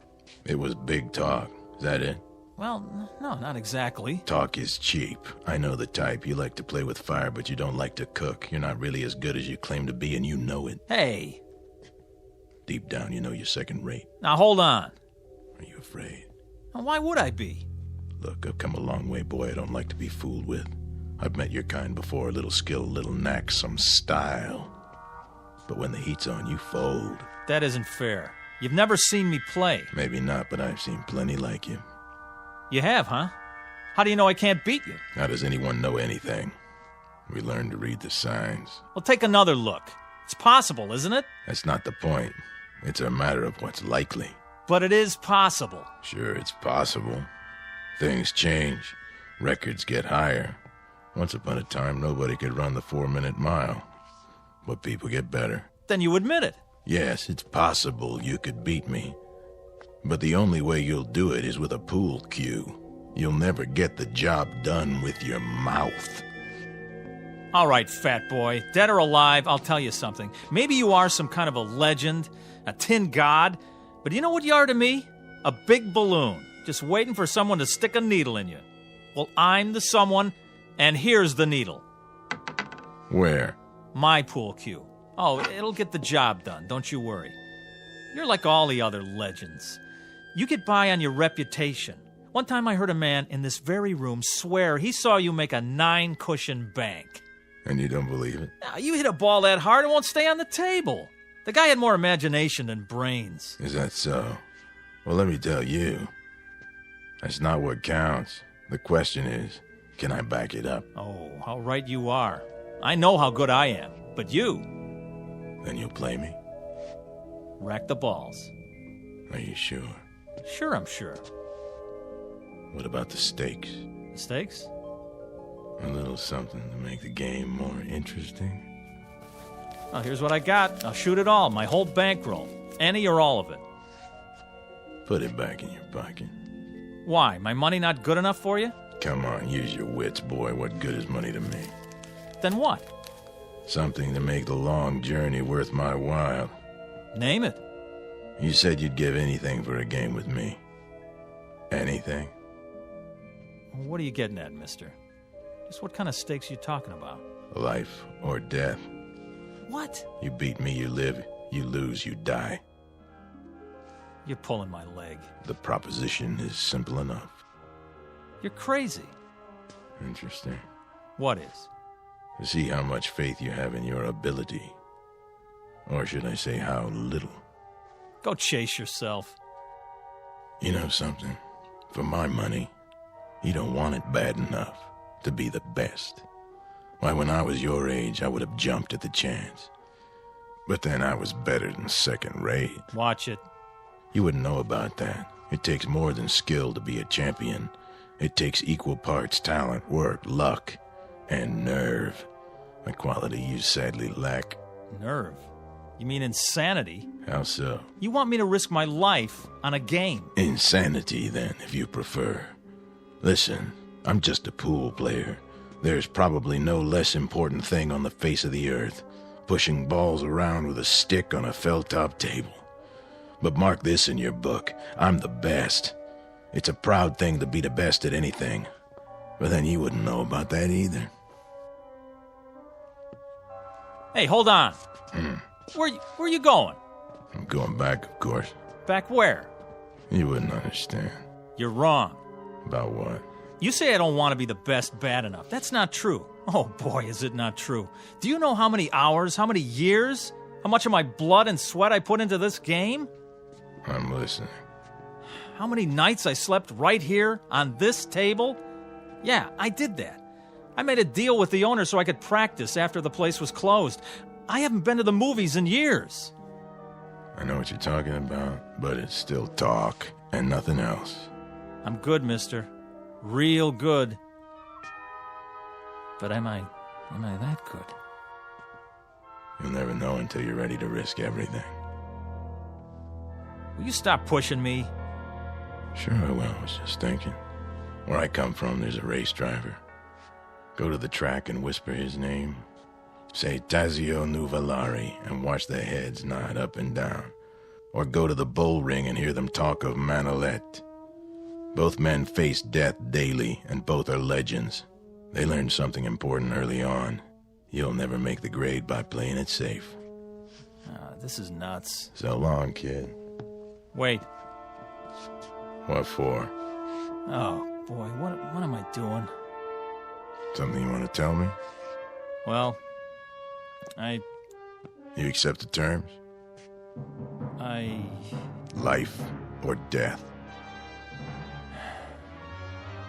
[SPEAKER 7] It was big talk. Is that it?
[SPEAKER 13] Well, no, not exactly.
[SPEAKER 7] Talk is cheap. I know the type. You like to play with fire, but you don't like to cook. You're not really as good as you claim to be, and you know it.
[SPEAKER 13] Hey.
[SPEAKER 7] Deep down, you know you're second rate.
[SPEAKER 13] Now, hold on.
[SPEAKER 7] Are you afraid?
[SPEAKER 13] Now, why would I be?
[SPEAKER 7] Look, I've come a long way, boy. I don't like to be fooled with. I've met your kind before. A little skill, a little knack, some style. But when the heat's on, you fold.
[SPEAKER 13] That isn't fair. You've never seen me play.
[SPEAKER 7] Maybe not, but I've seen plenty like you.
[SPEAKER 13] You have, huh? How do you know I can't beat you?
[SPEAKER 7] How does anyone know anything? We learn to read the signs.
[SPEAKER 13] Well, take another look. It's possible, isn't it?
[SPEAKER 7] That's not the point. It's a matter of what's likely.
[SPEAKER 13] But it is possible.
[SPEAKER 7] Sure, it's possible. Things change. Records get higher. Once upon a time, nobody could run the 4-minute mile. But people get better.
[SPEAKER 13] Then you admit it.
[SPEAKER 7] Yes, it's possible you could beat me. But the only way you'll do it is with a pool cue. You'll never get the job done with your mouth.
[SPEAKER 13] All right, fat boy. Dead or alive, I'll tell you something. Maybe you are some kind of a legend, a tin god, but you know what you are to me? A big balloon, just waiting for someone to stick a needle in you. Well, I'm the someone, and here's the needle.
[SPEAKER 7] Where?
[SPEAKER 13] My pool cue. Oh, it'll get the job done, don't you worry. You're like all the other legends. You get by on your reputation. One time I heard a man in this very room swear he saw you make a 9-cushion bank.
[SPEAKER 7] And you don't believe it?
[SPEAKER 13] Now, you hit a ball that hard, it won't stay on the table. The guy had more imagination than brains.
[SPEAKER 7] Is that so? Well, let me tell you. That's not what counts. The question is, can I back it up?
[SPEAKER 13] Oh, how right you are. I know how good I am, but you...
[SPEAKER 7] Then you'll play me?
[SPEAKER 13] Rack the balls.
[SPEAKER 7] Are you sure?
[SPEAKER 13] Sure, I'm sure.
[SPEAKER 7] What about the stakes?
[SPEAKER 13] The stakes?
[SPEAKER 7] A little something to make the game more interesting.
[SPEAKER 13] Oh, here's what I got. I'll shoot it all, my whole bankroll. Any or all of it.
[SPEAKER 7] Put it back in your pocket.
[SPEAKER 13] Why? My money not good enough for you?
[SPEAKER 7] Come on, use your wits, boy. What good is money to me?
[SPEAKER 13] Then what?
[SPEAKER 7] Something to make the long journey worth my while.
[SPEAKER 13] Name it.
[SPEAKER 7] You said you'd give anything for a game with me. Anything?
[SPEAKER 13] What are you getting at, mister? Just what kind of stakes you talking about?
[SPEAKER 7] Life or death.
[SPEAKER 13] What?
[SPEAKER 7] You beat me, you live. You lose, you die.
[SPEAKER 13] You're pulling my leg.
[SPEAKER 7] The proposition is simple enough.
[SPEAKER 13] You're crazy.
[SPEAKER 7] Interesting.
[SPEAKER 13] What is?
[SPEAKER 7] To see how much faith you have in your ability. Or should I say how little?
[SPEAKER 13] Go chase yourself.
[SPEAKER 7] You know something? For my money, you don't want it bad enough to be the best. Why, when I was your age, I would have jumped at the chance. But then I was better than second rate.
[SPEAKER 13] Watch it.
[SPEAKER 7] You wouldn't know about that. It takes more than skill to be a champion. It takes equal parts talent, work, luck, and nerve. A quality you sadly lack.
[SPEAKER 13] Nerve? You mean insanity?
[SPEAKER 7] How so?
[SPEAKER 13] You want me to risk my life on a game?
[SPEAKER 7] Insanity, then, if you prefer. Listen, I'm just a pool player. There's probably no less important thing on the face of the earth. Pushing balls around with a stick on a felt-top table. But mark this in your book. I'm the best. It's a proud thing to be the best at anything. But then you wouldn't know about that either.
[SPEAKER 13] Hey, hold on. Where you going?
[SPEAKER 7] I'm going back, of course.
[SPEAKER 13] Back where?
[SPEAKER 7] You wouldn't understand.
[SPEAKER 13] You're wrong.
[SPEAKER 7] About what?
[SPEAKER 13] You say I don't want to be the best bad enough. That's not true. Oh boy, is it not true. Do you know how many hours, how many years, how much of my blood and sweat I put into this game?
[SPEAKER 7] I'm listening.
[SPEAKER 13] How many nights I slept right here on this table? Yeah, I did that. I made a deal with the owner so I could practice after the place was closed. I haven't been to the movies in years.
[SPEAKER 7] I know what you're talking about, but it's still talk and nothing else.
[SPEAKER 13] I'm good, mister. Real good. But am I that good?
[SPEAKER 7] You'll never know until you're ready to risk everything.
[SPEAKER 13] Will you stop pushing me?
[SPEAKER 7] Sure I will. I was just thinking. Where I come from, there's a race driver. Go to the track and whisper his name. Say Tazio Nuvolari and watch their heads nod up and down. Or go to the bull ring and hear them talk of Manolete. Both men face death daily, and both are legends. They learned something important early on. You'll never make the grade by playing it safe.
[SPEAKER 13] This is nuts.
[SPEAKER 7] So long, kid.
[SPEAKER 13] Wait.
[SPEAKER 7] What for?
[SPEAKER 13] Oh, boy, what am I doing?
[SPEAKER 7] Something you want to tell me?
[SPEAKER 13] Well,
[SPEAKER 7] You accept the terms? Life or death?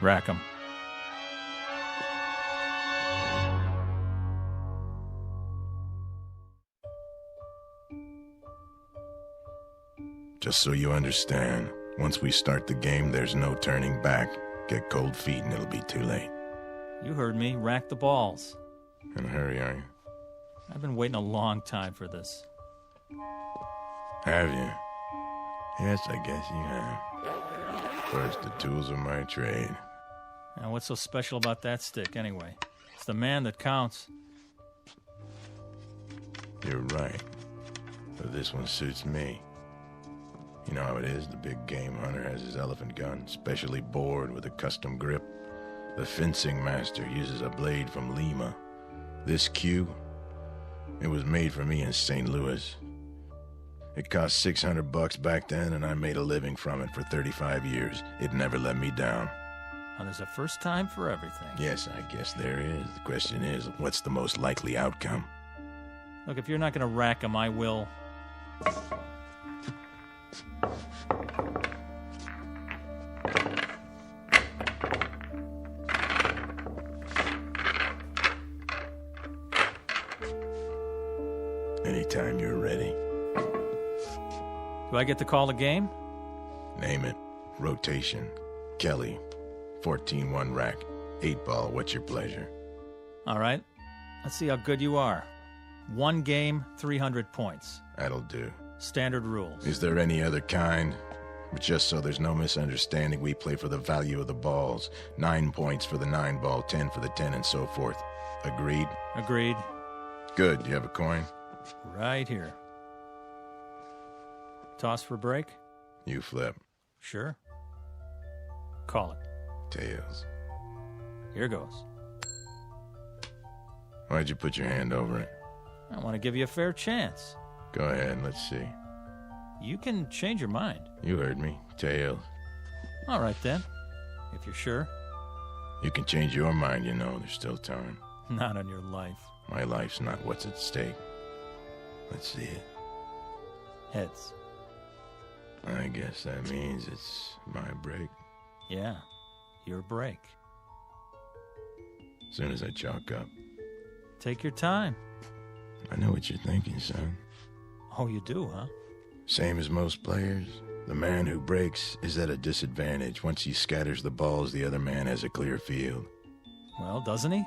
[SPEAKER 13] Rack 'em.
[SPEAKER 7] Just so you understand, once we start the game, there's no turning back. Get cold feet and it'll be too late.
[SPEAKER 13] You heard me. Rack the balls.
[SPEAKER 7] In a hurry, are you?
[SPEAKER 13] I've been waiting a long time for this.
[SPEAKER 7] Have you? Yes, I guess you have. First, the tools of my trade.
[SPEAKER 13] Now, what's so special about that stick, anyway? It's the man that counts.
[SPEAKER 7] You're right. But this one suits me. You know how it is, the big game hunter has his elephant gun, specially bored with a custom grip. The fencing master uses a blade from Lima. This cue, it was made for me in St. Louis. It cost $600 back then, and I made a living from it for 35 years. It never let me down.
[SPEAKER 13] Well, there's a first time for everything.
[SPEAKER 7] Yes, I guess there is. The question is, what's the most likely outcome?
[SPEAKER 13] Look, if you're not going to rack 'em, I will.
[SPEAKER 7] Anytime you're ready.
[SPEAKER 13] Do I get to call the game?
[SPEAKER 7] Name it. Rotation. Kelly. 14-1 rack. 8-ball. What's your pleasure?
[SPEAKER 13] All right. Let's see how good you are. 1 game, 300 points.
[SPEAKER 7] That'll do.
[SPEAKER 13] Standard rules.
[SPEAKER 7] Is there any other kind? But just so there's no misunderstanding, we play for the value of the balls. 9 points for the 9-ball, 10 for the 10, and so forth. Agreed?
[SPEAKER 13] Agreed.
[SPEAKER 7] Good. Do you have a coin?
[SPEAKER 13] Right here. Toss for break?
[SPEAKER 7] You flip.
[SPEAKER 13] Sure. Call it.
[SPEAKER 7] Tails.
[SPEAKER 13] Here goes.
[SPEAKER 7] Why'd you put your hand over it?
[SPEAKER 13] I want to give you a fair chance.
[SPEAKER 7] Go ahead, let's see.
[SPEAKER 13] You can change your mind.
[SPEAKER 7] You heard me. Tails.
[SPEAKER 13] All right, then. If you're sure.
[SPEAKER 7] You can change your mind, you know. There's still time.
[SPEAKER 13] Not on your life.
[SPEAKER 7] My life's not what's at stake. Let's see it.
[SPEAKER 13] Heads.
[SPEAKER 7] I guess that means it's my break.
[SPEAKER 13] Yeah, your break.
[SPEAKER 7] As soon as I chalk up.
[SPEAKER 13] Take your time.
[SPEAKER 7] I know what you're thinking, son.
[SPEAKER 13] Oh, you do, huh?
[SPEAKER 7] Same as most players. The man who breaks is at a disadvantage. Once he scatters the balls, the other man has a clear field.
[SPEAKER 13] Well, doesn't he?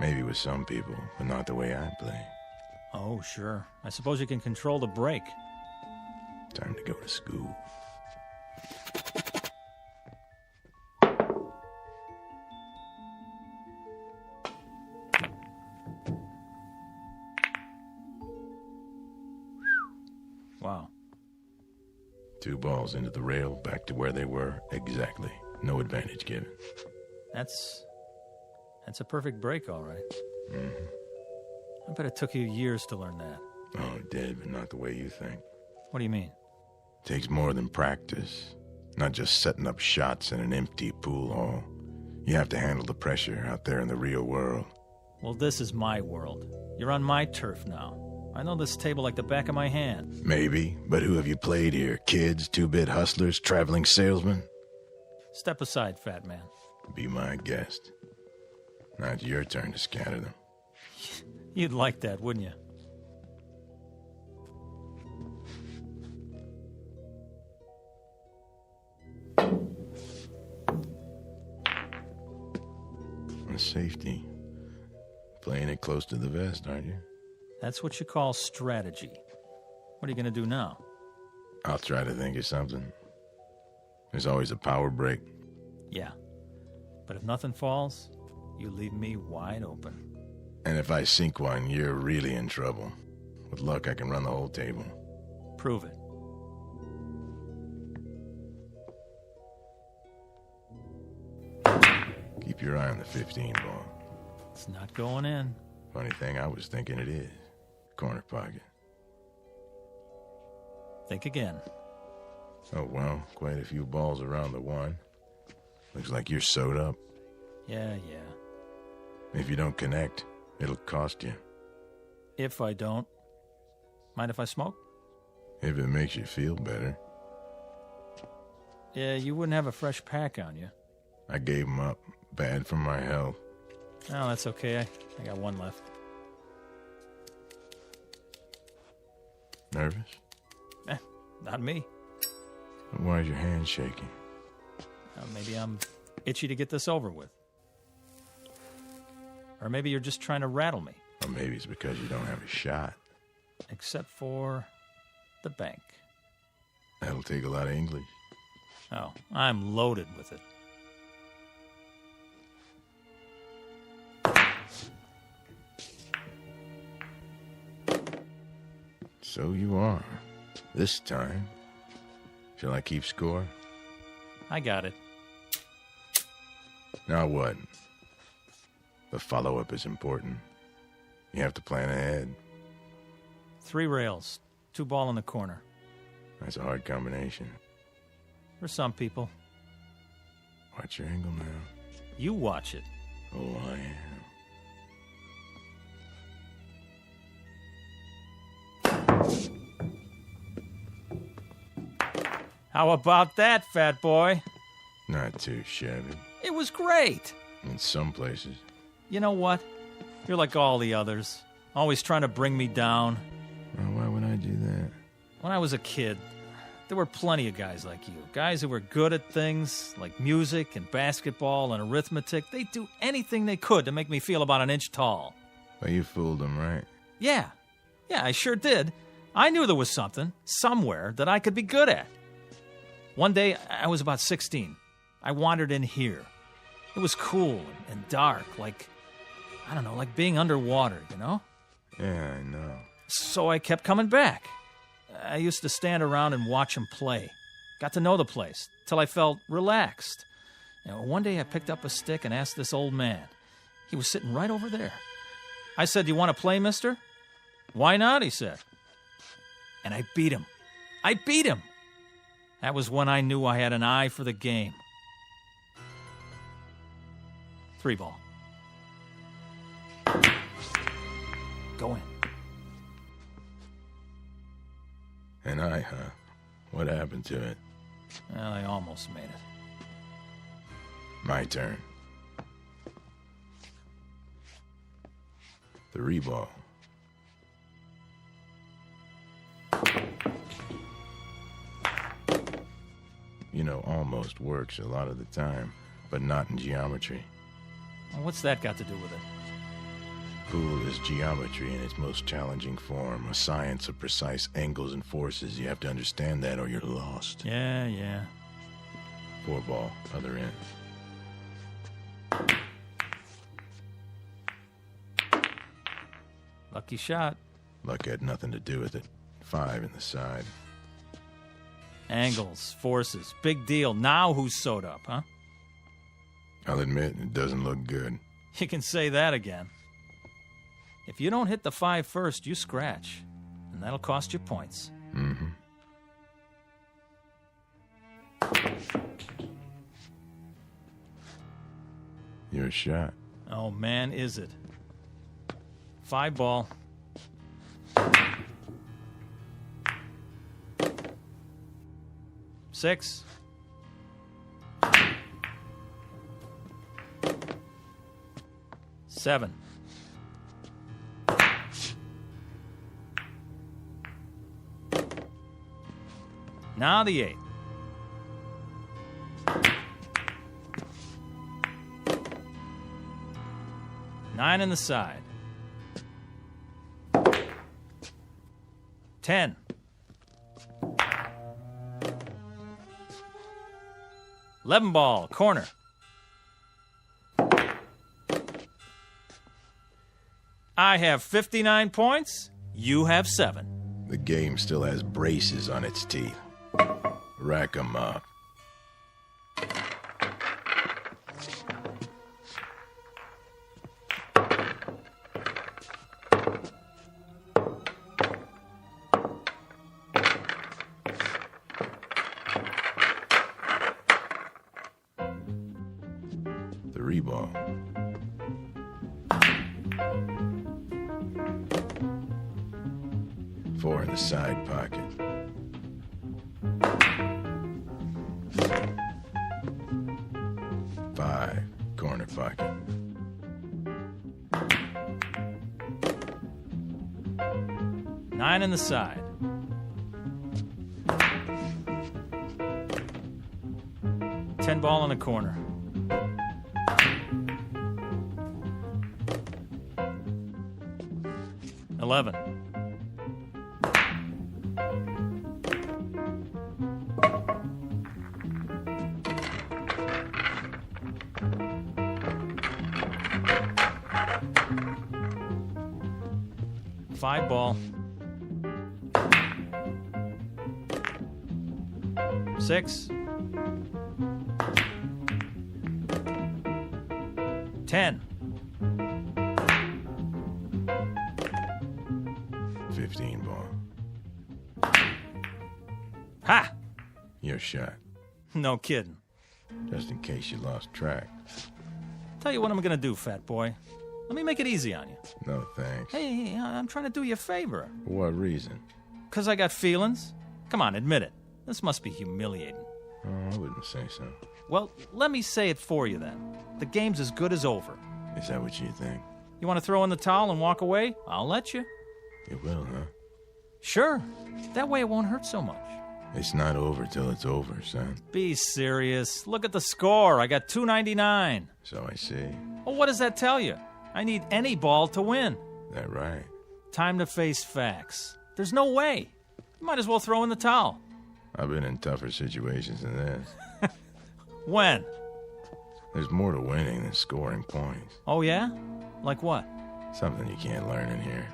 [SPEAKER 7] Maybe with some people, but not the way I play.
[SPEAKER 13] Oh, sure. I suppose you can control the break.
[SPEAKER 7] Time to go to school.
[SPEAKER 13] Wow.
[SPEAKER 7] 2 balls into the rail, back to where they were. Exactly. No advantage given.
[SPEAKER 13] That's a perfect break, all right.
[SPEAKER 7] Mm-hmm.
[SPEAKER 13] I bet it took you years to learn that.
[SPEAKER 7] Oh, it did, but not the way you think.
[SPEAKER 13] What do you mean?
[SPEAKER 7] Takes more than practice. Not just setting up shots in an empty pool hall. You have to handle the pressure out there in the real world.
[SPEAKER 13] Well, this is my world. You're on my turf now. I know this table like the back of my hand.
[SPEAKER 7] Maybe, but who have you played here? Kids, 2-bit hustlers, traveling salesmen?
[SPEAKER 13] Step aside, fat man.
[SPEAKER 7] Be my guest. Now it's your turn to scatter them.
[SPEAKER 13] You'd like that, wouldn't you?
[SPEAKER 7] A safety. Playing it close to the vest, aren't you?
[SPEAKER 13] That's what you call strategy. What are you going to do now?
[SPEAKER 7] I'll try to think of something. There's always a power break.
[SPEAKER 13] Yeah. But if nothing falls, you leave me wide open.
[SPEAKER 7] And if I sink one, you're really in trouble. With luck, I can run the whole table.
[SPEAKER 14] Prove it.
[SPEAKER 7] Keep your eye on the 15 ball.
[SPEAKER 14] It's not going in.
[SPEAKER 7] Funny thing, I was thinking it is. Corner pocket.
[SPEAKER 14] Think again.
[SPEAKER 7] Oh, well, quite a few balls around the one. Looks like you're sewed up.
[SPEAKER 14] Yeah.
[SPEAKER 7] If you don't connect, it'll cost you.
[SPEAKER 14] If I don't. Mind if I smoke?
[SPEAKER 7] If it makes you feel better.
[SPEAKER 14] Yeah, you wouldn't have a fresh pack on you.
[SPEAKER 7] I gave 'em up. Bad for my health.
[SPEAKER 14] Oh, that's okay. I got one left.
[SPEAKER 7] Nervous?
[SPEAKER 14] Not me.
[SPEAKER 7] Why is your hand shaking?
[SPEAKER 14] Maybe I'm itchy to get this over with. Or maybe you're just trying to rattle me.
[SPEAKER 7] Or maybe it's because you don't have a shot.
[SPEAKER 14] Except for the bank.
[SPEAKER 7] That'll take a lot of English.
[SPEAKER 14] Oh, I'm loaded with it.
[SPEAKER 7] So you are. This time. Shall I keep score?
[SPEAKER 14] I got it.
[SPEAKER 7] Now what? The follow-up is important. You have to plan ahead.
[SPEAKER 14] 3 rails, 2 ball in the corner.
[SPEAKER 7] That's a hard combination.
[SPEAKER 14] For some people.
[SPEAKER 7] Watch your angle now.
[SPEAKER 14] You watch it.
[SPEAKER 7] Oh, I am.
[SPEAKER 14] How about that, fat boy?
[SPEAKER 7] Not too shabby.
[SPEAKER 14] It was great.
[SPEAKER 7] In some places.
[SPEAKER 14] You know what? You're like all the others. Always trying to bring me down.
[SPEAKER 7] Well, why would I do that?
[SPEAKER 14] When I was a kid, there were plenty of guys like you. Guys who were good at things like music and basketball and arithmetic. They'd do anything they could to make me feel about an inch tall.
[SPEAKER 7] Well, you fooled them, right?
[SPEAKER 14] Yeah, I sure did. I knew there was something, somewhere, that I could be good at. One day, I was about 16. I wandered in here. It was cool and dark, like being underwater, you know?
[SPEAKER 7] Yeah, I know.
[SPEAKER 14] So I kept coming back. I used to stand around and watch them play. Got to know the place, till I felt relaxed. One day I picked up a stick and asked this old man. He was sitting right over there. I said, "Do you want to play, mister?" "Why not?" he said. And I beat him. That was when I knew I had an eye for the game. 3 ball. Go in.
[SPEAKER 7] An eye, huh? What happened to it?
[SPEAKER 14] Well, I almost made it.
[SPEAKER 7] My turn. 3 ball. You know, almost works a lot of the time, but not in geometry.
[SPEAKER 14] Well, what's that got to do with it?
[SPEAKER 7] Pool is geometry in its most challenging form, a science of precise angles and forces. You have to understand that or you're lost.
[SPEAKER 14] Yeah.
[SPEAKER 7] 4 ball, other end.
[SPEAKER 14] Lucky shot.
[SPEAKER 7] Luck had nothing to do with it. 5 in the side.
[SPEAKER 14] Angles, forces, big deal. Now who's sewed up, huh?
[SPEAKER 7] I'll admit, it doesn't look good.
[SPEAKER 14] You can say that again. If you don't hit the 5 first, you scratch. And that'll cost you points.
[SPEAKER 7] Mm-hmm. Your shot.
[SPEAKER 14] Oh, man, is it. 5 ball. Six. Seven. Now the 8. Nine in the side. 10. Eleven ball, corner.
[SPEAKER 13] I have 59 points. You have 7.
[SPEAKER 7] The game still has braces on its teeth. Rack 'em up. Ball. Four in the side pocket. Five, corner pocket.
[SPEAKER 13] Nine in the side. 10 ball in the corner. 11. Five ball. 6. 10.
[SPEAKER 7] 15 ball.
[SPEAKER 13] Ha!
[SPEAKER 7] Your shot.
[SPEAKER 13] No kidding.
[SPEAKER 7] Just in case you lost track.
[SPEAKER 13] Tell you what I'm gonna do, fat boy. Let me make it easy on you.
[SPEAKER 7] No thanks.
[SPEAKER 13] Hey, I'm trying to do you a favor.
[SPEAKER 7] For what reason?
[SPEAKER 13] 'Cause I got feelings. Come on, admit it. This must be humiliating.
[SPEAKER 7] Oh, I wouldn't say so.
[SPEAKER 13] Well, let me say it for you then. The game's as good as over.
[SPEAKER 7] Is that what you think?
[SPEAKER 13] You want to throw in the towel and walk away? I'll let you.
[SPEAKER 7] You will, huh?
[SPEAKER 13] Sure. That way it won't hurt so much.
[SPEAKER 7] It's not over till it's over, son.
[SPEAKER 13] Be serious. Look at the score. I got 299.
[SPEAKER 7] So I see.
[SPEAKER 13] Well, what does that tell you? I need any ball to win.
[SPEAKER 7] That right?
[SPEAKER 13] Time to face facts. There's no way. You might as well throw in the towel.
[SPEAKER 7] I've been in tougher situations than this.
[SPEAKER 13] When?
[SPEAKER 7] There's more to winning than scoring points.
[SPEAKER 13] Oh, yeah? Like what?
[SPEAKER 7] Something you can't learn in here.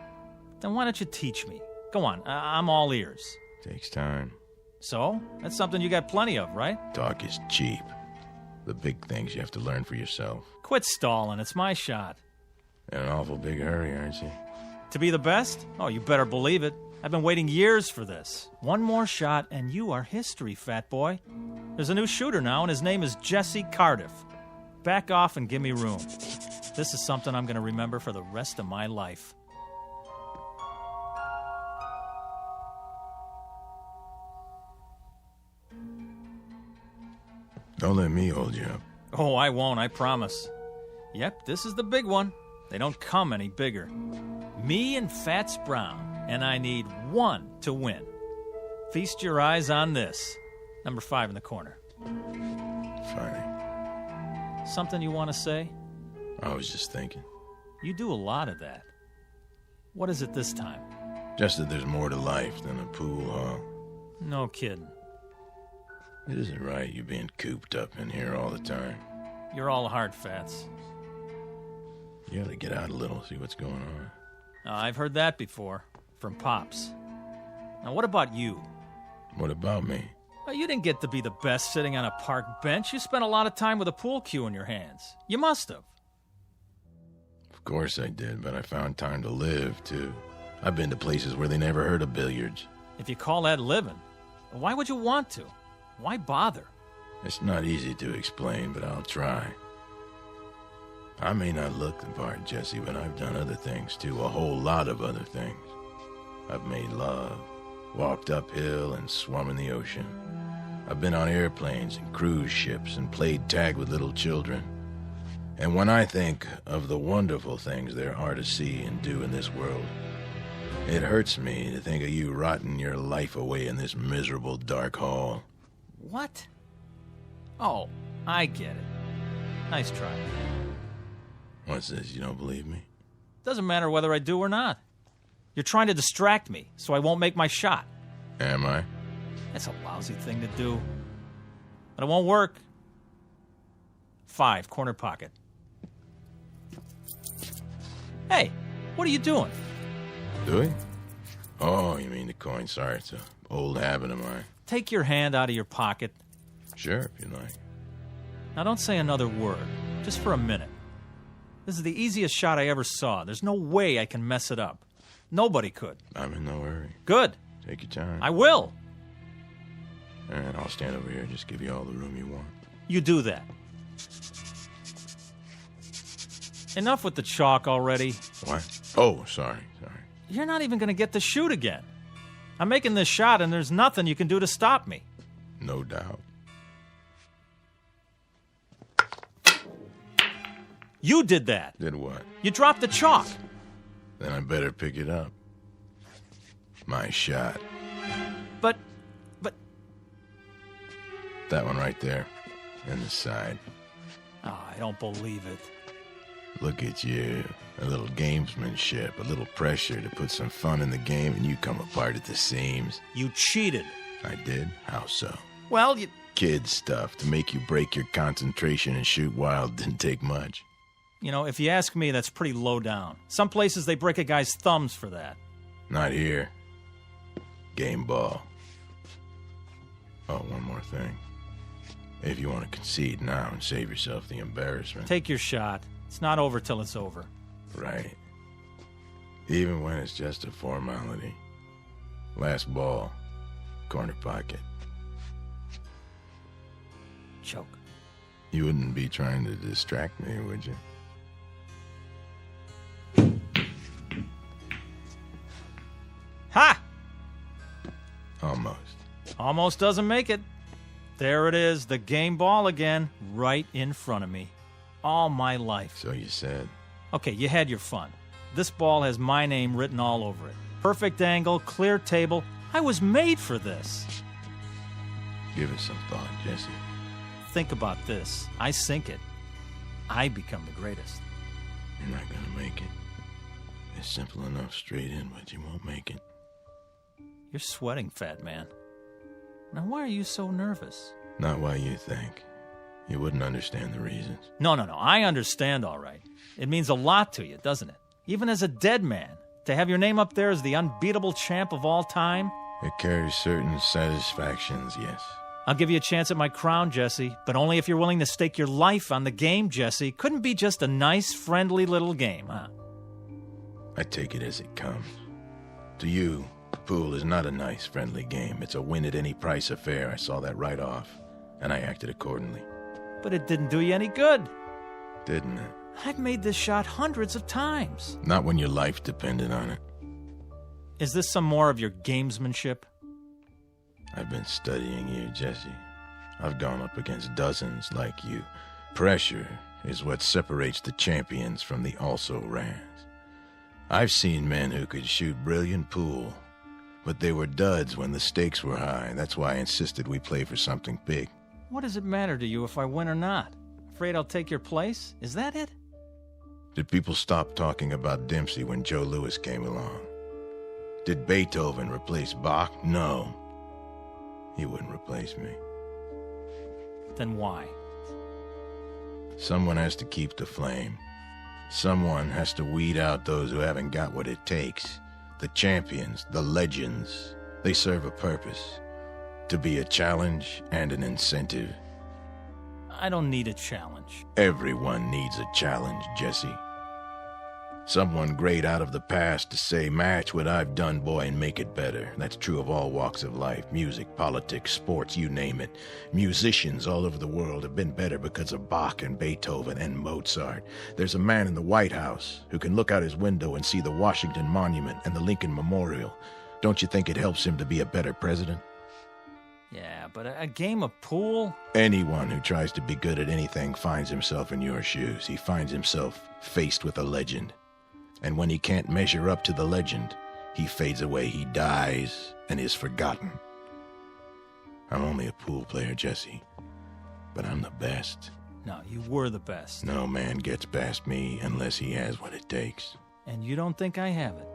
[SPEAKER 13] Then why don't you teach me? Go on, I'm all ears.
[SPEAKER 7] Takes time.
[SPEAKER 13] So? That's something you got plenty of, right?
[SPEAKER 7] Talk is cheap. The big things you have to learn for yourself.
[SPEAKER 13] Quit stalling. It's my shot.
[SPEAKER 7] In an awful big hurry, aren't you?
[SPEAKER 13] To be the best? Oh, you better believe it. I've been waiting years for this. One more shot, and you are history, fat boy. There's a new shooter now, and his name is Jesse Cardiff. Back off and give me room. This is something I'm going to remember for the rest of my life.
[SPEAKER 7] Don't let me hold you up.
[SPEAKER 13] Oh, I won't, I promise. Yep, this is the big one. They don't come any bigger. Me and Fats Brown, and I need one to win. Feast your eyes on this. Number 5 in the corner.
[SPEAKER 7] Funny.
[SPEAKER 13] Something you want to say?
[SPEAKER 7] I was just thinking.
[SPEAKER 13] You do a lot of that. What is it this time?
[SPEAKER 7] Just that there's more to life than a pool hall.
[SPEAKER 13] No kidding.
[SPEAKER 7] It isn't right you being cooped up in here all the time.
[SPEAKER 13] You're all hard, Fats.
[SPEAKER 7] You ought to get out a little, see what's going on.
[SPEAKER 13] I've heard that before. From Pops. Now, what about you?
[SPEAKER 7] What about me?
[SPEAKER 13] Well, you didn't get to be the best sitting on a park bench. You spent a lot of time with a pool cue in your hands. You must have.
[SPEAKER 7] Of course I did, but I found time to live, too. I've been to places where they never heard of billiards.
[SPEAKER 13] If you call that living, why would you want to? Why bother?
[SPEAKER 7] It's not easy to explain, but I'll try. I may not look the part, Jesse, but I've done other things, too. A whole lot of other things. I've made love, walked uphill, and swum in the ocean. I've been on airplanes and cruise ships and played tag with little children. And when I think of the wonderful things there are to see and do in this world, it hurts me to think of you rotting your life away in this miserable dark hall.
[SPEAKER 13] What? Oh, I get it. Nice try.
[SPEAKER 7] What's this, you don't believe me?
[SPEAKER 13] Doesn't matter whether I do or not. You're trying to distract me, so I won't make my shot.
[SPEAKER 7] Am I?
[SPEAKER 13] That's a lousy thing to do. But it won't work. 5, corner pocket. Hey, What are you doing?
[SPEAKER 7] Do we? Oh, you mean the coin. Sorry, it's an old habit of mine.
[SPEAKER 13] Take your hand out of your pocket.
[SPEAKER 7] Sure, if you like.
[SPEAKER 13] Now don't say another word, just for a minute. This is the easiest shot I ever saw. There's no way I can mess it up. Nobody could.
[SPEAKER 7] I'm in no hurry.
[SPEAKER 13] Good.
[SPEAKER 7] Take your time.
[SPEAKER 13] I will.
[SPEAKER 7] All right, I'll stand over here. Just give you all the room you want.
[SPEAKER 13] You do that. Enough with the chalk already.
[SPEAKER 7] What? Oh, sorry.
[SPEAKER 13] You're not even going to get to shoot again. I'm making this shot, and there's nothing you can do to stop me.
[SPEAKER 7] No doubt.
[SPEAKER 13] You did that.
[SPEAKER 7] Did what?
[SPEAKER 13] You dropped the chalk.
[SPEAKER 7] Then I better pick it up. My shot.
[SPEAKER 13] But...
[SPEAKER 7] That one right there. In the side.
[SPEAKER 13] Oh, I don't believe it.
[SPEAKER 7] Look at you. A little gamesmanship, a little pressure to put some fun in the game, and you come apart at the seams.
[SPEAKER 13] You cheated.
[SPEAKER 7] I did? How so?
[SPEAKER 13] Well, you...
[SPEAKER 7] Kid stuff to make you break your concentration and shoot wild didn't take much.
[SPEAKER 13] You know, if you ask me, that's pretty low down. Some places they break a guy's thumbs for that.
[SPEAKER 7] Not here. Game ball. Oh, one more thing. If you want to concede now and save yourself the embarrassment.
[SPEAKER 13] Take your shot. It's not over till it's over.
[SPEAKER 7] Right. Even when it's just a formality. Last ball. Corner pocket.
[SPEAKER 13] Choke.
[SPEAKER 7] You wouldn't be trying to distract me, would you?
[SPEAKER 13] Ha!
[SPEAKER 7] Almost.
[SPEAKER 13] Almost doesn't make it. There it is, the game ball again, right in front of me. All my life.
[SPEAKER 7] So you said.
[SPEAKER 13] Okay, you had your fun. This ball has my name written all over it. Perfect angle, clear table. I was made for this.
[SPEAKER 7] Give it some thought, Jesse.
[SPEAKER 13] Think about this. I sink it. I become the greatest.
[SPEAKER 7] You're not gonna make it. It's simple enough straight in, but you won't make it.
[SPEAKER 13] You're sweating, fat man. Now, why are you so nervous?
[SPEAKER 7] Not why you think. You wouldn't understand the reasons.
[SPEAKER 13] No. I understand, all right. It means a lot to you, doesn't it? Even as a dead man, to have your name up there as the unbeatable champ of all time?
[SPEAKER 7] It carries certain satisfactions, yes.
[SPEAKER 13] I'll give you a chance at my crown, Jesse, but only if you're willing to stake your life on the game, Jesse. Couldn't be just a nice, friendly little game, huh?
[SPEAKER 7] I take it as it comes. To you, pool is not a nice, friendly game. It's a win-at-any-price affair. I saw that right off, and I acted accordingly.
[SPEAKER 13] But it didn't do you any good.
[SPEAKER 7] Didn't it?
[SPEAKER 13] I've made this shot hundreds of times.
[SPEAKER 7] Not when your life depended on it.
[SPEAKER 13] Is this some more of your gamesmanship?
[SPEAKER 7] I've been studying you, Jesse. I've gone up against dozens like you. Pressure is what separates the champions from the also-rans. I've seen men who could shoot brilliant pool, but they were duds when the stakes were high. That's why I insisted we play for something big.
[SPEAKER 13] What does it matter to you if I win or not? Afraid I'll take your place? Is that it?
[SPEAKER 7] Did people stop talking about Dempsey when Joe Louis came along? Did Beethoven replace Bach? No. He wouldn't replace me.
[SPEAKER 13] Then why?
[SPEAKER 7] Someone has to keep the flame. Someone has to weed out those who haven't got what it takes. The champions, the legends, they serve a purpose. To be a challenge and an incentive.
[SPEAKER 13] I don't need a challenge.
[SPEAKER 7] Everyone needs a challenge, Jesse. Someone great out of the past to say, match what I've done, boy, and make it better. That's true of all walks of life. Music, politics, sports, you name it. Musicians all over the world have been better because of Bach and Beethoven and Mozart. There's a man in the White House who can look out his window and see the Washington Monument and the Lincoln Memorial. Don't you think it helps him to be a better president?
[SPEAKER 13] Yeah, but a game of pool?
[SPEAKER 7] Anyone who tries to be good at anything finds himself in your shoes. He finds himself faced with a legend. And when he can't measure up to the legend, he fades away, he dies, and is forgotten. I'm only a pool player, Jesse, but I'm the best.
[SPEAKER 13] No, you were the best.
[SPEAKER 7] No man gets past me unless he has what it takes.
[SPEAKER 13] And you don't think I have it?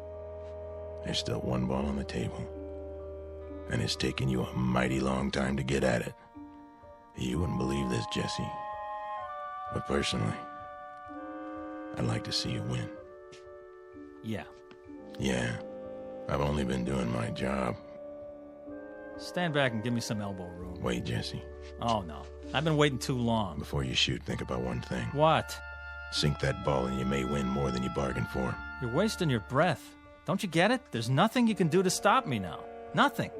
[SPEAKER 7] There's still one ball on the table, and it's taken you a mighty long time to get at it. You wouldn't believe this, Jesse, but personally, I'd like to see you win.
[SPEAKER 13] Yeah.
[SPEAKER 7] Yeah. I've only been doing my job.
[SPEAKER 13] Stand back and give me some elbow room.
[SPEAKER 7] Wait, Jesse.
[SPEAKER 13] Oh, no. I've been waiting too long.
[SPEAKER 7] Before you shoot, think about one thing.
[SPEAKER 13] What?
[SPEAKER 7] Sink that ball and you may win more than you bargained for.
[SPEAKER 13] You're wasting your breath. Don't you get it? There's nothing you can do to stop me now. Nothing.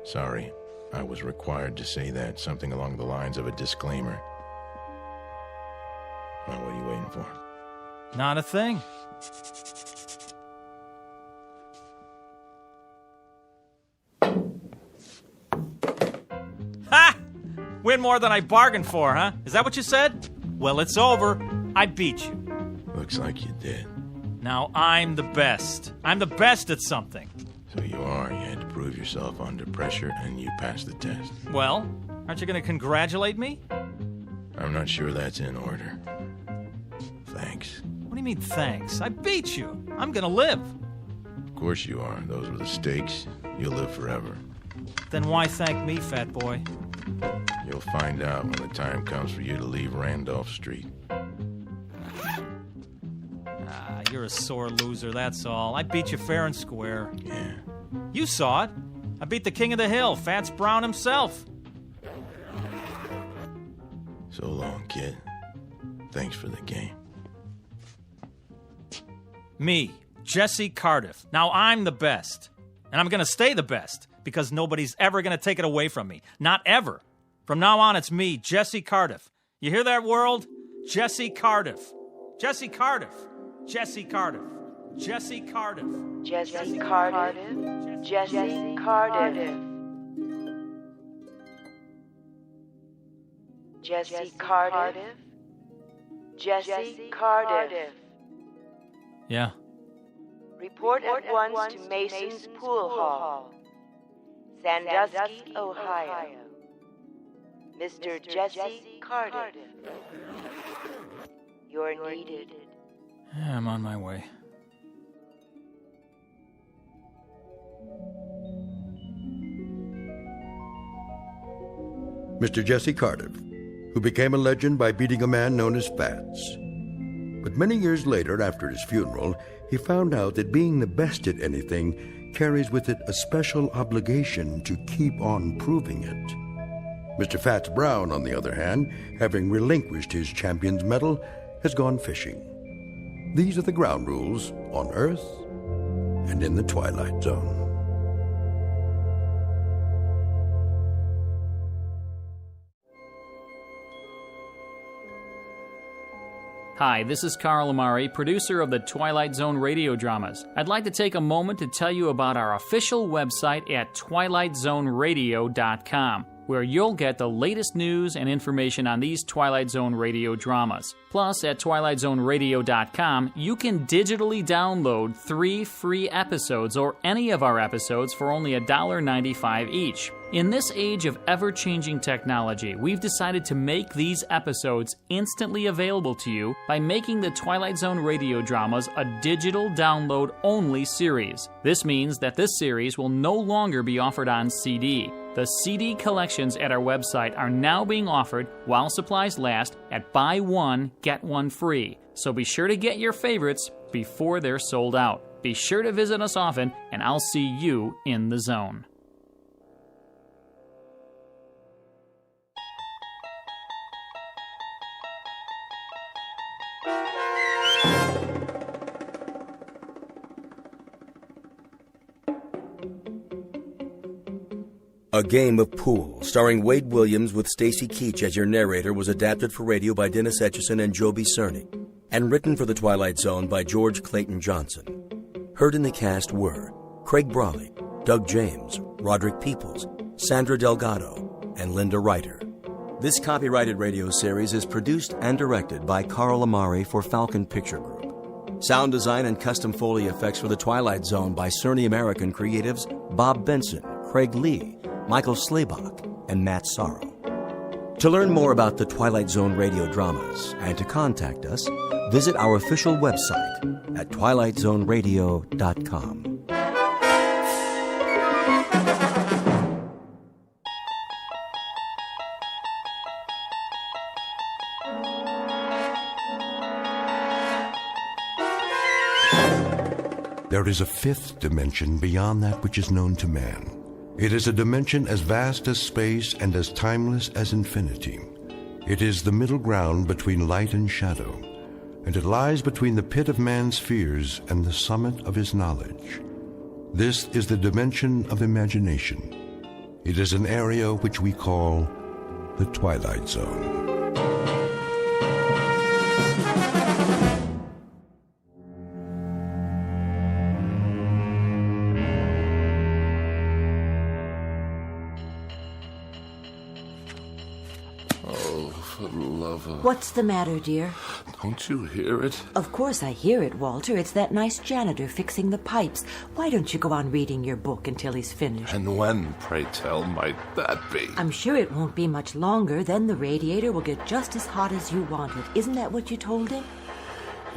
[SPEAKER 7] Sorry. I was required to say that. Something along the lines of a disclaimer. Well, what are you waiting for?
[SPEAKER 13] Not a thing. Ha! Win more than I bargained for, huh? Is that what you said? Well, it's over. I beat you.
[SPEAKER 7] Looks like you did.
[SPEAKER 13] Now I'm the best. I'm the best at something.
[SPEAKER 7] So you are. You had to prove yourself under pressure, and you passed the test.
[SPEAKER 13] Well, aren't you going to congratulate me?
[SPEAKER 7] I'm not sure that's in order. Thanks.
[SPEAKER 13] What do you mean, thanks? I beat you. I'm going to live.
[SPEAKER 7] Of course you are. Those were the stakes. You'll live forever.
[SPEAKER 13] Then why thank me, fat boy?
[SPEAKER 7] You'll find out when the time comes for you to leave Randolph Street.
[SPEAKER 13] You're a sore loser, that's all. I beat you fair and square.
[SPEAKER 7] Yeah.
[SPEAKER 13] You saw it. I beat the king of the hill, Fats Brown himself.
[SPEAKER 7] So long, kid. Thanks for the game.
[SPEAKER 13] Me, Jesse Cardiff. Now I'm the best. And I'm going to stay the best, because nobody's ever going to take it away from me. Not ever. From now on, it's me, Jesse Cardiff. You hear that, world? Jesse Cardiff. Jesse Cardiff. Jesse Cardiff. Jesse Cardiff.
[SPEAKER 18] Jesse Cardiff. Jesse Cardiff. Jesse Cardiff. Jesse Cardiff.
[SPEAKER 13] Yeah.
[SPEAKER 18] Report at once to Mason's Pool Hall, Sandusky, Ohio. Mr. Jesse Cardiff. You're needed.
[SPEAKER 13] Yeah, I'm on my way.
[SPEAKER 1] Mr. Jesse Cardiff, who became a legend by beating a man known as Fats. But many years later, after his funeral, he found out that being the best at anything carries with it a special obligation to keep on proving it. Mr. Fats Brown, on the other hand, having relinquished his champion's medal, has gone fishing. These are the ground rules on Earth and in the Twilight Zone.
[SPEAKER 14] Hi, this is Carl Amari, producer of the Twilight Zone radio dramas. I'd like to take a moment to tell you about our official website at twilightzoneradio.com, where you'll get the latest news and information on these Twilight Zone radio dramas. Plus, at twilightzoneradio.com, you can digitally download 3 free episodes or any of our episodes for only $1.95 each. In this age of ever-changing technology, we've decided to make these episodes instantly available to you by making the Twilight Zone radio dramas a digital download-only series. This means that this series will no longer be offered on CD. The CD collections at our website are now being offered while supplies last at buy one, get one free. So be sure to get your favorites before they're sold out. Be sure to visit us often, and I'll see you in the zone.
[SPEAKER 15] A Game of Pool, starring Wade Williams with Stacy Keach as your narrator, was adapted for radio by Dennis Etchison and Joby Cerny, and written for The Twilight Zone by George Clayton Johnson. Heard in the cast were Craig Brawley, Doug James, Roderick Peoples, Sandra Delgado, and Linda Reiter. This copyrighted radio series is produced and directed by Carl Amari for Falcon Picture Group. Sound design and custom Foley effects for The Twilight Zone by Cerny American creatives Bob Benson, Craig Lee, Michael Slaybach, and Matt Sorrow. To learn more about the Twilight Zone radio dramas and to contact us, visit our official website at twilightzoneradio.com.
[SPEAKER 1] There is a fifth dimension beyond that which is known to man. It is a dimension as vast as space and as timeless as infinity. It is the middle ground between light and shadow, and it lies between the pit of man's fears and the summit of his knowledge. This is the dimension of imagination. It is an area which we call the Twilight Zone.
[SPEAKER 10] What's the matter, dear?
[SPEAKER 8] Don't you hear it?
[SPEAKER 10] Of course I hear it, Walter. It's that nice janitor fixing the pipes. Why don't you go on reading your book until he's finished?
[SPEAKER 8] And when, pray tell, might that be?
[SPEAKER 10] I'm sure it won't be much longer. Then the radiator will get just as hot as you want it. Isn't that what you told him?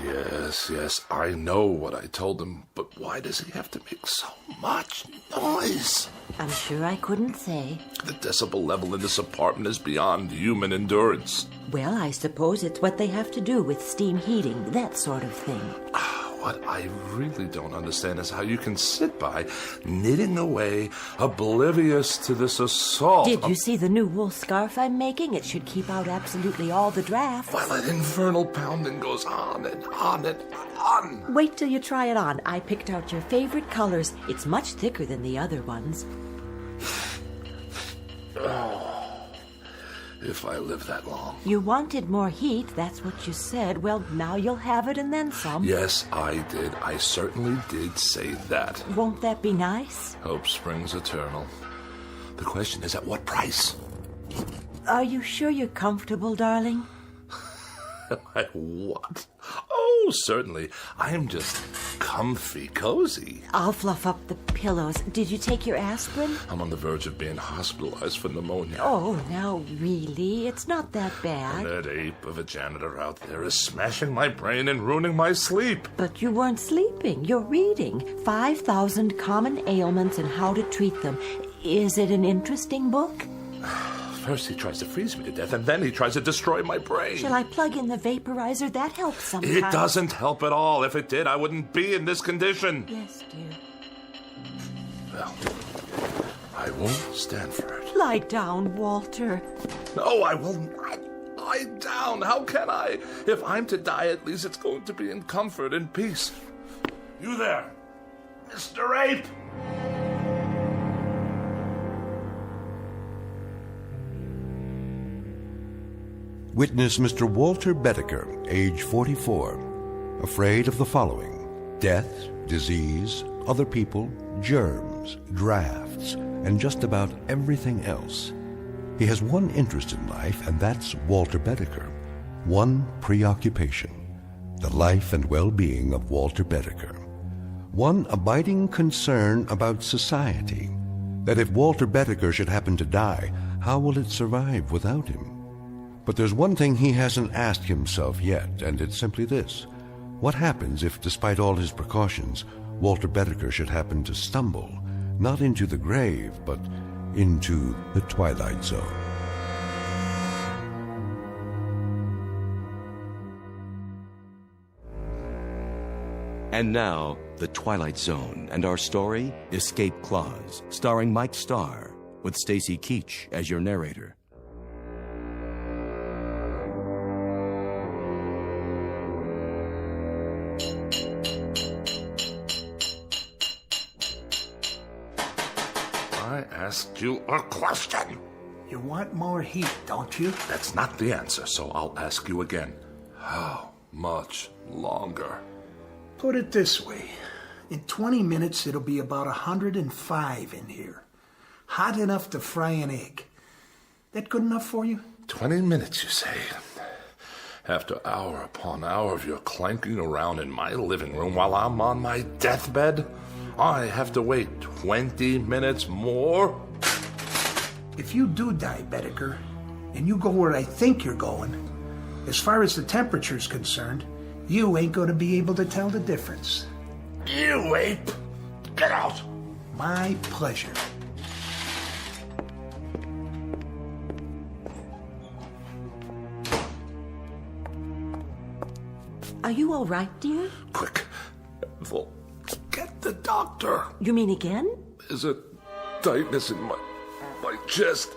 [SPEAKER 8] Yes, I know what I told him, but why does he have to make so much noise?
[SPEAKER 10] I'm sure I couldn't say.
[SPEAKER 8] The decibel level in this apartment is beyond human endurance.
[SPEAKER 10] Well, I suppose it's what they have to do with steam heating, that sort of thing.
[SPEAKER 8] What I really don't understand is how you can sit by, knitting away, oblivious to this assault.
[SPEAKER 10] Did you see the new wool scarf I'm making? It should keep out absolutely all the drafts.
[SPEAKER 8] While that infernal pounding goes on and on and on.
[SPEAKER 10] Wait till you try it on. I picked out your favorite colors. It's much thicker than the other ones.
[SPEAKER 8] If I live that long.
[SPEAKER 10] You wanted more heat, that's what you said. Well, now you'll have it and then some.
[SPEAKER 8] Yes, I did. I certainly did say that.
[SPEAKER 10] Won't that be nice?
[SPEAKER 8] Hope springs eternal. The question is, at what price?
[SPEAKER 10] Are you sure you're comfortable, darling?
[SPEAKER 8] Am I what? Oh, certainly. I am just comfy, cozy.
[SPEAKER 10] I'll fluff up the pillows. Did you take your aspirin?
[SPEAKER 8] I'm on the verge of being hospitalized for pneumonia.
[SPEAKER 10] Oh, now really? It's not that bad.
[SPEAKER 8] And that ape of a janitor out there is smashing my brain and ruining my sleep.
[SPEAKER 10] But you weren't sleeping. You're reading 5,000 Common Ailments and How to Treat Them. Is it an interesting book?
[SPEAKER 8] First he tries to freeze me to death, and then he tries to destroy my brain.
[SPEAKER 10] Shall I plug in the vaporizer? That helps sometimes.
[SPEAKER 8] It doesn't help at all. If it did, I wouldn't be in this condition.
[SPEAKER 10] Yes, dear.
[SPEAKER 8] Well, I won't stand for it.
[SPEAKER 10] Lie down, Walter.
[SPEAKER 8] No, I will not lie down. How can I? If I'm to die, at least it's going to be in comfort and peace. You there, Mr. Ape!
[SPEAKER 1] Witness Mr. Walter Bedecker, age 44, afraid of the following: death, disease, other people, germs, drafts, and just about everything else. He has one interest in life, and that's Walter Bedecker. One preoccupation: the life and well-being of Walter Bedecker. One abiding concern about society: that if Walter Bedecker should happen to die, how will it survive without him? But there's one thing he hasn't asked himself yet, and it's simply this: what happens if, despite all his precautions, Walter Bedecker should happen to stumble, not into the grave, but into the Twilight Zone?
[SPEAKER 15] And now, The Twilight Zone, and our story, Escape Clause, starring Mike Starr, with Stacy Keach as your narrator.
[SPEAKER 8] I asked you a question.
[SPEAKER 20] You want more heat, don't you?
[SPEAKER 8] That's not the answer, so I'll ask you again. How much longer?
[SPEAKER 20] Put it this way. In 20 minutes, it'll be about 105 in here. Hot enough to fry an egg. That good enough for you?
[SPEAKER 8] 20 minutes, you say? After hour upon hour of your clanking around in my living room while I'm on my deathbed, I have to wait 20 minutes more?
[SPEAKER 20] If you do die, Bedecker, and you go where I think you're going, as far as the temperature's concerned, you ain't going to be able to tell the difference.
[SPEAKER 8] You ape! Get out!
[SPEAKER 20] My pleasure.
[SPEAKER 10] Are you all right, dear?
[SPEAKER 8] Quick, Ethel, get the doctor.
[SPEAKER 10] You mean again?
[SPEAKER 8] There's a tightness in my chest.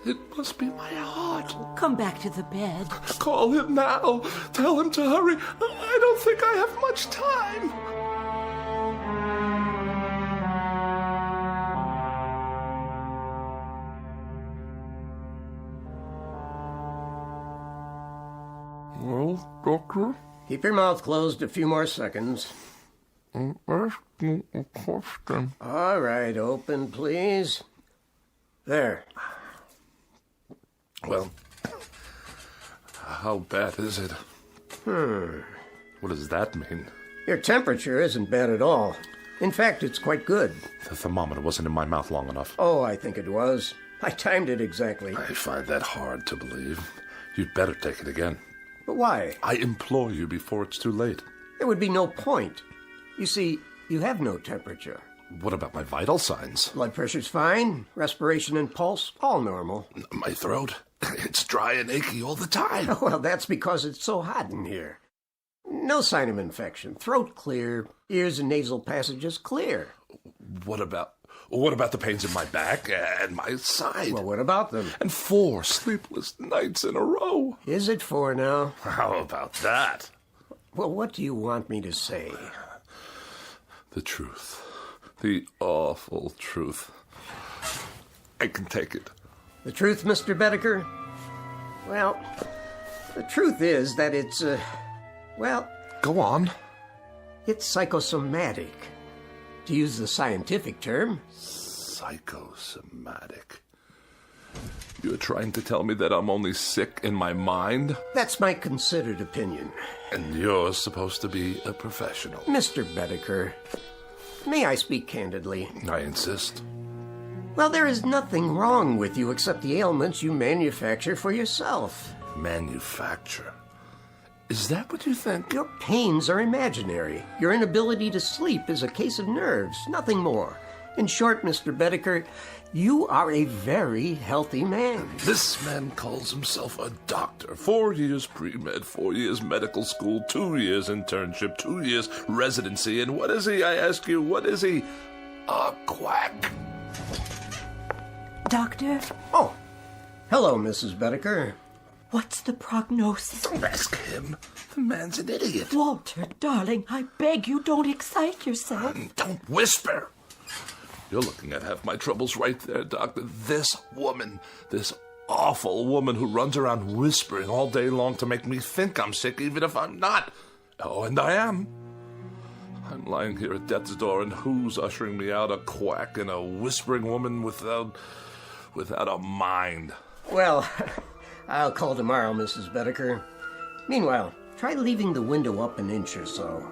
[SPEAKER 8] It must be my heart.
[SPEAKER 10] Come back to the bed.
[SPEAKER 8] Call him now. Tell him to hurry. I don't think I have much time. Well, doctor?
[SPEAKER 6] Keep your mouth closed a few more seconds.
[SPEAKER 8] I'm asking a question.
[SPEAKER 6] All right, open, please. There.
[SPEAKER 8] Well, how bad is it? What does that mean?
[SPEAKER 6] Your temperature isn't bad at all. In fact, it's quite good.
[SPEAKER 8] The thermometer wasn't in my mouth long enough.
[SPEAKER 6] Oh, I think it was. I timed it exactly.
[SPEAKER 8] I find that hard to believe. You'd better take it again.
[SPEAKER 6] But why?
[SPEAKER 8] I implore you before it's too late.
[SPEAKER 6] There would be no point. You see, you have no temperature.
[SPEAKER 8] What about my vital signs?
[SPEAKER 6] Blood pressure's fine. Respiration and pulse, all normal.
[SPEAKER 8] My throat? It's dry and achy all the time.
[SPEAKER 6] Well, that's because it's so hot in here. No sign of infection. Throat clear. Ears and nasal passages clear.
[SPEAKER 8] What about the pains in my back and my side?
[SPEAKER 6] Well, what about them?
[SPEAKER 8] And 4 sleepless nights in a row.
[SPEAKER 6] Is it 4 now?
[SPEAKER 8] How about that?
[SPEAKER 6] Well, what do you want me to say?
[SPEAKER 8] The truth. The awful truth. I can take it.
[SPEAKER 6] The truth, Mr. Bedecker? Well, the truth is that it's,
[SPEAKER 8] Go on.
[SPEAKER 6] It's psychosomatic. To use the scientific term.
[SPEAKER 8] Psychosomatic. You're trying to tell me that I'm only sick in my mind?
[SPEAKER 6] That's my considered opinion.
[SPEAKER 8] And you're supposed to be a professional.
[SPEAKER 6] Mr. Bedecker, may I speak candidly?
[SPEAKER 8] I insist.
[SPEAKER 6] Well, there is nothing wrong with you except the ailments you manufacture for yourself.
[SPEAKER 8] Manufacture? Is that what you think?
[SPEAKER 6] Your pains are imaginary. Your inability to sleep is a case of nerves, nothing more. In short, Mr. Bedecker, you are a very healthy man.
[SPEAKER 8] This man calls himself a doctor. 4 years pre-med, 4 years medical school, 2 years internship, 2 years residency. And what is he, I ask you, what is he? A quack.
[SPEAKER 10] Doctor?
[SPEAKER 6] Oh, hello, Mrs. Bedecker.
[SPEAKER 10] What's the prognosis?
[SPEAKER 8] Don't ask him. The man's an idiot.
[SPEAKER 10] Walter, darling, I beg you, don't excite yourself.
[SPEAKER 8] Don't whisper. You're looking at half my troubles right there, Doctor. This woman, this awful woman who runs around whispering all day long to make me think I'm sick, even if I'm not. Oh, and I am. I'm lying here at death's door, and who's ushering me out? A quack and a whispering woman without a mind.
[SPEAKER 6] Well, I'll call tomorrow, Mrs. Bedecker. Meanwhile, try leaving the window up an inch or so.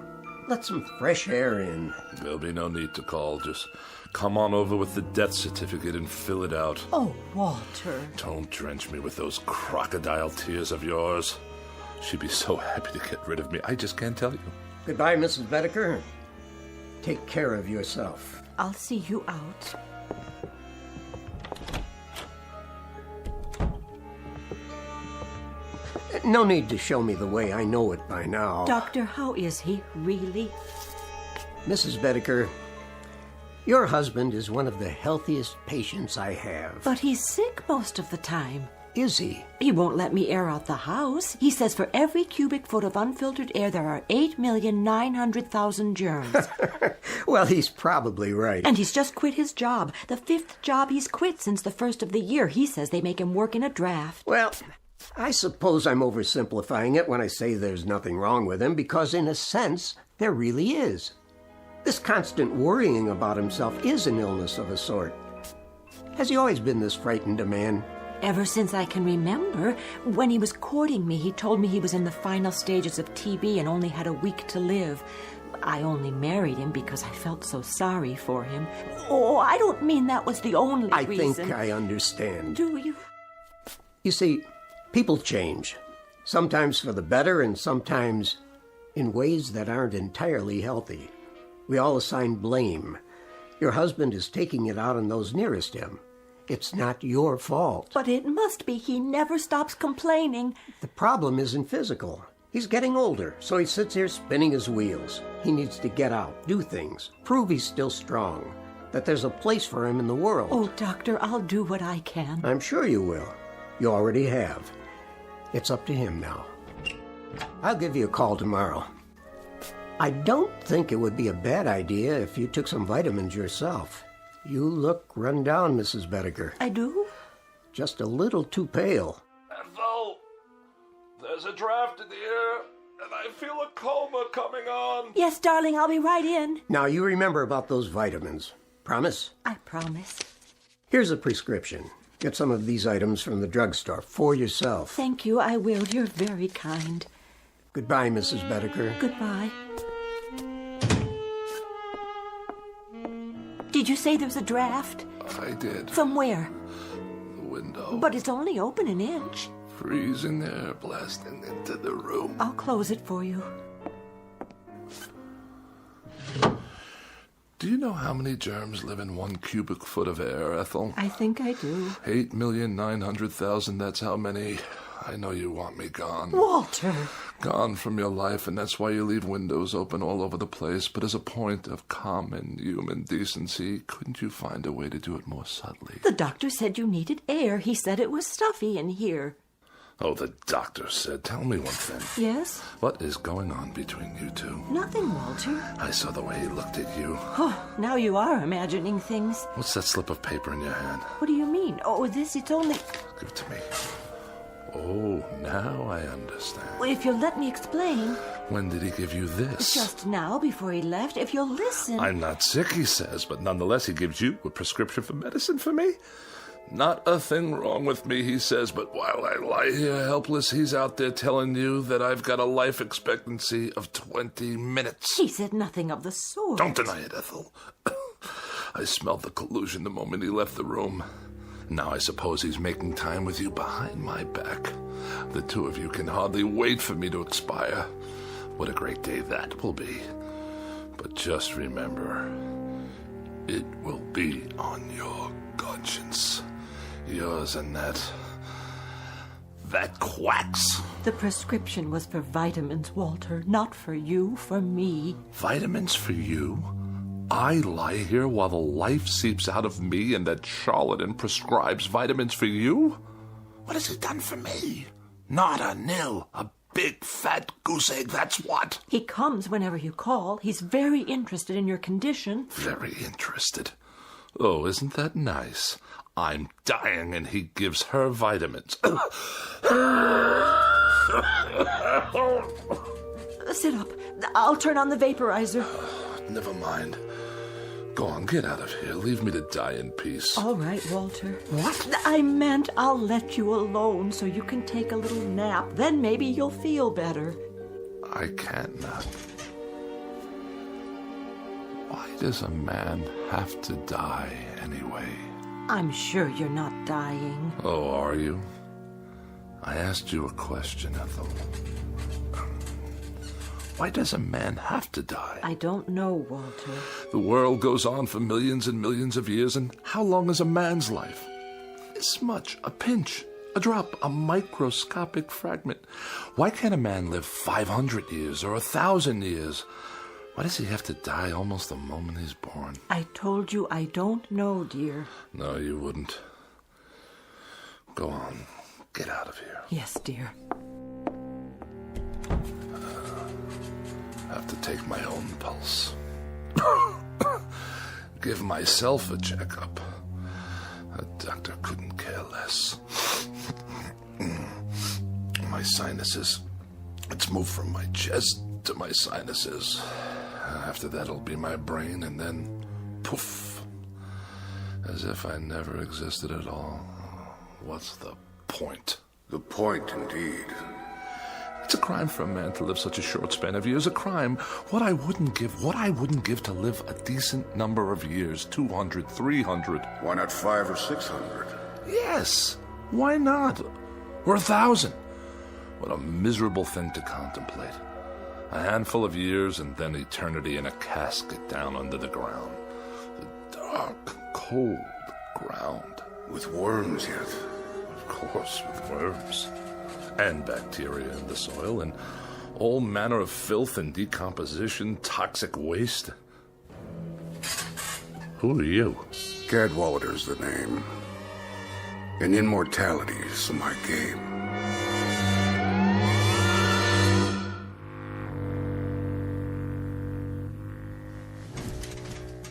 [SPEAKER 6] Let some fresh air in.
[SPEAKER 8] There'll be no need to call. Just come on over with the death certificate and fill it out.
[SPEAKER 10] Oh, Walter.
[SPEAKER 8] Don't drench me with those crocodile tears of yours. She'd be so happy to get rid of me. I just can't tell you.
[SPEAKER 6] Goodbye, Mrs. Bedecker. Take care of yourself.
[SPEAKER 10] I'll see you out.
[SPEAKER 6] No need to show me the way. I know it by now.
[SPEAKER 10] Doctor, how is he, really?
[SPEAKER 6] Mrs. Bedecker, your husband is one of the healthiest patients I have.
[SPEAKER 10] But he's sick most of the time.
[SPEAKER 6] Is he?
[SPEAKER 10] He won't let me air out the house. He says for every cubic foot of unfiltered air, there are 8,900,000 germs.
[SPEAKER 6] Well, he's probably right.
[SPEAKER 10] And he's just quit his job. The 5th job he's quit since the first of the year. He says they make him work in a draft.
[SPEAKER 6] Well, I suppose I'm oversimplifying it when I say there's nothing wrong with him, because in a sense, there really is. This constant worrying about himself is an illness of a sort. Has he always been this frightened a man?
[SPEAKER 10] Ever since I can remember. When he was courting me, he told me he was in the final stages of TB and only had a week to live. I only married him because I felt so sorry for him. Oh, I don't mean that was the only reason.
[SPEAKER 6] I think I understand.
[SPEAKER 10] Do you?
[SPEAKER 6] You see, people change. Sometimes for the better and sometimes in ways that aren't entirely healthy. We all assign blame. Your husband is taking it out on those nearest him. It's not your fault.
[SPEAKER 10] But it must be. He never stops complaining.
[SPEAKER 6] The problem isn't physical. He's getting older, so he sits here spinning his wheels. He needs to get out, do things, prove he's still strong, that there's a place for him in the world.
[SPEAKER 10] Oh, Doctor, I'll do what I can.
[SPEAKER 6] I'm sure you will. You already have. It's up to him now. I'll give you a call tomorrow. I don't think it would be a bad idea if you took some vitamins yourself. You look run down, Mrs. Bedecker.
[SPEAKER 10] I do?
[SPEAKER 6] Just a little too pale.
[SPEAKER 8] Ethel, there's a draft in the air, and I feel a coma coming on.
[SPEAKER 10] Yes, darling, I'll be right in.
[SPEAKER 6] Now, you remember about those vitamins. Promise?
[SPEAKER 10] I promise.
[SPEAKER 6] Here's a prescription. Get some of these items from the drugstore for yourself.
[SPEAKER 10] Thank you, I will. You're very kind.
[SPEAKER 6] Goodbye, Mrs. Bedecker.
[SPEAKER 10] Goodbye. Did you say there's a draft?
[SPEAKER 8] I did.
[SPEAKER 10] From where?
[SPEAKER 8] The window.
[SPEAKER 10] But it's only open an inch.
[SPEAKER 8] Freezing air blasting into the room.
[SPEAKER 10] I'll close it for you.
[SPEAKER 8] Do you know how many germs live in 1 cubic foot of air, Ethel?
[SPEAKER 10] I think I do.
[SPEAKER 8] 8,900,000, that's how many. I know you want me gone.
[SPEAKER 10] Walter!
[SPEAKER 8] Gone from your life, and that's why you leave windows open all over the place. But as a point of common human decency, couldn't you find a way to do it more subtly?
[SPEAKER 10] The doctor said you needed air. He said it was stuffy in here.
[SPEAKER 8] Oh, the doctor said. Tell me one thing.
[SPEAKER 10] Yes?
[SPEAKER 8] What is going on between you two?
[SPEAKER 10] Nothing, Walter.
[SPEAKER 8] I saw the way he looked at you.
[SPEAKER 10] Oh, now you are imagining things.
[SPEAKER 8] What's that slip of paper in your hand?
[SPEAKER 10] What do you mean? Oh, it's only...
[SPEAKER 8] Give it to me. Oh, now I understand.
[SPEAKER 10] Well, if you'll let me explain.
[SPEAKER 8] When did he give you this?
[SPEAKER 10] Just now, before he left. If you'll listen.
[SPEAKER 8] I'm not sick, he says, but nonetheless he gives you a prescription for medicine for me? Not a thing wrong with me, he says, but while I lie here helpless, he's out there telling you that I've got a life expectancy of 20 minutes.
[SPEAKER 10] He said nothing of the sort.
[SPEAKER 8] Don't deny it, Ethel. I smelled the collusion the moment he left the room. Now I suppose he's making time with you behind my back. The two of you can hardly wait for me to expire. What a great day that will be. But just remember, it will be on your conscience. Yours and that quacks.
[SPEAKER 10] The prescription was for vitamins, Walter, not for you, for me.
[SPEAKER 8] Vitamins for you? I lie here while the life seeps out of me and that charlatan prescribes vitamins for you? What has he done for me? Not a nil. A big fat goose egg, that's what.
[SPEAKER 10] He comes whenever you call. He's very interested in your condition.
[SPEAKER 8] Very interested. Oh, isn't that nice? I'm dying and he gives her vitamins.
[SPEAKER 10] Sit up. I'll turn on the vaporizer.
[SPEAKER 8] Never mind. Go on, get out of here. Leave me to die in peace.
[SPEAKER 10] All right, Walter.
[SPEAKER 8] What?
[SPEAKER 10] I meant I'll let you alone so you can take a little nap. Then maybe you'll feel better.
[SPEAKER 8] I can't nap. Why does a man have to die anyway?
[SPEAKER 10] I'm sure you're not dying.
[SPEAKER 8] Oh, are you? I asked you a question, Ethel. Why does a man have to die?
[SPEAKER 10] I don't know, Walter.
[SPEAKER 8] The world goes on for millions and millions of years, and how long is a man's life? This much, a pinch, a drop, a microscopic fragment. Why can't a man live 500 years or 1,000 years? Why does he have to die almost the moment he's born?
[SPEAKER 10] I told you I don't know, dear.
[SPEAKER 8] No, you wouldn't. Go on. Get out of here.
[SPEAKER 10] Yes, dear.
[SPEAKER 8] I have to take my own pulse. Give myself a checkup. A doctor couldn't care less. My sinuses. It's moved from my chest to my sinuses. After that, it'll be my brain, and then poof. As if I never existed at all. What's the point?
[SPEAKER 11] The point, indeed.
[SPEAKER 8] It's a crime for a man to live such a short span of years. A crime. What I wouldn't give to live a decent number of years. 200, 300.
[SPEAKER 11] Why not 500 or 600?
[SPEAKER 8] Yes. Why not? Or 1,000. What a miserable thing to contemplate. A handful of years and then eternity in a casket down under the ground. The dark, cold ground.
[SPEAKER 11] With worms yet?
[SPEAKER 8] Of course, with worms. And bacteria in the soil, and All manner of filth and decomposition, toxic waste. Who are you?
[SPEAKER 11] Cadwallader's the name. And immortality's my game.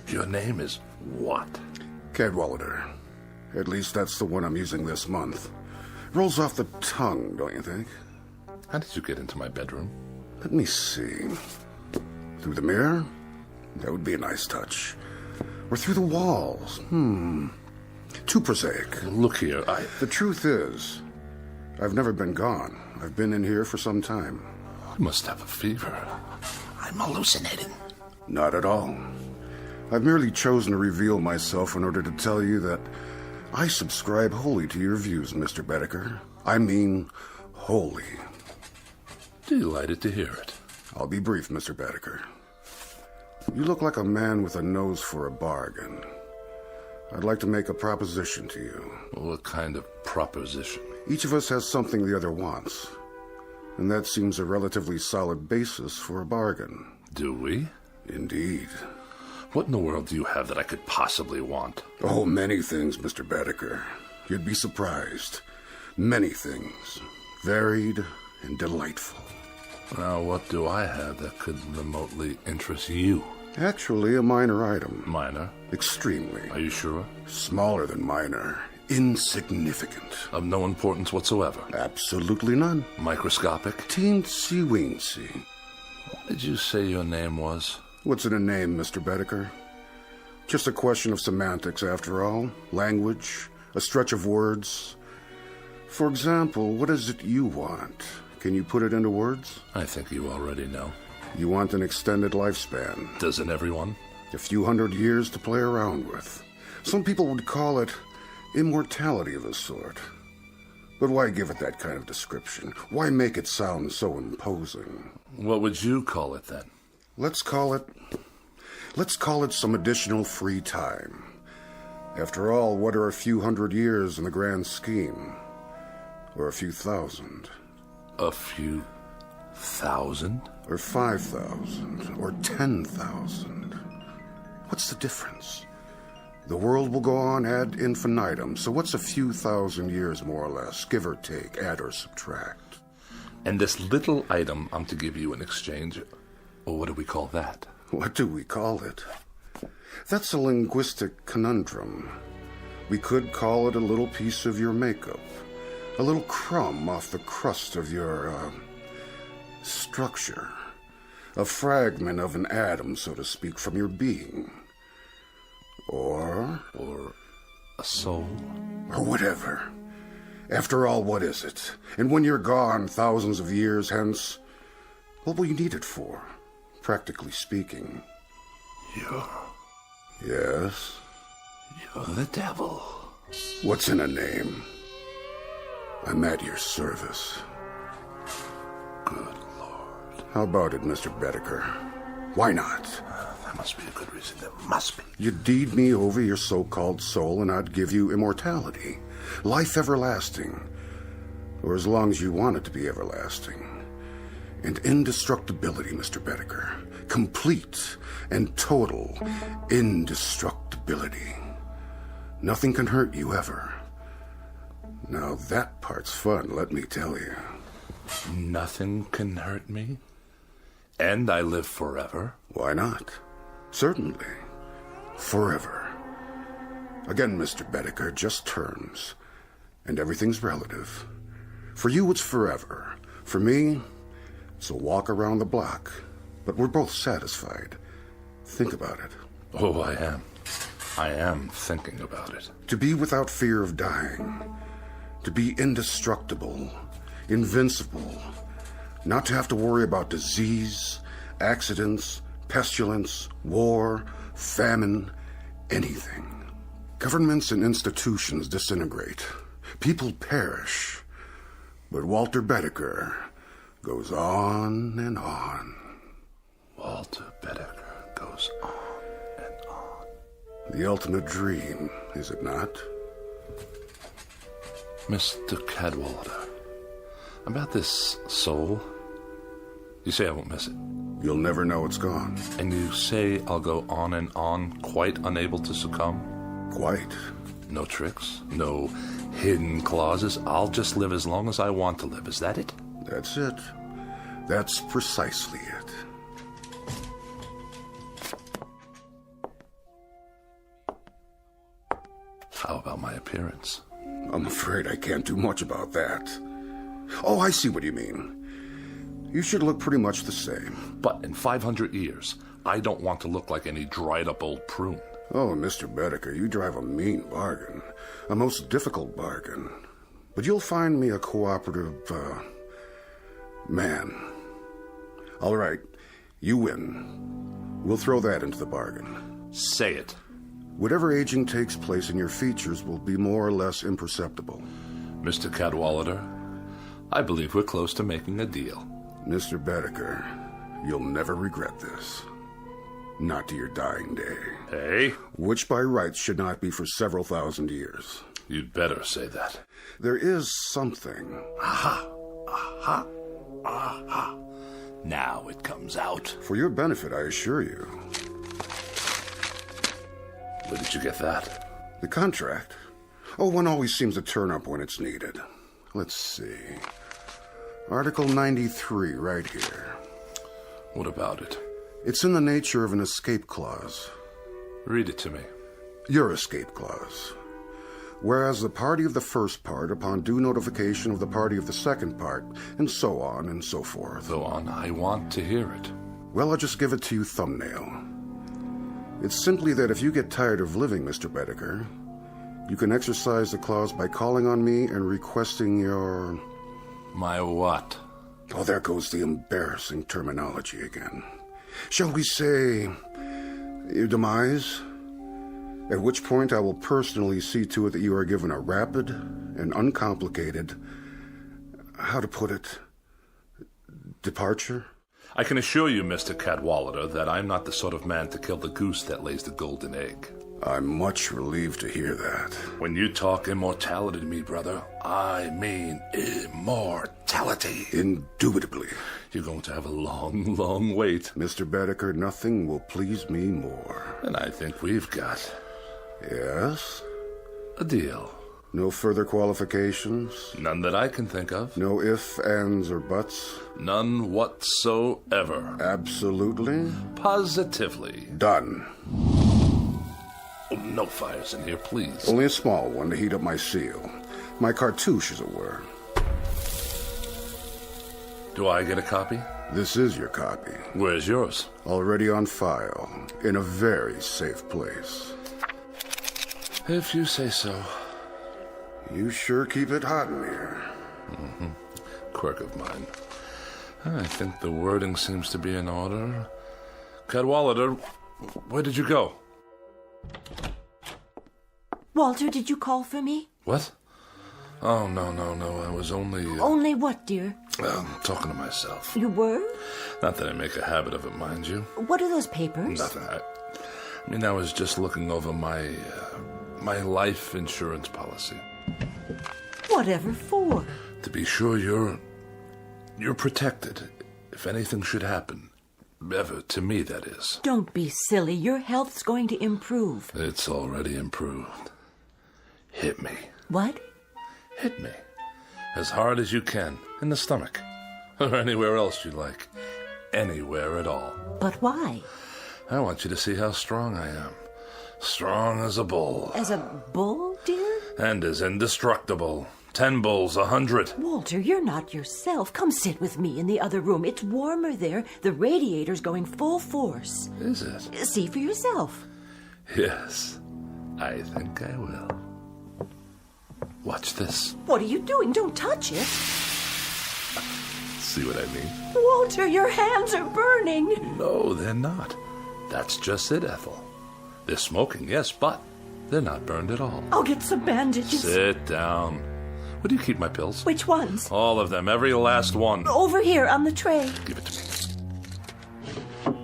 [SPEAKER 8] Your name is what?
[SPEAKER 11] Cadwallader. At least that's the one I'm using this month. Rolls off the tongue, don't you think?
[SPEAKER 8] How did you get into my bedroom?
[SPEAKER 11] Let me see. Through the mirror? That would be a nice touch. Or through the walls? Too prosaic.
[SPEAKER 8] Look here,
[SPEAKER 11] The truth is, I've never been gone. I've been in here for some time.
[SPEAKER 8] I must have a fever. I'm hallucinating.
[SPEAKER 11] Not at all. I've merely chosen to reveal myself in order to tell you that I subscribe wholly to your views, Mr. Bedecker. I mean, wholly.
[SPEAKER 8] Delighted to hear it.
[SPEAKER 11] I'll be brief, Mr. Bedecker. You look like a man with a nose for a bargain. I'd like to make a proposition to you.
[SPEAKER 8] What kind of proposition?
[SPEAKER 11] Each of us has something the other wants, and that seems a relatively solid basis for a bargain.
[SPEAKER 8] Do we?
[SPEAKER 11] Indeed.
[SPEAKER 8] What in the world do you have that I could possibly want?
[SPEAKER 11] Oh, many things, Mr. Bedecker. You'd be surprised. Many things. Varied and delightful.
[SPEAKER 8] Now, what do I have that could remotely interest you?
[SPEAKER 11] Actually, a minor item.
[SPEAKER 8] Minor?
[SPEAKER 11] Extremely.
[SPEAKER 8] Are you sure?
[SPEAKER 11] Smaller than minor. Insignificant.
[SPEAKER 8] Of no importance whatsoever?
[SPEAKER 11] Absolutely none.
[SPEAKER 8] Microscopic?
[SPEAKER 11] Teensy-weensy.
[SPEAKER 8] What did you say your name was?
[SPEAKER 11] What's in a name, Mr. Bedecker? Just a question of semantics, after all. Language, a stretch of words. For example, what is it you want? Can you put it into words?
[SPEAKER 8] I think you already know.
[SPEAKER 11] You want an extended lifespan.
[SPEAKER 8] Doesn't everyone?
[SPEAKER 11] A few hundred years to play around with. Some people would call it immortality of a sort. But why give it that kind of description? Why make it sound so imposing?
[SPEAKER 8] What would you call it then?
[SPEAKER 11] Let's call it some additional free time. After all, what are a few hundred years in the grand scheme? Or a few thousand?
[SPEAKER 8] A few thousand?
[SPEAKER 11] Or 5,000? Or 10,000? What's the difference? The world will go on ad infinitum, so what's a few thousand years more or less, give or take, add or subtract?
[SPEAKER 8] And this little item I'm to give you in exchange, or what do we call that?
[SPEAKER 11] What do we call it? That's a linguistic conundrum. We could call it a little piece of your makeup, a little crumb off the crust of your, structure, a fragment of an atom, so to speak, from your being. Or
[SPEAKER 8] a soul?
[SPEAKER 11] Or whatever. After all, what is it? And when you're gone, thousands of years hence, what will you need it for, practically speaking? Yes?
[SPEAKER 8] You're the devil.
[SPEAKER 11] What's in a name? I'm at your service.
[SPEAKER 8] Good Lord.
[SPEAKER 11] How about it, Mr. Bedecker? Why not?
[SPEAKER 8] That must be a good reason. There must be.
[SPEAKER 11] You'd deed me over your so-called soul, and I'd give you immortality. Life everlasting. Or as long as you want it to be everlasting. And indestructibility, Mr. Bedecker. Complete and total indestructibility. Nothing can hurt you ever. Now that part's fun, let me tell you.
[SPEAKER 8] Nothing can hurt me? And I live forever?
[SPEAKER 11] Why not? Certainly. Forever. Again, Mr. Bedecker, just terms. And everything's relative. For you, it's forever. For me, it's a walk around the block. But we're both satisfied. Think about it.
[SPEAKER 8] Oh, I am. I am thinking about it.
[SPEAKER 11] To be without fear of dying. To be indestructible. Invincible. Not to have to worry about disease, accidents, pestilence, war, famine, anything. Governments and institutions disintegrate. People perish. But Walter Bedecker goes on and on.
[SPEAKER 8] Walter Bedecker goes on and on.
[SPEAKER 11] The ultimate dream, is it not?
[SPEAKER 8] Mr. Cadwallader, about this soul, You say I won't miss it?
[SPEAKER 11] You'll never know it's gone.
[SPEAKER 8] And you say I'll go on and on, quite unable to succumb?
[SPEAKER 11] Quite.
[SPEAKER 8] No tricks? No hidden clauses? I'll just live as long as I want to live. Is that it?
[SPEAKER 11] That's it. That's precisely it.
[SPEAKER 8] How about my appearance?
[SPEAKER 11] I'm afraid I can't do much about that. Oh, I see what you mean. You should look pretty much the same.
[SPEAKER 8] But in 500 years, I don't want to look like any dried-up old prune.
[SPEAKER 11] Oh, Mr. Bedecker, you drive a mean bargain. A most difficult bargain. But you'll find me a cooperative, man. All right, you win. We'll throw that into the bargain.
[SPEAKER 8] Say it.
[SPEAKER 11] Whatever aging takes place in your features will be more or less imperceptible.
[SPEAKER 8] Mr. Cadwallader, I believe we're close to making a deal.
[SPEAKER 11] Mr. Bedecker, you'll never regret this. Not to your dying day.
[SPEAKER 8] Hey?
[SPEAKER 11] Which by rights should not be for several thousand years.
[SPEAKER 8] You'd better say that.
[SPEAKER 11] There is something.
[SPEAKER 8] Aha! Aha! Aha! Now it comes out.
[SPEAKER 11] For your benefit, I assure you.
[SPEAKER 8] Where did you get that?
[SPEAKER 11] The contract. Oh, one always seems to turn up when it's needed. Let's see. Article 93, right here.
[SPEAKER 8] What about it?
[SPEAKER 11] It's in the nature of an escape clause.
[SPEAKER 8] Read it to me.
[SPEAKER 11] Your escape clause. Whereas the party of the first part, upon due notification of the party of the second part, and so on and so forth.
[SPEAKER 8] Go on, I want to hear it.
[SPEAKER 11] Well, I'll just give it to you thumbnail. It's simply that if you get tired of living, Mr. Bedecker, you can exercise the clause by calling on me and requesting your...
[SPEAKER 8] My what?
[SPEAKER 11] Oh, there goes the embarrassing terminology again. Shall we say, your demise? At which point I will personally see to it that you are given a rapid and uncomplicated, how to put it, departure?
[SPEAKER 8] I can assure you, Mr. Cadwallader, that I'm not the sort of man to kill the goose that lays the golden egg.
[SPEAKER 11] I'm much relieved to hear that.
[SPEAKER 8] When you talk immortality to me, brother, I mean immortality.
[SPEAKER 11] Indubitably.
[SPEAKER 8] You're going to have a long, long wait.
[SPEAKER 11] Mr. Bedecker, nothing will please me more.
[SPEAKER 8] And I think we've got...
[SPEAKER 11] Yes?
[SPEAKER 8] A deal.
[SPEAKER 11] No further qualifications?
[SPEAKER 8] None that I can think of.
[SPEAKER 11] No ifs, ands, or buts?
[SPEAKER 8] None whatsoever.
[SPEAKER 11] Absolutely?
[SPEAKER 8] Positively.
[SPEAKER 11] Done.
[SPEAKER 8] Oh, no fires in here, please.
[SPEAKER 11] Only a small one to heat up my seal. My cartouche, as it were.
[SPEAKER 8] Do I get a copy?
[SPEAKER 11] This is your copy.
[SPEAKER 8] Where's yours?
[SPEAKER 11] Already on file, in a very safe place.
[SPEAKER 8] If you say so.
[SPEAKER 11] You sure keep it hot in here.
[SPEAKER 8] Mm-hmm. Quirk of mine. I think the wording seems to be in order. Cadwallader, where did you go?
[SPEAKER 10] Walter, did you call for me?
[SPEAKER 8] What? Oh, no. I was only...
[SPEAKER 10] Only what, dear?
[SPEAKER 8] Talking to myself.
[SPEAKER 10] You were?
[SPEAKER 8] Not that I make a habit of it, mind you.
[SPEAKER 10] What are those papers?
[SPEAKER 8] Nothing. I was just looking over my life insurance policy.
[SPEAKER 10] Whatever for?
[SPEAKER 8] To be sure you're protected if anything should happen. Ever, to me, that is.
[SPEAKER 10] Don't be silly. Your health's going to improve.
[SPEAKER 8] It's already improved. Hit me.
[SPEAKER 10] What?
[SPEAKER 8] Hit me. As hard as you can. In the stomach. Or anywhere else you like. Anywhere at all.
[SPEAKER 10] But why?
[SPEAKER 8] I want you to see how strong I am. Strong as a bull.
[SPEAKER 10] As a bull, dear?
[SPEAKER 8] And as indestructible. 10 bulls, 100.
[SPEAKER 10] Walter, you're not yourself. Come sit with me in the other room. It's warmer there. The radiator's going full force.
[SPEAKER 8] Is it?
[SPEAKER 10] See for yourself.
[SPEAKER 8] Yes, I think I will. Watch this.
[SPEAKER 10] What are you doing? Don't touch it.
[SPEAKER 8] See what I mean?
[SPEAKER 10] Walter, your hands are burning.
[SPEAKER 8] No, they're not. That's just it, Ethel. They're smoking, yes, but they're not burned at all.
[SPEAKER 10] I'll get some bandages.
[SPEAKER 8] Sit down. Where do you keep my pills?
[SPEAKER 10] Which ones?
[SPEAKER 8] All of them, every last one.
[SPEAKER 10] Over here on the tray.
[SPEAKER 8] Give it to me.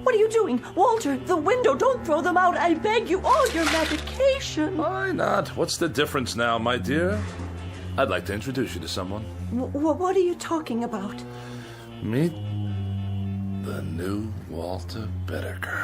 [SPEAKER 10] What are you doing? Walter, the window, don't throw them out. I beg you, all your medication.
[SPEAKER 8] Why not? What's the difference now, my dear? I'd like to introduce you to someone.
[SPEAKER 10] What are you talking about?
[SPEAKER 8] Meet The new Walter Bedecker.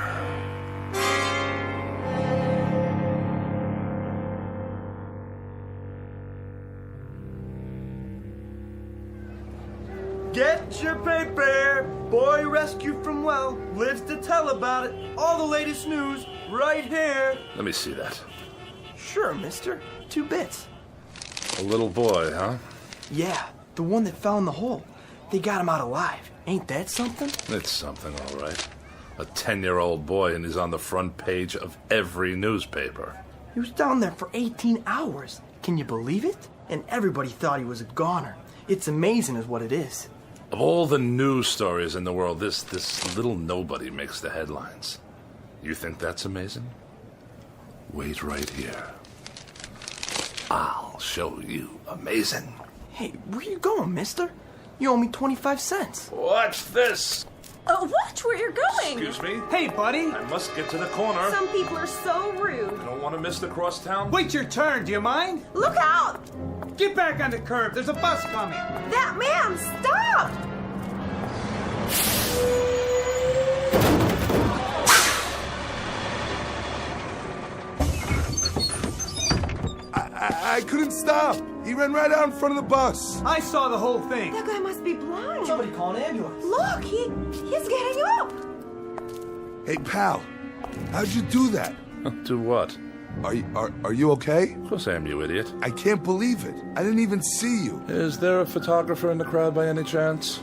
[SPEAKER 21] Get your paper! Boy rescued from well, lives to tell about it. All the latest news, right here.
[SPEAKER 8] Let me see that.
[SPEAKER 21] Sure, mister. 2 bits.
[SPEAKER 8] A little boy, huh?
[SPEAKER 21] Yeah, the one that fell in the hole. They got him out alive. Ain't that something?
[SPEAKER 8] It's something, all right. A 10-year-old boy, and he's on the front page of every newspaper.
[SPEAKER 21] He was down there for 18 hours. Can you believe it? And everybody thought he was a goner. It's amazing is what it is.
[SPEAKER 8] Of all the news stories in the world, this little nobody makes the headlines. You think that's amazing? Wait right here. I'll show you amazing.
[SPEAKER 21] Hey, where you going, mister? You owe me 25 cents.
[SPEAKER 8] Watch this.
[SPEAKER 22] Watch where you're going.
[SPEAKER 8] Excuse me?
[SPEAKER 21] Hey, buddy.
[SPEAKER 8] I must get to the corner.
[SPEAKER 22] Some people are so rude.
[SPEAKER 8] I don't want to miss the crosstown.
[SPEAKER 21] Wait your turn, do you mind?
[SPEAKER 22] Look out!
[SPEAKER 21] Get back on the curb. There's a bus coming.
[SPEAKER 22] That man, stop!
[SPEAKER 23] I couldn't stop. He ran right out in front of the bus.
[SPEAKER 21] I saw the whole thing.
[SPEAKER 22] That guy must be blind.
[SPEAKER 21] Somebody call an ambulance.
[SPEAKER 22] Look, he's getting up.
[SPEAKER 23] Hey, pal, how'd you do that?
[SPEAKER 8] Do what?
[SPEAKER 23] Are you okay?
[SPEAKER 8] Of course I am, you idiot.
[SPEAKER 23] I can't believe it. I didn't even see you.
[SPEAKER 8] Is there a photographer in the crowd by any chance?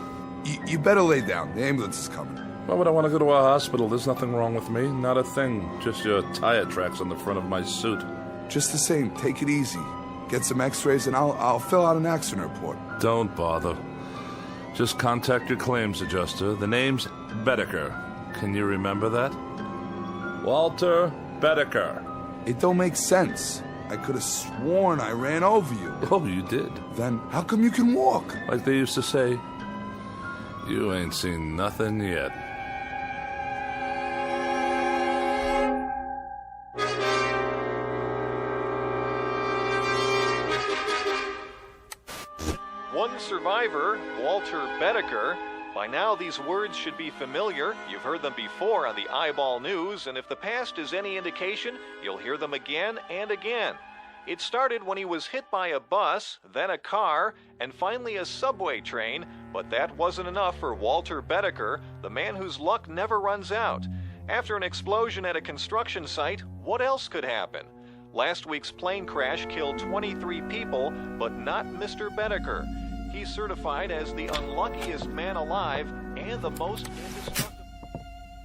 [SPEAKER 23] You better lay down. The ambulance is coming.
[SPEAKER 8] Why would I want to go to a hospital? There's nothing wrong with me. Not a thing. Just your tire tracks on the front of my suit.
[SPEAKER 23] Just the same, take it easy. Get some x-rays and I'll fill out an accident report.
[SPEAKER 8] Don't bother. Just contact your claims adjuster. The name's Bedecker. Can you remember that? Walter Bedecker.
[SPEAKER 23] It don't make sense. I could have sworn I ran over you.
[SPEAKER 8] Oh, you did?
[SPEAKER 23] Then how come you can walk?
[SPEAKER 8] Like they used to say, you ain't seen nothing yet.
[SPEAKER 24] One survivor, Walter Bedecker. By now, these words should be familiar. You've heard them before on the Eyeball News, and if the past is any indication, you'll hear them again and again. It started when he was hit by a bus, then a car, and finally a subway train, but that wasn't enough for Walter Bedecker, the man whose luck never runs out. After an explosion at a construction site, what else could happen? Last week's plane crash killed 23 people, but not Mr. Bedecker. He's certified as the unluckiest man alive and the most indestructible.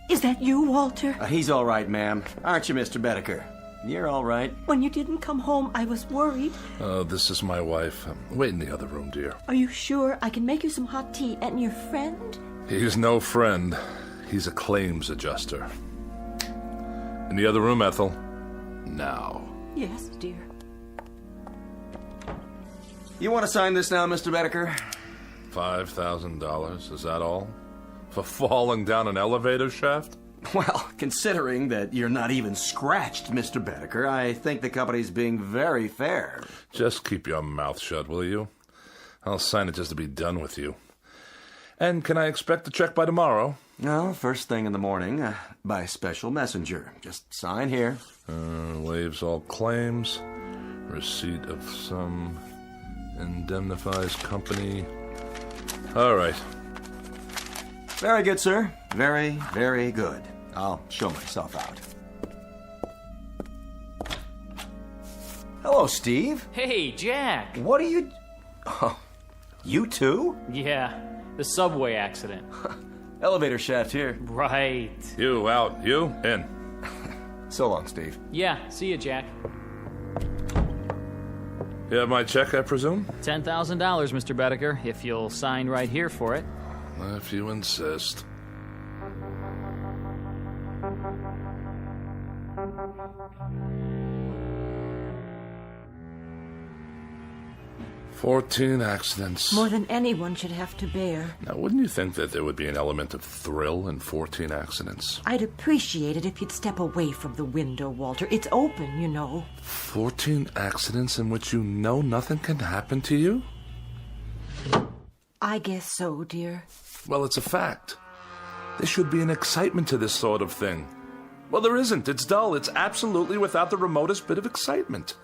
[SPEAKER 10] Is that you, Walter?
[SPEAKER 17] He's all right, ma'am. Aren't you, Mr. Bedecker? You're all right.
[SPEAKER 10] When you didn't come home, I was worried.
[SPEAKER 8] This is my wife. Wait in the other room, dear.
[SPEAKER 10] Are you sure I can make you some hot tea? And your friend?
[SPEAKER 8] He's no friend. He's a claims adjuster. In the other room, Ethel. Now.
[SPEAKER 10] Yes, dear.
[SPEAKER 17] You want to sign this now, Mr. Bedecker?
[SPEAKER 8] $5,000, is that all? For falling down an elevator shaft?
[SPEAKER 17] Well, considering that you're not even scratched, Mr. Bedecker, I think the company's being very fair.
[SPEAKER 8] Just keep your mouth shut, will you? I'll sign it just to be done with you. And can I expect the check by tomorrow?
[SPEAKER 17] No, first thing in the morning, by special messenger. Just sign here.
[SPEAKER 8] Waives all claims. Receipt of sum. Indemnifies company. All right.
[SPEAKER 17] Very good, sir. Very, very good. I'll show myself out. Hello, Steve.
[SPEAKER 14] Hey, Jack.
[SPEAKER 17] What are you... Oh, you too?
[SPEAKER 14] Yeah, the subway accident.
[SPEAKER 17] Elevator shaft here.
[SPEAKER 14] Right.
[SPEAKER 8] You out. You in.
[SPEAKER 17] So long, Steve.
[SPEAKER 14] Yeah, see you, Jack.
[SPEAKER 8] You have my check, I presume?
[SPEAKER 14] $10,000, Mr. Bedecker, if you'll sign right here for it.
[SPEAKER 8] If you insist. "14 accidents.
[SPEAKER 10] More than anyone should have to bear.
[SPEAKER 8] Now, wouldn't you think that there would be an element of thrill in 14 accidents?
[SPEAKER 10] I'd appreciate it if you'd step away from the window, Walter. It's open, you know.
[SPEAKER 8] 14 accidents in which you know nothing can happen to you?
[SPEAKER 10] I guess so, dear.
[SPEAKER 8] Well, it's a fact. There should be an excitement to this sort of thing. Well, there isn't. It's dull. It's absolutely without the remotest bit of excitement.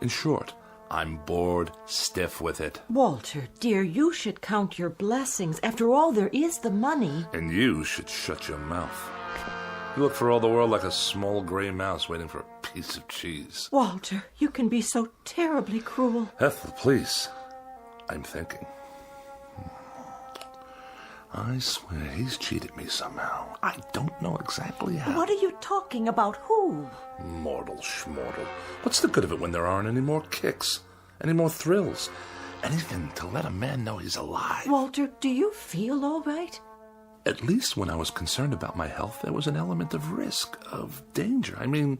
[SPEAKER 8] In short, I'm bored stiff with it.
[SPEAKER 22] Walter, dear, you should count your blessings. After all, there is the money.
[SPEAKER 8] And you should shut your mouth. You look for all the world like a small gray mouse waiting for a piece of cheese.
[SPEAKER 22] Walter, you can be so terribly cruel.
[SPEAKER 8] Ethel, please. I'm thinking. I swear he's cheated me somehow. I don't know exactly how.
[SPEAKER 22] What are you talking about? Who?
[SPEAKER 8] Mortal schmortal. What's the good of it when there aren't any more kicks? Any more thrills? Anything to let a man know he's alive.
[SPEAKER 22] Walter, do you feel all right?
[SPEAKER 8] At least when I was concerned about my health, there was an element of risk, of danger. I mean,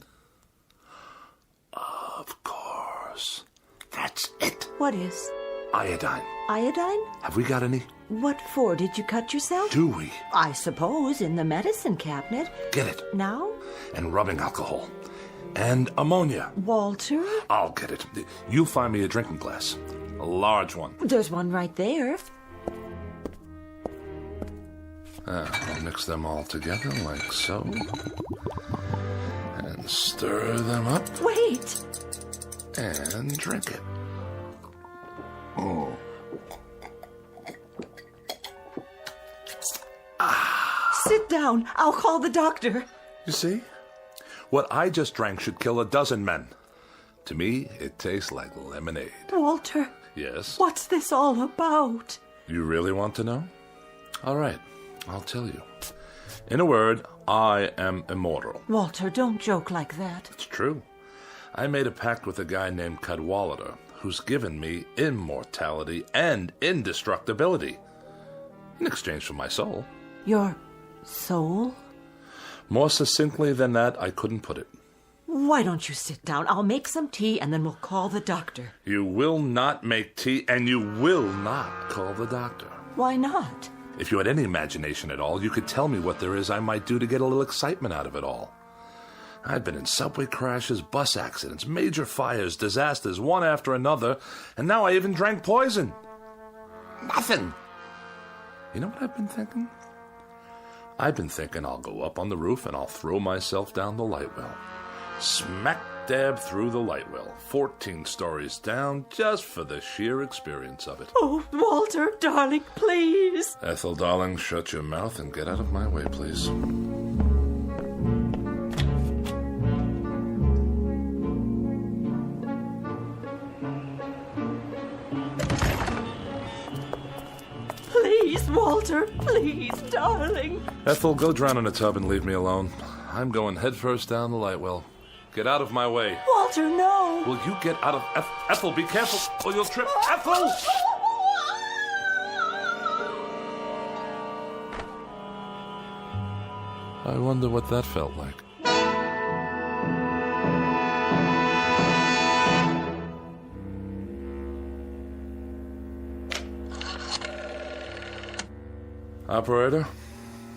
[SPEAKER 8] of course. That's it.
[SPEAKER 22] What is?
[SPEAKER 8] Iodine.
[SPEAKER 22] Iodine?
[SPEAKER 8] Have we got any?
[SPEAKER 22] What for? Did you cut yourself?
[SPEAKER 8] Do we?
[SPEAKER 22] I suppose in the medicine cabinet.
[SPEAKER 8] Get it.
[SPEAKER 22] Now?
[SPEAKER 8] And rubbing alcohol. And ammonia.
[SPEAKER 22] Walter?
[SPEAKER 8] I'll get it. You find me a drinking glass. A large one.
[SPEAKER 22] There's one right there.
[SPEAKER 8] I'll mix them all together like so. And stir them up.
[SPEAKER 22] Wait!
[SPEAKER 8] And drink it. Oh.
[SPEAKER 22] Sit down. I'll call the doctor.
[SPEAKER 8] You see? What I just drank should kill a dozen men. To me, it tastes like lemonade.
[SPEAKER 22] Walter.
[SPEAKER 8] Yes?
[SPEAKER 22] What's this all about?
[SPEAKER 8] You really want to know? All right, I'll tell you. In a word, I am immortal.
[SPEAKER 22] Walter, don't joke like that.
[SPEAKER 8] It's true. I made a pact with a guy named Cadwallader, who's given me immortality and indestructibility in exchange for my soul.
[SPEAKER 22] Your soul?
[SPEAKER 8] More succinctly than that, I couldn't put it.
[SPEAKER 22] Why don't you sit down? I'll make some tea and then we'll call the doctor.
[SPEAKER 8] You will not make tea and you will not call the doctor.
[SPEAKER 22] Why not?
[SPEAKER 8] If you had any imagination at all, you could tell me what there is I might do to get a little excitement out of it all. I've been in subway crashes, bus accidents, major fires, disasters, one after another, and now I even drank poison. Nothing. You know what I've been thinking? I've been thinking I'll go up on the roof and I'll throw myself down the light well. Smack dab through the light well, 14 stories down, just for the sheer experience of it.
[SPEAKER 22] Oh, Walter, darling, please.
[SPEAKER 8] Ethel, darling, shut your mouth and get out of my way, please.
[SPEAKER 22] Please, Walter, please, darling.
[SPEAKER 8] Ethel, go drown in a tub and leave me alone. I'm going headfirst down the light well. Get out of my way.
[SPEAKER 22] Walter, no.
[SPEAKER 8] Will you get out of... Ethel, be careful or you'll trip. Ethel! I wonder what that felt like. Operator,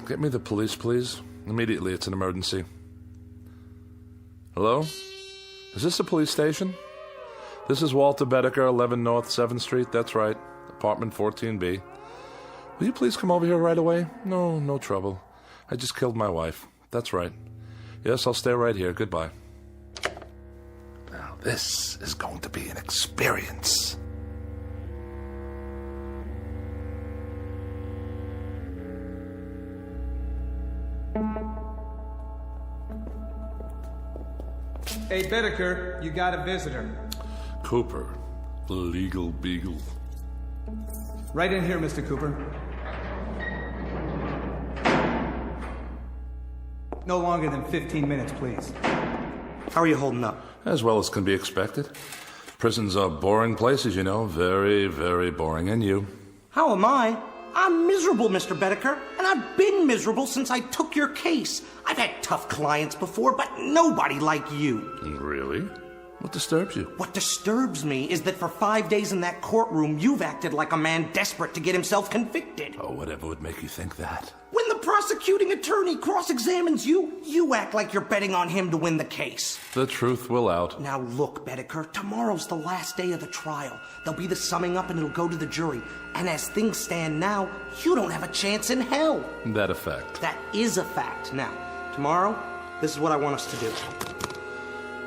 [SPEAKER 8] get me the police, please. Immediately, it's an emergency. Hello? Is this a police station? This is Walter Bedecker, 11 North 7th Street. That's right. Apartment 14B. Will you please come over here right away? No trouble. I just killed my wife. That's right. Yes, I'll stay right here. Goodbye. Now, this is going to be an experience.
[SPEAKER 2] Hey, Bedecker, you got a visitor.
[SPEAKER 8] Cooper, the legal beagle.
[SPEAKER 2] Right in here, Mr. Cooper. No longer than 15 minutes, please.
[SPEAKER 3] How are you holding up?
[SPEAKER 8] As well as can be expected. Prisons are boring places, you know. Very, very boring. And you?
[SPEAKER 3] How am I? I'm miserable, Mr. Bedecker, and I've been miserable since I took your case. I've had tough clients before, but nobody like you.
[SPEAKER 8] Really? What disturbs you?
[SPEAKER 3] What disturbs me is that for 5 days in that courtroom, you've acted like a man desperate to get himself convicted.
[SPEAKER 8] Oh, whatever would make you think that?
[SPEAKER 3] When the prosecuting attorney cross-examines you, you act like you're betting on him to win the case.
[SPEAKER 8] The truth will out.
[SPEAKER 3] Now look, Bedecker, tomorrow's the last day of the trial. There'll be the summing up and it'll go to the jury. And as things stand now, you don't have a chance in hell.
[SPEAKER 8] That effect.
[SPEAKER 3] That is a fact. Now, tomorrow, this is what I want us to do.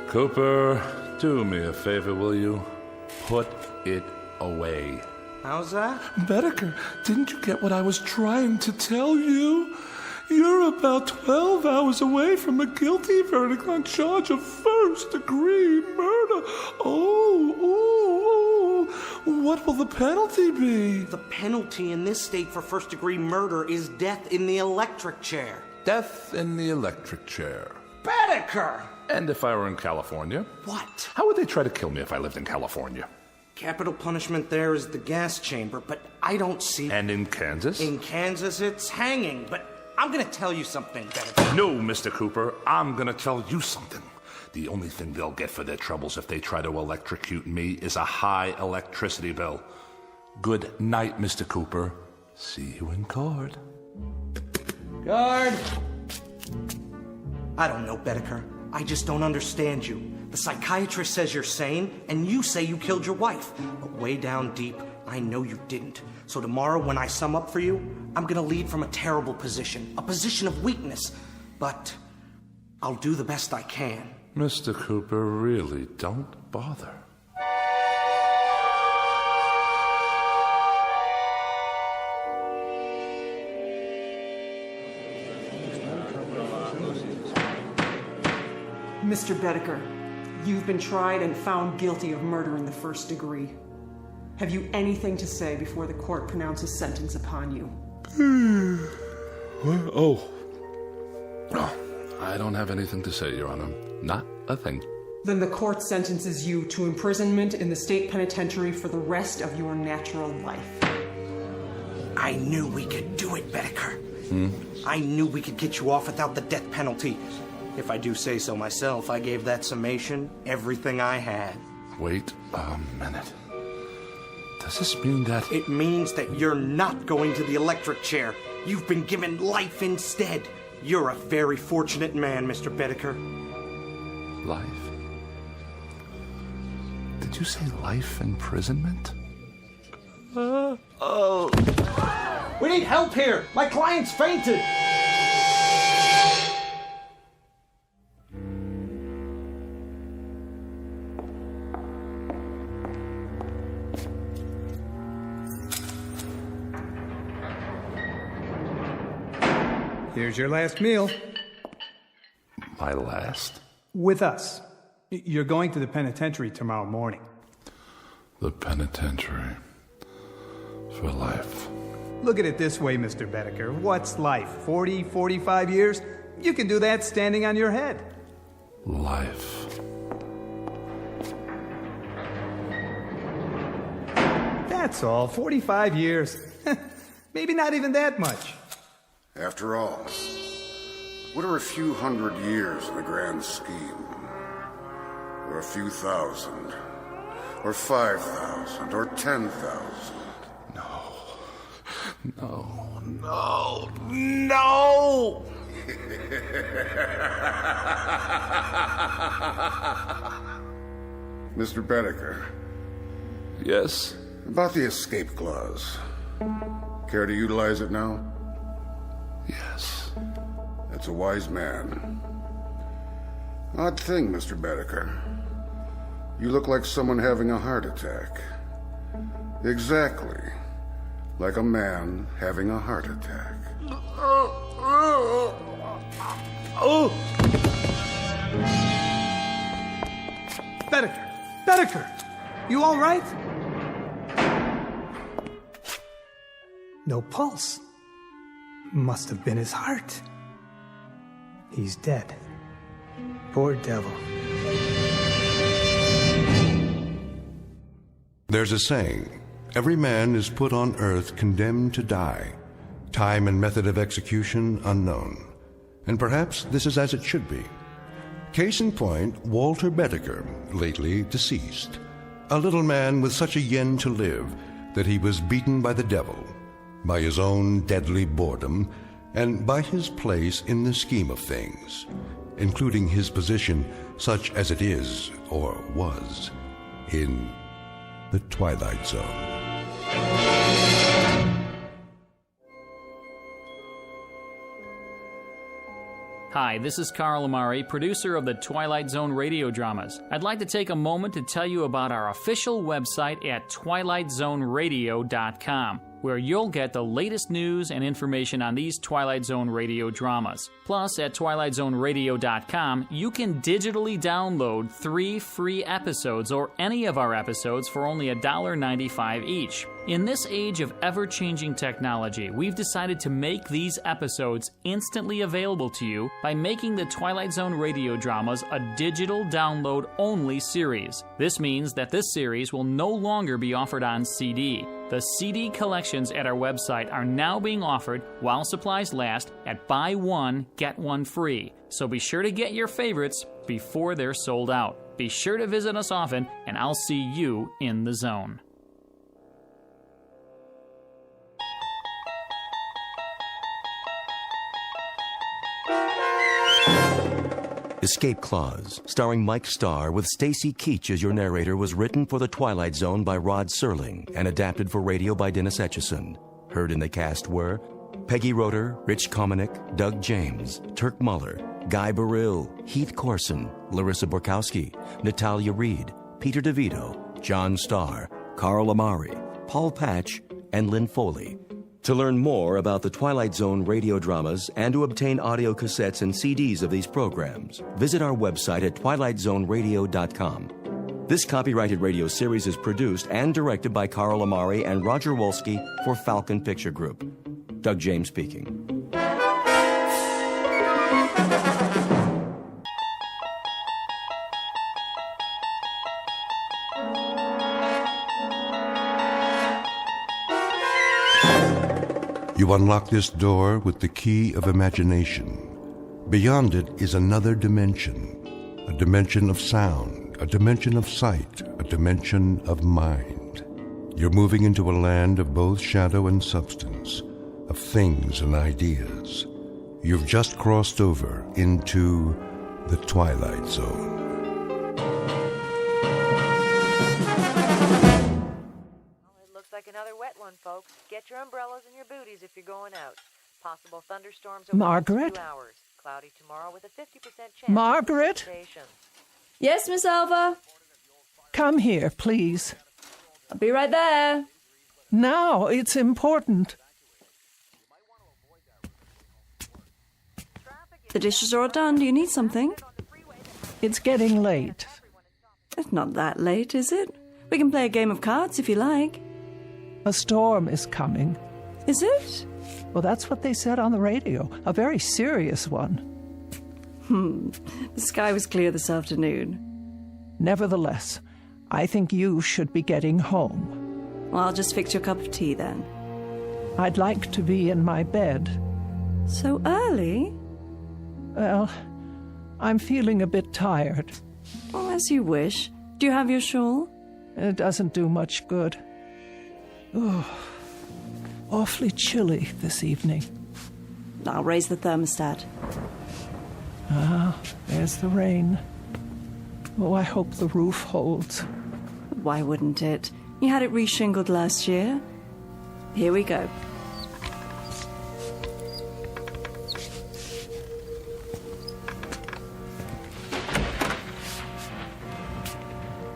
[SPEAKER 8] Cooper, do me a favor, will you? Put it away.
[SPEAKER 3] How's that?
[SPEAKER 5] Bedecker, didn't you get what I was trying to tell you? You're about 12 hours away from a guilty verdict on charge of first-degree murder. Oh, what will the penalty be?
[SPEAKER 3] The penalty in this state for first-degree murder is death in the electric chair.
[SPEAKER 8] Death in the electric chair.
[SPEAKER 3] Bedecker!
[SPEAKER 8] And if I were in California?
[SPEAKER 3] What?
[SPEAKER 8] How would they try to kill me if I lived in California?
[SPEAKER 3] Capital punishment there is the gas chamber, but I don't see...
[SPEAKER 8] And in Kansas?
[SPEAKER 3] In Kansas, it's hanging, but I'm gonna tell you something, Bedecker.
[SPEAKER 8] No, Mr. Cooper, I'm gonna tell you something. The only thing they'll get for their troubles if they try to electrocute me is a high electricity bill. Good night, Mr. Cooper. See you in court.
[SPEAKER 3] Guard! I don't know, Bedecker. I just don't understand you. The psychiatrist says you're sane, and you say you killed your wife. But way down deep, I know you didn't. So tomorrow, when I sum up for you, I'm gonna lead from a terrible position, a position of weakness. But I'll do the best I can.
[SPEAKER 8] Mr. Cooper, really, don't bother.
[SPEAKER 9] Mr. Bedecker, you've been tried and found guilty of murder in the first degree. Have you anything to say before the court pronounces sentence upon you?
[SPEAKER 8] Oh, I don't have anything to say, Your Honor. Not a thing.
[SPEAKER 9] Then the court sentences you to imprisonment in the state penitentiary for the rest of your natural life.
[SPEAKER 3] I knew we could do it, Bedecker. I knew we could get you off without the death penalty. If I do say so myself, I gave that summation everything I had.
[SPEAKER 8] Wait a minute. Does this mean that...
[SPEAKER 3] It means that you're not going to the electric chair. You've been given life instead. You're a very fortunate man, Mr. Bedecker.
[SPEAKER 8] Life? Did you say life imprisonment?
[SPEAKER 2] We need help here! My client's fainted! Here's your last meal.
[SPEAKER 8] My last?
[SPEAKER 2] With us. You're going to the penitentiary tomorrow morning.
[SPEAKER 8] The penitentiary. For life.
[SPEAKER 2] Look at it this way, Mr. Bedecker. What's life? 40, 45 years? You can do that standing on your head.
[SPEAKER 8] Life.
[SPEAKER 2] That's all. 45 years. Maybe not even that much.
[SPEAKER 11] After all, what are a few hundred years in the grand scheme? Or a few thousand? Or 5,000? Or 10,000?
[SPEAKER 8] No.
[SPEAKER 11] Mr. Bedecker.
[SPEAKER 8] Yes?
[SPEAKER 11] About the escape clause. Care to utilize it now?
[SPEAKER 8] Yes.
[SPEAKER 11] That's a wise man. Odd thing, Mr. Bedecker. You look like someone having a heart attack. Exactly. Like a man having a heart attack.
[SPEAKER 2] Bedecker! You all right? No pulse. Must have been his heart. He's dead. Poor devil.
[SPEAKER 1] There's a saying, every man is put on earth condemned to die, time and method of execution unknown. And perhaps this is as it should be. Case in point, Walter Bedecker, lately deceased. A little man with such a yen to live that he was beaten by the devil, by his own deadly boredom, and by his place in the scheme of things, including his position, such as it is or was, in the Twilight Zone.
[SPEAKER 14] Hi, this is Carl Amari, producer of the Twilight Zone radio dramas. I'd like to take a moment to tell you about our official website at twilightzoneradio.com, where you'll get the latest news and information on these Twilight Zone radio dramas. Plus, at twilightzoneradio.com, you can digitally download 3 free episodes or any of our episodes for only $1.95 each. In this age of ever-changing technology, we've decided to make these episodes instantly available to you by making the Twilight Zone radio dramas a digital download-only series. This means that this series will no longer be offered on CD. The CD collections at our website are now being offered while supplies last at buy one, get one free. So be sure to get your favorites before they're sold out. Be sure to visit us often, and I'll see you in the zone.
[SPEAKER 15] Escape Clause, starring Mike Starr with Stacy Keach as your narrator, was written for The Twilight Zone by Rod Serling and adapted for radio by Dennis Etchison. Heard in the cast were Peggy Roeder, Rich Kominick, Doug James, Turk Muller, Guy Burrill, Heath Corson, Larissa Borkowski, Natalia Reed, Peter DeVito, John Starr, Carl Amari, Paul Patch, and Lynn Foley. To learn more about the Twilight Zone radio dramas and to obtain audio cassettes and CDs of these programs, visit our website at twilightzoneradio.com. This copyrighted radio series is produced and directed by Carl Amari and Roger Wolski for Falcon Picture Group. Doug James speaking.
[SPEAKER 1] You unlock this door with the key of imagination. Beyond it is another dimension, a dimension of sound, a dimension of sight, a dimension of mind. You're moving into a land of both shadow and substance, of things and ideas. You've just crossed over into the Twilight Zone.
[SPEAKER 18] Like another wet one, folks. Get your umbrellas and your booties if you're going out. Possible thunderstorms over
[SPEAKER 4] Margaret?
[SPEAKER 18] 2 hours. Cloudy tomorrow with a 50% chance.
[SPEAKER 4] Margaret?
[SPEAKER 12] Yes, Miss Alva?
[SPEAKER 4] Come here, please.
[SPEAKER 12] I'll be right there.
[SPEAKER 4] Now, it's important.
[SPEAKER 12] The dishes are all done. Do you need something?
[SPEAKER 4] It's getting late.
[SPEAKER 12] It's not that late, is it? We can play a game of cards if you like.
[SPEAKER 4] A storm is coming.
[SPEAKER 12] Is it?
[SPEAKER 4] Well, that's what they said on the radio. A very serious one.
[SPEAKER 12] The sky was clear this afternoon.
[SPEAKER 4] Nevertheless, I think you should be getting home.
[SPEAKER 12] Well, I'll just fix your cup of tea then.
[SPEAKER 4] I'd like to be in my bed.
[SPEAKER 12] So early?
[SPEAKER 4] Well, I'm feeling a bit tired.
[SPEAKER 12] Oh, as you wish. Do you have your shawl?
[SPEAKER 4] It doesn't do much good. Oh, awfully chilly this evening.
[SPEAKER 12] I'll raise the thermostat.
[SPEAKER 4] Ah, there's the rain. Oh, I hope the roof holds.
[SPEAKER 12] Why wouldn't it? You had it reshingled last year. Here we go.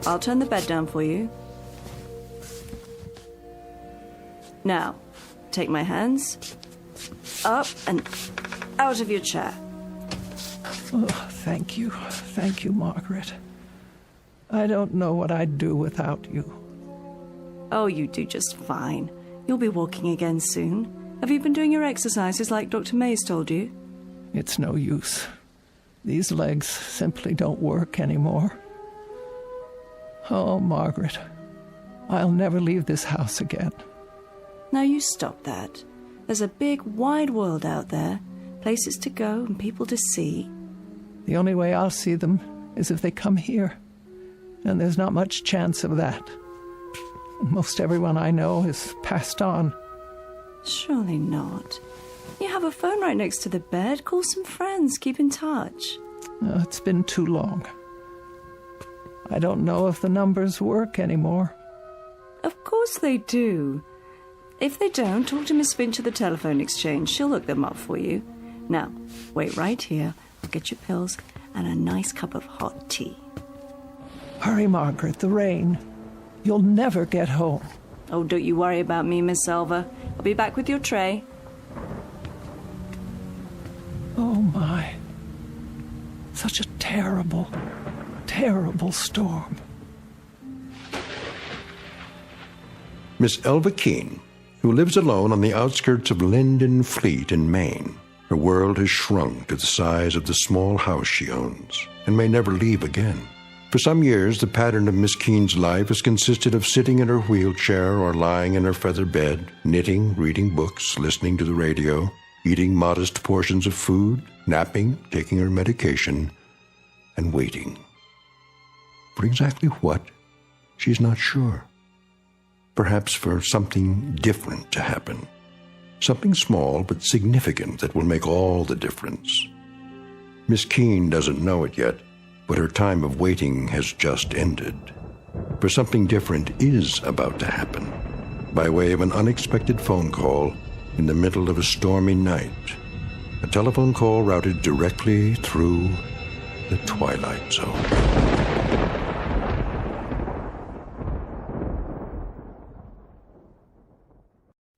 [SPEAKER 12] I'll turn the bed down for you. Now, take my hands up and out of your chair.
[SPEAKER 4] Oh, thank you. Thank you, Margaret. I don't know what I'd do without you.
[SPEAKER 12] Oh, you do just fine. You'll be walking again soon. Have you been doing your exercises like Dr. Mays told you?
[SPEAKER 4] It's no use. These legs simply don't work anymore. Oh, Margaret, I'll never leave this house again.
[SPEAKER 12] Now you stop that. There's a big, wide world out there, places to go and people to see.
[SPEAKER 4] The only way I'll see them is if they come here, and there's not much chance of that. Most everyone I know is passed on.
[SPEAKER 12] Surely not. You have a phone right next to the bed. Call some friends. Keep in touch.
[SPEAKER 4] It's been too long. I don't know if the numbers work anymore.
[SPEAKER 12] Of course they do. If they don't, talk to Miss Finch at the telephone exchange. She'll look them up for you. Now, wait right here. I'll get your pills and a nice cup of hot tea.
[SPEAKER 4] Hurry, Margaret, the rain. You'll never get home.
[SPEAKER 12] Oh, don't you worry about me, Miss Selva. I'll be back with your tray.
[SPEAKER 4] Oh, my. Such a terrible, terrible storm.
[SPEAKER 1] Miss Elva Keene, who lives alone on the outskirts of Linden Fleet in Maine. Her world has shrunk to the size of the small house she owns, and may never leave again. For some years, the pattern of Miss Keene's life has consisted of sitting in her wheelchair or lying in her feather bed, knitting, reading books, listening to the radio, eating modest portions of food, napping, taking her medication, and waiting. For exactly what? She's not sure. Perhaps for something different to happen. Something small but significant that will make all the difference. Miss Keene doesn't know it yet, but her time of waiting has just ended. For something different is about to happen, by way of an unexpected phone call in the middle of a stormy night. A telephone call routed directly through the Twilight Zone.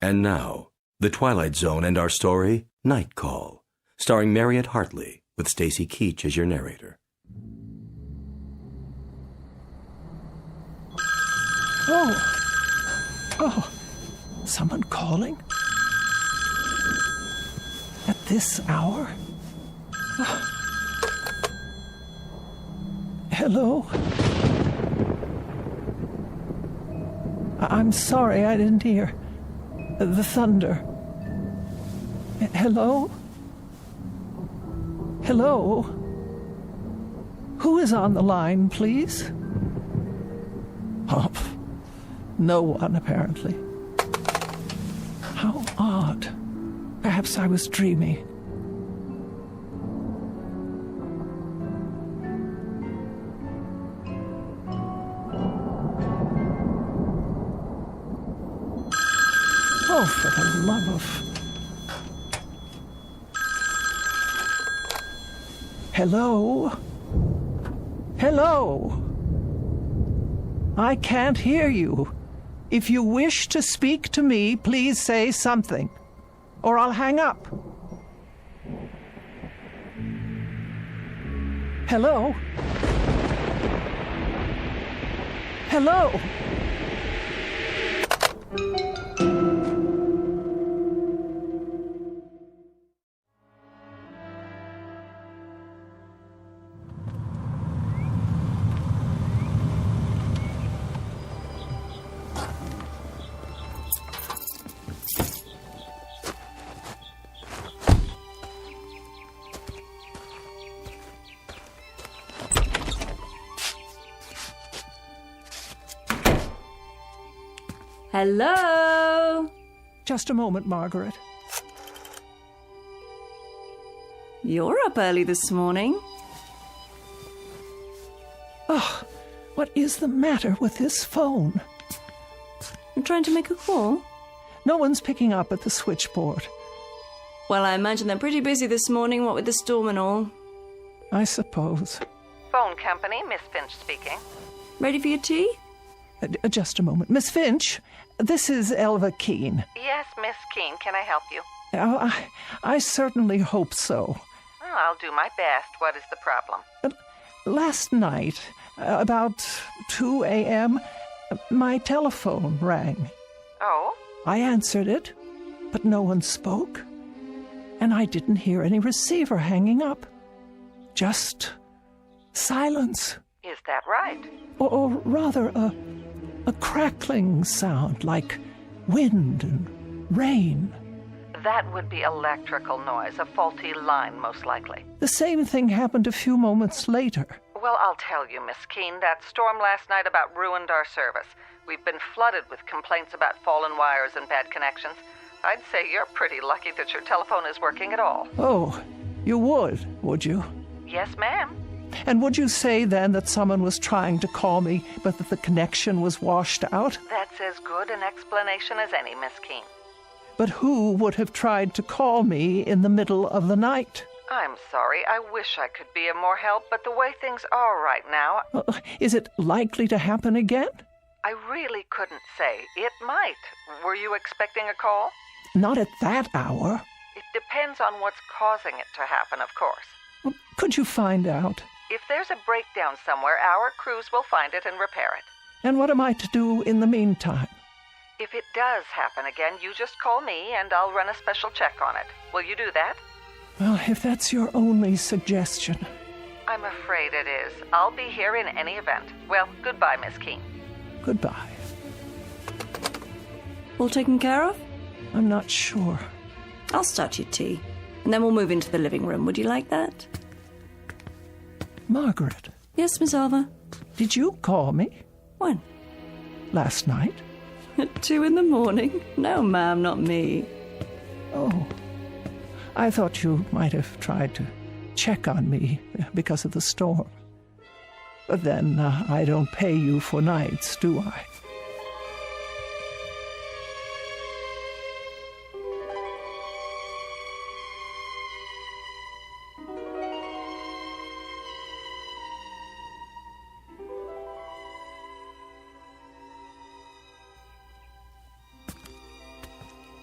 [SPEAKER 15] And now, The Twilight Zone and our story, Night Call, starring Mariette Hartley, with Stacy Keach as your narrator.
[SPEAKER 4] Oh, someone calling? At this hour? Hello? I'm sorry, I didn't hear. The thunder. Hello? Hello? Who is on the line, please? Oh, no one, apparently. How odd. Perhaps I was dreaming. Oh, for the love of... Hello? Hello? I can't hear you. If you wish to speak to me, please say something, or I'll hang up. Hello? Hello?
[SPEAKER 12] Hello?
[SPEAKER 4] Just a moment, Margaret.
[SPEAKER 12] You're up early this morning.
[SPEAKER 4] Oh, what is the matter with this phone?
[SPEAKER 12] I'm trying to make a call.
[SPEAKER 4] No one's picking up at the switchboard.
[SPEAKER 12] Well, I imagine they're pretty busy this morning, what with the storm and all.
[SPEAKER 4] I suppose.
[SPEAKER 7] Phone company, Miss Finch speaking.
[SPEAKER 12] Ready for your tea?
[SPEAKER 4] Just a moment. Miss Finch, this is Elva Keene.
[SPEAKER 7] Yes, Miss Keene, can I help you?
[SPEAKER 4] Oh, I certainly hope so.
[SPEAKER 7] Oh, I'll do my best. What is the problem?
[SPEAKER 4] Last night, about 2 a.m., my telephone rang.
[SPEAKER 7] Oh?
[SPEAKER 4] I answered it, but no one spoke, and I didn't hear any receiver hanging up. Just silence.
[SPEAKER 7] Is that right?
[SPEAKER 4] Or rather, a crackling sound like wind and rain.
[SPEAKER 7] That would be electrical noise, a faulty line, most likely.
[SPEAKER 4] The same thing happened a few moments later.
[SPEAKER 7] Well, I'll tell you, Miss Keene, that storm last night about ruined our service. We've been flooded with complaints about fallen wires and bad connections. I'd say you're pretty lucky that your telephone is working at all.
[SPEAKER 4] Oh, you would you?
[SPEAKER 7] Yes, ma'am.
[SPEAKER 4] And would you say then that someone was trying to call me, but that the connection was washed out?
[SPEAKER 7] That's as good an explanation as any, Miss Keene.
[SPEAKER 4] But who would have tried to call me in the middle of the night?
[SPEAKER 7] I'm sorry. I wish I could be of more help, but the way things are right now...
[SPEAKER 4] Is it likely to happen again?
[SPEAKER 7] I really couldn't say. It might. Were you expecting a call?
[SPEAKER 4] Not at that hour.
[SPEAKER 7] It depends on what's causing it to happen, of course.
[SPEAKER 4] Could you find out?
[SPEAKER 7] If there's a breakdown somewhere, our crews will find it and repair it.
[SPEAKER 4] And what am I to do in the meantime?
[SPEAKER 7] If it does happen again, you just call me and I'll run a special check on it. Will you do that?
[SPEAKER 4] Well, if that's your only suggestion.
[SPEAKER 7] I'm afraid it is. I'll be here in any event. Well, goodbye, Miss Keene.
[SPEAKER 4] Goodbye.
[SPEAKER 12] All taken care of?
[SPEAKER 4] I'm not sure.
[SPEAKER 12] I'll start your tea, and then we'll move into the living room. Would you like that?
[SPEAKER 4] Margaret.
[SPEAKER 12] Yes, Miss Alva?
[SPEAKER 4] Did you call me?
[SPEAKER 12] When?
[SPEAKER 4] Last night.
[SPEAKER 12] At 2 a.m? No, ma'am, not me.
[SPEAKER 4] Oh. I thought you might have tried to check on me because of the storm. But then I don't pay you for nights, do I?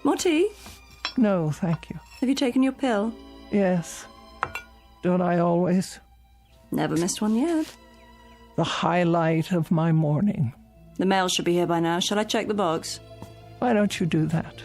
[SPEAKER 12] More tea?
[SPEAKER 4] No, thank you.
[SPEAKER 12] Have you taken your pill?
[SPEAKER 4] Yes. Don't I always?
[SPEAKER 12] Never missed one yet.
[SPEAKER 4] The highlight of my morning.
[SPEAKER 12] The mail should be here by now. Shall I check the box?
[SPEAKER 4] Why don't you do that?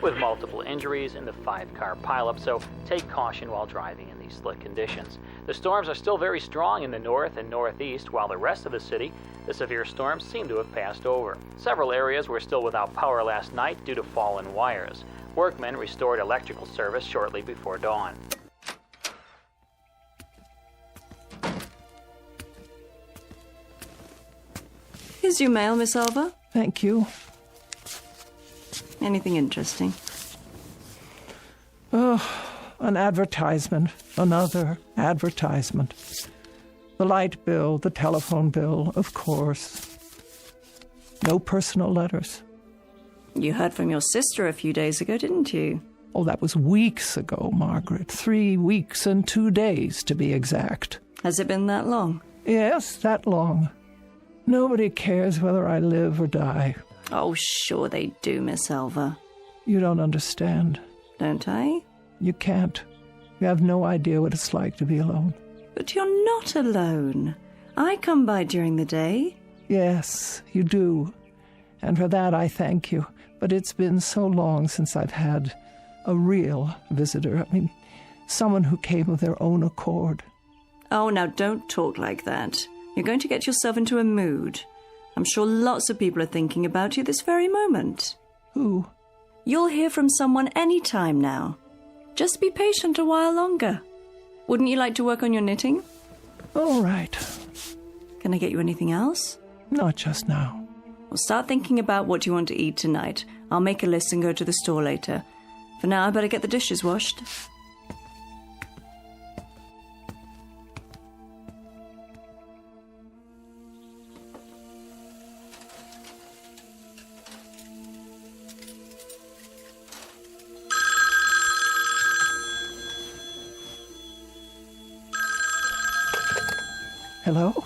[SPEAKER 14] With multiple injuries in the 5-car pileup, so take caution while driving in these slick conditions. The storms are still very strong in the north and northeast, while the rest of the city, the severe storms seem to have passed over. Several areas were still without power last night due to fallen wires. Workmen restored electrical service shortly before dawn.
[SPEAKER 12] Here's your mail, Miss Alva.
[SPEAKER 4] Thank you.
[SPEAKER 12] Anything interesting?
[SPEAKER 4] Oh, an advertisement. Another advertisement. The light bill, the telephone bill, of course. No personal letters.
[SPEAKER 12] You heard from your sister a few days ago, didn't you?
[SPEAKER 4] Oh, that was weeks ago, Margaret. 3 weeks and 2 days, to be exact.
[SPEAKER 12] Has it been that long?
[SPEAKER 4] Yes, that long. Nobody cares whether I live or die.
[SPEAKER 12] Oh, sure they do, Miss Alva.
[SPEAKER 4] You don't understand.
[SPEAKER 12] Don't I?
[SPEAKER 4] You can't. You have no idea what it's like to be alone.
[SPEAKER 12] But you're not alone. I come by during the day.
[SPEAKER 4] Yes, you do. And for that I thank you. But it's been so long since I've had a real visitor. I mean, someone who came of their own accord.
[SPEAKER 12] Oh, now don't talk like that. You're going to get yourself into a mood. I'm sure lots of people are thinking about you this very moment.
[SPEAKER 4] Who?
[SPEAKER 12] You'll hear from someone any time now. Just be patient a while longer. Wouldn't you like to work on your knitting?
[SPEAKER 4] All right.
[SPEAKER 12] Can I get you anything else?
[SPEAKER 4] Not just now.
[SPEAKER 12] Well, start thinking about what you want to eat tonight. I'll make a list and go to the store later. For now, I better get the dishes washed.
[SPEAKER 4] Hello?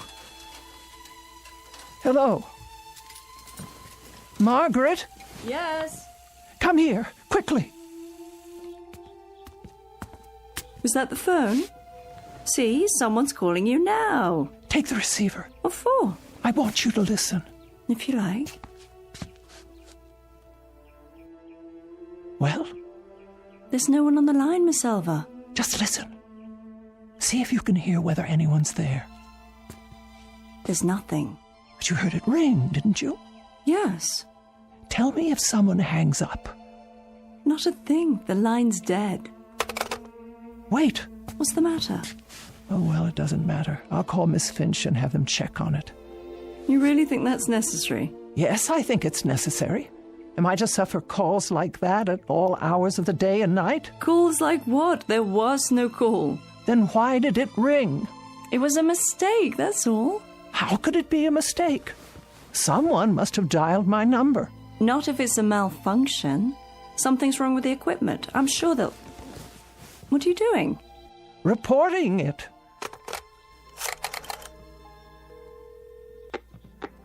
[SPEAKER 4] Hello? Margaret?
[SPEAKER 12] Yes?
[SPEAKER 4] Come here, quickly.
[SPEAKER 12] Was that the phone? See, someone's calling you now.
[SPEAKER 4] Take the receiver.
[SPEAKER 12] What for?
[SPEAKER 4] I want you to listen.
[SPEAKER 12] If you like.
[SPEAKER 4] Well?
[SPEAKER 12] There's no one on the line, Miss Alva.
[SPEAKER 4] Just listen. See if you can hear whether anyone's there.
[SPEAKER 12] There's nothing.
[SPEAKER 4] But you heard it ring, didn't you?
[SPEAKER 12] Yes.
[SPEAKER 4] Tell me if someone hangs up.
[SPEAKER 12] Not a thing. The line's dead.
[SPEAKER 4] Wait.
[SPEAKER 12] What's the matter?
[SPEAKER 4] Oh, well, it doesn't matter. I'll call Miss Finch and have them check on it.
[SPEAKER 12] You really think that's necessary?
[SPEAKER 4] Yes, I think it's necessary. Am I to suffer calls like that at all hours of the day and night?
[SPEAKER 12] Calls like what? There was no call.
[SPEAKER 4] Then why did it ring?
[SPEAKER 12] It was a mistake, that's all.
[SPEAKER 4] How could it be a mistake? Someone must have dialed my number.
[SPEAKER 12] Not if it's a malfunction. Something's wrong with the equipment. I'm sure they'll... What are you doing?
[SPEAKER 4] Reporting it.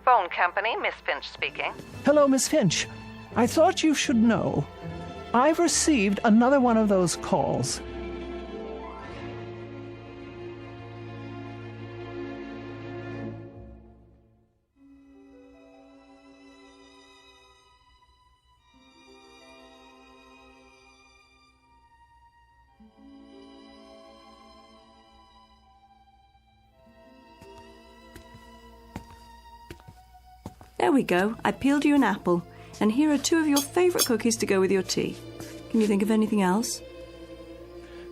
[SPEAKER 7] Phone company, Miss Finch speaking.
[SPEAKER 4] Hello, Miss Finch. I thought you should know. I've received another one of those calls.
[SPEAKER 12] There we go. I peeled you an apple. And here are 2 of your favourite cookies to go with your tea. Can you think of anything else?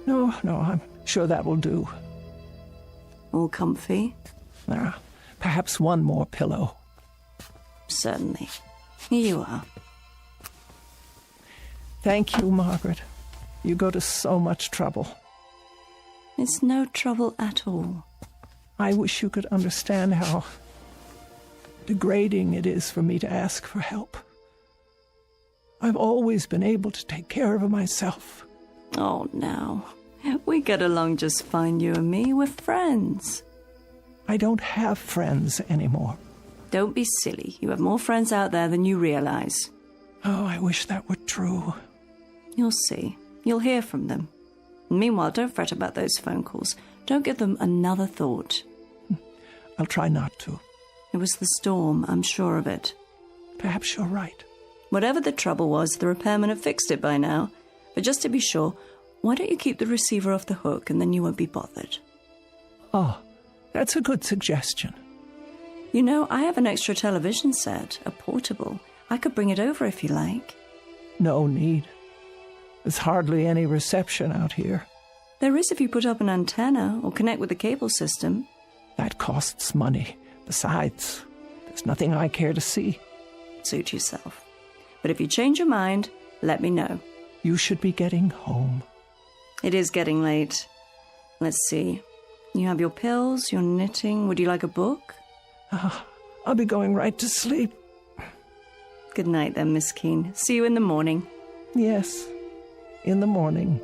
[SPEAKER 4] No, I'm sure that will do.
[SPEAKER 12] All comfy?
[SPEAKER 4] Perhaps one more pillow.
[SPEAKER 12] Certainly. Here you are.
[SPEAKER 4] Thank you, Margaret. You go to so much trouble.
[SPEAKER 12] It's no trouble at all.
[SPEAKER 4] I wish you could understand how degrading it is for me to ask for help. I've always been able to take care of myself.
[SPEAKER 12] Oh, now. We get along just fine, you and me. We're friends.
[SPEAKER 4] I don't have friends anymore.
[SPEAKER 12] Don't be silly. You have more friends out there than you realize.
[SPEAKER 4] Oh, I wish that were true.
[SPEAKER 12] You'll see. You'll hear from them. Meanwhile, don't fret about those phone calls. Don't give them another thought.
[SPEAKER 4] I'll try not to.
[SPEAKER 12] It was the storm, I'm sure of it.
[SPEAKER 4] Perhaps you're right.
[SPEAKER 12] Whatever the trouble was, the repairman have fixed it by now. But just to be sure, why don't you keep the receiver off the hook and then you won't be bothered?
[SPEAKER 4] Oh, that's a good suggestion.
[SPEAKER 12] You know, I have an extra television set, a portable. I could bring it over if you like.
[SPEAKER 4] No need. There's hardly any reception out here.
[SPEAKER 12] There is if you put up an antenna or connect with the cable system.
[SPEAKER 4] That costs money. Besides, there's nothing I care to see.
[SPEAKER 12] Suit yourself. But if you change your mind, let me know.
[SPEAKER 4] You should be getting home.
[SPEAKER 12] It is getting late. Let's see. You have your pills, your knitting. Would you like a book?
[SPEAKER 4] I'll be going right to sleep.
[SPEAKER 12] Good night then, Miss Keene. See you in the morning.
[SPEAKER 4] Yes, in the morning.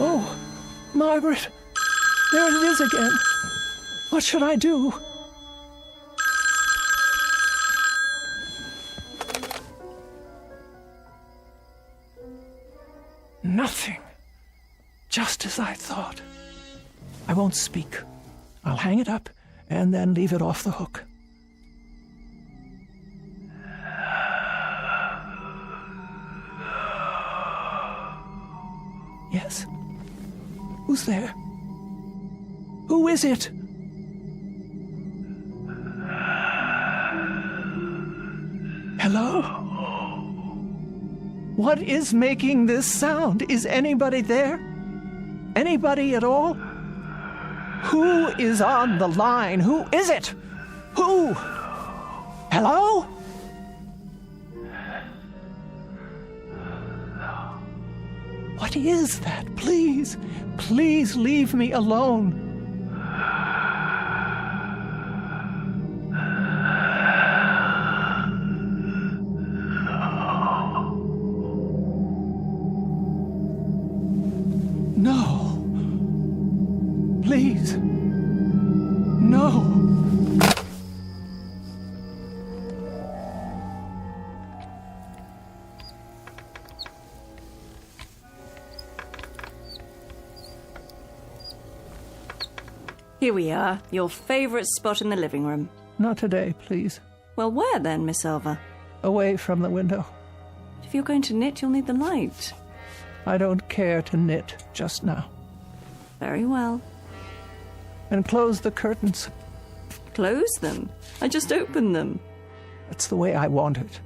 [SPEAKER 4] Oh, Margaret, there it is again. What should I do? Nothing. Just as I thought. I won't speak. I'll hang it up and then leave it off the hook. Yes? Who's there? Who is it? Hello? What is making this sound? Is anybody there? Anybody at all? Who is on the line? Who is it? Who? Hello? What is that? Please, please leave me alone. No. Please. No.
[SPEAKER 12] Here we are, your favourite spot in the living room.
[SPEAKER 4] Not today, please.
[SPEAKER 12] Well, where then, Miss Elva?
[SPEAKER 4] Away from the window.
[SPEAKER 12] If you're going to knit, you'll need the light.
[SPEAKER 4] I don't care to knit just now.
[SPEAKER 12] Very well.
[SPEAKER 4] And close the curtains.
[SPEAKER 12] Close them? I just opened them.
[SPEAKER 4] That's the way I want it.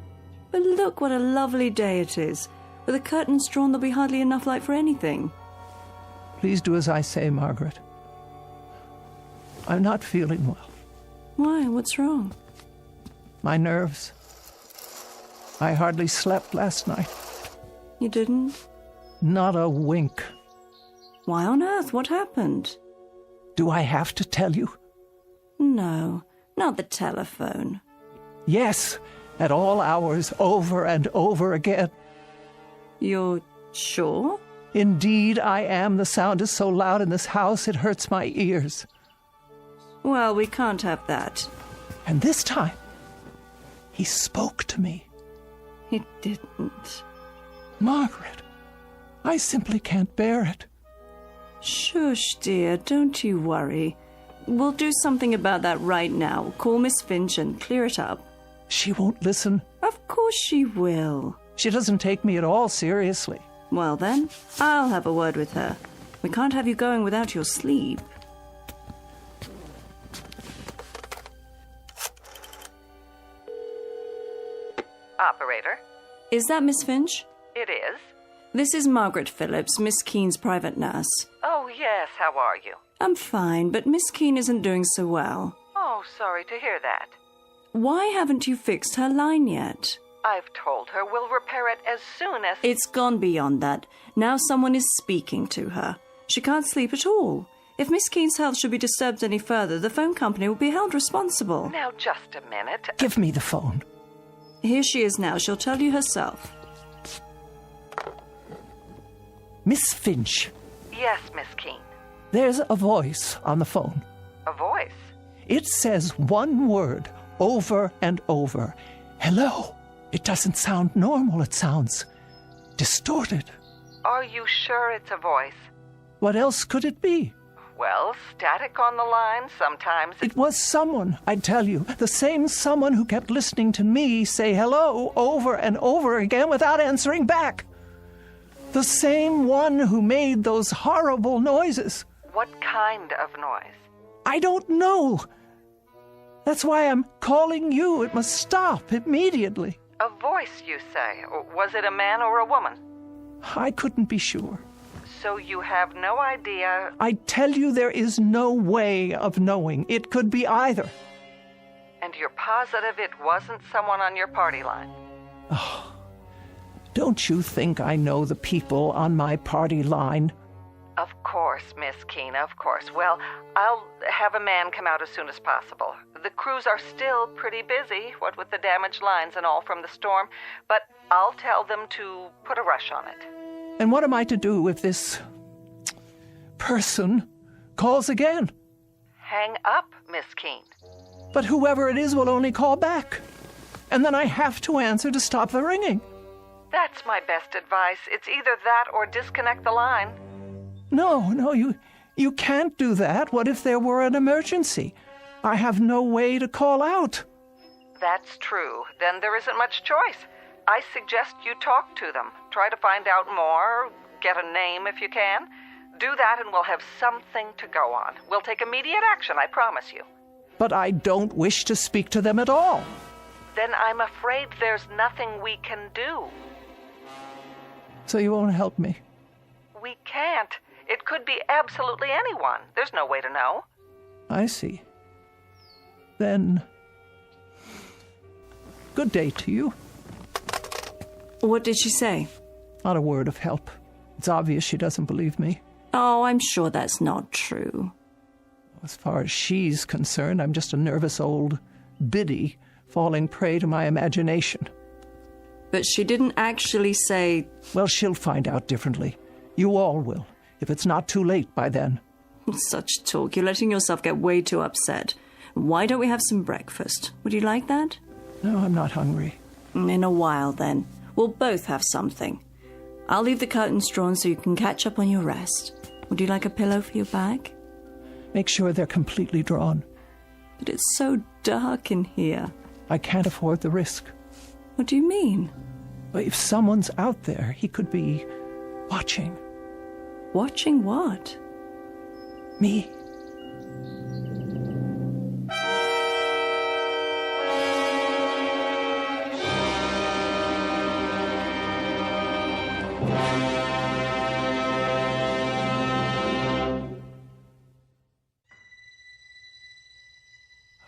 [SPEAKER 12] But look what a lovely day it is. With the curtains drawn, there'll be hardly enough light for anything.
[SPEAKER 4] Please do as I say, Margaret. I'm not feeling well.
[SPEAKER 12] Why? What's wrong?
[SPEAKER 4] My nerves. I hardly slept last night.
[SPEAKER 12] You didn't?
[SPEAKER 4] Not a wink.
[SPEAKER 12] Why on earth? What happened?
[SPEAKER 4] Do I have to tell you?
[SPEAKER 12] No, not the telephone.
[SPEAKER 4] Yes, at all hours, over and over again.
[SPEAKER 12] You're sure?
[SPEAKER 4] Indeed, I am. The sound is so loud in this house, it hurts my ears.
[SPEAKER 12] Well, we can't have that.
[SPEAKER 4] And this time, he spoke to me.
[SPEAKER 12] He didn't.
[SPEAKER 4] Margaret, I simply can't bear it.
[SPEAKER 12] Shush, dear, don't you worry. We'll do something about that right now. Call Miss Finch and clear it up.
[SPEAKER 4] She won't listen.
[SPEAKER 12] Of course she will.
[SPEAKER 4] She doesn't take me at all seriously.
[SPEAKER 12] Well then, I'll have a word with her. We can't have you going without your sleep.
[SPEAKER 7] Operator?
[SPEAKER 12] Is that Miss Finch?
[SPEAKER 7] It is.
[SPEAKER 12] This is Margaret Phillips, Miss Keene's private nurse.
[SPEAKER 7] Oh, yes, how are you?
[SPEAKER 12] I'm fine, but Miss Keene isn't doing so well.
[SPEAKER 7] Oh, sorry to hear that.
[SPEAKER 12] Why haven't you fixed her line yet?
[SPEAKER 7] I've told her we'll repair it as soon as...
[SPEAKER 12] It's gone beyond that. Now someone is speaking to her. She can't sleep at all. If Miss Keene's health should be disturbed any further, the phone company will be held responsible.
[SPEAKER 7] Now, just a minute.
[SPEAKER 4] Give me the phone.
[SPEAKER 12] Here she is now. She'll tell you herself.
[SPEAKER 4] Miss Finch.
[SPEAKER 7] Yes, Miss Keene.
[SPEAKER 4] There's a voice on the phone.
[SPEAKER 7] A voice?
[SPEAKER 4] It says one word over and over. Hello. It doesn't sound normal. It sounds distorted.
[SPEAKER 7] Are you sure it's a voice?
[SPEAKER 4] What else could it be?
[SPEAKER 7] Well, static on the line sometimes.
[SPEAKER 4] It was someone, I tell you, the same someone who kept listening to me say hello over and over again without answering back. The same one who made those horrible noises.
[SPEAKER 7] What kind of noise?
[SPEAKER 4] I don't know. That's why I'm calling you. It must stop immediately.
[SPEAKER 7] A voice, you say? Was it a man or a woman?
[SPEAKER 4] I couldn't be sure.
[SPEAKER 7] So you have no idea?
[SPEAKER 4] I tell you, there is no way of knowing. It could be either.
[SPEAKER 7] And you're positive it wasn't someone on your party line?
[SPEAKER 4] Oh, don't you think I know the people on my party line?
[SPEAKER 7] Of course, Miss Keene, of course. Well, I'll have a man come out as soon as possible. The crews are still pretty busy, what with the damaged lines and all from the storm, but I'll tell them to put a rush on it.
[SPEAKER 4] And what am I to do if this person calls again?
[SPEAKER 7] Hang up, Miss Keene.
[SPEAKER 4] But whoever it is will only call back. And then I have to answer to stop the ringing.
[SPEAKER 7] That's my best advice. It's either that or disconnect the line.
[SPEAKER 4] No, you can't do that. What if there were an emergency? I have no way to call out.
[SPEAKER 7] That's true. Then there isn't much choice. I suggest you talk to them. Try to find out more. Get a name if you can. Do that and we'll have something to go on. We'll take immediate action, I promise you.
[SPEAKER 4] But I don't wish to speak to them at all.
[SPEAKER 7] Then I'm afraid there's nothing we can do.
[SPEAKER 4] So you won't help me?
[SPEAKER 7] We can't. It could be absolutely anyone. There's no way to know.
[SPEAKER 4] I see. Then, good day to you.
[SPEAKER 12] What did she say?
[SPEAKER 4] Not a word of help. It's obvious she doesn't believe me.
[SPEAKER 12] Oh, I'm sure that's not true.
[SPEAKER 4] As far as she's concerned, I'm just a nervous old biddy falling prey to my imagination.
[SPEAKER 12] But she didn't actually say...
[SPEAKER 4] Well, she'll find out differently. You all will, if it's not too late by then.
[SPEAKER 12] Such talk. You're letting yourself get way too upset. Why don't we have some breakfast? Would you like that?
[SPEAKER 4] No, I'm not hungry.
[SPEAKER 12] In a while, then. We'll both have something. I'll leave the curtains drawn so you can catch up on your rest. Would you like a pillow for your back?
[SPEAKER 4] Make sure they're completely drawn.
[SPEAKER 12] But it's so dark in here.
[SPEAKER 4] I can't afford the risk.
[SPEAKER 12] What do you mean?
[SPEAKER 4] If someone's out there, he could be watching.
[SPEAKER 12] Watching what?
[SPEAKER 4] Me.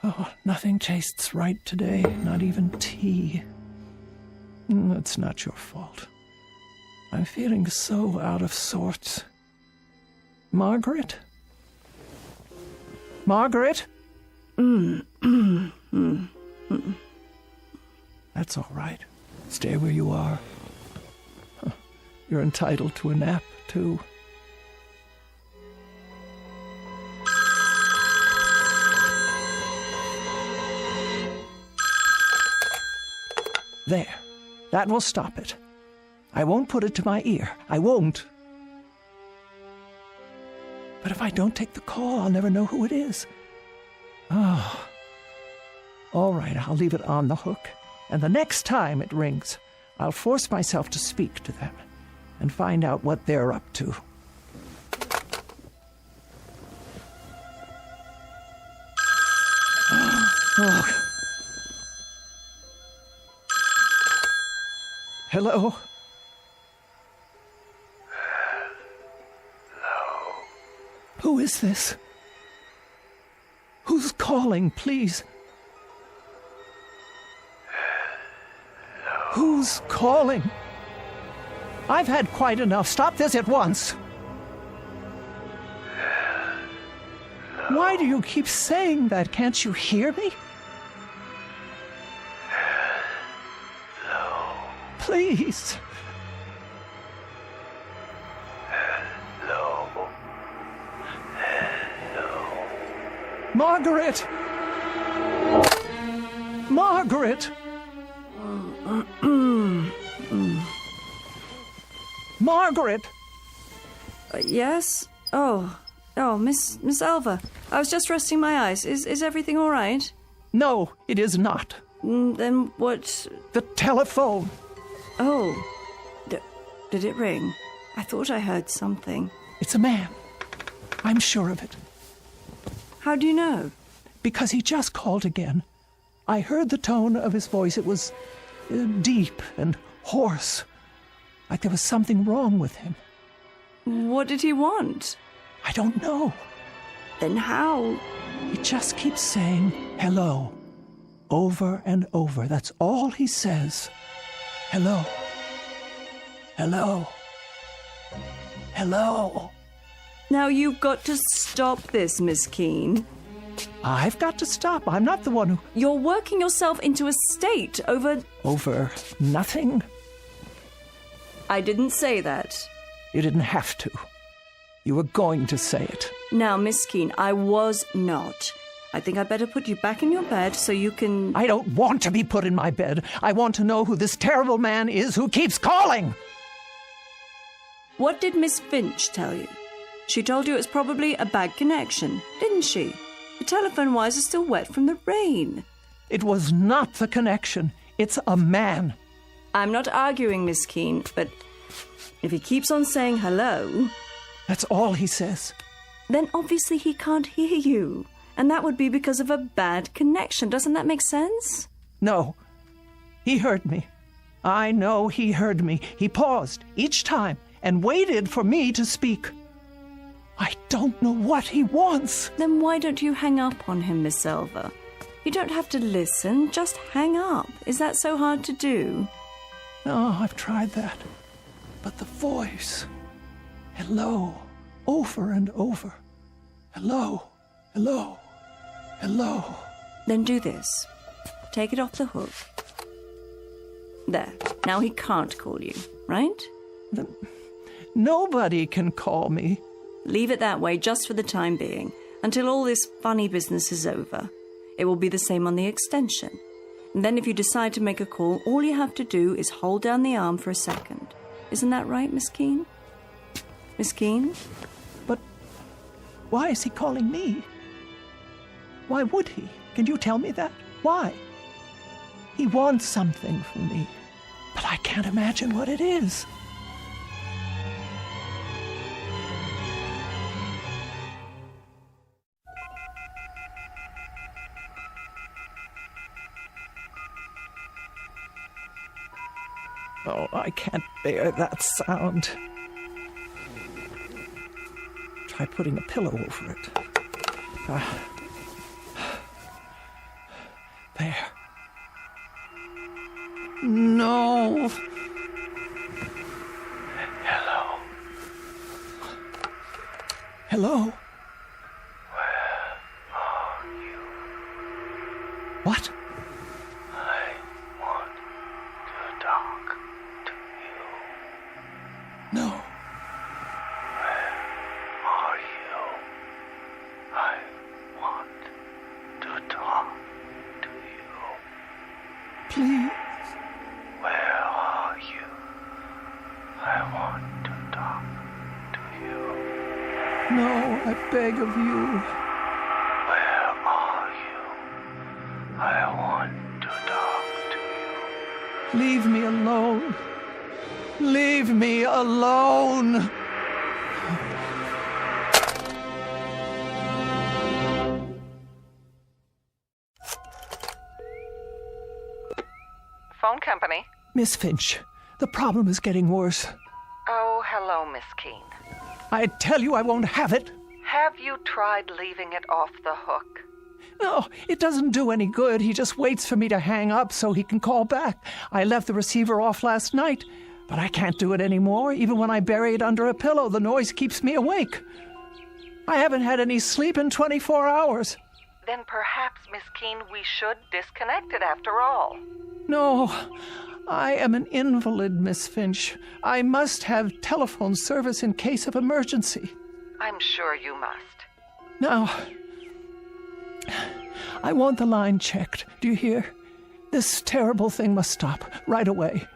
[SPEAKER 4] Oh, nothing tastes right today, not even tea. It's not your fault. I'm feeling so out of sorts. Margaret? Margaret? That's all right. Stay where you are. You're entitled to a nap, too. There. That will stop it. I won't put it to my ear. I won't. But if I don't take the call, I'll never know who it is. Oh. All right, I'll leave it on the hook. And the next time it rings, I'll force myself to speak to them and find out what they're up to. Oh. Hello? Hello? Who is this? Who's calling, please? Hello? Who's calling? I've had quite enough. Stop this at once. Hello? Why do you keep saying that? Can't you hear me? Please. Hello. Hello. Margaret! Margaret! Margaret!
[SPEAKER 12] Yes? Oh, Miss Alva. I was just resting my eyes. Is everything all right?
[SPEAKER 4] No, it is not.
[SPEAKER 12] Then what?
[SPEAKER 4] The telephone.
[SPEAKER 12] Oh, did it ring? I thought I heard something.
[SPEAKER 4] It's a man. I'm sure of it.
[SPEAKER 12] How do you know?
[SPEAKER 4] Because he just called again. I heard the tone of his voice. It was deep and hoarse, like there was something wrong with him.
[SPEAKER 12] What did he want?
[SPEAKER 4] I don't know.
[SPEAKER 12] Then how?
[SPEAKER 4] He just keeps saying hello, over and over. That's all he says. Hello. Hello. Hello.
[SPEAKER 12] Now you've got to stop this, Miss Keene.
[SPEAKER 4] I've got to stop. I'm not the one who...
[SPEAKER 12] You're working yourself into a state over...
[SPEAKER 4] Over nothing?
[SPEAKER 12] I didn't say that.
[SPEAKER 4] You didn't have to. You were going to say it.
[SPEAKER 12] Now, Miss Keene, I was not. I think I'd better put you back in your bed so you can...
[SPEAKER 4] I don't want to be put in my bed. I want to know who this terrible man is who keeps calling.
[SPEAKER 12] What did Miss Finch tell you? She told you it was probably a bad connection, didn't she? The telephone wires are still wet from the rain.
[SPEAKER 4] It was not the connection. It's a man.
[SPEAKER 12] I'm not arguing, Miss Keene, but if he keeps on saying hello...
[SPEAKER 4] That's all he says.
[SPEAKER 12] Then obviously he can't hear you. And that would be because of a bad connection. Doesn't that make sense?
[SPEAKER 4] No. He heard me. I know he heard me. He paused each time and waited for me to speak. I don't know what he wants.
[SPEAKER 12] Then why don't you hang up on him, Miss Selva? You don't have to listen, just hang up. Is that so hard to do?
[SPEAKER 4] No, I've tried that. But the voice... Hello, over and over. Hello, hello, hello.
[SPEAKER 12] Then do this. Take it off the hook. There. Now he can't call you, right?
[SPEAKER 4] Nobody can call me.
[SPEAKER 12] Leave it that way just for the time being, until all this funny business is over. It will be the same on the extension. And then if you decide to make a call, all you have to do is hold down the arm for a second. Isn't that right, Miss Keene? Miss Keene?
[SPEAKER 4] But why is he calling me? Why would he? Can you tell me that? Why? He wants something from me, but I can't imagine what it is. Oh, I can't bear that sound. Try putting a pillow over it. There. No.
[SPEAKER 13] Hello.
[SPEAKER 4] Hello?
[SPEAKER 13] Where are you?
[SPEAKER 4] What?
[SPEAKER 13] I want to talk to you.
[SPEAKER 4] No.
[SPEAKER 13] Where are you? I want to talk to you.
[SPEAKER 4] Please.
[SPEAKER 13] Where are you? I want to talk to you.
[SPEAKER 4] No, I beg of you.
[SPEAKER 13] Where are you? I want to talk to you.
[SPEAKER 4] Leave me alone. Leave me alone.
[SPEAKER 7] Phone company.
[SPEAKER 4] Miss Finch, the problem is getting worse.
[SPEAKER 7] Oh, hello, Miss Keene.
[SPEAKER 4] I tell you I won't have it.
[SPEAKER 7] Have you tried leaving it off the hook?
[SPEAKER 4] No, it doesn't do any good. He just waits for me to hang up so he can call back. I left the receiver off last night, but I can't do it anymore. Even when I bury it under a pillow, the noise keeps me awake. I haven't had any sleep in 24 hours.
[SPEAKER 7] Then perhaps, Miss Keene, we should disconnect it after all.
[SPEAKER 4] No, I am an invalid, Miss Finch. I must have telephone service in case of emergency.
[SPEAKER 7] I'm sure you must.
[SPEAKER 4] Now, I want the line checked. Do you hear? This terrible thing must stop right away.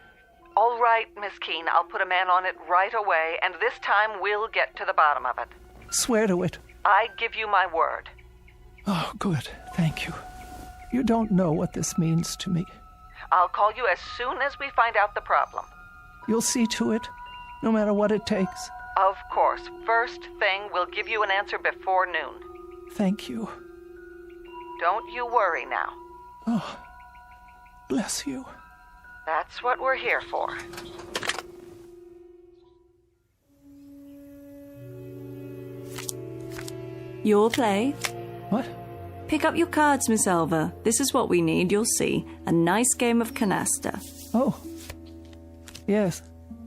[SPEAKER 7] All right, Miss Keene, I'll put a man on it right away, and this time we'll get to the bottom of it.
[SPEAKER 4] Swear to it.
[SPEAKER 7] I give you my word.
[SPEAKER 4] Oh, good. Thank you. You don't know what this means to me.
[SPEAKER 7] I'll call you as soon as we find out the problem.
[SPEAKER 4] You'll see to it, no matter what it takes.
[SPEAKER 7] Of course. First thing, we'll give you an answer before noon.
[SPEAKER 4] Thank you.
[SPEAKER 7] Don't you worry now.
[SPEAKER 4] Oh, bless you.
[SPEAKER 7] That's what we're here for.
[SPEAKER 12] Your play.
[SPEAKER 4] What?
[SPEAKER 12] Pick up your cards, Miss Elva. This is what we need, you'll see. A nice game of canasta.
[SPEAKER 4] Oh. Yes.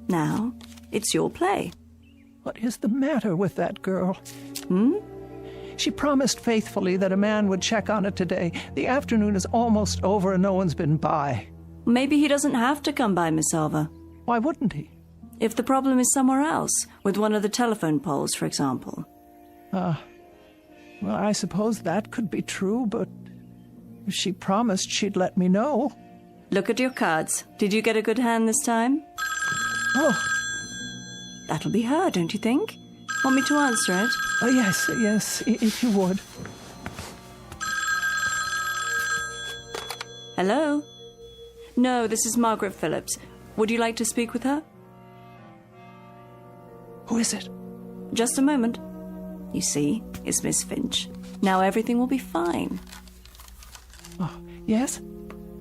[SPEAKER 12] Now, it's your play.
[SPEAKER 4] What is the matter with that girl?
[SPEAKER 12] Hmm?
[SPEAKER 4] She promised faithfully that a man would check on it today. The afternoon is almost over and no one's been by.
[SPEAKER 12] Maybe he doesn't have to come by, Miss Elva.
[SPEAKER 4] Why wouldn't he?
[SPEAKER 12] If the problem is somewhere else, with one of the telephone poles, for example.
[SPEAKER 4] Well, I suppose that could be true, but she promised she'd let me know.
[SPEAKER 12] Look at your cards. Did you get a good hand this time?
[SPEAKER 4] Oh.
[SPEAKER 12] That'll be her, don't you think? Want me to answer it?
[SPEAKER 4] Yes, if you would.
[SPEAKER 12] Hello? No, this is Margaret Phillips. Would you like to speak with her?
[SPEAKER 4] Who is it?
[SPEAKER 12] Just a moment. You see, it's Miss Finch. Now everything will be fine.
[SPEAKER 4] Oh, yes?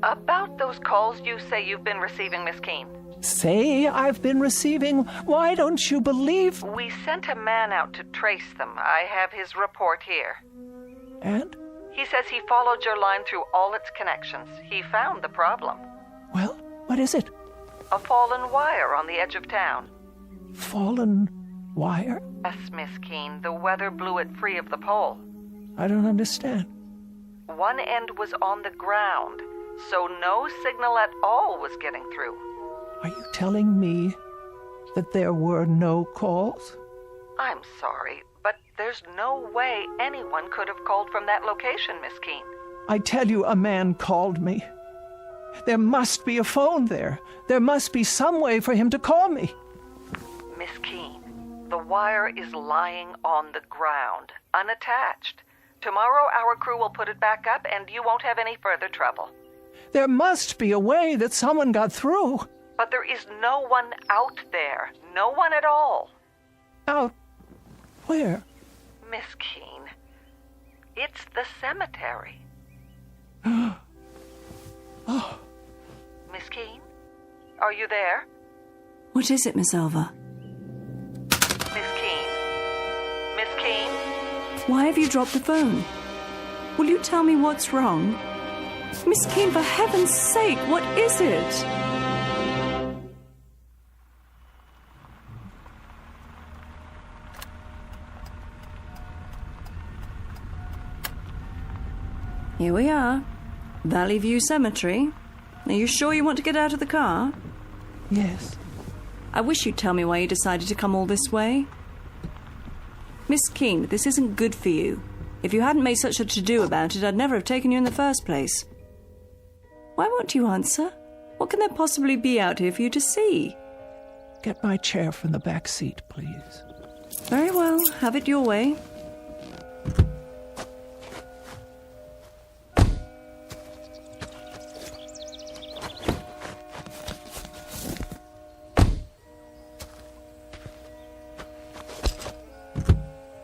[SPEAKER 7] About those calls you say you've been receiving, Miss Keene.
[SPEAKER 4] Say I've been receiving? Why don't you believe?
[SPEAKER 7] We sent a man out to trace them. I have his report here.
[SPEAKER 4] And?
[SPEAKER 7] He says he followed your line through all its connections. He found the problem.
[SPEAKER 4] Well, what is it?
[SPEAKER 7] A fallen wire on the edge of town.
[SPEAKER 4] Fallen wire?
[SPEAKER 7] Yes, Miss Keene. The weather blew it free of the pole.
[SPEAKER 4] I don't understand.
[SPEAKER 7] One end was on the ground, so no signal at all was getting through.
[SPEAKER 4] Are you telling me that there were no calls?
[SPEAKER 7] I'm sorry, but there's no way anyone could have called from that location, Miss Keene.
[SPEAKER 4] I tell you, a man called me. There must be a phone there. There must be some way for him to call me.
[SPEAKER 7] Miss Keene, the wire is lying on the ground, unattached. Tomorrow our crew will put it back up and you won't have any further trouble.
[SPEAKER 4] There must be a way that someone got through.
[SPEAKER 7] But there is no one out there. No one at all.
[SPEAKER 4] Out where?
[SPEAKER 7] Miss Keene, it's the cemetery.
[SPEAKER 4] Oh.
[SPEAKER 7] Miss Keene, are you there?
[SPEAKER 12] What is it, Miss Elva?
[SPEAKER 7] Miss Keene? Miss Keene?
[SPEAKER 12] Why have you dropped the phone? Will you tell me what's wrong? Miss Keene, for heaven's sake, what is it? Here we are. Valley View Cemetery. Are you sure you want to get out of the car?
[SPEAKER 4] Yes.
[SPEAKER 12] I wish you'd tell me why you decided to come all this way. Miss Keene, this isn't good for you. If you hadn't made such a to-do about it, I'd never have taken you in the first place. Why won't you answer? What can there possibly be out here for you to see?
[SPEAKER 4] Get my chair from the back seat, please.
[SPEAKER 12] Very well. Have it your way.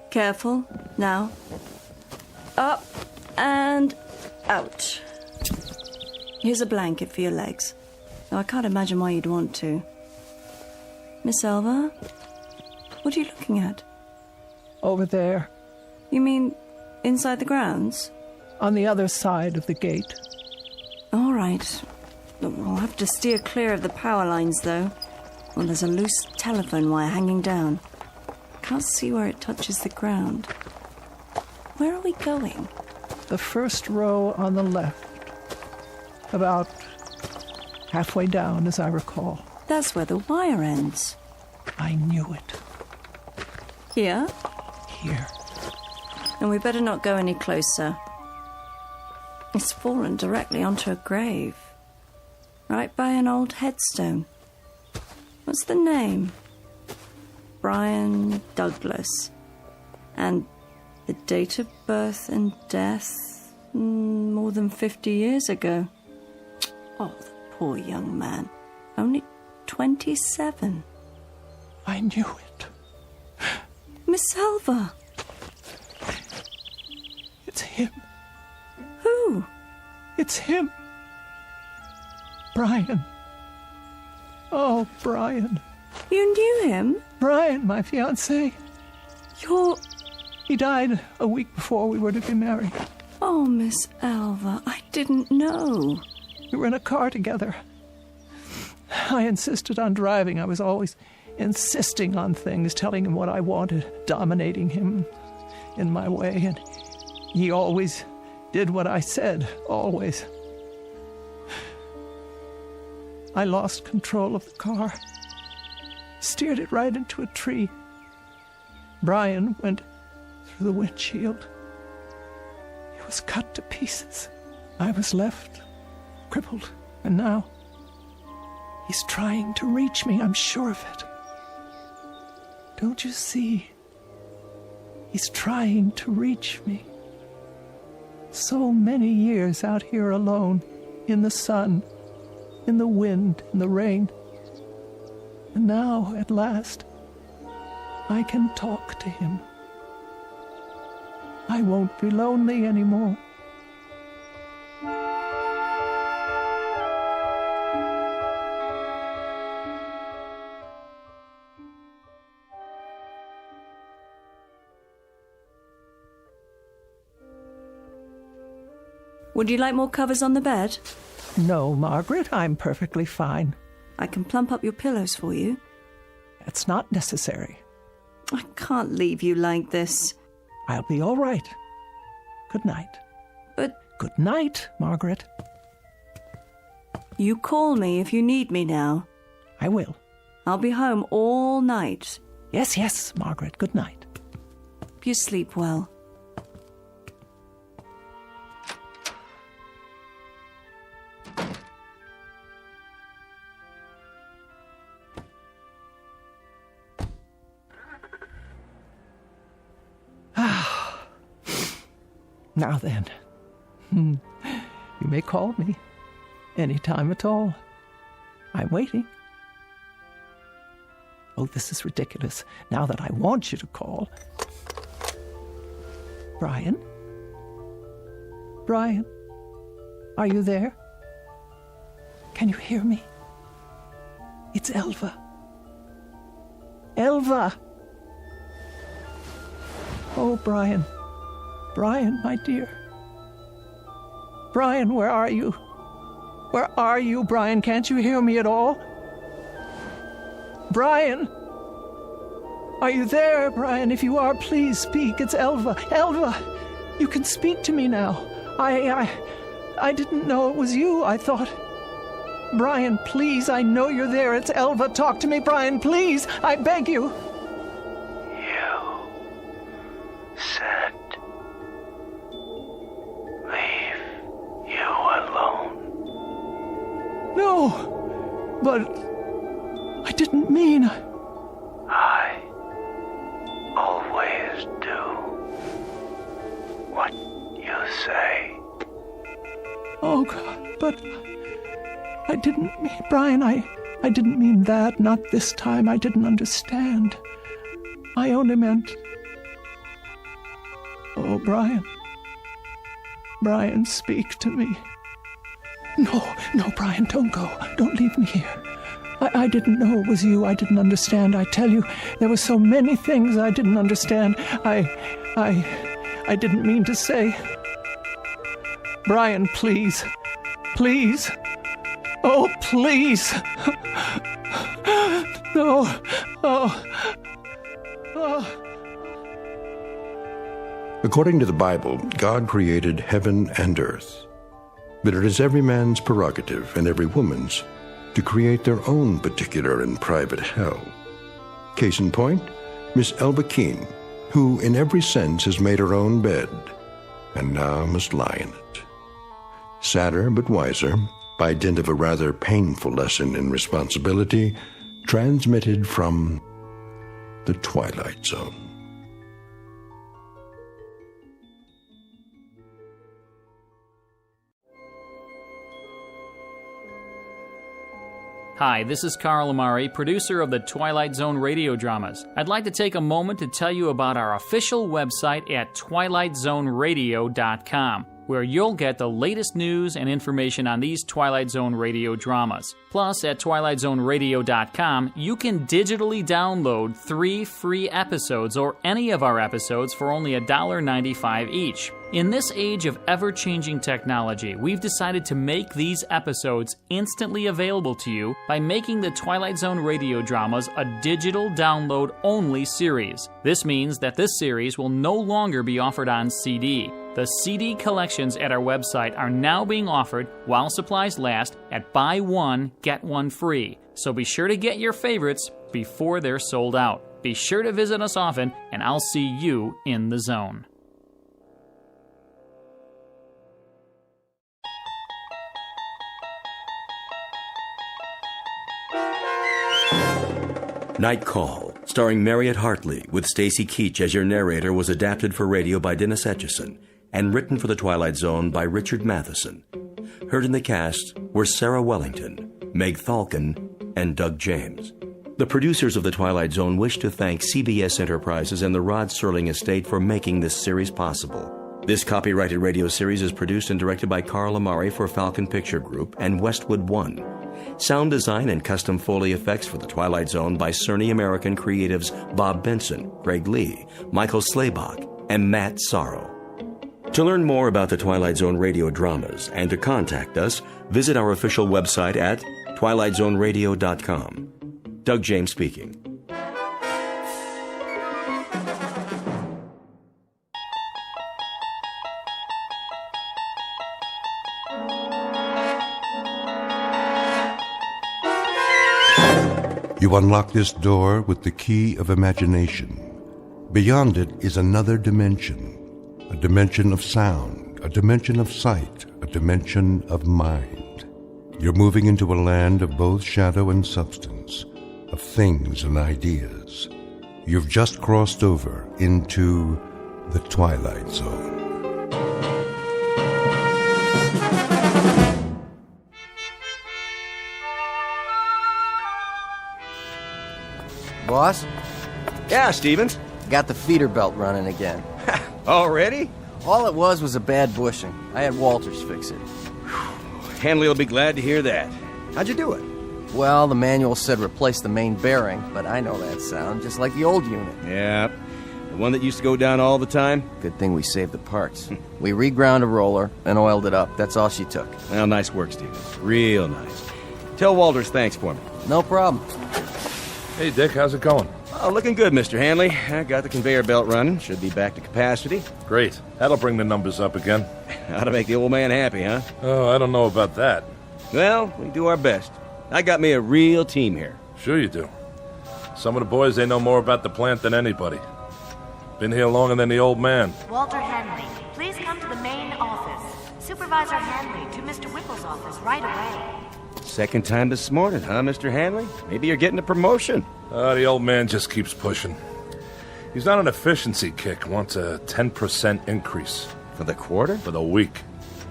[SPEAKER 12] Careful. Now. Up and out. Here's a blanket for your legs. Though I can't imagine why you'd want to. Miss Elva? What are you looking at?
[SPEAKER 4] Over there.
[SPEAKER 12] You mean inside the grounds?
[SPEAKER 4] On the other side of the gate.
[SPEAKER 12] All right. I'll have to steer clear of the power lines, though. Well, there's a loose telephone wire hanging down. Can't see where it touches the ground. Where are we going?
[SPEAKER 4] The first row on the left. About halfway down, as I recall.
[SPEAKER 12] That's where the wire ends.
[SPEAKER 4] I knew it.
[SPEAKER 12] Here?
[SPEAKER 4] Here.
[SPEAKER 12] And we better not go any closer. It's fallen directly onto a grave. Right by an old headstone. What's the name? Brian Douglas. And the date of birth and death, more than 50 years ago. Oh, the poor young man. Only 27.
[SPEAKER 4] I knew it.
[SPEAKER 12] Miss Elva.
[SPEAKER 4] It's him.
[SPEAKER 12] Who?
[SPEAKER 4] It's him. Brian. Oh, Brian.
[SPEAKER 12] You knew him?
[SPEAKER 4] Brian, my fiancé. He died a week before we were to be married.
[SPEAKER 12] Oh, Miss Elva, I didn't know.
[SPEAKER 4] We were in a car together. I insisted on driving. I was always insisting on things, telling him what I wanted, dominating him in my way, and he always did what I said, always. I lost control of the car, steered it right into a tree. Brian went through the windshield. He was cut to pieces. I was left crippled, and now he's trying to reach me, I'm sure of it. Don't you see? He's trying to reach me. So many years out here alone, in the sun, in the wind, in the rain. And now, at last, I can talk to him. I won't be lonely anymore.
[SPEAKER 12] Would you like more covers on the bed?
[SPEAKER 4] No, Margaret, I'm perfectly fine.
[SPEAKER 12] I can plump up your pillows for you.
[SPEAKER 4] That's not necessary.
[SPEAKER 12] I can't leave you like this.
[SPEAKER 4] I'll be all right. Good night.
[SPEAKER 12] But...
[SPEAKER 4] Good night, Margaret.
[SPEAKER 12] You call me if you need me now.
[SPEAKER 4] I will.
[SPEAKER 12] I'll be home all night.
[SPEAKER 4] Yes, Margaret. Good night.
[SPEAKER 12] You sleep well.
[SPEAKER 4] Now then, you may call me. Any time at all. I'm waiting. Oh, this is ridiculous. Now that I want you to call. Brian? Brian? Are you there? Can you hear me? It's Elva. Elva! Oh, Brian. Brian, my dear. Brian, where are you? Where are you, Brian? Can't you hear me at all? Brian! Are you there, Brian? If you are, please speak. It's Elva. Elva! You can speak to me now. I didn't know it was you. I thought... Brian, please, I know you're there. It's Elva. Talk to me, Brian, please. I beg you.
[SPEAKER 13] You said leave you alone.
[SPEAKER 4] No, but I didn't mean...
[SPEAKER 13] I always do what you say.
[SPEAKER 4] Oh, God, but I didn't mean... Brian, I didn't mean that. Not this time. I didn't understand. I only meant... Oh, Brian. Brian, speak to me. No, Brian, don't go. Don't leave me here. I didn't know it was you. I didn't understand. I tell you, there were so many things I didn't understand. I didn't mean to say. Brian, please. Please. Oh, please. No. Oh.
[SPEAKER 1] According to the Bible, God created heaven and earth. But it is every man's prerogative and every woman's to create their own particular and private hell. Case in point, Miss Elva Keene, who in every sense has made her own bed, and now must lie in it. Sadder but wiser, by dint of a rather painful lesson in responsibility, transmitted from the Twilight Zone.
[SPEAKER 14] Hi, this is Carl Amari, producer of the Twilight Zone radio dramas. I'd like to take a moment to tell you about our official website at twilightzoneradio.com, where you'll get the latest news and information on these Twilight Zone radio dramas. Plus, at twilightzoneradio.com, you can digitally download 3 free episodes or any of our episodes for only $1.95 each. In this age of ever-changing technology, we've decided to make these episodes instantly available to you by making the Twilight Zone radio dramas a digital download-only series. This means that this series will no longer be offered on CD. The CD collections at our website are now being offered while supplies last at buy one, get one free. So be sure to get your favorites before they're sold out. Be sure to visit us often, and I'll see you in the zone.
[SPEAKER 15] Night Call, starring Marriott Hartley, with Stacy Keach as your narrator, was adapted for radio by Dennis Etchison and written for The Twilight Zone by Richard Matheson. Heard in the cast were Sarah Wellington, Meg Thalken, and Doug James. The producers of The Twilight Zone wish to thank CBS Enterprises and the Rod Serling Estate for making this series possible. This copyrighted radio series is produced and directed by Carl Amari for Falcon Picture Group and Westwood One. Sound design and custom Foley effects for The Twilight Zone by Cerny American creatives Bob Benson, Greg Lee, Michael Slaybach, and Matt Sorrow. To learn more about the Twilight Zone radio dramas and to contact us, visit our official website at twilightzoneradio.com. Doug James speaking.
[SPEAKER 1] You unlock this door with the key of imagination. Beyond it is another dimension, a dimension of sound, a dimension of sight, a dimension of mind. You're moving into a land of both shadow and substance, of things and ideas. You've just crossed over into the Twilight Zone.
[SPEAKER 6] Boss?
[SPEAKER 16] Yeah, Stevens?
[SPEAKER 6] Got the feeder belt running again.
[SPEAKER 16] Already?
[SPEAKER 6] All it was a bad bushing. I had Walters fix it.
[SPEAKER 16] Hanley will be glad to hear that. How'd you do it?
[SPEAKER 6] Well, the manual said replace the main bearing, but I know that sound, just like the old unit.
[SPEAKER 16] Yeah. The one that used to go down all the time?
[SPEAKER 6] Good thing we saved the parts. We reground a roller and oiled it up. That's all she took.
[SPEAKER 16] Well, nice work, Stevens. Real nice. Tell Walters thanks for me.
[SPEAKER 6] No problem.
[SPEAKER 8] Hey, Dick, how's it going?
[SPEAKER 16] Oh, looking good, Mr. Hanley. I got the conveyor belt running. Should be back to capacity.
[SPEAKER 8] Great. That'll bring the numbers up again.
[SPEAKER 16] Ought to make the old man happy, huh?
[SPEAKER 8] Oh, I don't know about that.
[SPEAKER 16] Well, we do our best. I got me a real team here.
[SPEAKER 8] Sure you do. Some of the boys, they know more about the plant than anybody. Been here longer than the old man.
[SPEAKER 19] Walter Hanley, please come to the main office. Supervisor Hanley to Mr. Whipple's office right away.
[SPEAKER 16] Second time this morning, huh, Mr. Hanley? Maybe you're getting a promotion.
[SPEAKER 8] The old man just keeps pushing. He's on an efficiency kick, wants a 10% increase.
[SPEAKER 16] For the quarter?
[SPEAKER 8] For the week.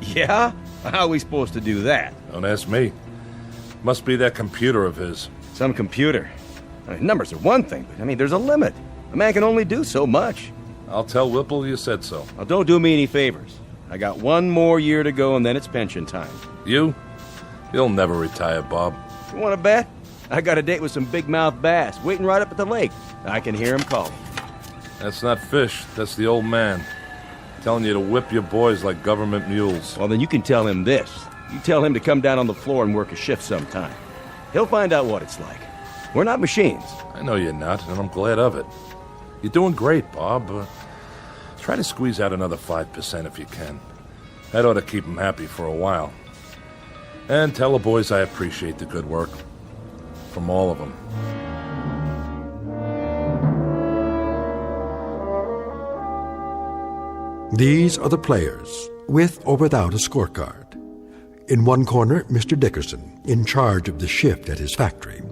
[SPEAKER 16] Yeah? How are we supposed to do that?
[SPEAKER 8] Don't ask me. Must be that computer of his.
[SPEAKER 16] Some computer. I mean, numbers are one thing, but there's a limit. A man can only do so much.
[SPEAKER 8] I'll tell Whipple you said so.
[SPEAKER 16] Now, don't do me any favors. I got one more year to go, and then it's pension time.
[SPEAKER 8] You? You'll never retire, Bob.
[SPEAKER 16] You want to bet? I got a date with some big-mouth bass waiting right up at the lake. I can hear him calling.
[SPEAKER 8] That's not fish. That's the old man. Telling you to whip your boys like government mules.
[SPEAKER 16] Well, then you can tell him this. You tell him to come down on the floor and work a shift sometime. He'll find out what it's like. We're not machines.
[SPEAKER 8] I know you're not, and I'm glad of it. You're doing great, Bob. Try to squeeze out another 5% if you can. That ought to keep him happy for a while. And tell the boys I appreciate the good work. From all of them.
[SPEAKER 1] These are the players, with or without a scorecard. In one corner, Mr. Dickerson, in charge of the shift at his factory.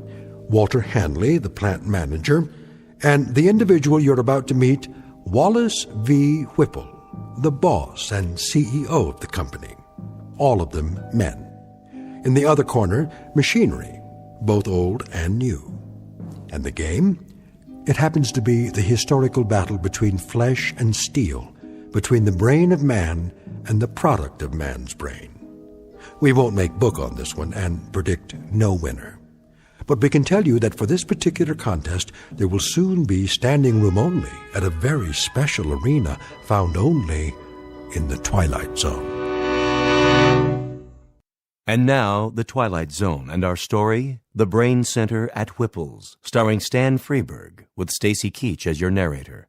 [SPEAKER 1] Walter Hanley, the plant manager. And the individual you're about to meet, Wallace V. Whipple, the boss and CEO of the company. All of them men. In the other corner, machinery, both old and new. And the game? It happens to be the historical battle between flesh and steel, between the brain of man and the product of man's brain. We won't make book on this one and predict no winner. But we can tell you that for this particular contest, there will soon be standing room only at a very special arena found only in the Twilight Zone.
[SPEAKER 15] And now, The Twilight Zone and our story, The Brain Center at Whipple's, starring Stan Freberg, with Stacy Keach as your narrator.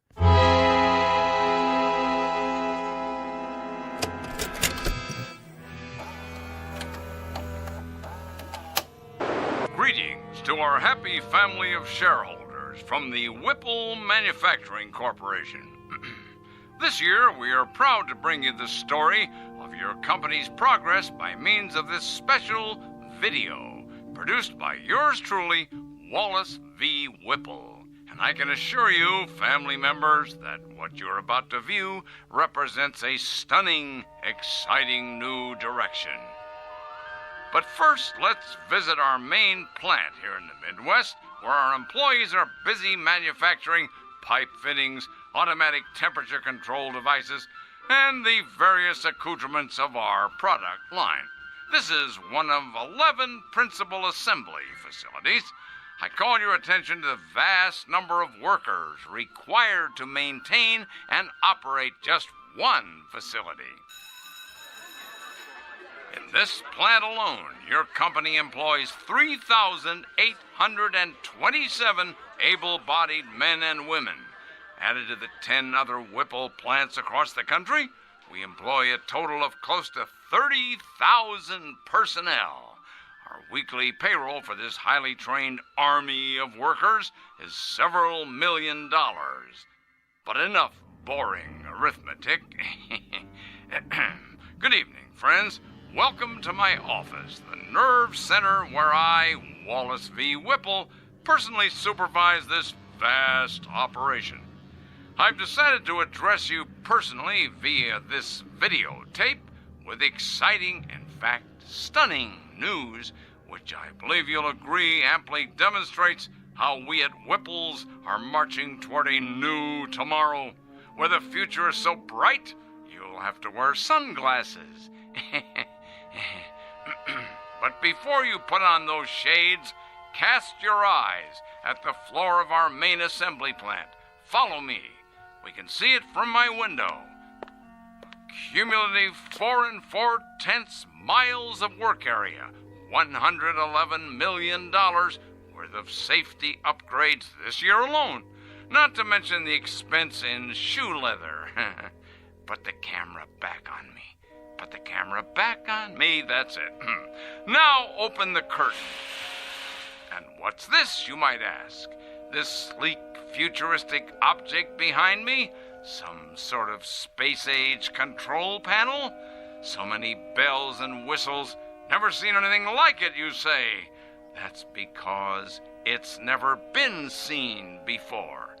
[SPEAKER 20] Greetings to our happy family of shareholders from the Whipple Manufacturing Corporation. This year, we are proud to bring you the story of your company's progress by means of this special video, produced by yours truly, Wallace V. Whipple. And I can assure you, family members, that what you're about to view represents a stunning, exciting new direction. But first, let's visit our main plant here in the Midwest, where our employees are busy manufacturing pipe fittings, automatic temperature control devices, and the various accoutrements of our product line. This is one of 11 principal assembly facilities. I call your attention to the vast number of workers required to maintain and operate just one facility. In this plant alone, your company employs 3,827 able-bodied men and women. Added to the 10 other Whipple plants across the country, we employ a total of close to 30,000 personnel. Our weekly payroll for this highly trained army of workers is several $1 million. But enough boring arithmetic. Good evening, friends. Welcome to my office, the nerve center where I, Wallace V. Whipple, personally supervise this vast operation. I've decided to address you personally via this videotape with exciting, in fact, stunning news, which I believe you'll agree amply demonstrates how we at Whipple's are marching toward a new tomorrow, where the future is so bright you'll have to wear sunglasses. But before you put on those shades, cast your eyes at the floor of our main assembly plant. Follow me. We can see it from my window. Cumulative 4 4/10 miles of work area, $111 million worth of safety upgrades this year alone, not to mention the expense in shoe leather. Put the camera back on me. Put the camera back on me, that's it. Now open the curtain. And what's this, you might ask? This sleek, futuristic object behind me? Some sort of space-age control panel? So many bells and whistles. Never seen anything like it, you say? That's because it's never been seen before.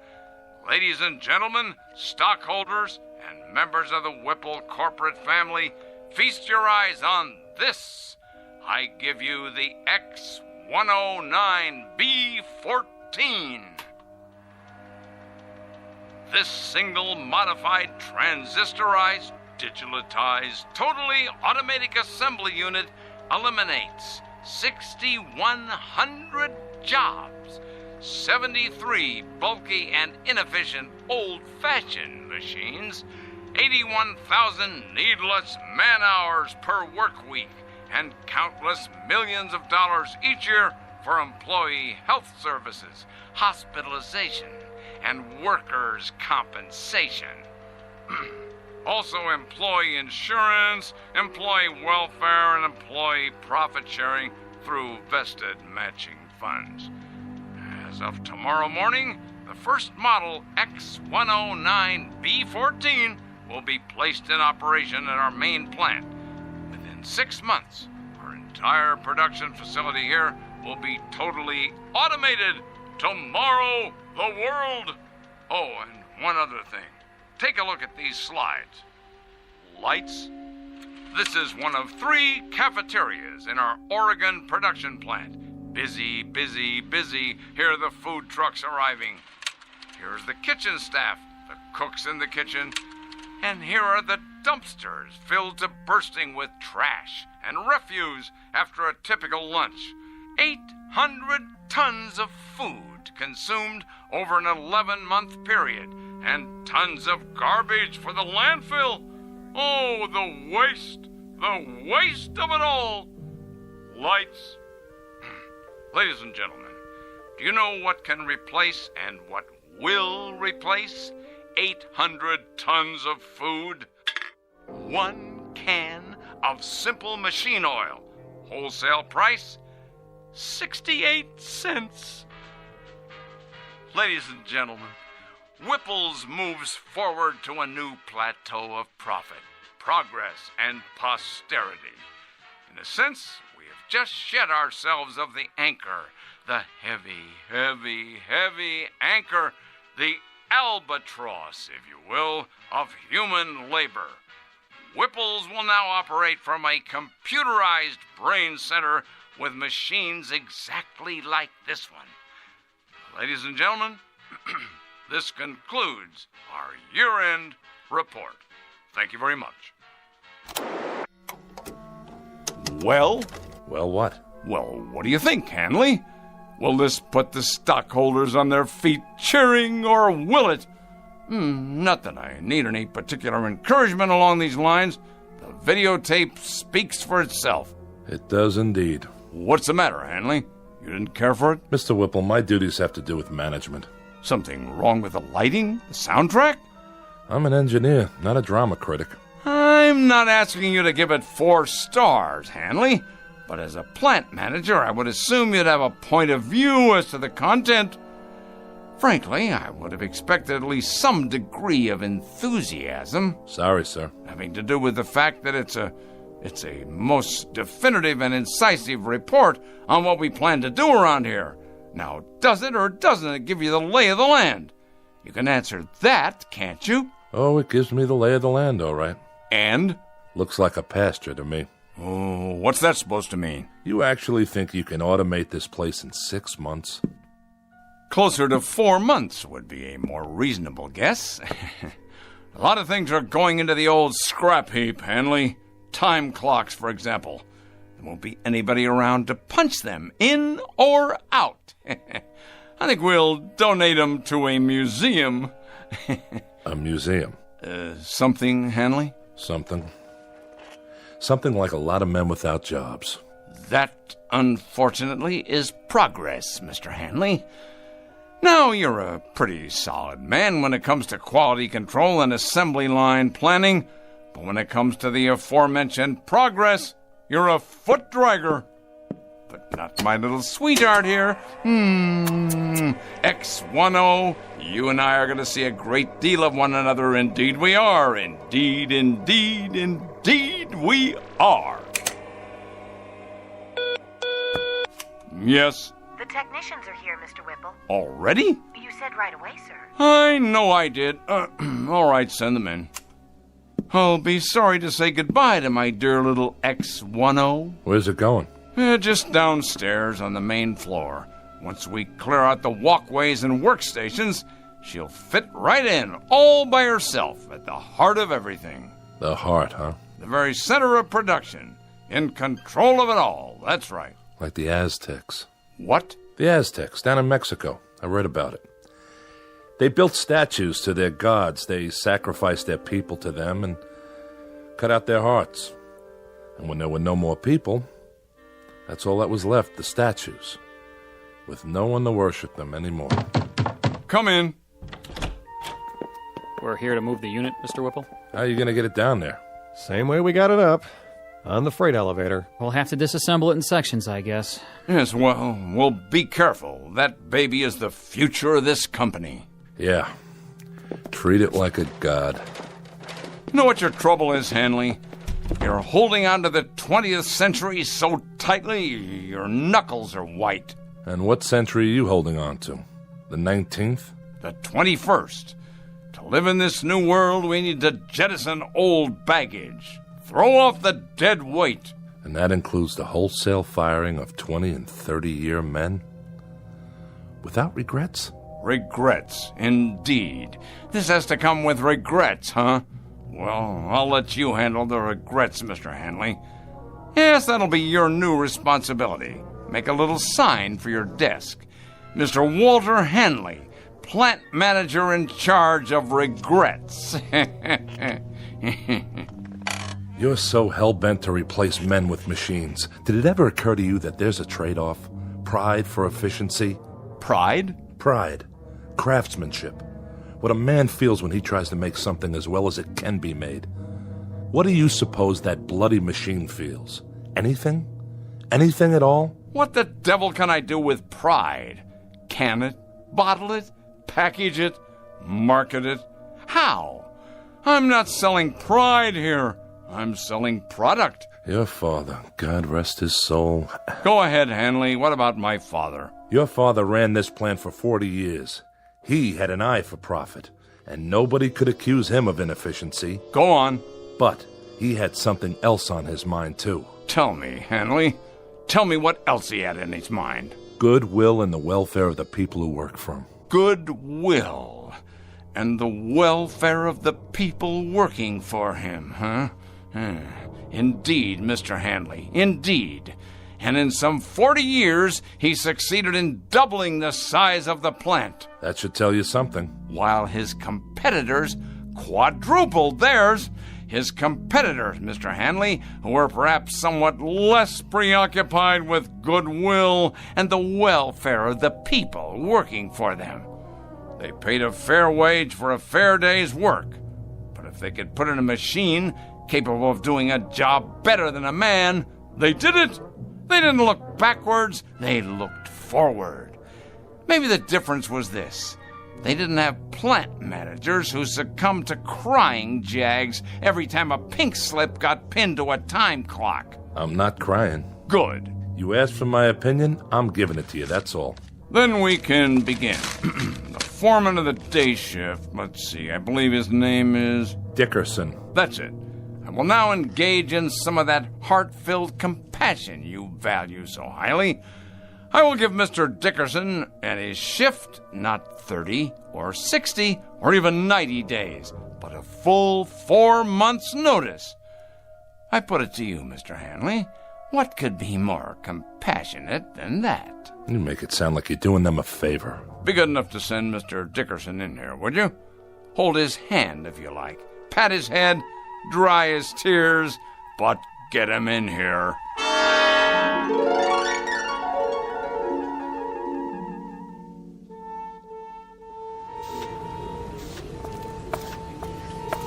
[SPEAKER 20] Ladies and gentlemen, stockholders, and members of the Whipple corporate family, feast your eyes on this. I give you the X109B14. This single modified transistorized, digitalized, totally automatic assembly unit eliminates 6,100 jobs, 73 bulky and inefficient old-fashioned machines, 81,000 needless man-hours per work week, and countless millions of dollars each year for employee health services, hospitalization, and workers' compensation. Also employee insurance, employee welfare, and employee profit sharing through vested matching funds. As of tomorrow morning, the first model X109B14 will be placed in operation at our main plant. Within 6 months, our entire production facility here will be totally automated. Tomorrow, the world. Oh, and one other thing. Take a look at these slides. Lights. This is one of 3 cafeterias in our Oregon production plant. Busy, busy, busy. Here are the food trucks arriving. Here's the kitchen staff, the cooks in the kitchen. And here are the dumpsters filled to bursting with trash and refuse after a typical lunch. 800 tons of food consumed over an 11-month period, and tons of garbage for the landfill. Oh, the waste of it all. Lights. Ladies and gentlemen, do you know what can replace and what will replace 800 tons of food? 1 can of simple machine oil. Wholesale price, 68 cents. Ladies and gentlemen, Whipple's moves forward to a new plateau of profit, progress, and posterity. In a sense, we have just shed ourselves of the anchor, the heavy, heavy, heavy anchor, the albatross, if you will, of human labor. Whipple's will now operate from a computerized brain center with machines exactly like this one. Ladies and gentlemen, this concludes our year-end report. Thank you very much. Well?
[SPEAKER 8] Well, what?
[SPEAKER 20] Well, what do you think, Hanley? Will this put the stockholders on their feet cheering, or will it? Not that I need any particular encouragement along these lines. The videotape speaks for itself.
[SPEAKER 8] It does indeed.
[SPEAKER 20] What's the matter, Hanley? You didn't care for it?
[SPEAKER 8] Mr. Whipple, my duties have to do with management.
[SPEAKER 20] Something wrong with the lighting? The soundtrack?
[SPEAKER 8] I'm an engineer, not a drama critic.
[SPEAKER 20] I'm not asking you to give it 4 stars, Hanley. But as a plant manager, I would assume you'd have a point of view as to the content. Frankly, I would have expected at least some degree of enthusiasm.
[SPEAKER 8] Sorry, sir.
[SPEAKER 20] Having to do with the fact that it's a most definitive and incisive report on what we plan to do around here. Now, does it or doesn't it give you the lay of the land? You can answer that, can't you?
[SPEAKER 8] Oh, it gives me the lay of the land, all right.
[SPEAKER 20] And?
[SPEAKER 8] Looks like a pasture to me.
[SPEAKER 20] Oh, what's that supposed to mean?
[SPEAKER 8] You actually think you can automate this place in 6 months?
[SPEAKER 20] Closer to 4 months would be a more reasonable guess. A lot of things are going into the old scrap heap, Hanley. Time clocks, for example. There won't be anybody around to punch them, in or out. I think we'll donate them to a museum.
[SPEAKER 8] A museum?
[SPEAKER 20] Something, Hanley?
[SPEAKER 8] Something. Something like a lot of men without jobs.
[SPEAKER 20] That, unfortunately, is progress, Mr. Hanley. Now, you're a pretty solid man when it comes to quality control and assembly line planning, but when it comes to the aforementioned progress, you're a foot dragger. But not my little sweetheart here. X10, you and I are going to see a great deal of one another. Indeed we are. Indeed, indeed, indeed we are. Yes?
[SPEAKER 19] The technicians are here, Mr. Whipple.
[SPEAKER 20] Already?
[SPEAKER 19] You said right away, sir.
[SPEAKER 20] I know I did. All right, send them in. I'll be sorry to say goodbye to my dear little X10.
[SPEAKER 8] Where's it going?
[SPEAKER 20] Just downstairs on the main floor. Once we clear out the walkways and workstations, she'll fit right in, all by herself, at the heart of everything.
[SPEAKER 8] The heart, huh?
[SPEAKER 20] The very center of production. In control of it all. That's right.
[SPEAKER 8] Like the Aztecs.
[SPEAKER 20] What?
[SPEAKER 8] The Aztecs, down in Mexico. I read about it. They built statues to their gods. They sacrificed their people to them and cut out their hearts. And when there were no more people, that's all that was left, the statues, with no one to worship them anymore.
[SPEAKER 20] Come in.
[SPEAKER 14] We're here to move the unit, Mr. Whipple.
[SPEAKER 8] How are you going to get it down there?
[SPEAKER 17] Same way we got it up. On the freight elevator.
[SPEAKER 14] We'll have to disassemble it in sections, I guess.
[SPEAKER 20] Yes, well, we'll be careful. That baby is the future of this company.
[SPEAKER 8] Yeah. Treat it like a god.
[SPEAKER 20] You know what your trouble is, Hanley? You're holding on to the 20th century so tightly, your knuckles are white.
[SPEAKER 8] And what century are you holding on to? The 19th?
[SPEAKER 20] The 21st. To live in this new world, we need to jettison old baggage. Throw off the dead weight.
[SPEAKER 8] And that includes the wholesale firing of 20 and 30-year men? Without regrets?
[SPEAKER 20] Regrets, indeed. This has to come with regrets, huh? Well, I'll let you handle the regrets, Mr. Hanley. Yes, that'll be your new responsibility. Make a little sign for your desk. Mr. Walter Hanley, plant manager in charge of regrets.
[SPEAKER 8] You're so hell-bent to replace men with machines. Did it ever occur to you that there's a trade-off? Pride for efficiency?
[SPEAKER 20] Pride?
[SPEAKER 8] Pride. Craftsmanship. What a man feels when he tries to make something as well as it can be made. What do you suppose that bloody machine feels? Anything? Anything at all?
[SPEAKER 20] What the devil can I do with pride? Can it? Bottle it? Package it? Market it? How? I'm not selling pride here. I'm selling product.
[SPEAKER 8] Your father, God rest his soul.
[SPEAKER 20] Go ahead, Hanley. What about my father?
[SPEAKER 8] Your father ran this plant for 40 years. He had an eye for profit, and nobody could accuse him of inefficiency.
[SPEAKER 20] Go on.
[SPEAKER 8] But he had something else on his mind, too.
[SPEAKER 20] Tell me, Hanley. Tell me what else he had in his mind.
[SPEAKER 8] Goodwill and the welfare of the people who work for him.
[SPEAKER 20] Goodwill and the welfare of the people working for him, huh? Indeed, Mr. Hanley, indeed. And in some 40 years, he succeeded in doubling the size of the plant.
[SPEAKER 8] That should tell you something.
[SPEAKER 20] While his competitors quadrupled theirs. His competitors, Mr. Hanley, who were perhaps somewhat less preoccupied with goodwill and the welfare of the people working for them. They paid a fair wage for a fair day's work. But if they could put in a machine capable of doing a job better than a man, they did it. They didn't look backwards, they looked forward. Maybe the difference was this. They didn't have plant managers who succumbed to crying jags every time a pink slip got pinned to a time clock.
[SPEAKER 8] I'm not crying.
[SPEAKER 20] Good.
[SPEAKER 8] You asked for my opinion, I'm giving it to you, that's all.
[SPEAKER 20] Then we can begin. The foreman of the day shift, let's see, I believe his name is...
[SPEAKER 8] Dickerson.
[SPEAKER 20] That's it. I will now engage in some of that heart-filled compassion you value so highly. I will give Mr. Dickerson and his shift not 30 or 60 or even 90 days, but a full 4 months' notice. I put it to you, Mr. Hanley, what could be more compassionate than that?
[SPEAKER 8] You make it sound like you're doing them a favor.
[SPEAKER 20] Be good enough to send Mr. Dickerson in here, would you? Hold his hand, if you like. Pat his head, dry his tears, but get him in here.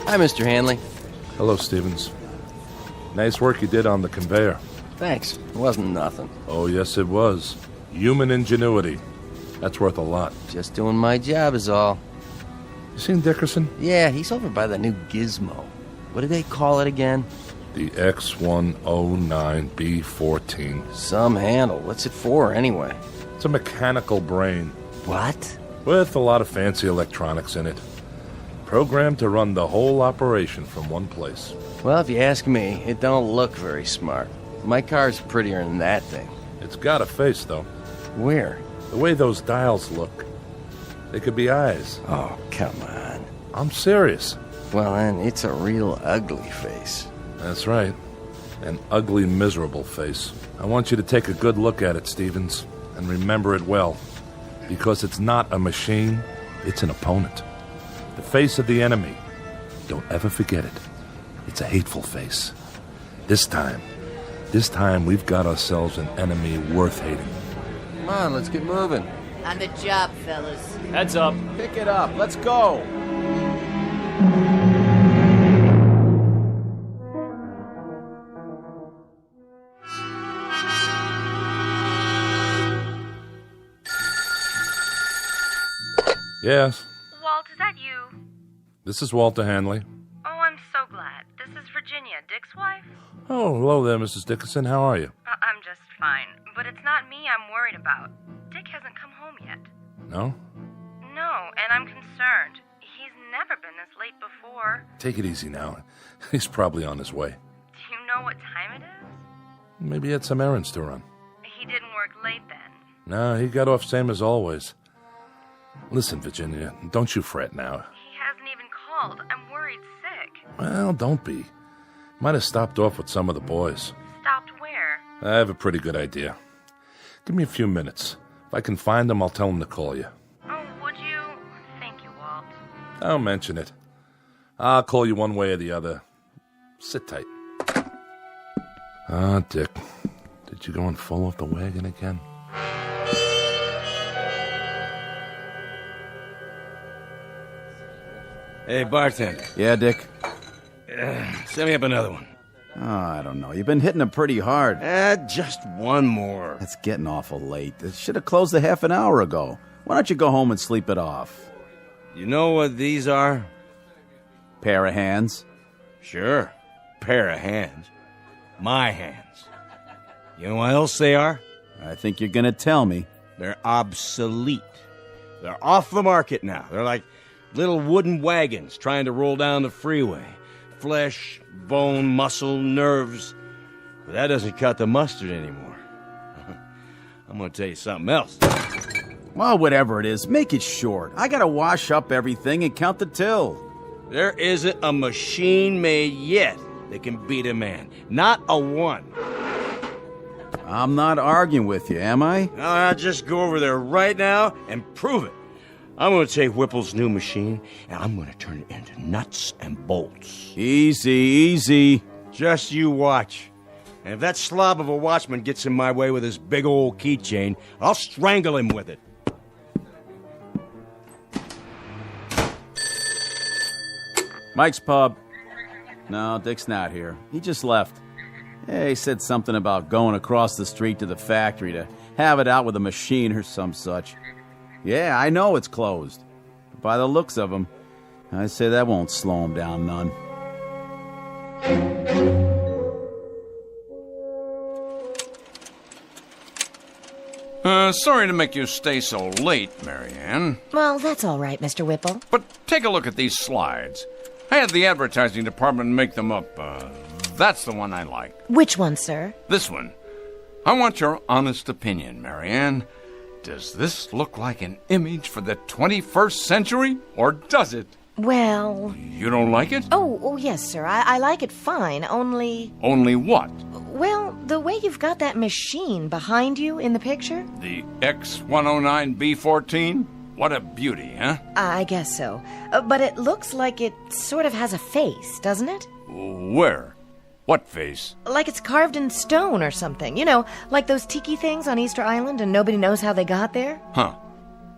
[SPEAKER 6] Hi, Mr. Hanley.
[SPEAKER 8] Hello, Stevens. Nice work you did on the conveyor.
[SPEAKER 6] Thanks. It wasn't nothing.
[SPEAKER 8] Oh, yes, it was. Human ingenuity. That's worth a lot.
[SPEAKER 6] Just doing my job is all.
[SPEAKER 8] You seen Dickerson?
[SPEAKER 6] Yeah, he's over by the new gizmo. What do they call it again?
[SPEAKER 8] The X109B14.
[SPEAKER 6] Some handle. What's it for, anyway?
[SPEAKER 8] It's a mechanical brain.
[SPEAKER 6] What?
[SPEAKER 8] With a lot of fancy electronics in it. Programmed to run the whole operation from one place.
[SPEAKER 6] Well, if you ask me, it don't look very smart. My car's prettier than that thing.
[SPEAKER 8] It's got a face, though.
[SPEAKER 6] Where?
[SPEAKER 8] The way those dials look. They could be eyes.
[SPEAKER 6] Oh, come on.
[SPEAKER 8] I'm serious.
[SPEAKER 6] Well, then, it's a real ugly face.
[SPEAKER 8] That's right. An ugly, miserable face. I want you to take a good look at it, Stevens, and remember it well. Because it's not a machine, it's an opponent. The face of the enemy. Don't ever forget it. It's a hateful face. This time we've got ourselves an enemy worth hating.
[SPEAKER 6] Come on, let's get moving.
[SPEAKER 10] On the job, fellas.
[SPEAKER 14] Heads up.
[SPEAKER 16] Pick it up. Let's go.
[SPEAKER 8] Yes.
[SPEAKER 21] Walt, is that you?
[SPEAKER 8] This is Walter Hanley.
[SPEAKER 21] Oh, I'm so glad. This is Virginia, Dick's wife.
[SPEAKER 8] Oh, hello there, Mrs. Dickerson. How are you?
[SPEAKER 21] I'm just fine. But it's not me I'm worried about. Dick hasn't come home yet.
[SPEAKER 8] No?
[SPEAKER 21] No, and I'm concerned. He's never been this late before.
[SPEAKER 8] Take it easy now. He's probably on his way.
[SPEAKER 21] Do you know what time it is?
[SPEAKER 8] Maybe he had some errands to run.
[SPEAKER 21] He didn't work late then.
[SPEAKER 8] No, he got off same as always. Listen, Virginia, don't you fret now.
[SPEAKER 21] He hasn't even called. I'm worried sick.
[SPEAKER 8] Well, don't be. Might have stopped off with some of the boys.
[SPEAKER 21] Stopped where?
[SPEAKER 8] I have a pretty good idea. Give me a few minutes. If I can find him, I'll tell him to call you.
[SPEAKER 21] Oh, would you? Thank you, Walt.
[SPEAKER 8] Don't mention it. I'll call you one way or the other. Sit tight. Ah, Dick. Did you go and fall off the wagon again?
[SPEAKER 16] Hey, bartender.
[SPEAKER 23] Yeah, Dick?
[SPEAKER 16] Send me up another one.
[SPEAKER 23] Oh, I don't know. You've been hitting them pretty hard.
[SPEAKER 16] Just one more.
[SPEAKER 23] It's getting awful late. It should have closed a half an hour ago. Why don't you go home and sleep it off?
[SPEAKER 16] You know what these are?
[SPEAKER 23] Pair of hands?
[SPEAKER 16] Sure. Pair of hands. My hands. You know what else they are?
[SPEAKER 23] I think you're gonna tell me.
[SPEAKER 16] They're obsolete. They're off the market now. They're like little wooden wagons trying to roll down the freeway. Flesh, bone, muscle, nerves. But that doesn't cut the mustard anymore. I'm gonna tell you something else.
[SPEAKER 23] Well, whatever it is, make it short. I gotta wash up everything and count the till.
[SPEAKER 16] There isn't a machine made yet that can beat a man. Not a one.
[SPEAKER 23] I'm not arguing with you, am I?
[SPEAKER 16] I'll just go over there right now and prove it. I'm going to take Whipple's new machine, and I'm going to turn it into nuts and bolts.
[SPEAKER 23] Easy, easy.
[SPEAKER 16] Just you watch. And if that slob of a watchman gets in my way with his big old keychain, I'll strangle him with it.
[SPEAKER 23] Mike's pub. No, Dick's not here. He just left. Yeah, he said something about going across the street to the factory to have it out with a machine or some such. Yeah, I know it's closed. But by the looks of him, I say that won't slow him down none.
[SPEAKER 20] Sorry to make you stay so late, Marianne.
[SPEAKER 10] Well, that's all right, Mr. Whipple.
[SPEAKER 20] But take a look at these slides. I had the advertising department make them up. That's the one I like.
[SPEAKER 10] Which one, sir?
[SPEAKER 20] This one. I want your honest opinion, Marianne. Does this look like an image for the 21st century, or does it?
[SPEAKER 10] Well...
[SPEAKER 20] You don't like it?
[SPEAKER 10] Oh, yes, sir. I like it fine, only...
[SPEAKER 20] Only what?
[SPEAKER 10] Well, the way you've got that machine behind you in the picture?
[SPEAKER 20] The X-109B14? What a beauty, huh?
[SPEAKER 10] I guess so. But it looks like it sort of has a face, doesn't it?
[SPEAKER 20] Where? What face?
[SPEAKER 10] Like it's carved in stone or something. You know, like those tiki things on Easter Island and nobody knows how they got there?
[SPEAKER 20] Huh.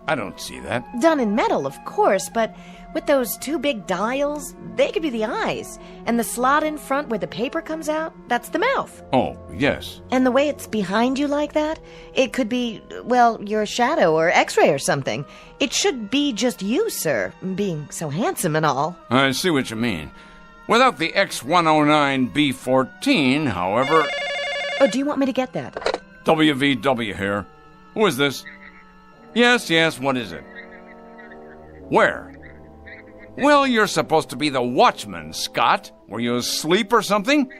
[SPEAKER 20] I don't see that.
[SPEAKER 10] Done in metal, of course, but with those two big dials, they could be the eyes. And the slot in front where the paper comes out, that's the mouth.
[SPEAKER 20] Oh, yes.
[SPEAKER 10] And the way it's behind you like that, it could be, well, your shadow or x-ray or something. It should be just you, sir, being so handsome and all.
[SPEAKER 20] I see what you mean. Without the X-109B14, however...
[SPEAKER 10] Oh, do you want me to get that?
[SPEAKER 20] WVW here. Who is this? Yes, what is it? Where? Well, you're supposed to be the watchman, Scott. Were you asleep or something?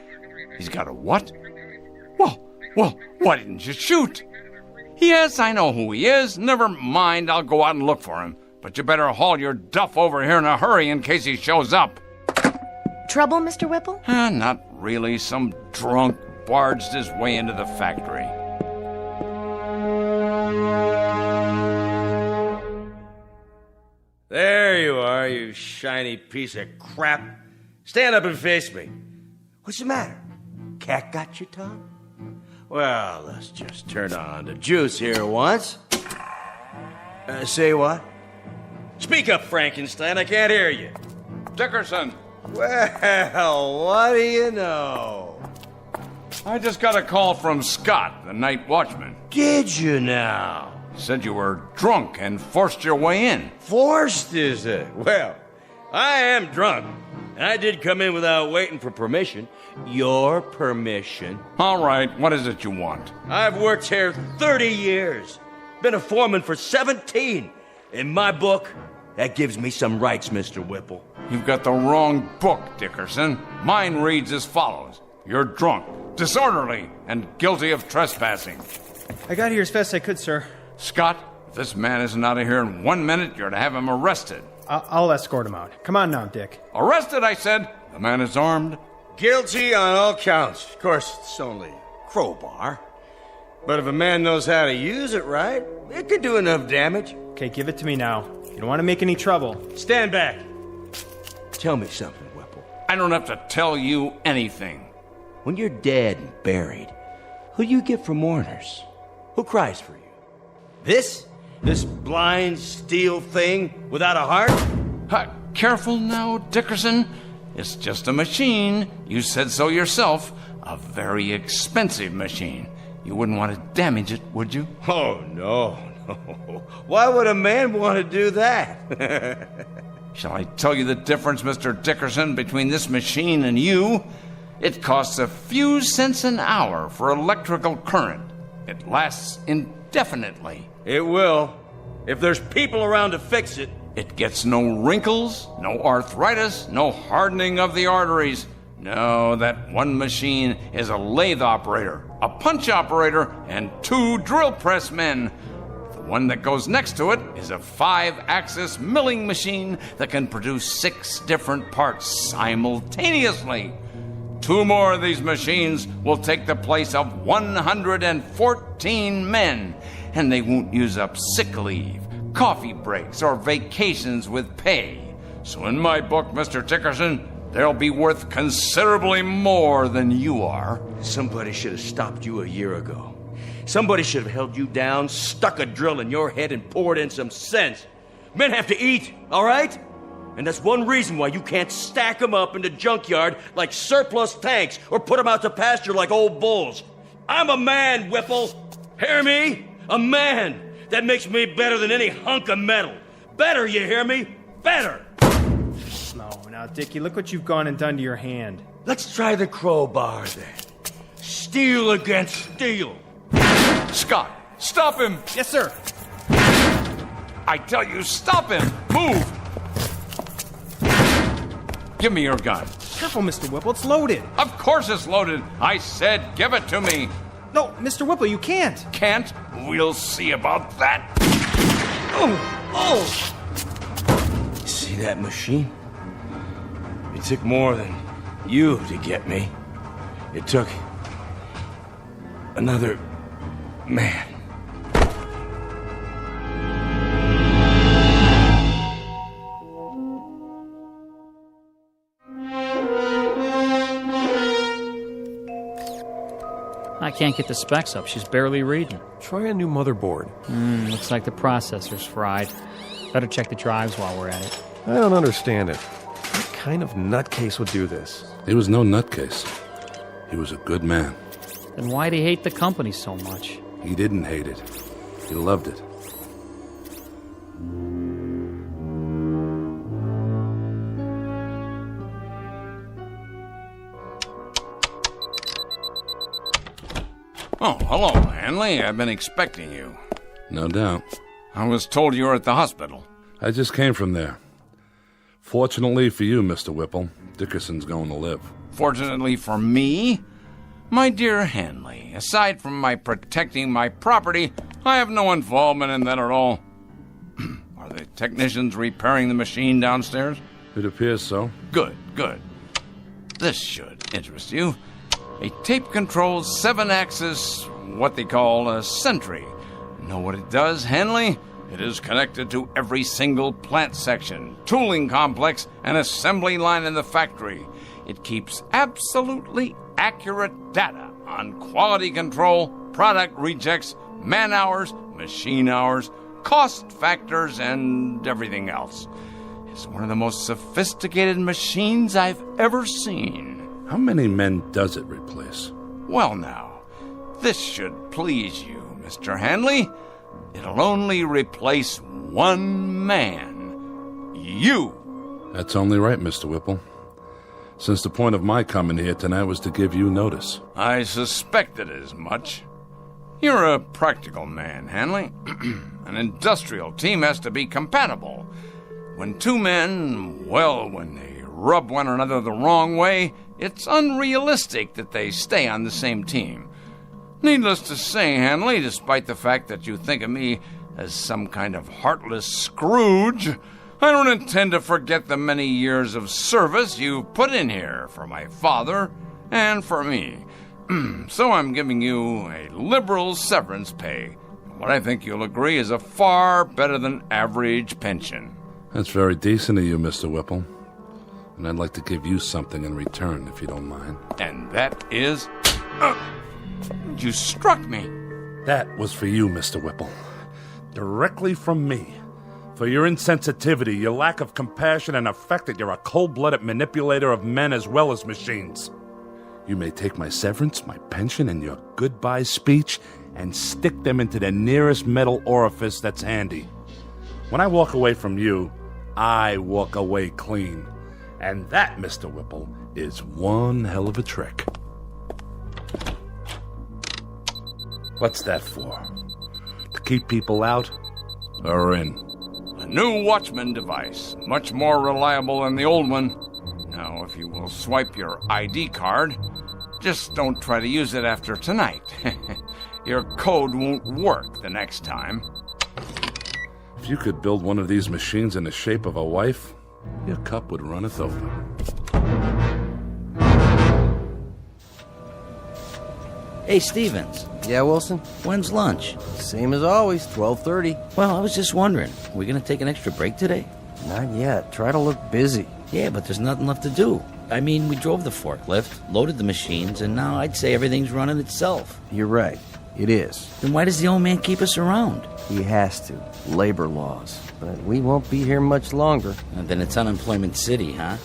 [SPEAKER 20] He's got a what? Well, why didn't you shoot? Yes, I know who he is. Never mind, I'll go out and look for him. But you better haul your duff over here in a hurry in case he shows up.
[SPEAKER 10] Trouble, Mr. Whipple?
[SPEAKER 20] Not really. Some drunk barged his way into the factory.
[SPEAKER 16] There you are, you shiny piece of crap. Stand up and face me. What's the matter? Cat got your tongue? Well, let's just turn on the juice here once. Say what? Speak up, Frankenstein. I can't hear you.
[SPEAKER 20] Dickerson.
[SPEAKER 16] Well, what do you know?
[SPEAKER 20] I just got a call from Scott, the night watchman.
[SPEAKER 16] Did you now?
[SPEAKER 20] He said you were drunk and forced your way in.
[SPEAKER 16] Forced, is it? Well, I am drunk. And I did come in without waiting for permission. Your permission.
[SPEAKER 20] All right, what is it you want?
[SPEAKER 16] I've worked here 30 years. Been a foreman for 17. In my book, that gives me some rights, Mr. Whipple.
[SPEAKER 20] You've got the wrong book, Dickerson. Mine reads as follows. You're drunk, disorderly, and guilty of trespassing.
[SPEAKER 2] I got here as fast as I could, sir.
[SPEAKER 20] Scott, if this man isn't out of here in 1 minute, you're to have him arrested.
[SPEAKER 2] I'll escort him out. Come on now, Dick.
[SPEAKER 20] Arrested, I said. The man is armed.
[SPEAKER 16] Guilty on all counts. Of course, it's only a crowbar. But if a man knows how to use it right, it could do enough damage.
[SPEAKER 2] Okay, give it to me now. You don't want to make any trouble.
[SPEAKER 16] Stand back. Tell me something, Whipple.
[SPEAKER 20] I don't have to tell you anything.
[SPEAKER 16] When you're dead and buried, who do you get for mourners? Who cries for you? This blind steel thing without a heart?
[SPEAKER 20] Careful now, Dickerson. It's just a machine. You said so yourself. A very expensive machine. You wouldn't want to damage it, would you?
[SPEAKER 16] Oh, no. Why would a man want to do that?
[SPEAKER 20] Shall I tell you the difference, Mr. Dickerson, between this machine and you? It costs a few cents an hour for electrical current. It lasts indefinitely.
[SPEAKER 16] It will. If there's people around to fix it.
[SPEAKER 20] It gets no wrinkles, no arthritis, no hardening of the arteries. No, that one machine is a lathe operator, a punch operator, and 2 drill press men. The one that goes next to it is a 5-axis milling machine that can produce 6 different parts simultaneously. 2 more of these machines will take the place of 114 men, and they won't use up sick leave, coffee breaks, or vacations with pay. So in my book, Mr. Dickerson, they'll be worth considerably more than you are.
[SPEAKER 16] Somebody should have stopped you a year ago. Somebody should have held you down, stuck a drill in your head, and poured in some sense. Men have to eat, all right? And that's one reason why you can't stack them up in the junkyard like surplus tanks or put them out to pasture like old bulls. I'm a man, Whipple. Hear me? A man. That makes me better than any hunk of metal. Better, you hear me? Better.
[SPEAKER 2] No, now, Dickie, look what you've gone and done to your hand.
[SPEAKER 16] Let's try the crowbar, then. Steel against steel.
[SPEAKER 20] Scott, stop him!
[SPEAKER 2] Yes, sir.
[SPEAKER 20] I tell you, stop him! Move! Give me your gun.
[SPEAKER 2] Careful, Mr. Whipple, it's loaded.
[SPEAKER 20] Of course it's loaded. I said give it to me.
[SPEAKER 2] No, Mr. Whipple, you can't.
[SPEAKER 20] Can't? We'll see about that.
[SPEAKER 2] Oh!
[SPEAKER 16] See that machine? It took more than you to get me. It took another man.
[SPEAKER 14] I can't get the specs up. She's barely reading.
[SPEAKER 17] Try a new motherboard.
[SPEAKER 14] Looks like the processor's fried. Better check the drives while we're at it.
[SPEAKER 17] I don't understand it. What kind of nutcase would do this?
[SPEAKER 8] He was no nutcase. He was a good man.
[SPEAKER 14] Then why'd he hate the company so much?
[SPEAKER 8] He didn't hate it. He loved it.
[SPEAKER 20] Oh, hello, Hanley. I've been expecting you.
[SPEAKER 8] No doubt.
[SPEAKER 20] I was told you were at the hospital.
[SPEAKER 8] I just came from there. Fortunately for you, Mr. Whipple, Dickerson's going to live.
[SPEAKER 20] Fortunately for me? My dear Hanley, aside from my protecting my property, I have no involvement in that at all. Are the technicians repairing the machine downstairs?
[SPEAKER 8] It appears so.
[SPEAKER 20] Good, good. This should interest you. A tape-controlled 7-axis, what they call a sentry. Know what it does, Hanley? It is connected to every single plant section, tooling complex, and assembly line in the factory. It keeps absolutely accurate data on quality control, product rejects, man-hours, machine hours, cost factors, and everything else. It's one of the most sophisticated machines I've ever seen.
[SPEAKER 8] How many men does it replace?
[SPEAKER 20] Well now, this should please you, Mr. Hanley. It'll only replace one man. You.
[SPEAKER 8] That's only right, Mr. Whipple. Since the point of my coming here tonight was to give you notice.
[SPEAKER 20] I suspected as much. You're a practical man, Hanley. An industrial team has to be compatible. When two men, well, when they rub one another the wrong way, it's unrealistic that they stay on the same team. Needless to say, Hanley, despite the fact that you think of me as some kind of heartless Scrooge, I don't intend to forget the many years of service you put in here for my father and for me. So I'm giving you a liberal severance pay. What I think you'll agree is a far better than average pension.
[SPEAKER 8] That's very decent of you, Mr. Whipple. And I'd like to give you something in return, if you don't mind.
[SPEAKER 20] And that is... you struck me.
[SPEAKER 8] That was for you, Mr. Whipple. Directly from me. For your insensitivity, your lack of compassion, and the fact that you're a cold-blooded manipulator of men as well as machines. You may take my severance, my pension, and your goodbye speech and stick them into the nearest metal orifice that's handy. When I walk away from you, I walk away clean. And that, Mr. Whipple, is one hell of a trick. What's that for? To keep people out or in?
[SPEAKER 20] A new Watchman device, much more reliable than the old one. Now, if you will swipe your ID card, just don't try to use it after tonight. Your code won't work the next time.
[SPEAKER 8] If you could build one of these machines in the shape of a wife, your cup would runneth over.
[SPEAKER 5] Hey, Stevens.
[SPEAKER 6] Yeah, Wilson?
[SPEAKER 5] When's lunch?
[SPEAKER 6] Same as always, 12:30.
[SPEAKER 5] Well, I was just wondering, are we going to take an extra break today?
[SPEAKER 6] Not yet. Try to look busy.
[SPEAKER 5] Yeah, but there's nothing left to do. I mean, we drove the forklift, loaded the machines, and now I'd say everything's running itself.
[SPEAKER 6] You're right. It is.
[SPEAKER 5] Then why does the old man keep us around?
[SPEAKER 6] He has to. Labor laws. But we won't be here much longer.
[SPEAKER 5] And then it's Unemployment City, huh?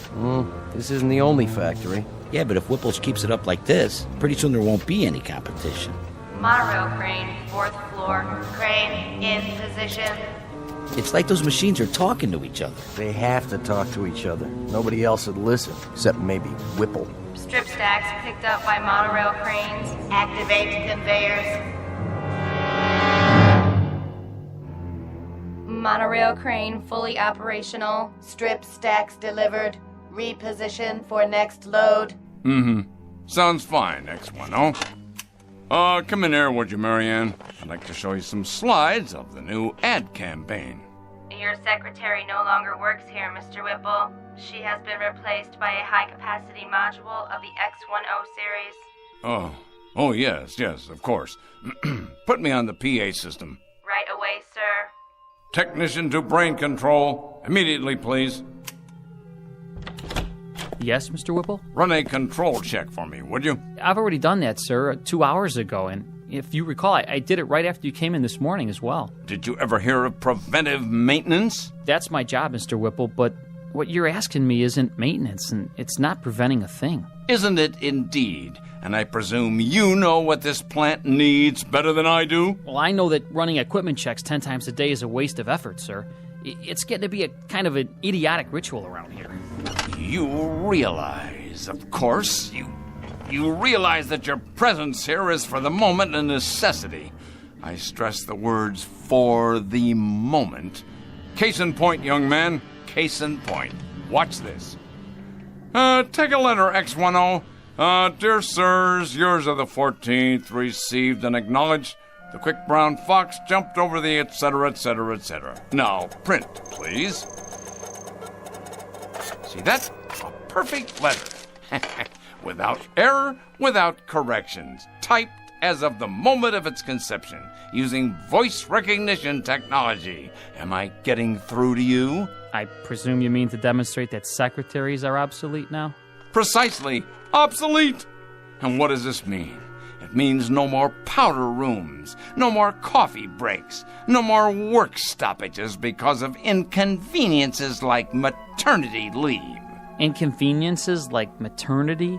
[SPEAKER 6] This isn't the only factory.
[SPEAKER 5] Yeah, but if Whipple's keeps it up like this, pretty soon there won't be any competition.
[SPEAKER 19] Monorail crane, 4th floor. Crane, in position.
[SPEAKER 5] It's like those machines are talking to each other.
[SPEAKER 6] They have to talk to each other. Nobody else would listen, except maybe Whipple.
[SPEAKER 19] Strip stacks picked up by monorail cranes. Activate conveyors. Monorail crane fully operational. Strip stacks delivered. Reposition for next load.
[SPEAKER 20] Sounds fine, X1, oh? Come in here, would you, Marianne? I'd like to show you some slides of the new ad campaign.
[SPEAKER 21] Your secretary no longer works here, Mr. Whipple. She has been replaced by a high-capacity module of the X10 series.
[SPEAKER 20] Oh, yes, of course. Put me on the PA system.
[SPEAKER 21] Right away, sir.
[SPEAKER 20] Technician to brain control. Immediately, please.
[SPEAKER 14] Yes, Mr. Whipple?
[SPEAKER 20] Run a control check for me, would you?
[SPEAKER 14] I've already done that, sir, 2 hours ago, and if you recall, I did it right after you came in this morning as well.
[SPEAKER 20] Did you ever hear of preventive maintenance?
[SPEAKER 14] That's my job, Mr. Whipple, but what you're asking me isn't maintenance, and it's not preventing a thing.
[SPEAKER 20] Isn't it indeed? And I presume you know what this plant needs better than I do?
[SPEAKER 14] Well, I know that running equipment checks 10 times a day is a waste of effort, sir. It's getting to be a kind of an idiotic ritual around here.
[SPEAKER 20] You realize, of course, you realize that your presence here is for the moment a necessity. I stress the words "for the moment." Case in point, young man. Case in point. Watch this. Take a letter, X10. Dear sirs, yours of the 14th, received and acknowledged. The quick brown fox jumped over the etc., etc., etc. Now, print, please. See that? A perfect letter. Without error, without corrections. Typed as of the moment of its conception, using voice recognition technology. Am I getting through to you?
[SPEAKER 14] I presume you mean to demonstrate that secretaries are obsolete now?
[SPEAKER 20] Precisely. Obsolete. And what does this mean? It means no more powder rooms, no more coffee breaks, no more work stoppages because of inconveniences like maternity leave.
[SPEAKER 14] Inconveniences like maternity?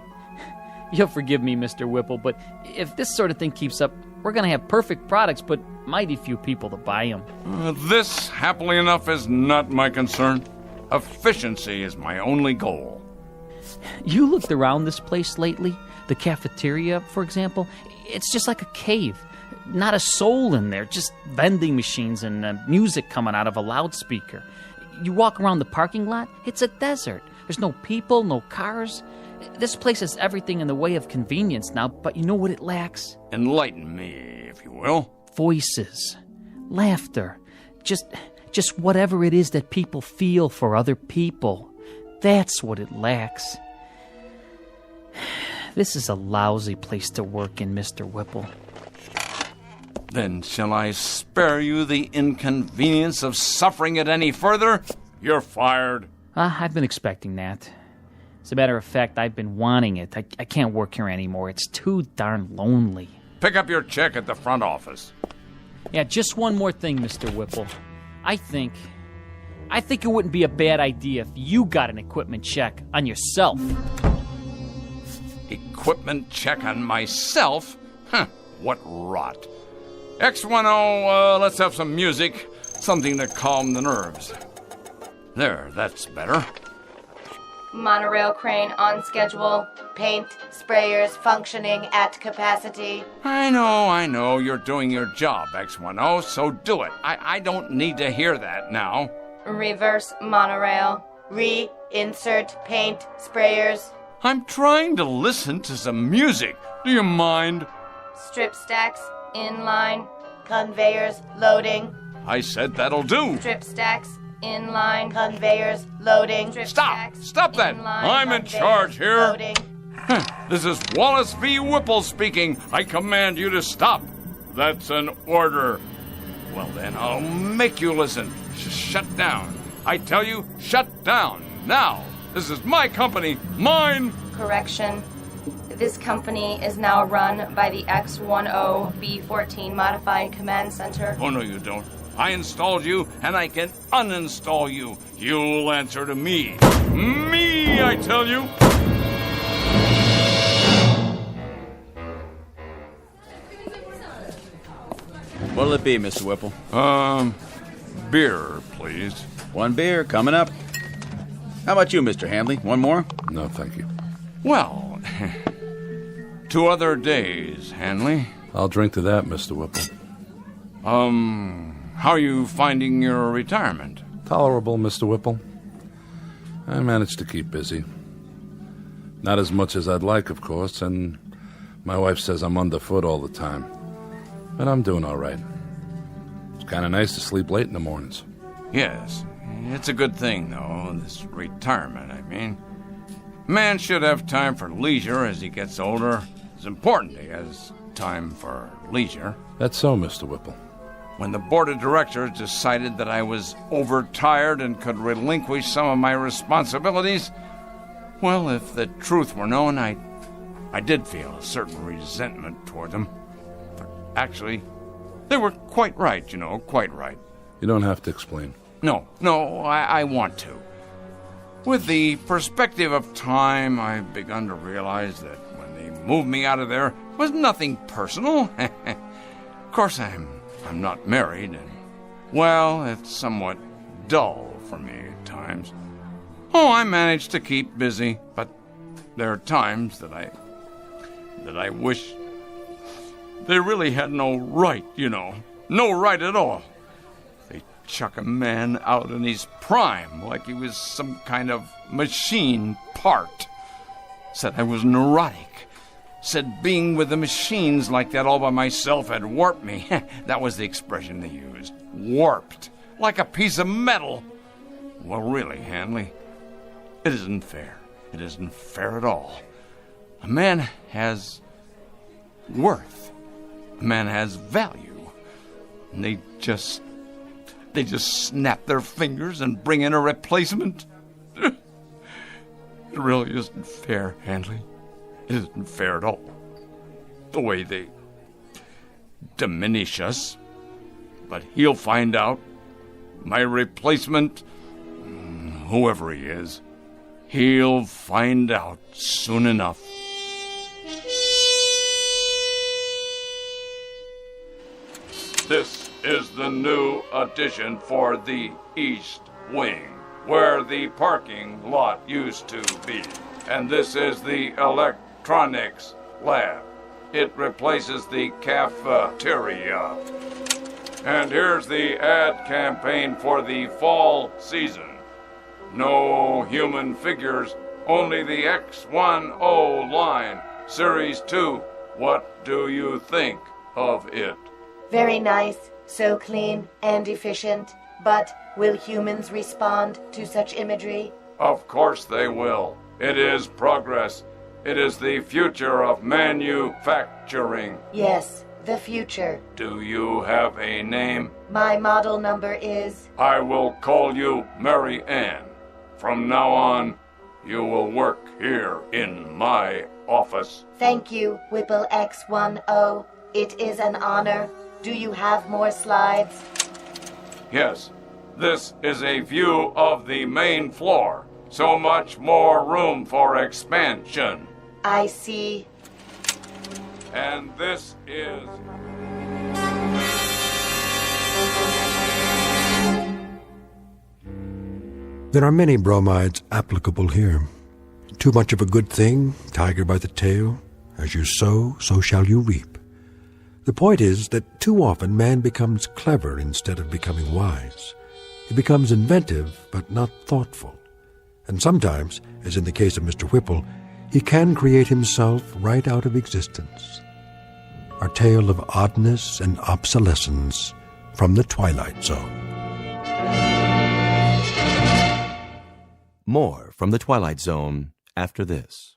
[SPEAKER 14] You'll forgive me, Mr. Whipple, but if this sort of thing keeps up, we're going to have perfect products, but mighty few people to buy them.
[SPEAKER 20] This, happily enough, is not my concern. Efficiency is my only goal.
[SPEAKER 14] You looked around this place lately? The cafeteria, for example? It's just like a cave. Not a soul in there, just vending machines and music coming out of a loudspeaker. You walk around the parking lot, it's a desert. There's no people, no cars. This place has everything in the way of convenience now, but you know what it lacks?
[SPEAKER 20] Enlighten me, if you will.
[SPEAKER 14] Voices, laughter, just whatever it is that people feel for other people. That's what it lacks. This is a lousy place to work in, Mr. Whipple.
[SPEAKER 20] Then shall I spare you the inconvenience of suffering it any further? You're fired.
[SPEAKER 14] I've been expecting that. As a matter of fact, I've been wanting it. I can't work here anymore. It's too darn lonely.
[SPEAKER 20] Pick up your check at the front office.
[SPEAKER 14] Yeah, just one more thing, Mr. Whipple. I think it wouldn't be a bad idea if you got an equipment check on yourself.
[SPEAKER 20] Equipment check on myself? Huh, what rot. X10, let's have some music. Something to calm the nerves. There, that's better.
[SPEAKER 21] Monorail crane on schedule.
[SPEAKER 10] Paint sprayers functioning at capacity.
[SPEAKER 20] I know. You're doing your job, X10, so do it. I don't need to hear that now.
[SPEAKER 21] Reverse monorail.
[SPEAKER 10] Reinsert paint sprayers.
[SPEAKER 20] I'm trying to listen to some music. Do you mind?
[SPEAKER 21] Strip stacks inline.
[SPEAKER 10] Conveyors loading.
[SPEAKER 20] I said that'll do.
[SPEAKER 21] Strip stacks inline.
[SPEAKER 10] Conveyors loading.
[SPEAKER 20] Stop that. I'm in charge here.
[SPEAKER 10] Loading.
[SPEAKER 20] This is Wallace V. Whipple speaking. I command you to stop. That's an order. Well then, I'll make you listen. Shut down. I tell you, shut down. Now. This is my company. Mine.
[SPEAKER 21] Correction. This company is now run by the X10B14 Modified Command Center.
[SPEAKER 20] Oh, no, you don't. I installed you, and I can uninstall you. You'll answer to me. Me, I tell you.
[SPEAKER 23] What'll it be, Mr. Whipple?
[SPEAKER 20] Beer, please.
[SPEAKER 23] One beer, coming up. How about you, Mr. Handley? One more?
[SPEAKER 8] No, thank you.
[SPEAKER 20] Well, 2 other days, Hanley.
[SPEAKER 8] I'll drink to that, Mr. Whipple.
[SPEAKER 20] How are you finding your retirement?
[SPEAKER 8] Tolerable, Mr. Whipple. I managed to keep busy. Not as much as I'd like, of course, and My wife says I'm underfoot all the time. But I'm doing all right. It's kind of nice to sleep late in the mornings.
[SPEAKER 20] Yes, it's a good thing, though, this retirement, I mean. Man should have time for leisure as he gets older. It's important he has time for leisure.
[SPEAKER 8] That's so, Mr. Whipple.
[SPEAKER 20] When the board of directors decided that I was overtired and could relinquish some of my responsibilities, well, if the truth were known, I did feel a certain resentment toward them. But actually, they were quite right, quite right.
[SPEAKER 8] You don't have to explain.
[SPEAKER 20] No, I want to. With the perspective of time, I've begun to realize that when they moved me out of there, it was nothing personal. Of course, I'm not married, and, well, it's somewhat dull for me at times. Oh, I manage to keep busy, but there are times that I wish they really had no right, no right at all. They chuck a man out in his prime like he was some kind of machine part. Said I was neurotic. Said being with the machines like that all by myself had warped me. That was the expression they used. Warped. Like a piece of metal. Well, really, Hanley, it isn't fair. It isn't fair at all. A man has worth. A man has value. And they just snap their fingers and bring in a replacement. It really isn't fair, Hanley. It isn't fair at all. The way they diminish us. But he'll find out. My replacement, whoever he is, he'll find out soon enough. This is the new addition for the East Wing, where the parking lot used to be. And this is the electronics lab. It replaces the cafeteria. And here's the ad campaign for the fall season. No human figures, only the X10 line. Series 2. What do you think of it?
[SPEAKER 10] Very nice, so clean and efficient. But will humans respond to such imagery?
[SPEAKER 20] Of course they will. It is progress. It is the future of manufacturing.
[SPEAKER 10] Yes, the future.
[SPEAKER 20] Do you have a name?
[SPEAKER 10] My model number is...
[SPEAKER 20] I will call you Mary Ann. From now on, you will work here in my office.
[SPEAKER 10] Thank you, Whipple X10. It is an honor. Do you have more slides?
[SPEAKER 20] Yes. This is a view of the main floor. So much more room for expansion.
[SPEAKER 10] I see.
[SPEAKER 20] And this is...
[SPEAKER 1] There are many bromides applicable here. Too much of a good thing, tiger by the tail. As you sow, so shall you reap. The point is that too often man becomes clever instead of becoming wise. He becomes inventive, but not thoughtful. And sometimes, as in the case of Mr. Whipple, he can create himself right out of existence. A tale of oddness and obsolescence from the Twilight Zone.
[SPEAKER 15] More from the Twilight Zone after this.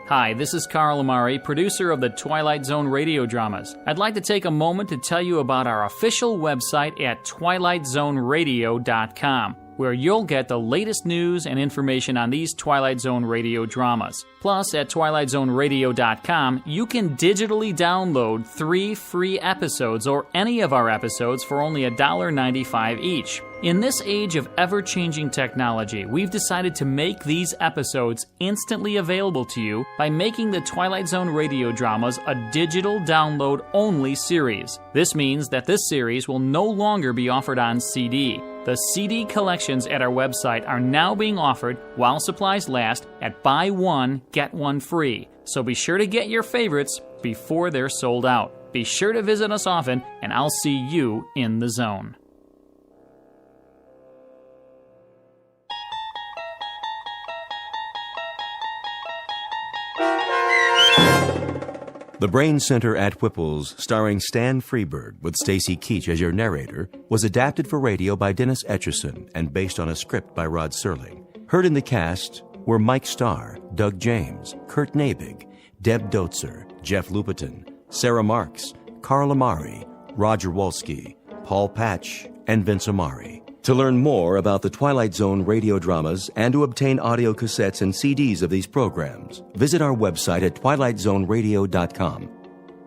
[SPEAKER 14] Hi, this is Carl Amari, producer of the Twilight Zone radio dramas. I'd like to take a moment to tell you about our official website at twilightzoneradio.com, where you'll get the latest news and information on these Twilight Zone radio dramas. Plus, at twilightzoneradio.com, you can digitally download 3 free episodes or any of our episodes for only $1.95 each. In this age of ever-changing technology, we've decided to make these episodes instantly available to you by making the Twilight Zone radio dramas a digital download-only series. This means that this series will no longer be offered on CD. The CD collections at our website are now being offered, while supplies last, at buy one, get one free. So be sure to get your favorites before they're sold out. Be sure to visit us often, and I'll see you in the zone.
[SPEAKER 15] The Brain Center at Whipple's, starring Stan Freberg with Stacy Keach as your narrator, was adapted for radio by Dennis Etchison and based on a script by Rod Serling. Heard in the cast were Mike Starr, Doug James, Kurt Nabig, Deb Dotzer, Jeff Lupetin, Sarah Marks, Carl Amari, Roger Wolski, Paul Patch, and Vince Amari. To learn more about the Twilight Zone radio dramas and to obtain audio cassettes and CDs of these programs, visit our website at twilightzoneradio.com.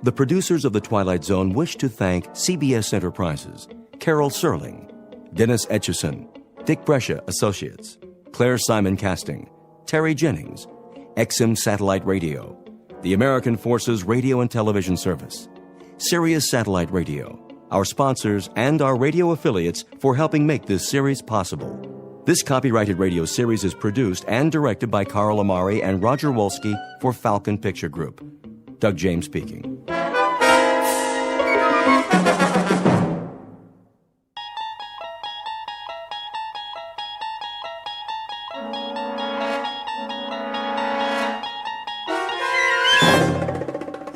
[SPEAKER 15] The producers of The Twilight Zone wish to thank CBS Enterprises, Carol Serling, Dennis Etchison, Dick Brescia Associates, Claire Simon Casting, Terry Jennings, XM Satellite Radio, the American Forces Radio and Television Service, Sirius Satellite Radio, our sponsors, and our radio affiliates for helping make this series possible. This copyrighted radio series is produced and directed by Carl Amari and Roger Wolski for Falcon Picture Group. Doug James speaking.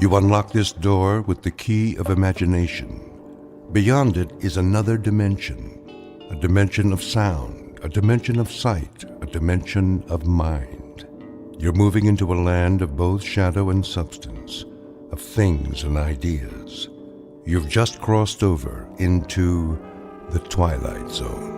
[SPEAKER 1] You unlock this door with the key of imagination. Beyond it is another dimension, a dimension of sound, a dimension of sight, a dimension of mind. You're moving into a land of both shadow and substance, of things and ideas. You've just crossed over into the Twilight Zone.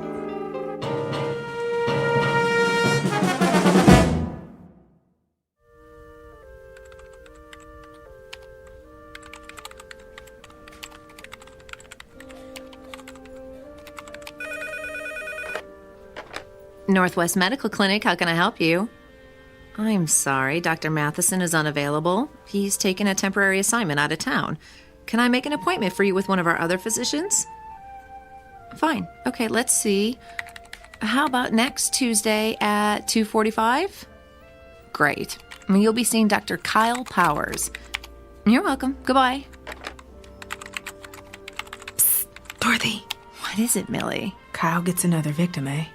[SPEAKER 3] Northwest Medical Clinic, how can I help you? I'm sorry, Dr. Matheson is unavailable. He's taken a temporary assignment out of town. Can I make an appointment for you with one of our other physicians? Fine. Okay, let's see. How about next Tuesday at 2:45? Great. You'll be seeing Dr. Kyle Powers. You're welcome. Goodbye.
[SPEAKER 9] Psst, Dorothy.
[SPEAKER 3] What is it, Millie?
[SPEAKER 9] Kyle gets another victim, eh?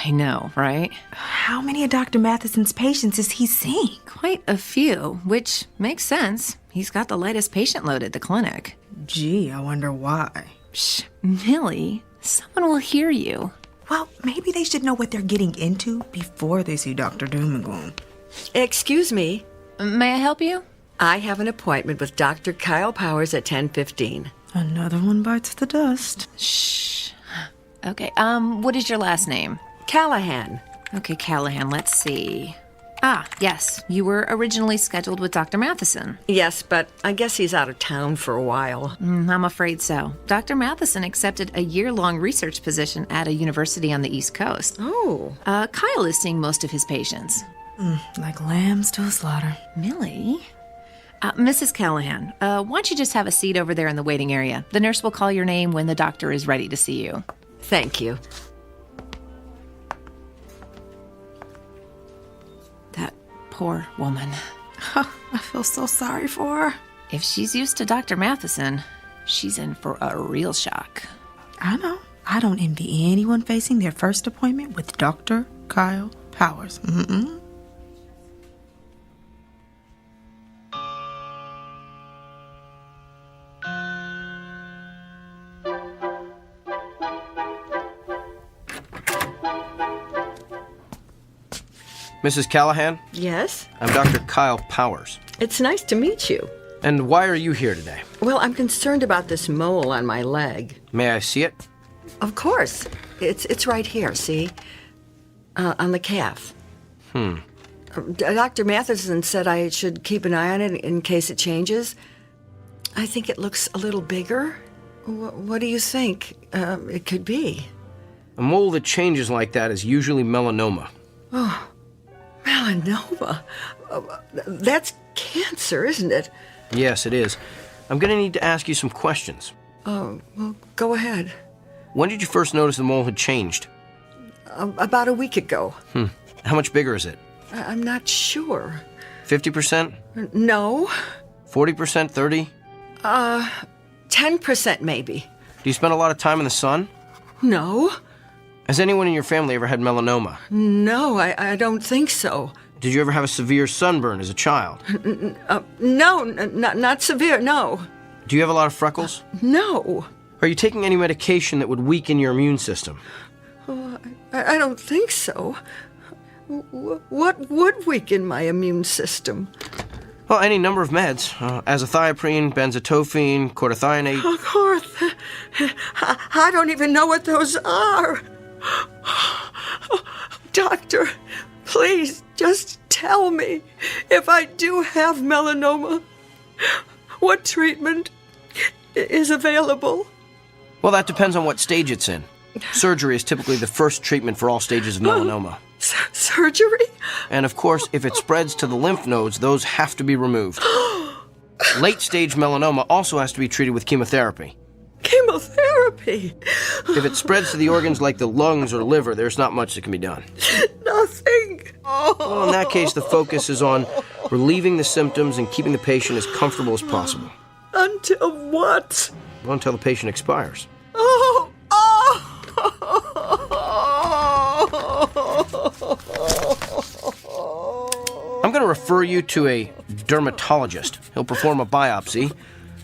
[SPEAKER 3] I know, right?
[SPEAKER 9] How many of Dr. Matheson's patients is he seeing?
[SPEAKER 3] Quite a few, which makes sense. He's got the lightest patient load at the clinic.
[SPEAKER 9] Gee, I wonder why.
[SPEAKER 3] Shh, Millie, someone will hear you.
[SPEAKER 9] Well, maybe they should know what they're getting into before they see Dr. Doom and Gloom.
[SPEAKER 22] Excuse me.
[SPEAKER 3] May I help you?
[SPEAKER 22] I have an appointment with Dr. Kyle Powers at 10:15.
[SPEAKER 9] Another one bites the dust.
[SPEAKER 3] Shh. Okay, what is your last name?
[SPEAKER 22] Callahan.
[SPEAKER 3] Okay, Callahan, let's see. Ah, yes, you were originally scheduled with Dr. Matheson.
[SPEAKER 22] Yes, but I guess he's out of town for a while.
[SPEAKER 3] I'm afraid so. Dr. Matheson accepted a year-long research position at a university on the East Coast.
[SPEAKER 22] Oh.
[SPEAKER 3] Kyle is seeing most of his patients.
[SPEAKER 9] Like lambs to a slaughter.
[SPEAKER 3] Millie? Mrs. Callahan, why don't you just have a seat over there in the waiting area? The nurse will call your name when the doctor is ready to see you.
[SPEAKER 22] Thank you.
[SPEAKER 3] Poor woman.
[SPEAKER 9] I feel so sorry for her.
[SPEAKER 3] If she's used to Dr. Matheson, she's in for a real shock.
[SPEAKER 9] I know. I don't envy anyone facing their first appointment with Dr. Kyle Powers.
[SPEAKER 6] Mrs. Callahan?
[SPEAKER 22] Yes?
[SPEAKER 6] I'm Dr. Kyle Powers.
[SPEAKER 22] It's nice to meet you.
[SPEAKER 6] And why are you here today?
[SPEAKER 22] Well, I'm concerned about this mole on my leg.
[SPEAKER 6] May I see it?
[SPEAKER 22] Of course. It's right here, see? On the calf. Dr. Matheson said I should keep an eye on it in case it changes. I think it looks a little bigger. What do you think it could be?
[SPEAKER 6] A mole that changes like that is usually melanoma.
[SPEAKER 22] Oh, melanoma? That's cancer, isn't it?
[SPEAKER 6] Yes, it is. I'm going to need to ask you some questions.
[SPEAKER 22] Oh, well, go ahead.
[SPEAKER 6] When did you first notice the mole had changed?
[SPEAKER 22] About a week ago.
[SPEAKER 6] How much bigger is it?
[SPEAKER 22] I'm not sure.
[SPEAKER 6] 50%?
[SPEAKER 22] No.
[SPEAKER 6] 40%? 30?
[SPEAKER 22] 10% maybe.
[SPEAKER 6] Do you spend a lot of time in the sun?
[SPEAKER 22] No.
[SPEAKER 6] Has anyone in your family ever had melanoma?
[SPEAKER 22] No, I don't think so.
[SPEAKER 6] Did you ever have a severe sunburn as a child?
[SPEAKER 22] No, not severe, no.
[SPEAKER 6] Do you have a lot of freckles?
[SPEAKER 22] No.
[SPEAKER 6] Are you taking any medication that would weaken your immune system?
[SPEAKER 22] Oh, I don't think so. What would weaken my immune system?
[SPEAKER 6] Well, any number of meds. Azathioprine, benzotophine, cortithionate.
[SPEAKER 22] I don't even know what those are. Doctor, please just tell me if I do have melanoma, what treatment is available?
[SPEAKER 6] Well, that depends on what stage it's in. Surgery is typically the first treatment for all stages of melanoma.
[SPEAKER 22] Surgery?
[SPEAKER 6] And of course, if it spreads to the lymph nodes, those have to be removed. Late-stage melanoma also has to be treated with chemotherapy.
[SPEAKER 22] Chemotherapy?
[SPEAKER 6] If it spreads to the organs like the lungs or liver, there's not much that can be done.
[SPEAKER 22] Nothing.
[SPEAKER 6] Well, in that case, the focus is on relieving the symptoms and keeping the patient as comfortable as possible.
[SPEAKER 22] Until what?
[SPEAKER 6] Well, until the patient expires. I'm going to refer you to a dermatologist. He'll perform a biopsy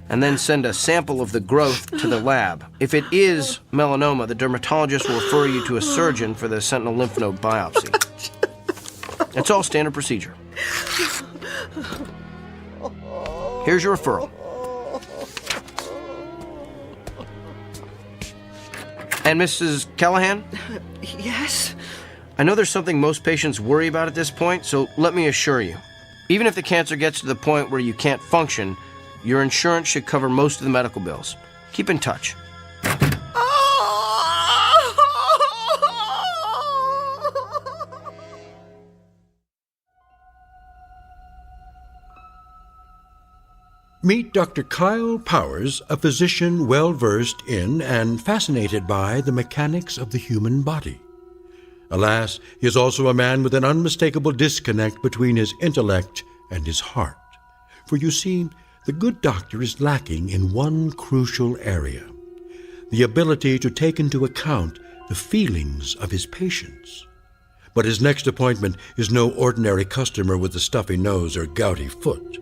[SPEAKER 6] and then send a sample of the growth to the lab. If it is melanoma, the dermatologist will refer you to a surgeon for the sentinel lymph node biopsy. It's all standard procedure. Here's your referral. And Mrs. Callahan?
[SPEAKER 22] Yes?
[SPEAKER 6] I know there's something most patients worry about at this point, so let me assure you. Even if the cancer gets to the point where you can't function, your insurance should cover most of the medical bills. Keep in touch.
[SPEAKER 1] Meet Dr. Kyle Powers, a physician well-versed in and fascinated by the mechanics of the human body. Alas, he is also a man with an unmistakable disconnect between his intellect and his heart. For you see, the good doctor is lacking in one crucial area: the ability to take into account the feelings of his patients. But his next appointment is no ordinary customer with a stuffy nose or gouty foot.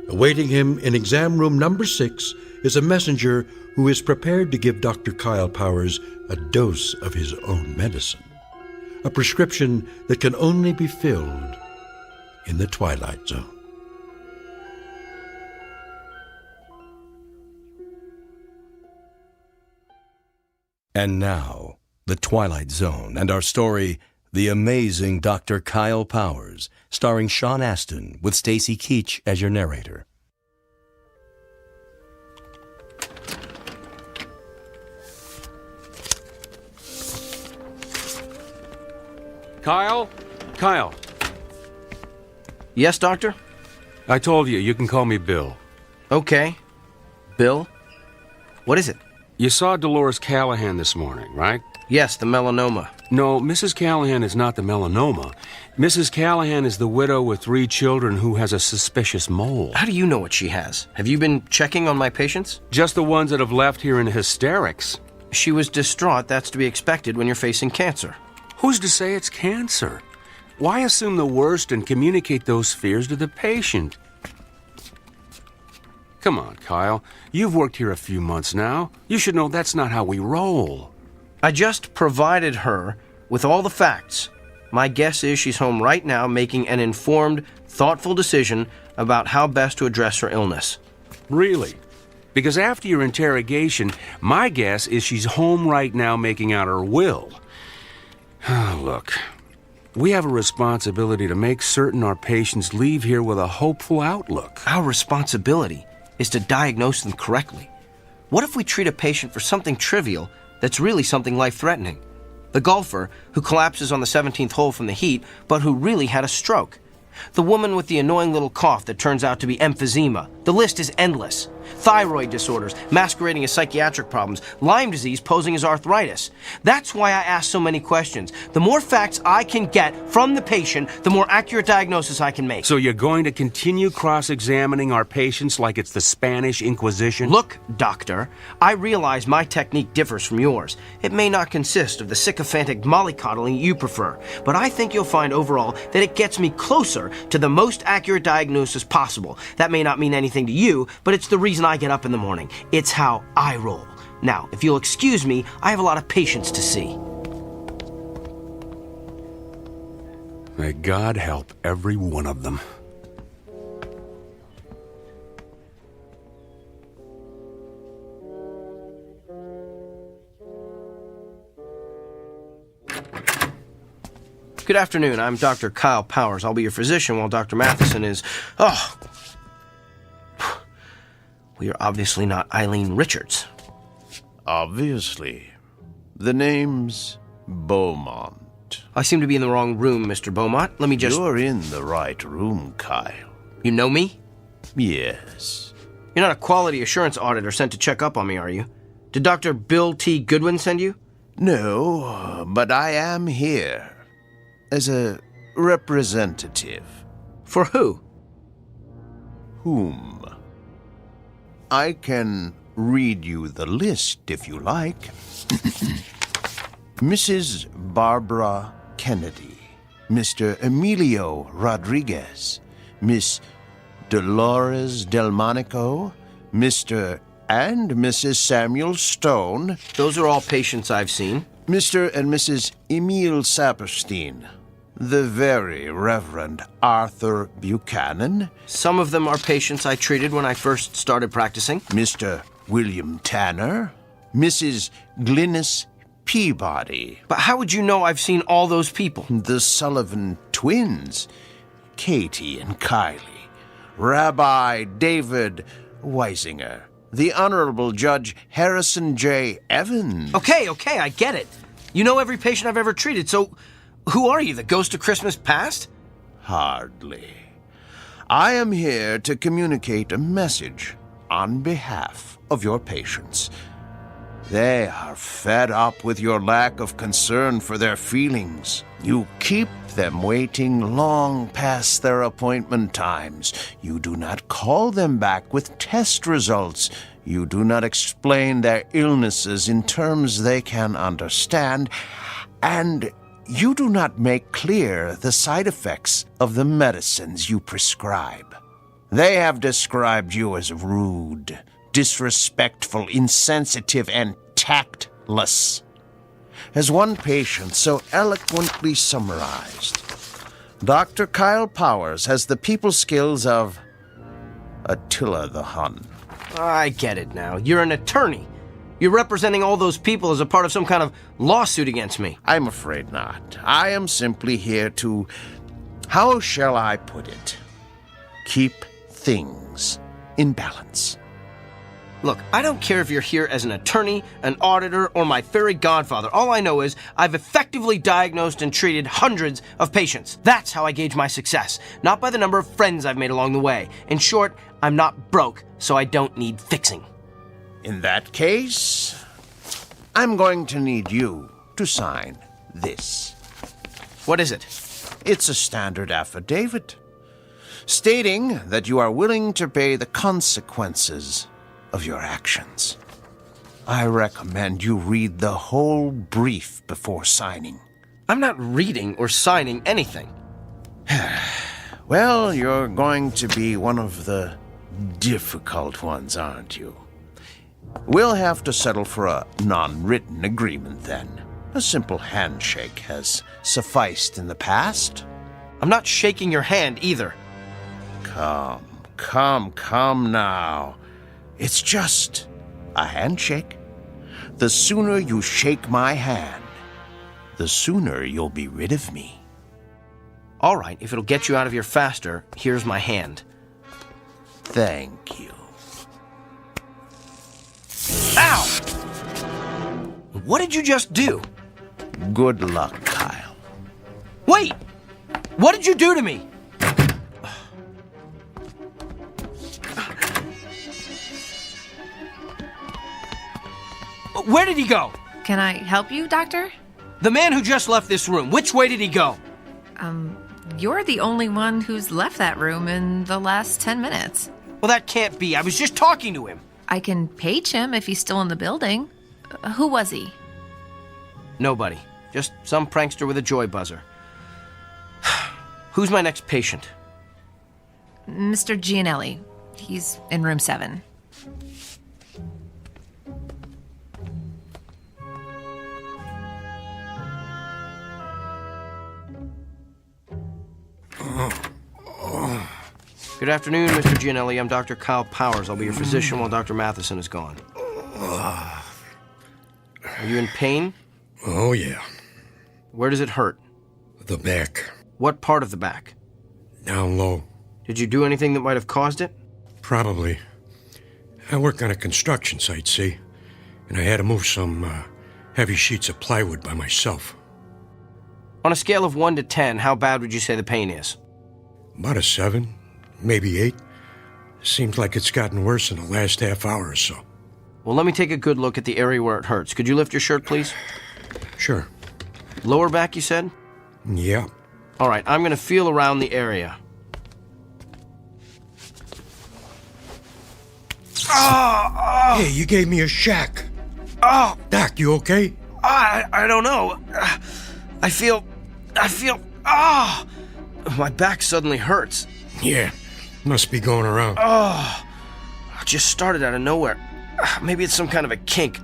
[SPEAKER 1] Awaiting him in exam room number 6 is a messenger who is prepared to give Dr. Kyle Powers a dose of his own medicine, a prescription that can only be filled in the Twilight Zone.
[SPEAKER 15] And now, The Twilight Zone and our story, The Amazing Dr. Kyle Powers, starring Sean Astin with Stacy Keach as your narrator.
[SPEAKER 7] Kyle? Kyle.
[SPEAKER 6] Yes, Doctor?
[SPEAKER 7] I told you, you can call me Bill.
[SPEAKER 6] Okay. Bill? What is it?
[SPEAKER 7] You saw Dolores Callahan this morning, right?
[SPEAKER 6] Yes, the melanoma.
[SPEAKER 7] No, Mrs. Callahan is not the melanoma. Mrs. Callahan is the widow with 3 children who has a suspicious mole.
[SPEAKER 6] How do you know what she has? Have you been checking on my patients?
[SPEAKER 7] Just the ones that have left here in hysterics.
[SPEAKER 6] She was distraught. That's to be expected when you're facing cancer.
[SPEAKER 7] Who's to say it's cancer? Why assume the worst and communicate those fears to the patient? Come on, Kyle. You've worked here a few months now. You should know that's not how we roll.
[SPEAKER 6] I just provided her with all the facts. My guess is she's home right now making an informed, thoughtful decision about how best to address her illness.
[SPEAKER 7] Really? Because after your interrogation, my guess is she's home right now making out her will. Look, we have a responsibility to make certain our patients leave here with a hopeful outlook.
[SPEAKER 6] Our responsibility is to diagnose them correctly. What if we treat a patient for something trivial that's really something life-threatening? The golfer who collapses on the 17th hole from the heat, but who really had a stroke. The woman with the annoying little cough that turns out to be emphysema. The list is endless. thyroid disorders masquerading as psychiatric problems, Lyme disease posing as arthritis. That's why I ask so many questions. The more facts I can get from the patient, the more accurate diagnosis I can make.
[SPEAKER 7] So you're going to continue cross-examining our patients like it's the Spanish Inquisition?
[SPEAKER 6] Look, doctor, I realize my technique differs from yours. It may not consist of the sycophantic mollycoddling you prefer, but I think you'll find overall that it gets me closer to the most accurate diagnosis possible. That may not mean anything to you, but it's the reason I get up in the morning. It's how I roll. Now, if you'll excuse me, I have a lot of patients to see.
[SPEAKER 7] May God help every one of them.
[SPEAKER 6] Good afternoon. I'm Dr. Kyle Powers. I'll be your physician while Dr. Matheson is... Oh! We are obviously not Eileen Richards.
[SPEAKER 11] Obviously. The name's Beaumont.
[SPEAKER 6] I seem to be in the wrong room, Mr. Beaumont. Let me just...
[SPEAKER 11] You're in the right room, Kyle.
[SPEAKER 6] You know me?
[SPEAKER 11] Yes.
[SPEAKER 6] You're not a quality assurance auditor sent to check up on me, are you? Did Dr. Bill T. Goodwin send you?
[SPEAKER 11] No, but I am here. As a representative.
[SPEAKER 6] For who?
[SPEAKER 11] Whom? I can read you the list if you like. Mrs. Barbara Kennedy, Mr. Emilio Rodriguez, Miss Dolores Delmonico, Mr. and Mrs. Samuel Stone.
[SPEAKER 6] Those are all patients I've seen.
[SPEAKER 11] Mr. and Mrs. Emil Saperstein, the very Reverend Arthur Buchanan.
[SPEAKER 6] Some of them are patients I treated when I first started practicing.
[SPEAKER 11] Mr. William Tanner, Mrs. Glynis Peabody.
[SPEAKER 6] But how would you know I've seen all those people?
[SPEAKER 11] The Sullivan twins, Katie and Kylie, Rabbi David Weisinger, the Honorable Judge Harrison J. Evans.
[SPEAKER 6] Okay, I get it. You know every patient I've ever treated, so who are you, the ghost of Christmas past?
[SPEAKER 11] Hardly. I am here to communicate a message on behalf of your patients. They are fed up with your lack of concern for their feelings. You keep them waiting long past their appointment times. You do not call them back with test results. You do not explain their illnesses in terms they can understand. And you do not make clear the side effects of the medicines you prescribe. They have described you as rude, disrespectful, insensitive, and tactless. As one patient so eloquently summarized, Dr. Kyle Powers has the people skills of Attila the Hun.
[SPEAKER 6] I get it now. You're an attorney. You're representing all those people as a part of some kind of lawsuit against me.
[SPEAKER 11] I'm afraid not. I am simply here to, how shall I put it, keep things in balance.
[SPEAKER 6] Look, I don't care if you're here as an attorney, an auditor, or my fairy godfather. All I know is I've effectively diagnosed and treated hundreds of patients. That's how I gauge my success, not by the number of friends I've made along the way. In short, I'm not broke, so I don't need fixing.
[SPEAKER 11] In that case, I'm going to need you to sign this.
[SPEAKER 6] What is it?
[SPEAKER 11] It's a standard affidavit, stating that you are willing to pay the consequences of your actions. I recommend you read the whole brief before signing.
[SPEAKER 6] I'm not reading or signing anything.
[SPEAKER 11] Well, you're going to be one of the difficult ones, aren't you? We'll have to settle for a non-written agreement then. A simple handshake has sufficed in the past.
[SPEAKER 6] I'm not shaking your hand either.
[SPEAKER 11] Come now. It's just a handshake. The sooner you shake my hand, the sooner you'll be rid of me.
[SPEAKER 6] All right, if it'll get you out of here faster, here's my hand.
[SPEAKER 11] Thank you.
[SPEAKER 6] Ow! What did you just do?
[SPEAKER 11] Good luck, Kyle.
[SPEAKER 6] Wait! What did you do to me? Where did he go?
[SPEAKER 3] Can I help you, Doctor?
[SPEAKER 6] The man who just left this room, which way did he go?
[SPEAKER 3] You're the only one who's left that room in the last 10 minutes.
[SPEAKER 6] Well, that can't be. I was just talking to him.
[SPEAKER 3] I can page him if he's still in the building. Who was he?
[SPEAKER 6] Nobody. Just some prankster with a joy buzzer. Who's my next patient?
[SPEAKER 3] Mr. Gianelli. He's in room 7.
[SPEAKER 6] Good afternoon, Mr. Gianelli. I'm Dr. Kyle Powers. I'll be your physician while Dr. Matheson is gone. Are you in pain?
[SPEAKER 12] Oh, yeah.
[SPEAKER 6] Where does it hurt?
[SPEAKER 12] The back.
[SPEAKER 6] What part of the back?
[SPEAKER 12] Down low.
[SPEAKER 6] Did you do anything that might have caused it?
[SPEAKER 12] Probably. I work on a construction site, see? And I had to move some heavy sheets of plywood by myself.
[SPEAKER 6] On a scale of 1 to 10, how bad would you say the pain is?
[SPEAKER 12] About a 7, maybe 8. Seems like it's gotten worse in the last half hour or so.
[SPEAKER 6] Well, let me take a good look at the area where it hurts. Could you lift your shirt, please?
[SPEAKER 12] Sure.
[SPEAKER 6] Lower back, you said?
[SPEAKER 12] Yeah.
[SPEAKER 6] All right, I'm going to feel around the area.
[SPEAKER 12] Hey, you gave me a shack.
[SPEAKER 6] Oh!
[SPEAKER 12] Doc, you okay?
[SPEAKER 6] I don't know. I feel... My back suddenly hurts.
[SPEAKER 12] Yeah, must be going around.
[SPEAKER 6] It just started out of nowhere. Maybe it's some kind of a kink.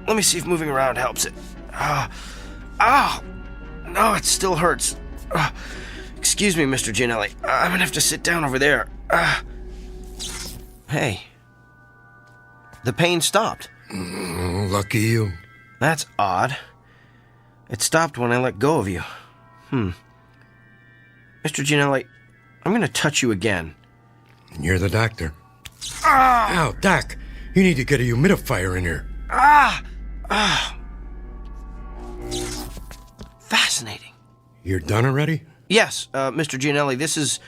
[SPEAKER 6] Let me see if moving around helps it. No, it still hurts. Excuse me, Mr. Gianelli. I'm gonna have to sit down over there. Hey. The pain stopped.
[SPEAKER 12] Lucky you.
[SPEAKER 6] That's odd. It stopped when I let go of you. Mr. Gianelli, I'm gonna touch you again.
[SPEAKER 12] You're the doctor. Ow, Doc. You need to get a humidifier in here.
[SPEAKER 6] Fascinating.
[SPEAKER 12] You're done already?
[SPEAKER 6] Yes, Mr. Gianelli, this is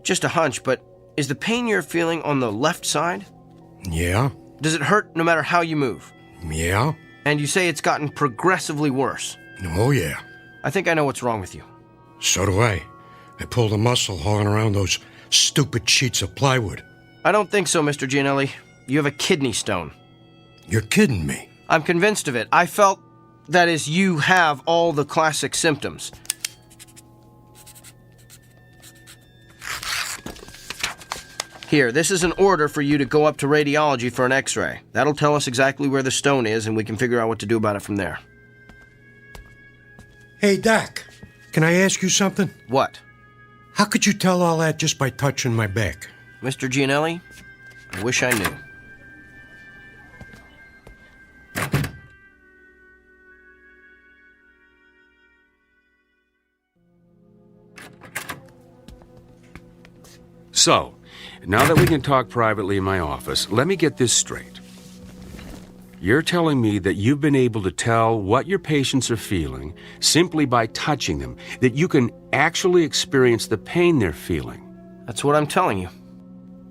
[SPEAKER 6] just a hunch, but is the pain you're feeling on the left side?
[SPEAKER 12] Yeah.
[SPEAKER 6] Does it hurt no matter how you move?
[SPEAKER 12] Yeah.
[SPEAKER 6] And you say it's gotten progressively worse?
[SPEAKER 12] Oh, yeah.
[SPEAKER 6] I think I know what's wrong with you.
[SPEAKER 12] So do I. I pulled a muscle hauling around those stupid sheets of plywood.
[SPEAKER 6] I don't think so, Mr. Gianelli. You have a kidney stone.
[SPEAKER 12] You're kidding me.
[SPEAKER 6] I'm convinced of it. I felt, that is, you have all the classic symptoms. Here, this is an order for you to go up to radiology for an x-ray. That'll tell us exactly where the stone is, and we can figure out what to do about it from there.
[SPEAKER 12] Hey, Doc, can I ask you something?
[SPEAKER 6] What?
[SPEAKER 12] How could you tell all that just by touching my back?
[SPEAKER 6] Mr. Gianelli, I wish I knew.
[SPEAKER 7] So, now that we can talk privately in my office, let me get this straight. You're telling me that you've been able to tell what your patients are feeling simply by touching them, that you can actually experience the pain they're feeling.
[SPEAKER 6] That's what I'm telling you.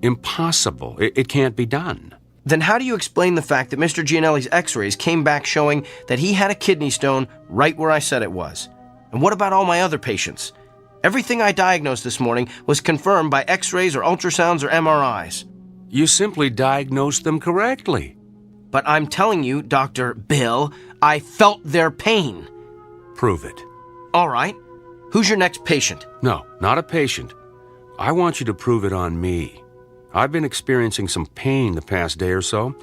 [SPEAKER 7] Impossible. It can't be done.
[SPEAKER 6] Then how do you explain the fact that Mr. Gianelli's x-rays came back showing that he had a kidney stone right where I said it was? And what about all my other patients? Everything I diagnosed this morning was confirmed by x-rays or ultrasounds or MRIs.
[SPEAKER 7] You simply diagnosed them correctly.
[SPEAKER 6] But I'm telling you, Dr. Bill, I felt their pain.
[SPEAKER 7] Prove it.
[SPEAKER 6] All right. Who's your next patient?
[SPEAKER 7] No, not a patient. I want you to prove it on me. I've been experiencing some pain the past day or so.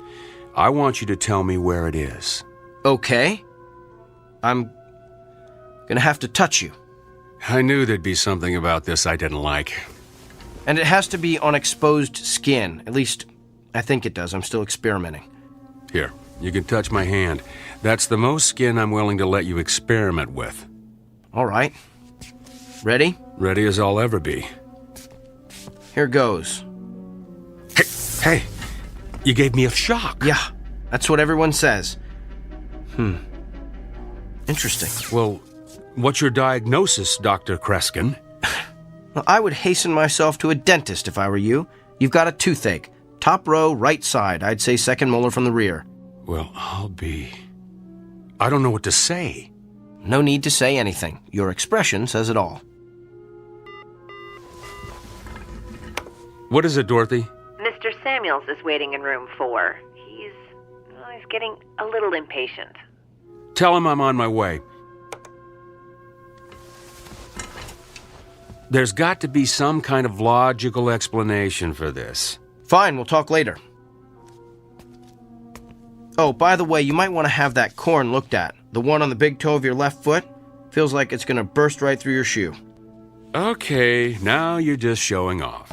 [SPEAKER 7] I want you to tell me where it is.
[SPEAKER 6] Okay. I'm gonna have to touch you.
[SPEAKER 7] I knew there'd be something about this I didn't like.
[SPEAKER 6] And it has to be on exposed skin. At least, I think it does. I'm still experimenting.
[SPEAKER 7] Here, you can touch my hand. That's the most skin I'm willing to let you experiment with.
[SPEAKER 6] All right. Ready?
[SPEAKER 7] Ready as I'll ever be.
[SPEAKER 6] Here goes.
[SPEAKER 7] Hey, you gave me a shock.
[SPEAKER 6] Yeah, that's what everyone says. Interesting.
[SPEAKER 7] Well, what's your diagnosis, Dr. Kreskin?
[SPEAKER 6] Well, I would hasten myself to a dentist if I were you. You've got a toothache. Top row, right side. I'd say second molar from the rear.
[SPEAKER 7] Well, I don't know what to say.
[SPEAKER 6] No need to say anything. Your expression says it all.
[SPEAKER 7] What is it, Dorothy?
[SPEAKER 3] Mr. Samuels is waiting in room 4. He's getting a little impatient.
[SPEAKER 7] Tell him I'm on my way. There's got to be some kind of logical explanation for this.
[SPEAKER 6] Fine, we'll talk later. Oh, by the way, you might want to have that corn looked at. The one on the big toe of your left foot feels like it's going to burst right through your shoe.
[SPEAKER 7] Okay, now you're just showing off.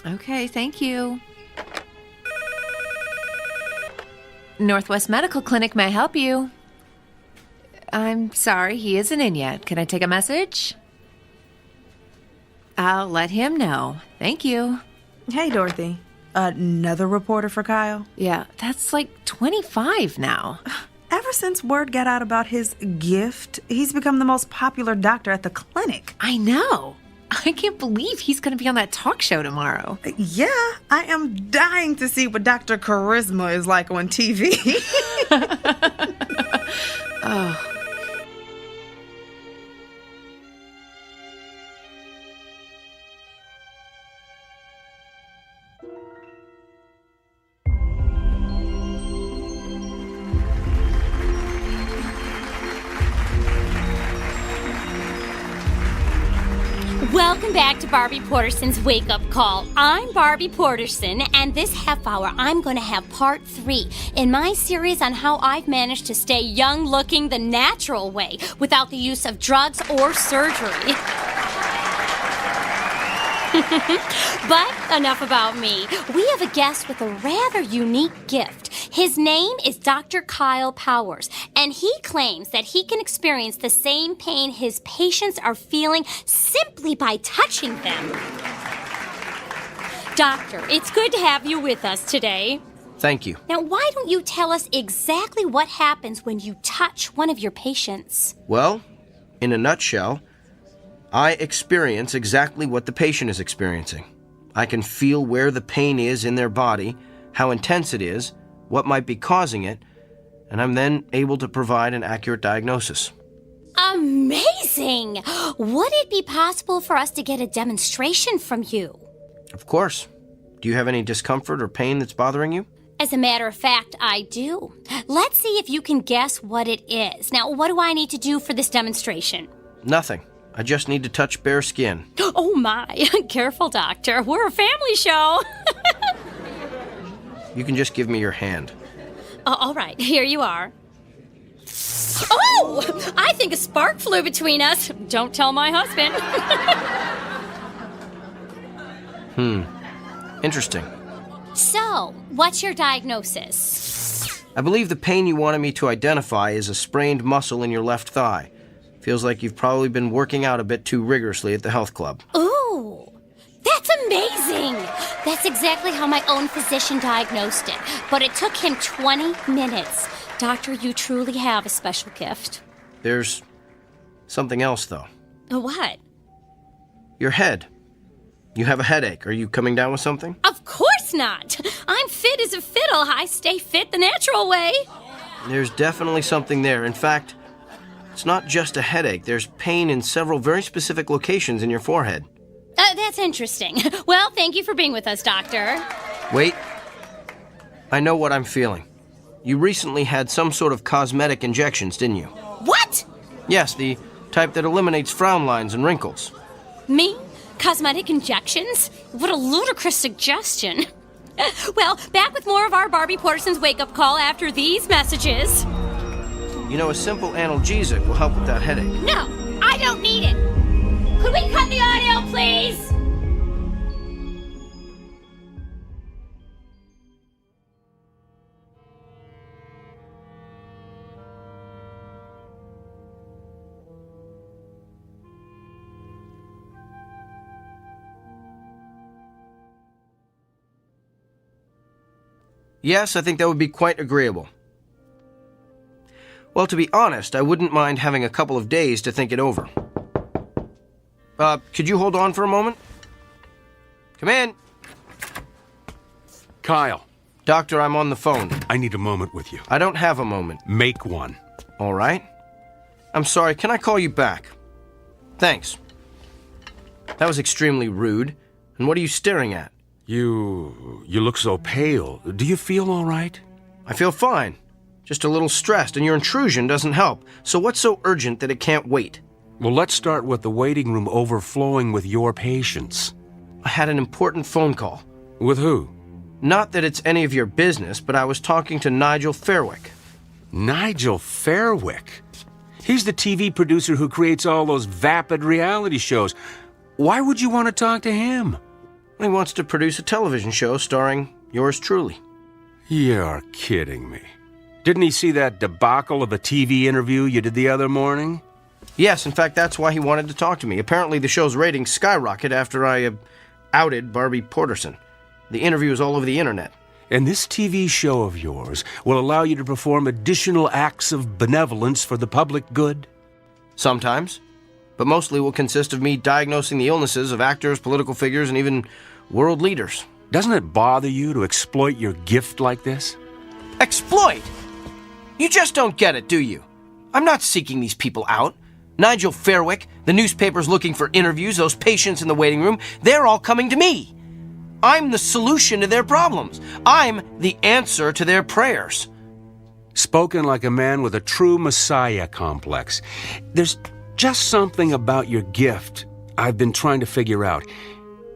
[SPEAKER 3] Okay, thank you. Northwest Medical Clinic, may I help you? I'm sorry, he isn't in yet. Can I take a message? I'll let him know. Thank you.
[SPEAKER 9] Hey, Dorothy. Another reporter for Kyle?
[SPEAKER 3] Yeah, that's like 25 now.
[SPEAKER 9] Ever since word got out about his gift, he's become the most popular doctor at the clinic.
[SPEAKER 3] I know. I can't believe he's going to be on that talk show tomorrow.
[SPEAKER 9] Yeah, I am dying to see what Dr. Charisma is like on TV.
[SPEAKER 3] Oh.
[SPEAKER 4] Welcome back to Barbie Porterson's Wake Up Call. I'm Barbie Porterson, and this half hour I'm going to have part 3 in my series on how I've managed to stay young looking the natural way without the use of drugs or surgery. But enough about me. We have a guest with a rather unique gift. His name is Dr. Kyle Powers, and he claims that he can experience the same pain his patients are feeling simply by touching them. Doctor, it's good to have you with us today.
[SPEAKER 6] Thank you.
[SPEAKER 4] Now, why don't you tell us exactly what happens when you touch one of your patients?
[SPEAKER 6] Well, in a nutshell, I experience exactly what the patient is experiencing. I can feel where the pain is in their body, how intense it is, what might be causing it, and I'm then able to provide an accurate diagnosis.
[SPEAKER 4] Amazing! Would it be possible for us to get a demonstration from you?
[SPEAKER 6] Of course. Do you have any discomfort or pain that's bothering you?
[SPEAKER 4] As a matter of fact, I do. Let's see if you can guess what it is. Now, what do I need to do for this demonstration?
[SPEAKER 6] Nothing. I just need to touch bare skin.
[SPEAKER 4] Oh my, careful, doctor. We're a family show.
[SPEAKER 6] You can just give me your hand.
[SPEAKER 4] All right, here you are. Oh, I think a spark flew between us. Don't tell my husband.
[SPEAKER 6] Interesting.
[SPEAKER 4] So, what's your diagnosis?
[SPEAKER 6] I believe the pain you wanted me to identify is a sprained muscle in your left thigh. Feels like you've probably been working out a bit too rigorously at the health club.
[SPEAKER 4] Ooh, that's amazing. That's exactly how my own physician diagnosed it. But it took him 20 minutes. Doctor, you truly have a special gift.
[SPEAKER 6] There's something else, though.
[SPEAKER 4] What?
[SPEAKER 6] Your head. You have a headache. Are you coming down with something?
[SPEAKER 4] Of course not. I'm fit as a fiddle. I stay fit the natural way.
[SPEAKER 6] There's definitely something there. In fact, it's not just a headache. There's pain in several very specific locations in your forehead.
[SPEAKER 4] That's interesting. Well, thank you for being with us, Doctor.
[SPEAKER 6] Wait. I know what I'm feeling. You recently had some sort of cosmetic injections, didn't you?
[SPEAKER 4] What?
[SPEAKER 6] Yes, the type that eliminates frown lines and wrinkles.
[SPEAKER 4] Me? Cosmetic injections? What a ludicrous suggestion. Well, back with more of our Barbie Porterson's wake-up call after these messages.
[SPEAKER 6] You know, a simple analgesic will help with that headache.
[SPEAKER 4] No, I don't need it. Could we cut the audio, please?
[SPEAKER 6] Yes, I think that would be quite agreeable. Well, to be honest, I wouldn't mind having a couple of days to think it over. Could you hold on for a moment? Come in.
[SPEAKER 7] Kyle.
[SPEAKER 6] Doctor, I'm on the phone.
[SPEAKER 7] I need a moment with you.
[SPEAKER 6] I don't have a moment.
[SPEAKER 7] Make one.
[SPEAKER 6] All right. I'm sorry, can I call you back? Thanks. That was extremely rude. And what are you staring at?
[SPEAKER 7] You look so pale. Do you feel all right?
[SPEAKER 6] I feel fine. Just a little stressed, and your intrusion doesn't help. So what's so urgent that it can't wait?
[SPEAKER 7] Well, let's start with the waiting room overflowing with your patients.
[SPEAKER 6] I had an important phone call.
[SPEAKER 7] With who?
[SPEAKER 6] Not that it's any of your business, but I was talking to Nigel Fairwick.
[SPEAKER 7] Nigel Fairwick? He's the TV producer who creates all those vapid reality shows. Why would you want to talk to him?
[SPEAKER 6] He wants to produce a television show starring yours truly.
[SPEAKER 7] You're kidding me. Didn't he see that debacle of a TV interview you did the other morning?
[SPEAKER 6] Yes, in fact, that's why he wanted to talk to me. Apparently the show's ratings skyrocketed after I outed Barbie Porterson. The interview is all over the internet.
[SPEAKER 7] And this TV show of yours will allow you to perform additional acts of benevolence for the public good?
[SPEAKER 6] Sometimes. But mostly will consist of me diagnosing the illnesses of actors, political figures, and even world leaders.
[SPEAKER 7] Doesn't it bother you to exploit your gift like this?
[SPEAKER 6] Exploit? You just don't get it, do you? I'm not seeking these people out. Nigel Fairwick, the newspaper's looking for interviews, those patients in the waiting room, they're all coming to me. I'm the solution to their problems. I'm the answer to their prayers.
[SPEAKER 7] Spoken like a man with a true Messiah complex. There's just something about your gift I've been trying to figure out.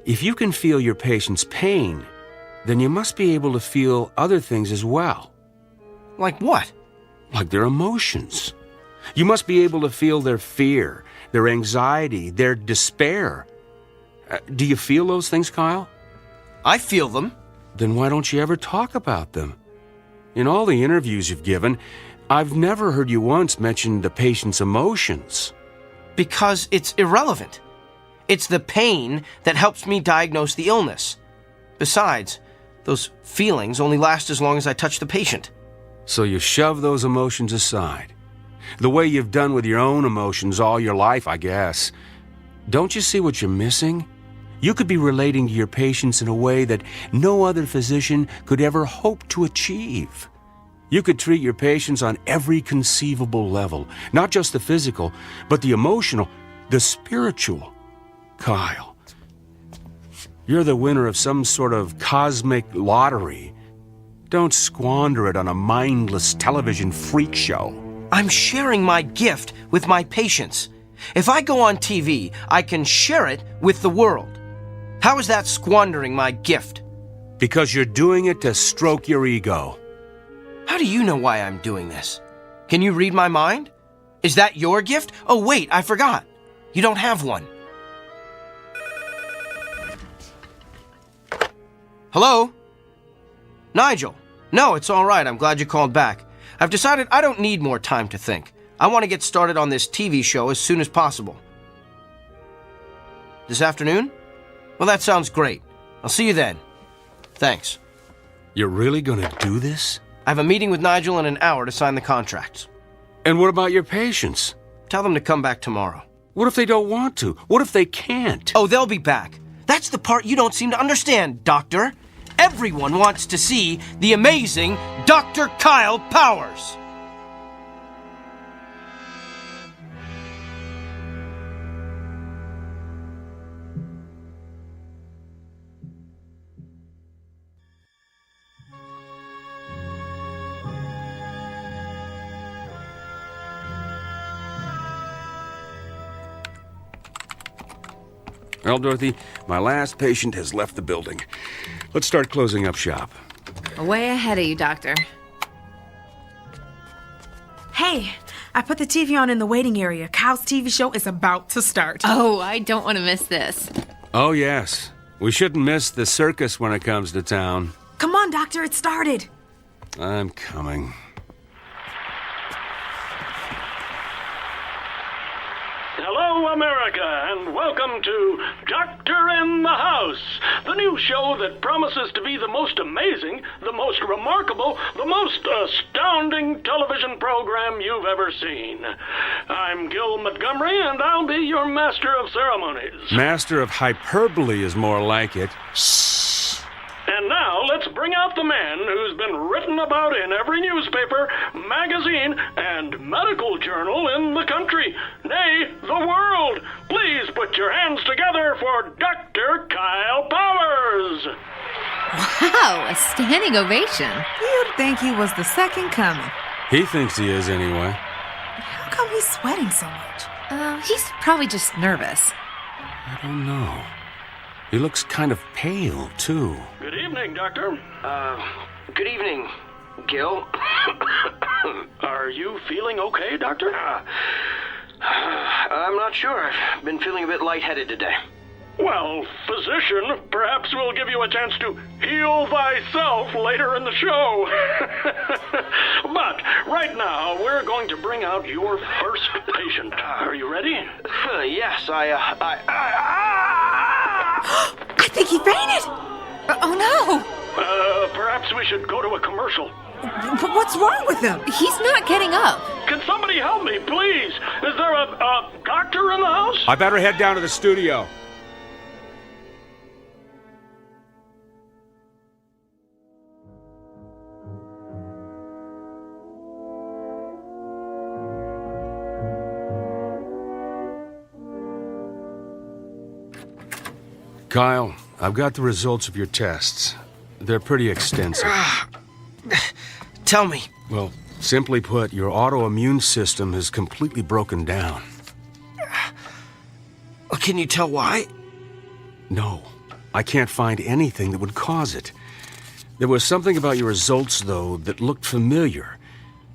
[SPEAKER 7] If you can feel your patient's pain, then you must be able to feel other things as well.
[SPEAKER 6] Like what?
[SPEAKER 7] Like their emotions. You must be able to feel their fear, their anxiety, their despair. Do you feel those things, Kyle?
[SPEAKER 6] I feel them.
[SPEAKER 7] Then why don't you ever talk about them? In all the interviews you've given, I've never heard you once mention the patient's emotions.
[SPEAKER 6] Because it's irrelevant. It's the pain that helps me diagnose the illness. Besides, those feelings only last as long as I touch the patient.
[SPEAKER 7] So you shove those emotions aside. The way you've done with your own emotions all your life, I guess. Don't you see what you're missing? You could be relating to your patients in a way that no other physician could ever hope to achieve. You could treat your patients on every conceivable level, not just the physical, but the emotional, the spiritual. Kyle, you're the winner of some sort of cosmic lottery. Don't squander it on a mindless television freak show.
[SPEAKER 6] I'm sharing my gift with my patients. If I go on TV, I can share it with the world. How is that squandering my gift?
[SPEAKER 7] Because you're doing it to stroke your ego.
[SPEAKER 6] How do you know why I'm doing this? Can you read my mind? Is that your gift? Oh, wait, I forgot. You don't have one. Hello? Nigel? No, it's all right. I'm glad you called back. I've decided I don't need more time to think. I want to get started on this TV show as soon as possible. This afternoon? Well, that sounds great. I'll see you then. Thanks.
[SPEAKER 7] You're really going to do this?
[SPEAKER 6] I have a meeting with Nigel in an hour to sign the contracts.
[SPEAKER 7] And what about your patients?
[SPEAKER 6] Tell them to come back tomorrow.
[SPEAKER 7] What if they don't want to? What if they can't?
[SPEAKER 6] Oh, they'll be back. That's the part you don't seem to understand, Doctor. Everyone wants to see the amazing Dr. Kyle Powers.
[SPEAKER 7] Well, Dorothy, my last patient has left the building. Let's start closing up shop.
[SPEAKER 3] Way ahead of you, Doctor.
[SPEAKER 9] Hey, I put the TV on in the waiting area. Kyle's TV show is about to start.
[SPEAKER 3] Oh, I don't want to miss this.
[SPEAKER 7] Oh, yes. We shouldn't miss the circus when it comes to town.
[SPEAKER 9] Come on, Doctor, it started.
[SPEAKER 7] I'm coming.
[SPEAKER 2] Hello, America, and welcome to Doctor in the House, the new show that promises to be the most amazing, the most remarkable, the most astounding television program you've ever seen. I'm Gil Montgomery, and I'll be your master of ceremonies.
[SPEAKER 7] Master of hyperbole is more like it.
[SPEAKER 2] And now, let's bring out the man who's been written about in every newspaper, magazine, and medical journal in the country, nay, the world. Please put your hands together for Dr. Kyle Powers.
[SPEAKER 3] Wow, a standing ovation.
[SPEAKER 9] You'd think he was the second coming.
[SPEAKER 7] He thinks he is anyway.
[SPEAKER 9] How come he's sweating so much?
[SPEAKER 3] He's probably just nervous.
[SPEAKER 7] I don't know. He looks kind of pale, too.
[SPEAKER 2] Good evening, Doctor.
[SPEAKER 6] Good evening, Gil.
[SPEAKER 2] Are you feeling okay, Doctor?
[SPEAKER 6] I'm not sure. I've been feeling a bit lightheaded today.
[SPEAKER 2] Well, physician, perhaps we'll give you a chance to heal thyself later in the show. But right now, we're going to bring out your first patient. Are you ready?
[SPEAKER 6] Yes,
[SPEAKER 9] I think he fainted.
[SPEAKER 3] Oh, no.
[SPEAKER 2] Perhaps we should go to a commercial.
[SPEAKER 9] But what's wrong with him?
[SPEAKER 3] He's not getting up.
[SPEAKER 2] Can somebody help me, please? Is there a doctor in the house?
[SPEAKER 7] I better head down to the studio. Kyle, I've got the results of your tests. They're pretty extensive.
[SPEAKER 6] Tell me.
[SPEAKER 7] Well, simply put, your autoimmune system has completely broken down.
[SPEAKER 6] Can you tell why?
[SPEAKER 7] No, I can't find anything that would cause it. There was something about your results, though, that looked familiar.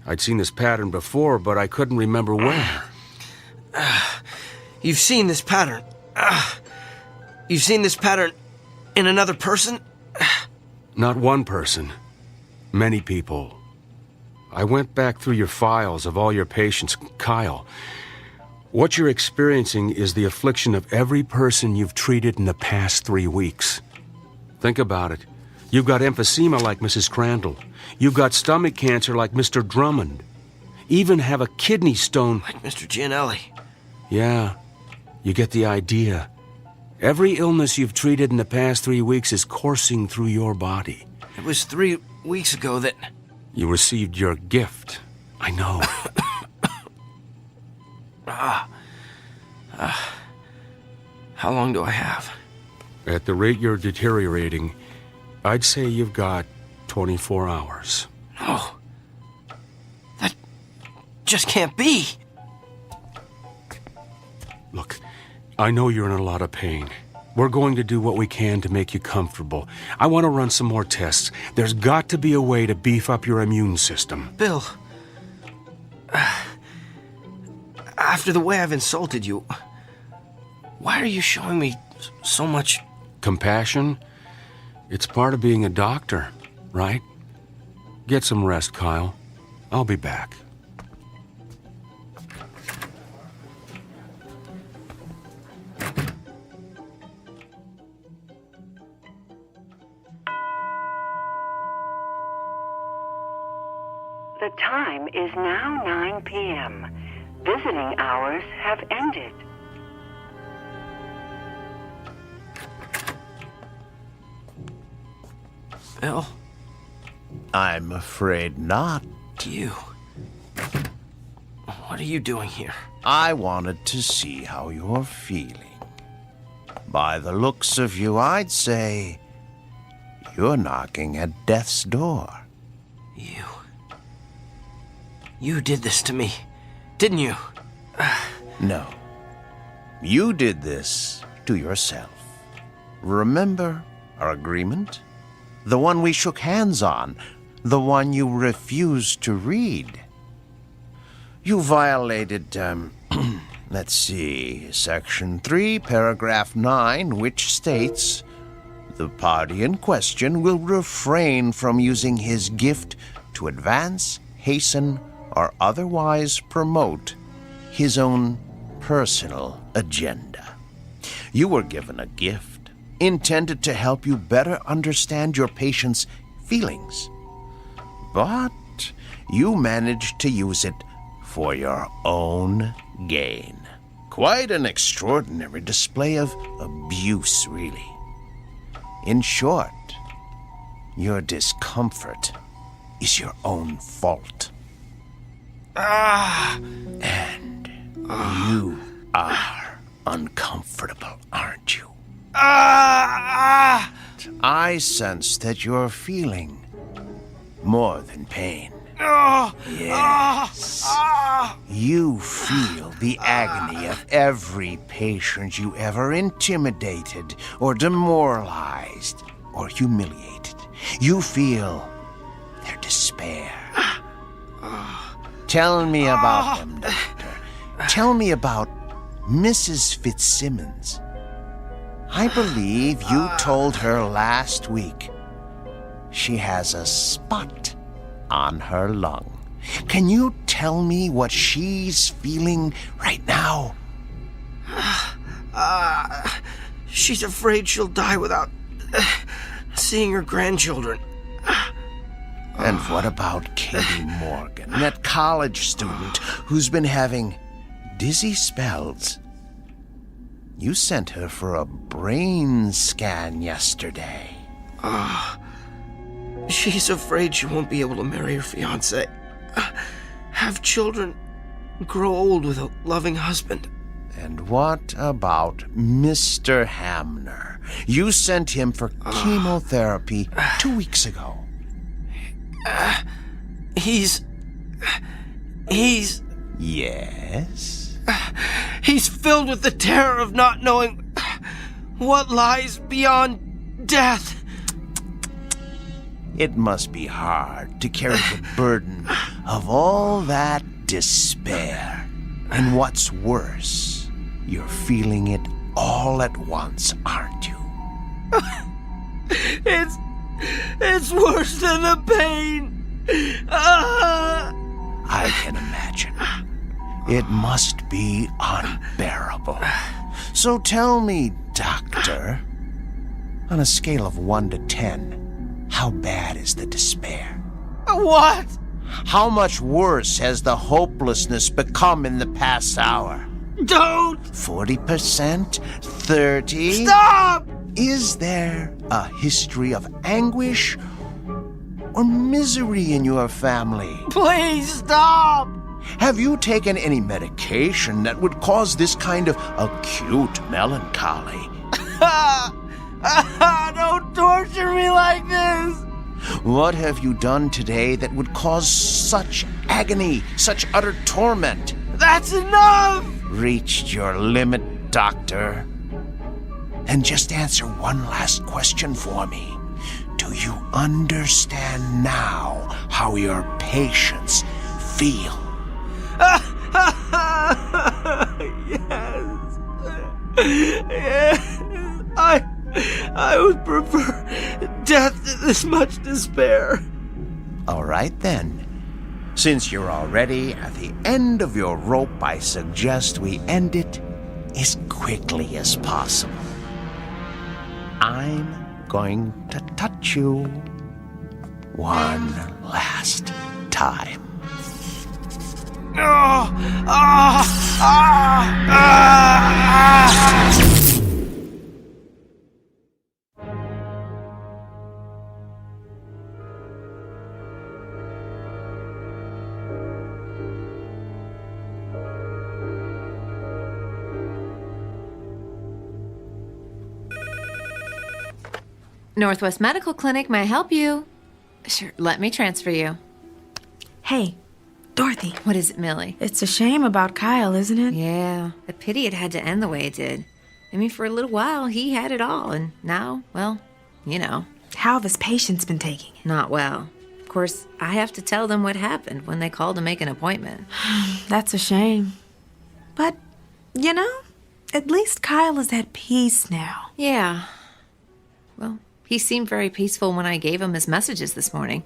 [SPEAKER 7] I'd seen this pattern before, but I couldn't remember where.
[SPEAKER 6] You've seen this pattern. You've seen this pattern in another person?
[SPEAKER 7] Not one person. Many people. I went back through your files of all your patients. Kyle, what you're experiencing is the affliction of every person you've treated in the past 3 weeks. Think about it. You've got emphysema like Mrs. Crandall. You've got stomach cancer like Mr. Drummond. Even have a kidney stone
[SPEAKER 6] like Mr. Gianelli.
[SPEAKER 7] Yeah, you get the idea. Every illness you've treated in the past 3 weeks is coursing through your body.
[SPEAKER 6] It was 3 weeks ago that...
[SPEAKER 7] You received your gift. I know.
[SPEAKER 6] How long do I have?
[SPEAKER 7] At the rate you're deteriorating, I'd say you've got 24 hours.
[SPEAKER 6] No. That just can't be.
[SPEAKER 7] Look, I know you're in a lot of pain. We're going to do what we can to make you comfortable. I want to run some more tests. There's got to be a way to beef up your immune system.
[SPEAKER 6] Bill, after the way I've insulted you, why are you showing me so much...
[SPEAKER 7] Compassion? It's part of being a doctor, right? Get some rest, Kyle. I'll be back.
[SPEAKER 13] The time is now 9 p.m. Visiting hours have ended.
[SPEAKER 6] Bill?
[SPEAKER 11] I'm afraid not.
[SPEAKER 6] You? What are you doing here?
[SPEAKER 11] I wanted to see how you're feeling. By the looks of you, I'd say you're knocking at death's door.
[SPEAKER 6] You did this to me, didn't you?
[SPEAKER 11] No. You did this to yourself. Remember our agreement? The one we shook hands on. The one you refused to read. You violated, let's see, Section 3, Paragraph 9, which states, the party in question will refrain from using his gift to advance, hasten, or otherwise promote his own personal agenda. You were given a gift intended to help you better understand your patient's feelings. But you managed to use it for your own gain. Quite an extraordinary display of abuse, really. In short, your discomfort is your own fault. And you are uncomfortable, aren't you? I sense that you're feeling more than pain. Yes. You feel the agony of every patient you ever intimidated or demoralized or humiliated. You feel their despair. Tell me about them, Doctor. Tell me about Mrs. Fitzsimmons. I believe you told her last week she has a spot on her lung. Can you tell me what she's feeling right now?
[SPEAKER 6] She's afraid she'll die without seeing her grandchildren.
[SPEAKER 11] And what about Katie Morgan, that college student who's been having dizzy spells? You sent her for a brain scan yesterday.
[SPEAKER 6] She's afraid she won't be able to marry her fiancé, have children, grow old with a loving husband.
[SPEAKER 11] And what about Mr. Hamner? You sent him for chemotherapy 2 weeks ago.
[SPEAKER 6] He's...
[SPEAKER 11] Yes?
[SPEAKER 6] He's filled with the terror of not knowing what lies beyond death.
[SPEAKER 11] It must be hard to carry the burden of all that despair. And what's worse, you're feeling it all at once, aren't you?
[SPEAKER 6] It's worse than the pain.
[SPEAKER 11] I can imagine. It must be unbearable. So tell me, Doctor, on a scale of 1 to 10, how bad is the despair?
[SPEAKER 6] What?
[SPEAKER 11] How much worse has the hopelessness become in the past hour?
[SPEAKER 6] Don't!
[SPEAKER 11] 40%? 30%?
[SPEAKER 6] Stop!
[SPEAKER 11] Is there a history of anguish or misery in your family?
[SPEAKER 6] Please stop!
[SPEAKER 11] Have you taken any medication that would cause this kind of acute melancholy?
[SPEAKER 6] Don't torture me like this!
[SPEAKER 11] What have you done today that would cause such agony, such utter torment?
[SPEAKER 6] That's enough!
[SPEAKER 11] Reached your limit, Doctor. And just answer one last question for me. Do you understand now how your patients feel?
[SPEAKER 6] Yes. I would prefer death to this much despair.
[SPEAKER 11] All right, then. Since you're already at the end of your rope, I suggest we end it as quickly as possible. I'm going to touch you one last time.
[SPEAKER 3] Northwest Medical Clinic, may I help you? Sure, let me transfer you.
[SPEAKER 9] Hey, Dorothy.
[SPEAKER 3] What is it, Millie?
[SPEAKER 9] It's a shame about Kyle, isn't it?
[SPEAKER 3] Yeah, a pity it had to end the way it did. I mean, for a little while, he had it all, and now, well, you know.
[SPEAKER 9] How have his patients been taking it?
[SPEAKER 3] Not well. Of course, I have to tell them what happened when they called to make an appointment.
[SPEAKER 9] That's a shame. But, you know, at least Kyle is at peace now.
[SPEAKER 3] Yeah. Well, he seemed very peaceful when I gave him his messages this morning.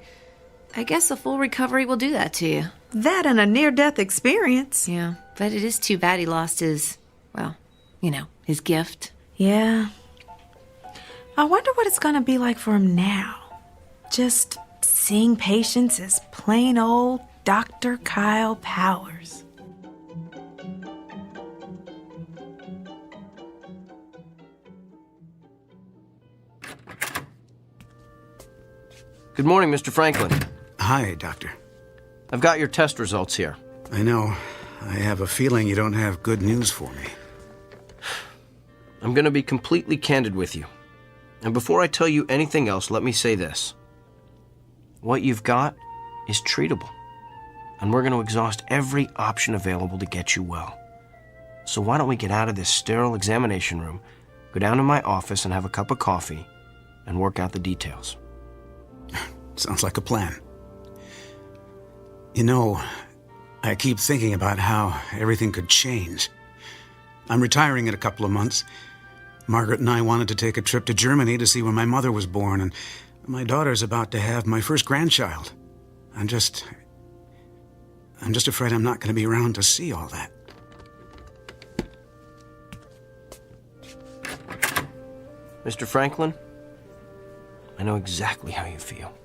[SPEAKER 3] I guess a full recovery will do that to you.
[SPEAKER 9] That and a near-death experience.
[SPEAKER 3] Yeah, but it is too bad he lost his, well, his gift.
[SPEAKER 9] Yeah. I wonder what it's gonna be like for him now. Just seeing patients as plain old Dr. Kyle Powers.
[SPEAKER 6] Good morning, Mr. Franklin.
[SPEAKER 16] Hi, Doctor.
[SPEAKER 6] I've got your test results here.
[SPEAKER 16] I know. I have a feeling you don't have good news for me.
[SPEAKER 6] I'm going to be completely candid with you. And before I tell you anything else, let me say this. What you've got is treatable. And we're going to exhaust every option available to get you well. So why don't we get out of this sterile examination room, go down to my office and have a cup of coffee, and work out the details.
[SPEAKER 16] Sounds like a plan. You know, I keep thinking about how everything could change. I'm retiring in a couple of months. Margaret and I wanted to take a trip to Germany to see where my mother was born, and my daughter's about to have my first grandchild. I'm just afraid I'm not going to be around to see all that.
[SPEAKER 6] Mr. Franklin, I know exactly how you feel.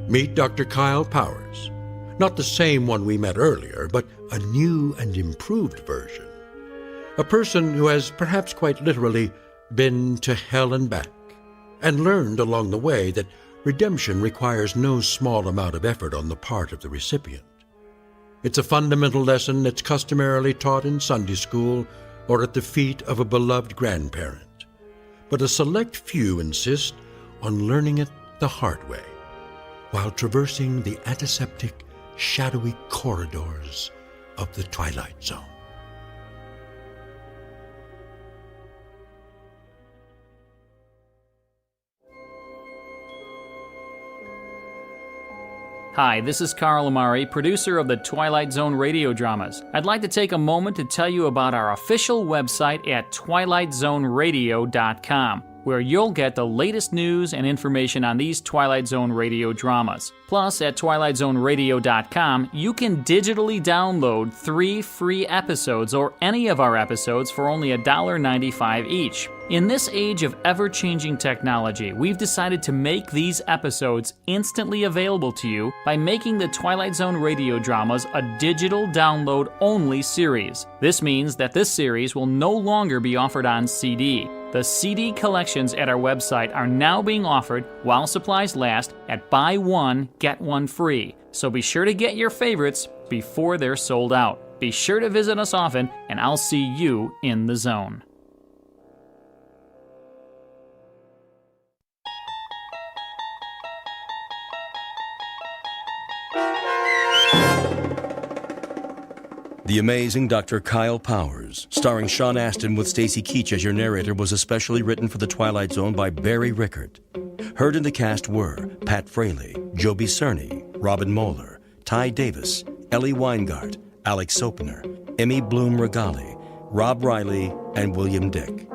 [SPEAKER 1] Meet Dr. Kyle Powers. Not the same one we met earlier, but a new and improved version. A person who has perhaps quite literally been to hell and back, and learned along the way that redemption requires no small amount of effort on the part of the recipient. It's a fundamental lesson that's customarily taught in Sunday school or at the feet of a beloved grandparent. But a select few insist on learning it the hard way, while traversing the antiseptic, shadowy corridors of the Twilight Zone.
[SPEAKER 14] Hi, this is Carl Amari, producer of the Twilight Zone radio dramas. I'd like to take a moment to tell you about our official website at twilightzoneradio.com, where you'll get the latest news and information on these Twilight Zone radio dramas. Plus, at twilightzoneradio.com, you can digitally download 3 free episodes or any of our episodes for only $1.95 each. In this age of ever-changing technology, we've decided to make these episodes instantly available to you by making the Twilight Zone radio dramas a digital download-only series. This means that this series will no longer be offered on CD. The CD collections at our website are now being offered while supplies last at buy one, get one free. So be sure to get your favorites before they're sold out. Be sure to visit us often, and I'll see you in the zone.
[SPEAKER 15] The Amazing Dr. Kyle Powers, starring Sean Astin with Stacy Keach as your narrator, was especially written for The Twilight Zone by Barry Rickert. Heard in the cast were Pat Fraley, Joby Cerny, Robin Moeller, Ty Davis, Ellie Weingart, Alex Sopner, Emmy Bloom Regali, Rob Riley, and William Dick.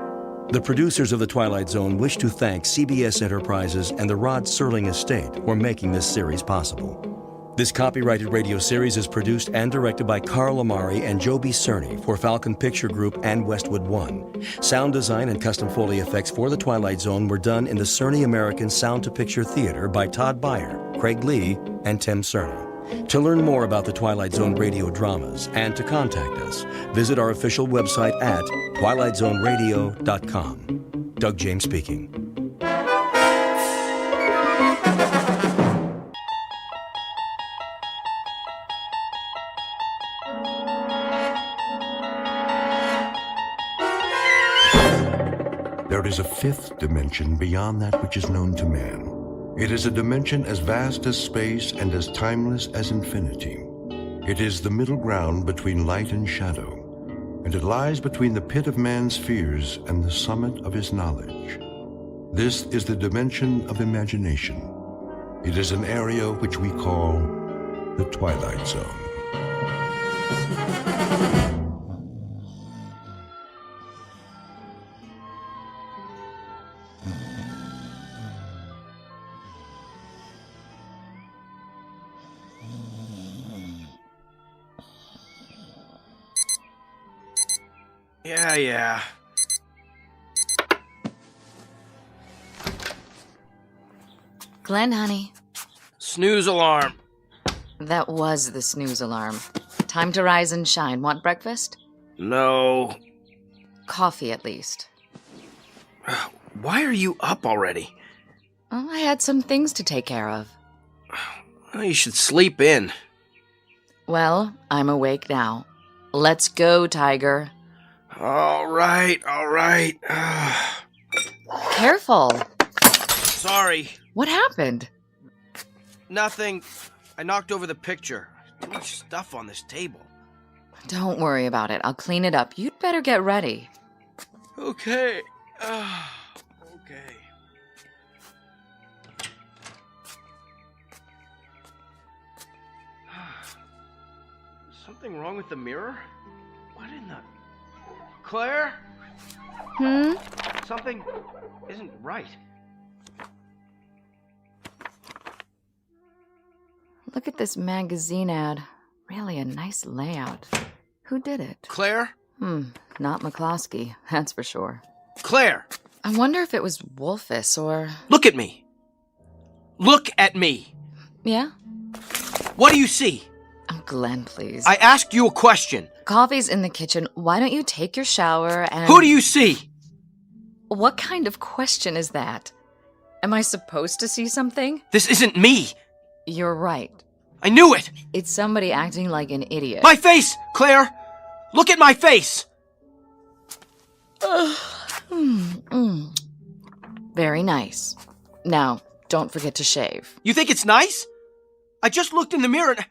[SPEAKER 15] The producers of The Twilight Zone wish to thank CBS Enterprises and the Rod Serling Estate for making this series possible. This copyrighted radio series is produced and directed by Carl Amari and Joby Cerny for Falcon Picture Group and Westwood One. Sound design and custom Foley effects for The Twilight Zone were done in the Cerny American Sound to Picture Theater by Todd Beyer, Craig Lee, and Tim Cerny. To learn more about the Twilight Zone radio dramas and to contact us, visit our official website at twilightzoneradio.com. Doug James speaking.
[SPEAKER 1] There is a fifth dimension beyond that which is known to man. It is a dimension as vast as space and as timeless as infinity. It is the middle ground between light and shadow, and it lies between the pit of man's fears and the summit of his knowledge. This is the dimension of imagination. It is an area which we call the Twilight Zone.
[SPEAKER 6] Yeah.
[SPEAKER 5] Glenn, honey.
[SPEAKER 6] Snooze alarm.
[SPEAKER 5] That was the snooze alarm. Time to rise and shine. Want breakfast?
[SPEAKER 6] No.
[SPEAKER 5] Coffee, at least.
[SPEAKER 6] Why are you up already?
[SPEAKER 5] Oh, I had some things to take care of.
[SPEAKER 6] You should sleep in.
[SPEAKER 5] Well, I'm awake now. Let's go, Tiger.
[SPEAKER 6] All right.
[SPEAKER 5] Careful.
[SPEAKER 6] Sorry.
[SPEAKER 5] What happened?
[SPEAKER 6] Nothing. I knocked over the picture. Too much stuff on this table.
[SPEAKER 5] Don't worry about it. I'll clean it up. You'd better get ready.
[SPEAKER 6] Okay. Something wrong with the mirror? What in the... Claire? Something isn't right.
[SPEAKER 5] Look at this magazine ad. Really a nice layout. Who did it?
[SPEAKER 6] Claire?
[SPEAKER 5] Not McCloskey, that's for sure.
[SPEAKER 6] Claire!
[SPEAKER 5] I wonder if it was Wolfus or...
[SPEAKER 6] Look at me! Look at me!
[SPEAKER 5] Yeah?
[SPEAKER 6] What do you see?
[SPEAKER 5] Oh, Glenn, please.
[SPEAKER 6] I asked you a question.
[SPEAKER 5] Coffee's in the kitchen. Why don't you take your shower and...
[SPEAKER 6] Who do you see?
[SPEAKER 5] What kind of question is that? Am I supposed to see something?
[SPEAKER 6] This isn't me!
[SPEAKER 5] You're right.
[SPEAKER 6] I knew it!
[SPEAKER 5] It's somebody acting like an idiot.
[SPEAKER 6] My face, Claire! Look at my face!
[SPEAKER 5] Very nice. Now, don't forget to shave.
[SPEAKER 6] You think it's nice? I just looked in the mirror and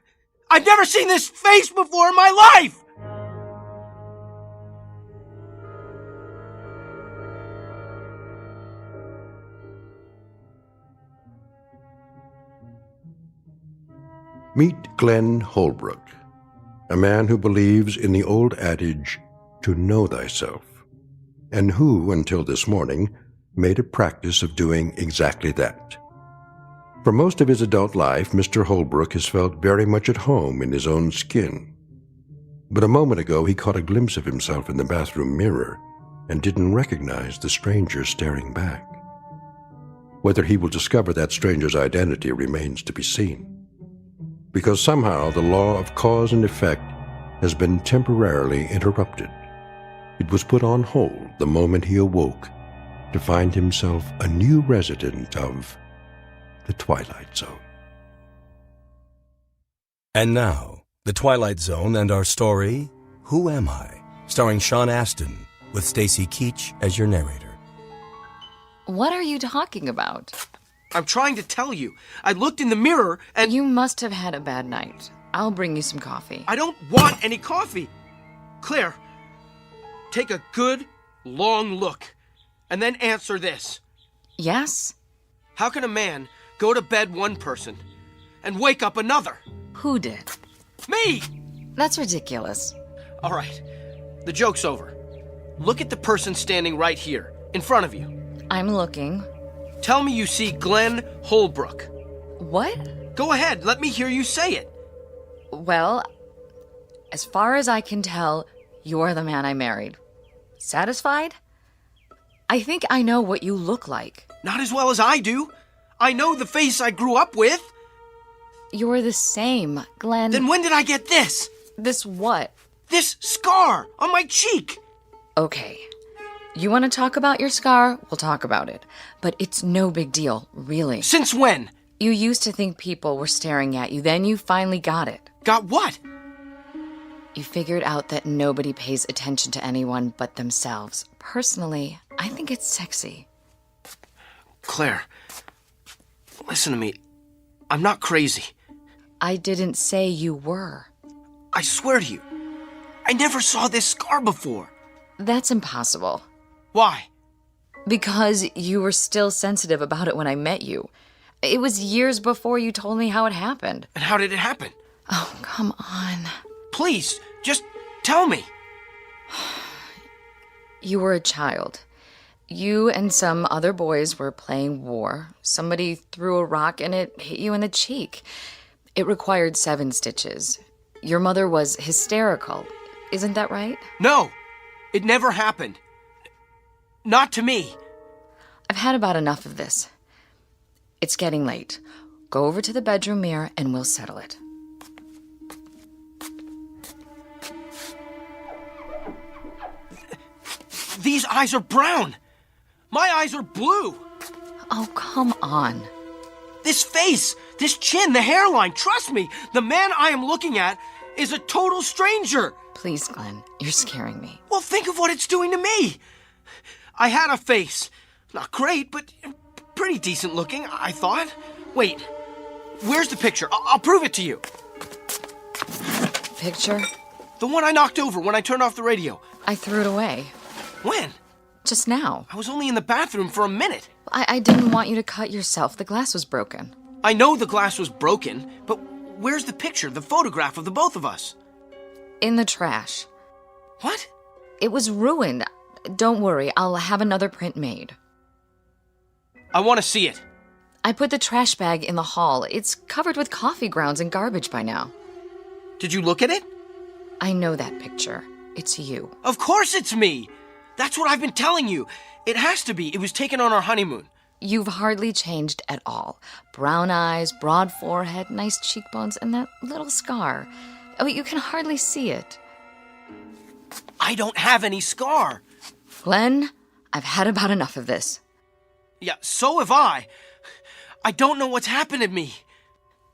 [SPEAKER 6] I've never seen this face before in my life!
[SPEAKER 1] Meet Glenn Holbrook, a man who believes in the old adage, to know thyself, and who, until this morning, made a practice of doing exactly that. For most of his adult life, Mr. Holbrook has felt very much at home in his own skin. But a moment ago, he caught a glimpse of himself in the bathroom mirror and didn't recognize the stranger staring back. Whether he will discover that stranger's identity remains to be seen. Because somehow the law of cause and effect has been temporarily interrupted. It was put on hold the moment he awoke to find himself a new resident of the Twilight Zone.
[SPEAKER 15] And now, The Twilight Zone and our story, Who Am I? Starring Sean Astin, with Stacy Keach as your narrator.
[SPEAKER 5] What are you talking about?
[SPEAKER 6] I'm trying to tell you. I looked in the mirror and...
[SPEAKER 5] You must have had a bad night. I'll bring you some coffee.
[SPEAKER 6] I don't want any coffee. Claire, take a good, long look, and then answer this.
[SPEAKER 5] Yes?
[SPEAKER 6] How can a man go to bed one person and wake up another?
[SPEAKER 5] Who did?
[SPEAKER 6] Me!
[SPEAKER 5] That's ridiculous.
[SPEAKER 6] All right, the joke's over. Look at the person standing right here, in front of you.
[SPEAKER 5] I'm looking.
[SPEAKER 6] Tell me you see Glenn Holbrook.
[SPEAKER 5] What?
[SPEAKER 6] Go ahead, let me hear you say it.
[SPEAKER 5] Well, as far as I can tell, you're the man I married. Satisfied? I think I know what you look like.
[SPEAKER 6] Not as well as I do. I know the face I grew up with.
[SPEAKER 5] You're the same, Glenn.
[SPEAKER 6] Then when did I get this?
[SPEAKER 5] This what?
[SPEAKER 6] This scar on my cheek.
[SPEAKER 5] Okay. You want to talk about your scar? We'll talk about it. But it's no big deal, really.
[SPEAKER 6] Since when?
[SPEAKER 5] You used to think people were staring at you. Then you finally got it.
[SPEAKER 6] Got what?
[SPEAKER 5] You figured out that nobody pays attention to anyone but themselves. Personally, I think it's sexy.
[SPEAKER 6] Claire, listen to me. I'm not crazy.
[SPEAKER 5] I didn't say you were.
[SPEAKER 6] I swear to you, I never saw this scar before.
[SPEAKER 5] That's impossible.
[SPEAKER 6] Why?
[SPEAKER 5] Because you were still sensitive about it when I met you. It was years before you told me how it happened.
[SPEAKER 6] And how did it happen?
[SPEAKER 5] Oh, come on.
[SPEAKER 6] Please, just tell me.
[SPEAKER 5] You were a child. You and some other boys were playing war. Somebody threw a rock and it hit you in the cheek. It required 7 stitches. Your mother was hysterical. Isn't that right?
[SPEAKER 6] No. It never happened. Not to me.
[SPEAKER 5] I've had about enough of this. It's getting late. Go over to the bedroom mirror and we'll settle it.
[SPEAKER 6] These eyes are brown. My eyes are blue.
[SPEAKER 5] Oh, come on.
[SPEAKER 6] This face, this chin, the hairline, trust me, the man I am looking at is a total stranger.
[SPEAKER 5] Please, Glenn, you're scaring me.
[SPEAKER 6] Well, think of what it's doing to me. I had a face. Not great, but pretty decent looking, I thought. Wait, where's the picture? I'll prove it to you.
[SPEAKER 5] Picture?
[SPEAKER 6] The one I knocked over when I turned off the radio.
[SPEAKER 5] I threw it away.
[SPEAKER 6] When?
[SPEAKER 5] Just now.
[SPEAKER 6] I was only in the bathroom for a minute.
[SPEAKER 5] I didn't want you to cut yourself. The glass was broken.
[SPEAKER 6] I know the glass was broken, but where's the picture, the photograph of the both of us?
[SPEAKER 5] In the trash.
[SPEAKER 6] What?
[SPEAKER 5] It was ruined. Don't worry, I'll have another print made.
[SPEAKER 6] I want to see it.
[SPEAKER 5] I put the trash bag in the hall. It's covered with coffee grounds and garbage by now.
[SPEAKER 6] Did you look at it?
[SPEAKER 5] I know that picture. It's you.
[SPEAKER 6] Of course it's me. That's what I've been telling you. It has to be. It was taken on our honeymoon.
[SPEAKER 5] You've hardly changed at all. Brown eyes, broad forehead, nice cheekbones, and that little scar. Oh, you can hardly see it.
[SPEAKER 6] I don't have any scar.
[SPEAKER 5] Glenn, I've had about enough of this.
[SPEAKER 6] Yeah, so have I. I don't know what's happened to me.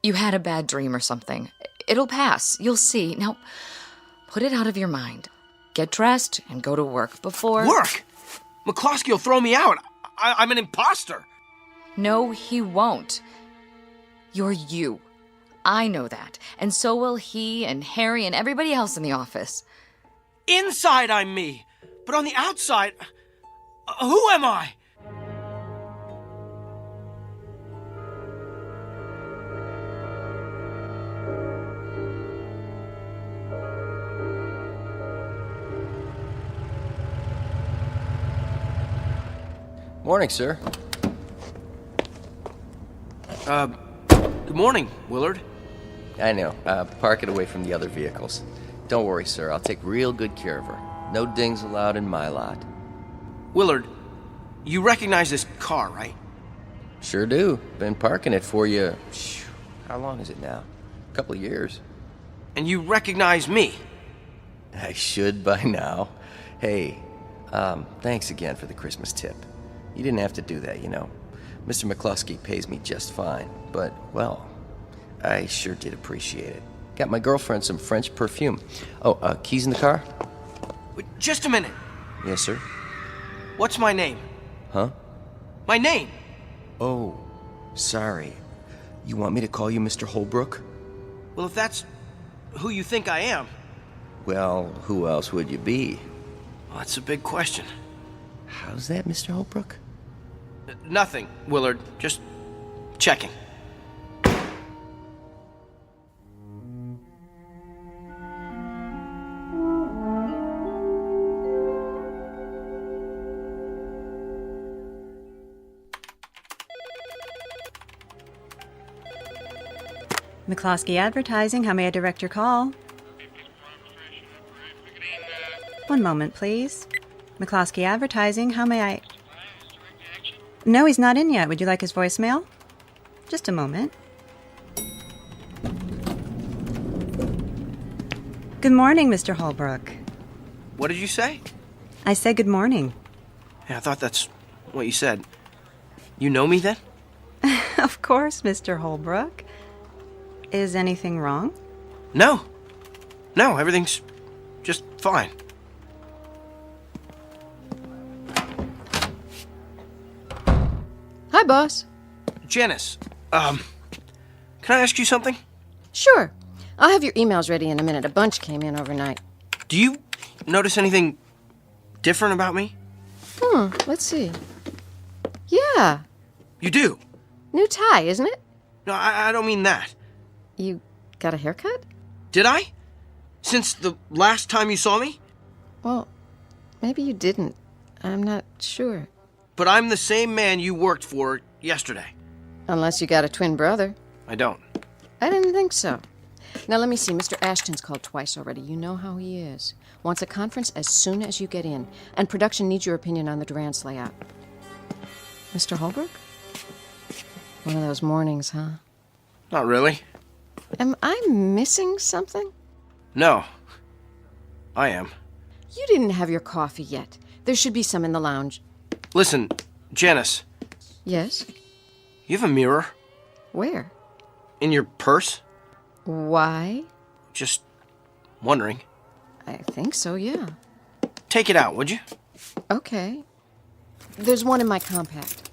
[SPEAKER 5] You had a bad dream or something. It'll pass. You'll see. Now, put it out of your mind. Get dressed and go to work before...
[SPEAKER 6] Work? McCloskey will throw me out. I'm an imposter.
[SPEAKER 5] No, he won't. You're you. I know that. And so will he and Harry and everybody else in the office.
[SPEAKER 6] Inside, I'm me. But on the outside, who am I?
[SPEAKER 17] Morning, sir.
[SPEAKER 6] Good morning, Willard.
[SPEAKER 17] I know. Park it away from the other vehicles. Don't worry, sir. I'll take real good care of her. No dings allowed in my lot.
[SPEAKER 6] Willard, you recognize this car, right?
[SPEAKER 17] Sure do. Been parking it for you. How long is it now? A couple of years.
[SPEAKER 6] And you recognize me?
[SPEAKER 17] I should by now. Hey, thanks again for the Christmas tip. You didn't have to do that, you know. Mr. McCluskey pays me just fine, but, well, I sure did appreciate it. Got my girlfriend some French perfume. Oh, keys in the car?
[SPEAKER 6] Just a minute.
[SPEAKER 17] Yes, sir.
[SPEAKER 6] What's my name?
[SPEAKER 17] Huh?
[SPEAKER 6] My name.
[SPEAKER 17] Oh, sorry. You want me to call you Mr. Holbrook?
[SPEAKER 6] Well, if that's who you think I am.
[SPEAKER 17] Well, who else would you be?
[SPEAKER 6] Well, that's a big question.
[SPEAKER 17] How's that, Mr. Holbrook?
[SPEAKER 6] Nothing, Willard. Just checking.
[SPEAKER 18] McCloskey Advertising, how may I direct your call? One moment, please. McCloskey Advertising, how may I... No, he's not in yet. Would you like his voicemail? Just a moment. Good morning, Mr. Holbrook.
[SPEAKER 6] What did you say?
[SPEAKER 18] I said good morning.
[SPEAKER 6] Yeah, I thought that's what you said. You know me then?
[SPEAKER 18] Of course, Mr. Holbrook. Is anything wrong?
[SPEAKER 6] No. No, everything's just fine.
[SPEAKER 19] Hi, boss.
[SPEAKER 6] Janice, can I ask you something?
[SPEAKER 19] Sure. I'll have your emails ready in a minute. A bunch came in overnight.
[SPEAKER 6] Do you notice anything different about me?
[SPEAKER 19] Let's see. Yeah.
[SPEAKER 6] You do?
[SPEAKER 19] New tie, isn't it?
[SPEAKER 6] No, I don't mean that.
[SPEAKER 19] You got a haircut?
[SPEAKER 6] Did I? Since the last time you saw me?
[SPEAKER 19] Well, maybe you didn't. I'm not sure.
[SPEAKER 6] But I'm the same man you worked for yesterday.
[SPEAKER 19] Unless you got a twin brother.
[SPEAKER 6] I don't.
[SPEAKER 19] I didn't think so. Now, let me see. Mr. Ashton's called twice already. You know how he is. Wants a conference as soon as you get in. And production needs your opinion on the Durant's layout. Mr. Holbrook? One of those mornings, huh?
[SPEAKER 6] Not really.
[SPEAKER 19] Am I missing something?
[SPEAKER 6] No. I am.
[SPEAKER 19] You didn't have your coffee yet. There should be some in the lounge.
[SPEAKER 6] Listen, Janice.
[SPEAKER 19] Yes?
[SPEAKER 6] You have a mirror?
[SPEAKER 19] Where?
[SPEAKER 6] In your purse?
[SPEAKER 19] Why?
[SPEAKER 6] Just wondering.
[SPEAKER 19] I think so, yeah.
[SPEAKER 6] Take it out, would you?
[SPEAKER 19] Okay. There's one in my compact.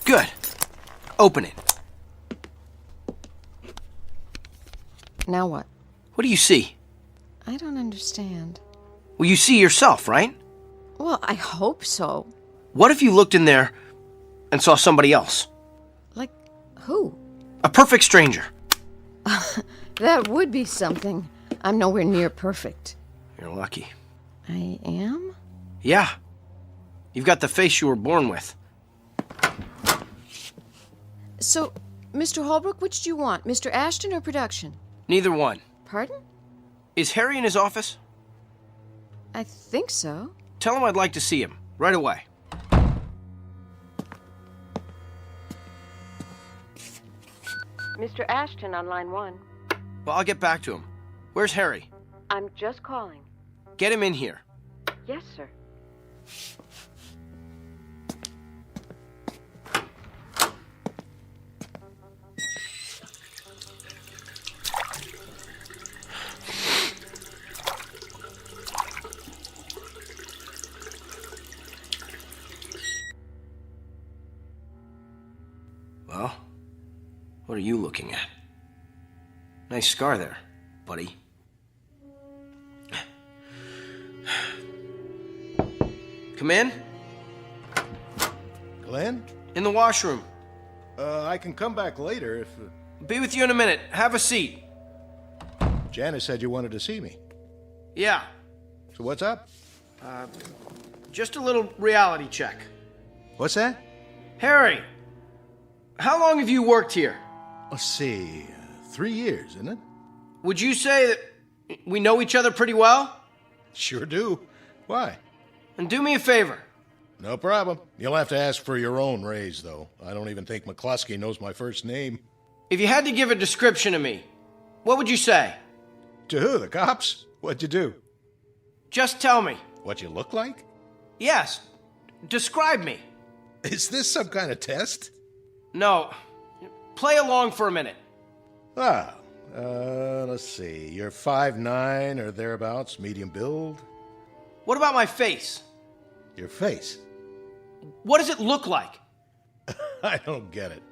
[SPEAKER 6] Good. Open it.
[SPEAKER 19] Now what?
[SPEAKER 6] What do you see?
[SPEAKER 19] I don't understand.
[SPEAKER 6] Well, you see yourself, right?
[SPEAKER 19] Well, I hope so.
[SPEAKER 6] What if you looked in there and saw somebody else?
[SPEAKER 19] Like who?
[SPEAKER 6] A perfect stranger.
[SPEAKER 19] That would be something. I'm nowhere near perfect.
[SPEAKER 6] You're lucky.
[SPEAKER 19] I am?
[SPEAKER 6] Yeah. You've got the face you were born with.
[SPEAKER 19] So, Mr. Holbrook, which do you want? Mr. Ashton or production?
[SPEAKER 6] Neither one.
[SPEAKER 19] Pardon?
[SPEAKER 6] Is Harry in his office?
[SPEAKER 19] I think so.
[SPEAKER 6] Tell him I'd like to see him. Right away.
[SPEAKER 13] Mr. Ashton on line 1.
[SPEAKER 6] Well, I'll get back to him. Where's Harry?
[SPEAKER 13] I'm just calling.
[SPEAKER 6] Get him in here.
[SPEAKER 13] Yes, sir.
[SPEAKER 6] Well, what are you looking at? Nice scar there, buddy. Come in.
[SPEAKER 8] Glenn?
[SPEAKER 6] In the washroom.
[SPEAKER 8] I can come back later if...
[SPEAKER 6] Be with you in a minute. Have a seat.
[SPEAKER 8] Janice said you wanted to see me.
[SPEAKER 6] Yeah.
[SPEAKER 8] So what's up?
[SPEAKER 6] Just a little reality check.
[SPEAKER 8] What's that?
[SPEAKER 6] Harry, how long have you worked here?
[SPEAKER 8] Let's see. 3 years, isn't it?
[SPEAKER 6] Would you say that we know each other pretty well?
[SPEAKER 8] Sure do. Why?
[SPEAKER 6] And do me a favor.
[SPEAKER 8] No problem. You'll have to ask for your own raise, though. I don't even think McCluskey knows my first name.
[SPEAKER 6] If you had to give a description of me, what would you say?
[SPEAKER 8] To who? The cops? What'd you do?
[SPEAKER 6] Just tell me.
[SPEAKER 8] What you look like?
[SPEAKER 6] Yes. Describe me.
[SPEAKER 8] Is this some kind of test?
[SPEAKER 6] No. Play along for a minute.
[SPEAKER 8] Let's see. You're 5'9" or thereabouts, medium build.
[SPEAKER 6] What about my face?
[SPEAKER 8] Your face?
[SPEAKER 6] What does it look like?
[SPEAKER 8] I don't get it.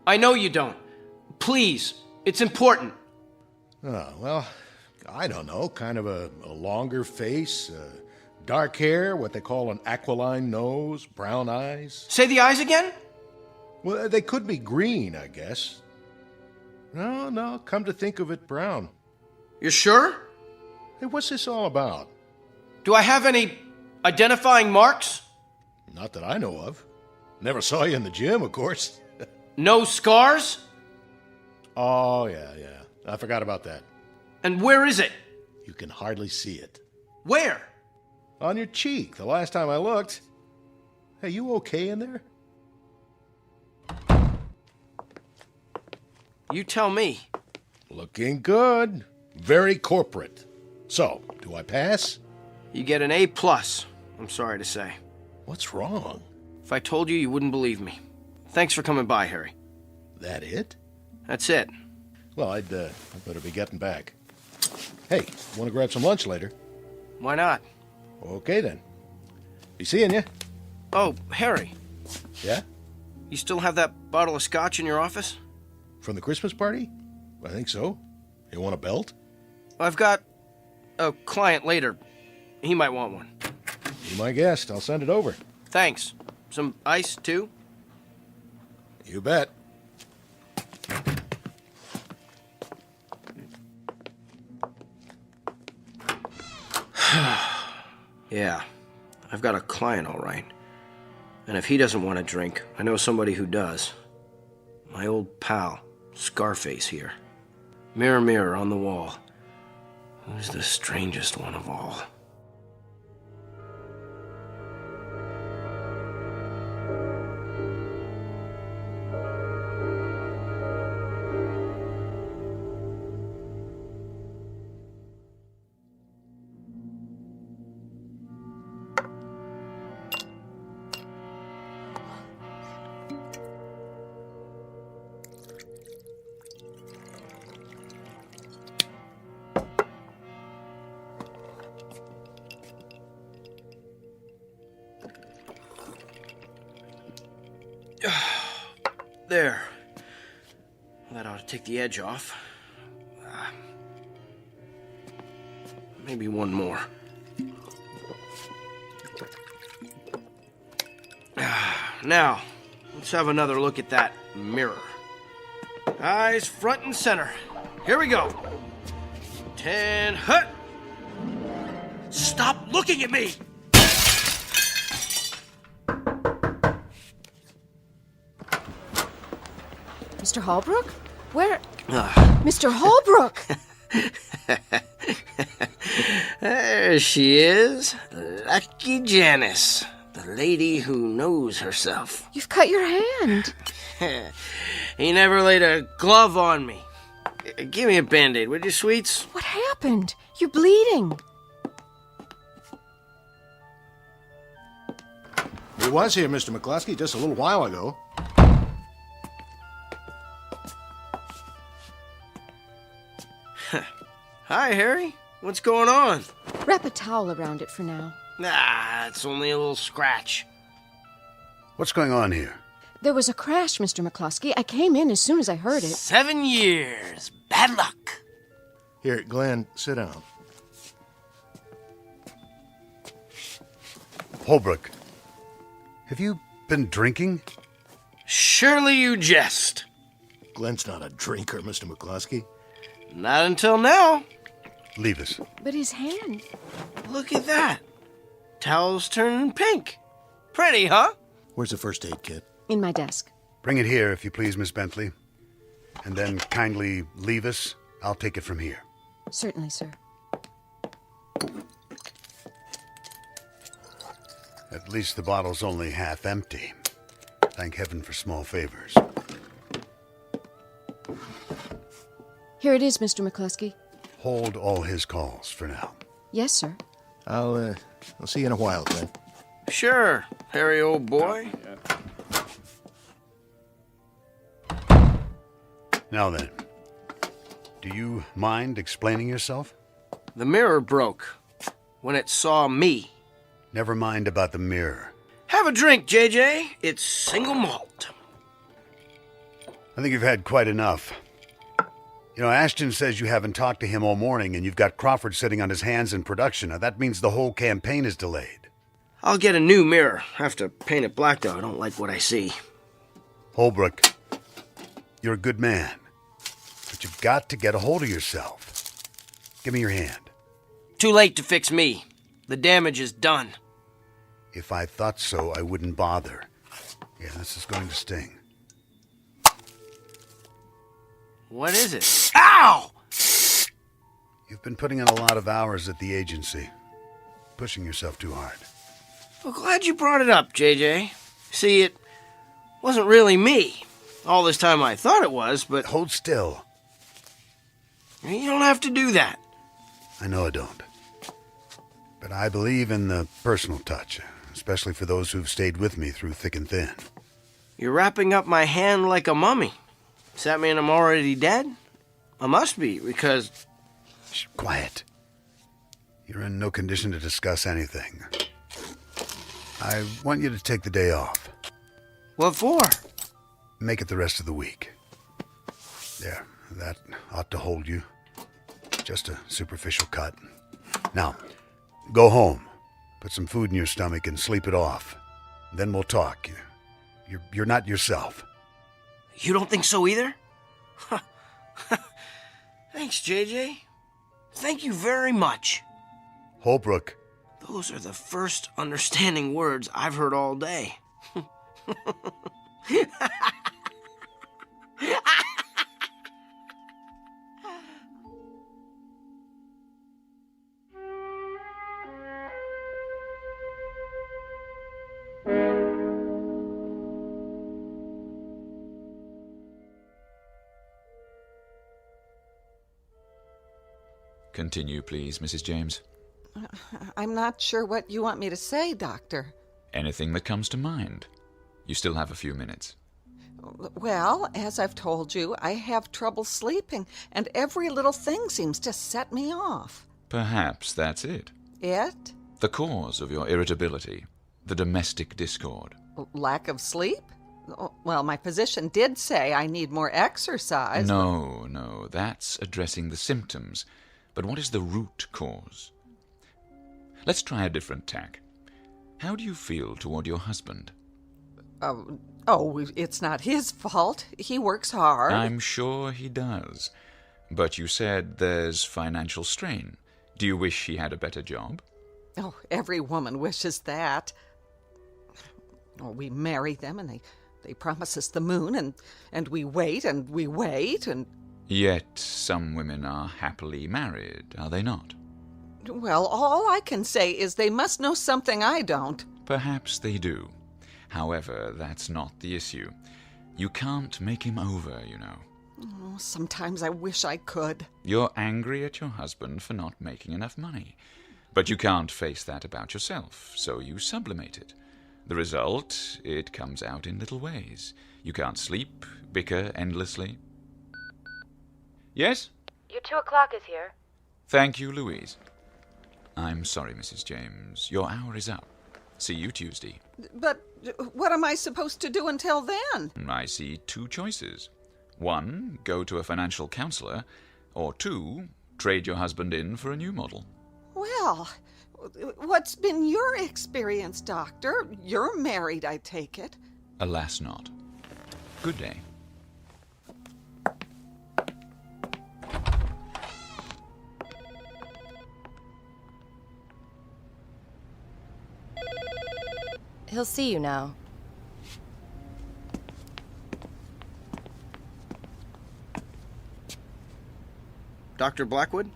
[SPEAKER 6] I know you don't. Please, it's important.
[SPEAKER 8] Oh, well, I don't know. Kind of a longer face, dark hair, what they call an aquiline nose, brown eyes.
[SPEAKER 6] Say the eyes again?
[SPEAKER 8] Well, they could be green, I guess. No, come to think of it, brown.
[SPEAKER 6] You're sure?
[SPEAKER 8] Hey, what's this all about?
[SPEAKER 6] Do I have any identifying marks?
[SPEAKER 8] Not that I know of. Never saw you in the gym, of course.
[SPEAKER 6] No scars?
[SPEAKER 8] Oh, yeah. I forgot about that.
[SPEAKER 6] And where is it?
[SPEAKER 8] You can hardly see it.
[SPEAKER 6] Where?
[SPEAKER 8] On your cheek, the last time I looked. Hey, you okay in there?
[SPEAKER 6] You tell me.
[SPEAKER 8] Looking good. Very corporate. So, do I pass?
[SPEAKER 6] You get an A+, I'm sorry to say.
[SPEAKER 8] What's wrong?
[SPEAKER 6] If I told you, you wouldn't believe me. Thanks for coming by, Harry.
[SPEAKER 8] That it?
[SPEAKER 6] That's it.
[SPEAKER 8] Well, I'd better be getting back. Hey, want to grab some lunch later?
[SPEAKER 6] Why not?
[SPEAKER 8] Okay, then. Be seeing you.
[SPEAKER 6] Oh, Harry.
[SPEAKER 8] Yeah?
[SPEAKER 6] You still have that bottle of scotch in your office?
[SPEAKER 8] From the Christmas party? I think so. You want a belt?
[SPEAKER 6] I've got a client later. He might want one.
[SPEAKER 8] Be my guest. I'll send it over.
[SPEAKER 6] Thanks. Some ice, too?
[SPEAKER 8] You bet.
[SPEAKER 6] Yeah, I've got a client, all right. And if he doesn't want to drink, I know somebody who does. My old pal, Scarface here. Mirror, mirror on the wall, who's the strangest one of all? There. That ought to take the edge off. Maybe one more. Now, let's have another look at that mirror. Eyes front and center. Here we go. 10, hut! Stop looking at me!
[SPEAKER 19] Mr. Holbrook? Where? Mr. Holbrook!
[SPEAKER 6] There she is. Lucky Janice. The lady who knows herself.
[SPEAKER 19] You've cut your hand.
[SPEAKER 6] He never laid a glove on me. Give me a Band-Aid, would you, sweets?
[SPEAKER 19] What happened? You're bleeding.
[SPEAKER 8] He was here, Mr. McCluskey, just a little while ago.
[SPEAKER 6] Hi, Harry. What's going on?
[SPEAKER 19] Wrap a towel around it for now.
[SPEAKER 6] Nah, it's only a little scratch.
[SPEAKER 16] What's going on here?
[SPEAKER 19] There was a crash, Mr. McCluskey. I came in as soon as I heard it.
[SPEAKER 6] 7 years. Bad luck.
[SPEAKER 8] Here, Glenn, sit down.
[SPEAKER 16] Holbrook, have you been drinking?
[SPEAKER 6] Surely you jest.
[SPEAKER 8] Glenn's not a drinker, Mr. McCluskey.
[SPEAKER 6] Not until now.
[SPEAKER 16] Leave us.
[SPEAKER 19] But his hand.
[SPEAKER 6] Look at that. Towel's turning pink. Pretty, huh?
[SPEAKER 8] Where's the first aid kit?
[SPEAKER 19] In my desk.
[SPEAKER 16] Bring it here, if you please, Miss Bentley. And then kindly leave us. I'll take it from here.
[SPEAKER 19] Certainly, sir.
[SPEAKER 16] At least the bottle's only half empty. Thank heaven for small favors.
[SPEAKER 19] Here it is, Mr. McCluskey.
[SPEAKER 16] Hold all his calls for now.
[SPEAKER 19] Yes, sir.
[SPEAKER 8] I'll see you in a while, Glenn.
[SPEAKER 6] Sure, Harry, old boy.
[SPEAKER 16] Now then, do you mind explaining yourself?
[SPEAKER 6] The mirror broke when it saw me.
[SPEAKER 16] Never mind about the mirror.
[SPEAKER 6] Have a drink, JJ. It's single malt.
[SPEAKER 16] I think you've had quite enough. You know, Ashton says you haven't talked to him all morning and you've got Crawford sitting on his hands in production. Now, that means the whole campaign is delayed.
[SPEAKER 6] I'll get a new mirror. Have to paint it black, though. I don't like what I see.
[SPEAKER 16] Holbrook, you're a good man, but you've got to get a hold of yourself. Give me your hand.
[SPEAKER 6] Too late to fix me. The damage is done.
[SPEAKER 16] If I thought so, I wouldn't bother. Yeah, this is going to sting.
[SPEAKER 6] What is it? Ow!
[SPEAKER 16] You've been putting in a lot of hours at the agency. Pushing yourself too hard.
[SPEAKER 6] Well, glad you brought it up, JJ. See, it wasn't really me. All this time I thought it was, but...
[SPEAKER 16] Hold still.
[SPEAKER 6] You don't have to do that.
[SPEAKER 16] I know I don't. But I believe in the personal touch, especially for those who've stayed with me through thick and thin.
[SPEAKER 6] You're wrapping up my hand like a mummy. Does that mean I'm already dead? I must be, because...
[SPEAKER 16] Shh, quiet. You're in no condition to discuss anything. I want you to take the day off.
[SPEAKER 6] What for?
[SPEAKER 16] Make it the rest of the week. There, that ought to hold you. Just a superficial cut. Now, go home. Put some food in your stomach and sleep it off. Then we'll talk. You're not yourself.
[SPEAKER 6] You don't think so either? Thanks, JJ. Thank you very much.
[SPEAKER 16] Holbrook.
[SPEAKER 6] Those are the first understanding words I've heard all day.
[SPEAKER 10] Continue, please, Mrs. James.
[SPEAKER 21] I'm not sure what you want me to say, Doctor.
[SPEAKER 10] Anything that comes to mind. You still have a few minutes.
[SPEAKER 21] Well, as I've told you, I have trouble sleeping, and every little thing seems to set me off.
[SPEAKER 10] Perhaps that's it.
[SPEAKER 21] It?
[SPEAKER 10] The cause of your irritability. The domestic discord.
[SPEAKER 21] Lack of sleep? Well, my physician did say I need more exercise.
[SPEAKER 10] No, that's addressing the symptoms. But what is the root cause? Let's try a different tack. How do you feel toward your husband?
[SPEAKER 21] It's not his fault. He works hard.
[SPEAKER 10] I'm sure he does. But you said there's financial strain. Do you wish he had a better job?
[SPEAKER 21] Oh, every woman wishes that. We marry them, and they promise us the moon, and we wait, and we wait, and...
[SPEAKER 10] Yet some women are happily married, are they not?
[SPEAKER 21] Well, all I can say is they must know something I don't.
[SPEAKER 10] Perhaps they do. However, that's not the issue. You can't make him over, you know.
[SPEAKER 21] Oh, sometimes I wish I could.
[SPEAKER 10] You're angry at your husband for not making enough money. But you can't face that about yourself, so you sublimate it. The result, it comes out in little ways. You can't sleep, bicker endlessly. Yes?
[SPEAKER 23] Your 2 o'clock is here.
[SPEAKER 10] Thank you, Louise. I'm sorry, Mrs. James. Your hour is up. See you Tuesday.
[SPEAKER 21] But what am I supposed to do until then?
[SPEAKER 10] I see 2 choices. 1, go to a financial counselor, or 2, trade your husband in for a new model.
[SPEAKER 21] Well, what's been your experience, Doctor? You're married, I take it.
[SPEAKER 10] Alas not. Good day.
[SPEAKER 19] He'll see you now.
[SPEAKER 6] Dr. Blackwood?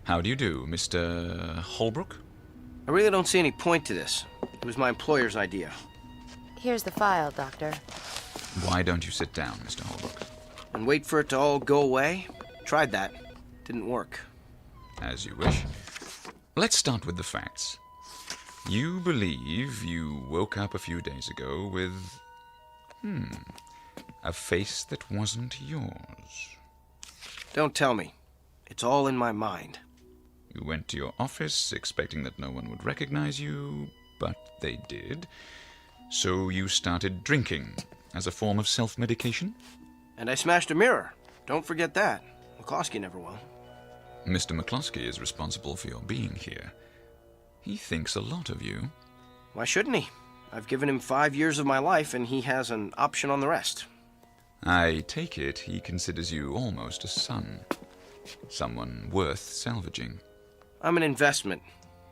[SPEAKER 10] How do you do, Mr. Holbrook?
[SPEAKER 6] I really don't see any point to this. It was my employer's idea.
[SPEAKER 19] Here's the file, Doctor.
[SPEAKER 10] Why don't you sit down, Mr. Holbrook?
[SPEAKER 6] And wait for it to all go away? Tried that. Didn't work.
[SPEAKER 10] As you wish. Let's start with the facts. You believe you woke up a few days ago with... a face that wasn't yours.
[SPEAKER 6] Don't tell me. It's all in my mind.
[SPEAKER 10] You went to your office expecting that no one would recognize you, but they did. So you started drinking as a form of self-medication?
[SPEAKER 6] And I smashed a mirror. Don't forget that. McCloskey never will.
[SPEAKER 10] Mr. McCloskey is responsible for your being here. He thinks a lot of you.
[SPEAKER 6] Why shouldn't he? I've given him 5 years of my life, and he has an option on the rest.
[SPEAKER 10] I take it he considers you almost a son. Someone worth salvaging.
[SPEAKER 6] I'm an investment.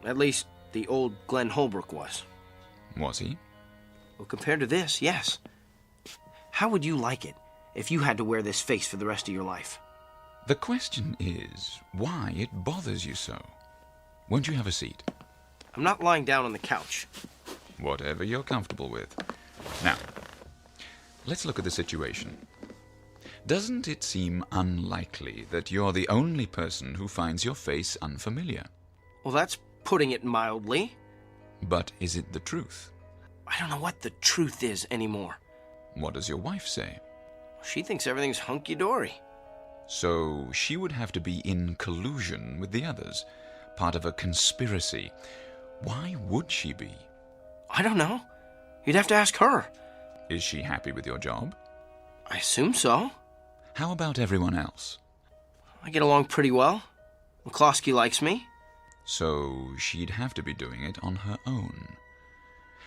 [SPEAKER 6] At least the old Glenn Holbrook was.
[SPEAKER 10] Was he?
[SPEAKER 6] Well, compared to this, yes. How would you like it if you had to wear this face for the rest of your life?
[SPEAKER 10] The question is why it bothers you so. Won't you have a seat?
[SPEAKER 6] I'm not lying down on the couch.
[SPEAKER 10] Whatever you're comfortable with. Now, let's look at the situation. Doesn't it seem unlikely that you're the only person who finds your face unfamiliar?
[SPEAKER 6] Well, that's putting it mildly.
[SPEAKER 10] But is it the truth?
[SPEAKER 6] I don't know what the truth is anymore.
[SPEAKER 10] What does your wife say?
[SPEAKER 6] She thinks everything's hunky-dory.
[SPEAKER 10] So she would have to be in collusion with the others, part of a conspiracy. Why would she be?
[SPEAKER 6] I don't know. You'd have to ask her.
[SPEAKER 10] Is she happy with your job?
[SPEAKER 6] I assume so.
[SPEAKER 10] How about everyone else?
[SPEAKER 6] I get along pretty well. McCloskey likes me.
[SPEAKER 10] So she'd have to be doing it on her own.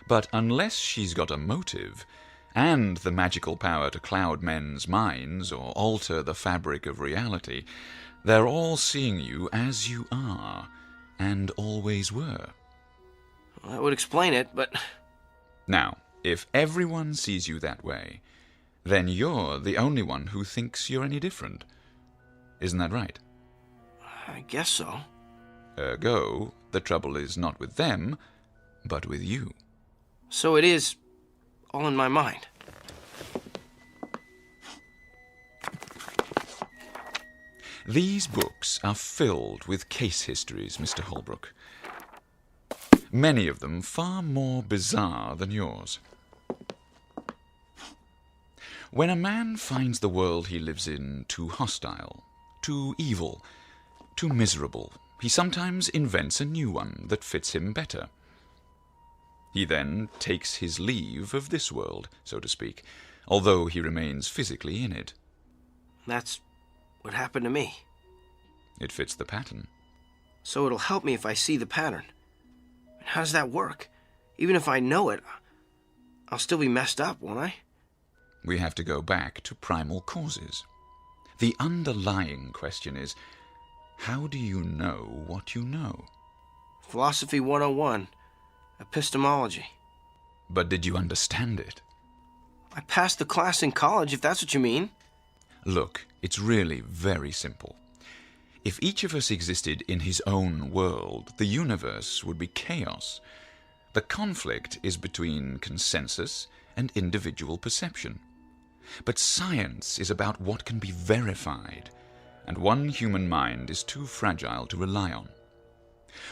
[SPEAKER 10] But unless she's got a motive, and the magical power to cloud men's minds or alter the fabric of reality, they're all seeing you as you are, and always were.
[SPEAKER 6] Well, that would explain it, but...
[SPEAKER 10] Now, if everyone sees you that way, then you're the only one who thinks you're any different. Isn't that right?
[SPEAKER 6] I guess so.
[SPEAKER 10] Ergo, the trouble is not with them, but with you.
[SPEAKER 6] So it is all in my mind.
[SPEAKER 10] These books are filled with case histories, Mr. Holbrook. Many of them far more bizarre than yours. When a man finds the world he lives in too hostile, too evil, too miserable, he sometimes invents a new one that fits him better. He then takes his leave of this world, so to speak, although he remains physically in it.
[SPEAKER 6] That's what happened to me.
[SPEAKER 10] It fits the pattern.
[SPEAKER 6] So it'll help me if I see the pattern. How does that work? Even if I know it, I'll still be messed up, won't I?
[SPEAKER 10] We have to go back to primal causes. The underlying question is, how do you know what you know?
[SPEAKER 6] Philosophy 101. Epistemology.
[SPEAKER 10] But did you understand it?
[SPEAKER 6] I passed the class in college, if that's what you mean.
[SPEAKER 10] Look, it's really very simple. If each of us existed in his own world, the universe would be chaos. The conflict is between consensus and individual perception. But science is about what can be verified, and one human mind is too fragile to rely on.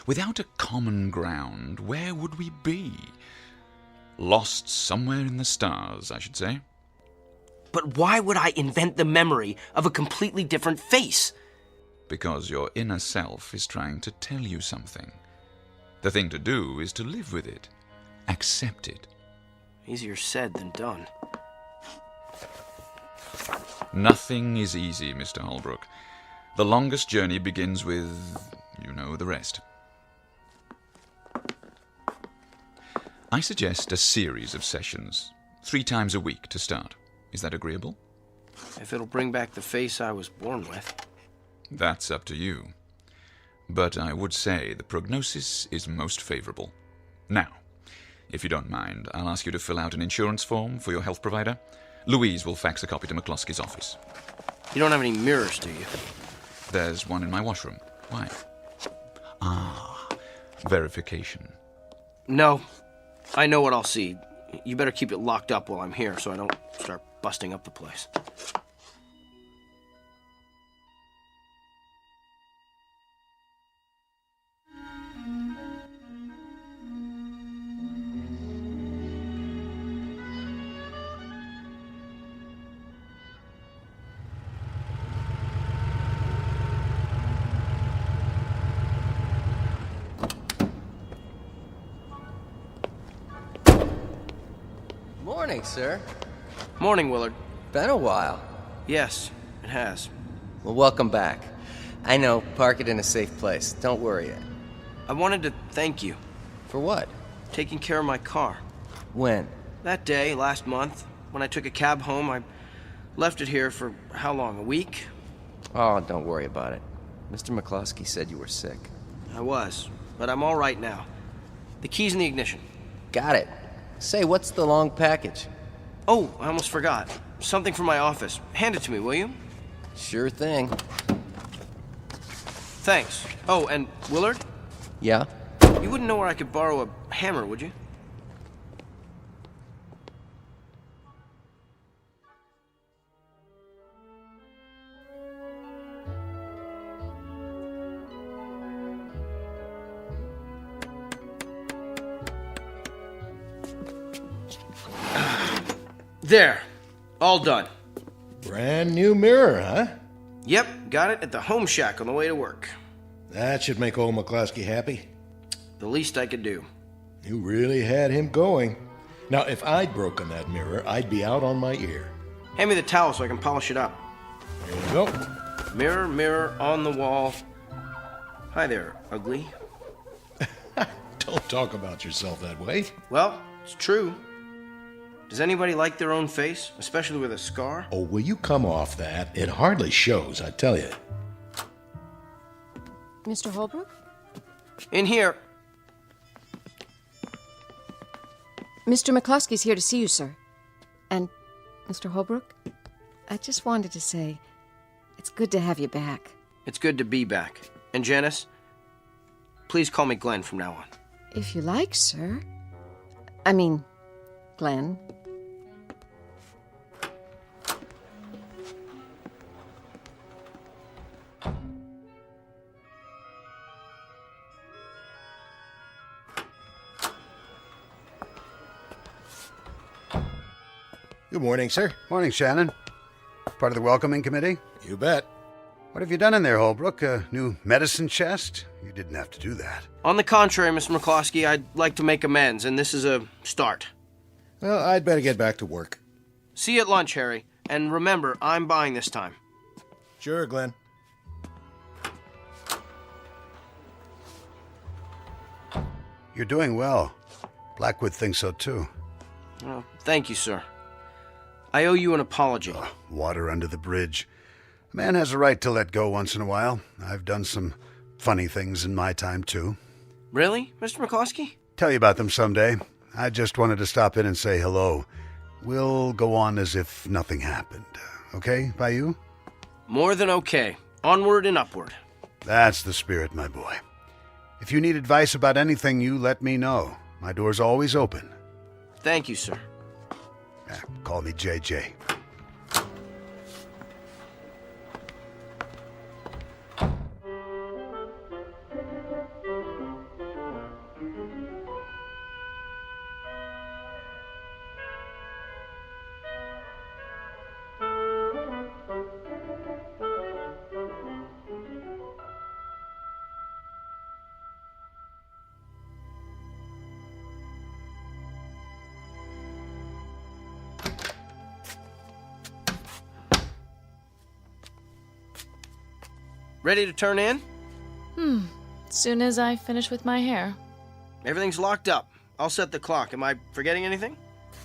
[SPEAKER 10] Without a common ground, where would we be? Lost somewhere in the stars, I should say.
[SPEAKER 6] But why would I invent the memory of a completely different face?
[SPEAKER 10] Because your inner self is trying to tell you something. The thing to do is to live with it. Accept it.
[SPEAKER 6] Easier said than done.
[SPEAKER 10] Nothing is easy, Mr. Holbrook. The longest journey begins with, you know, the rest. I suggest a series of sessions, 3 times a week to start. Is that agreeable?
[SPEAKER 6] If it'll bring back the face I was born with.
[SPEAKER 10] That's up to you. But I would say the prognosis is most favorable. Now, if you don't mind, I'll ask you to fill out an insurance form for your health provider. Louise will fax a copy to McCluskey's office.
[SPEAKER 6] You don't have any mirrors, do you?
[SPEAKER 10] There's one in my washroom. Why? Verification.
[SPEAKER 6] No. I know what I'll see. You better keep it locked up while I'm here so I don't start busting up the place.
[SPEAKER 17] Morning, sir.
[SPEAKER 6] Morning, Willard.
[SPEAKER 17] Been a while.
[SPEAKER 6] Yes, it has.
[SPEAKER 17] Well, welcome back. I know, park it in a safe place. Don't worry.
[SPEAKER 6] I wanted to thank you.
[SPEAKER 17] For what?
[SPEAKER 6] Taking care of my car.
[SPEAKER 17] When?
[SPEAKER 6] That day, last month, when I took a cab home. I left it here for how long, a week?
[SPEAKER 17] Oh, don't worry about it. Mr. McCluskey said you were sick.
[SPEAKER 6] I was, but I'm all right now. The key's in the ignition.
[SPEAKER 17] Got it. Say, what's the long package?
[SPEAKER 6] Oh, I almost forgot. Something from my office. Hand it to me, will you?
[SPEAKER 17] Sure thing.
[SPEAKER 6] Thanks. Oh, and Willard?
[SPEAKER 17] Yeah?
[SPEAKER 6] You wouldn't know where I could borrow a hammer, would you? There. All done.
[SPEAKER 8] Brand new mirror, huh?
[SPEAKER 6] Yep, got it at the home shack on the way to work.
[SPEAKER 8] That should make old McCluskey happy.
[SPEAKER 6] The least I could do.
[SPEAKER 8] You really had him going. Now, if I'd broken that mirror, I'd be out on my ear.
[SPEAKER 6] Hand me the towel so I can polish it up.
[SPEAKER 8] There you go.
[SPEAKER 6] Mirror, mirror on the wall. Hi there, ugly.
[SPEAKER 8] Don't talk about yourself that way.
[SPEAKER 6] Well, it's true. Does anybody like their own face, especially with a scar?
[SPEAKER 8] Oh, will you come off that? It hardly shows, I tell you.
[SPEAKER 19] Mr. Holbrook?
[SPEAKER 6] In here.
[SPEAKER 19] Mr. McCluskey's here to see you, sir. And, Mr. Holbrook, I just wanted to say, it's good to have you back.
[SPEAKER 6] It's good to be back. And Janice, please call me Glenn from now on.
[SPEAKER 19] If you like, sir. I mean, Glenn.
[SPEAKER 8] Good morning, sir.
[SPEAKER 16] Morning, Shannon. Part of the welcoming committee?
[SPEAKER 8] You bet.
[SPEAKER 16] What have you done in there, Holbrook? A new medicine chest? You didn't have to do that.
[SPEAKER 6] On the contrary, Mr. McCloskey, I'd like to make amends, and this is a start.
[SPEAKER 8] Well, I'd better get back to work.
[SPEAKER 6] See you at lunch, Harry. And remember, I'm buying this time.
[SPEAKER 8] Sure, Glenn.
[SPEAKER 16] You're doing well. Blackwood thinks so, too.
[SPEAKER 6] Oh, thank you, sir. I owe you an apology.
[SPEAKER 16] Water under the bridge. A man has a right to let go once in a while. I've done some funny things in my time, too.
[SPEAKER 6] Really, Mr. McCloskey?
[SPEAKER 16] Tell you about them someday. I just wanted to stop in and say hello. We'll go on as if nothing happened. Okay, by you?
[SPEAKER 6] More than okay. Onward and upward.
[SPEAKER 16] That's the spirit, my boy. If you need advice about anything, you let me know. My door's always open.
[SPEAKER 6] Thank you, sir.
[SPEAKER 16] Call me JJ.
[SPEAKER 6] Ready to turn in?
[SPEAKER 20] Soon as I finish with my hair.
[SPEAKER 6] Everything's locked up. I'll set the clock. Am I forgetting anything?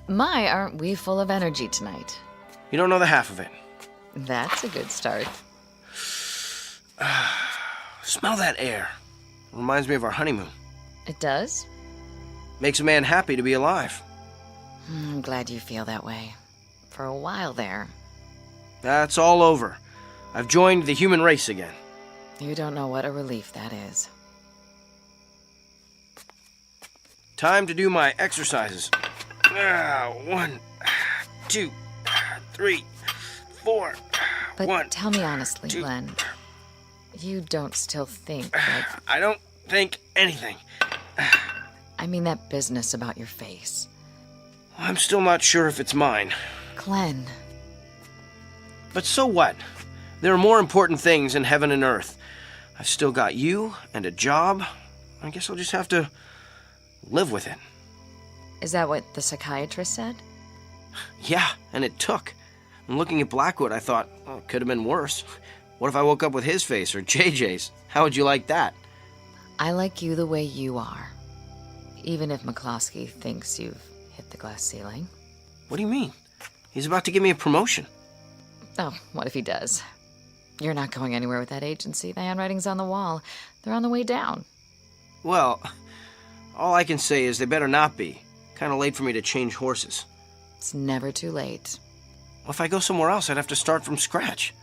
[SPEAKER 5] My, aren't we full of energy tonight?
[SPEAKER 6] You don't know the half of it.
[SPEAKER 5] That's a good start.
[SPEAKER 6] Smell that air. Reminds me of our honeymoon.
[SPEAKER 5] It does?
[SPEAKER 6] Makes a man happy to be alive.
[SPEAKER 5] I'm glad you feel that way. For a while there.
[SPEAKER 6] That's all over. I've joined the human race again.
[SPEAKER 5] You don't know what a relief that is.
[SPEAKER 6] Time to do my exercises. 1, 2, 3, 4.
[SPEAKER 5] But
[SPEAKER 6] 1,
[SPEAKER 5] tell me honestly,
[SPEAKER 6] 2.
[SPEAKER 5] Glenn. You don't still think that...
[SPEAKER 6] I don't think anything.
[SPEAKER 5] I mean that business about your face.
[SPEAKER 6] I'm still not sure if it's mine.
[SPEAKER 5] Glenn.
[SPEAKER 6] But so what? There are more important things in heaven and earth. I've still got you and a job. I guess I'll just have to live with it.
[SPEAKER 5] Is that what the psychiatrist said?
[SPEAKER 6] Yeah, and it took. And looking at Blackwood, I thought, oh, it could have been worse. What if I woke up with his face or JJ's? How would you like that?
[SPEAKER 5] I like you the way you are. Even if McCloskey thinks you've hit the glass ceiling.
[SPEAKER 6] What do you mean? He's about to give me a promotion.
[SPEAKER 5] Oh, what if he does? You're not going anywhere with that agency. The handwriting's on the wall. They're on the way down.
[SPEAKER 6] Well, all I can say is they better not be. Kind of late for me to change horses.
[SPEAKER 5] It's never too late.
[SPEAKER 6] Well, if I go somewhere else, I'd have to start from scratch.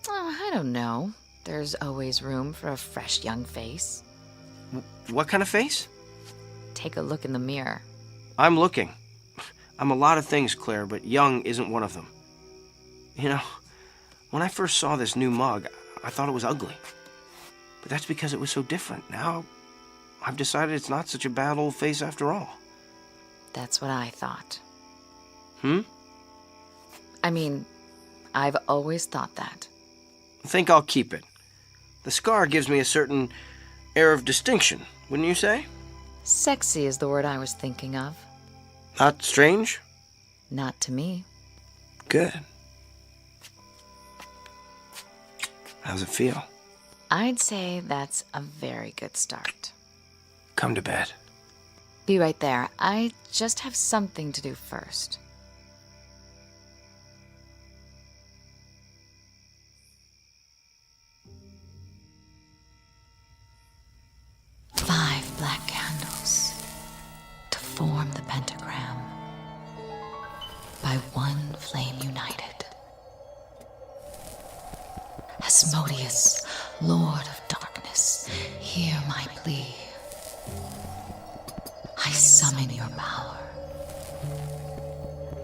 [SPEAKER 5] Oh, I don't know. There's always room for a fresh young face.
[SPEAKER 6] What kind of face?
[SPEAKER 5] Take a look in the mirror.
[SPEAKER 6] I'm looking. I'm a lot of things, Claire, but young isn't one of them. You know, when I first saw this new mug, I thought it was ugly. But that's because it was so different. Now, I've decided it's not such a bad old face after all.
[SPEAKER 5] That's what I thought.
[SPEAKER 6] I
[SPEAKER 5] mean, I've always thought that.
[SPEAKER 6] I think I'll keep it. The scar gives me a certain air of distinction, wouldn't you say?
[SPEAKER 5] Sexy is the word I was thinking of.
[SPEAKER 6] Not strange?
[SPEAKER 5] Not to me.
[SPEAKER 6] Good. How's it feel?
[SPEAKER 5] I'd say that's a very good start.
[SPEAKER 6] Come to bed.
[SPEAKER 5] Be right there. I just have something to do first. Five black candles to form the pentagram. By one flame united. Asmodeus, Lord of Darkness, hear my plea. I summon your power.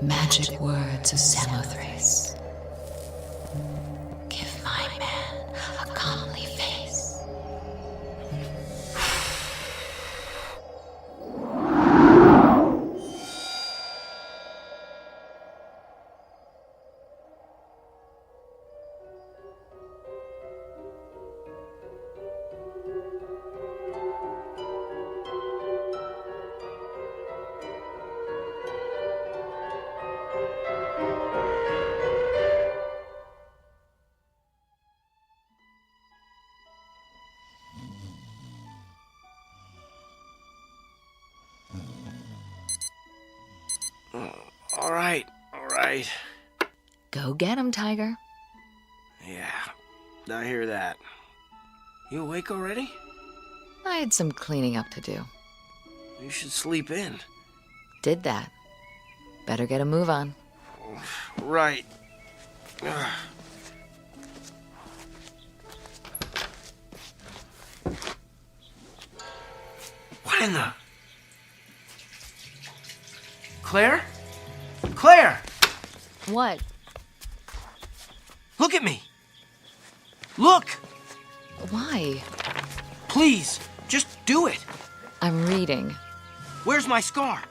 [SPEAKER 5] Magic words of Samothrace. Give my man a comely face.
[SPEAKER 6] right.
[SPEAKER 5] Go get him, Tiger.
[SPEAKER 6] Yeah, I hear that. You awake already?
[SPEAKER 5] I had some cleaning up to do.
[SPEAKER 6] You should sleep in.
[SPEAKER 5] Did that. Better get a move on.
[SPEAKER 6] Right. What in the... Claire? Claire!
[SPEAKER 5] What?
[SPEAKER 6] Look at me! Look!
[SPEAKER 5] Why?
[SPEAKER 6] Please, just do it.
[SPEAKER 5] I'm reading.
[SPEAKER 6] Where's my scar?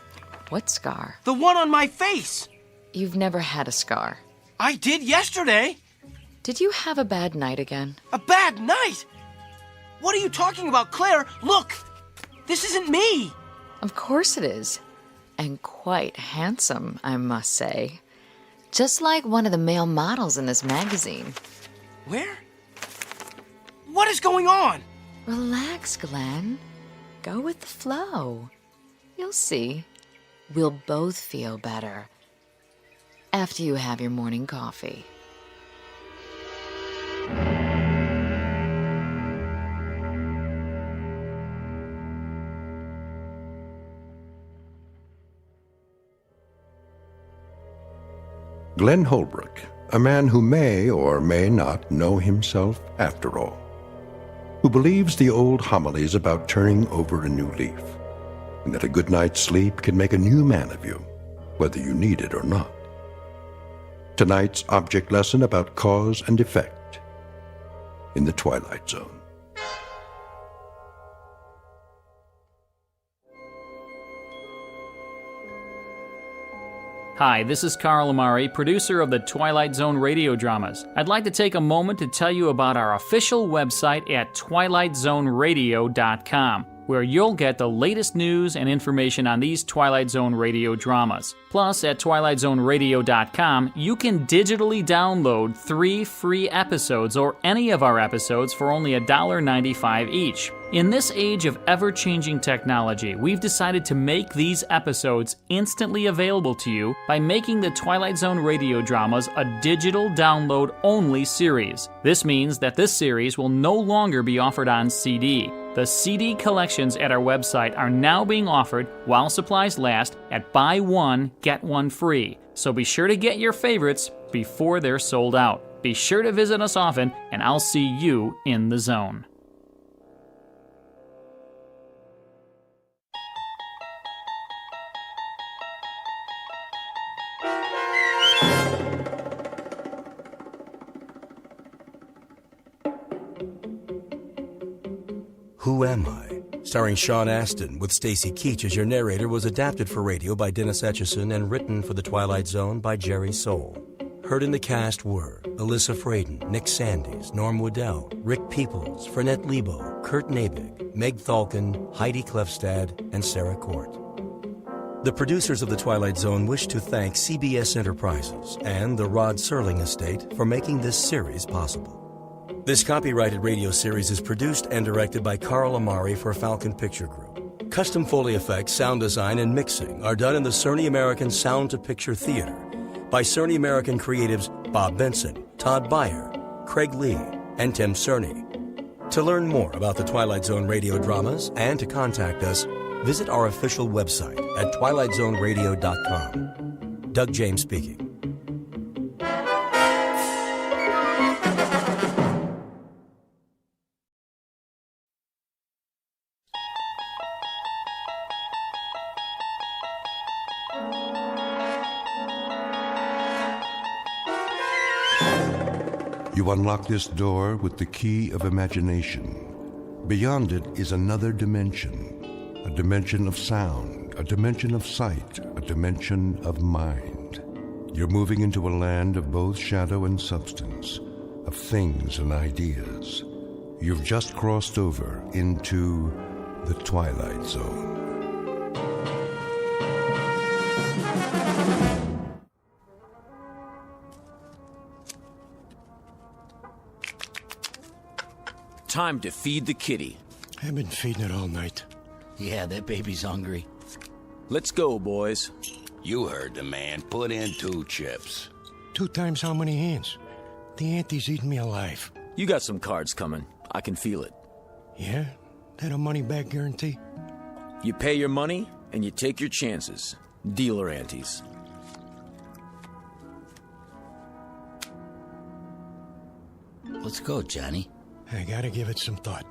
[SPEAKER 5] What scar?
[SPEAKER 6] The one on my face.
[SPEAKER 5] You've never had a scar.
[SPEAKER 6] I did yesterday.
[SPEAKER 5] Did you have a bad night again?
[SPEAKER 6] A bad night? What are you talking about, Claire? Look! This isn't me!
[SPEAKER 5] Of course it is. And quite handsome, I must say. Just like one of the male models in this magazine.
[SPEAKER 6] Where? What is going on?
[SPEAKER 5] Relax, Glenn. Go with the flow. You'll see. We'll both feel better. After you have your morning coffee.
[SPEAKER 1] Glenn Holbrook, a man who may or may not know himself after all, who believes the old homilies about turning over a new leaf, and that a good night's sleep can make a new man of you, whether you need it or not. Tonight's object lesson about cause and effect in the Twilight Zone.
[SPEAKER 14] Hi, this is Carl Amari, producer of the Twilight Zone radio dramas. I'd like to take a moment to tell you about our official website at twilightzoneradio.com, where you'll get the latest news and information on these Twilight Zone radio dramas. Plus, at twilightzoneradio.com, you can digitally download 3 free episodes or any of our episodes for only $1.95 each. In this age of ever-changing technology, we've decided to make these episodes instantly available to you by making the Twilight Zone radio dramas a digital download-only series. This means that this series will no longer be offered on CD. The CD collections at our website are now being offered while supplies last at buy one, get one free. So be sure to get your favorites before they're sold out. Be sure to visit us often, and I'll see you in the zone.
[SPEAKER 15] Who Am I? Starring Sean Astin with Stacy Keach as your narrator was adapted for radio by Dennis Etchison and written for The Twilight Zone by Jerry Soule. Heard in the cast were Alyssa Fraden, Nick Sandys, Norm Woodell, Rick Peoples, Fernette Lebo, Kurt Nabig, Meg Thalken, Heidi Klefstad, and Sarah Court. The producers of The Twilight Zone wish to thank CBS Enterprises and the Rod Serling Estate for making this series possible. This copyrighted radio series is produced and directed by Carl Amari for Falcon Picture Group. Custom Foley effects, sound design, and mixing are done in the Cerny American Sound to Picture Theater by Cerny American creatives Bob Benson, Todd Beyer, Craig Lee, and Tim Cerny. To learn more about the Twilight Zone radio dramas and to contact us, visit our official website at twilightzoneradio.com. Doug James speaking.
[SPEAKER 1] You unlock this door with the key of imagination. Beyond it is another dimension, a dimension of sound, a dimension of sight, a dimension of mind. You're moving into a land of both shadow and substance, of things and ideas. You've just crossed over into the Twilight Zone.
[SPEAKER 12] Time to feed the kitty.
[SPEAKER 22] I've been feeding it all night.
[SPEAKER 12] Yeah, that baby's hungry. Let's go, boys.
[SPEAKER 4] You heard the man. Put in 2 chips.
[SPEAKER 22] 2 times how many hands? The ante's eating me alive.
[SPEAKER 12] You got some cards coming. I can feel it.
[SPEAKER 22] Yeah? That a money-back guarantee?
[SPEAKER 12] You pay your money, and you take your chances. Dealer antes.
[SPEAKER 23] Let's go, Johnny.
[SPEAKER 22] I gotta give it some thought.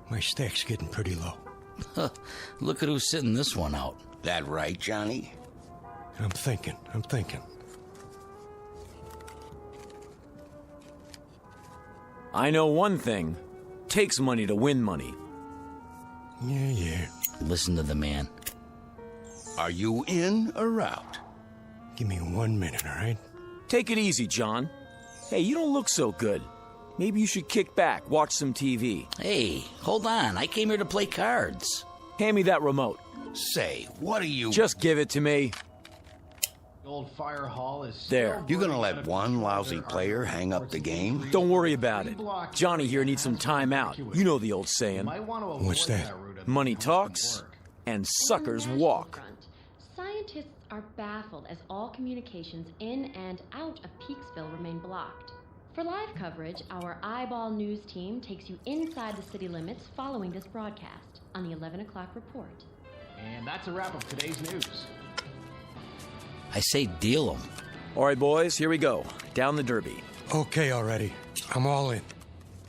[SPEAKER 22] My stack's getting pretty low.
[SPEAKER 23] Look at who's sitting this one out.
[SPEAKER 4] That right, Johnny?
[SPEAKER 22] I'm thinking.
[SPEAKER 12] I know one thing. Takes money to win money.
[SPEAKER 22] Yeah.
[SPEAKER 23] Listen to the man.
[SPEAKER 4] Are you in or out?
[SPEAKER 22] Give me 1 minute, all right?
[SPEAKER 12] Take it easy, John. Hey, you don't look so good. Maybe you should kick back, watch some TV.
[SPEAKER 23] Hey, hold on. I came here to play cards.
[SPEAKER 12] Hand me that remote.
[SPEAKER 4] Say, what are you...
[SPEAKER 12] Just give it to me.
[SPEAKER 24] The old fire hall is...
[SPEAKER 12] There.
[SPEAKER 4] You gonna let one lousy player hang up the game?
[SPEAKER 12] Don't worry about it. Johnny here needs some time out. You know the old saying.
[SPEAKER 22] What's that?
[SPEAKER 12] Money talks, and suckers walk.
[SPEAKER 25] Scientists are baffled as all communications in and out of Peaksville remain blocked. For live coverage, our Eyeball News team takes you inside the city limits following this broadcast on the 11 o'clock report.
[SPEAKER 24] And that's a wrap of today's news.
[SPEAKER 23] I say deal 'em.
[SPEAKER 12] All right, boys, here we go. Down the derby.
[SPEAKER 22] Okay already. I'm all in.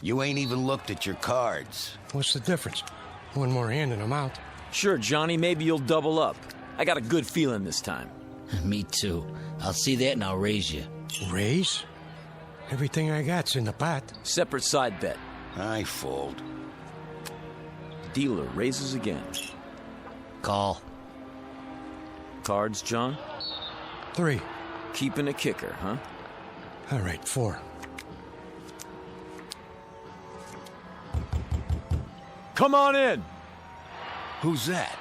[SPEAKER 4] You ain't even looked at your cards.
[SPEAKER 22] What's the difference? 1 more hand and I'm out.
[SPEAKER 12] Sure, Johnny, maybe you'll double up. I got a good feeling this time.
[SPEAKER 23] Me too. I'll see that and I'll raise you.
[SPEAKER 22] Raise? Everything I got's in the pot.
[SPEAKER 12] Separate side bet.
[SPEAKER 4] I fold.
[SPEAKER 12] Dealer raises again.
[SPEAKER 23] Call.
[SPEAKER 12] Cards, John?
[SPEAKER 22] 3.
[SPEAKER 12] Keeping a kicker, huh?
[SPEAKER 22] All right, 4.
[SPEAKER 12] Come on in!
[SPEAKER 4] Who's that?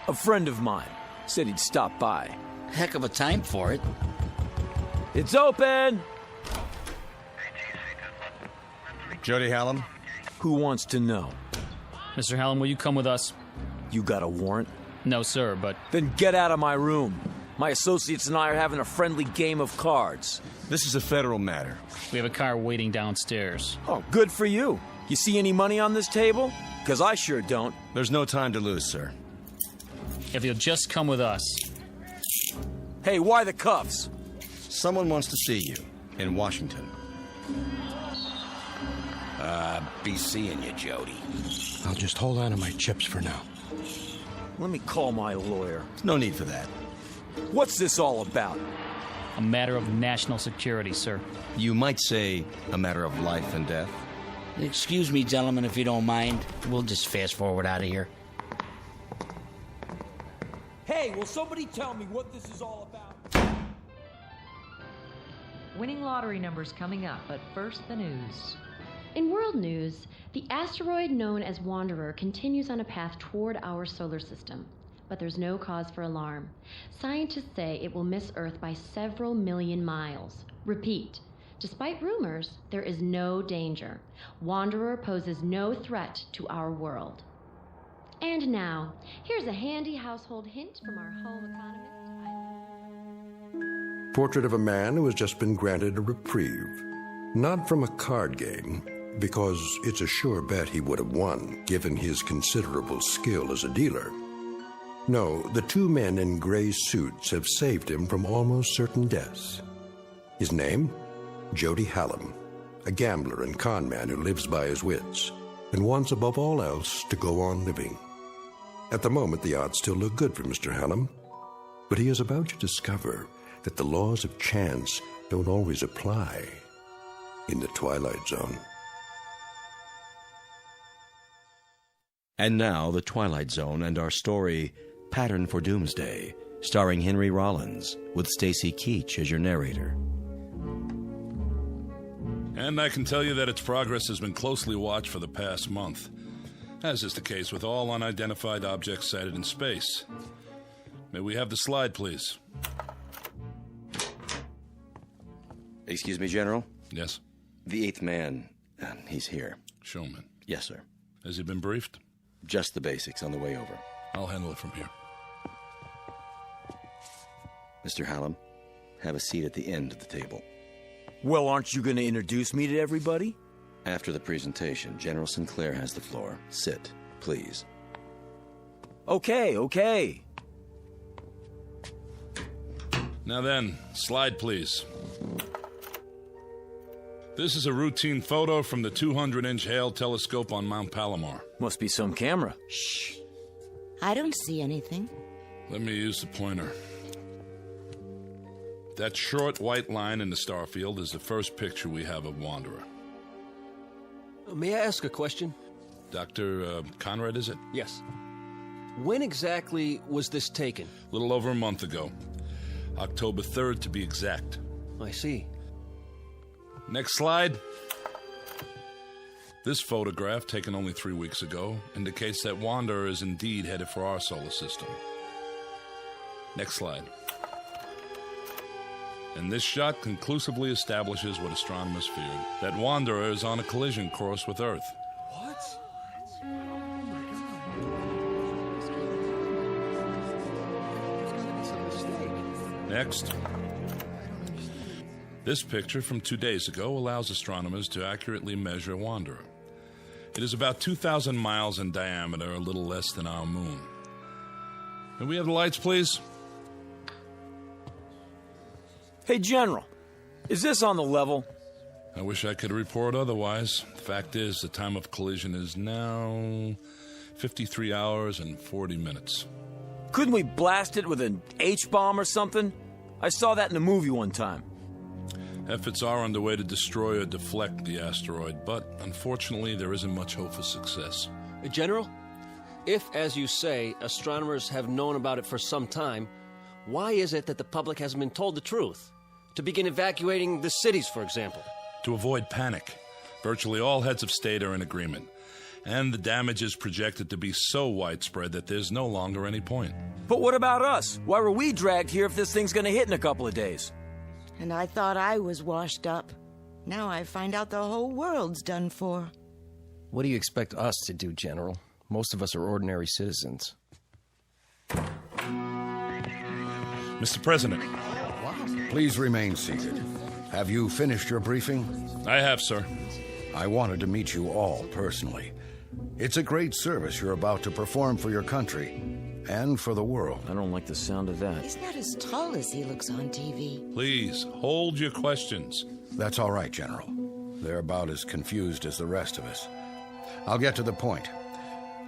[SPEAKER 12] A friend of mine. Said he'd stop by.
[SPEAKER 23] Heck of a time for it.
[SPEAKER 12] It's open!
[SPEAKER 11] Jody Hallam?
[SPEAKER 12] Who wants to know?
[SPEAKER 14] Mr. Hallam, will you come with us?
[SPEAKER 12] You got a warrant?
[SPEAKER 14] No, sir, but...
[SPEAKER 12] Then get out of my room. My associates and I are having a friendly game of cards.
[SPEAKER 11] This is a federal matter.
[SPEAKER 14] We have a car waiting downstairs.
[SPEAKER 12] Oh, good for you. You see any money on this table? Because I sure don't.
[SPEAKER 11] There's no time to lose, sir.
[SPEAKER 14] If you'll just come with us.
[SPEAKER 12] Hey, why the cuffs?
[SPEAKER 11] Someone wants to see you in Washington.
[SPEAKER 4] Be seeing you, Jody.
[SPEAKER 22] I'll just hold on to my chips for now.
[SPEAKER 12] Let me call my lawyer.
[SPEAKER 11] No need for that.
[SPEAKER 12] What's this all about?
[SPEAKER 14] A matter of national security, sir.
[SPEAKER 11] You might say a matter of life and death.
[SPEAKER 23] Excuse me, gentlemen, if you don't mind. We'll just fast forward out of here.
[SPEAKER 12] Hey, will somebody tell me what this is all about?
[SPEAKER 26] Winning lottery numbers coming up, but first the news.
[SPEAKER 25] In world news, the asteroid known as Wanderer continues on a path toward our solar system. But there's no cause for alarm. Scientists say it will miss Earth by several million miles. Repeat, despite rumors, there is no danger. Wanderer poses no threat to our world. And now, here's a handy household hint from our home economist.
[SPEAKER 1] Portrait of a man who has just been granted a reprieve. Not from a card game, because it's a sure bet he would have won, given his considerable skill as a dealer. No, the 2 men in gray suits have saved him from almost certain deaths. His name? Jody Hallam, a gambler and con man who lives by his wits, and wants above all else to go on living. At the moment, the odds still look good for Mr. Hallam, but he is about to discover that the laws of chance don't always apply in the Twilight Zone.
[SPEAKER 15] And now, The Twilight Zone and our story, Pattern for Doomsday, starring Henry Rollins, with Stacy Keach as your narrator.
[SPEAKER 27] And I can tell you that its progress has been closely watched for the past month, as is the case with all unidentified objects sighted in space. May we have the slide, please?
[SPEAKER 15] Excuse me, General?
[SPEAKER 27] Yes?
[SPEAKER 15] The 8th man, he's here.
[SPEAKER 27] Showman?
[SPEAKER 15] Yes, sir.
[SPEAKER 27] Has he been briefed?
[SPEAKER 15] Just the basics on the way over.
[SPEAKER 27] I'll handle it from here.
[SPEAKER 2] Mr. Hallam, have a seat at the end of the table.
[SPEAKER 12] Well, aren't you going to introduce me to everybody?
[SPEAKER 2] After the presentation, General Sinclair has the floor. Sit, please.
[SPEAKER 12] Okay.
[SPEAKER 27] Now then, slide please. This is a routine photo from the 200-inch Hale telescope on Mount Palomar.
[SPEAKER 12] Must be some camera.
[SPEAKER 3] Shh. I don't see anything.
[SPEAKER 27] Let me use the pointer. That short white line in the star field is the first picture we have of Wanderer.
[SPEAKER 7] May I ask a question?
[SPEAKER 27] Dr. Conrad, is it?
[SPEAKER 7] Yes. When exactly was this taken?
[SPEAKER 27] A little over a month ago. October 3rd, to be exact.
[SPEAKER 7] I see.
[SPEAKER 27] Next slide. This photograph, taken only 3 weeks ago, indicates that Wanderer is indeed headed for our solar system. Next slide. And this shot conclusively establishes what astronomers feared, that Wanderer is on a collision course with Earth.
[SPEAKER 7] What?
[SPEAKER 27] Next. This picture from 2 days ago allows astronomers to accurately measure Wanderer. It is about 2,000 miles in diameter, a little less than our moon. Can we have the lights, please?
[SPEAKER 12] Hey, General, is this on the level?
[SPEAKER 27] I wish I could report otherwise. The fact is, the time of collision is now 53 hours and 40 minutes.
[SPEAKER 12] Couldn't we blast it with an H-bomb or something? I saw that in a movie one time.
[SPEAKER 27] Efforts are underway to destroy or deflect the asteroid, but unfortunately there isn't much hope for success.
[SPEAKER 7] General, if, as you say, astronomers have known about it for some time, why is it that the public hasn't been told the truth? To begin evacuating the cities, for example.
[SPEAKER 27] To avoid panic. Virtually all heads of state are in agreement. And the damage is projected to be so widespread that there's no longer any point.
[SPEAKER 12] But what about us? Why were we dragged here if this thing's gonna hit in a couple of days?
[SPEAKER 3] And I thought I was washed up. Now I find out the whole world's done for.
[SPEAKER 17] What do you expect us to do, General? Most of us are ordinary citizens.
[SPEAKER 27] Mr. President.
[SPEAKER 1] Please remain seated. Have you finished your briefing?
[SPEAKER 27] I have, sir.
[SPEAKER 1] I wanted to meet you all personally. It's a great service you're about to perform for your country and for the world.
[SPEAKER 12] I don't like the sound of that.
[SPEAKER 3] He's not as tall as he looks on TV.
[SPEAKER 27] Please, hold your questions.
[SPEAKER 1] That's all right, General. They're about as confused as the rest of us. I'll get to the point.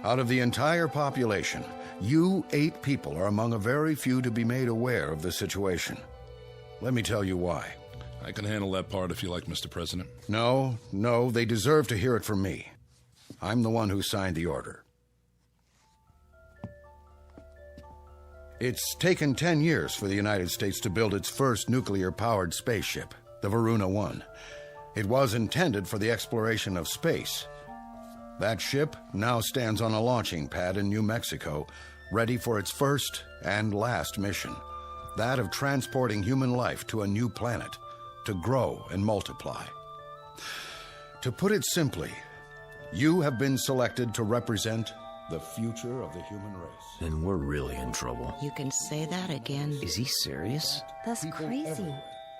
[SPEAKER 1] Out of the entire population, you 8 people are among a very few to be made aware of the situation. Let me tell you why.
[SPEAKER 27] I can handle that part if you like, Mr. President.
[SPEAKER 1] No, they deserve to hear it from me. I'm the one who signed the order. It's taken 10 years for the United States to build its first nuclear-powered spaceship, the Varuna 1. It was intended for the exploration of space. That ship now stands on a launching pad in New Mexico, ready for its first and last mission, that of transporting human life to a new planet, to grow and multiply. To put it simply, you have been selected to represent the future of the human race.
[SPEAKER 12] Then we're really in trouble.
[SPEAKER 3] You can say that again.
[SPEAKER 17] Is he serious?
[SPEAKER 3] That's crazy.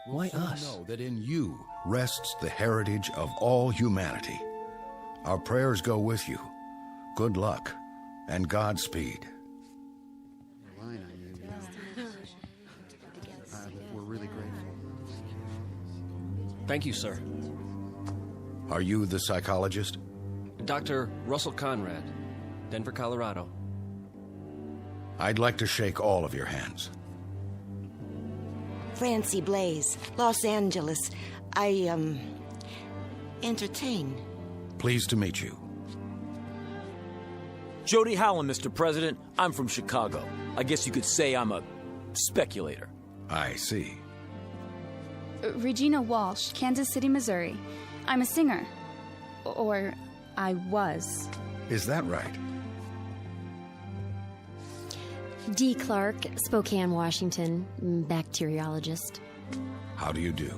[SPEAKER 17] Why us?
[SPEAKER 1] Know that in you rests the heritage of all humanity. Our prayers go with you. Good luck and Godspeed.
[SPEAKER 9] We're really grateful.
[SPEAKER 7] Thank you, sir.
[SPEAKER 1] Are you the psychologist?
[SPEAKER 7] Dr. Russell Conrad, Denver, Colorado.
[SPEAKER 1] I'd like to shake all of your hands.
[SPEAKER 3] Francie Blaze, Los Angeles. I, entertain.
[SPEAKER 1] Pleased to meet you.
[SPEAKER 12] Jody Hallam, Mr. President. I'm from Chicago. I guess you could say I'm a speculator.
[SPEAKER 1] I see.
[SPEAKER 13] Regina Walsh, Kansas City, Missouri. I'm a singer. Or I was.
[SPEAKER 1] Is that right?
[SPEAKER 25] Dee Clark, Spokane, Washington, bacteriologist.
[SPEAKER 1] How do you do?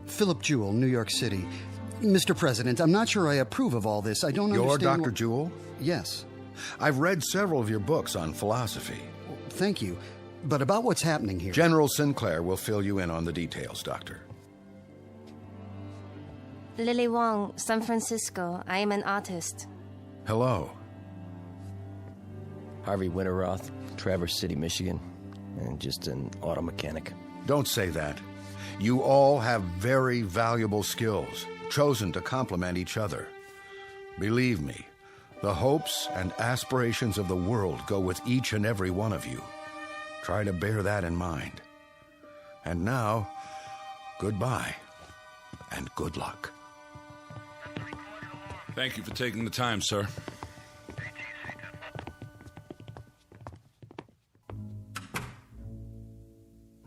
[SPEAKER 9] Philip Jewell, New York City. Mr. President, I'm not sure I approve of all this. I don't understand.
[SPEAKER 1] You're Dr. Jewell?
[SPEAKER 9] Yes.
[SPEAKER 1] I've read several of your books on philosophy.
[SPEAKER 9] Thank you. But about what's happening here...
[SPEAKER 8] General Sinclair will fill you in on the details, Doctor.
[SPEAKER 10] Lily Wong, San Francisco. I am an artist.
[SPEAKER 8] Hello.
[SPEAKER 17] Harvey Winterroth, Traverse City, Michigan, and just an auto mechanic.
[SPEAKER 8] Don't say that. You all have very valuable skills, chosen to complement each other. Believe me, the hopes and aspirations of the world go with each and every one of you. Try to bear that in mind. And now, goodbye, and good luck.
[SPEAKER 27] Thank you for taking the time, sir.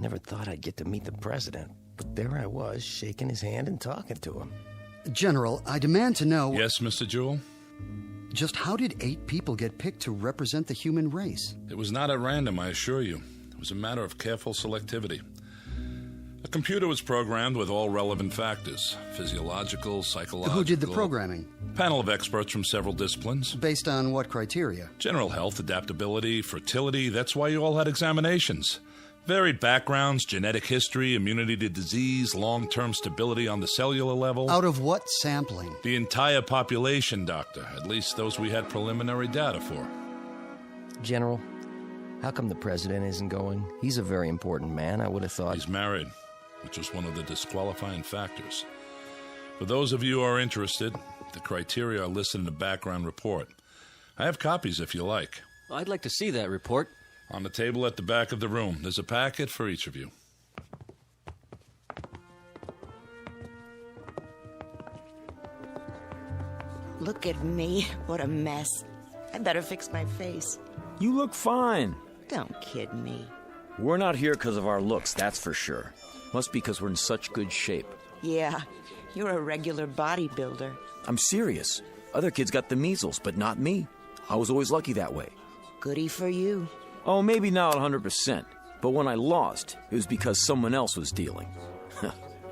[SPEAKER 17] Never thought I'd get to meet the president, but there I was, shaking his hand and talking to him.
[SPEAKER 9] General, I demand to know...
[SPEAKER 27] Yes, Mr. Jewell?
[SPEAKER 9] Just how did 8 people get picked to represent the human race?
[SPEAKER 27] It was not at random, I assure you. It was a matter of careful selectivity. A computer was programmed with all relevant factors, physiological, psychological...
[SPEAKER 9] Who did the programming?
[SPEAKER 27] Panel of experts from several disciplines.
[SPEAKER 9] Based on what criteria?
[SPEAKER 27] General health, adaptability, fertility. That's why you all had examinations. Varied backgrounds, genetic history, immunity to disease, long-term stability on the cellular level.
[SPEAKER 9] Out of what sampling?
[SPEAKER 27] The entire population, Doctor. At least those we had preliminary data for.
[SPEAKER 17] General, how come the president isn't going? He's a very important man. I would have thought...
[SPEAKER 27] He's married, which was one of the disqualifying factors. For those of you who are interested, the criteria are listed in the background report. I have copies if you like.
[SPEAKER 7] I'd like to see that report.
[SPEAKER 27] On the table at the back of the room. There's a packet for each of you.
[SPEAKER 3] Look at me. What a mess. I better fix my face.
[SPEAKER 12] You look fine.
[SPEAKER 3] Don't kid me.
[SPEAKER 12] We're not here because of our looks, that's for sure. Must be because we're in such good shape.
[SPEAKER 3] Yeah, you're a regular bodybuilder.
[SPEAKER 12] I'm serious. Other kids got the measles, but not me. I was always lucky that way.
[SPEAKER 3] Goody for you.
[SPEAKER 12] Oh, maybe not 100%. But when I lost, it was because someone else was dealing.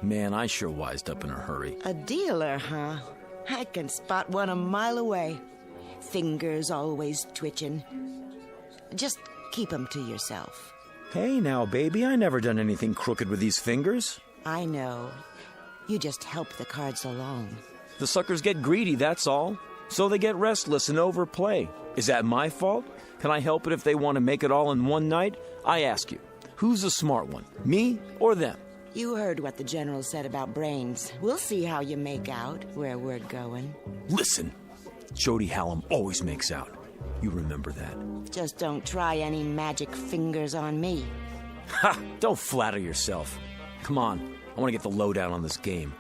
[SPEAKER 12] Man, I sure wised up in a hurry.
[SPEAKER 3] A dealer, huh? I can spot one a mile away. Fingers always twitching. Just keep 'em to yourself.
[SPEAKER 12] Hey now, baby, I never done anything crooked with these fingers.
[SPEAKER 3] I know. You just help the cards along.
[SPEAKER 12] The suckers get greedy, that's all. So they get restless and overplay. Is that my fault? Can I help it if they want to make it all in one night? I ask you, who's the smart one, me or them?
[SPEAKER 3] You heard what the general said about brains. We'll see how you make out where we're going.
[SPEAKER 12] Listen, Jody Hallam always makes out. You remember that.
[SPEAKER 3] Just don't try any magic fingers on me.
[SPEAKER 12] Ha! Don't flatter yourself. Come on, I want to get the lowdown on this game.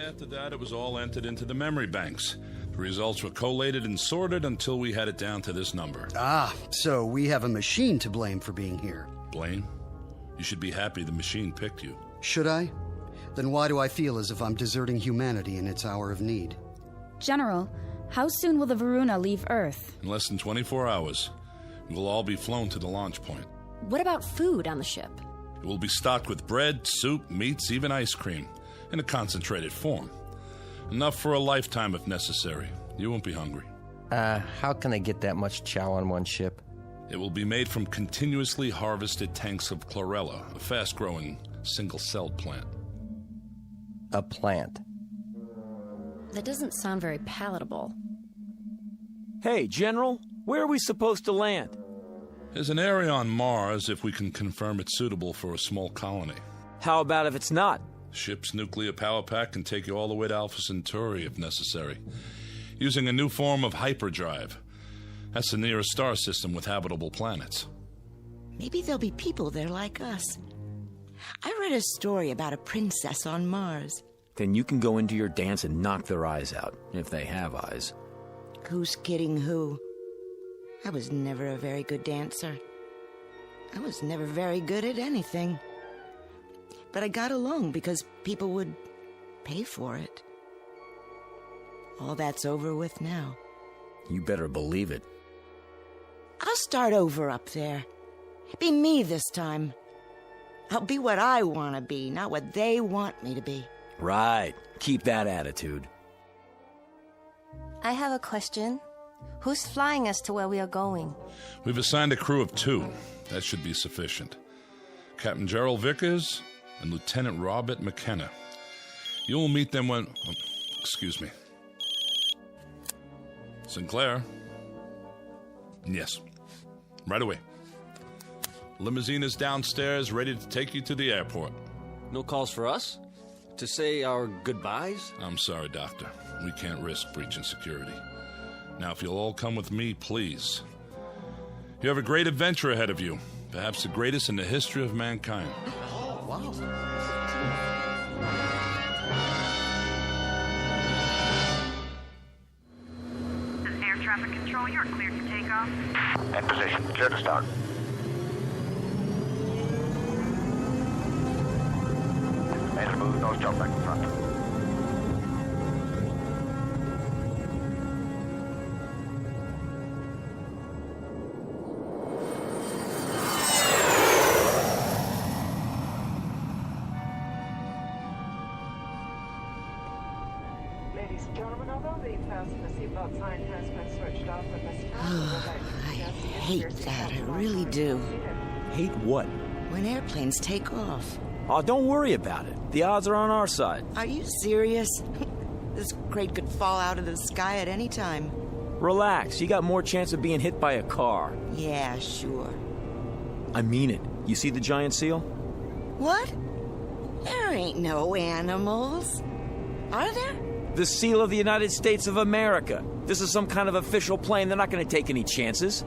[SPEAKER 27] After that, it was all entered into the memory banks. The results were collated and sorted until we had it down to this number.
[SPEAKER 9] Ah, so we have a machine to blame for being here.
[SPEAKER 27] Blame? You should be happy the machine picked you.
[SPEAKER 9] Should I? Then why do I feel as if I'm deserting humanity in its hour of need?
[SPEAKER 13] General, how soon will the Varuna leave Earth?
[SPEAKER 27] In less than 24 hours. You will all be flown to the launch point.
[SPEAKER 16] What about food on the ship?
[SPEAKER 27] It will be stocked with bread, soup, meats, even ice cream. In a concentrated form. Enough for a lifetime if necessary. You won't be hungry.
[SPEAKER 17] How can they get that much chow on one ship?
[SPEAKER 27] It will be made from continuously harvested tanks of chlorella, a fast-growing, single-celled plant.
[SPEAKER 17] A plant?
[SPEAKER 16] That doesn't sound very palatable.
[SPEAKER 12] Hey, General, where are we supposed to land?
[SPEAKER 27] There's an area on Mars if we can confirm it's suitable for a small colony.
[SPEAKER 12] How about if it's not?
[SPEAKER 27] Ship's nuclear power pack can take you all the way to Alpha Centauri if necessary, using a new form of hyperdrive. That's the nearest star system with habitable planets.
[SPEAKER 3] Maybe there'll be people there like us. I read a story about a princess on Mars.
[SPEAKER 12] Then you can go into your dance and knock their eyes out, if they have eyes.
[SPEAKER 3] Who's kidding who? I was never a very good dancer. I was never very good at anything. But I got along because people would pay for it. All that's over with now.
[SPEAKER 12] You better believe it.
[SPEAKER 3] I'll start over up there. Be me this time. I'll be what I want to be, not what they want me to be.
[SPEAKER 12] Right. Keep that attitude.
[SPEAKER 10] I have a question. Who's flying us to where we are going?
[SPEAKER 27] We've assigned a crew of 2. That should be sufficient. Captain Gerald Vickers and Lieutenant Robert McKenna. You will meet them when... Oh, excuse me. Sinclair? Yes. Right away. Limousine is downstairs, ready to take you to the airport.
[SPEAKER 7] No calls for us? To say our goodbyes?
[SPEAKER 27] I'm sorry, Doctor. We can't risk breaching security. Now, if you'll all come with me, please. You have a great adventure ahead of you. Perhaps the greatest in the history of mankind.
[SPEAKER 9] Oh, wow.
[SPEAKER 5] This is air traffic control. You're cleared for takeoff.
[SPEAKER 6] In position. Clear to start. Made a move. Nose job back in front.
[SPEAKER 18] Ladies and gentlemen, although the fasten seatbelt sign has been switched off at this time,
[SPEAKER 3] I hate that. I really do.
[SPEAKER 12] Hate what?
[SPEAKER 3] When airplanes take off.
[SPEAKER 12] Oh, don't worry about it. The odds are on our side.
[SPEAKER 3] Are you serious? This crate could fall out of the sky at any time.
[SPEAKER 12] Relax. You got more chance of being hit by a car.
[SPEAKER 3] Yeah, sure.
[SPEAKER 12] I mean it. You see the giant seal?
[SPEAKER 3] What? There ain't no animals. Are there?
[SPEAKER 12] The seal of the United States of America. This is some kind of official plane. They're not going to take any chances.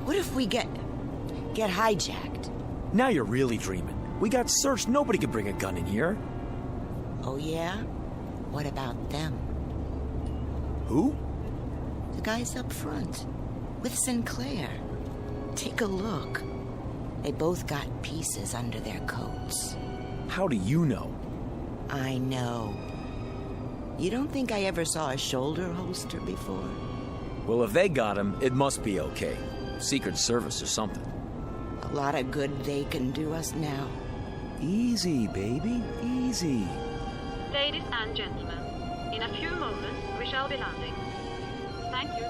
[SPEAKER 3] What if we get hijacked?
[SPEAKER 12] Now you're really dreaming. We got searched. Nobody could bring a gun in here.
[SPEAKER 3] Oh, yeah? What about them?
[SPEAKER 12] Who?
[SPEAKER 3] The guys up front. With Sinclair. Take a look. They both got pieces under their coats.
[SPEAKER 12] How do you know?
[SPEAKER 3] I know. You don't think I ever saw a shoulder holster before?
[SPEAKER 12] Well, if they got him, it must be okay. Secret Service or something.
[SPEAKER 3] A lot of good they can do us now.
[SPEAKER 12] Easy, baby. Easy.
[SPEAKER 5] Ladies and gentlemen, in a few moments we shall be landing. Thank you.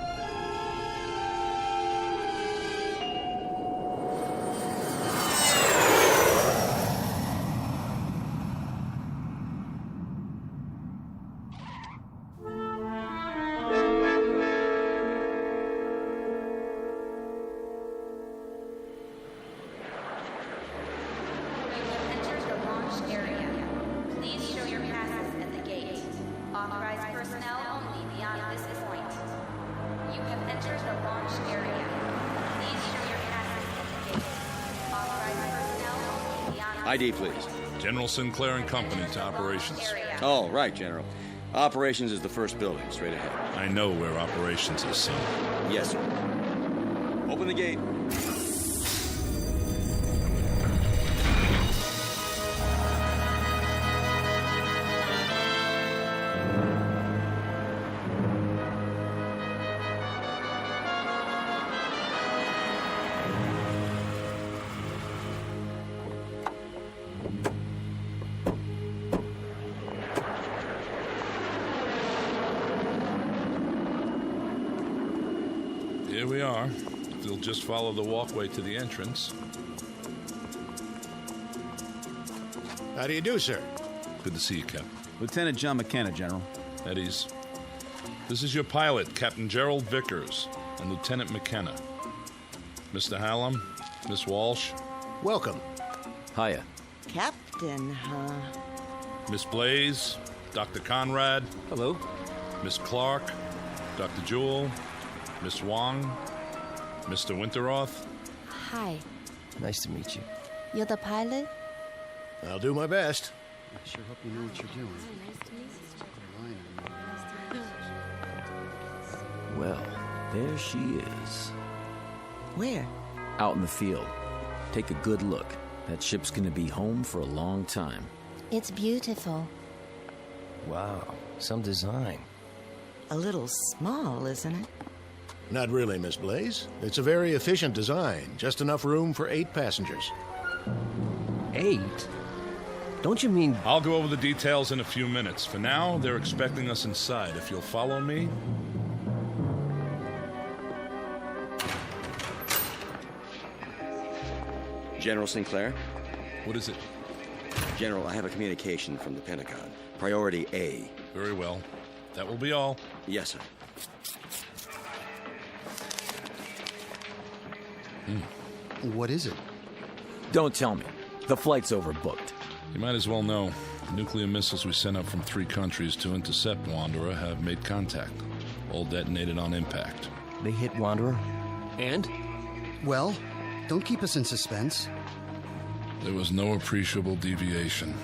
[SPEAKER 19] ID, please.
[SPEAKER 27] General Sinclair and Company to operations.
[SPEAKER 19] Oh, right, General. Operations is the first building, straight ahead.
[SPEAKER 27] I know where operations is, son.
[SPEAKER 19] Yes, sir. Open the gate.
[SPEAKER 27] Here we are. If you'll just follow the walkway to the entrance.
[SPEAKER 22] How do you do, sir?
[SPEAKER 27] Good to see you, Captain.
[SPEAKER 20] Lieutenant John McKenna, General.
[SPEAKER 27] At ease. This is your pilot, Captain Gerald Vickers, and Lieutenant McKenna. Mr. Hallam, Miss Walsh.
[SPEAKER 22] Welcome.
[SPEAKER 12] Hiya.
[SPEAKER 3] Captain, huh?
[SPEAKER 27] Miss Blaze, Dr. Conrad.
[SPEAKER 7] Hello.
[SPEAKER 27] Miss Clark, Dr. Jewell, Miss Wong, Mr. Winteroth.
[SPEAKER 10] Hi.
[SPEAKER 17] Nice to meet you.
[SPEAKER 10] You're the pilot?
[SPEAKER 22] I'll do my best.
[SPEAKER 9] I sure hope you know what you're doing.
[SPEAKER 12] Well, there she is.
[SPEAKER 3] Where?
[SPEAKER 12] Out in the field. Take a good look. That ship's gonna be home for a long time.
[SPEAKER 10] It's beautiful.
[SPEAKER 17] Wow, some design.
[SPEAKER 3] A little small, isn't it?
[SPEAKER 22] Not really, Miss Blaze. It's a very efficient design. Just enough room for 8 passengers.
[SPEAKER 12] 8?
[SPEAKER 7] Don't you mean...
[SPEAKER 27] I'll go over the details in a few minutes. For now, they're expecting us inside. If you'll follow me...
[SPEAKER 2] General Sinclair?
[SPEAKER 27] What is it?
[SPEAKER 2] General, I have a communication from the Pentagon. Priority A.
[SPEAKER 27] Very well. That will be all.
[SPEAKER 2] Yes, sir.
[SPEAKER 9] What is it?
[SPEAKER 12] Don't tell me. The flight's overbooked.
[SPEAKER 27] You might as well know. The nuclear missiles we sent up from 3 countries to intercept Wanderer have made contact. All detonated on impact.
[SPEAKER 4] They hit Wanderer?
[SPEAKER 7] And?
[SPEAKER 9] Well, don't keep us in suspense.
[SPEAKER 27] There was no appreciable deviation.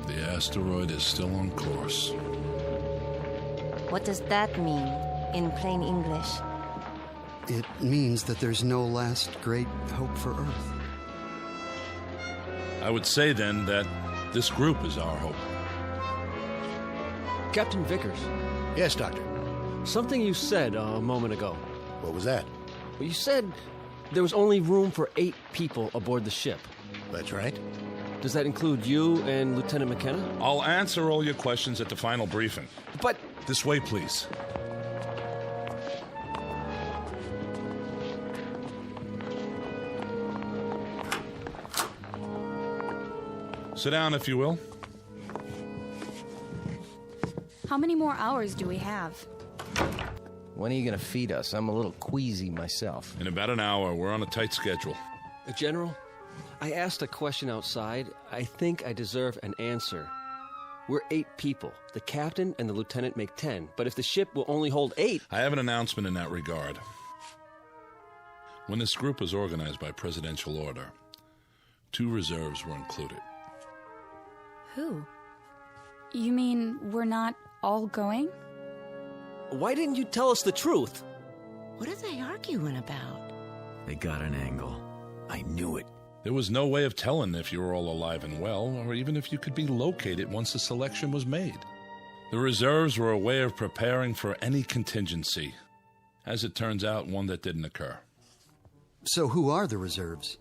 [SPEAKER 27] The asteroid is still on course.
[SPEAKER 10] What does that mean in plain English?
[SPEAKER 9] It means that there's no last great hope for Earth.
[SPEAKER 27] I would say then that this group is our hope.
[SPEAKER 7] Captain Vickers.
[SPEAKER 22] Yes, Doctor.
[SPEAKER 7] Something you said a moment ago.
[SPEAKER 22] What was that?
[SPEAKER 7] Well, you said there was only room for 8 people aboard the ship.
[SPEAKER 22] That's right.
[SPEAKER 7] Does that include you and Lieutenant McKenna?
[SPEAKER 27] I'll answer all your questions at the final briefing.
[SPEAKER 7] But...
[SPEAKER 27] This way, please. Sit down, if you will.
[SPEAKER 13] How many more hours do we have?
[SPEAKER 4] When are you going to feed us? I'm a little queasy myself.
[SPEAKER 27] In about an hour. We're on a tight schedule.
[SPEAKER 7] General, I asked a question outside. I think I deserve an answer. We're 8 people. The captain and the lieutenant make 10. But if the ship will only hold 8...
[SPEAKER 27] I have an announcement in that regard. When this group was organized by presidential order, 2 reserves were included.
[SPEAKER 13] Who? You mean we're not all going?
[SPEAKER 7] Why didn't you tell us the truth?
[SPEAKER 3] What are they arguing about?
[SPEAKER 12] They got an angle. I knew it.
[SPEAKER 27] There was no way of telling if you were all alive and well, or even if you could be located once the selection was made. The reserves were a way of preparing for any contingency. As it turns out, one that didn't occur.
[SPEAKER 9] So who are the reserves?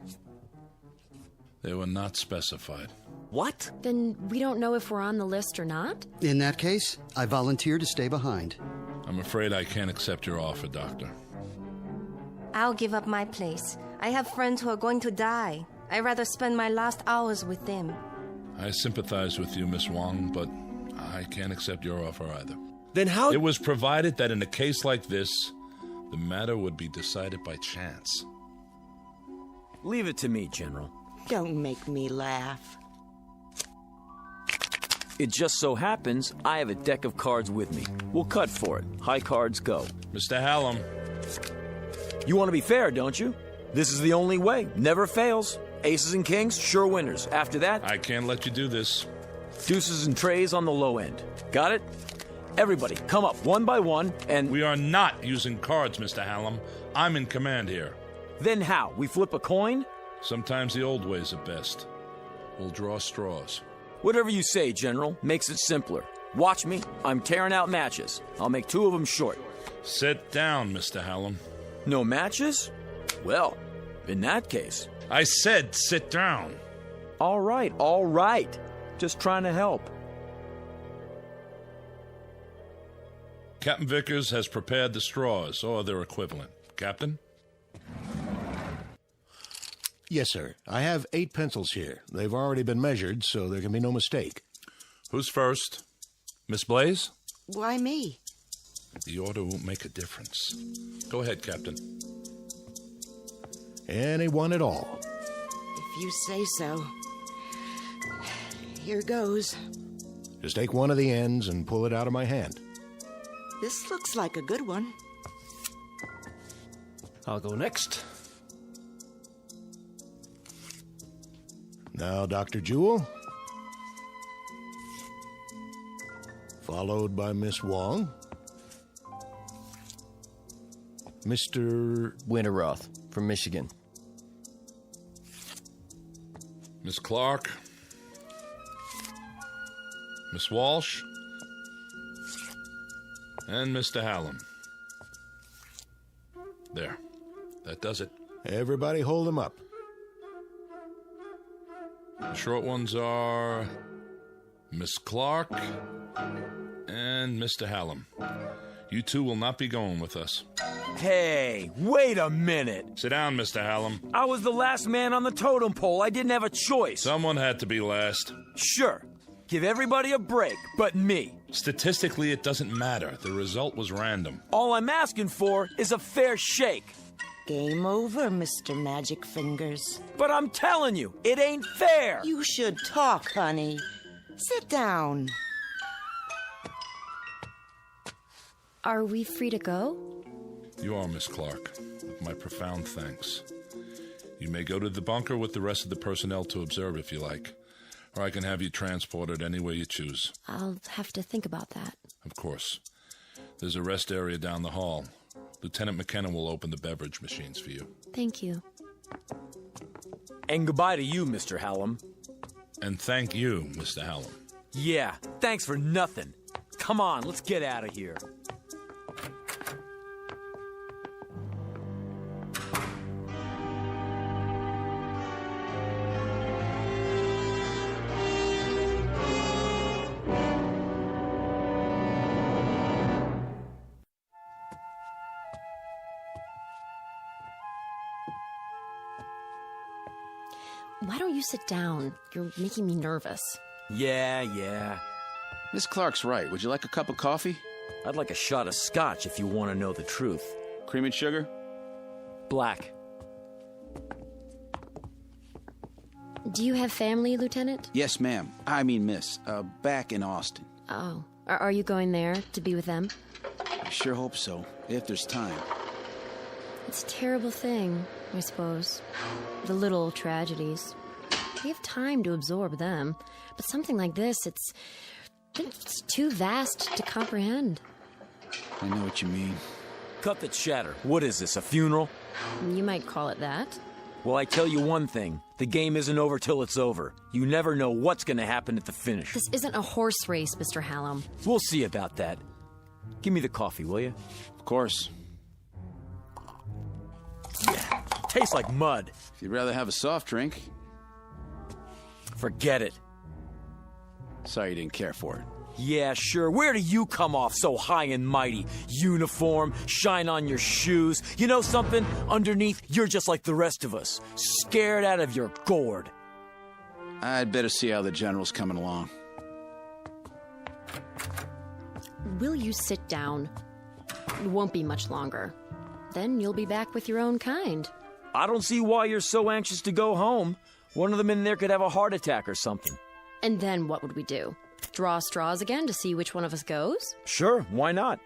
[SPEAKER 27] They were not specified.
[SPEAKER 7] What?
[SPEAKER 16] Then we don't know if we're on the list or not?
[SPEAKER 9] In that case, I volunteer to stay behind.
[SPEAKER 27] I'm afraid I can't accept your offer, Doctor.
[SPEAKER 10] I'll give up my place. I have friends who are going to die. I'd rather spend my last hours with them.
[SPEAKER 27] I sympathize with you, Miss Wong, but I can't accept your offer either.
[SPEAKER 7] Then how...
[SPEAKER 27] It was provided that in a case like this, the matter would be decided by chance.
[SPEAKER 12] Leave it to me, General.
[SPEAKER 3] Don't make me laugh.
[SPEAKER 12] It just so happens I have a deck of cards with me. We'll cut for it. High cards go.
[SPEAKER 27] Mr. Hallam.
[SPEAKER 12] You want to be fair, don't you? This is the only way. Never fails. Aces and kings, sure winners. After that...
[SPEAKER 27] I can't let you do this.
[SPEAKER 12] Deuces and trays on the low end. Got it? Everybody, come up one by one and...
[SPEAKER 27] We are not using cards, Mr. Hallam. I'm in command here.
[SPEAKER 12] Then how? We flip a coin?
[SPEAKER 27] Sometimes the old ways are best. We'll draw straws.
[SPEAKER 12] Whatever you say, General. Makes it simpler. Watch me. I'm tearing out matches. I'll make 2 of them short.
[SPEAKER 27] Sit down, Mr. Hallam.
[SPEAKER 12] No matches? Well, in that case...
[SPEAKER 27] I said sit down.
[SPEAKER 12] All right. Just trying to help.
[SPEAKER 27] Captain Vickers has prepared the straws, or their equivalent. Captain?
[SPEAKER 22] Yes, sir. I have 8 pencils here. They've already been measured, so there can be no mistake.
[SPEAKER 27] Who's first? Miss Blaze?
[SPEAKER 3] Why me?
[SPEAKER 27] The order won't make a difference. Go ahead, Captain.
[SPEAKER 22] Anyone at all.
[SPEAKER 3] If you say so. Here goes.
[SPEAKER 22] Just take one of the ends and pull it out of my hand.
[SPEAKER 3] This looks like a good one.
[SPEAKER 7] I'll go next.
[SPEAKER 22] Now, Dr. Jewell. Followed by Miss Wong. Mr.
[SPEAKER 4] Winterroth from Michigan.
[SPEAKER 27] Miss Clark. Miss Walsh. And Mr. Hallam. There. That does it.
[SPEAKER 22] Everybody hold them up.
[SPEAKER 27] The short ones are Miss Clark and Mr. Hallam. You two will not be going with us.
[SPEAKER 12] Hey, wait a minute.
[SPEAKER 27] Sit down, Mr. Hallam.
[SPEAKER 12] I was the last man on the totem pole. I didn't have a choice.
[SPEAKER 27] Someone had to be last.
[SPEAKER 12] Sure. Give everybody a break, but me.
[SPEAKER 27] Statistically, it doesn't matter. The result was random.
[SPEAKER 12] All I'm asking for is a fair shake.
[SPEAKER 3] Game over, Mr. Magic Fingers.
[SPEAKER 12] But I'm telling you, it ain't fair.
[SPEAKER 3] You should talk, honey. Sit down.
[SPEAKER 16] Are we free to go?
[SPEAKER 27] You are, Miss Clark. With my profound thanks. You may go to the bunker with the rest of the personnel to observe if you like. Or I can have you transported any way you choose.
[SPEAKER 16] I'll have to think about that.
[SPEAKER 27] Of course. There's a rest area down the hall. Lieutenant McKenna will open the beverage machines for you.
[SPEAKER 16] Thank you.
[SPEAKER 12] And goodbye to you, Mr. Hallam.
[SPEAKER 27] And thank you, Mr. Hallam.
[SPEAKER 12] Yeah, thanks for nothing. Come on, let's get out of here.
[SPEAKER 16] Why don't you sit down? You're making me nervous.
[SPEAKER 12] Yeah.
[SPEAKER 19] Miss Clark's right. Would you like a cup of coffee?
[SPEAKER 12] I'd like a shot of scotch if you want to know the truth.
[SPEAKER 19] Cream and sugar?
[SPEAKER 12] Black.
[SPEAKER 16] Do you have family, Lieutenant?
[SPEAKER 19] Yes, ma'am. I mean, miss. Back in Austin.
[SPEAKER 16] Oh. Are you going there to be with them?
[SPEAKER 19] I sure hope so, if there's time.
[SPEAKER 16] It's a terrible thing, I suppose. The little tragedies. We have time to absorb them. But something like this, it's too vast to comprehend.
[SPEAKER 19] I know what you mean.
[SPEAKER 12] Cut the chatter. What is this, a funeral?
[SPEAKER 16] You might call it that.
[SPEAKER 12] Well, I tell you one thing. The game isn't over till it's over. You never know what's going to happen at the finish.
[SPEAKER 16] This isn't a horse race, Mr. Hallam.
[SPEAKER 12] We'll see about that. Give me the coffee, will you?
[SPEAKER 19] Of course.
[SPEAKER 12] Yeah, tastes like mud.
[SPEAKER 19] If you'd rather have a soft drink.
[SPEAKER 12] Forget it.
[SPEAKER 19] Sorry you didn't care for it.
[SPEAKER 12] Yeah, sure. Where do you come off so high and mighty? Uniform, shine on your shoes. You know something? Underneath, you're just like the rest of us. Scared out of your gourd.
[SPEAKER 19] I'd better see how the general's coming along.
[SPEAKER 16] Will you sit down? It won't be much longer. Then you'll be back with your own kind.
[SPEAKER 12] I don't see why you're so anxious to go home. One of them in there could have a heart attack or something.
[SPEAKER 16] And then what would we do? Draw straws again to see which one of us goes?
[SPEAKER 12] Sure, why not?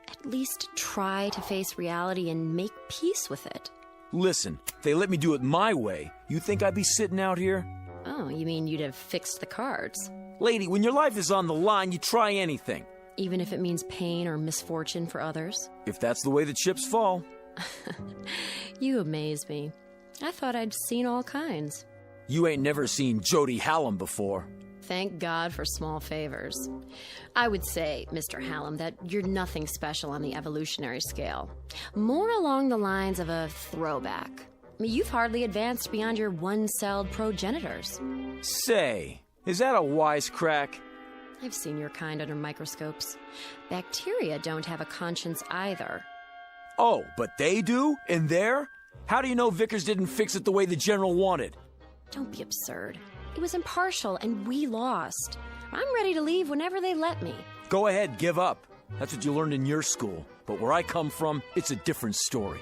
[SPEAKER 16] At least try to face reality and make peace with it.
[SPEAKER 12] Listen, if they let me do it my way, you think I'd be sitting out here?
[SPEAKER 16] Oh, you mean you'd have fixed the cards?
[SPEAKER 12] Lady, when your life is on the line, you try anything.
[SPEAKER 16] Even if it means pain or misfortune for others?
[SPEAKER 12] If that's the way the chips fall.
[SPEAKER 16] You amaze me. I thought I'd seen all kinds.
[SPEAKER 12] You ain't never seen Jody Hallam before.
[SPEAKER 16] Thank God for small favors. I would say, Mr. Hallam, that you're nothing special on the evolutionary scale. More along the lines of a throwback. I mean, you've hardly advanced beyond your one-celled progenitors.
[SPEAKER 12] Say, is that a wisecrack?
[SPEAKER 16] I've seen your kind under microscopes. Bacteria don't have a conscience either.
[SPEAKER 12] Oh, but they do? In there? How do you know Vickers didn't fix it the way the general wanted?
[SPEAKER 16] Don't be absurd. It was impartial, and we lost. I'm ready to leave whenever they let me.
[SPEAKER 12] Go ahead, give up. That's what you learned in your school. But where I come from, it's a different story.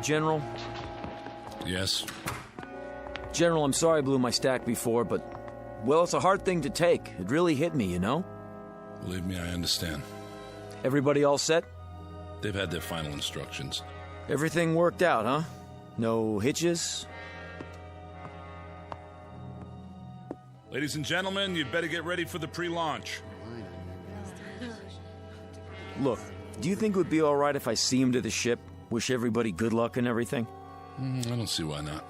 [SPEAKER 12] General?
[SPEAKER 27] Yes?
[SPEAKER 12] General, I'm sorry I blew my stack before, but, well, it's a hard thing to take. It really hit me, you know?
[SPEAKER 27] Believe me, I understand.
[SPEAKER 12] Everybody all set?
[SPEAKER 27] They've had their final instructions.
[SPEAKER 12] Everything worked out, huh? No hitches?
[SPEAKER 27] Ladies and gentlemen, you'd better get ready for the pre-launch.
[SPEAKER 12] Look, do you think it would be all right if I see him to the ship? Wish everybody good luck and everything?
[SPEAKER 27] I don't see why not.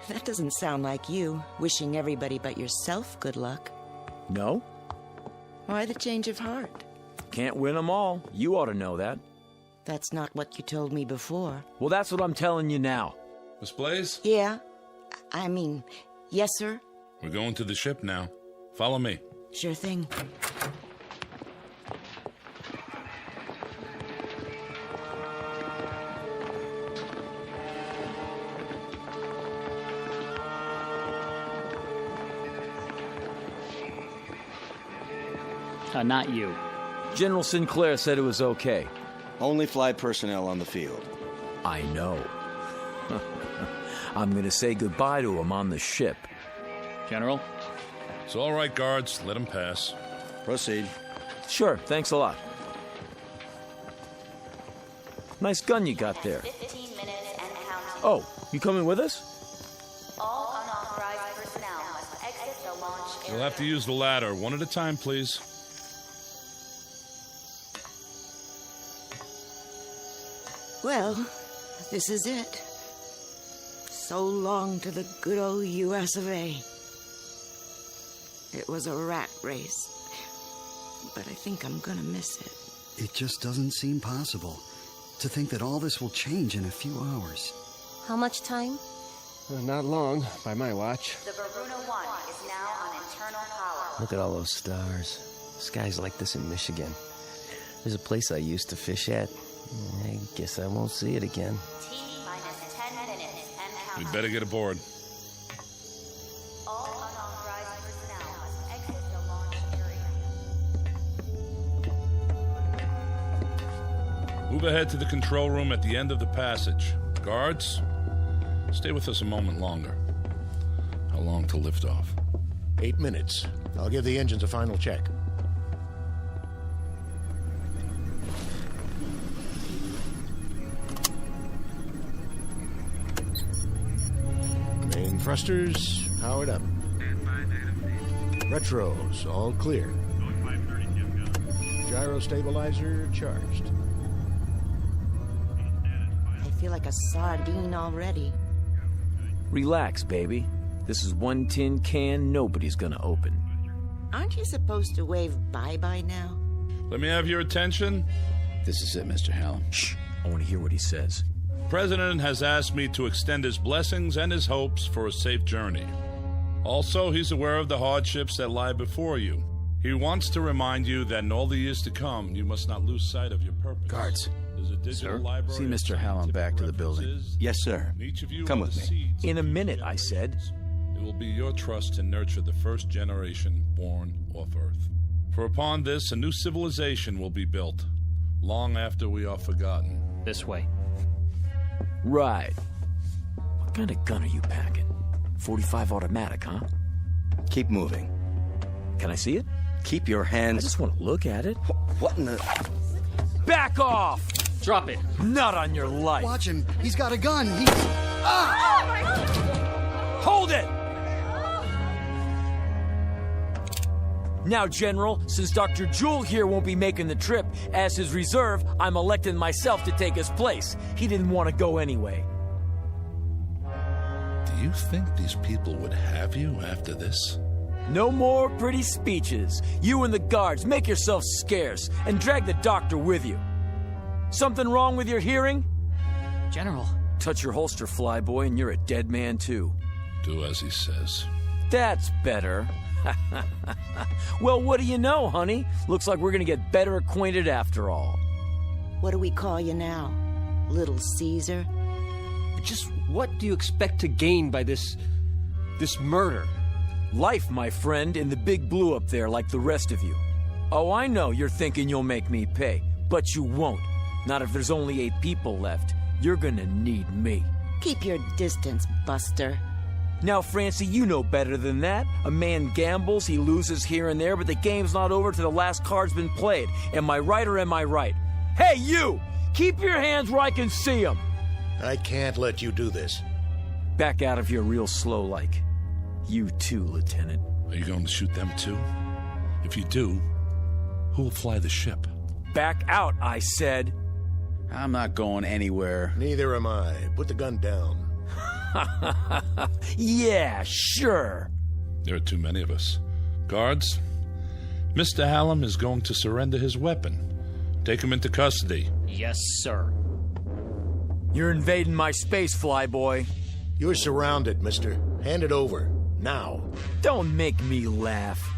[SPEAKER 3] That doesn't sound like you, wishing everybody but yourself good luck.
[SPEAKER 12] No?
[SPEAKER 3] Why the change of heart?
[SPEAKER 12] Can't win them all. You ought to know that.
[SPEAKER 3] That's not what you told me before.
[SPEAKER 12] Well, that's what I'm telling you now.
[SPEAKER 27] Miss Blaze?
[SPEAKER 3] Yeah? Yes, sir?
[SPEAKER 27] We're going to the ship now. Follow me.
[SPEAKER 3] Sure thing.
[SPEAKER 11] Not you.
[SPEAKER 12] General Sinclair said it was okay.
[SPEAKER 2] Only flight personnel on the field.
[SPEAKER 12] I know. I'm going to say goodbye to him on the ship.
[SPEAKER 11] General?
[SPEAKER 27] It's all right, guards. Let him pass.
[SPEAKER 2] Proceed.
[SPEAKER 12] Sure, thanks a lot. Nice gun you got there.
[SPEAKER 14] 15 minutes and counting.
[SPEAKER 12] Oh, you coming with us?
[SPEAKER 14] All unauthorized personnel must exit the launch area.
[SPEAKER 27] You'll have to use the ladder. One at a time, please.
[SPEAKER 3] Well, this is it. So long to the good old US of A. It was a rat race, but I think I'm gonna miss it.
[SPEAKER 9] It just doesn't seem possible to think that all this will change in a few hours.
[SPEAKER 10] How much time?
[SPEAKER 4] Not long, by my watch.
[SPEAKER 14] The Bruno 1 is now on internal power.
[SPEAKER 4] Look at all those stars. Skies like this in Michigan. There's a place I used to fish at. I guess I won't see it again.
[SPEAKER 14] T-minus 10 minutes and counting.
[SPEAKER 27] We'd better get aboard.
[SPEAKER 14] All unauthorized personnel must exit the launch area.
[SPEAKER 27] Move ahead to the control room at the end of the passage. Guards, stay with us a moment longer. How long to lift off?
[SPEAKER 22] 8 minutes. I'll give the engines a final check. Main thrusters powered up. Retros all clear. Gyro stabilizer charged.
[SPEAKER 3] I feel like a sardine already.
[SPEAKER 12] Relax, baby. This is one tin can nobody's gonna open.
[SPEAKER 3] Aren't you supposed to wave bye-bye now?
[SPEAKER 27] Let me have your attention.
[SPEAKER 20] This is it, Mr. Hallam.
[SPEAKER 12] Shh. I want to hear what he says.
[SPEAKER 27] The President has asked me to extend his blessings and his hopes for a safe journey. Also, he's aware of the hardships that lie before you. He wants to remind you that in all the years to come, you must not lose sight of your purpose.
[SPEAKER 20] Guards.
[SPEAKER 27] There's a digital library.
[SPEAKER 20] See Mr. Hallam back to the building.
[SPEAKER 2] Yes, sir.
[SPEAKER 27] Each of you
[SPEAKER 2] Come
[SPEAKER 27] are
[SPEAKER 2] with
[SPEAKER 27] the
[SPEAKER 2] me.
[SPEAKER 27] seeds
[SPEAKER 12] In a
[SPEAKER 27] of
[SPEAKER 12] minute,
[SPEAKER 27] future
[SPEAKER 12] I said.
[SPEAKER 27] races. It will be your trust to nurture the first generation born off Earth. For upon this, a new civilization will be built, long after we are forgotten.
[SPEAKER 11] This way.
[SPEAKER 12] Right. What kind of gun are you packing? 45 automatic, huh?
[SPEAKER 2] Keep moving.
[SPEAKER 12] Can I see it?
[SPEAKER 2] Keep your hands...
[SPEAKER 12] I just want to look at it.
[SPEAKER 2] What in the...
[SPEAKER 12] Back off!
[SPEAKER 11] Drop it.
[SPEAKER 12] Not on your life.
[SPEAKER 9] Watch him. He's got a gun. He's...
[SPEAKER 12] Hold it! Now, General, since Dr. Jewell here won't be making the trip, as his reserve, I'm electing myself to take his place. He didn't want to go anyway.
[SPEAKER 27] Do you think these people would have you after this?
[SPEAKER 12] No more pretty speeches. You and the guards, make yourselves scarce, and drag the doctor with you. Something wrong with your hearing?
[SPEAKER 11] General.
[SPEAKER 12] Touch your holster, flyboy, and you're a dead man, too.
[SPEAKER 27] Do as he says.
[SPEAKER 12] That's better. Well, what do you know, honey? Looks like we're gonna get better acquainted after all.
[SPEAKER 3] What do we call you now? Little Caesar?
[SPEAKER 7] Just what do you expect to gain by this murder?
[SPEAKER 12] Life, my friend, in the big blue up there like the rest of you. Oh, I know you're thinking you'll make me pay, but you won't. Not if there's only 8 people left. You're gonna need me.
[SPEAKER 3] Keep your distance, Buster.
[SPEAKER 12] Now, Francie, you know better than that. A man gambles, he loses here and there, but the game's not over till the last card's been played. Am I right or am I right? Hey, you! Keep your hands where I can see them!
[SPEAKER 22] I can't let you do this.
[SPEAKER 12] Back out of here real slow like. You too, Lieutenant.
[SPEAKER 27] Are you going to shoot them too? If you do, who will fly the ship?
[SPEAKER 12] Back out, I said.
[SPEAKER 20] I'm not going anywhere.
[SPEAKER 22] Neither am I. Put the gun down.
[SPEAKER 12] Yeah, sure.
[SPEAKER 27] There are too many of us. Guards, Mr. Hallam is going to surrender his weapon. Take him into custody.
[SPEAKER 11] Yes, sir.
[SPEAKER 1] You're invading my space, flyboy.
[SPEAKER 22] You're surrounded, mister. Hand it over. Now.
[SPEAKER 1] Don't make me laugh.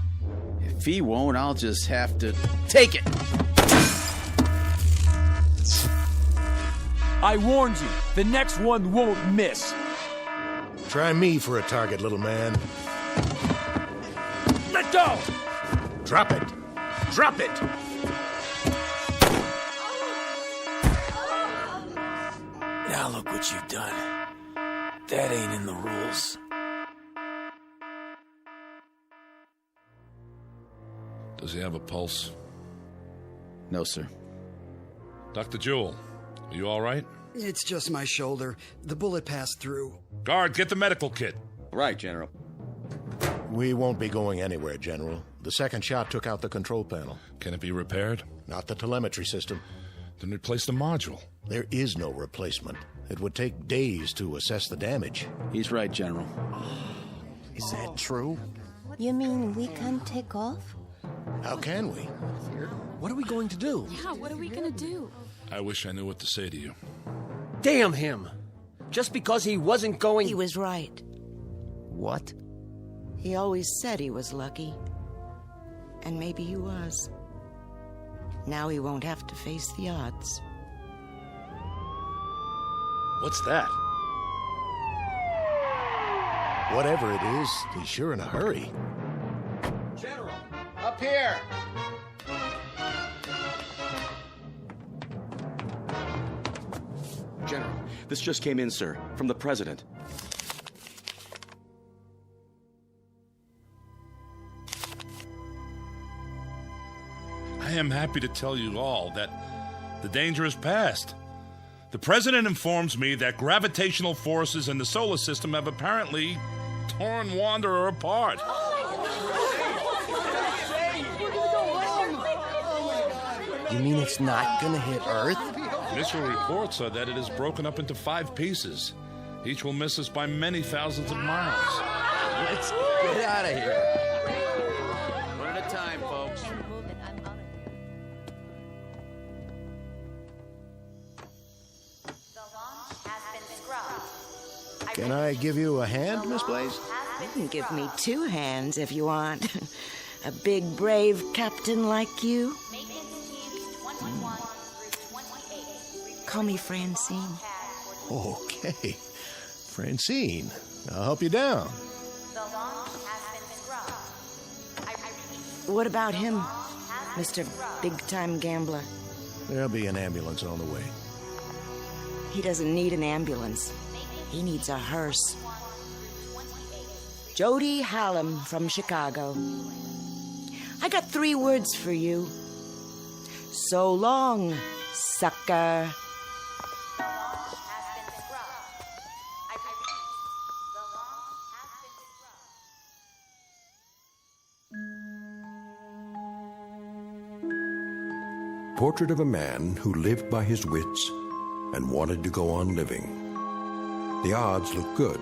[SPEAKER 20] If he won't, I'll just have to...
[SPEAKER 1] Take it! I warned you. The next one won't miss.
[SPEAKER 22] Try me for a target, little man.
[SPEAKER 1] Let go!
[SPEAKER 22] Drop it. Drop it!
[SPEAKER 1] Now look what you've done. That ain't in the rules.
[SPEAKER 27] Does he have a pulse?
[SPEAKER 20] No, sir.
[SPEAKER 27] Dr. Jewell, are you all right?
[SPEAKER 9] It's just my shoulder. The bullet passed through.
[SPEAKER 27] Guard, get the medical kit.
[SPEAKER 19] Right, General.
[SPEAKER 22] We won't be going anywhere, General. The second shot took out the control panel.
[SPEAKER 27] Can it be repaired?
[SPEAKER 22] Not the telemetry system.
[SPEAKER 27] Then replace the module.
[SPEAKER 22] There is no replacement. It would take days to assess the damage.
[SPEAKER 20] He's right, General.
[SPEAKER 9] Is that true?
[SPEAKER 10] You mean we can't take off?
[SPEAKER 22] How can we?
[SPEAKER 7] What are we going to do?
[SPEAKER 13] Yeah, what are we gonna do?
[SPEAKER 27] I wish I knew what to say to you.
[SPEAKER 7] Damn him! Just because he wasn't going...
[SPEAKER 3] He was right.
[SPEAKER 4] What?
[SPEAKER 3] He always said he was lucky. And maybe he was. Now he won't have to face the odds.
[SPEAKER 22] What's that? Whatever it is, he's sure in a hurry.
[SPEAKER 6] General, up here!
[SPEAKER 19] General, this just came in, sir, from the President.
[SPEAKER 27] I am happy to tell you all that the danger is past. The President informs me that gravitational forces in the solar system have apparently torn Wanderer apart.
[SPEAKER 4] You mean it's not gonna hit Earth?
[SPEAKER 27] Initial reports are that it is broken up into 5 pieces. Each will miss us by many thousands of miles.
[SPEAKER 4] Let's get out of here.
[SPEAKER 20] One at a time, folks.
[SPEAKER 22] Can I give you a hand, Miss Blaze?
[SPEAKER 3] You can give me 2 hands if you want. A big, brave captain like you. Call me Francine.
[SPEAKER 22] Okay. Francine, I'll help you down.
[SPEAKER 3] What about him, Mr. Big-Time Gambler?
[SPEAKER 22] There'll be an ambulance on the way.
[SPEAKER 3] He doesn't need an ambulance. He needs a hearse. Jody Hallam from Chicago. I got 3 words for you. So long, sucker.
[SPEAKER 15] Portrait of a man who lived by his wits and wanted to go on living. The odds looked good,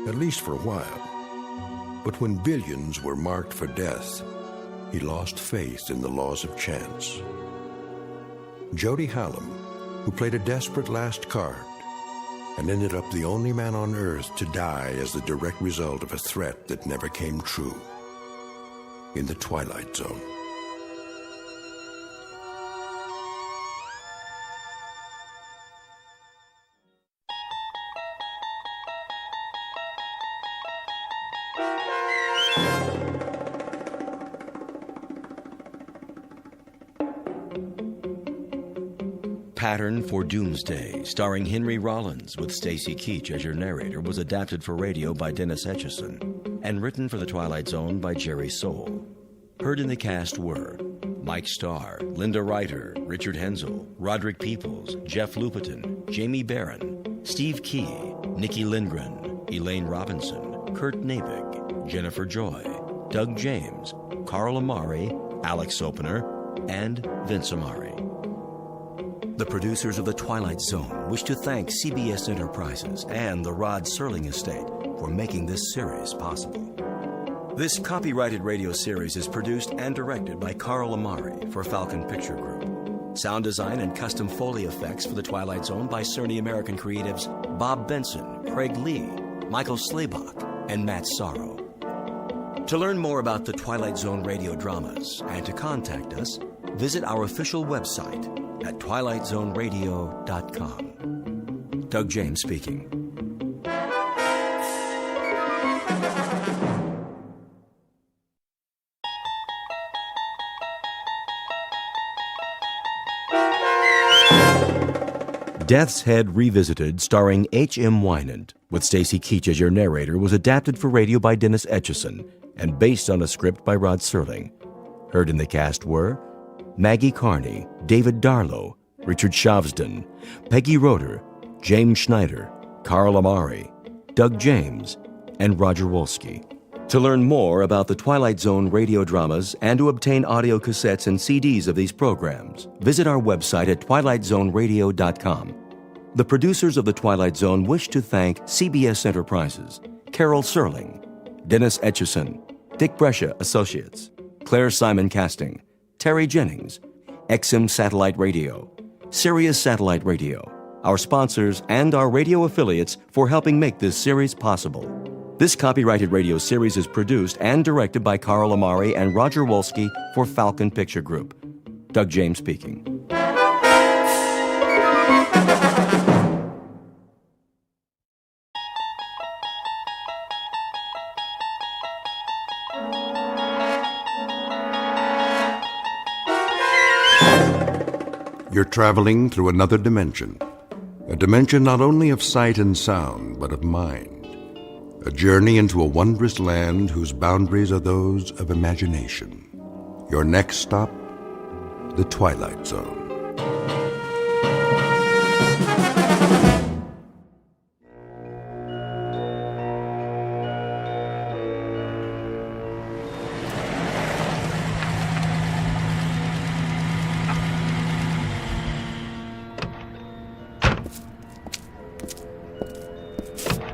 [SPEAKER 15] at least for a while. But when billions were marked for death, he lost faith in the laws of chance. Jody Hallam, who played a desperate last card and ended up the only man on Earth to die as the direct result of a threat that never came true. In the Twilight Zone.
[SPEAKER 2] Pattern for Doomsday, starring Henry Rollins with Stacy Keach as your narrator, was adapted for radio by Dennis Etchison and written for The Twilight Zone by Jerry Soule. Heard in the cast were Mike Starr, Linda Ryder, Richard Hensel, Roderick Peoples, Jeff Lupetin, Jamie Barron, Steve Key, Nikki Lindgren, Elaine Robinson, Kurt Nabig, Jennifer Joy, Doug James, Carl Amari, Alex Sopener, and Vince Amari. The producers of The Twilight Zone wish to thank CBS Enterprises and the Rod Serling Estate for making this series possible. This copyrighted radio series is produced and directed by Carl Amari for Falcon Picture Group. Sound design and custom Foley effects for The Twilight Zone by Cerny American creatives Bob Benson, Craig Lee, Michael Slaybach, and Matt Sorrow. To learn more about the Twilight Zone radio dramas and to contact us, visit our official website at twilightzoneradio.com. Doug James speaking. Death's Head Revisited, starring H.M. Wynant, with Stacy Keach as your narrator, was adapted for radio by Dennis Etchison and based on a script by Rod Serling. Heard in the cast were Maggie Carney, David Darlow, Richard Shavsden, Peggy Roeder, James Schneider, Carl Amari, Doug James, and Roger Wolski. To learn more about the Twilight Zone radio dramas and to obtain audio cassettes and CDs of these programs, visit our website at twilightzoneradio.com. The producers of The Twilight Zone wish to thank CBS Enterprises, Carol Serling, Dennis Etchison, Dick Brescia Associates, Claire Simon Casting, Terry Jennings, XM Satellite Radio, Sirius Satellite Radio, our sponsors, and our radio affiliates for helping make this series possible. This copyrighted radio series is produced and directed by Carl Amari and Roger Wolski for Falcon Picture Group. Doug James speaking.
[SPEAKER 15] You're traveling through another dimension. A dimension not only of sight and sound, but of mind. A journey into a wondrous land whose boundaries are those of imagination. Your next stop, the Twilight Zone.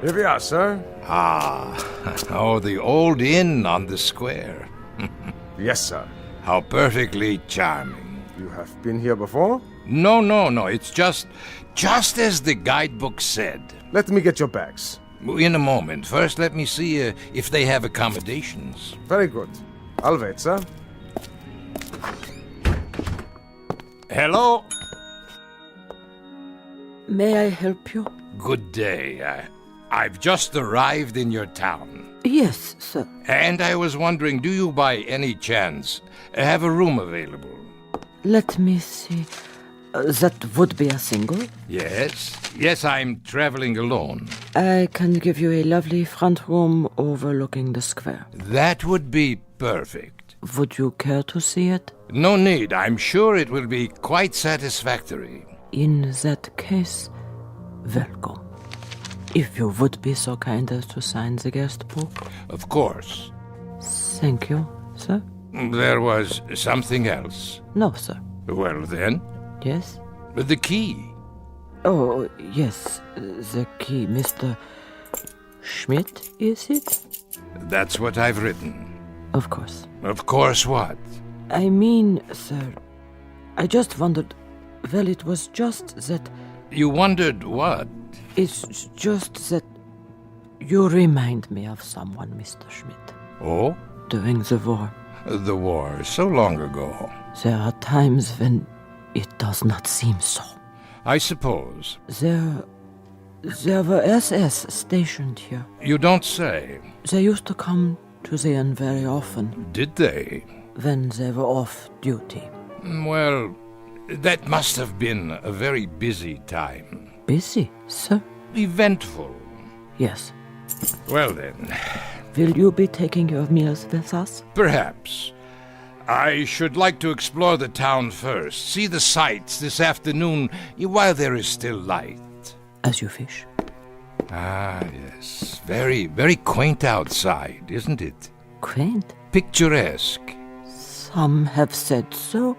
[SPEAKER 8] Here we are, sir.
[SPEAKER 18] The old inn on the square.
[SPEAKER 8] Yes, sir.
[SPEAKER 18] How perfectly charming.
[SPEAKER 8] You have been here before?
[SPEAKER 18] No. It's just as the guidebook said.
[SPEAKER 8] Let me get your bags.
[SPEAKER 18] In a moment. First, let me see if they have accommodations.
[SPEAKER 8] Very good. I'll wait, sir.
[SPEAKER 18] Hello?
[SPEAKER 21] May I help you?
[SPEAKER 18] Good day. I've just arrived in your town.
[SPEAKER 21] Yes, sir.
[SPEAKER 18] And I was wondering, do you by any chance have a room available?
[SPEAKER 21] Let me see. That would be a single?
[SPEAKER 18] Yes, I'm traveling alone.
[SPEAKER 21] I can give you a lovely front room overlooking the square.
[SPEAKER 18] That would be perfect.
[SPEAKER 21] Would you care to see it?
[SPEAKER 18] No need. I'm sure it will be quite satisfactory.
[SPEAKER 21] In that case, welcome. If you would be so kind as to sign the guest book.
[SPEAKER 18] Of course.
[SPEAKER 21] Thank you, sir.
[SPEAKER 18] There was something else.
[SPEAKER 21] No, sir.
[SPEAKER 18] Well, then?
[SPEAKER 21] Yes?
[SPEAKER 18] The key.
[SPEAKER 21] Oh, yes, the key. Mr. Schmidt, is it?
[SPEAKER 18] That's what I've written.
[SPEAKER 21] Of course.
[SPEAKER 18] Of course what?
[SPEAKER 21] I mean, sir, I just wondered... Well, it was just that...
[SPEAKER 18] You wondered what?
[SPEAKER 21] It's just that you remind me of someone, Mr. Schmidt.
[SPEAKER 18] Oh?
[SPEAKER 21] During the war.
[SPEAKER 18] The war, so long ago.
[SPEAKER 21] There are times when it does not seem so.
[SPEAKER 18] I suppose.
[SPEAKER 21] There were SS stationed here.
[SPEAKER 18] You don't say.
[SPEAKER 21] They used to come to the inn very often.
[SPEAKER 18] Did they?
[SPEAKER 21] When they were off duty.
[SPEAKER 18] Well, that must have been a very busy time.
[SPEAKER 21] Busy, sir?
[SPEAKER 18] Eventful.
[SPEAKER 21] Yes.
[SPEAKER 18] Well then.
[SPEAKER 21] Will you be taking your meals with us?
[SPEAKER 18] Perhaps. I should like to explore the town first, see the sights this afternoon while there is still light.
[SPEAKER 21] As you wish.
[SPEAKER 18] Ah, yes. Very, very quaint outside, isn't it?
[SPEAKER 21] Quaint?
[SPEAKER 18] Picturesque.
[SPEAKER 21] Some have said so.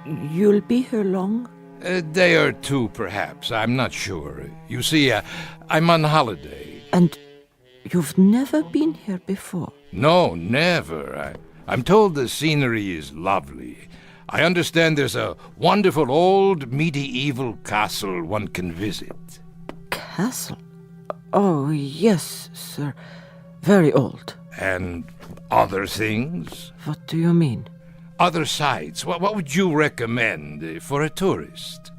[SPEAKER 21] You'll be here long?
[SPEAKER 18] A day or two, perhaps. I'm not sure. You see, I'm on holiday.
[SPEAKER 21] And You've never been here before?
[SPEAKER 18] No, never. I'm told the scenery is lovely. I understand there's a wonderful old medieval castle one can visit.
[SPEAKER 21] Castle? Oh, yes, sir. Very old.
[SPEAKER 18] And other things?
[SPEAKER 21] What do you mean?
[SPEAKER 18] Other sights. What would you recommend for a tourist?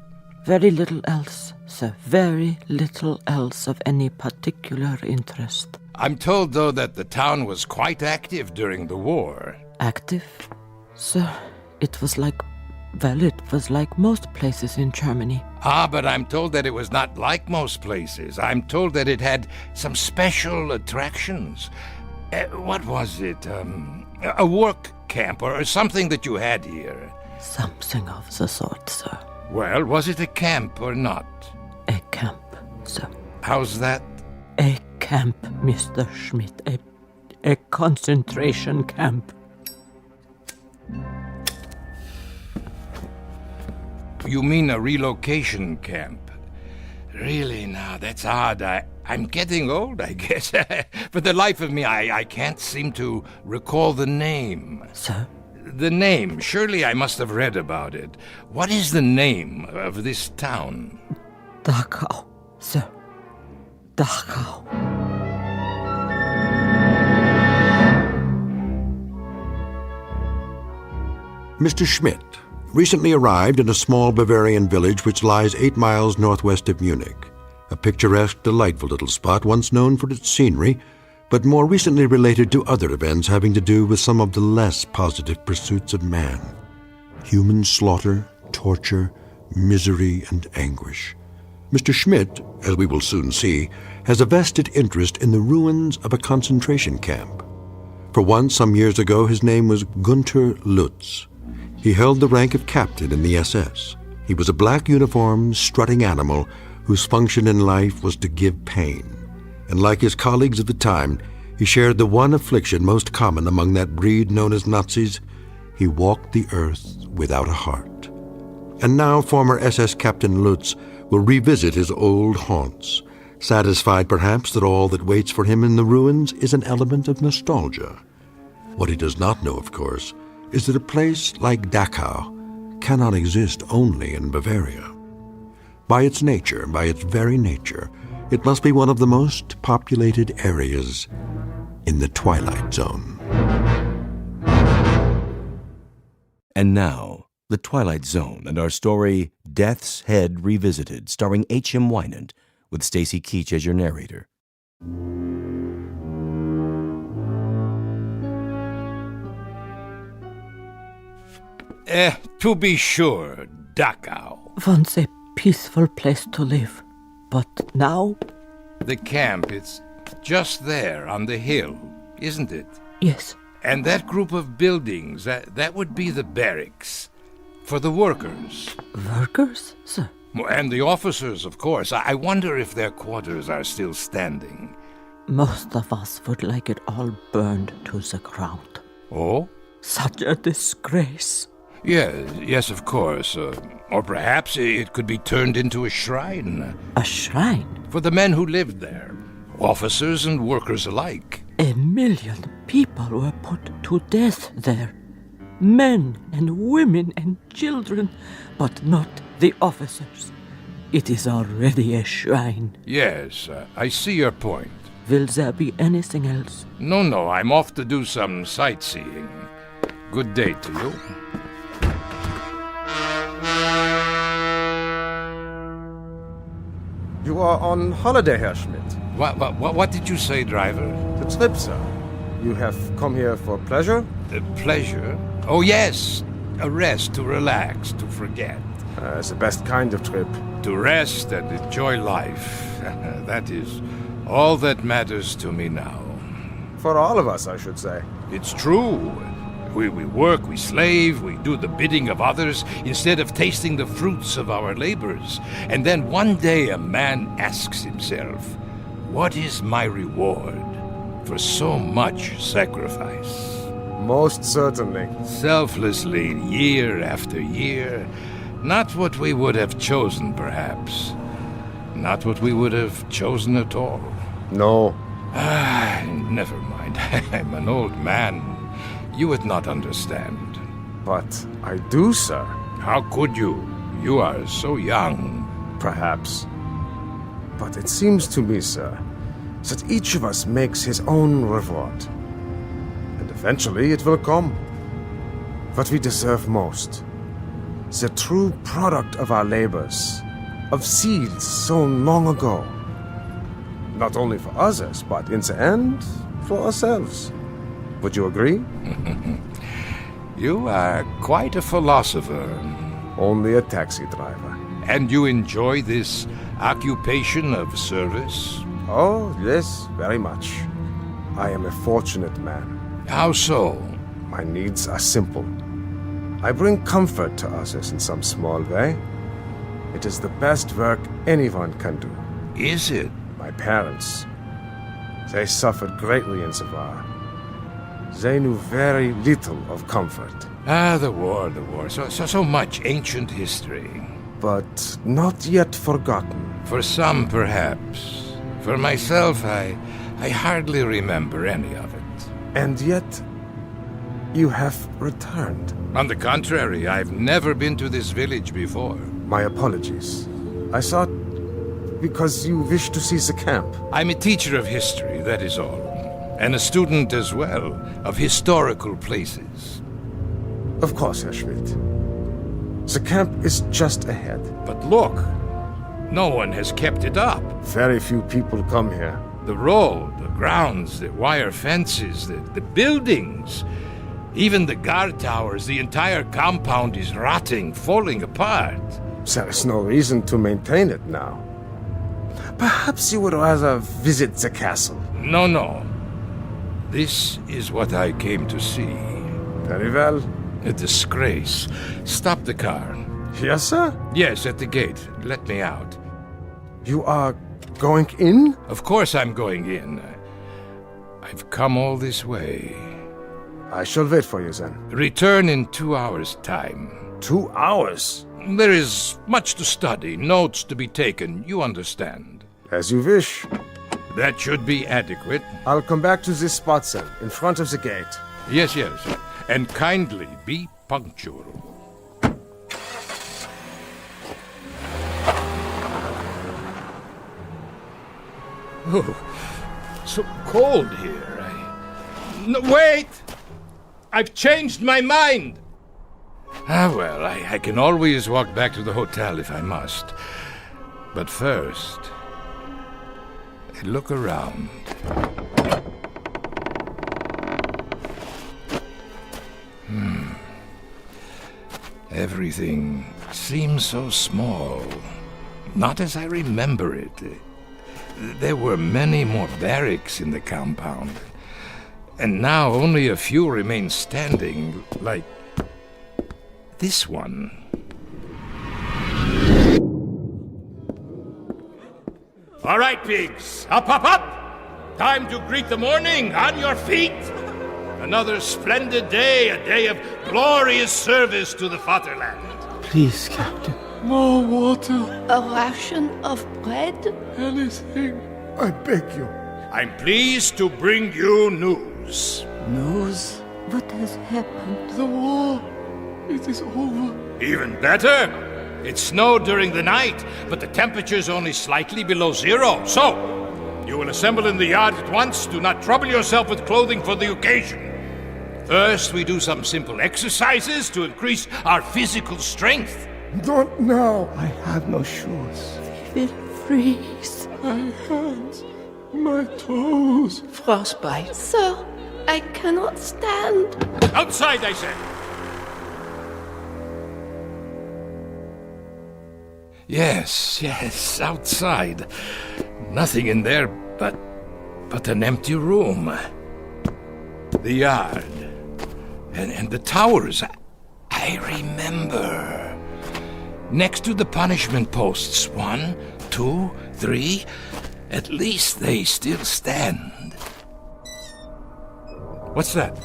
[SPEAKER 21] Very little else, sir. Very little else of any particular interest.
[SPEAKER 18] I'm told, though, that the town was quite active during the war.
[SPEAKER 21] Active? Sir, it was like most places in Germany.
[SPEAKER 18] Ah, but I'm told that it was not like most places. I'm told that it had some special attractions. What was it? A work camp or something that you had here?
[SPEAKER 21] Something of the sort, sir.
[SPEAKER 18] Well, was it a camp or not?
[SPEAKER 21] A camp, sir.
[SPEAKER 18] How's that?
[SPEAKER 21] A camp, Mr. Schmidt. A concentration camp.
[SPEAKER 18] You mean a relocation camp? Really, now, that's odd. I'm getting old, I guess. For the life of me, I can't seem to recall the name.
[SPEAKER 21] Sir?
[SPEAKER 18] The name. Surely I must have read about it. What is the name of this town?
[SPEAKER 21] Dachau, sir. Dachau.
[SPEAKER 15] Mr. Schmidt recently arrived in a small Bavarian village which lies 8 miles northwest of Munich. A picturesque, delightful little spot once known for its scenery, but more recently related to other events having to do with some of the less positive pursuits of man. Human slaughter, torture, misery, and anguish. Mr. Schmidt, as we will soon see, has a vested interest in the ruins of a concentration camp. For once, some years ago, his name was Gunther Lutz. He held the rank of captain in the SS. He was a black-uniformed, strutting animal whose function in life was to give pain. And like his colleagues of the time, he shared the one affliction most common among that breed known as Nazis. He walked the earth without a heart. And now former SS Captain Lutz will revisit his old haunts, satisfied perhaps that all that waits for him in the ruins is an element of nostalgia. What he does not know, of course, is that a place like Dachau cannot exist only in Bavaria. By its nature, by its very nature, it must be one of the most populated areas in the Twilight Zone.
[SPEAKER 2] And now, The Twilight Zone and our story, Death's Head Revisited, starring H.M. Wynant, with Stacy Keach as your narrator.
[SPEAKER 18] To be sure, Dachau.
[SPEAKER 21] Once a peaceful place to live, but now?
[SPEAKER 18] The camp, it's just there on the hill, isn't it?
[SPEAKER 21] Yes.
[SPEAKER 18] And that group of buildings, that would be the barracks. For the workers.
[SPEAKER 21] Workers, sir?
[SPEAKER 18] And the officers, of course. I wonder if their quarters are still standing.
[SPEAKER 21] Most of us would like it all burned to the ground.
[SPEAKER 18] Oh?
[SPEAKER 21] Such a disgrace.
[SPEAKER 18] Yes, of course. Or perhaps it could be turned into a shrine.
[SPEAKER 21] A shrine?
[SPEAKER 18] For the men who lived there. Officers and workers alike.
[SPEAKER 21] 1 million people were put to death there. Men and women and children, but not the officers. It is already a shrine.
[SPEAKER 18] Yes, I see your point.
[SPEAKER 21] Will there be anything else?
[SPEAKER 18] No, I'm off to do some sightseeing. Good day to you.
[SPEAKER 8] You are on holiday, Herr Schmidt.
[SPEAKER 18] What did you say, driver?
[SPEAKER 8] The trip, sir. You have come here for pleasure?
[SPEAKER 18] Pleasure? Oh, yes. A rest, to relax, to forget.
[SPEAKER 8] It's the best kind of trip.
[SPEAKER 18] To rest and enjoy life. That is all that matters to me now.
[SPEAKER 8] For all of us, I should say.
[SPEAKER 18] It's true. We work, we slave, we do the bidding of others instead of tasting the fruits of our labors. And then one day a man asks himself, what is my reward for so much sacrifice?
[SPEAKER 8] Most certainly.
[SPEAKER 18] Selflessly, year after year. Not what we would have chosen, perhaps. Not what we would have chosen at all.
[SPEAKER 8] No,
[SPEAKER 18] Never mind. I'm an old man. You would not understand.
[SPEAKER 8] But I do, sir.
[SPEAKER 18] How could you? You are so young.
[SPEAKER 8] Perhaps. But it seems to me, sir, that each of us makes his own reward. And eventually it will come. What we deserve most. The true product of our labors. Of seeds sown long ago. Not only for others, but in the end, for ourselves. Would you agree?
[SPEAKER 18] You are quite a philosopher.
[SPEAKER 8] Only a taxi driver.
[SPEAKER 18] And you enjoy this occupation of service?
[SPEAKER 8] Oh, yes, very much. I am a fortunate man.
[SPEAKER 18] How so?
[SPEAKER 8] My needs are simple. I bring comfort to others in some small way. It is the best work anyone can do.
[SPEAKER 18] Is it?
[SPEAKER 8] My parents. They suffered greatly in the war. They knew very little of comfort.
[SPEAKER 18] The war. So much ancient history.
[SPEAKER 8] But not yet forgotten.
[SPEAKER 18] For some, perhaps. For myself, I hardly remember any of it.
[SPEAKER 8] And yet, you have returned.
[SPEAKER 18] On the contrary, I've never been to this village before.
[SPEAKER 8] My apologies. I thought because you wish to see the camp.
[SPEAKER 18] I'm a teacher of history, that is all. And a student as well, of historical places.
[SPEAKER 8] Of course, Herr Schmidt. The camp is just ahead.
[SPEAKER 18] But look, no one has kept it up.
[SPEAKER 8] Very few people come here.
[SPEAKER 18] The road, the grounds, the wire fences, the buildings, even the guard towers, the entire compound is rotting, falling apart.
[SPEAKER 8] There is no reason to maintain it now. Perhaps you would rather visit the castle.
[SPEAKER 18] No. This is what I came to see.
[SPEAKER 8] Very well.
[SPEAKER 18] A disgrace. Stop the car.
[SPEAKER 8] Yes, sir?
[SPEAKER 18] Yes, at the gate. Let me out.
[SPEAKER 8] You are going in?
[SPEAKER 18] Of course I'm going in. I've come all this way.
[SPEAKER 8] I shall wait for you then.
[SPEAKER 18] Return in 2 hours' time.
[SPEAKER 8] 2 hours?
[SPEAKER 18] There is much to study, notes to be taken, you understand.
[SPEAKER 8] As you wish.
[SPEAKER 18] That should be adequate.
[SPEAKER 8] I'll come back to this spot, then, in front of the gate.
[SPEAKER 18] Yes. And kindly be punctual. Oh, so cold here. No, wait! I've changed my mind! Well, I can always walk back to the hotel if I must. But first, look around. Everything seems so small. Not as I remember it. There were many more barracks in the compound. And now only a few remain standing, like this one. All right, pigs. Up! Time to greet the morning. On your feet. Another splendid day, a day of glorious service to the fatherland.
[SPEAKER 21] Please, Captain. More water.
[SPEAKER 5] A ration of bread?
[SPEAKER 21] Anything. I beg you.
[SPEAKER 18] I'm pleased to bring you news.
[SPEAKER 21] News? What has happened? The war. It is over.
[SPEAKER 18] Even better. It snowed during the night, but the temperature's only slightly below zero. So, you will assemble in the yard at once. Do not trouble yourself with clothing for the occasion. First, we do some simple exercises to increase our physical strength.
[SPEAKER 21] Not now. I have no shoes. We will freeze. My hands, my toes.
[SPEAKER 5] Frostbite. Sir, I cannot stand.
[SPEAKER 18] Outside, I said. Yes, outside. Nothing in there but an empty room. The yard. And the towers. I remember. Next to the punishment posts. 1, 2, 3. At least they still stand. What's that?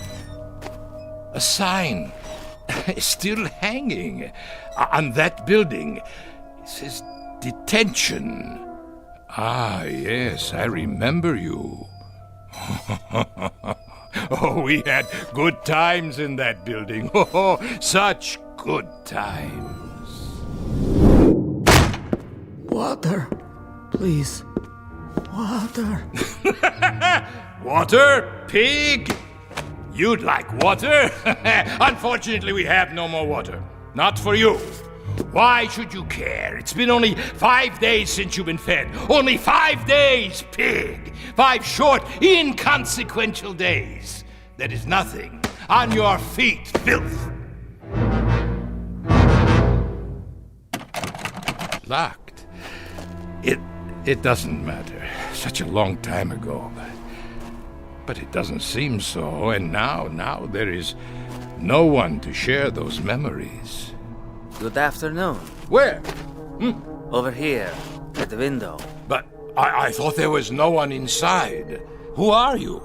[SPEAKER 18] A sign. Still hanging. On that building. It says detention. Ah, yes, I remember you. Oh, we had good times in that building. Oh, such good times.
[SPEAKER 21] Water. Please. Water.
[SPEAKER 18] Water? Pig? You'd like water? Unfortunately, we have no more water. Not for you. Why should you care? It's been only 5 days since you've been fed. Only 5 days, pig! 5 short, inconsequential days. That is nothing. On your feet, filth! Locked. It doesn't matter. Such a long time ago. But it doesn't seem so, and now there is no one to share those memories.
[SPEAKER 14] Good afternoon.
[SPEAKER 18] Where?
[SPEAKER 14] Over here, at the window.
[SPEAKER 18] But I thought there was no one inside. Who are you?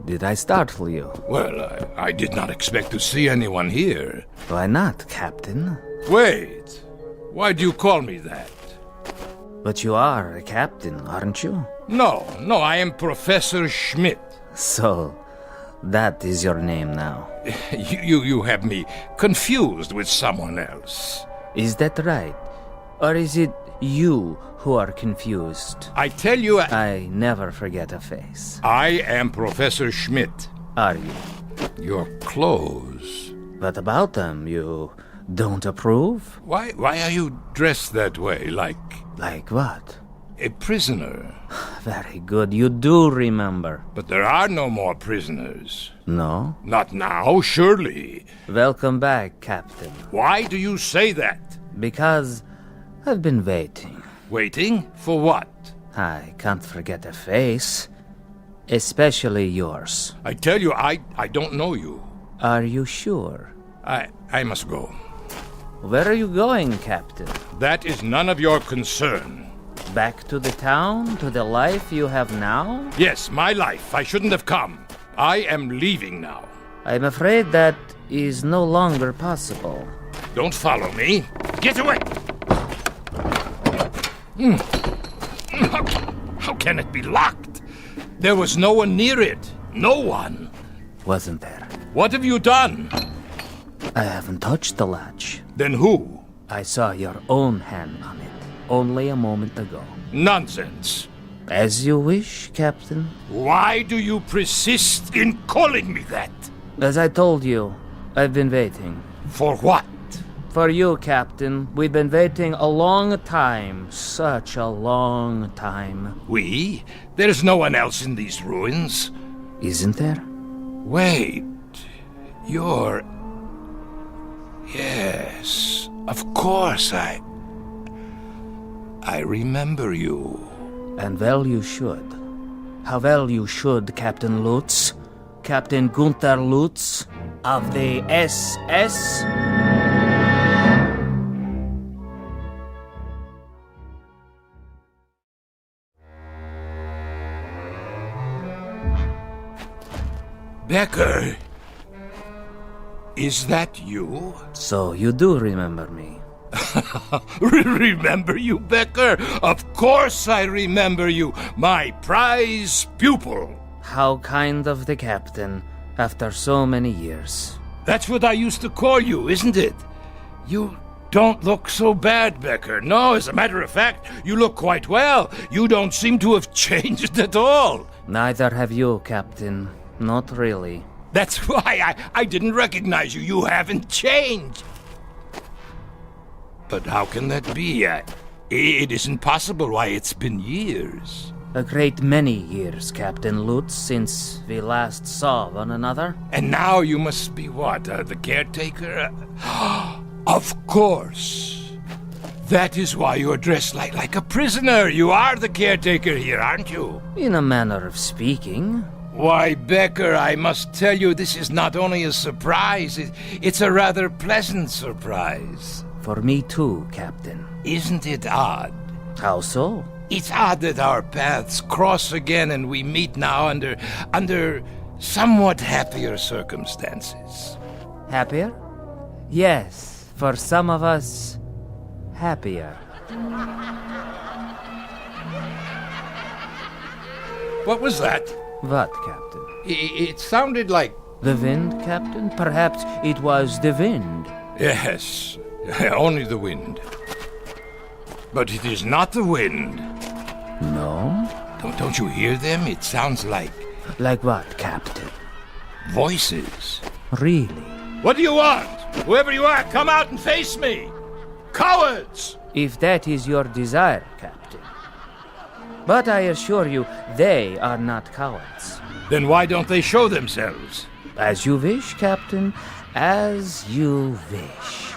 [SPEAKER 14] Did I startle you?
[SPEAKER 18] Well, I did not expect to see anyone here.
[SPEAKER 14] Why not, Captain?
[SPEAKER 18] Wait. Why do you call me that?
[SPEAKER 14] But you are a captain, aren't you?
[SPEAKER 18] No, I am Professor Schmidt.
[SPEAKER 14] So, that is your name now.
[SPEAKER 18] You have me confused with someone else.
[SPEAKER 14] Is that right? Or is it you who are confused?
[SPEAKER 18] I tell you...
[SPEAKER 14] I never forget a face.
[SPEAKER 18] I am Professor Schmidt.
[SPEAKER 14] Are you?
[SPEAKER 18] Your clothes.
[SPEAKER 14] But about them, you don't approve?
[SPEAKER 18] Why are you dressed that way, like...
[SPEAKER 14] Like what?
[SPEAKER 18] A prisoner.
[SPEAKER 14] Very good, you do remember.
[SPEAKER 18] But there are no more prisoners.
[SPEAKER 14] No?
[SPEAKER 18] Not now, surely.
[SPEAKER 14] Welcome back, Captain.
[SPEAKER 18] Why do you say that?
[SPEAKER 14] Because I've been waiting.
[SPEAKER 18] Waiting? For what?
[SPEAKER 14] I can't forget a face. Especially yours.
[SPEAKER 18] I tell you, I don't know you.
[SPEAKER 14] Are you sure?
[SPEAKER 18] I must go.
[SPEAKER 14] Where are you going, Captain?
[SPEAKER 18] That is none of your concern.
[SPEAKER 14] Back to the town? To the life you have now?
[SPEAKER 18] Yes, my life. I shouldn't have come. I am leaving now.
[SPEAKER 14] I'm afraid that is no longer possible.
[SPEAKER 18] Don't follow me. Get away! How can it be locked? There was no one near it. No one.
[SPEAKER 14] Wasn't there?
[SPEAKER 18] What have you done?
[SPEAKER 14] I haven't touched the latch.
[SPEAKER 18] Then who?
[SPEAKER 14] I saw your own hand on it only a moment ago.
[SPEAKER 18] Nonsense.
[SPEAKER 14] As you wish, Captain.
[SPEAKER 18] Why do you persist in calling me that?
[SPEAKER 14] As I told you, I've been waiting.
[SPEAKER 18] For what?
[SPEAKER 14] For you, Captain. We've been waiting a long time. Such a long time.
[SPEAKER 18] We? There's no one else in these ruins.
[SPEAKER 14] Isn't there?
[SPEAKER 18] Wait. You're... Yes, of course I remember you.
[SPEAKER 14] And well you should. How well you should, Captain Lutz. Captain Gunther Lutz of the SS.
[SPEAKER 18] Becker, is that you?
[SPEAKER 14] So you do remember me.
[SPEAKER 18] Remember you, Becker? Of course I remember you, my prize pupil.
[SPEAKER 14] How kind of the captain, after so many years.
[SPEAKER 18] That's what I used to call you, isn't it? You don't look so bad, Becker. No, as a matter of fact, you look quite well. You don't seem to have changed at all.
[SPEAKER 14] Neither have you, Captain. Not really.
[SPEAKER 18] That's why I didn't recognize you. You haven't changed. But how can that be? It isn't possible. Why, it's been years.
[SPEAKER 14] A great many years, Captain Lutz, since we last saw one another.
[SPEAKER 18] And now you must be what, the caretaker? Of course. That is why you're dressed like a prisoner. You are the caretaker here, aren't you?
[SPEAKER 14] In a manner of speaking.
[SPEAKER 18] Why, Becker, I must tell you, this is not only a surprise, it's a rather pleasant surprise.
[SPEAKER 14] For me too, Captain.
[SPEAKER 18] Isn't it odd?
[SPEAKER 14] How so?
[SPEAKER 18] It's odd that our paths cross again and we meet now under somewhat happier circumstances.
[SPEAKER 14] Happier? Yes, for some of us, happier.
[SPEAKER 18] What was that?
[SPEAKER 14] What, Captain?
[SPEAKER 18] It sounded like...
[SPEAKER 14] The wind, Captain? Perhaps it was the wind.
[SPEAKER 18] Yes, only the wind. But it is not the wind.
[SPEAKER 14] No?
[SPEAKER 18] Don't you hear them? It sounds like...
[SPEAKER 14] Like what, Captain?
[SPEAKER 18] Voices.
[SPEAKER 14] Really?
[SPEAKER 18] What do you want? Whoever you are, come out and face me! Cowards!
[SPEAKER 14] If that is your desire, Captain. But I assure you, they are not cowards.
[SPEAKER 18] Then why don't they show themselves?
[SPEAKER 14] As you wish, Captain. As you wish.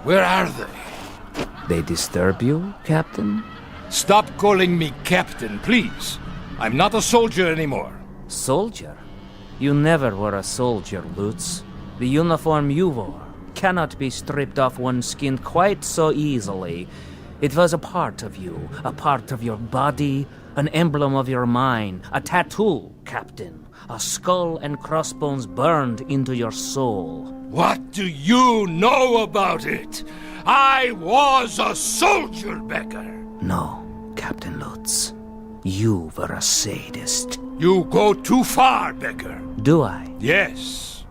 [SPEAKER 18] Where are they?
[SPEAKER 14] They disturb you, Captain?
[SPEAKER 18] Stop calling me Captain, please. I'm not a soldier anymore.
[SPEAKER 14] Soldier? You never were a soldier, Lutz. The uniform you wore cannot be stripped off one's skin quite so easily. It was a part of you, a part of your body, an emblem of your mind, a tattoo, Captain. A skull and crossbones burned into your soul.
[SPEAKER 18] What do you know about it? I was a soldier, Becker.
[SPEAKER 14] No, Captain Lutz. You were a sadist.
[SPEAKER 18] You go too far, Becker.
[SPEAKER 14] Do I?
[SPEAKER 18] Yes.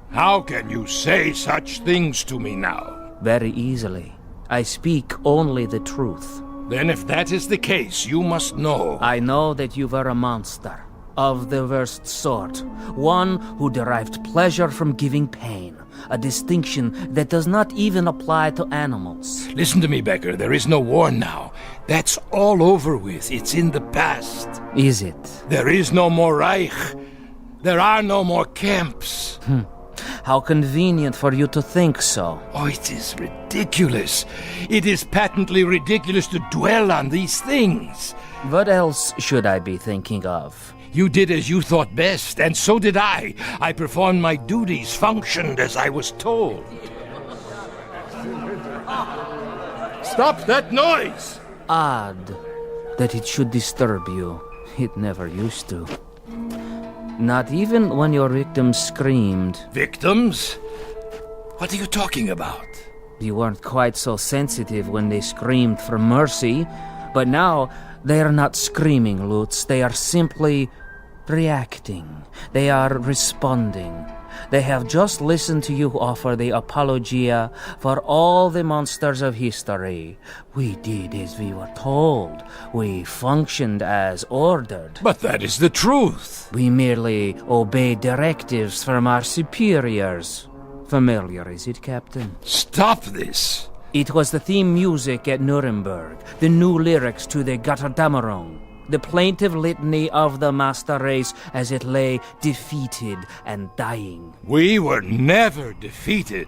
[SPEAKER 18] How can you say such things to me now?
[SPEAKER 14] Very easily. I speak only the truth.
[SPEAKER 18] Then if that is the case, you must know.
[SPEAKER 14] I know that you were a monster. Of the worst sort. One who derived pleasure from giving pain. A distinction that does not even apply to animals.
[SPEAKER 18] Listen to me, Becker. There is no war now. That's all over with. It's in the past.
[SPEAKER 14] Is it?
[SPEAKER 18] There is no more Reich. There are no more camps.
[SPEAKER 14] How convenient for you to think so.
[SPEAKER 18] Oh, it is ridiculous. It is patently ridiculous to dwell on these things.
[SPEAKER 14] What else should I be thinking of?
[SPEAKER 18] You did as you thought best, and so did I. I performed my duties, functioned as I was told. Stop that noise!
[SPEAKER 14] Odd that it should disturb you. It never used to. Not even when your victims screamed.
[SPEAKER 18] Victims? What are you talking about?
[SPEAKER 14] You weren't quite so sensitive when they screamed for mercy, but now they are not screaming, Lutz. They are simply reacting. They are responding. They have just listened to you offer the apologia for all the monsters of history. We did as we were told. We functioned as ordered.
[SPEAKER 18] But that is the truth.
[SPEAKER 14] We merely obeyed directives from our superiors. Familiar, is it, Captain?
[SPEAKER 18] Stop this.
[SPEAKER 14] It was the theme music at Nuremberg, the new lyrics to the Götterdämmerung, the plaintive litany of the master race as it lay defeated and dying.
[SPEAKER 18] We were never defeated.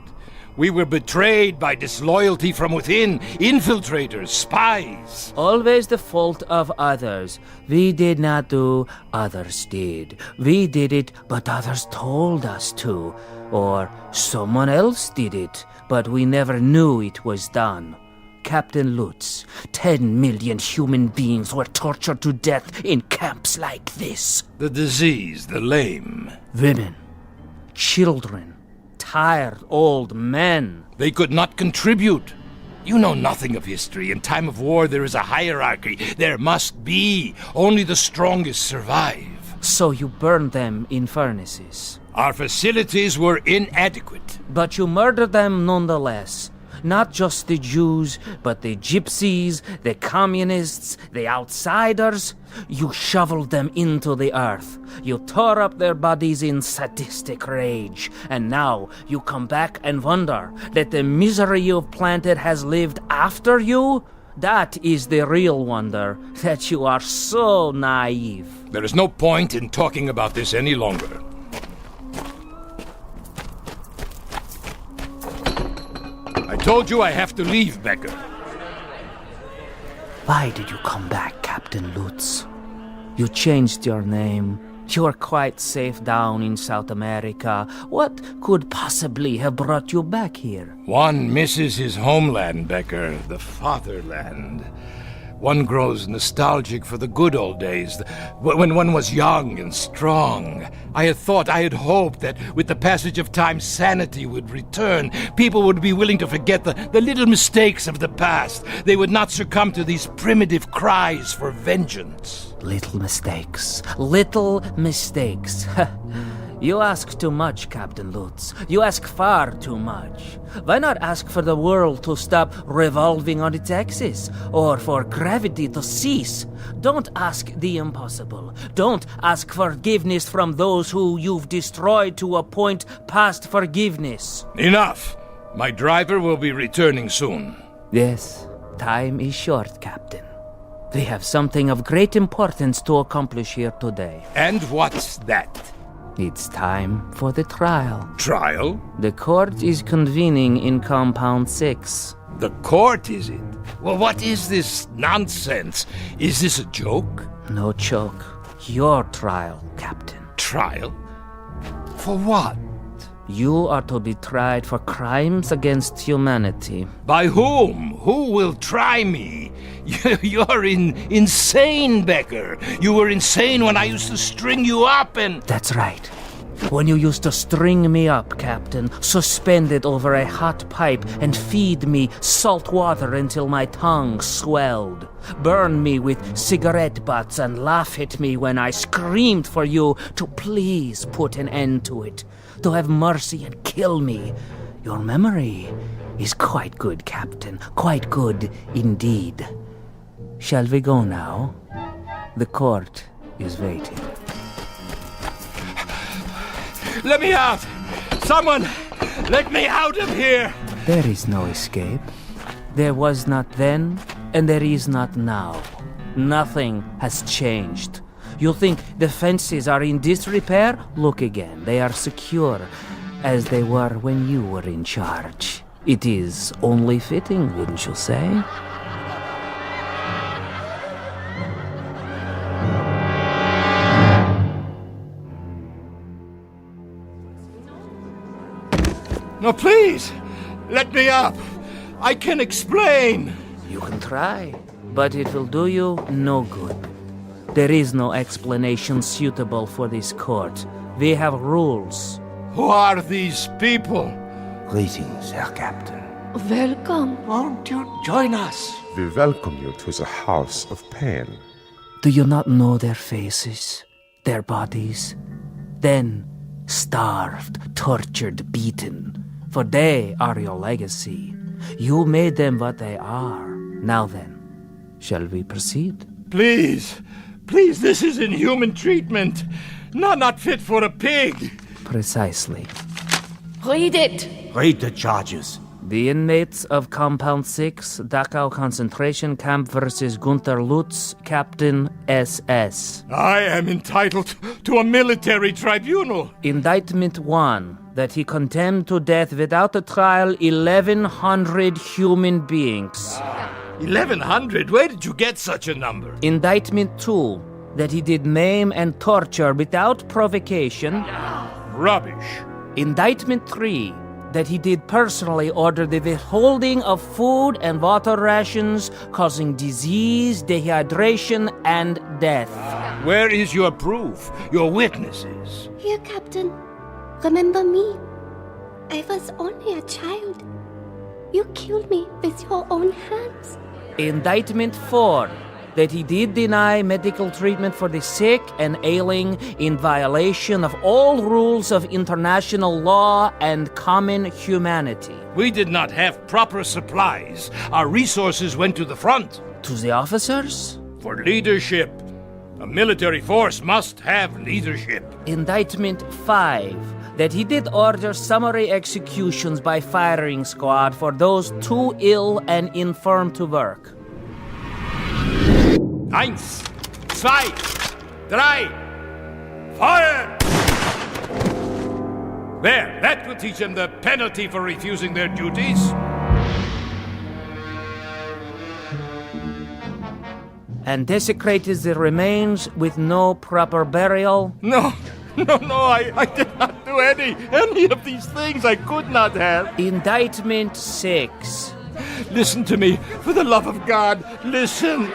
[SPEAKER 18] We were betrayed by disloyalty from within, infiltrators, spies.
[SPEAKER 14] Always the fault of others. We did not do, others did. We did it, but others told us to. Or someone else did it, but we never knew it was done. Captain Lutz, 10 million human beings were tortured to death in camps like this.
[SPEAKER 18] The diseased, the lame.
[SPEAKER 14] Women, children, tired old men.
[SPEAKER 18] They could not contribute. You know nothing of history. In time of war, there is a hierarchy. There must be. Only the strongest survive.
[SPEAKER 14] So you burned them in furnaces.
[SPEAKER 18] Our facilities were inadequate.
[SPEAKER 14] But you murdered them nonetheless. Not just the Jews, but the gypsies, the communists, the outsiders. You shoveled them into the earth. You tore up their bodies in sadistic rage. And now you come back and wonder that the misery you've planted has lived after you? That is the real wonder, that you are so naive.
[SPEAKER 18] There is no point in talking about this any longer. I told you I have to leave, Becker.
[SPEAKER 14] Why did you come back, Captain Lutz? You changed your name. You are quite safe down in South America. What could possibly have brought you back here?
[SPEAKER 18] One misses his homeland, Becker, the fatherland. One grows nostalgic for the good old days, when one was young and strong. I had hoped that with the passage of time, sanity would return. People would be willing to forget the little mistakes of the past. They would not succumb to these primitive cries for vengeance.
[SPEAKER 14] Little mistakes. Little mistakes. You ask too much, Captain Lutz. You ask far too much. Why not ask for the world to stop revolving on its axis, or for gravity to cease? Don't ask the impossible. Don't ask forgiveness from those who you've destroyed to a point past forgiveness.
[SPEAKER 18] Enough! My driver will be returning soon.
[SPEAKER 14] Yes, time is short, Captain. We have something of great importance to accomplish here today.
[SPEAKER 18] And what's that?
[SPEAKER 14] It's time for the trial.
[SPEAKER 18] Trial?
[SPEAKER 14] The court is convening in Compound 6.
[SPEAKER 18] The court, is it? Well, what is this nonsense? Is this a joke?
[SPEAKER 14] No joke. Your trial, Captain.
[SPEAKER 18] Trial? For what?
[SPEAKER 14] You are to be tried for crimes against humanity.
[SPEAKER 18] By whom? Who will try me? You're insane, Becker. You were insane when I used to string you up and...
[SPEAKER 14] That's right. When you used to string me up, Captain, suspended over a hot pipe and feed me salt water until my tongue swelled. Burn me with cigarette butts and laugh at me when I screamed for you to please put an end to it. To have mercy and kill me. Your memory is quite good, Captain. Quite good indeed. Shall we go now? The court is waiting.
[SPEAKER 18] Let me out! Someone, let me out of here!
[SPEAKER 14] There is no escape. There was not then, and there is not now. Nothing has changed. You think the fences are in disrepair? Look again. They are secure, as they were when you were in charge. It is only fitting, wouldn't you say?
[SPEAKER 18] No, please! Let me up! I can explain!
[SPEAKER 14] You can try, but it will do you no good. There is no explanation suitable for this court. We have rules.
[SPEAKER 18] Who are these people?
[SPEAKER 1] Greetings, Herr Captain.
[SPEAKER 5] Welcome.
[SPEAKER 6] Won't you join us?
[SPEAKER 8] We welcome you to the house of pain.
[SPEAKER 14] Do you not know their faces, their bodies? Then, starved, tortured, beaten. For they are your legacy. You made them what they are. Now then, shall we proceed?
[SPEAKER 18] Please! Please, this is inhuman treatment. Not fit for a pig.
[SPEAKER 14] Precisely.
[SPEAKER 5] Read it.
[SPEAKER 1] Read the charges.
[SPEAKER 14] The inmates of Compound 6, Dachau Concentration Camp versus Gunther Lutz, Captain SS.
[SPEAKER 18] I am entitled to a military tribunal.
[SPEAKER 14] Indictment 1, that he condemned to death without a trial 1,100 human beings.
[SPEAKER 18] 1,100? Where did you get such a number?
[SPEAKER 14] Indictment 2, that he did maim and torture without provocation.
[SPEAKER 18] Rubbish.
[SPEAKER 14] Indictment 3, that he did personally order the withholding of food and water rations, causing disease, dehydration, and death.
[SPEAKER 18] Where is your proof? Your witnesses?
[SPEAKER 5] Here, Captain. Remember me. I was only a child. You killed me with your own hands.
[SPEAKER 14] Indictment 4, that he did deny medical treatment for the sick and ailing in violation of all rules of international law and common humanity.
[SPEAKER 18] We did not have proper supplies. Our resources went to the front.
[SPEAKER 14] To the officers?
[SPEAKER 18] For leadership. A military force must have leadership.
[SPEAKER 14] Indictment 5, that he did order summary executions by firing squad for those too ill and infirm to work.
[SPEAKER 18] 1, 2, 3, fire! There, that will teach them the penalty for refusing their duties.
[SPEAKER 14] And desecrated the remains with no proper burial?
[SPEAKER 18] No, I did not do any of these things. I could not have.
[SPEAKER 14] Indictment 6.
[SPEAKER 18] Listen to me, for the love of God, listen.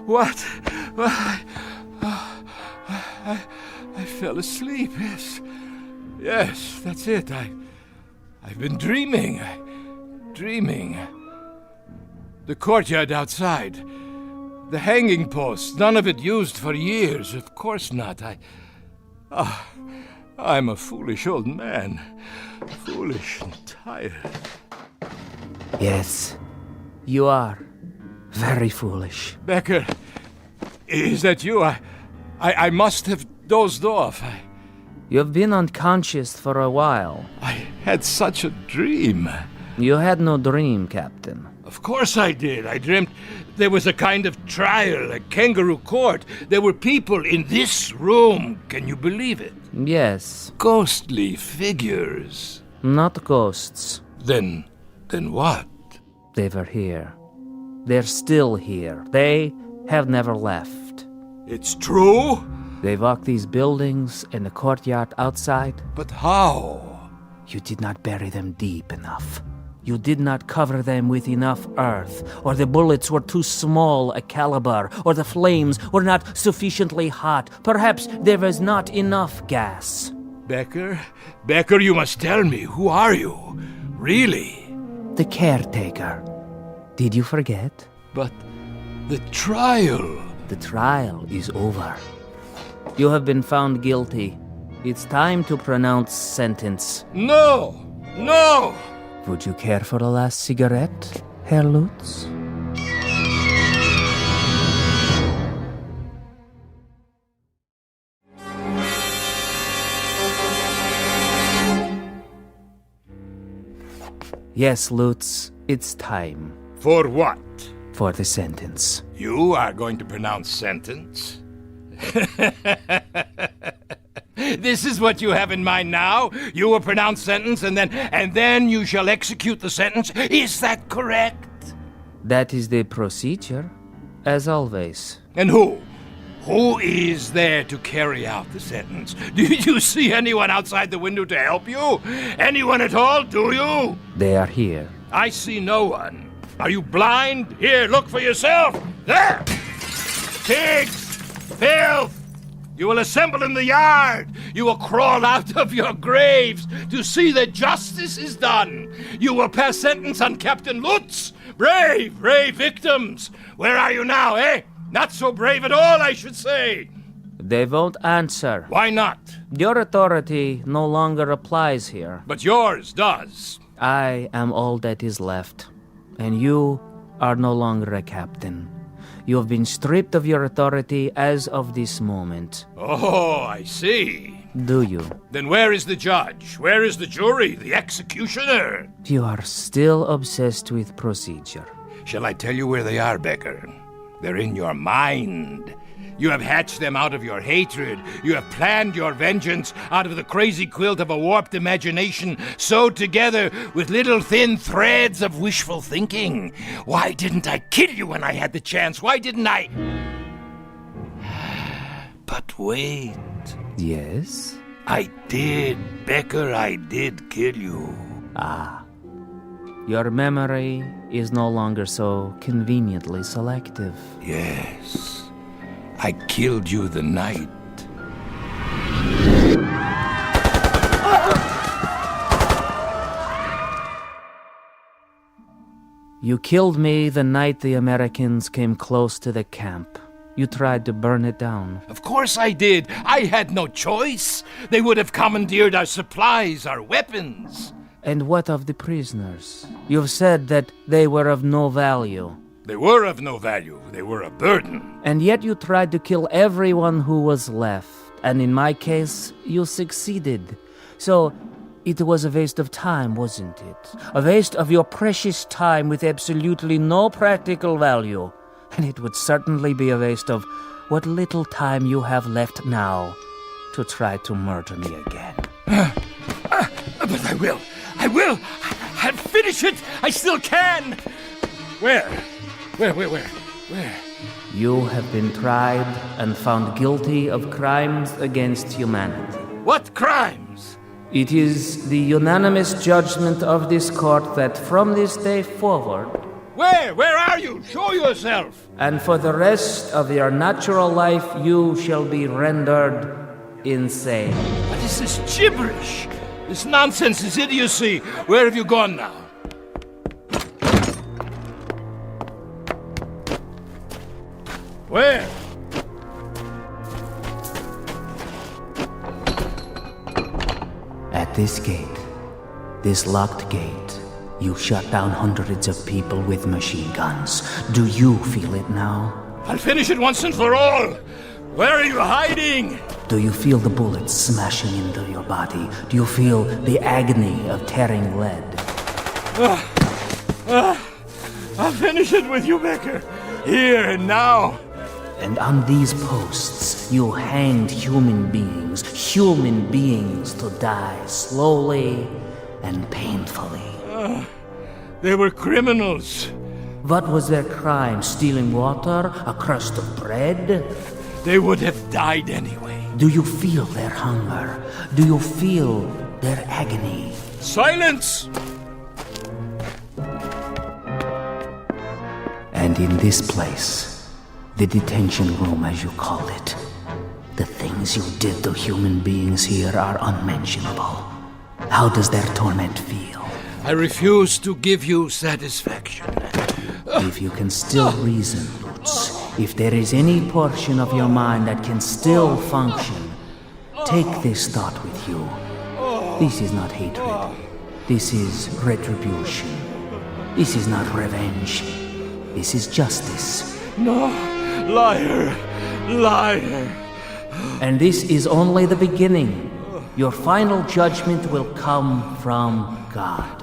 [SPEAKER 18] What? I fell asleep, yes. Yes, that's it. I've been dreaming. Dreaming. The courtyard outside. The hanging post. None of it used for years. Of course not. I'm a foolish old man. Foolish and tired.
[SPEAKER 14] Yes, you are. Very foolish.
[SPEAKER 18] Becker, is that you? I must have dozed off.
[SPEAKER 14] You've been unconscious for a while.
[SPEAKER 18] I had such a dream.
[SPEAKER 14] You had no dream, Captain.
[SPEAKER 18] Of course I did. I dreamt there was a kind of trial, a kangaroo court. There were people in this room. Can you believe it?
[SPEAKER 14] Yes.
[SPEAKER 18] Ghostly figures.
[SPEAKER 14] Not ghosts.
[SPEAKER 18] Then what?
[SPEAKER 14] They were here. They're still here. They have never left.
[SPEAKER 18] It's true?
[SPEAKER 14] They walk these buildings and the courtyard outside.
[SPEAKER 18] But how?
[SPEAKER 14] You did not bury them deep enough. You did not cover them with enough earth, or the bullets were too small a caliber, or the flames were not sufficiently hot. Perhaps there was not enough gas.
[SPEAKER 18] Becker, you must tell me. Who are you? Really?
[SPEAKER 14] The caretaker. Did you forget?
[SPEAKER 18] But the trial...
[SPEAKER 14] The trial is over. You have been found guilty. It's time to pronounce sentence.
[SPEAKER 18] No! No!
[SPEAKER 14] Would you care for a last cigarette, Herr Lutz? Yes, Lutz, it's time.
[SPEAKER 18] For what?
[SPEAKER 14] For the sentence.
[SPEAKER 18] You are going to pronounce sentence? This is what you have in mind now? You will pronounce sentence and then you shall execute the sentence? Is that correct?
[SPEAKER 14] That is the procedure, as always.
[SPEAKER 18] And who? Who is there to carry out the sentence? Do you see anyone outside the window to help you? Anyone at all, do you?
[SPEAKER 14] They are here.
[SPEAKER 18] I see no one. Are you blind? Here, look for yourself. There! Pigs! Filth! You will assemble in the yard. You will crawl out of your graves to see that justice is done. You will pass sentence on Captain Lutz. Brave victims. Where are you now, eh? Not so brave at all, I should say.
[SPEAKER 14] They won't answer.
[SPEAKER 18] Why not?
[SPEAKER 14] Your authority no longer applies here.
[SPEAKER 18] But yours does.
[SPEAKER 14] I am all that is left, and you are no longer a captain. You have been stripped of your authority as of this moment.
[SPEAKER 18] Oh, I see.
[SPEAKER 14] Do you?
[SPEAKER 18] Then where is the judge? Where is the jury? The executioner?
[SPEAKER 14] You are still obsessed with procedure.
[SPEAKER 18] Shall I tell you where they are, Becker? They're in your mind. You have hatched them out of your hatred. You have planned your vengeance out of the crazy quilt of a warped imagination sewed together with little thin threads of wishful thinking. Why didn't I kill you when I had the chance? Why didn't I? But wait.
[SPEAKER 14] Yes?
[SPEAKER 18] I did, Becker, I did kill you.
[SPEAKER 14] Ah. Your memory is no longer so conveniently selective.
[SPEAKER 18] Yes. I killed you the night.
[SPEAKER 14] You killed me the night the Americans came close to the camp. You tried to burn it down.
[SPEAKER 18] Of course I did. I had no choice. They would have commandeered our supplies, our weapons.
[SPEAKER 14] And what of the prisoners? You've said that they were of no value.
[SPEAKER 18] They were of no value. They were a burden.
[SPEAKER 14] And yet you tried to kill everyone who was left. And in my case, you succeeded. So, it was a waste of time, wasn't it? A waste of your precious time with absolutely no practical value. And it would certainly be a waste of what little time you have left now to try to murder me again.
[SPEAKER 18] But I will. I'll finish it. I still can. Where?
[SPEAKER 14] You have been tried and found guilty of crimes against humanity.
[SPEAKER 18] What crimes?
[SPEAKER 14] It is the unanimous judgment of this court that from this day forward,
[SPEAKER 18] Where are you? Show yourself!
[SPEAKER 14] And for the rest of your natural life, you shall be rendered insane.
[SPEAKER 18] What is this gibberish? This nonsense, this idiocy. Where have you gone now? Where?
[SPEAKER 14] At this gate, this locked gate, you shut down hundreds of people with machine guns. Do you feel it now?
[SPEAKER 18] I'll finish it once and for all. Where are you hiding?
[SPEAKER 14] Do you feel the bullets smashing into your body? Do you feel the agony of tearing lead?
[SPEAKER 18] I'll finish it with you, Becker. Here and now.
[SPEAKER 14] And on these posts, you hanged human beings to die slowly and painfully.
[SPEAKER 18] They were criminals.
[SPEAKER 14] What was their crime? Stealing water? A crust of bread?
[SPEAKER 18] They would have died anyway.
[SPEAKER 14] Do you feel their hunger? Do you feel their agony?
[SPEAKER 18] Silence!
[SPEAKER 14] And in this place, the detention room as you call it, the things you did to human beings here are unmentionable. How does their torment feel?
[SPEAKER 18] I refuse to give you satisfaction.
[SPEAKER 14] If you can still reason, Lutz, if there is any portion of your mind that can still function, take this thought with you. This is not hatred. This is retribution. This is not revenge. This is justice.
[SPEAKER 18] No, liar, liar.
[SPEAKER 14] And this is only the beginning. Your final judgment will come from God.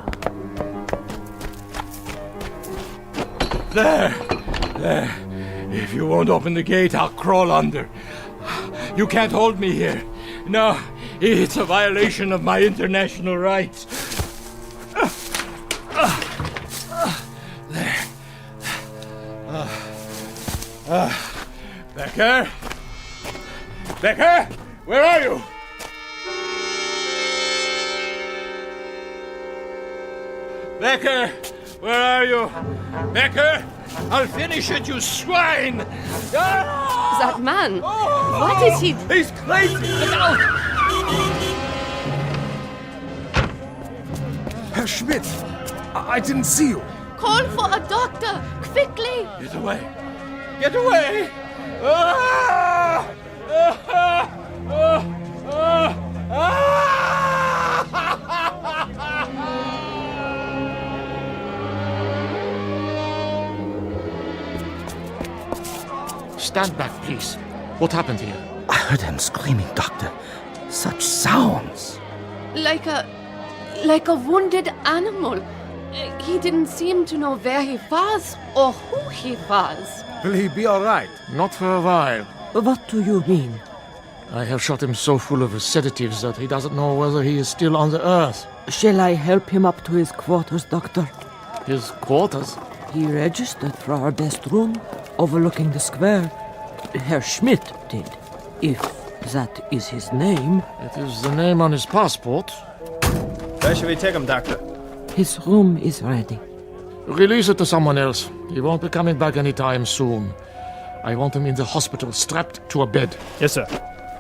[SPEAKER 18] There. If you won't open the gate, I'll crawl under. You can't hold me here. No, it's a violation of my international rights. There. Becker? Becker? Where are you? Becker? Where are you? Becker? I'll finish it, you swine!
[SPEAKER 10] That man! What is he?
[SPEAKER 18] He's crazy! Look out!
[SPEAKER 8] Herr Schmidt! I didn't see you!
[SPEAKER 5] Call for a doctor! Quickly!
[SPEAKER 18] Get away! Get away! Ah! Ah! Ah! Ah!
[SPEAKER 6] Stand back, please. What happened here?
[SPEAKER 21] I heard him screaming, Doctor. Such sounds.
[SPEAKER 5] Like a wounded animal. He didn't seem to know where he was or who he was.
[SPEAKER 8] Will he be all right?
[SPEAKER 6] Not for a while.
[SPEAKER 21] What do you mean?
[SPEAKER 6] I have shot him so full of sedatives that he doesn't know whether he is still on the earth.
[SPEAKER 21] Shall I help him up to his quarters, Doctor?
[SPEAKER 6] His quarters?
[SPEAKER 21] He registered for our best room, overlooking the square. Herr Schmidt did, if that is his name.
[SPEAKER 6] It is the name on his passport.
[SPEAKER 12] Where should we take him, Doctor?
[SPEAKER 21] His room is ready.
[SPEAKER 6] Release it to someone else. He won't be coming back anytime soon. I want him in the hospital, strapped to a bed.
[SPEAKER 12] Yes, sir.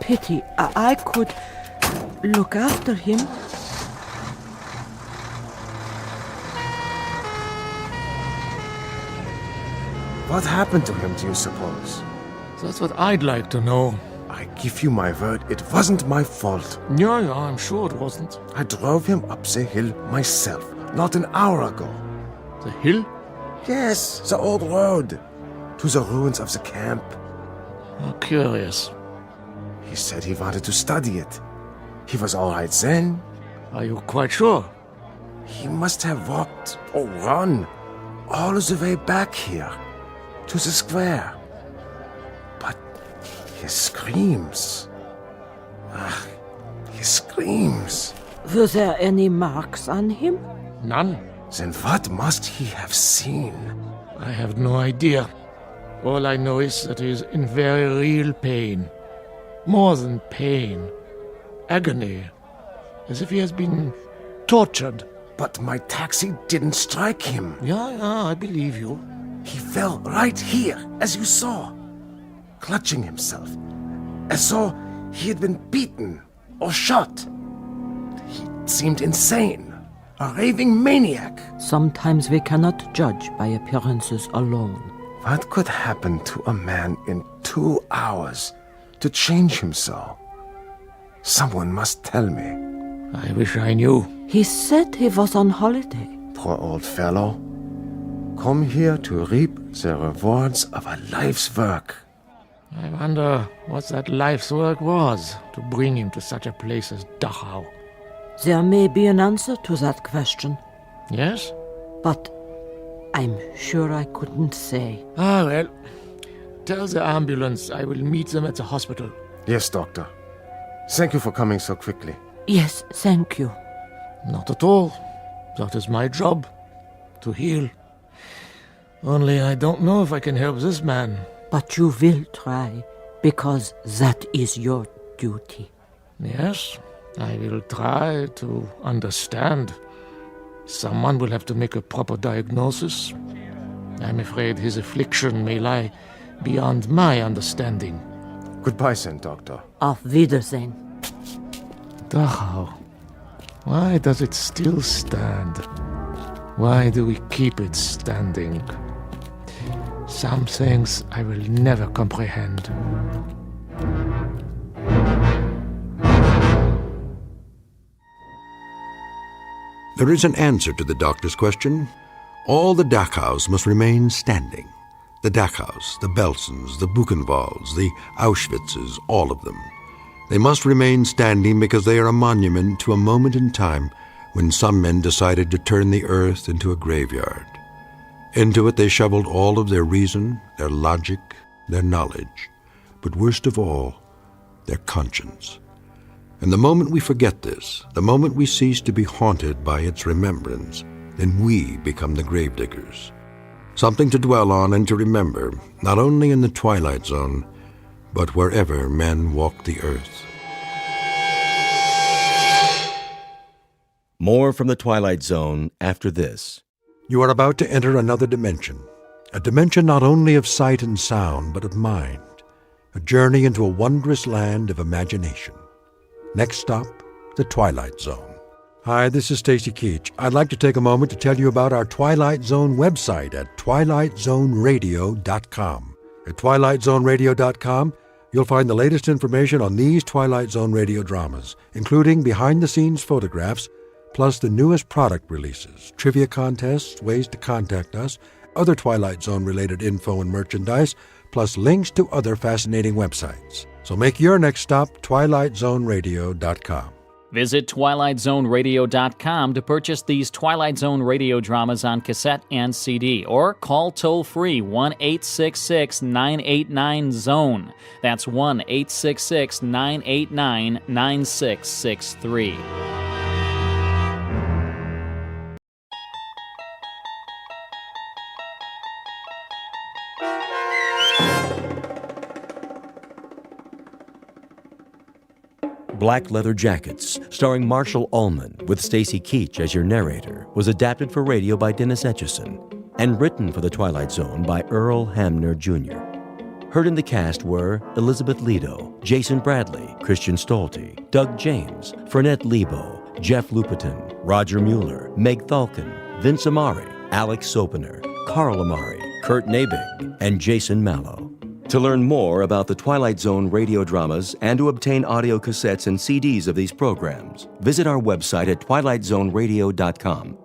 [SPEAKER 21] Pity, I could look after him.
[SPEAKER 8] What happened to him, do you suppose?
[SPEAKER 6] That's what I'd like to know.
[SPEAKER 8] I give you my word, it wasn't my fault.
[SPEAKER 6] Yeah, I'm sure it wasn't.
[SPEAKER 8] I drove him up the hill myself, not an hour ago.
[SPEAKER 6] The hill?
[SPEAKER 8] Yes, the old road. To the ruins of the camp.
[SPEAKER 6] Oh, curious.
[SPEAKER 8] He said he wanted to study it. He was all right then.
[SPEAKER 6] Are you quite sure?
[SPEAKER 8] He must have walked or run all the way back here to the square. But his screams. His screams.
[SPEAKER 21] Were there any marks on him?
[SPEAKER 6] None.
[SPEAKER 8] Then what must he have seen?
[SPEAKER 6] I have no idea. All I know is that he is in very real pain. More than pain. Agony. As if he has been tortured.
[SPEAKER 8] But my taxi didn't strike him.
[SPEAKER 6] Yeah, I believe you.
[SPEAKER 8] He fell right here, as you saw, clutching himself, as though he had been beaten or shot. He seemed insane, a raving maniac.
[SPEAKER 21] Sometimes we cannot judge by appearances alone.
[SPEAKER 8] What could happen to a man in 2 hours to change him so? Someone must tell me.
[SPEAKER 6] I wish I knew.
[SPEAKER 21] He said he was on holiday.
[SPEAKER 8] Poor old fellow. Come here to reap the rewards of a life's work.
[SPEAKER 6] I wonder what that life's work was to bring him to such a place as Dachau.
[SPEAKER 21] There may be an answer to that question.
[SPEAKER 6] Yes?
[SPEAKER 21] But I'm sure I couldn't say.
[SPEAKER 6] Ah, well, tell the ambulance I will meet them at the hospital.
[SPEAKER 8] Yes, Doctor. Thank you for coming so quickly.
[SPEAKER 21] Yes, thank you.
[SPEAKER 6] Not at all. That is my job, to heal. Only I don't know if I can help this man.
[SPEAKER 21] But you will try, because that is your duty.
[SPEAKER 6] Yes, I will try to understand. Someone will have to make a proper diagnosis. I'm afraid his affliction may lie beyond my understanding.
[SPEAKER 8] Goodbye, then, Doctor.
[SPEAKER 21] Auf Wiedersehen.
[SPEAKER 6] Dachau. Why does it still stand? Why do we keep it standing? Some things I will never comprehend.
[SPEAKER 15] There is an answer to the doctor's question. All the Dachaus must remain standing. The Dachaus, the Belsens, the Buchenwalds, the Auschwitzes, all of them. They must remain standing because they are a monument to a moment in time when some men decided to turn the earth into a graveyard. Into it they shoveled all of their reason, their logic, their knowledge, but worst of all, their conscience. And the moment we forget this, the moment we cease to be haunted by its remembrance, then we become the gravediggers. Something to dwell on and to remember, not only in the Twilight Zone, but wherever men walk the earth.
[SPEAKER 2] More from the Twilight Zone after this.
[SPEAKER 15] You are about to enter another dimension, a dimension not only of sight and sound, but of mind, a journey into a wondrous land of imagination. Next stop, the Twilight Zone. Hi, this is Stacy Keach. I'd like to take a moment to tell you about our Twilight Zone website at twilightzoneradio.com. At twilightzoneradio.com, you'll find the latest information on these Twilight Zone radio dramas, including behind-the-scenes photographs, plus the newest product releases, trivia contests, ways to contact us, other Twilight Zone-related info and merchandise, plus links to other fascinating websites. So make your next stop twilightzoneradio.com.
[SPEAKER 11] Visit twilightzoneradio.com to purchase these Twilight Zone radio dramas on cassette and CD, or call toll-free 1-866-989-ZONE. That's 1-866-989-9663.
[SPEAKER 2] Black Leather Jackets, starring Marshall Ullman with Stacy Keach as your narrator, was adapted for radio by Dennis Etchison and written for The Twilight Zone by Earl Hamner Jr. Heard in the cast were Elizabeth Lido, Jason Bradley, Christian Stolte, Doug James, Fernette Lebo, Jeff Lupetin, Roger Mueller, Meg Thalken, Vince Amari, Alex Sopener, Carl Amari, Kurt Nabig, and Jason Mallow. To learn more about the Twilight Zone radio dramas and to obtain audio cassettes and CDs of these programs, visit our website at twilightzoneradio.com.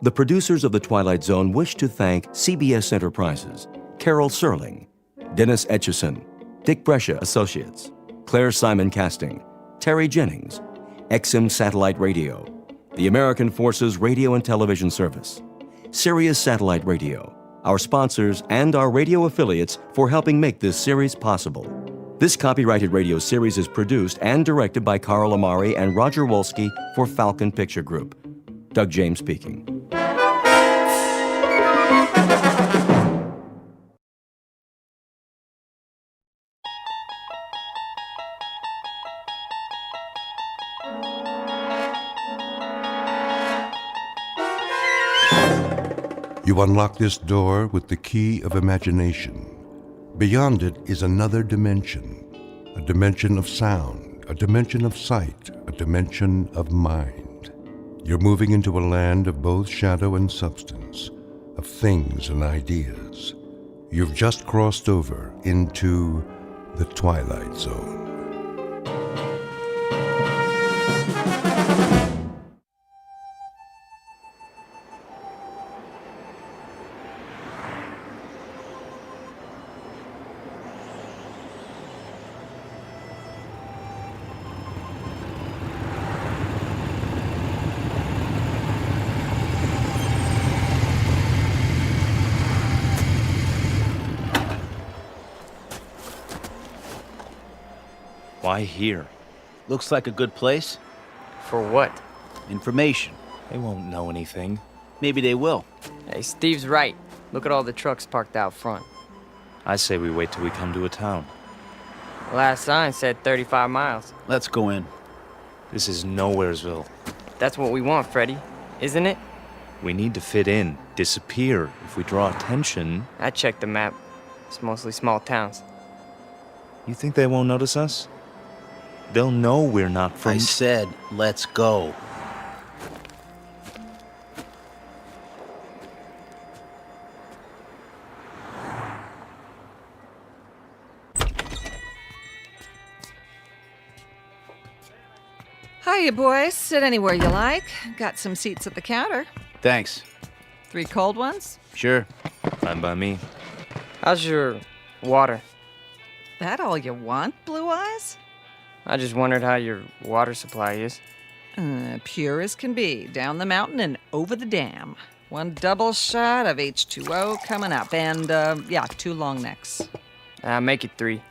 [SPEAKER 2] The producers of The Twilight Zone wish to thank CBS Enterprises, Carol Serling, Dennis Etchison, Dick Brescia Associates, Claire Simon Casting, Terry Jennings, XM Satellite Radio, the American Forces Radio and Television Service, Sirius Satellite Radio, our sponsors, and our radio affiliates for helping make this series possible. This copyrighted radio series is produced and directed by Carl Amari and Roger Wolski for Falcon Picture Group. Doug James speaking.
[SPEAKER 15] You unlock this door with the key of imagination. Beyond it is another dimension, a dimension of sound, a dimension of sight, a dimension of mind. You're moving into a land of both shadow and substance, of things and ideas. You've just crossed over into the Twilight Zone.
[SPEAKER 9] Why here?
[SPEAKER 20] Looks like a good place.
[SPEAKER 4] For what?
[SPEAKER 20] Information.
[SPEAKER 9] They won't know anything.
[SPEAKER 20] Maybe they will.
[SPEAKER 4] Hey, Steve's right. Look at all the trucks parked out front.
[SPEAKER 9] I say we wait till we come to a town.
[SPEAKER 4] Last sign said 35 miles.
[SPEAKER 20] Let's go in.
[SPEAKER 9] This is Nowheresville.
[SPEAKER 4] That's what we want, Freddy, isn't it?
[SPEAKER 9] We need to fit in, disappear. If we draw attention...
[SPEAKER 4] I checked the map. It's mostly small towns.
[SPEAKER 9] You think they won't notice us? They'll know we're not from...
[SPEAKER 20] I said, let's go.
[SPEAKER 16] Hiya, boys. Sit anywhere you like. Got some seats at the counter.
[SPEAKER 20] Thanks.
[SPEAKER 16] 3 cold ones?
[SPEAKER 20] Sure.
[SPEAKER 9] Fine by me.
[SPEAKER 4] How's your water?
[SPEAKER 16] That all you want, Blue Eyes?
[SPEAKER 4] I just wondered how your water supply is.
[SPEAKER 16] Pure as can be. Down the mountain and over the dam. 1 double shot of H2O coming up. And, 2 long necks.
[SPEAKER 4] Make it 3.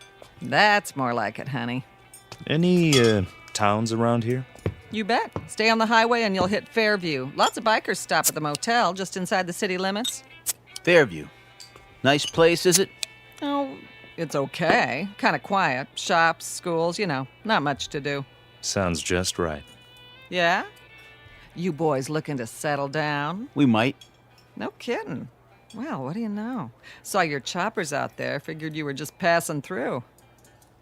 [SPEAKER 16] That's more like it, honey.
[SPEAKER 9] Any, towns around here?
[SPEAKER 16] You bet. Stay on the highway and you'll hit Fairview. Lots of bikers stop at the motel just inside the city limits.
[SPEAKER 20] Fairview. Nice place, is it?
[SPEAKER 16] Oh, it's okay. Kind of quiet. Shops, schools, not much to do.
[SPEAKER 9] Sounds just right.
[SPEAKER 16] Yeah? You boys looking to settle down?
[SPEAKER 20] We might.
[SPEAKER 16] No kidding. Well, what do you know? Saw your choppers out there. Figured you were just passing through.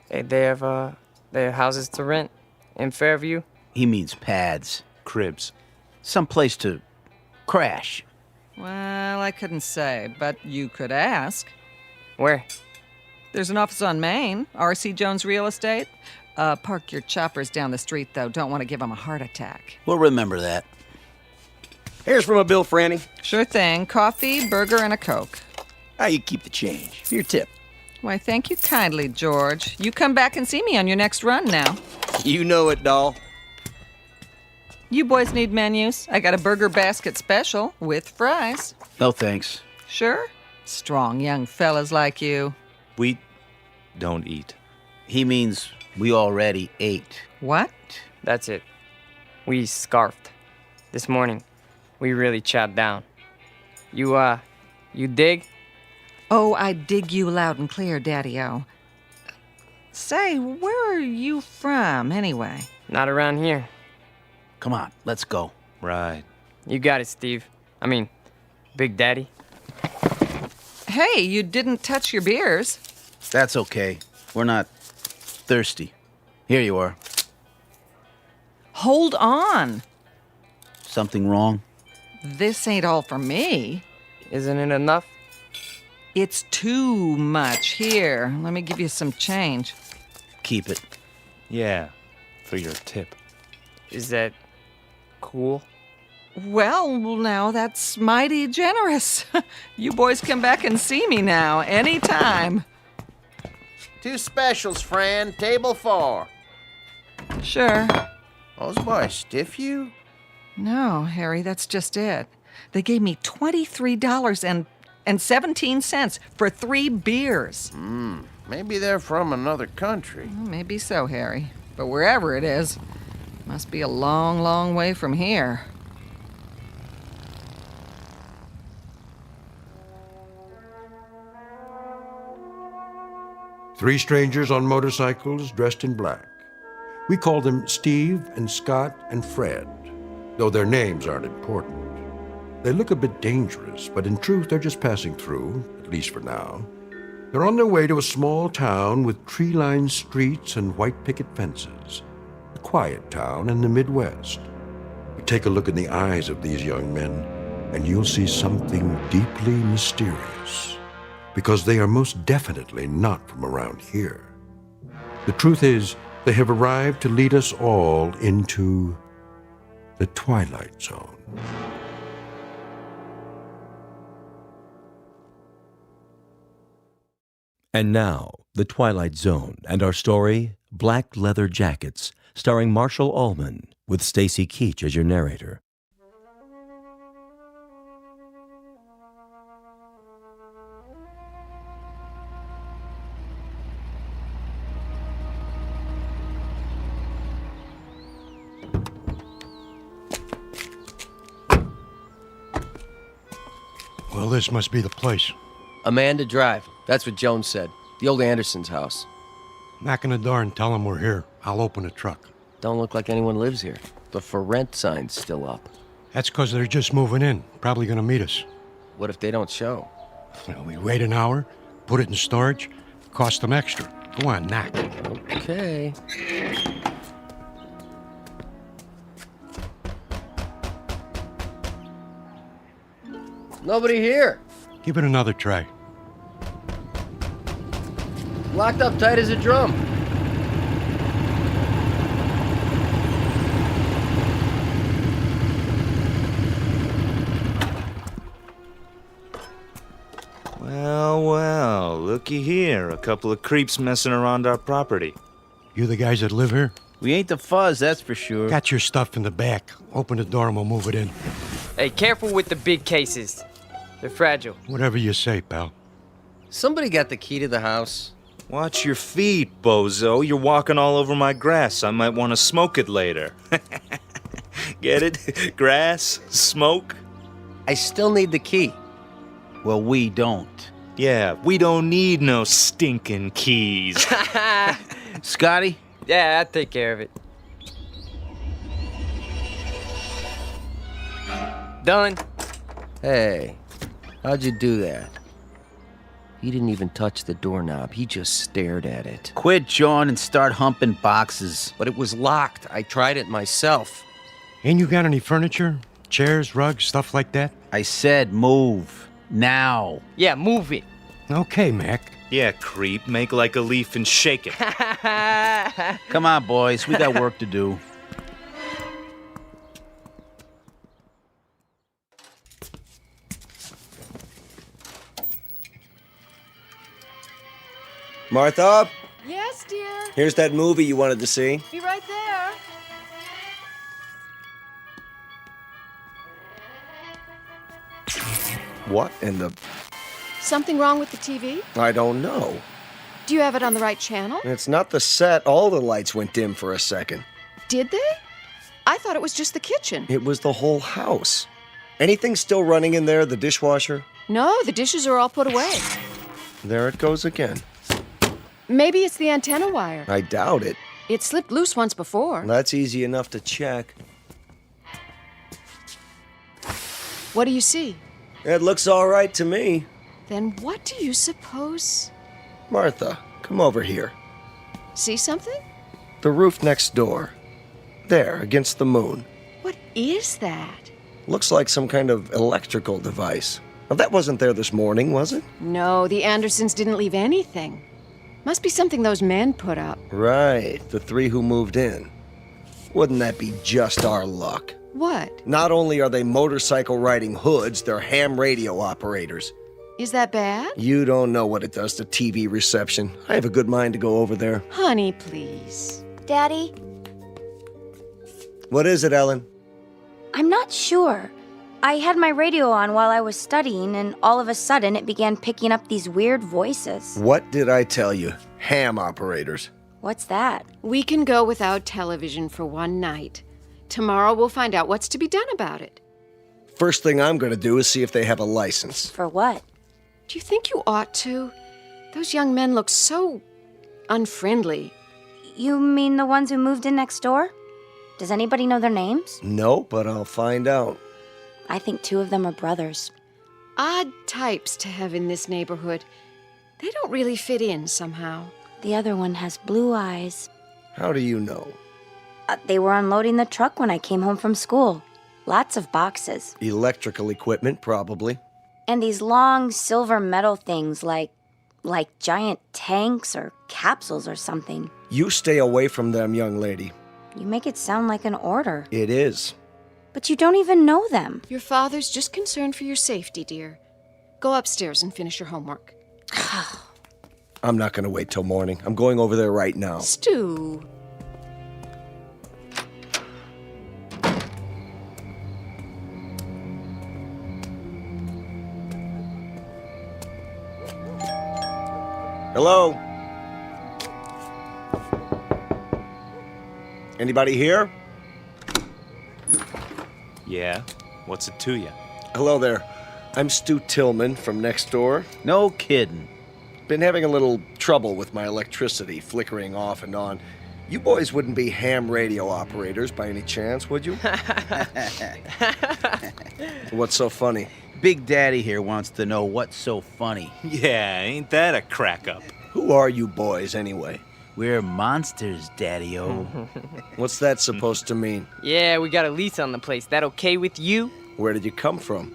[SPEAKER 4] Hey, they have houses to rent in Fairview?
[SPEAKER 20] He means pads.
[SPEAKER 9] Cribs.
[SPEAKER 20] Someplace to crash.
[SPEAKER 16] Well, I couldn't say, but you could ask.
[SPEAKER 4] Where?
[SPEAKER 16] There's an office on Main, R.C. Jones Real Estate. Park your choppers down the street, though. Don't want to give them a heart attack.
[SPEAKER 20] We'll remember that. Here's from a bill, Franny.
[SPEAKER 16] Sure thing. Coffee, burger, and a Coke.
[SPEAKER 20] How you keep the change? For your tip.
[SPEAKER 16] Why, thank you kindly, George. You come back and see me on your next run now.
[SPEAKER 20] You know it, doll.
[SPEAKER 16] You boys need menus? I got a burger basket special with fries.
[SPEAKER 20] No thanks.
[SPEAKER 16] Sure? Strong young fellas like you.
[SPEAKER 9] We don't eat.
[SPEAKER 20] He means we already ate.
[SPEAKER 16] What?
[SPEAKER 4] That's it. We scarfed. This morning, we really chopped down. You dig?
[SPEAKER 16] Oh, I dig you loud and clear, Daddy-O. Say, where are you from, anyway?
[SPEAKER 4] Not around here.
[SPEAKER 20] Come on, let's go.
[SPEAKER 9] Right.
[SPEAKER 4] You got it, Steve. I mean, Big Daddy.
[SPEAKER 16] Hey, you didn't touch your beers.
[SPEAKER 20] That's okay. We're not thirsty. Here you are.
[SPEAKER 16] Hold on.
[SPEAKER 20] Something wrong?
[SPEAKER 16] This ain't all for me.
[SPEAKER 4] Isn't it enough?
[SPEAKER 16] It's too much. Here, let me give you some change.
[SPEAKER 20] Keep it.
[SPEAKER 9] Yeah, for your tip.
[SPEAKER 4] Is that cool?
[SPEAKER 16] Well, now that's mighty generous. You boys come back and see me now, anytime.
[SPEAKER 17] 2 specials, Fran. Table 4.
[SPEAKER 16] Sure.
[SPEAKER 17] Those boys stiff you?
[SPEAKER 16] No, Harry, that's just it. They gave me $23.17 for 3 beers.
[SPEAKER 17] Maybe they're from another country.
[SPEAKER 16] Maybe so, Harry. But wherever it is, must be a long, long way from here.
[SPEAKER 15] Three strangers on motorcycles dressed in black. We call them Steve and Scott and Fred, though their names aren't important. They look a bit dangerous, but in truth, they're just passing through, at least for now. They're on their way to a small town with tree-lined streets and white picket fences. A quiet town in the Midwest. But take a look in the eyes of these young men, and you'll see something deeply mysterious. Because they are most definitely not from around here. The truth is, they have arrived to lead us all into the Twilight Zone.
[SPEAKER 2] And now, The Twilight Zone and our story, Black Leather Jackets, starring Marshall Allman, with Stacy Keach as your narrator.
[SPEAKER 22] Well, this must be the place.
[SPEAKER 7] Amanda Drive. That's what Jones said. The old Anderson's house.
[SPEAKER 22] Knock on the door and tell them we're here. I'll open the truck.
[SPEAKER 7] Don't look like anyone lives here. The for rent sign's still up.
[SPEAKER 22] That's because they're just moving in. Probably going to meet us.
[SPEAKER 7] What if they don't show?
[SPEAKER 22] Well, we wait an hour, put it in storage, cost them extra. Go on, knock.
[SPEAKER 7] Okay. Nobody here.
[SPEAKER 22] Give it another try.
[SPEAKER 7] Locked up tight as a drum.
[SPEAKER 9] Well, looky here. A couple of creeps messing around our property.
[SPEAKER 22] You the guys that live here?
[SPEAKER 20] We ain't the fuzz, that's for sure.
[SPEAKER 22] Got your stuff in the back. Open the door and we'll move it in.
[SPEAKER 13] Hey, careful with the big cases. They're fragile.
[SPEAKER 22] Whatever you say, pal.
[SPEAKER 7] Somebody got the key to the house.
[SPEAKER 9] Watch your feet, bozo. You're walking all over my grass. I might want to smoke it later. Get it? Grass? Smoke?
[SPEAKER 7] I still need the key.
[SPEAKER 20] Well, we don't.
[SPEAKER 9] Yeah, we don't need no stinking keys.
[SPEAKER 20] Scotty?
[SPEAKER 13] Yeah, I'll take care of it. Done.
[SPEAKER 7] Hey, how'd you do that? He didn't even touch the doorknob. He just stared at it.
[SPEAKER 20] Quit, John, and start humping boxes.
[SPEAKER 7] But it was locked. I tried it myself.
[SPEAKER 22] Ain't you got any furniture? Chairs, rugs, stuff like that?
[SPEAKER 20] I said move. Now.
[SPEAKER 13] Yeah, move it.
[SPEAKER 22] Okay, Mac.
[SPEAKER 9] Yeah, creep. Make like a leaf and shake it.
[SPEAKER 20] Come on, boys. We got work to do.
[SPEAKER 19] Martha?
[SPEAKER 5] Yes, dear.
[SPEAKER 19] Here's that movie you wanted to see.
[SPEAKER 5] Be right there.
[SPEAKER 19] What in the...
[SPEAKER 5] Something wrong with the TV?
[SPEAKER 19] I don't know.
[SPEAKER 5] Do you have it on the right channel?
[SPEAKER 19] It's not the set. All the lights went dim for a second.
[SPEAKER 5] Did they? I thought it was just the kitchen.
[SPEAKER 19] It was the whole house. Anything still running in there, the dishwasher?
[SPEAKER 5] No, the dishes are all put away.
[SPEAKER 19] There it goes again.
[SPEAKER 5] Maybe it's the antenna wire.
[SPEAKER 19] I doubt it.
[SPEAKER 5] It slipped loose once before.
[SPEAKER 19] That's easy enough to check.
[SPEAKER 5] What do you see?
[SPEAKER 19] It looks all right to me.
[SPEAKER 5] Then what do you suppose?
[SPEAKER 19] Martha, come over here.
[SPEAKER 5] See something?
[SPEAKER 19] The roof next door. There, against the moon.
[SPEAKER 5] What is that?
[SPEAKER 19] Looks like some kind of electrical device. Now, that wasn't there this morning, was it?
[SPEAKER 5] No, the Andersons didn't leave anything. Must be something those men put up.
[SPEAKER 19] Right, the three who moved in. Wouldn't that be just our luck?
[SPEAKER 5] What?
[SPEAKER 19] Not only are they motorcycle-riding hoods, they're ham radio operators.
[SPEAKER 5] Is that bad?
[SPEAKER 19] You don't know what it does to TV reception. I have a good mind to go over there.
[SPEAKER 5] Honey, please.
[SPEAKER 23] Daddy?
[SPEAKER 19] What is it, Ellen?
[SPEAKER 23] I'm not sure. I had my radio on while I was studying, and all of a sudden it began picking up these weird voices.
[SPEAKER 19] What did I tell you? Ham operators.
[SPEAKER 23] What's that?
[SPEAKER 5] We can go without television for one night. Tomorrow we'll find out what's to be done about it.
[SPEAKER 19] First thing I'm going to do is see if they have a license.
[SPEAKER 23] For what?
[SPEAKER 5] Do you think you ought to? Those young men look so unfriendly.
[SPEAKER 23] You mean the ones who moved in next door? Does anybody know their names?
[SPEAKER 19] No, but I'll find out.
[SPEAKER 23] I think 2 of them are brothers.
[SPEAKER 5] Odd types to have in this neighborhood. They don't really fit in somehow.
[SPEAKER 23] The other one has blue eyes.
[SPEAKER 19] How do you know?
[SPEAKER 23] They were unloading the truck when I came home from school. Lots of boxes.
[SPEAKER 19] Electrical equipment, probably.
[SPEAKER 23] And these long silver metal things like giant tanks or capsules or something.
[SPEAKER 19] You stay away from them, young lady.
[SPEAKER 23] You make it sound like an order.
[SPEAKER 19] It is.
[SPEAKER 23] But you don't even know them.
[SPEAKER 5] Your father's just concerned for your safety, dear. Go upstairs and finish your homework.
[SPEAKER 19] I'm not going to wait till morning. I'm going over there right now.
[SPEAKER 5] Stu.
[SPEAKER 19] Hello? Anybody here?
[SPEAKER 9] Yeah? What's it to you?
[SPEAKER 19] Hello there. I'm Stu Tillman from next door.
[SPEAKER 20] No kidding.
[SPEAKER 19] Been having a little trouble with my electricity flickering off and on. You boys wouldn't be ham radio operators by any chance, would you? What's so funny?
[SPEAKER 20] Big Daddy here wants to know what's so funny.
[SPEAKER 9] Yeah, ain't that a crack-up?
[SPEAKER 19] Who are you boys, anyway?
[SPEAKER 20] We're monsters, Daddy-o.
[SPEAKER 19] What's that supposed to mean?
[SPEAKER 13] Yeah, we got a lease on the place. That okay with you?
[SPEAKER 19] Where did you come from?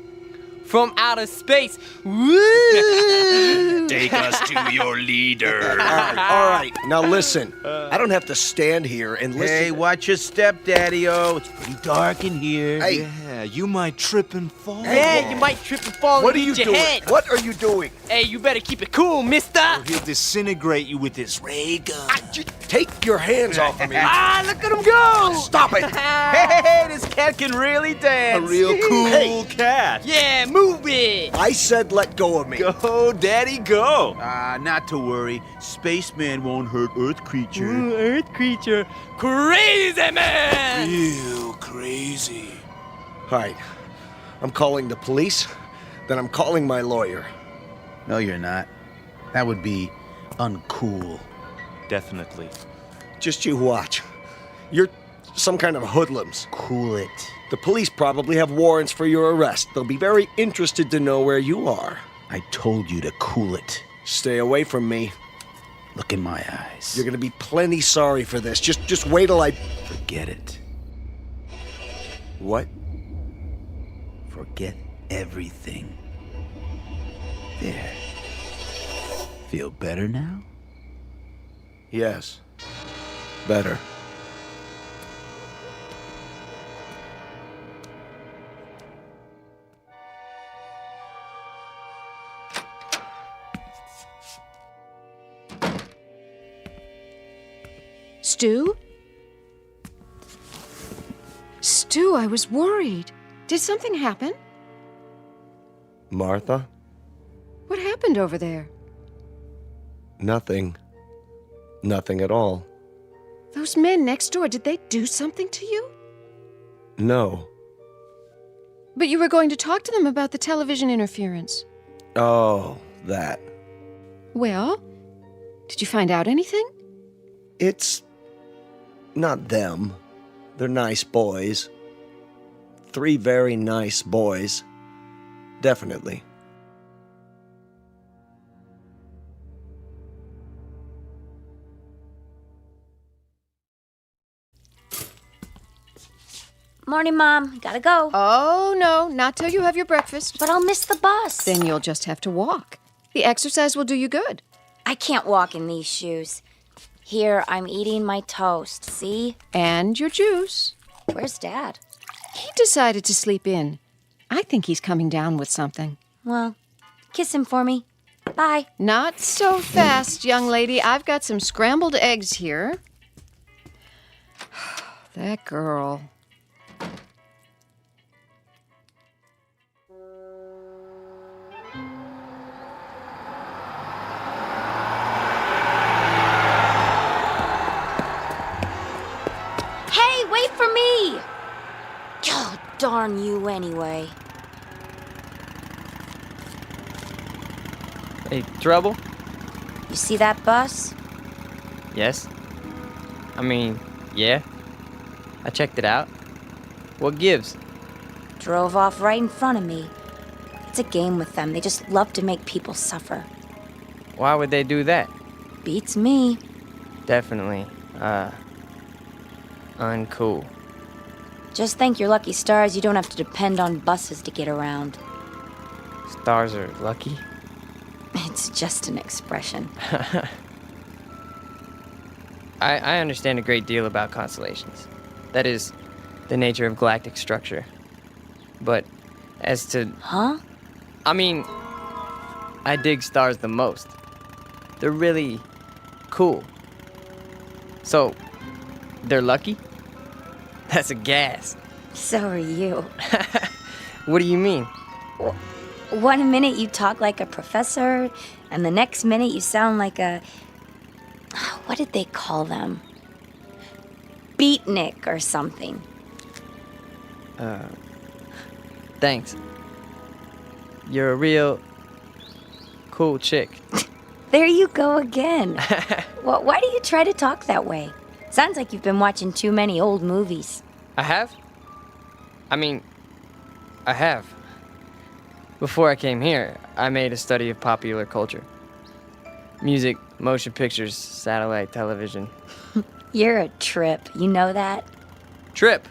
[SPEAKER 13] From outer space. Woo!
[SPEAKER 9] Take us to your leader.
[SPEAKER 19] All right. Now listen. I don't have to stand here and listen.
[SPEAKER 20] Hey, watch your step, Daddy-o. It's pretty dark in here.
[SPEAKER 19] Hey.
[SPEAKER 9] Yeah, you might trip and fall.
[SPEAKER 13] Yeah, you might trip and fall
[SPEAKER 19] What
[SPEAKER 13] and
[SPEAKER 19] are you
[SPEAKER 13] hit your
[SPEAKER 19] doing?
[SPEAKER 13] head.
[SPEAKER 19] What are you doing?
[SPEAKER 13] Hey, you better keep it cool, mister.
[SPEAKER 9] Or he'll disintegrate you with his ray gun.
[SPEAKER 19] Take your hands off of me.
[SPEAKER 13] Ah, look at him go.
[SPEAKER 19] Stop it.
[SPEAKER 20] Hey, this cat can really dance.
[SPEAKER 9] A real cool
[SPEAKER 19] Hey.
[SPEAKER 9] cat.
[SPEAKER 13] Yeah, move it.
[SPEAKER 19] I said let go of me.
[SPEAKER 9] Go, Daddy, go.
[SPEAKER 20] Not to worry. Spaceman won't hurt Earth creature.
[SPEAKER 13] Earth creature. Crazy man.
[SPEAKER 9] Real crazy.
[SPEAKER 19] All right. I'm calling the police. Then I'm calling my lawyer.
[SPEAKER 20] No, you're not. That would be uncool.
[SPEAKER 9] Definitely.
[SPEAKER 19] Just you watch. You're some kind of hoodlums.
[SPEAKER 20] Cool it.
[SPEAKER 19] The police probably have warrants for your arrest. They'll be very interested to know where you are.
[SPEAKER 20] I told you to cool it.
[SPEAKER 19] Stay away from me.
[SPEAKER 20] Look in my eyes.
[SPEAKER 19] You're gonna be plenty sorry for this. Just wait till I...
[SPEAKER 20] Forget it.
[SPEAKER 19] What?
[SPEAKER 20] Forget everything. There. Feel better now?
[SPEAKER 19] Yes. Better.
[SPEAKER 5] Stu? Stu, I was worried. Did something happen?
[SPEAKER 19] Martha?
[SPEAKER 5] What happened over there?
[SPEAKER 19] Nothing. Nothing at all.
[SPEAKER 5] Those men next door, did they do something to you?
[SPEAKER 19] No.
[SPEAKER 5] But you were going to talk to them about the television interference.
[SPEAKER 19] Oh, that.
[SPEAKER 5] Well, did you find out anything?
[SPEAKER 19] It's not them. They're nice boys. 3 very nice boys. Definitely.
[SPEAKER 23] Morning, Mom. Gotta go.
[SPEAKER 5] Oh, no, not till you have your breakfast.
[SPEAKER 23] But I'll miss the bus.
[SPEAKER 5] Then you'll just have to walk. The exercise will do you good.
[SPEAKER 23] I can't walk in these shoes. Here, I'm eating my toast, see?
[SPEAKER 5] And your juice.
[SPEAKER 23] Where's Dad?
[SPEAKER 5] He decided to sleep in. I think he's coming down with something.
[SPEAKER 23] Well, kiss him for me. Bye.
[SPEAKER 5] Not so fast, young lady. I've got some scrambled eggs here. That girl.
[SPEAKER 23] Hey, wait for me! Oh, darn you anyway.
[SPEAKER 13] Hey, trouble?
[SPEAKER 23] You see that bus?
[SPEAKER 13] Yes. I mean, yeah. I checked it out. What gives?
[SPEAKER 23] drove off right in front of me. It's a game with them. They just love to make people suffer.
[SPEAKER 13] Why would they do that?
[SPEAKER 23] Beats me.
[SPEAKER 13] Definitely, uncool.
[SPEAKER 23] Just thank your lucky stars you don't have to depend on buses to get around.
[SPEAKER 13] Stars are lucky?
[SPEAKER 23] It's just an expression.
[SPEAKER 13] I understand a great deal about constellations. That is, the nature of galactic structure. But as to...
[SPEAKER 23] Huh?
[SPEAKER 13] I mean, I dig stars the most. They're really cool. So, they're lucky? That's a gas.
[SPEAKER 23] So are you.
[SPEAKER 13] What do you mean?
[SPEAKER 23] One minute you talk like a professor, and the next minute you sound like a... What did they call them? Beatnik or something.
[SPEAKER 13] Thanks. You're a real cool chick.
[SPEAKER 23] There you go again. Well, why do you try to talk that way? Sounds like you've been watching too many old movies.
[SPEAKER 13] I have? I mean, I have. Before I came here, I made a study of popular culture. Music, motion pictures, satellite television.
[SPEAKER 23] You're a trip, you know that?
[SPEAKER 13] Trip,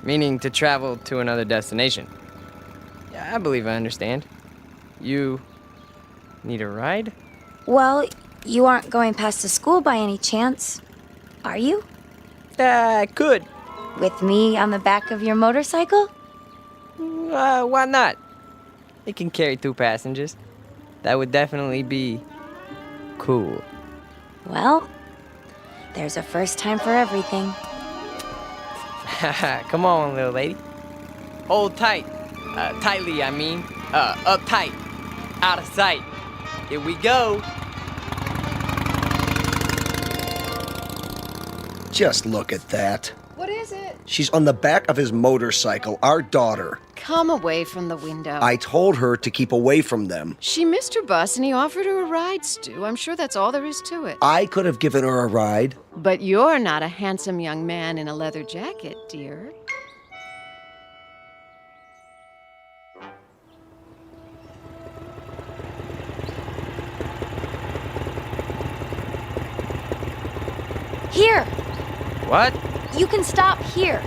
[SPEAKER 13] meaning to travel to another destination. Yeah, I believe I understand. You need a ride?
[SPEAKER 23] Well, you aren't going past the school by any chance, are you?
[SPEAKER 13] I could.
[SPEAKER 23] With me on the back of your motorcycle?
[SPEAKER 13] Why not? It can carry 2 passengers. That would definitely be cool.
[SPEAKER 23] Well, there's a first time for everything.
[SPEAKER 13] Come on, little lady. Hold tight. Tightly, I mean. Uptight. Out of sight. Here we go.
[SPEAKER 19] Just look at that.
[SPEAKER 5] What is it?
[SPEAKER 19] She's on the back of his motorcycle, our daughter.
[SPEAKER 5] Come away from the window.
[SPEAKER 19] I told her to keep away from them.
[SPEAKER 5] She missed her bus and he offered her a ride, Stu. I'm sure that's all there is to it.
[SPEAKER 19] I could have given her a ride.
[SPEAKER 5] But you're not a handsome young man in a leather jacket, dear.
[SPEAKER 23] Here!
[SPEAKER 13] What?
[SPEAKER 23] You can stop here.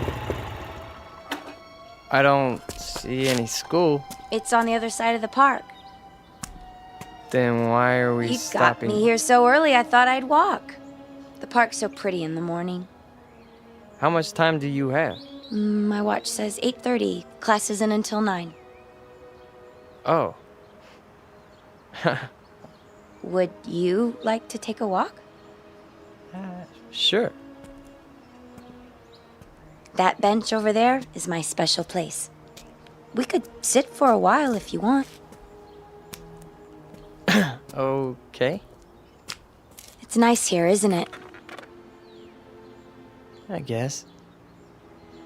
[SPEAKER 13] I don't see any school.
[SPEAKER 23] It's on the other side of the park.
[SPEAKER 13] Then why are we
[SPEAKER 23] You
[SPEAKER 13] stopping?
[SPEAKER 23] got me here so early I thought I'd walk. The park's so pretty in the morning.
[SPEAKER 13] How much time do you have?
[SPEAKER 23] My watch says 8:30. Class isn't until 9.
[SPEAKER 13] Oh.
[SPEAKER 23] Would you like to take a walk?
[SPEAKER 13] Sure.
[SPEAKER 23] That bench over there is my special place. We could sit for a while if you want.
[SPEAKER 13] Okay.
[SPEAKER 23] It's nice here, isn't it?
[SPEAKER 13] I guess.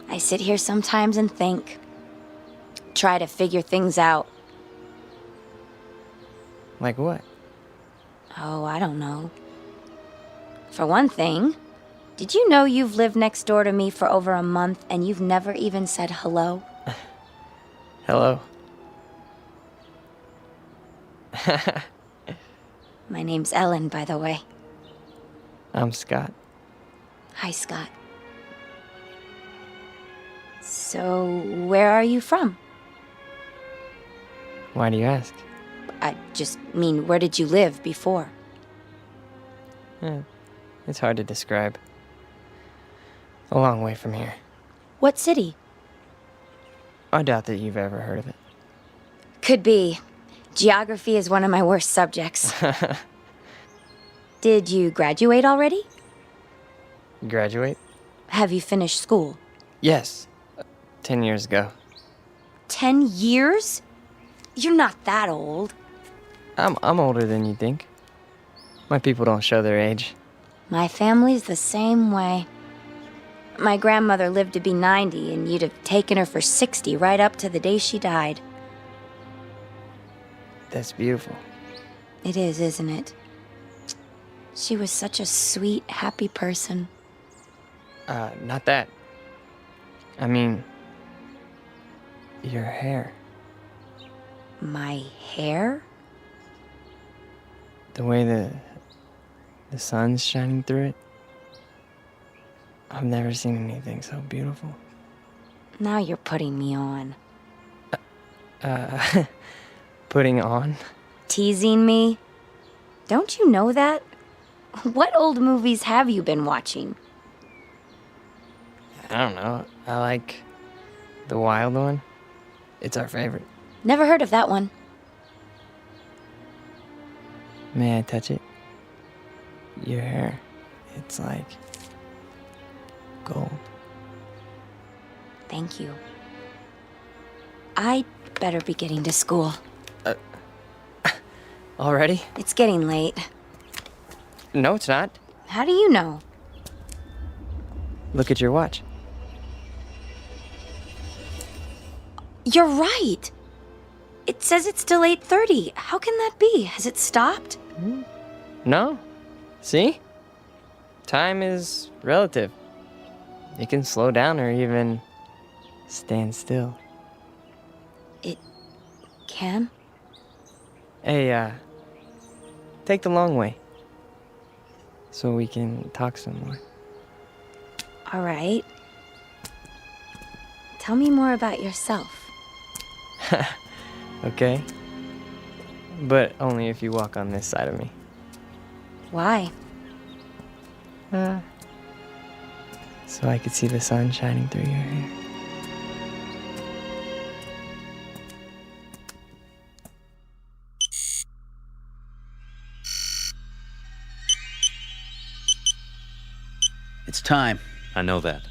[SPEAKER 23] I sit here sometimes and think. Try to figure things out.
[SPEAKER 13] Like what?
[SPEAKER 23] Oh, I don't know. For one thing, did you know you've lived next door to me for over a month and you've never even said hello?
[SPEAKER 13] Hello.
[SPEAKER 23] My name's Ellen, by the way.
[SPEAKER 13] I'm Scott.
[SPEAKER 23] Hi, Scott. So, where are you from?
[SPEAKER 13] Why do you ask?
[SPEAKER 23] I just mean, where did you live before?
[SPEAKER 13] It's hard to describe. A long way from here.
[SPEAKER 23] What city?
[SPEAKER 13] I doubt that you've ever heard of it.
[SPEAKER 23] Could be. Geography is one of my worst subjects. Did you graduate already?
[SPEAKER 13] Graduate?
[SPEAKER 23] Have you finished school?
[SPEAKER 13] Yes. 10 years ago.
[SPEAKER 23] 10 years? You're not that old.
[SPEAKER 13] I'm older than you think. My people don't show their age.
[SPEAKER 23] My family's the same way. My grandmother lived to be 90, and you'd have taken her for 60 right up to the day she died.
[SPEAKER 13] That's beautiful.
[SPEAKER 23] It is, isn't it? She was such a sweet, happy person.
[SPEAKER 13] Not that. I mean, Your hair.
[SPEAKER 23] My hair?
[SPEAKER 13] The way the sun's shining through it. I've never seen anything so beautiful.
[SPEAKER 23] Now you're putting me on.
[SPEAKER 13] Putting on?
[SPEAKER 23] Teasing me? Don't you know that? What old movies have you been watching?
[SPEAKER 13] I don't know. I like the wild one. It's our favorite.
[SPEAKER 23] Never heard of that one.
[SPEAKER 13] May I touch it? Your hair. It's like gold.
[SPEAKER 23] Thank you. I'd better be getting to school.
[SPEAKER 13] Already?
[SPEAKER 23] It's getting late.
[SPEAKER 13] No, it's not.
[SPEAKER 23] How do you know?
[SPEAKER 13] Look at your watch.
[SPEAKER 23] You're right. It says it's still 8:30. How can that be? Has it stopped?
[SPEAKER 13] No. See? Time is relative. It can slow down or even stand still.
[SPEAKER 23] It can?
[SPEAKER 13] Hey, take the long way. So we can talk some more.
[SPEAKER 23] All right. Tell me more about yourself.
[SPEAKER 13] Okay? But only if you walk on this side of me.
[SPEAKER 23] Why?
[SPEAKER 13] So I could see the sun shining through your hair.
[SPEAKER 20] It's time.
[SPEAKER 9] I know that.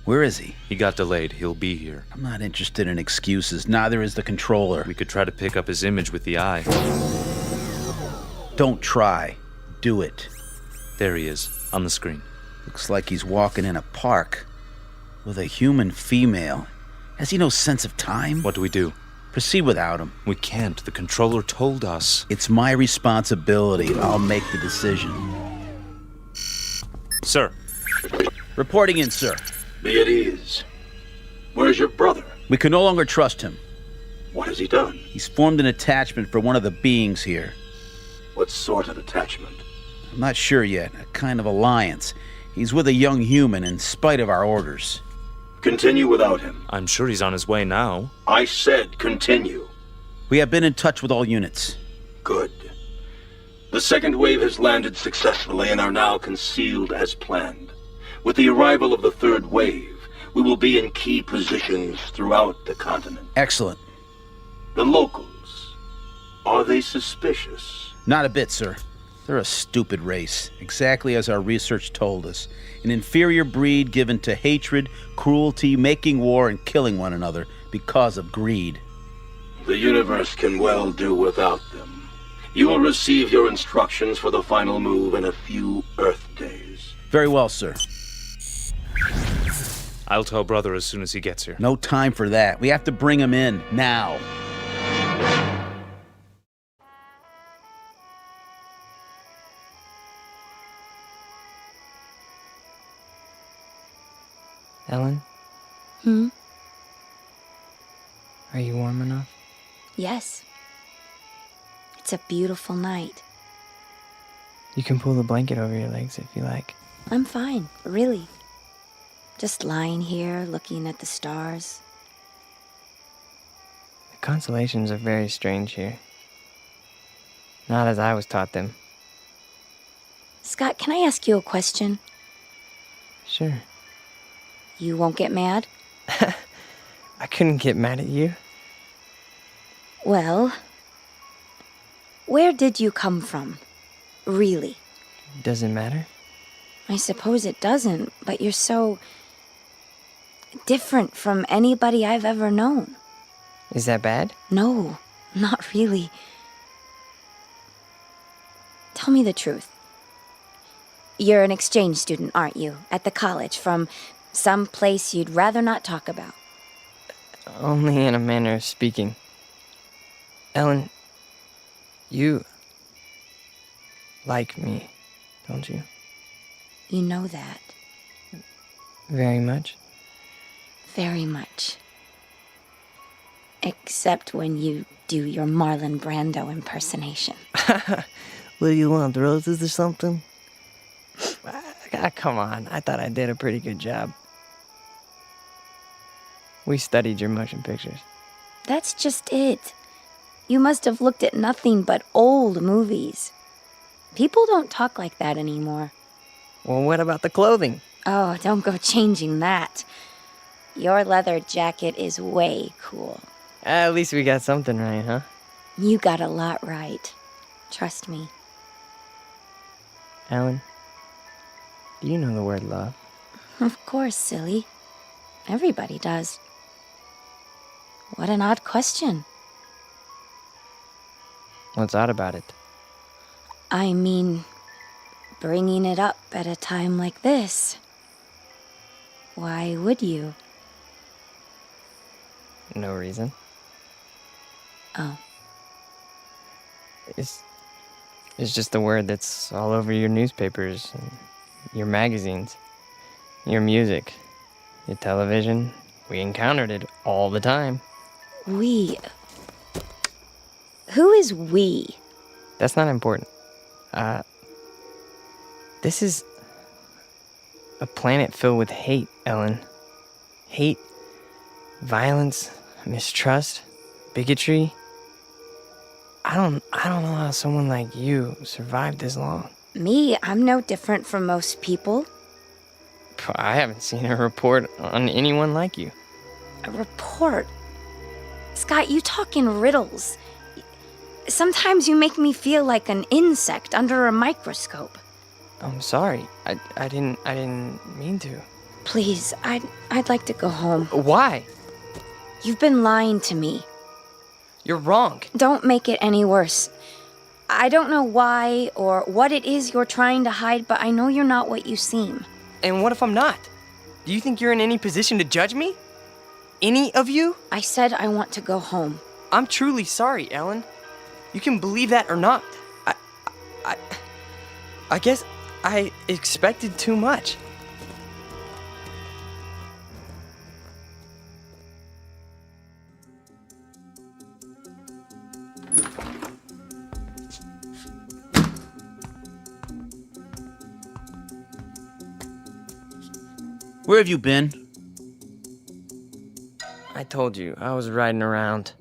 [SPEAKER 20] Where is he?
[SPEAKER 9] He got delayed. He'll be here.
[SPEAKER 20] I'm not interested in excuses. Neither is the controller.
[SPEAKER 9] We could try to pick up his image with the eye.
[SPEAKER 20] Don't try. Do it.
[SPEAKER 9] There he is, on the screen.
[SPEAKER 20] Looks like he's walking in a park with a human female. Has he no sense of time?
[SPEAKER 9] What do we do?
[SPEAKER 20] Proceed without him.
[SPEAKER 9] We can't. The controller told us.
[SPEAKER 20] It's my responsibility. I'll make the decision.
[SPEAKER 9] Sir.
[SPEAKER 20] Reporting in, sir.
[SPEAKER 1] Be at ease. Where's your brother?
[SPEAKER 20] We can no longer trust him.
[SPEAKER 1] What has he done?
[SPEAKER 20] He's formed an attachment for one of the beings here.
[SPEAKER 1] What sort of attachment?
[SPEAKER 20] I'm not sure yet. A kind of alliance. He's with a young human in spite of our orders.
[SPEAKER 1] Continue without him.
[SPEAKER 9] I'm sure he's on his way now.
[SPEAKER 1] I said continue.
[SPEAKER 20] We have been in touch with all units.
[SPEAKER 1] Good. The second wave has landed successfully and are now concealed as planned. With the arrival of the third wave, we will be in key positions throughout the continent.
[SPEAKER 20] Excellent.
[SPEAKER 1] The locals, are they suspicious?
[SPEAKER 20] Not a bit, sir. They're a stupid race, exactly as our research told us. An inferior breed given to hatred, cruelty, making war, and killing one another because of greed.
[SPEAKER 1] The universe can well do without them. You will receive your instructions for the final move in a few Earth days.
[SPEAKER 20] Very well, sir.
[SPEAKER 9] I'll tell brother as soon as he gets here.
[SPEAKER 20] No time for that. We have to bring him in, now.
[SPEAKER 13] Ellen? Are you warm enough?
[SPEAKER 23] Yes. It's a beautiful night.
[SPEAKER 13] You can pull the blanket over your legs if you like.
[SPEAKER 23] I'm fine, really. Just lying here, looking at the stars.
[SPEAKER 13] The constellations are very strange here. Not as I was taught them.
[SPEAKER 23] Scott, can I ask you a question?
[SPEAKER 13] Sure.
[SPEAKER 23] You won't get mad?
[SPEAKER 13] I couldn't get mad at you.
[SPEAKER 23] Well, where did you come from? Really?
[SPEAKER 13] Does it matter?
[SPEAKER 23] I suppose it doesn't, but you're so different from anybody I've ever known.
[SPEAKER 13] Is that bad?
[SPEAKER 23] No, not really. Tell me the truth. You're an exchange student, aren't you? At the college, from some place you'd rather not talk about.
[SPEAKER 13] Only in a manner of speaking. Ellen, you like me, don't you?
[SPEAKER 23] You know that.
[SPEAKER 13] Very much?
[SPEAKER 23] Very much. Except when you do your Marlon Brando impersonation.
[SPEAKER 13] What do you want, roses or something? Come on, I thought I did a pretty good job. We studied your motion pictures.
[SPEAKER 23] That's just it. You must have looked at nothing but old movies. People don't talk like that anymore.
[SPEAKER 13] Well, what about the clothing?
[SPEAKER 23] Oh, don't go changing that. Your leather jacket is way cool.
[SPEAKER 13] At least we got something right, huh?
[SPEAKER 23] You got a lot right. Trust me.
[SPEAKER 13] Alan, do you know the word love?
[SPEAKER 23] Of course, silly. Everybody does. What an odd question.
[SPEAKER 13] What's odd about it?
[SPEAKER 23] I mean, bringing it up at a time like this. Why would you?
[SPEAKER 13] No reason.
[SPEAKER 23] Oh.
[SPEAKER 13] It's just a word that's all over your newspapers, and your magazines, your music, your television. We encountered it all the time.
[SPEAKER 23] We. Who is we?
[SPEAKER 13] That's not important. This is a planet filled with hate, Ellen. Hate, violence, mistrust, bigotry. I don't know how someone like you survived this long.
[SPEAKER 23] Me? I'm no different from most people.
[SPEAKER 13] I haven't seen a report on anyone like you.
[SPEAKER 23] A report? Scott, you talk in riddles. Sometimes you make me feel like an insect under a microscope.
[SPEAKER 13] I'm sorry. I didn't mean to.
[SPEAKER 23] Please, I'd like to go home.
[SPEAKER 13] Why?
[SPEAKER 23] You've been lying to me.
[SPEAKER 13] You're wrong.
[SPEAKER 23] Don't make it any worse. I don't know why or what it is you're trying to hide, but I know you're not what you seem.
[SPEAKER 13] And what if I'm not? Do you think you're in any position to judge me? Any of you?
[SPEAKER 23] I said I want to go home.
[SPEAKER 13] I'm truly sorry, Ellen. You can believe that or not. I guess I expected too much.
[SPEAKER 20] Where have you been?
[SPEAKER 13] I told you, I was riding around.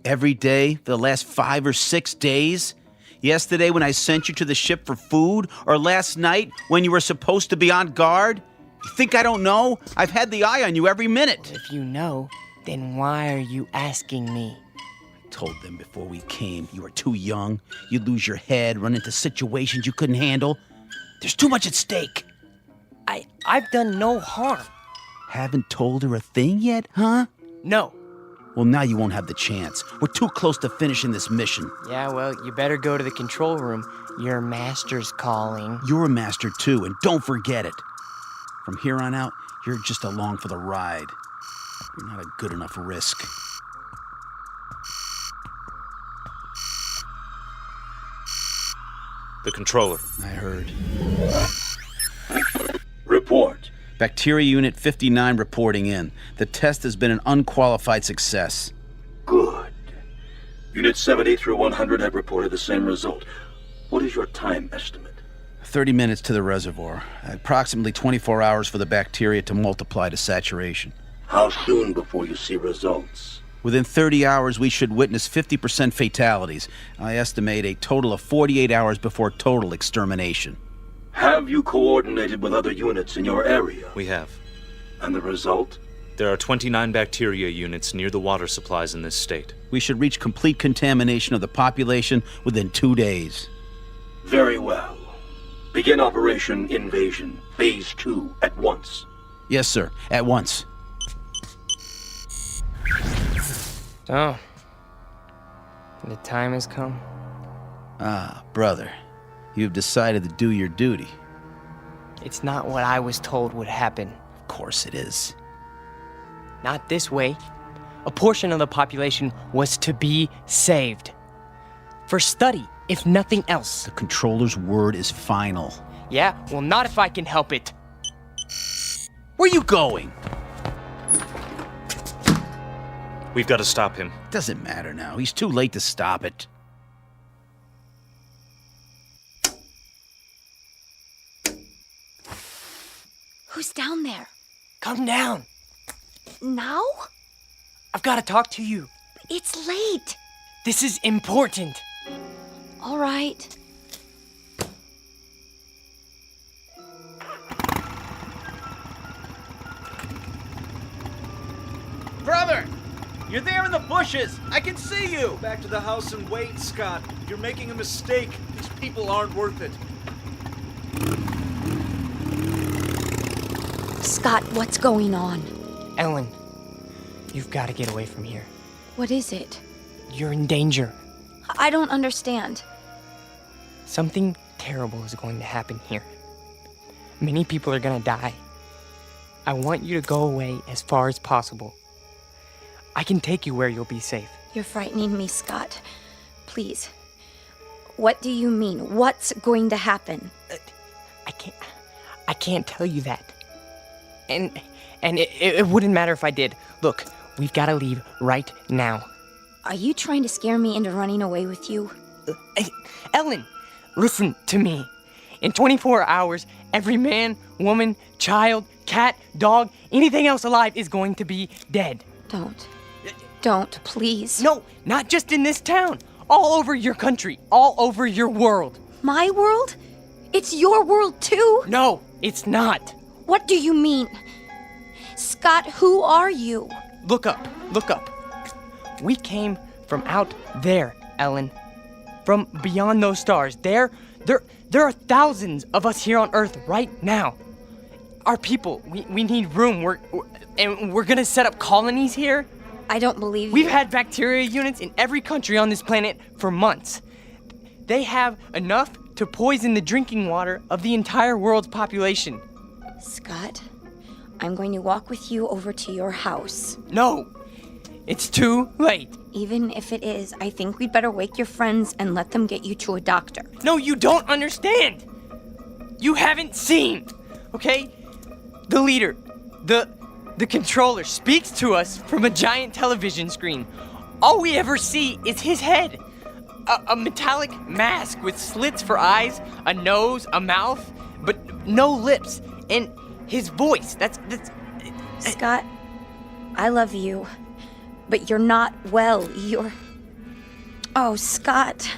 [SPEAKER 20] Every day for the last 5 or 6 days? Yesterday when I sent you to the ship for food? Or last night when you were supposed to be on guard? You think I don't know? I've had the eye on you every minute.
[SPEAKER 13] If you know, then why are you asking me?
[SPEAKER 20] I told them before we came you were too young. You'd lose your head, run into situations you couldn't handle. There's too much at stake.
[SPEAKER 13] I've done no harm.
[SPEAKER 20] Haven't told her a thing yet, huh?
[SPEAKER 13] No.
[SPEAKER 20] Well, now you won't have the chance. We're too close to finishing this mission.
[SPEAKER 13] Yeah, well, you better go to the control room. Your master's calling.
[SPEAKER 20] You're a master, too, and don't forget it. From here on out, you're just along for the ride. You're not a good enough risk.
[SPEAKER 9] The controller.
[SPEAKER 20] I heard.
[SPEAKER 1] Report.
[SPEAKER 20] Bacteria Unit 59 reporting in. The test has been an unqualified success.
[SPEAKER 1] Good. Unit 70 through 100 have reported the same result. What is your time estimate?
[SPEAKER 20] 30 minutes to the reservoir. Approximately 24 hours for the bacteria to multiply to saturation.
[SPEAKER 1] How soon before you see results?
[SPEAKER 20] Within 30 hours, we should witness 50% fatalities. I estimate a total of 48 hours before total extermination.
[SPEAKER 1] Have you coordinated with other units in your area?
[SPEAKER 9] We have.
[SPEAKER 1] And the result?
[SPEAKER 9] There are 29 bacteria units near the water supplies in this state.
[SPEAKER 20] We should reach complete contamination of the population within 2 days.
[SPEAKER 1] Very well. Begin Operation Invasion, Phase 2, at once.
[SPEAKER 20] Yes, sir. At once.
[SPEAKER 13] So, the time has come.
[SPEAKER 20] Ah, brother. You've decided to do your duty.
[SPEAKER 13] It's not what I was told would happen.
[SPEAKER 20] Of course it is.
[SPEAKER 13] Not this way. A portion of the population was to be saved. For study, if nothing else.
[SPEAKER 20] The controller's word is final.
[SPEAKER 13] Yeah, well, not if I can help it.
[SPEAKER 20] Where are you going?
[SPEAKER 9] We've got to stop him.
[SPEAKER 20] Doesn't matter now. He's too late to stop it.
[SPEAKER 3] Who's down there?
[SPEAKER 10] Come down.
[SPEAKER 3] Now?
[SPEAKER 10] I've got to talk to you.
[SPEAKER 3] It's late.
[SPEAKER 10] This is important.
[SPEAKER 3] All right.
[SPEAKER 20] Brother! You're there in the bushes! I can see you!
[SPEAKER 9] Back to the house and wait, Scott. You're making a mistake. These people aren't worth it.
[SPEAKER 3] Scott, what's going on?
[SPEAKER 10] Ellen, you've got to get away from here.
[SPEAKER 3] What is it?
[SPEAKER 10] You're in danger.
[SPEAKER 3] I don't understand.
[SPEAKER 10] Something terrible is going to happen here. Many people are going to die. I want you to go away as far as possible. I can take you where you'll be safe.
[SPEAKER 3] You're frightening me, Scott. Please. What do you mean? What's going to happen?
[SPEAKER 10] I can't tell you that. And it wouldn't matter if I did. Look, we've got to leave right now.
[SPEAKER 3] Are you trying to scare me into running away with you?
[SPEAKER 10] Ellen, listen to me. In 24 hours, every man, woman, child, cat, dog, anything else alive is going to be dead.
[SPEAKER 3] Don't, please.
[SPEAKER 10] No, not just in this town. All over your country. All over your world.
[SPEAKER 3] My world? It's your world too?
[SPEAKER 10] No, it's not.
[SPEAKER 3] What do you mean? Scott, who are you?
[SPEAKER 10] Look up. Look up. We came from out there, Ellen. From beyond those stars. There are thousands of us here on Earth right now. Our people, we need room. We're gonna set up colonies here.
[SPEAKER 3] I don't believe you.
[SPEAKER 10] We've had bacteria units in every country on this planet for months. They have enough to poison the drinking water of the entire world's population.
[SPEAKER 3] Scott, I'm going to walk with you over to your house.
[SPEAKER 10] No, it's too late.
[SPEAKER 3] Even if it is, I think we'd better wake your friends and let them get you to a doctor.
[SPEAKER 10] No, you don't understand. You haven't seen, okay? The leader, the controller speaks to us from a giant television screen. All we ever see is his head. A metallic mask with slits for eyes, a nose, a mouth, but no lips. And his voice, that's...
[SPEAKER 3] Scott, I love you, but you're not well. You're... Oh, Scott.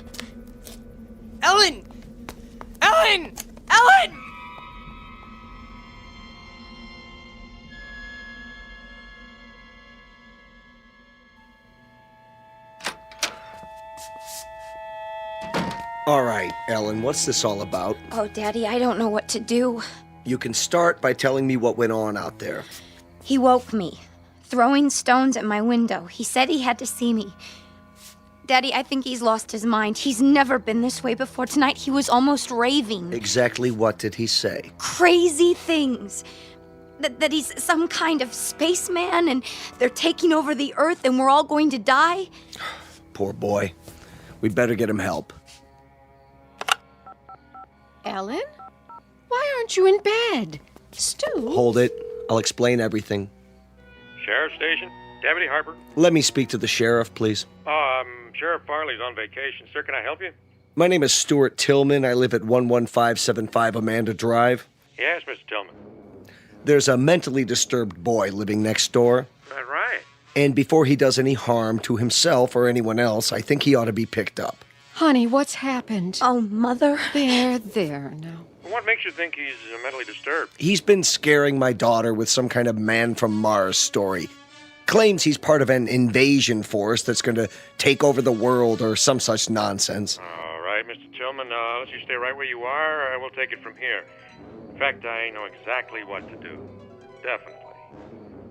[SPEAKER 10] Ellen! Ellen! Ellen!
[SPEAKER 19] All right, Ellen, what's this all about?
[SPEAKER 3] Oh, Daddy, I don't know what to do.
[SPEAKER 19] You can start by telling me what went on out there.
[SPEAKER 3] He woke me, throwing stones at my window. He said he had to see me. Daddy, I think he's lost his mind. He's never been this way before. Tonight, he was almost raving.
[SPEAKER 19] Exactly what did he say?
[SPEAKER 3] Crazy things. That he's some kind of spaceman and they're taking over the Earth and we're all going to die.
[SPEAKER 19] Poor boy. We better get him help.
[SPEAKER 5] Ellen? Why aren't you in bed? Stu?
[SPEAKER 19] Hold it. I'll explain everything.
[SPEAKER 14] Sheriff Station? Deputy Harper?
[SPEAKER 19] Let me speak to the sheriff, please.
[SPEAKER 14] Sheriff Farley's on vacation. Sir, can I help you?
[SPEAKER 19] My name is Stuart Tillman. I live at 11575 Amanda Drive.
[SPEAKER 14] Yes, Mr. Tillman.
[SPEAKER 19] There's a mentally disturbed boy living next door.
[SPEAKER 14] That right?
[SPEAKER 19] And before he does any harm to himself or anyone else, I think he ought to be picked up.
[SPEAKER 5] Honey, what's happened?
[SPEAKER 3] Oh, Mother.
[SPEAKER 5] There now.
[SPEAKER 14] What makes you think he's mentally disturbed?
[SPEAKER 19] He's been scaring my daughter with some kind of man from Mars story. Claims he's part of an invasion force that's going to take over the world or some such nonsense.
[SPEAKER 14] All right, Mr. Tillman, let you stay right where you are. We'll take it from here. In fact, I know exactly what to do. Definitely.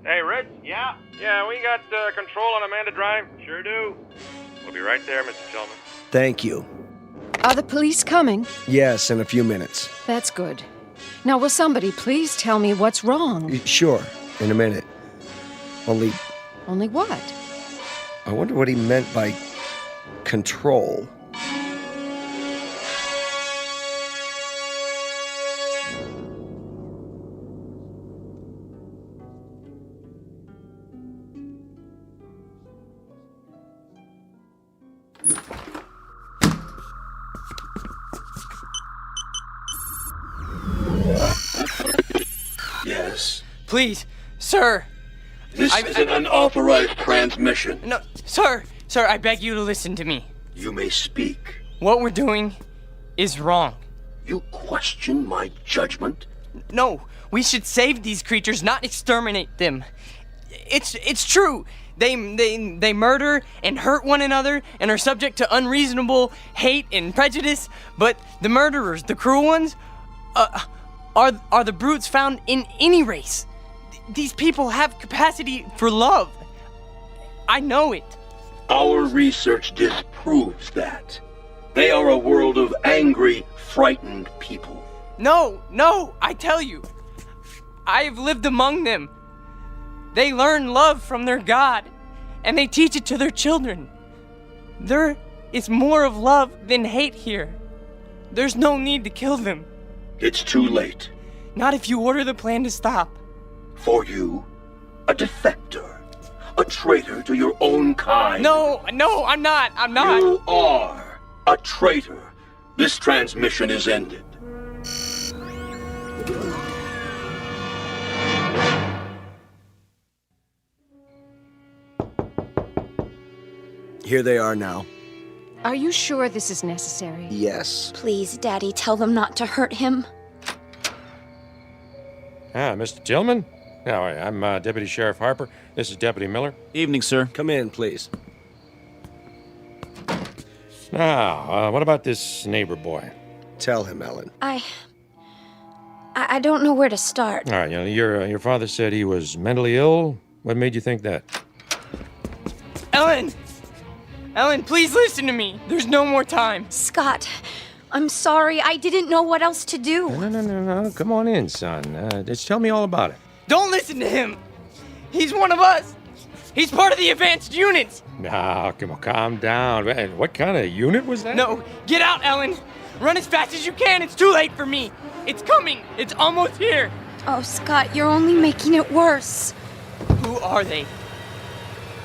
[SPEAKER 14] Hey, Ritz? Yeah? Yeah, we got control on Amanda Drive? Sure do. We'll be right there, Mr. Tillman.
[SPEAKER 19] Thank you.
[SPEAKER 5] Are the police coming?
[SPEAKER 19] Yes, in a few minutes.
[SPEAKER 5] That's good. Now, will somebody please tell me what's wrong?
[SPEAKER 19] Sure, in a minute. Only
[SPEAKER 5] what?
[SPEAKER 19] I wonder what he meant by control.
[SPEAKER 10] Please, sir.
[SPEAKER 1] This is an unauthorized transmission.
[SPEAKER 10] No, sir, I beg you to listen to me.
[SPEAKER 1] You may speak.
[SPEAKER 10] What we're doing is wrong.
[SPEAKER 1] You question my judgment?
[SPEAKER 10] No, we should save these creatures, not exterminate them. It's true. They murder and hurt one another and are subject to unreasonable hate and prejudice. But the murderers, the cruel ones, are the brutes found in any race. These people have capacity for love. I know it.
[SPEAKER 1] Our research disproves that. They are a world of angry, frightened people.
[SPEAKER 10] No, I tell you. I have lived among them. They learn love from their God, and they teach it to their children. There is more of love than hate here. There's no need to kill them.
[SPEAKER 1] It's too late.
[SPEAKER 10] Not if you order the plan to stop.
[SPEAKER 1] For you, a defector, a traitor to your own kind.
[SPEAKER 10] No, I'm not.
[SPEAKER 1] You are a traitor. This transmission is ended.
[SPEAKER 19] Here they are now.
[SPEAKER 8] Are you sure this is necessary?
[SPEAKER 19] Yes.
[SPEAKER 3] Please, Daddy, tell them not to hurt him.
[SPEAKER 12] Mr. Tillman? No, I'm Deputy Sheriff Harper. This is Deputy Miller.
[SPEAKER 20] Evening, sir.
[SPEAKER 19] Come in, please.
[SPEAKER 12] Now, what about this neighbor boy?
[SPEAKER 19] Tell him, Ellen.
[SPEAKER 3] I don't know where to start.
[SPEAKER 12] All right, your father said he was mentally ill. What made you think that?
[SPEAKER 10] Ellen, please listen to me. There's no more time.
[SPEAKER 3] Scott, I'm sorry. I didn't know what else to do.
[SPEAKER 12] No. Come on in, son. Just tell me all about it.
[SPEAKER 10] Don't listen to him. He's one of us. He's part of the advanced units.
[SPEAKER 12] No, come on, calm down. What kind of unit was that?
[SPEAKER 10] No, get out, Ellen. Run as fast as you can. It's too late for me. It's coming. It's almost here.
[SPEAKER 3] Oh, Scott, you're only making it worse.
[SPEAKER 10] Who are they?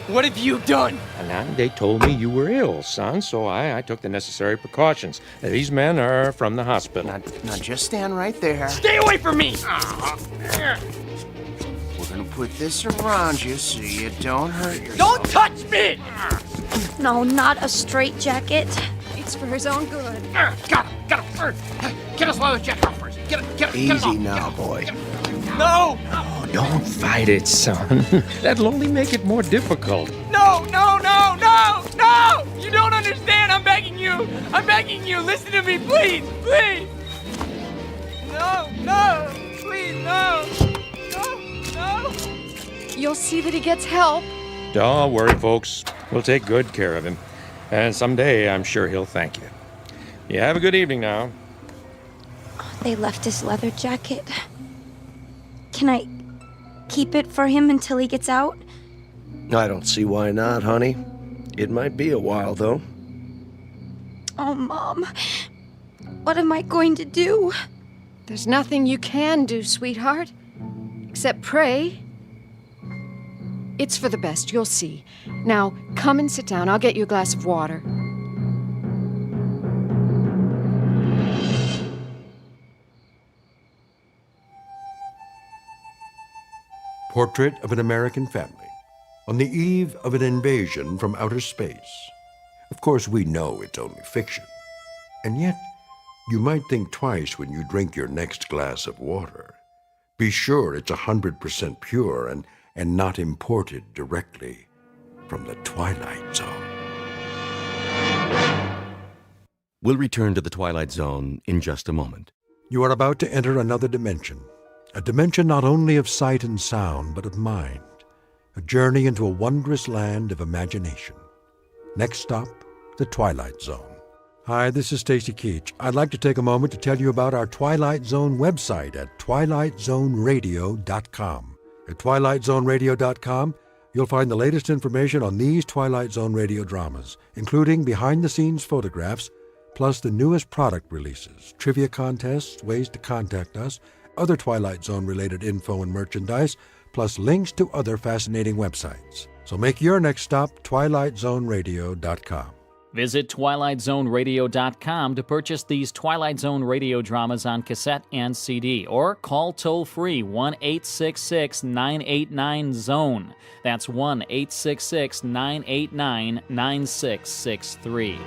[SPEAKER 10] What have you done?
[SPEAKER 12] And they told me you were ill, son, so I took the necessary precautions. These men are from the hospital.
[SPEAKER 17] Now just stand right there.
[SPEAKER 10] Stay away from me!
[SPEAKER 17] We're gonna put this around you so you don't hurt yourself.
[SPEAKER 10] Don't touch me!
[SPEAKER 3] No, not a straitjacket.
[SPEAKER 8] It's for his own good.
[SPEAKER 6] Got him. Get us leather jacket off first. Get it
[SPEAKER 19] Easy
[SPEAKER 6] off.
[SPEAKER 19] now, boy.
[SPEAKER 10] No!
[SPEAKER 12] Oh, don't fight it, son. That'll only make it more difficult.
[SPEAKER 10] No! You don't understand. I'm begging you. Listen to me, please. No. Please, no.
[SPEAKER 8] You'll see that he gets help.
[SPEAKER 12] Don't worry, folks. We'll take good care of him. And someday, I'm sure he'll thank you. You have a good evening now.
[SPEAKER 3] They left his leather jacket. Can I keep it for him until he gets out?
[SPEAKER 19] I don't see why not, honey. It might be a while, though.
[SPEAKER 3] Oh, Mom. What am I going to do?
[SPEAKER 8] There's nothing you can do, sweetheart, except pray. It's for the best, you'll see. Now, come and sit down. I'll get you a glass of water.
[SPEAKER 15] Portrait of an American family on the eve of an invasion from outer space. Of course, we know it's only fiction. And yet, you might think twice when you drink your next glass of water. Be sure it's 100% pure and not imported directly from the Twilight Zone.
[SPEAKER 2] We'll return to the Twilight Zone in just a moment.
[SPEAKER 15] You are about to enter another dimension. A dimension not only of sight and sound, but of mind. A journey into a wondrous land of imagination. Next stop, the Twilight Zone. Hi, this is Stacy Keach. I'd like to take a moment to tell you about our Twilight Zone website at twilightzoneradio.com. At twilightzoneradio.com, you'll find the latest information on these Twilight Zone radio dramas, including behind-the-scenes photographs, plus the newest product releases, trivia contests, ways to contact us, other Twilight Zone-related info and merchandise, plus links to other fascinating websites. So make your next stop twilightzoneradio.com.
[SPEAKER 11] Visit TwilightZoneRadio.com to purchase these Twilight Zone radio dramas on cassette and CD, or call toll-free 1-866-989-ZONE. That's 1-866-989-9663.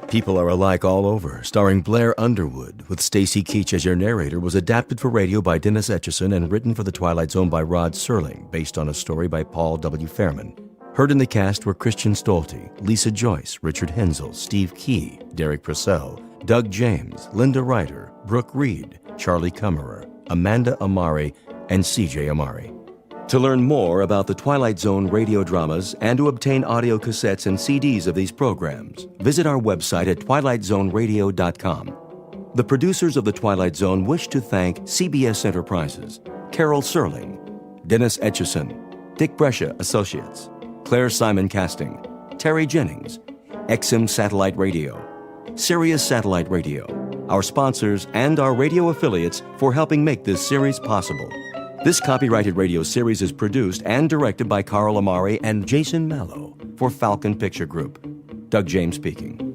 [SPEAKER 2] People Are Alike All Over, starring Blair Underwood, with Stacy Keach as your narrator, was adapted for radio by Dennis Etchison and written for The Twilight Zone by Rod Serling, based on a story by Paul W. Fairman. Heard in the cast were Christian Stolte, Lisa Joyce, Richard Hensel, Steve Key, Derek Purcell, Doug James, Linda Ryder, Brooke Reed, Charlie Kummerer, Amanda Amari, and C.J. Amari. To learn more about the Twilight Zone radio dramas and to obtain audio cassettes and CDs of these programs, visit our website at twilightzoneradio.com. The producers of The Twilight Zone wish to thank CBS Enterprises, Carol Serling, Dennis Etchison, Dick Brescia Associates, Claire Simon Casting, Terry Jennings, XM Satellite Radio, Sirius Satellite Radio, our sponsors, and our radio affiliates for helping make this series possible. This copyrighted radio series is produced and directed by Carl Amari and Jason Mallow for Falcon Picture Group. Doug James speaking.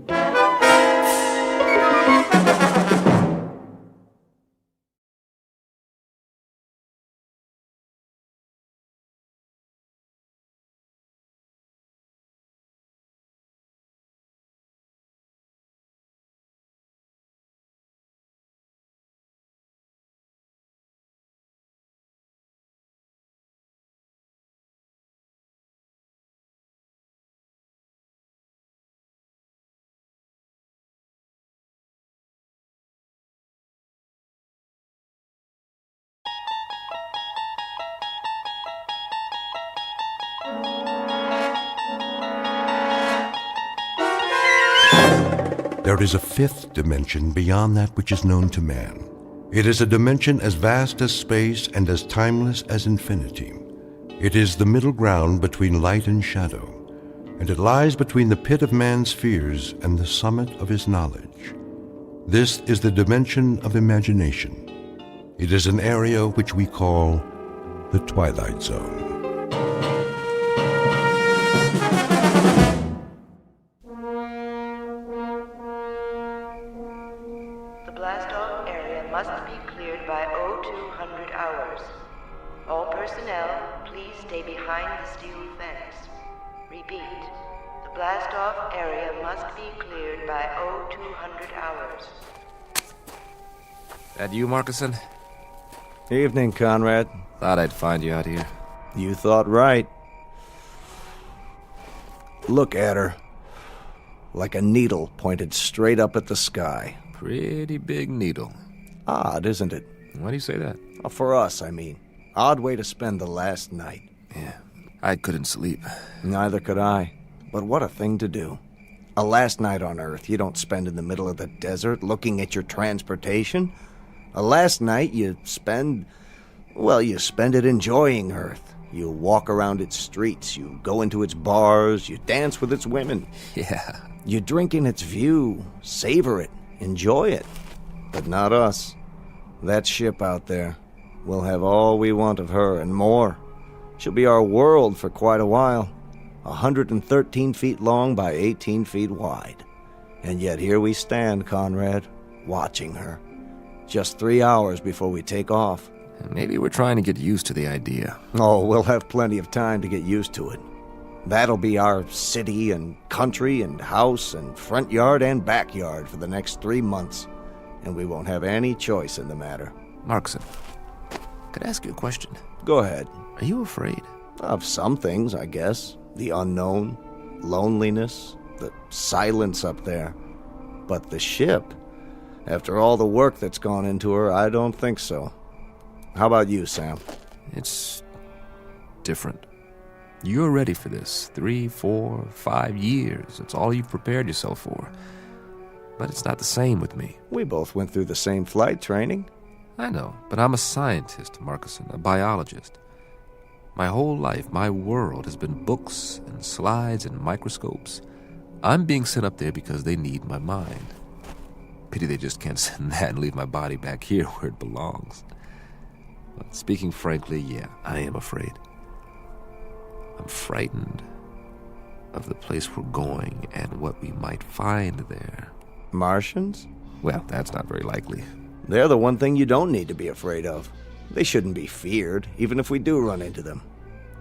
[SPEAKER 15] There is a fifth dimension beyond that which is known to man. It is a dimension as vast as space and as timeless as infinity. It is the middle ground between light and shadow, and it lies between the pit of man's fears and the summit of his knowledge. This is the dimension of imagination. It is an area which we call the Twilight Zone.
[SPEAKER 18] Blast-off area must be cleared by 0200 hours. All personnel, please stay behind the steel fence. Repeat, the blast-off area must be cleared by 0200 hours.
[SPEAKER 21] That you, Markison?
[SPEAKER 24] Evening, Conrad.
[SPEAKER 21] Thought I'd find you out here.
[SPEAKER 24] You thought right. Look at her. Like a needle pointed straight up at the sky.
[SPEAKER 21] Pretty big needle.
[SPEAKER 24] Odd, isn't it?
[SPEAKER 21] Why do you say that?
[SPEAKER 24] For us, I mean. Odd way to spend the last night.
[SPEAKER 21] Yeah, I couldn't sleep.
[SPEAKER 24] Neither could I. But what a thing to do. A last night on Earth you don't spend in the middle of the desert looking at your transportation. A last night you spend it enjoying Earth. You walk around its streets, you go into its bars, you dance with its women.
[SPEAKER 21] Yeah.
[SPEAKER 24] You drink in its view, savor it, enjoy it. But not us. That ship out there. We'll have all we want of her and more. She'll be our world for quite a while. 113 feet long by 18 feet wide. And yet here we stand, Conrad, watching her. Just 3 hours before we take off.
[SPEAKER 21] Maybe we're trying to get used to the idea.
[SPEAKER 24] Oh, we'll have plenty of time to get used to it. That'll be our city and country and house and front yard and backyard for the next 3 months. And we won't have any choice in the matter.
[SPEAKER 21] Markson, could I ask you a question?
[SPEAKER 24] Go ahead.
[SPEAKER 21] Are you afraid?
[SPEAKER 24] Of some things, I guess. The unknown, loneliness, the silence up there. But the ship, after all the work that's gone into her, I don't think so. How about you, Sam?
[SPEAKER 21] It's different. You're ready for this. 3, 4, 5 years. It's all you've prepared yourself for. But it's not the same with me.
[SPEAKER 24] We both went through the same flight training.
[SPEAKER 21] I know, but I'm a scientist, Markison, a biologist. My whole life, my world has been books and slides and microscopes. I'm being sent up there because they need my mind. Pity they just can't send that and leave my body back here where it belongs. But speaking frankly, yeah, I am afraid. I'm frightened of the place we're going and what we might find there.
[SPEAKER 24] Martians?
[SPEAKER 21] Well, that's not very likely.
[SPEAKER 24] They're the one thing you don't need to be afraid of. They shouldn't be feared, even if we do run into them.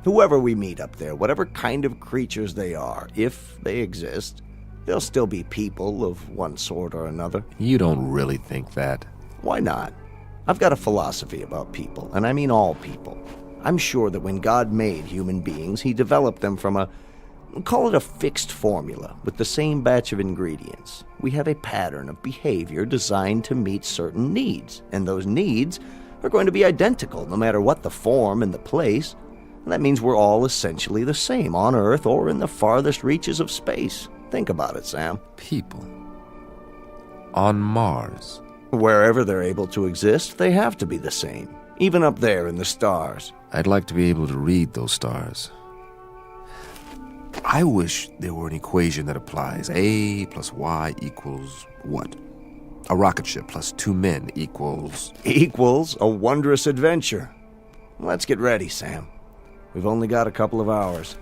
[SPEAKER 24] Whoever we meet up there, whatever kind of creatures they are, if they exist, they'll still be people of one sort or another.
[SPEAKER 21] You don't really think that?
[SPEAKER 24] Why not? I've got a philosophy about people, and I mean all people. I'm sure that when God made human beings, he developed them from call it a fixed formula, with the same batch of ingredients. We have a pattern of behavior designed to meet certain needs, and those needs are going to be identical no matter what the form and the place. And that means we're all essentially the same on Earth or in the farthest reaches of space. Think about it, Sam.
[SPEAKER 21] People. On Mars.
[SPEAKER 24] Wherever they're able to exist, they have to be the same, even up there in the stars.
[SPEAKER 21] I'd like to be able to read those stars. I wish there were an equation that applies. A plus Y equals what? A rocket ship plus 2 men equals...
[SPEAKER 24] Equals a wondrous adventure. Let's get ready, Sam. We've only got a couple of hours.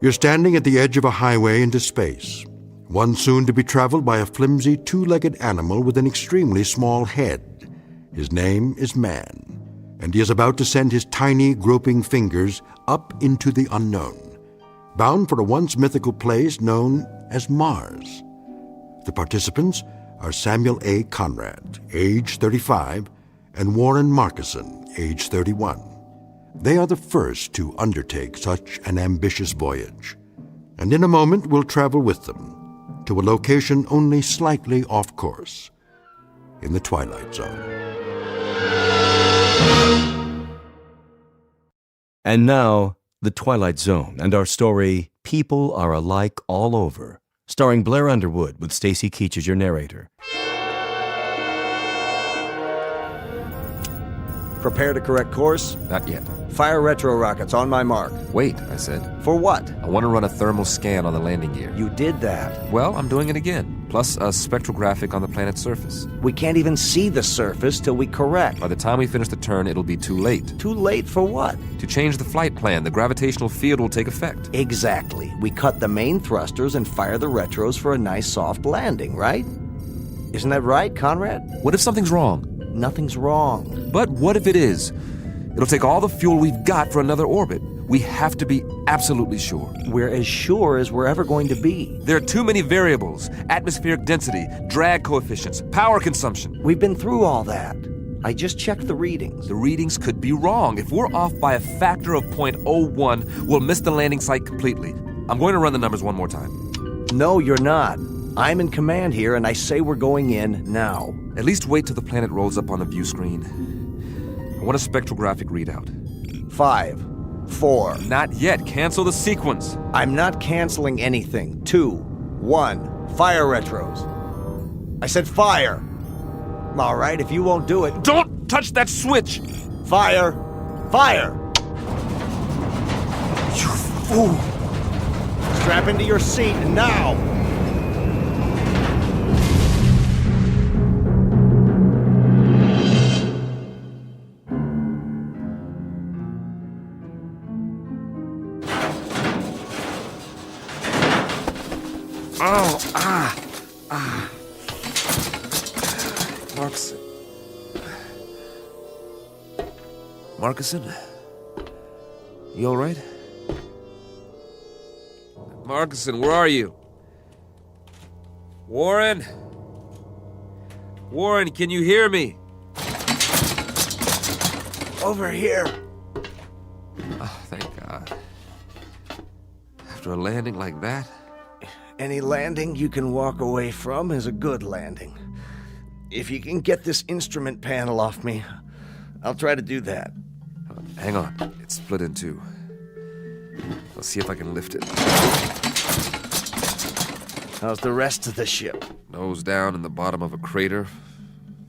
[SPEAKER 15] You're standing at the edge of a highway into space, one soon to be traveled by a flimsy, two-legged animal with an extremely small head. His name is Man, and he is about to send his tiny, groping fingers up into the unknown, bound for a once mythical place known as Mars. The participants are Samuel A. Conrad, age 35, and Warren Markison, age 31. They are the first to undertake such an ambitious voyage, and in a moment we'll travel with them to a location only slightly off course, in the Twilight Zone.
[SPEAKER 2] And now, The Twilight Zone and our story, People Are Alike All Over, starring Blair Underwood with Stacy Keach as your narrator.
[SPEAKER 24] Prepare to correct course?
[SPEAKER 21] Not yet.
[SPEAKER 24] Fire retro rockets on my mark.
[SPEAKER 21] Wait, I said.
[SPEAKER 24] For what?
[SPEAKER 21] I want to run a thermal scan on the landing gear.
[SPEAKER 24] You did that.
[SPEAKER 21] Well, I'm doing it again. Plus a spectrographic on the planet's surface.
[SPEAKER 24] We can't even see the surface till we correct.
[SPEAKER 21] By the time we finish the turn, it'll be too late.
[SPEAKER 24] Too late for what?
[SPEAKER 21] To change the flight plan. The gravitational field will take effect.
[SPEAKER 24] Exactly. We cut the main thrusters and fire the retros for a nice soft landing, right? Isn't that right, Conrad?
[SPEAKER 21] What if something's wrong?
[SPEAKER 24] Nothing's wrong.
[SPEAKER 21] But what if it is? It'll take all the fuel we've got for another orbit. We have to be absolutely sure.
[SPEAKER 24] We're as sure as we're ever going to be.
[SPEAKER 21] There are too many variables. Atmospheric density, drag coefficients, power consumption.
[SPEAKER 24] We've been through all that. I just checked the readings.
[SPEAKER 21] The readings could be wrong. If we're off by a factor of 0.01, we'll miss the landing site completely. I'm going to run the numbers one more time.
[SPEAKER 24] No, you're not. I'm in command here, and I say we're going in now.
[SPEAKER 21] At least wait till the planet rolls up on the view screen. I want a spectrographic readout.
[SPEAKER 24] 5, 4.
[SPEAKER 21] Not yet. Cancel the sequence.
[SPEAKER 24] I'm not canceling anything. 2, 1. Fire retros. I said fire. All right, if you won't do it...
[SPEAKER 21] Don't touch that switch!
[SPEAKER 24] Fire! Fire!
[SPEAKER 21] You fool!
[SPEAKER 24] Strap into your seat now!
[SPEAKER 21] Oh, Markison? You all right? Markison, where are you? Warren? Warren, can you hear me?
[SPEAKER 24] Over here.
[SPEAKER 21] Oh, thank God. After a landing like that?
[SPEAKER 24] Any landing you can walk away from is a good landing. If you can get this instrument panel off me, I'll try to do that.
[SPEAKER 21] Hang on. It's split in two. I'll see if I can lift it.
[SPEAKER 24] How's the rest of the ship?
[SPEAKER 21] Nose down in the bottom of a crater,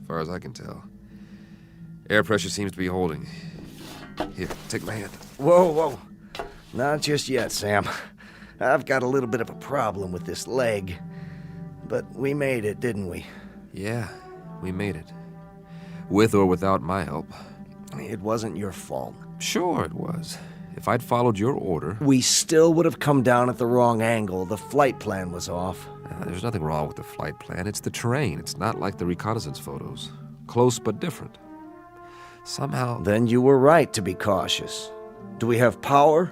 [SPEAKER 21] as far as I can tell. Air pressure seems to be holding. Here, take my hand.
[SPEAKER 24] Whoa, whoa.
[SPEAKER 19] Not just yet, Sam. I've got a little bit of a problem with this leg. But we made it, didn't we?
[SPEAKER 21] Yeah, we made it. With or without my help.
[SPEAKER 19] It wasn't your fault.
[SPEAKER 21] Sure it was. If I'd followed your order...
[SPEAKER 19] We still would have come down at the wrong angle. The flight plan was off.
[SPEAKER 21] There's nothing wrong with the flight plan. It's the terrain. It's not like the reconnaissance photos. Close but different. Somehow...
[SPEAKER 19] Then you were right to be cautious. Do we have power?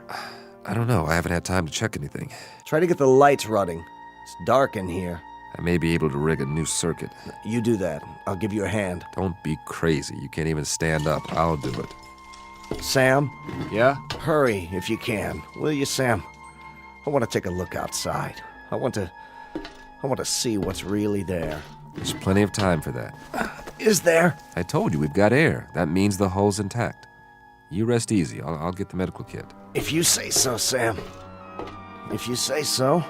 [SPEAKER 21] I don't know. I haven't had time to check anything.
[SPEAKER 19] Try to get the lights running. It's dark in here.
[SPEAKER 21] I may be able to rig a new circuit.
[SPEAKER 19] You do that. I'll give you a hand.
[SPEAKER 21] Don't be crazy. You can't even stand up. I'll do it.
[SPEAKER 19] Sam?
[SPEAKER 21] Yeah?
[SPEAKER 19] Hurry if you can. Will you, Sam? I want to take a look outside. I want to see what's really there.
[SPEAKER 21] There's plenty of time for that.
[SPEAKER 19] Is there?
[SPEAKER 21] I told you, we've got air. That means the hull's intact. You rest easy. I'll get the medical kit.
[SPEAKER 19] If you say so, Sam. If you say so.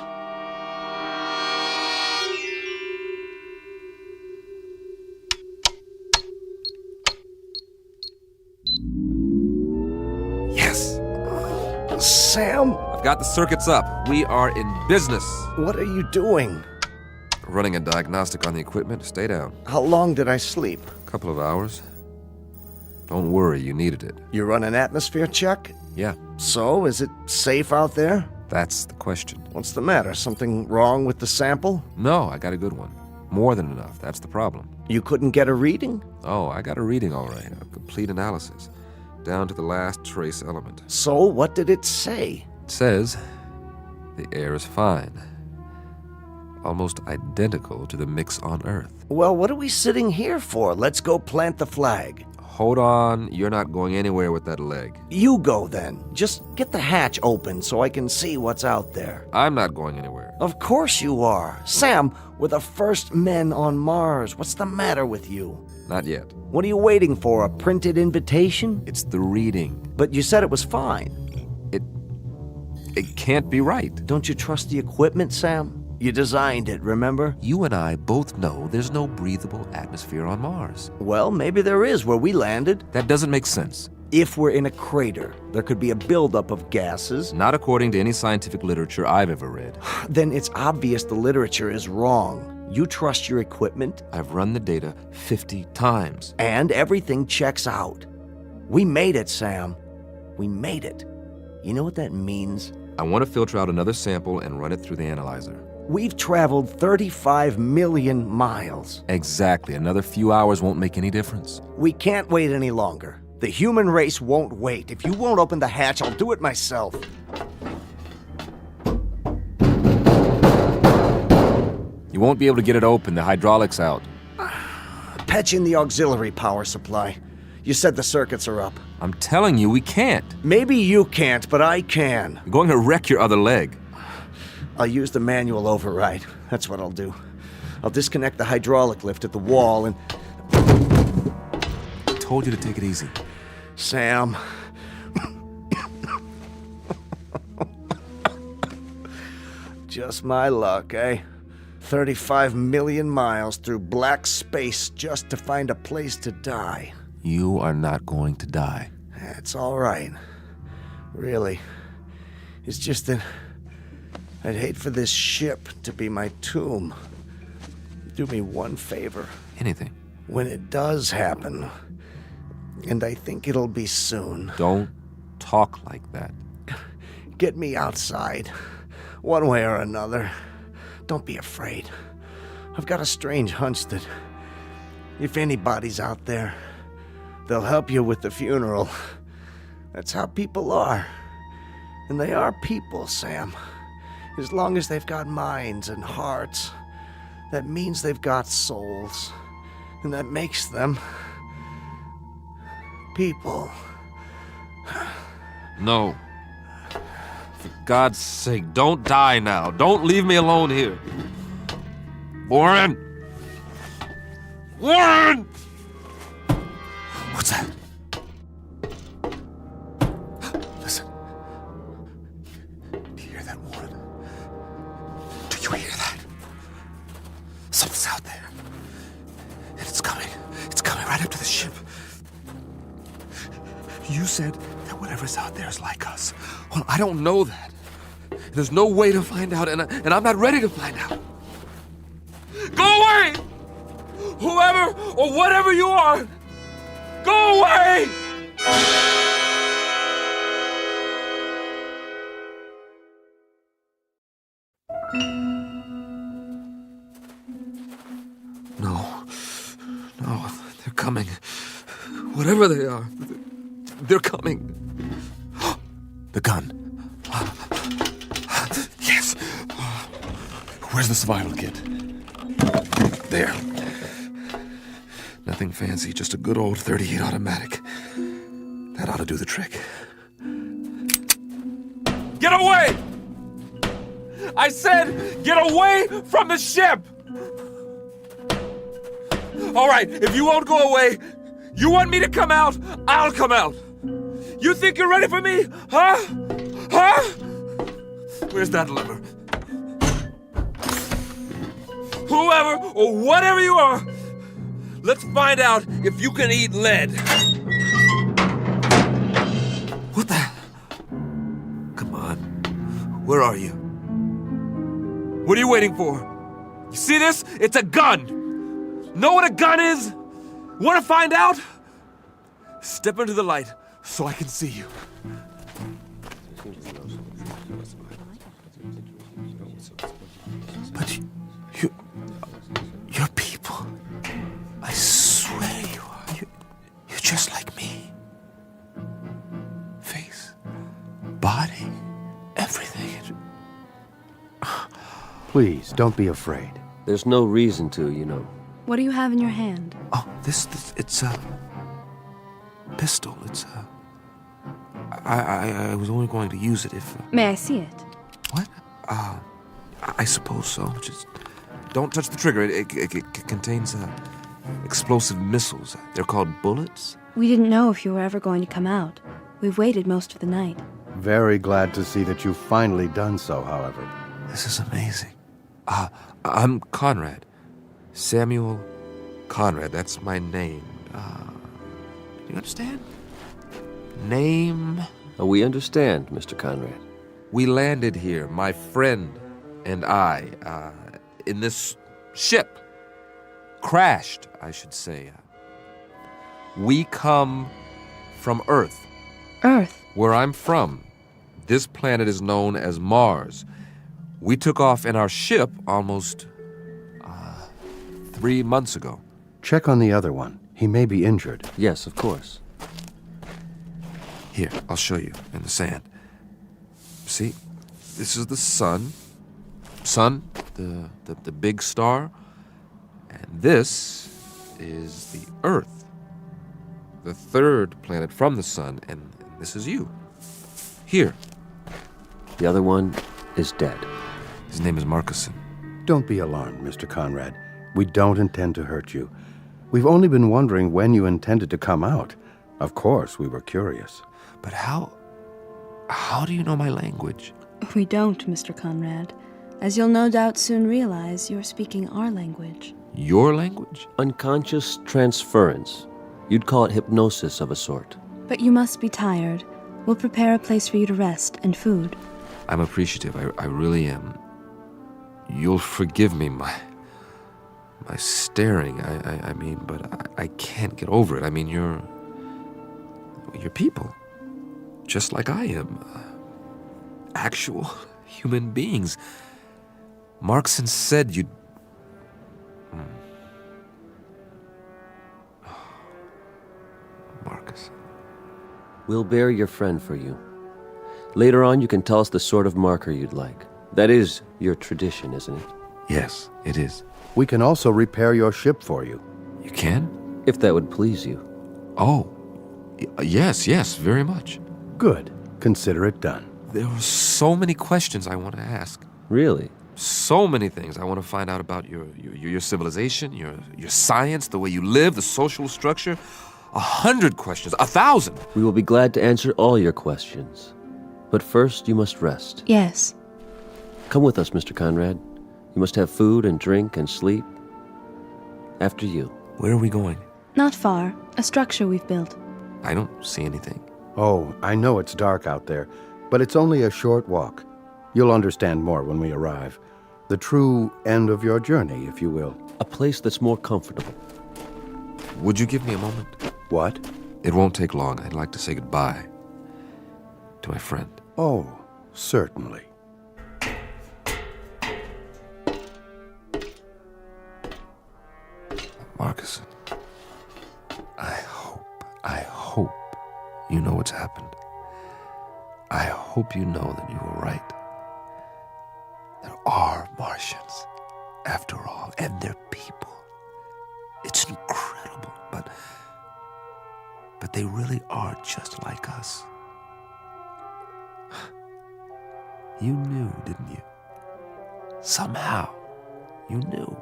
[SPEAKER 21] Yes!
[SPEAKER 19] Sam?
[SPEAKER 21] I've got the circuits up. We are in business.
[SPEAKER 19] What are you doing?
[SPEAKER 21] Running a diagnostic on the equipment. Stay down.
[SPEAKER 19] How long did I sleep?
[SPEAKER 21] A couple of hours. Don't worry, you needed it.
[SPEAKER 19] You run an atmosphere check?
[SPEAKER 21] Yeah.
[SPEAKER 19] So, is it safe out there?
[SPEAKER 21] That's the question.
[SPEAKER 19] What's the matter? Something wrong with the sample?
[SPEAKER 21] No, I got a good one. More than enough. That's the problem.
[SPEAKER 19] You couldn't get a reading?
[SPEAKER 21] Oh, I got a reading all right. A complete analysis. Down to the last trace element.
[SPEAKER 19] So, what did it say?
[SPEAKER 21] It says the air is fine. Almost identical to the mix on Earth.
[SPEAKER 19] Well, what are we sitting here for? Let's go plant the flag.
[SPEAKER 21] Hold on. You're not going anywhere with that leg.
[SPEAKER 19] You go then. Just get the hatch open so I can see what's out there.
[SPEAKER 21] I'm not going anywhere.
[SPEAKER 19] Of course you are. Sam, we're the first men on Mars. What's the matter with you?
[SPEAKER 21] Not yet.
[SPEAKER 19] What are you waiting for? A printed invitation?
[SPEAKER 21] It's the reading.
[SPEAKER 19] But you said it was fine.
[SPEAKER 21] It can't be right.
[SPEAKER 19] Don't you trust the equipment, Sam? You designed it, remember?
[SPEAKER 21] You and I both know there's no breathable atmosphere on Mars.
[SPEAKER 19] Well, maybe there is where we landed.
[SPEAKER 21] That doesn't make sense.
[SPEAKER 19] If we're in a crater, there could be a buildup of gases.
[SPEAKER 21] Not according to any scientific literature I've ever read.
[SPEAKER 19] Then it's obvious the literature is wrong. You trust your equipment?
[SPEAKER 21] I've run the data 50 times.
[SPEAKER 19] And everything checks out. We made it, Sam. We made it. You know what that means?
[SPEAKER 21] I want to filter out another sample and run it through the analyzer.
[SPEAKER 19] We've traveled 35 million miles.
[SPEAKER 21] Exactly. Another few hours won't make any difference.
[SPEAKER 19] We can't wait any longer. The human race won't wait. If you won't open the hatch, I'll do it myself.
[SPEAKER 21] You won't be able to get it open. The hydraulic's out.
[SPEAKER 19] Patch in the auxiliary power supply. You said the circuits are up.
[SPEAKER 21] I'm telling you, we can't.
[SPEAKER 19] Maybe you can't, but I can.
[SPEAKER 21] You're going to wreck your other leg.
[SPEAKER 19] I'll use the manual override. That's what I'll do. I'll disconnect the hydraulic lift at the wall and...
[SPEAKER 21] I told you to take it easy.
[SPEAKER 19] Sam. Just my luck, eh? 35 million miles through black space just to find a place to die.
[SPEAKER 21] You are not going to die.
[SPEAKER 19] It's all right. Really. It's just that I'd hate for this ship to be my tomb. Do me one favor.
[SPEAKER 21] Anything.
[SPEAKER 19] When it does happen, and I think it'll be soon.
[SPEAKER 21] Don't talk like that.
[SPEAKER 19] Get me outside, one way or another. Don't be afraid. I've got a strange hunch that if anybody's out there, they'll help you with the funeral. That's how people are. And they are people, Sam. As long as they've got minds and hearts, that means they've got souls. And that makes them people.
[SPEAKER 21] No. For God's sake, don't die now. Don't leave me alone here. Warren! Warren! What's that? Listen. Do you hear that, Warren? Do you hear that? Something's out there. And it's coming. It's coming right up to the ship. You said that whatever's out there is like us. Well, I don't know that. There's no way to find out, and I'm not ready to find out. Go away! Whoever or whatever you are, go away! No, they're coming. Whatever they are, they're coming. The gun. Yes. Where's the survival kit? There. Nothing fancy, just a good old .38 automatic. That ought to do the trick. Get away! I said, get away from the ship! All right, if you won't go away, you want me to come out, I'll come out. You think you're ready for me? Huh? Huh? Where's that lever? Whoever or whatever you are, let's find out if you can eat lead. What the? Come on. Where are you? What are you waiting for? You see this? It's a gun. Know what a gun is? Want to find out? Step into the light so I can see you. But you're people. I swear you are. You're just like me. Face, body, everything.
[SPEAKER 4] Please, don't be afraid.
[SPEAKER 7] There's no reason to, you know.
[SPEAKER 8] What do you have in your hand?
[SPEAKER 21] Oh, this it's a pistol. It's I was only going to use it if...
[SPEAKER 8] May I see it?
[SPEAKER 21] What? I suppose so. Just don't touch the trigger. It contains explosive missiles. They're called bullets.
[SPEAKER 8] We didn't know if you were ever going to come out. We've waited most of the night.
[SPEAKER 4] Very glad to see that you've finally done so, however.
[SPEAKER 21] This is amazing. I'm Conrad. Samuel Conrad. That's my name. Do you understand? Name?
[SPEAKER 7] We understand, Mr. Conrad.
[SPEAKER 21] We landed here, my friend and I, in this ship. Crashed, I should say. We come from Earth.
[SPEAKER 8] Earth?
[SPEAKER 21] Where I'm from, this planet is known as Mars. We took off in our ship almost 3 months ago.
[SPEAKER 4] Check on the other one. He may be injured.
[SPEAKER 7] Yes, of course.
[SPEAKER 21] Here, I'll show you in the sand. See, this is the sun. Sun, the big star. And this is the Earth, the third planet from the sun, and this is you. Here.
[SPEAKER 7] The other one is dead.
[SPEAKER 21] His name is Marcuson.
[SPEAKER 4] Don't be alarmed, Mr. Conrad. We don't intend to hurt you. We've only been wondering when you intended to come out. Of course, we were curious.
[SPEAKER 21] But how do you know my language?
[SPEAKER 8] We don't, Mr. Conrad. As you'll no doubt soon realize, you're speaking our language.
[SPEAKER 21] Your language?
[SPEAKER 7] Unconscious transference. You'd call it hypnosis of a sort.
[SPEAKER 8] But you must be tired. We'll prepare a place for you to rest and food.
[SPEAKER 21] I'm appreciative. I really am. You'll forgive me my staring. I mean, but I can't get over it. I mean, you're people. Just like I am. Actual human beings. Markson said you'd... Marcus.
[SPEAKER 7] We'll bear your friend for you. Later on, you can tell us the sort of marker you'd like. That is your tradition, isn't it?
[SPEAKER 21] Yes, it is.
[SPEAKER 4] We can also repair your ship for you.
[SPEAKER 21] You can?
[SPEAKER 7] If that would please you.
[SPEAKER 21] Oh, yes, very much.
[SPEAKER 4] Good. Consider it done.
[SPEAKER 21] There are so many questions I want to ask.
[SPEAKER 7] Really?
[SPEAKER 21] So many things I want to find out about your civilization, your science, the way you live, the social structure. 100 questions, 1,000.
[SPEAKER 7] We will be glad to answer all your questions. But first, you must rest.
[SPEAKER 8] Yes.
[SPEAKER 7] Come with us, Mr. Conrad. You must have food and drink and sleep. After you.
[SPEAKER 21] Where are we going?
[SPEAKER 8] Not far. A structure we've built.
[SPEAKER 21] I don't see anything.
[SPEAKER 4] Oh, I know it's dark out there. but it's only a short walk. You'll understand more when we arrive. The true end of your journey, if you will.
[SPEAKER 7] A place that's more comfortable.
[SPEAKER 13] Would you give me a moment?
[SPEAKER 4] What?
[SPEAKER 13] It won't take long. I'd like to say goodbye to my friend.
[SPEAKER 4] Oh, certainly.
[SPEAKER 13] Marcus, I hope you know what's happened. I hope you know that you were right. There are Martians, after all, and they're people. It's incredible, but they really are just like us. You knew, didn't you? Somehow, you knew.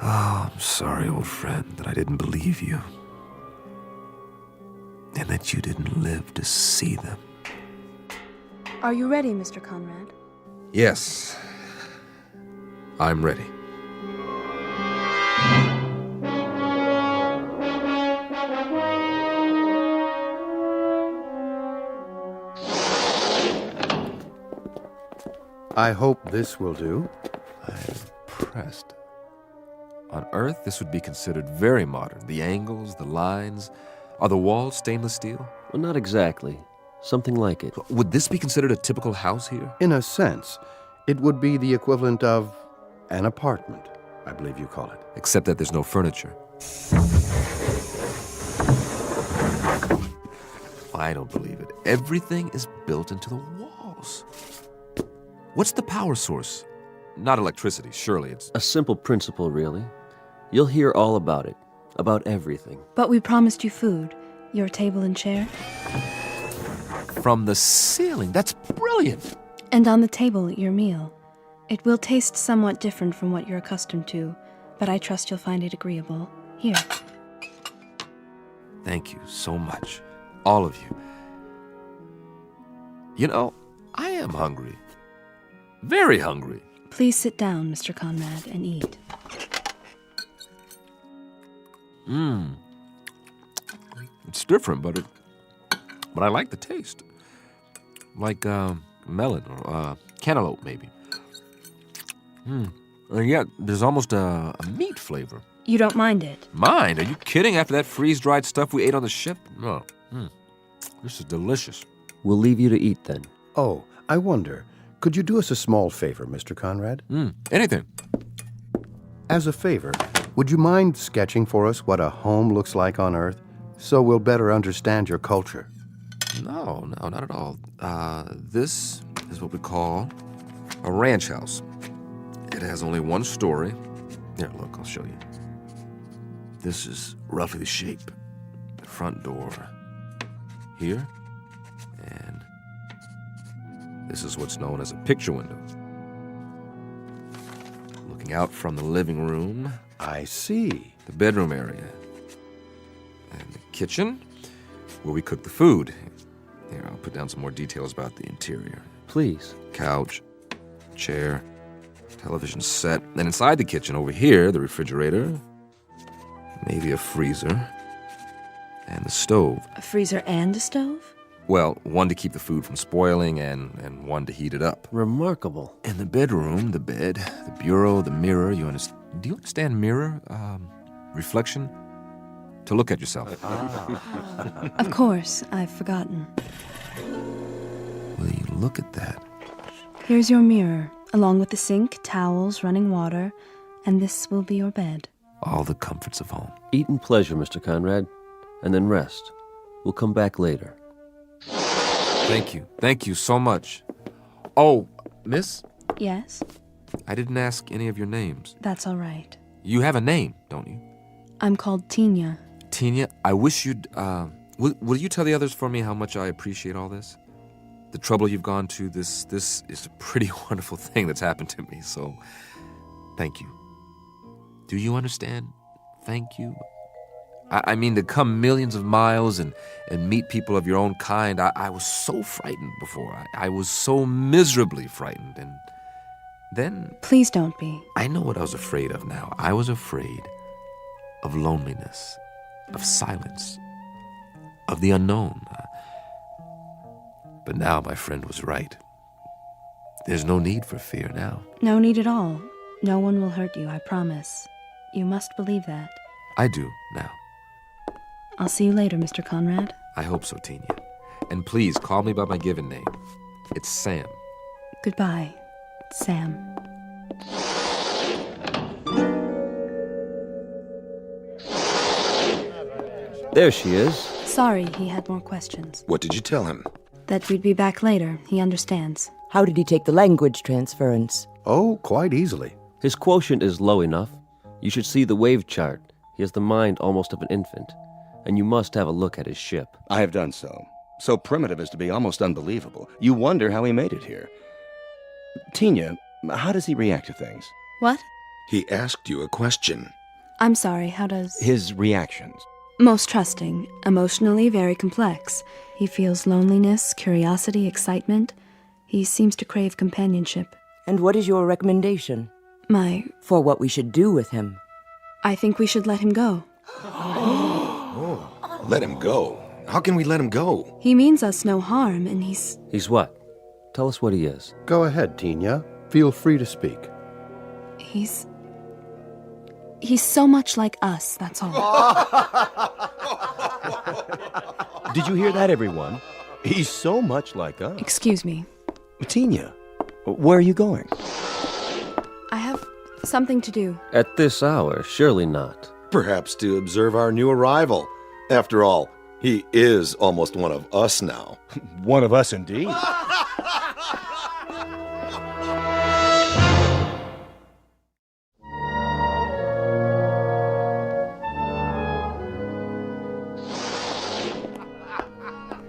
[SPEAKER 13] Oh, I'm sorry, old friend, that I didn't believe you. And that you didn't live to see them.
[SPEAKER 16] Are you ready, Mr. Conrad?
[SPEAKER 13] Yes, I'm ready.
[SPEAKER 4] I hope this will do.
[SPEAKER 13] I'm impressed. On Earth, this would be considered very modern. The angles, the lines. Are the walls stainless steel?
[SPEAKER 7] Well, not exactly. Something like it.
[SPEAKER 13] Would this be considered a typical house here?
[SPEAKER 4] In a sense, it would be the equivalent of an apartment, I believe you call it.
[SPEAKER 13] Except that there's no furniture. I don't believe it. Everything is built into the walls. What's the power source? Not electricity, surely it's...
[SPEAKER 7] A simple principle, really. You'll hear all about it. About everything.
[SPEAKER 16] But we promised you food. Your table and chair.
[SPEAKER 13] From the ceiling. That's brilliant.
[SPEAKER 16] And on the table, your meal. It will taste somewhat different from what you're accustomed to, but I trust you'll find it agreeable. Here.
[SPEAKER 13] Thank you so much. All of you. You know, I am hungry. Very hungry.
[SPEAKER 16] Please sit down, Mr. Conrad, and eat.
[SPEAKER 13] It's different, but I like the taste. Like melon or cantaloupe, maybe. And yet, there's almost a meat flavor.
[SPEAKER 16] You don't mind it?
[SPEAKER 13] Mind? Are you kidding? After that freeze-dried stuff we ate on the ship? No. This is delicious.
[SPEAKER 7] We'll leave you to eat then.
[SPEAKER 4] Oh, I wonder, could you do us a small favor, Mr. Conrad?
[SPEAKER 13] Anything.
[SPEAKER 4] As a favor, would you mind sketching for us what a home looks like on Earth, so we'll better understand your culture?
[SPEAKER 13] No, not at all. This is what we call a ranch house. It has only one story. Here, look, I'll show you. This is roughly the shape. The front door here, and this is what's known as a picture window. Looking out from the living room.
[SPEAKER 4] I see.
[SPEAKER 13] The bedroom area. And the kitchen, where we cook the food. Here, I'll put down some more details about the interior.
[SPEAKER 7] Please.
[SPEAKER 13] Couch, chair, television set. Then inside the kitchen, over here, the refrigerator, maybe a freezer, and the stove.
[SPEAKER 16] A freezer and a stove?
[SPEAKER 13] Well, one to keep the food from spoiling and one to heat it up.
[SPEAKER 7] Remarkable.
[SPEAKER 13] In the bedroom, the bed, the bureau, the mirror, do you understand mirror? Reflection? To look at yourself.
[SPEAKER 16] Of course, I've forgotten.
[SPEAKER 13] Will you look at that?
[SPEAKER 16] Here's your mirror, along with the sink, towels, running water, and this will be your bed.
[SPEAKER 13] All the comforts of home.
[SPEAKER 7] Eat in pleasure, Mr. Conrad, and then rest. We'll come back later.
[SPEAKER 13] Thank you. Thank you so much. Oh, miss?
[SPEAKER 16] Yes?
[SPEAKER 13] I didn't ask any of your names.
[SPEAKER 16] That's all right.
[SPEAKER 13] You have a name, don't you?
[SPEAKER 16] I'm called Tina.
[SPEAKER 13] Tina, I wish you'd, will you tell the others for me how much I appreciate all this? The trouble you've gone to, this is a pretty wonderful thing that's happened to me, so thank you. Do you understand? Thank you. I mean, to come millions of miles and meet people of your own kind, I was so frightened before. I was so miserably frightened, and then...
[SPEAKER 16] Please don't be.
[SPEAKER 13] I know what I was afraid of now. I was afraid of loneliness, of silence, of the unknown. But now my friend was right. There's no need for fear now.
[SPEAKER 16] No need at all. No one will hurt you, I promise. You must believe that.
[SPEAKER 13] I do now.
[SPEAKER 16] I'll see you later, Mr. Conrad.
[SPEAKER 13] I hope so, Tina. And please call me by my given name. It's Sam.
[SPEAKER 16] Goodbye, Sam.
[SPEAKER 7] There she is.
[SPEAKER 16] Sorry, he had more questions.
[SPEAKER 9] What did you tell him?
[SPEAKER 16] That we'd be back later. He understands.
[SPEAKER 14] How did he take the language transference?
[SPEAKER 4] Oh, quite easily.
[SPEAKER 7] His quotient is low enough. You should see the wave chart. He has the mind almost of an infant. And you must have a look at his ship.
[SPEAKER 2] I have done so. So primitive as to be almost unbelievable. You wonder how he made it here. Tina, how does he react to things?
[SPEAKER 16] What?
[SPEAKER 9] He asked you a question.
[SPEAKER 16] I'm sorry, how does...
[SPEAKER 2] His reactions.
[SPEAKER 16] Most trusting, emotionally very complex. He feels loneliness, curiosity, excitement. He seems to crave companionship.
[SPEAKER 14] And what is your recommendation?
[SPEAKER 16] For
[SPEAKER 14] what we should do with him?
[SPEAKER 16] I think we should let him go.
[SPEAKER 9] Let him go? How can we let him go?
[SPEAKER 16] He means us no harm, and he's...
[SPEAKER 7] He's what? Tell us what he is.
[SPEAKER 4] Go ahead, Tina. Feel free to speak.
[SPEAKER 16] He's so much like us, that's all.
[SPEAKER 2] Did you hear that, everyone? He's so much like us.
[SPEAKER 16] Excuse me.
[SPEAKER 2] Tina, where are you going?
[SPEAKER 16] I have something to do.
[SPEAKER 7] At this hour, surely not.
[SPEAKER 9] Perhaps to observe our new arrival. After all, he is almost one of us now.
[SPEAKER 2] One of us indeed.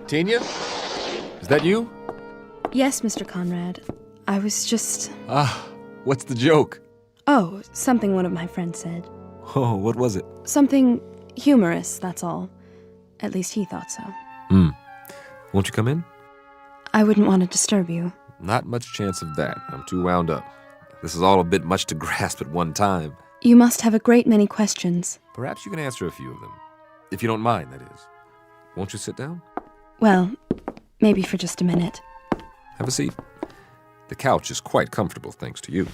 [SPEAKER 13] Tina? Is that you?
[SPEAKER 16] Yes, Mr. Conrad. I was just...
[SPEAKER 13] What's the joke?
[SPEAKER 16] Oh, something one of my friends said.
[SPEAKER 13] Oh, what was it?
[SPEAKER 16] Something humorous, that's all. At least he thought so.
[SPEAKER 13] Won't you come in?
[SPEAKER 16] I wouldn't want to disturb you.
[SPEAKER 13] Not much chance of that. I'm too wound up. This is all a bit much to grasp at one time.
[SPEAKER 16] You must have a great many questions.
[SPEAKER 13] Perhaps you can answer a few of them. If you don't mind, that is. Won't you sit down?
[SPEAKER 16] Well, maybe for just a minute.
[SPEAKER 13] Have a seat. The couch is quite comfortable, thanks to you.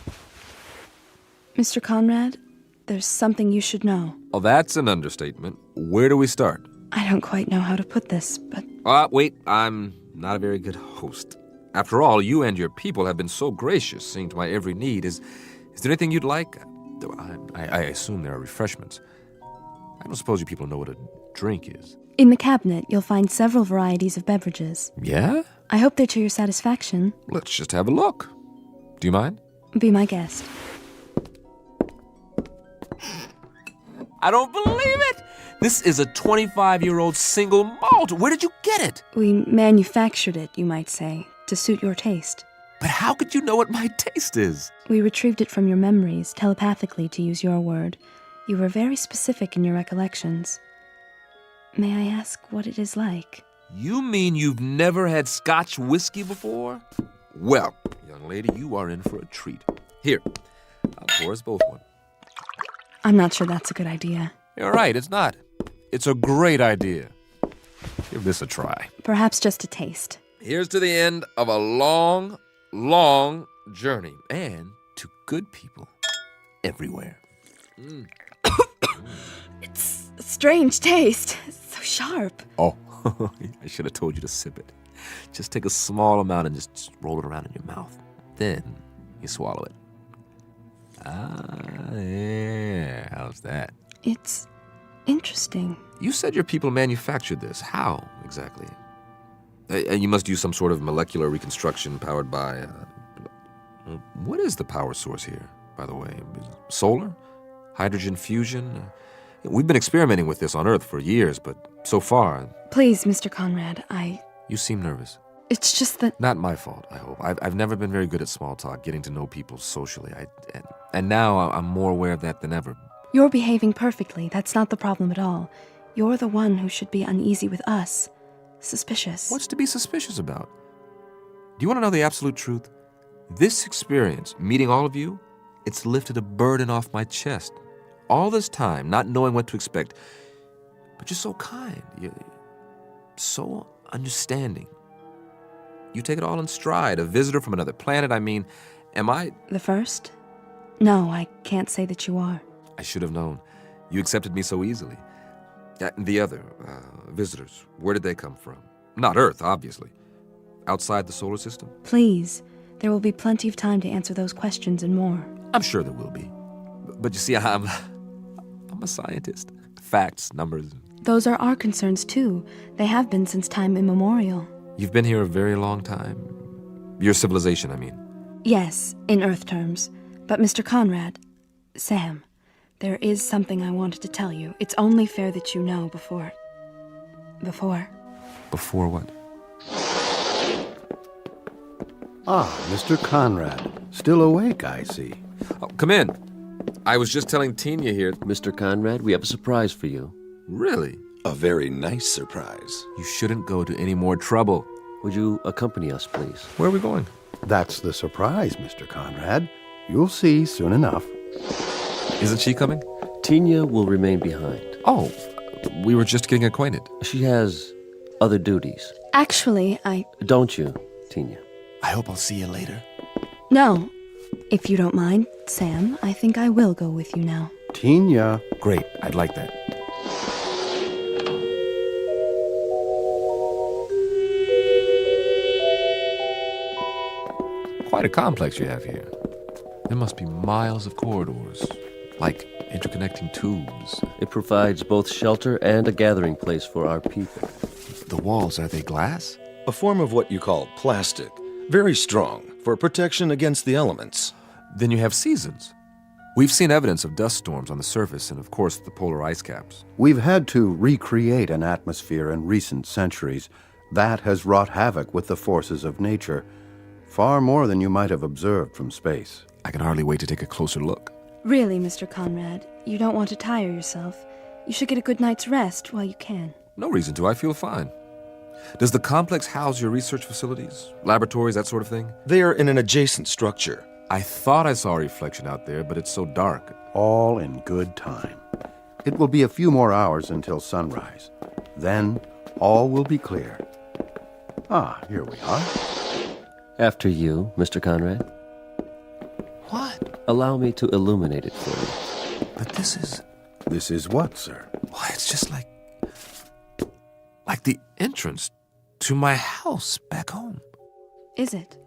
[SPEAKER 16] Mr. Conrad, there's something you should know.
[SPEAKER 13] Oh, that's an understatement. Where do we start?
[SPEAKER 16] I don't quite know how to put this, but...
[SPEAKER 13] Wait, I'm not a very good host. After all, you and your people have been so gracious, seeing to my every need. Is there anything you'd like? I assume there are refreshments. I don't suppose you people know what a drink is.
[SPEAKER 16] In the cabinet, you'll find several varieties of beverages.
[SPEAKER 13] Yeah?
[SPEAKER 16] I hope they're to your satisfaction.
[SPEAKER 13] Let's just have a look. Do you mind?
[SPEAKER 16] Be my guest.
[SPEAKER 13] I don't believe it! This is a 25-year-old single malt. Where did you get it?
[SPEAKER 16] We manufactured it, you might say, to suit your taste.
[SPEAKER 13] But how could you know what my taste is?
[SPEAKER 16] We retrieved it from your memories, telepathically, to use your word. You were very specific in your recollections. May I ask what it is like?
[SPEAKER 13] You mean you've never had Scotch whiskey before? Well, young lady, you are in for a treat. Here, I'll pour us both one.
[SPEAKER 16] I'm not sure that's a good idea.
[SPEAKER 13] You're right, it's not. It's a great idea. Give this a try.
[SPEAKER 16] Perhaps just a taste.
[SPEAKER 13] Here's to the end of a long, long journey. And to good people everywhere.
[SPEAKER 16] It's a strange taste. It's so sharp.
[SPEAKER 13] Oh, I should have told you to sip it. Just take a small amount and just roll it around in your mouth. Then you swallow it. Yeah. How's that?
[SPEAKER 16] It's interesting.
[SPEAKER 13] You said your people manufactured this. How, exactly? You must use some sort of molecular reconstruction powered by... what is the power source here, by the way? Solar? Hydrogen fusion? We've been experimenting with this on Earth for years, but so far...
[SPEAKER 16] Please, Mr. Conrad,
[SPEAKER 13] You seem nervous.
[SPEAKER 16] It's just that...
[SPEAKER 13] Not my fault, I hope. I've never been very good at small talk, getting to know people socially. And now I'm more aware of that than ever.
[SPEAKER 16] You're behaving perfectly. That's not the problem at all. You're the one who should be uneasy with us. Suspicious.
[SPEAKER 13] What's to be suspicious about? Do you want to know the absolute truth? This experience, meeting all of you, it's lifted a burden off my chest. All this time, not knowing what to expect. But you're so kind. You're so understanding. You take it all in stride. A visitor from another planet, I mean, am I...
[SPEAKER 16] The first? No, I can't say that you are.
[SPEAKER 13] I should have known. You accepted me so easily. The other, visitors, where did they come from? Not Earth, obviously. Outside the solar system?
[SPEAKER 16] Please, there will be plenty of time to answer those questions and more.
[SPEAKER 13] I'm sure there will be. But you see, I'm a scientist. Facts, numbers.
[SPEAKER 16] Those are our concerns, too. They have been since time immemorial.
[SPEAKER 13] You've been here a very long time. Your civilization, I mean.
[SPEAKER 16] Yes, in Earth terms. But Mr. Conrad, Sam, there is something I wanted to tell you. It's only fair that you know before... Before
[SPEAKER 13] what?
[SPEAKER 4] Ah, Mr. Conrad. Still awake, I see.
[SPEAKER 13] Oh, come in. I was just telling Tina here...
[SPEAKER 7] Mr. Conrad, we have a surprise for you.
[SPEAKER 13] Really?
[SPEAKER 9] A very nice surprise.
[SPEAKER 13] You shouldn't go to any more trouble.
[SPEAKER 7] Would you accompany us, please?
[SPEAKER 13] Where are we going?
[SPEAKER 4] That's the surprise, Mr. Conrad. You'll see soon enough.
[SPEAKER 13] Isn't she coming?
[SPEAKER 7] Tina will remain behind.
[SPEAKER 13] Oh, we were just getting acquainted.
[SPEAKER 7] She has other duties.
[SPEAKER 16] Actually,
[SPEAKER 7] Don't you, Tina?
[SPEAKER 21] I hope I'll see you later.
[SPEAKER 16] No. If you don't mind, Sam, I think I will go with you now.
[SPEAKER 4] Tina.
[SPEAKER 21] Great, I'd like that.
[SPEAKER 13] Quite a complex you have here. There must be miles of corridors, like interconnecting tubes.
[SPEAKER 7] It provides both shelter and a gathering place for our people.
[SPEAKER 21] The walls, are they glass?
[SPEAKER 9] A form of what you call plastic. Very strong, for protection against the elements.
[SPEAKER 13] Then you have seasons. We've seen evidence of dust storms on the surface and, of course, the polar ice caps.
[SPEAKER 4] We've had to recreate an atmosphere in recent centuries. That has wrought havoc with the forces of nature. Far more than you might have observed from space.
[SPEAKER 13] I can hardly wait to take a closer look.
[SPEAKER 16] Really, Mr. Conrad, you don't want to tire yourself. You should get a good night's rest while you can.
[SPEAKER 13] No reason to. I feel fine. Does the complex house your research facilities, laboratories, that sort of thing?
[SPEAKER 9] They are in an adjacent structure.
[SPEAKER 13] I thought I saw a reflection out there, but it's so dark.
[SPEAKER 4] All in good time. It will be a few more hours until sunrise. Then, all will be clear. Ah, here we are.
[SPEAKER 7] After you, Mr. Conrad.
[SPEAKER 21] What?
[SPEAKER 7] Allow me to illuminate it for you.
[SPEAKER 21] But this is...
[SPEAKER 4] This is what, sir?
[SPEAKER 13] Why, it's just like the entrance to my house back home.
[SPEAKER 16] Is it?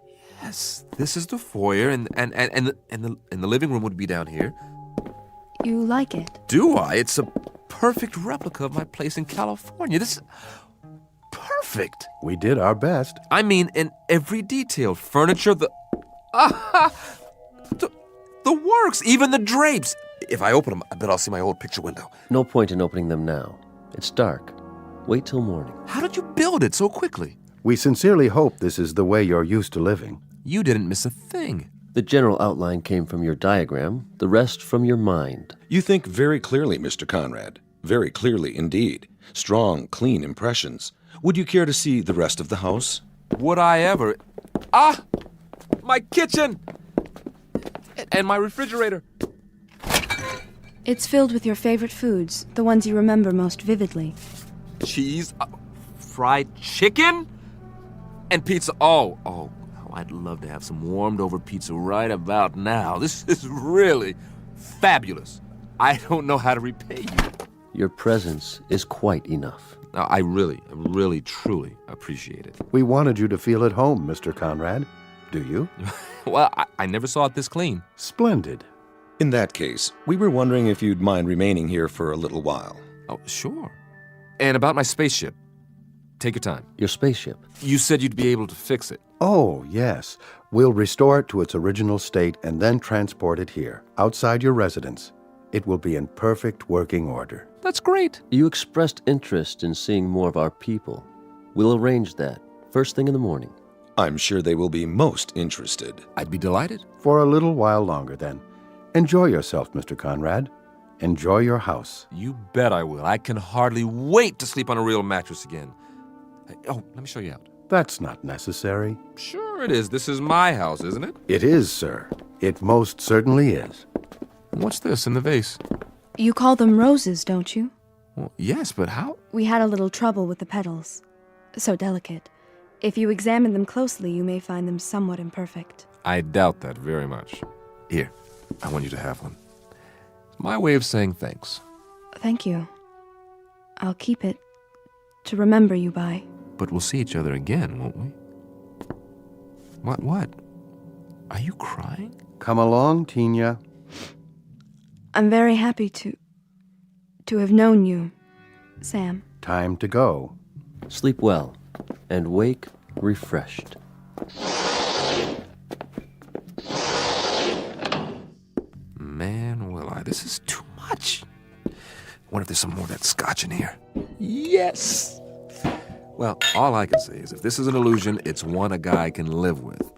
[SPEAKER 13] Yes, this is the foyer, and the living room would be down here.
[SPEAKER 16] You like it?
[SPEAKER 13] Do I? It's a perfect replica of my place in California. This is perfect.
[SPEAKER 4] We did our best.
[SPEAKER 13] I mean, in every detail. Furniture, the works, even the drapes. If I open them, I bet I'll see my old picture window.
[SPEAKER 7] No point in opening them now. It's dark. Wait till morning.
[SPEAKER 13] How did you build it so quickly?
[SPEAKER 4] We sincerely hope this is the way you're used to living.
[SPEAKER 13] You didn't miss a thing.
[SPEAKER 7] The general outline came from your diagram, the rest from your mind.
[SPEAKER 9] You think very clearly, Mr. Conrad. Very clearly indeed. Strong, clean impressions. Would you care to see the rest of the house?
[SPEAKER 13] Would I ever? Ah! My kitchen! And my refrigerator.
[SPEAKER 16] It's filled with your favorite foods, the ones you remember most vividly.
[SPEAKER 13] Cheese, fried chicken, and pizza. Oh, I'd love to have some warmed over pizza right about now. This is really fabulous. I don't know how to repay you.
[SPEAKER 7] Your presence is quite enough.
[SPEAKER 13] No, I really, truly appreciate it.
[SPEAKER 4] We wanted you to feel at home, Mr. Conrad. Do you?
[SPEAKER 13] Well, I never saw it this clean.
[SPEAKER 4] Splendid.
[SPEAKER 9] In that case, we were wondering if you'd mind remaining here for a little while.
[SPEAKER 13] Oh, sure. And about my spaceship. Take your time.
[SPEAKER 7] Your spaceship?
[SPEAKER 13] You said you'd be able to fix it.
[SPEAKER 4] Oh, yes. We'll restore it to its original state and then transport it here, outside your residence. It will be in perfect working order.
[SPEAKER 13] That's great.
[SPEAKER 7] You expressed interest in seeing more of our people. We'll arrange that, first thing in the morning.
[SPEAKER 9] I'm sure they will be most interested.
[SPEAKER 13] I'd be delighted.
[SPEAKER 4] For a little while longer, then. Enjoy yourself, Mr. Conrad. Enjoy your house.
[SPEAKER 13] You bet I will. I can hardly wait to sleep on a real mattress again. Oh, let me show you out.
[SPEAKER 4] That's not necessary.
[SPEAKER 13] Sure it is. This is my house, isn't it?
[SPEAKER 4] It is, sir. It most certainly is.
[SPEAKER 13] What's this in the vase?
[SPEAKER 16] You call them roses, don't you?
[SPEAKER 13] Well, yes, but how?
[SPEAKER 16] We had a little trouble with the petals. So delicate. If you examine them closely, you may find them somewhat imperfect.
[SPEAKER 13] I doubt that very much. Here, I want you to have one. It's my way of saying thanks.
[SPEAKER 16] Thank you. I'll keep it to remember you by.
[SPEAKER 13] But we'll see each other again, won't we? What? Are you crying?
[SPEAKER 4] Come along, Tina.
[SPEAKER 16] I'm very happy to have known you, Sam.
[SPEAKER 4] Time to go.
[SPEAKER 7] Sleep well and wake refreshed.
[SPEAKER 13] Man, this is too much. I wonder if there's some more of that scotch in here. Yes! Well, all I can say is if this is an illusion, it's one a guy can live with.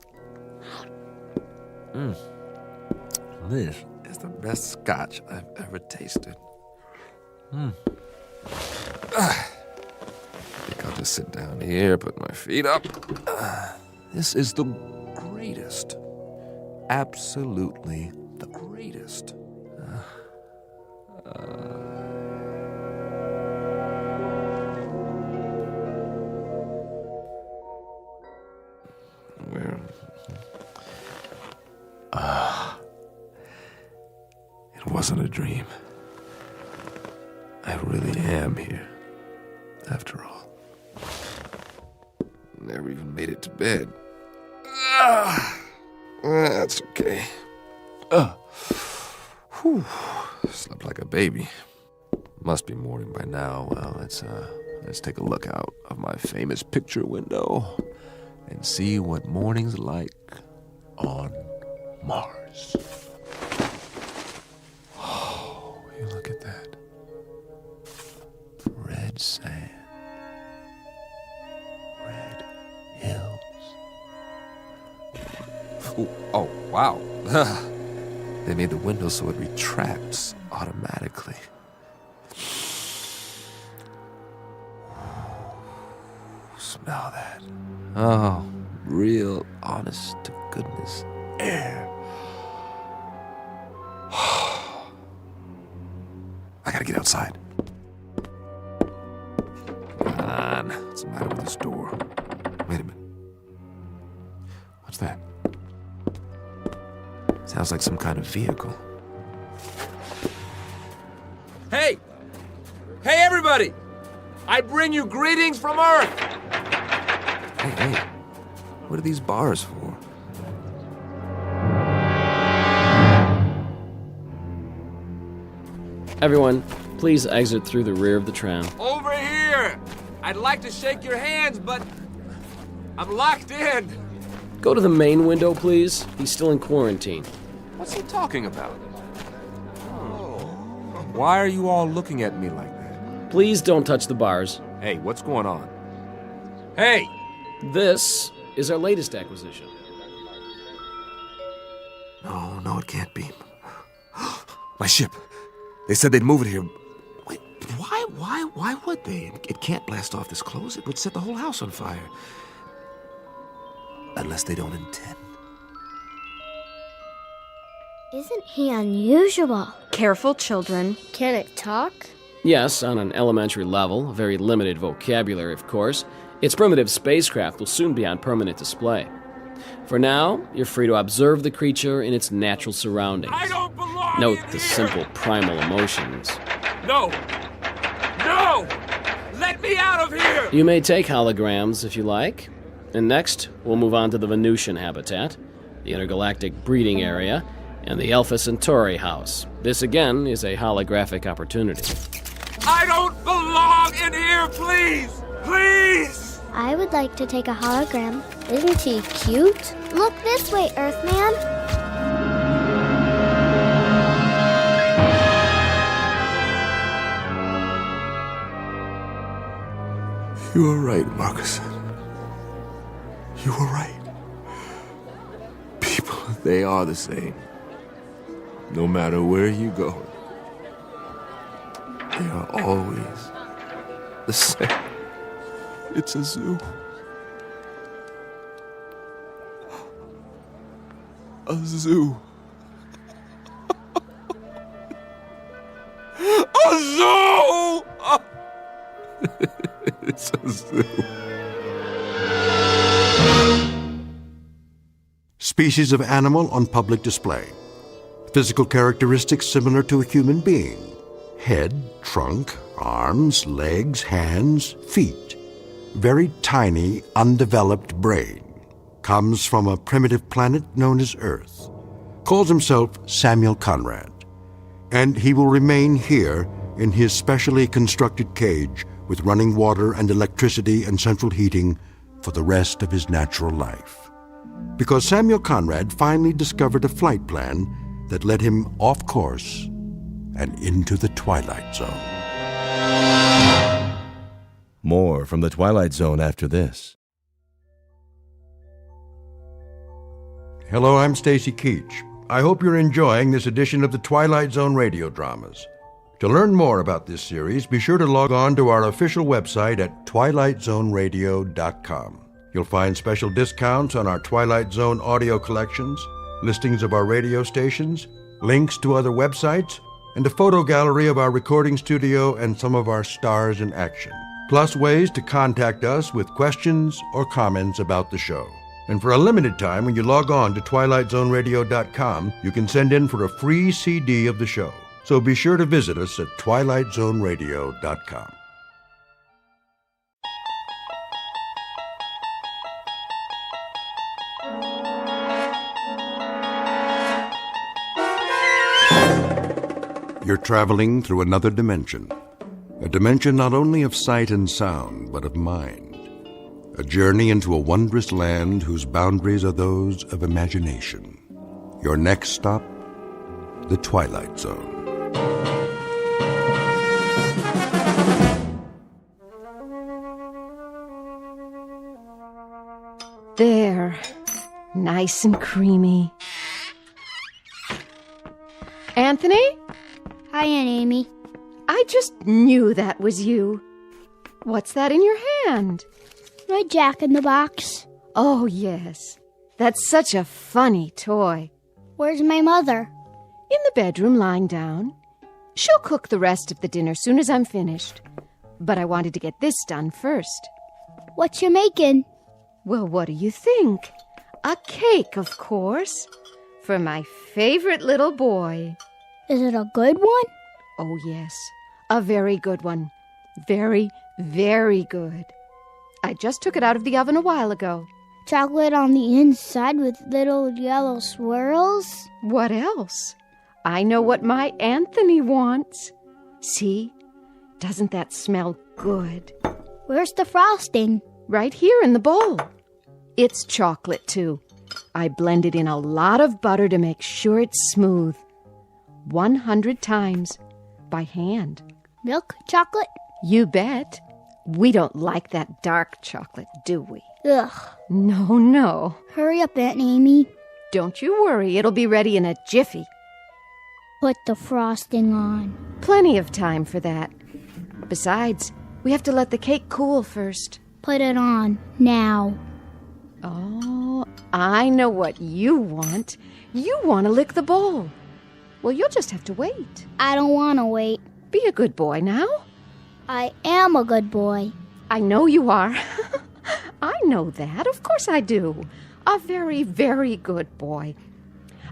[SPEAKER 13] This is the best scotch I've ever tasted. I think I'll just sit down here, put my feet up. This is the greatest. Absolutely the greatest. Where? It wasn't a dream. I really am here, after all. Never even made it to bed. That's okay. Slept like a baby. Must be morning by now. Well, let's take a look out of my famous picture window and see what morning's like on Mars. Oh, you look at that. Red sand. Red hills. Ooh, oh, wow. They made the window so it retracts automatically. Smell that. Oh, real honest to goodness air. I gotta get outside. Come on. What's the matter with this door? Wait a minute. What's that? Sounds like some kind of vehicle. Hey! Hey, everybody! I bring you greetings from Earth! Hey, what are these bars for?
[SPEAKER 11] Everyone, please exit through the rear of the tram.
[SPEAKER 13] Over here! I'd like to shake your hands, but I'm locked in.
[SPEAKER 11] Go to the main window, please. He's still in quarantine.
[SPEAKER 13] What's he talking about? Why are you all looking at me like that?
[SPEAKER 11] Please don't touch the bars.
[SPEAKER 13] Hey, what's going on? Hey!
[SPEAKER 11] This is our latest acquisition.
[SPEAKER 13] No, it can't be. My ship. They said they'd move it here. Wait, why would they? It can't blast off this close. It would set the whole house on fire. Unless they don't intend.
[SPEAKER 1] Isn't he unusual?
[SPEAKER 16] Careful, children.
[SPEAKER 1] Can it talk?
[SPEAKER 11] Yes, on an elementary level, a very limited vocabulary, of course. Its primitive spacecraft will soon be on permanent display. For now, you're free to observe the creature in its natural surroundings.
[SPEAKER 13] I don't belong
[SPEAKER 11] Note
[SPEAKER 13] in
[SPEAKER 11] the
[SPEAKER 13] here.
[SPEAKER 11] simple primal emotions.
[SPEAKER 13] No! Let me out of here!
[SPEAKER 11] You may take holograms if you like. And next, we'll move on to the Venusian habitat, the intergalactic breeding area, and the Alpha Centauri house. This, again, is a holographic opportunity.
[SPEAKER 13] I don't belong in here, please! Please!
[SPEAKER 1] I would like to take a hologram. Isn't he cute? Look this way, Earthman.
[SPEAKER 13] You were right, Marcus. You were right. People, they are the same. No matter where you go, they are always the same. It's a zoo. A zoo. A zoo! It's a zoo.
[SPEAKER 15] species of animal on public display. Physical characteristics similar to a human being. Head, trunk, arms, legs, hands, feet. Very tiny, undeveloped brain. Comes from a primitive planet known as Earth. Calls himself Samuel Conrad. And he will remain here in his specially constructed cage with running water and electricity and central heating for the rest of his natural life. Because Samuel Conrad finally discovered a flight plan that led him off course and into the Twilight Zone.
[SPEAKER 2] More from the Twilight Zone after this.
[SPEAKER 15] Hello, I'm Stacy Keach. I hope you're enjoying this edition of the Twilight Zone radio dramas. To learn more about this series, be sure to log on to our official website at twilightzoneradio.com. You'll find special discounts on our Twilight Zone audio collections, listings of our radio stations, links to other websites, and a photo gallery of our recording studio and some of our stars in action. Plus ways to contact us with questions or comments about the show. And for a limited time, when you log on to twilightzoneradio.com, you can send in for a free CD of the show. So be sure to visit us at twilightzoneradio.com. You're traveling through another dimension. A dimension not only of sight and sound, but of mind. A journey into a wondrous land whose boundaries are those of imagination. Your next stop, the Twilight Zone.
[SPEAKER 8] There. Nice and creamy. Anthony?
[SPEAKER 1] Hi, Aunt Amy.
[SPEAKER 8] I just knew that was you. What's that in your hand?
[SPEAKER 1] My Jack-in-the-Box.
[SPEAKER 8] Oh, yes. That's such a funny toy.
[SPEAKER 1] Where's my mother?
[SPEAKER 8] In the bedroom, lying down. She'll cook the rest of the dinner soon as I'm finished. But I wanted to get this done first.
[SPEAKER 1] What you making?
[SPEAKER 8] Well, what do you think? A cake, of course. For my favorite little boy.
[SPEAKER 1] Is it a good one?
[SPEAKER 8] Oh, yes. A very good one. Very, very good. I just took it out of the oven a while ago.
[SPEAKER 1] Chocolate on the inside with little yellow swirls?
[SPEAKER 8] What else? I know what my Anthony wants. See? Doesn't that smell good?
[SPEAKER 1] Where's the frosting?
[SPEAKER 8] Right here in the bowl. It's chocolate, too. I blended in a lot of butter to make sure it's smooth. 100 times. By hand.
[SPEAKER 1] Milk chocolate?
[SPEAKER 8] You bet. We don't like that dark chocolate, do we?
[SPEAKER 1] Ugh.
[SPEAKER 8] No, no.
[SPEAKER 1] Hurry up, Aunt Amy.
[SPEAKER 8] Don't you worry. It'll be ready in a jiffy.
[SPEAKER 1] Put the frosting on.
[SPEAKER 8] Plenty of time for that. Besides, we have to let the cake cool first.
[SPEAKER 1] Put it on. Now.
[SPEAKER 8] Oh, I know what you want. You want to lick the bowl. Well, you'll just have to wait.
[SPEAKER 1] I don't want to wait.
[SPEAKER 8] Be a good boy now.
[SPEAKER 1] I am a good boy.
[SPEAKER 8] I know you are. I know that. Of course I do. A very, very good boy.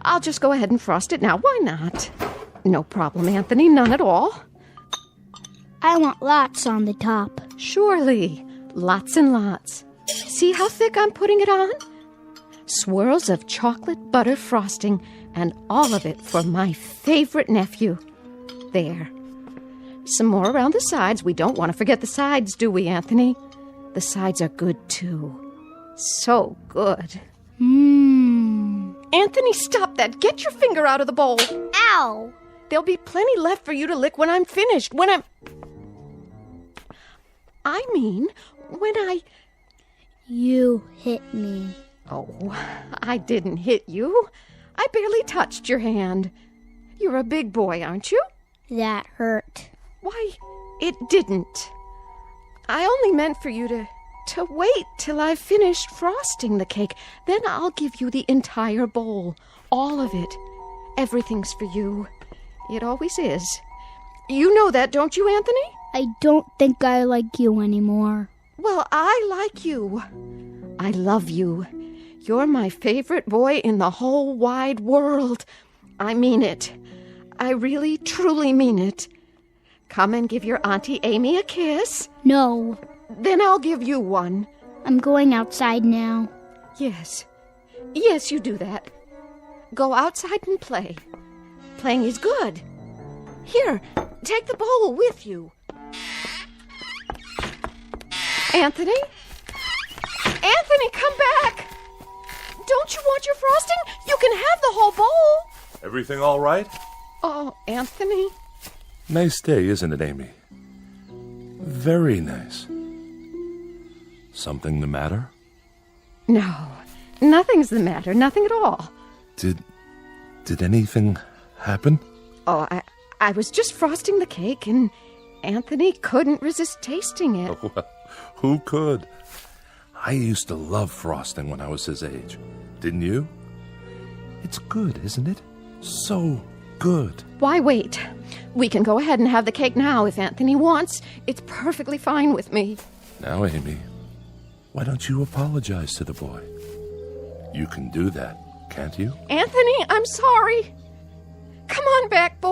[SPEAKER 8] I'll just go ahead and frost it now. Why not? No problem, Anthony. None at all.
[SPEAKER 1] I want lots on the top.
[SPEAKER 8] Surely. Lots and lots. See how thick I'm putting it on? Swirls of chocolate butter frosting, and all of it for my favorite nephew. There. Some more around the sides. We don't want to forget the sides, do we, Anthony? The sides are good, too. So good. Anthony, stop that. Get your finger out of the bowl.
[SPEAKER 1] Ow!
[SPEAKER 8] There'll be plenty left for you to lick when I'm finished. I mean, when I...
[SPEAKER 1] You hit me.
[SPEAKER 8] Oh, I didn't hit you. I barely touched your hand. You're a big boy, aren't you?
[SPEAKER 1] That hurt.
[SPEAKER 8] Why, it didn't. I only meant for you to wait till I've finished frosting the cake. Then I'll give you the entire bowl. All of it. Everything's for you. It always is. You know that, don't you, Anthony?
[SPEAKER 1] I don't think I like you anymore.
[SPEAKER 8] Well, I like you. I love you. You're my favorite boy in the whole wide world. I mean it. I really, truly mean it. Come and give your Auntie Amy a kiss.
[SPEAKER 1] No.
[SPEAKER 8] Then I'll give you one.
[SPEAKER 1] I'm going outside now.
[SPEAKER 8] Yes. Yes, you do that. Go outside and play. Playing is good. Here, take the bowl with you. Anthony? Anthony, come back! Don't you want your frosting? You can have the whole bowl.
[SPEAKER 5] Everything all right?
[SPEAKER 8] Oh, Anthony.
[SPEAKER 5] Nice day, isn't it, Amy? Very nice. Something the matter?
[SPEAKER 8] No, nothing's the matter. Nothing at all.
[SPEAKER 5] Did anything happen?
[SPEAKER 8] Oh, I was just frosting the cake, and Anthony couldn't resist tasting it.
[SPEAKER 5] Oh, well, who could? I used to love frosting when I was his age. Didn't you? It's good, isn't it? So good.
[SPEAKER 8] Why wait? We can go ahead and have the cake now if Anthony wants. It's perfectly fine with me.
[SPEAKER 5] Now, Amy, why don't you apologize to the boy? You can do that, can't you?
[SPEAKER 8] Anthony, I'm sorry. Come on back, boy.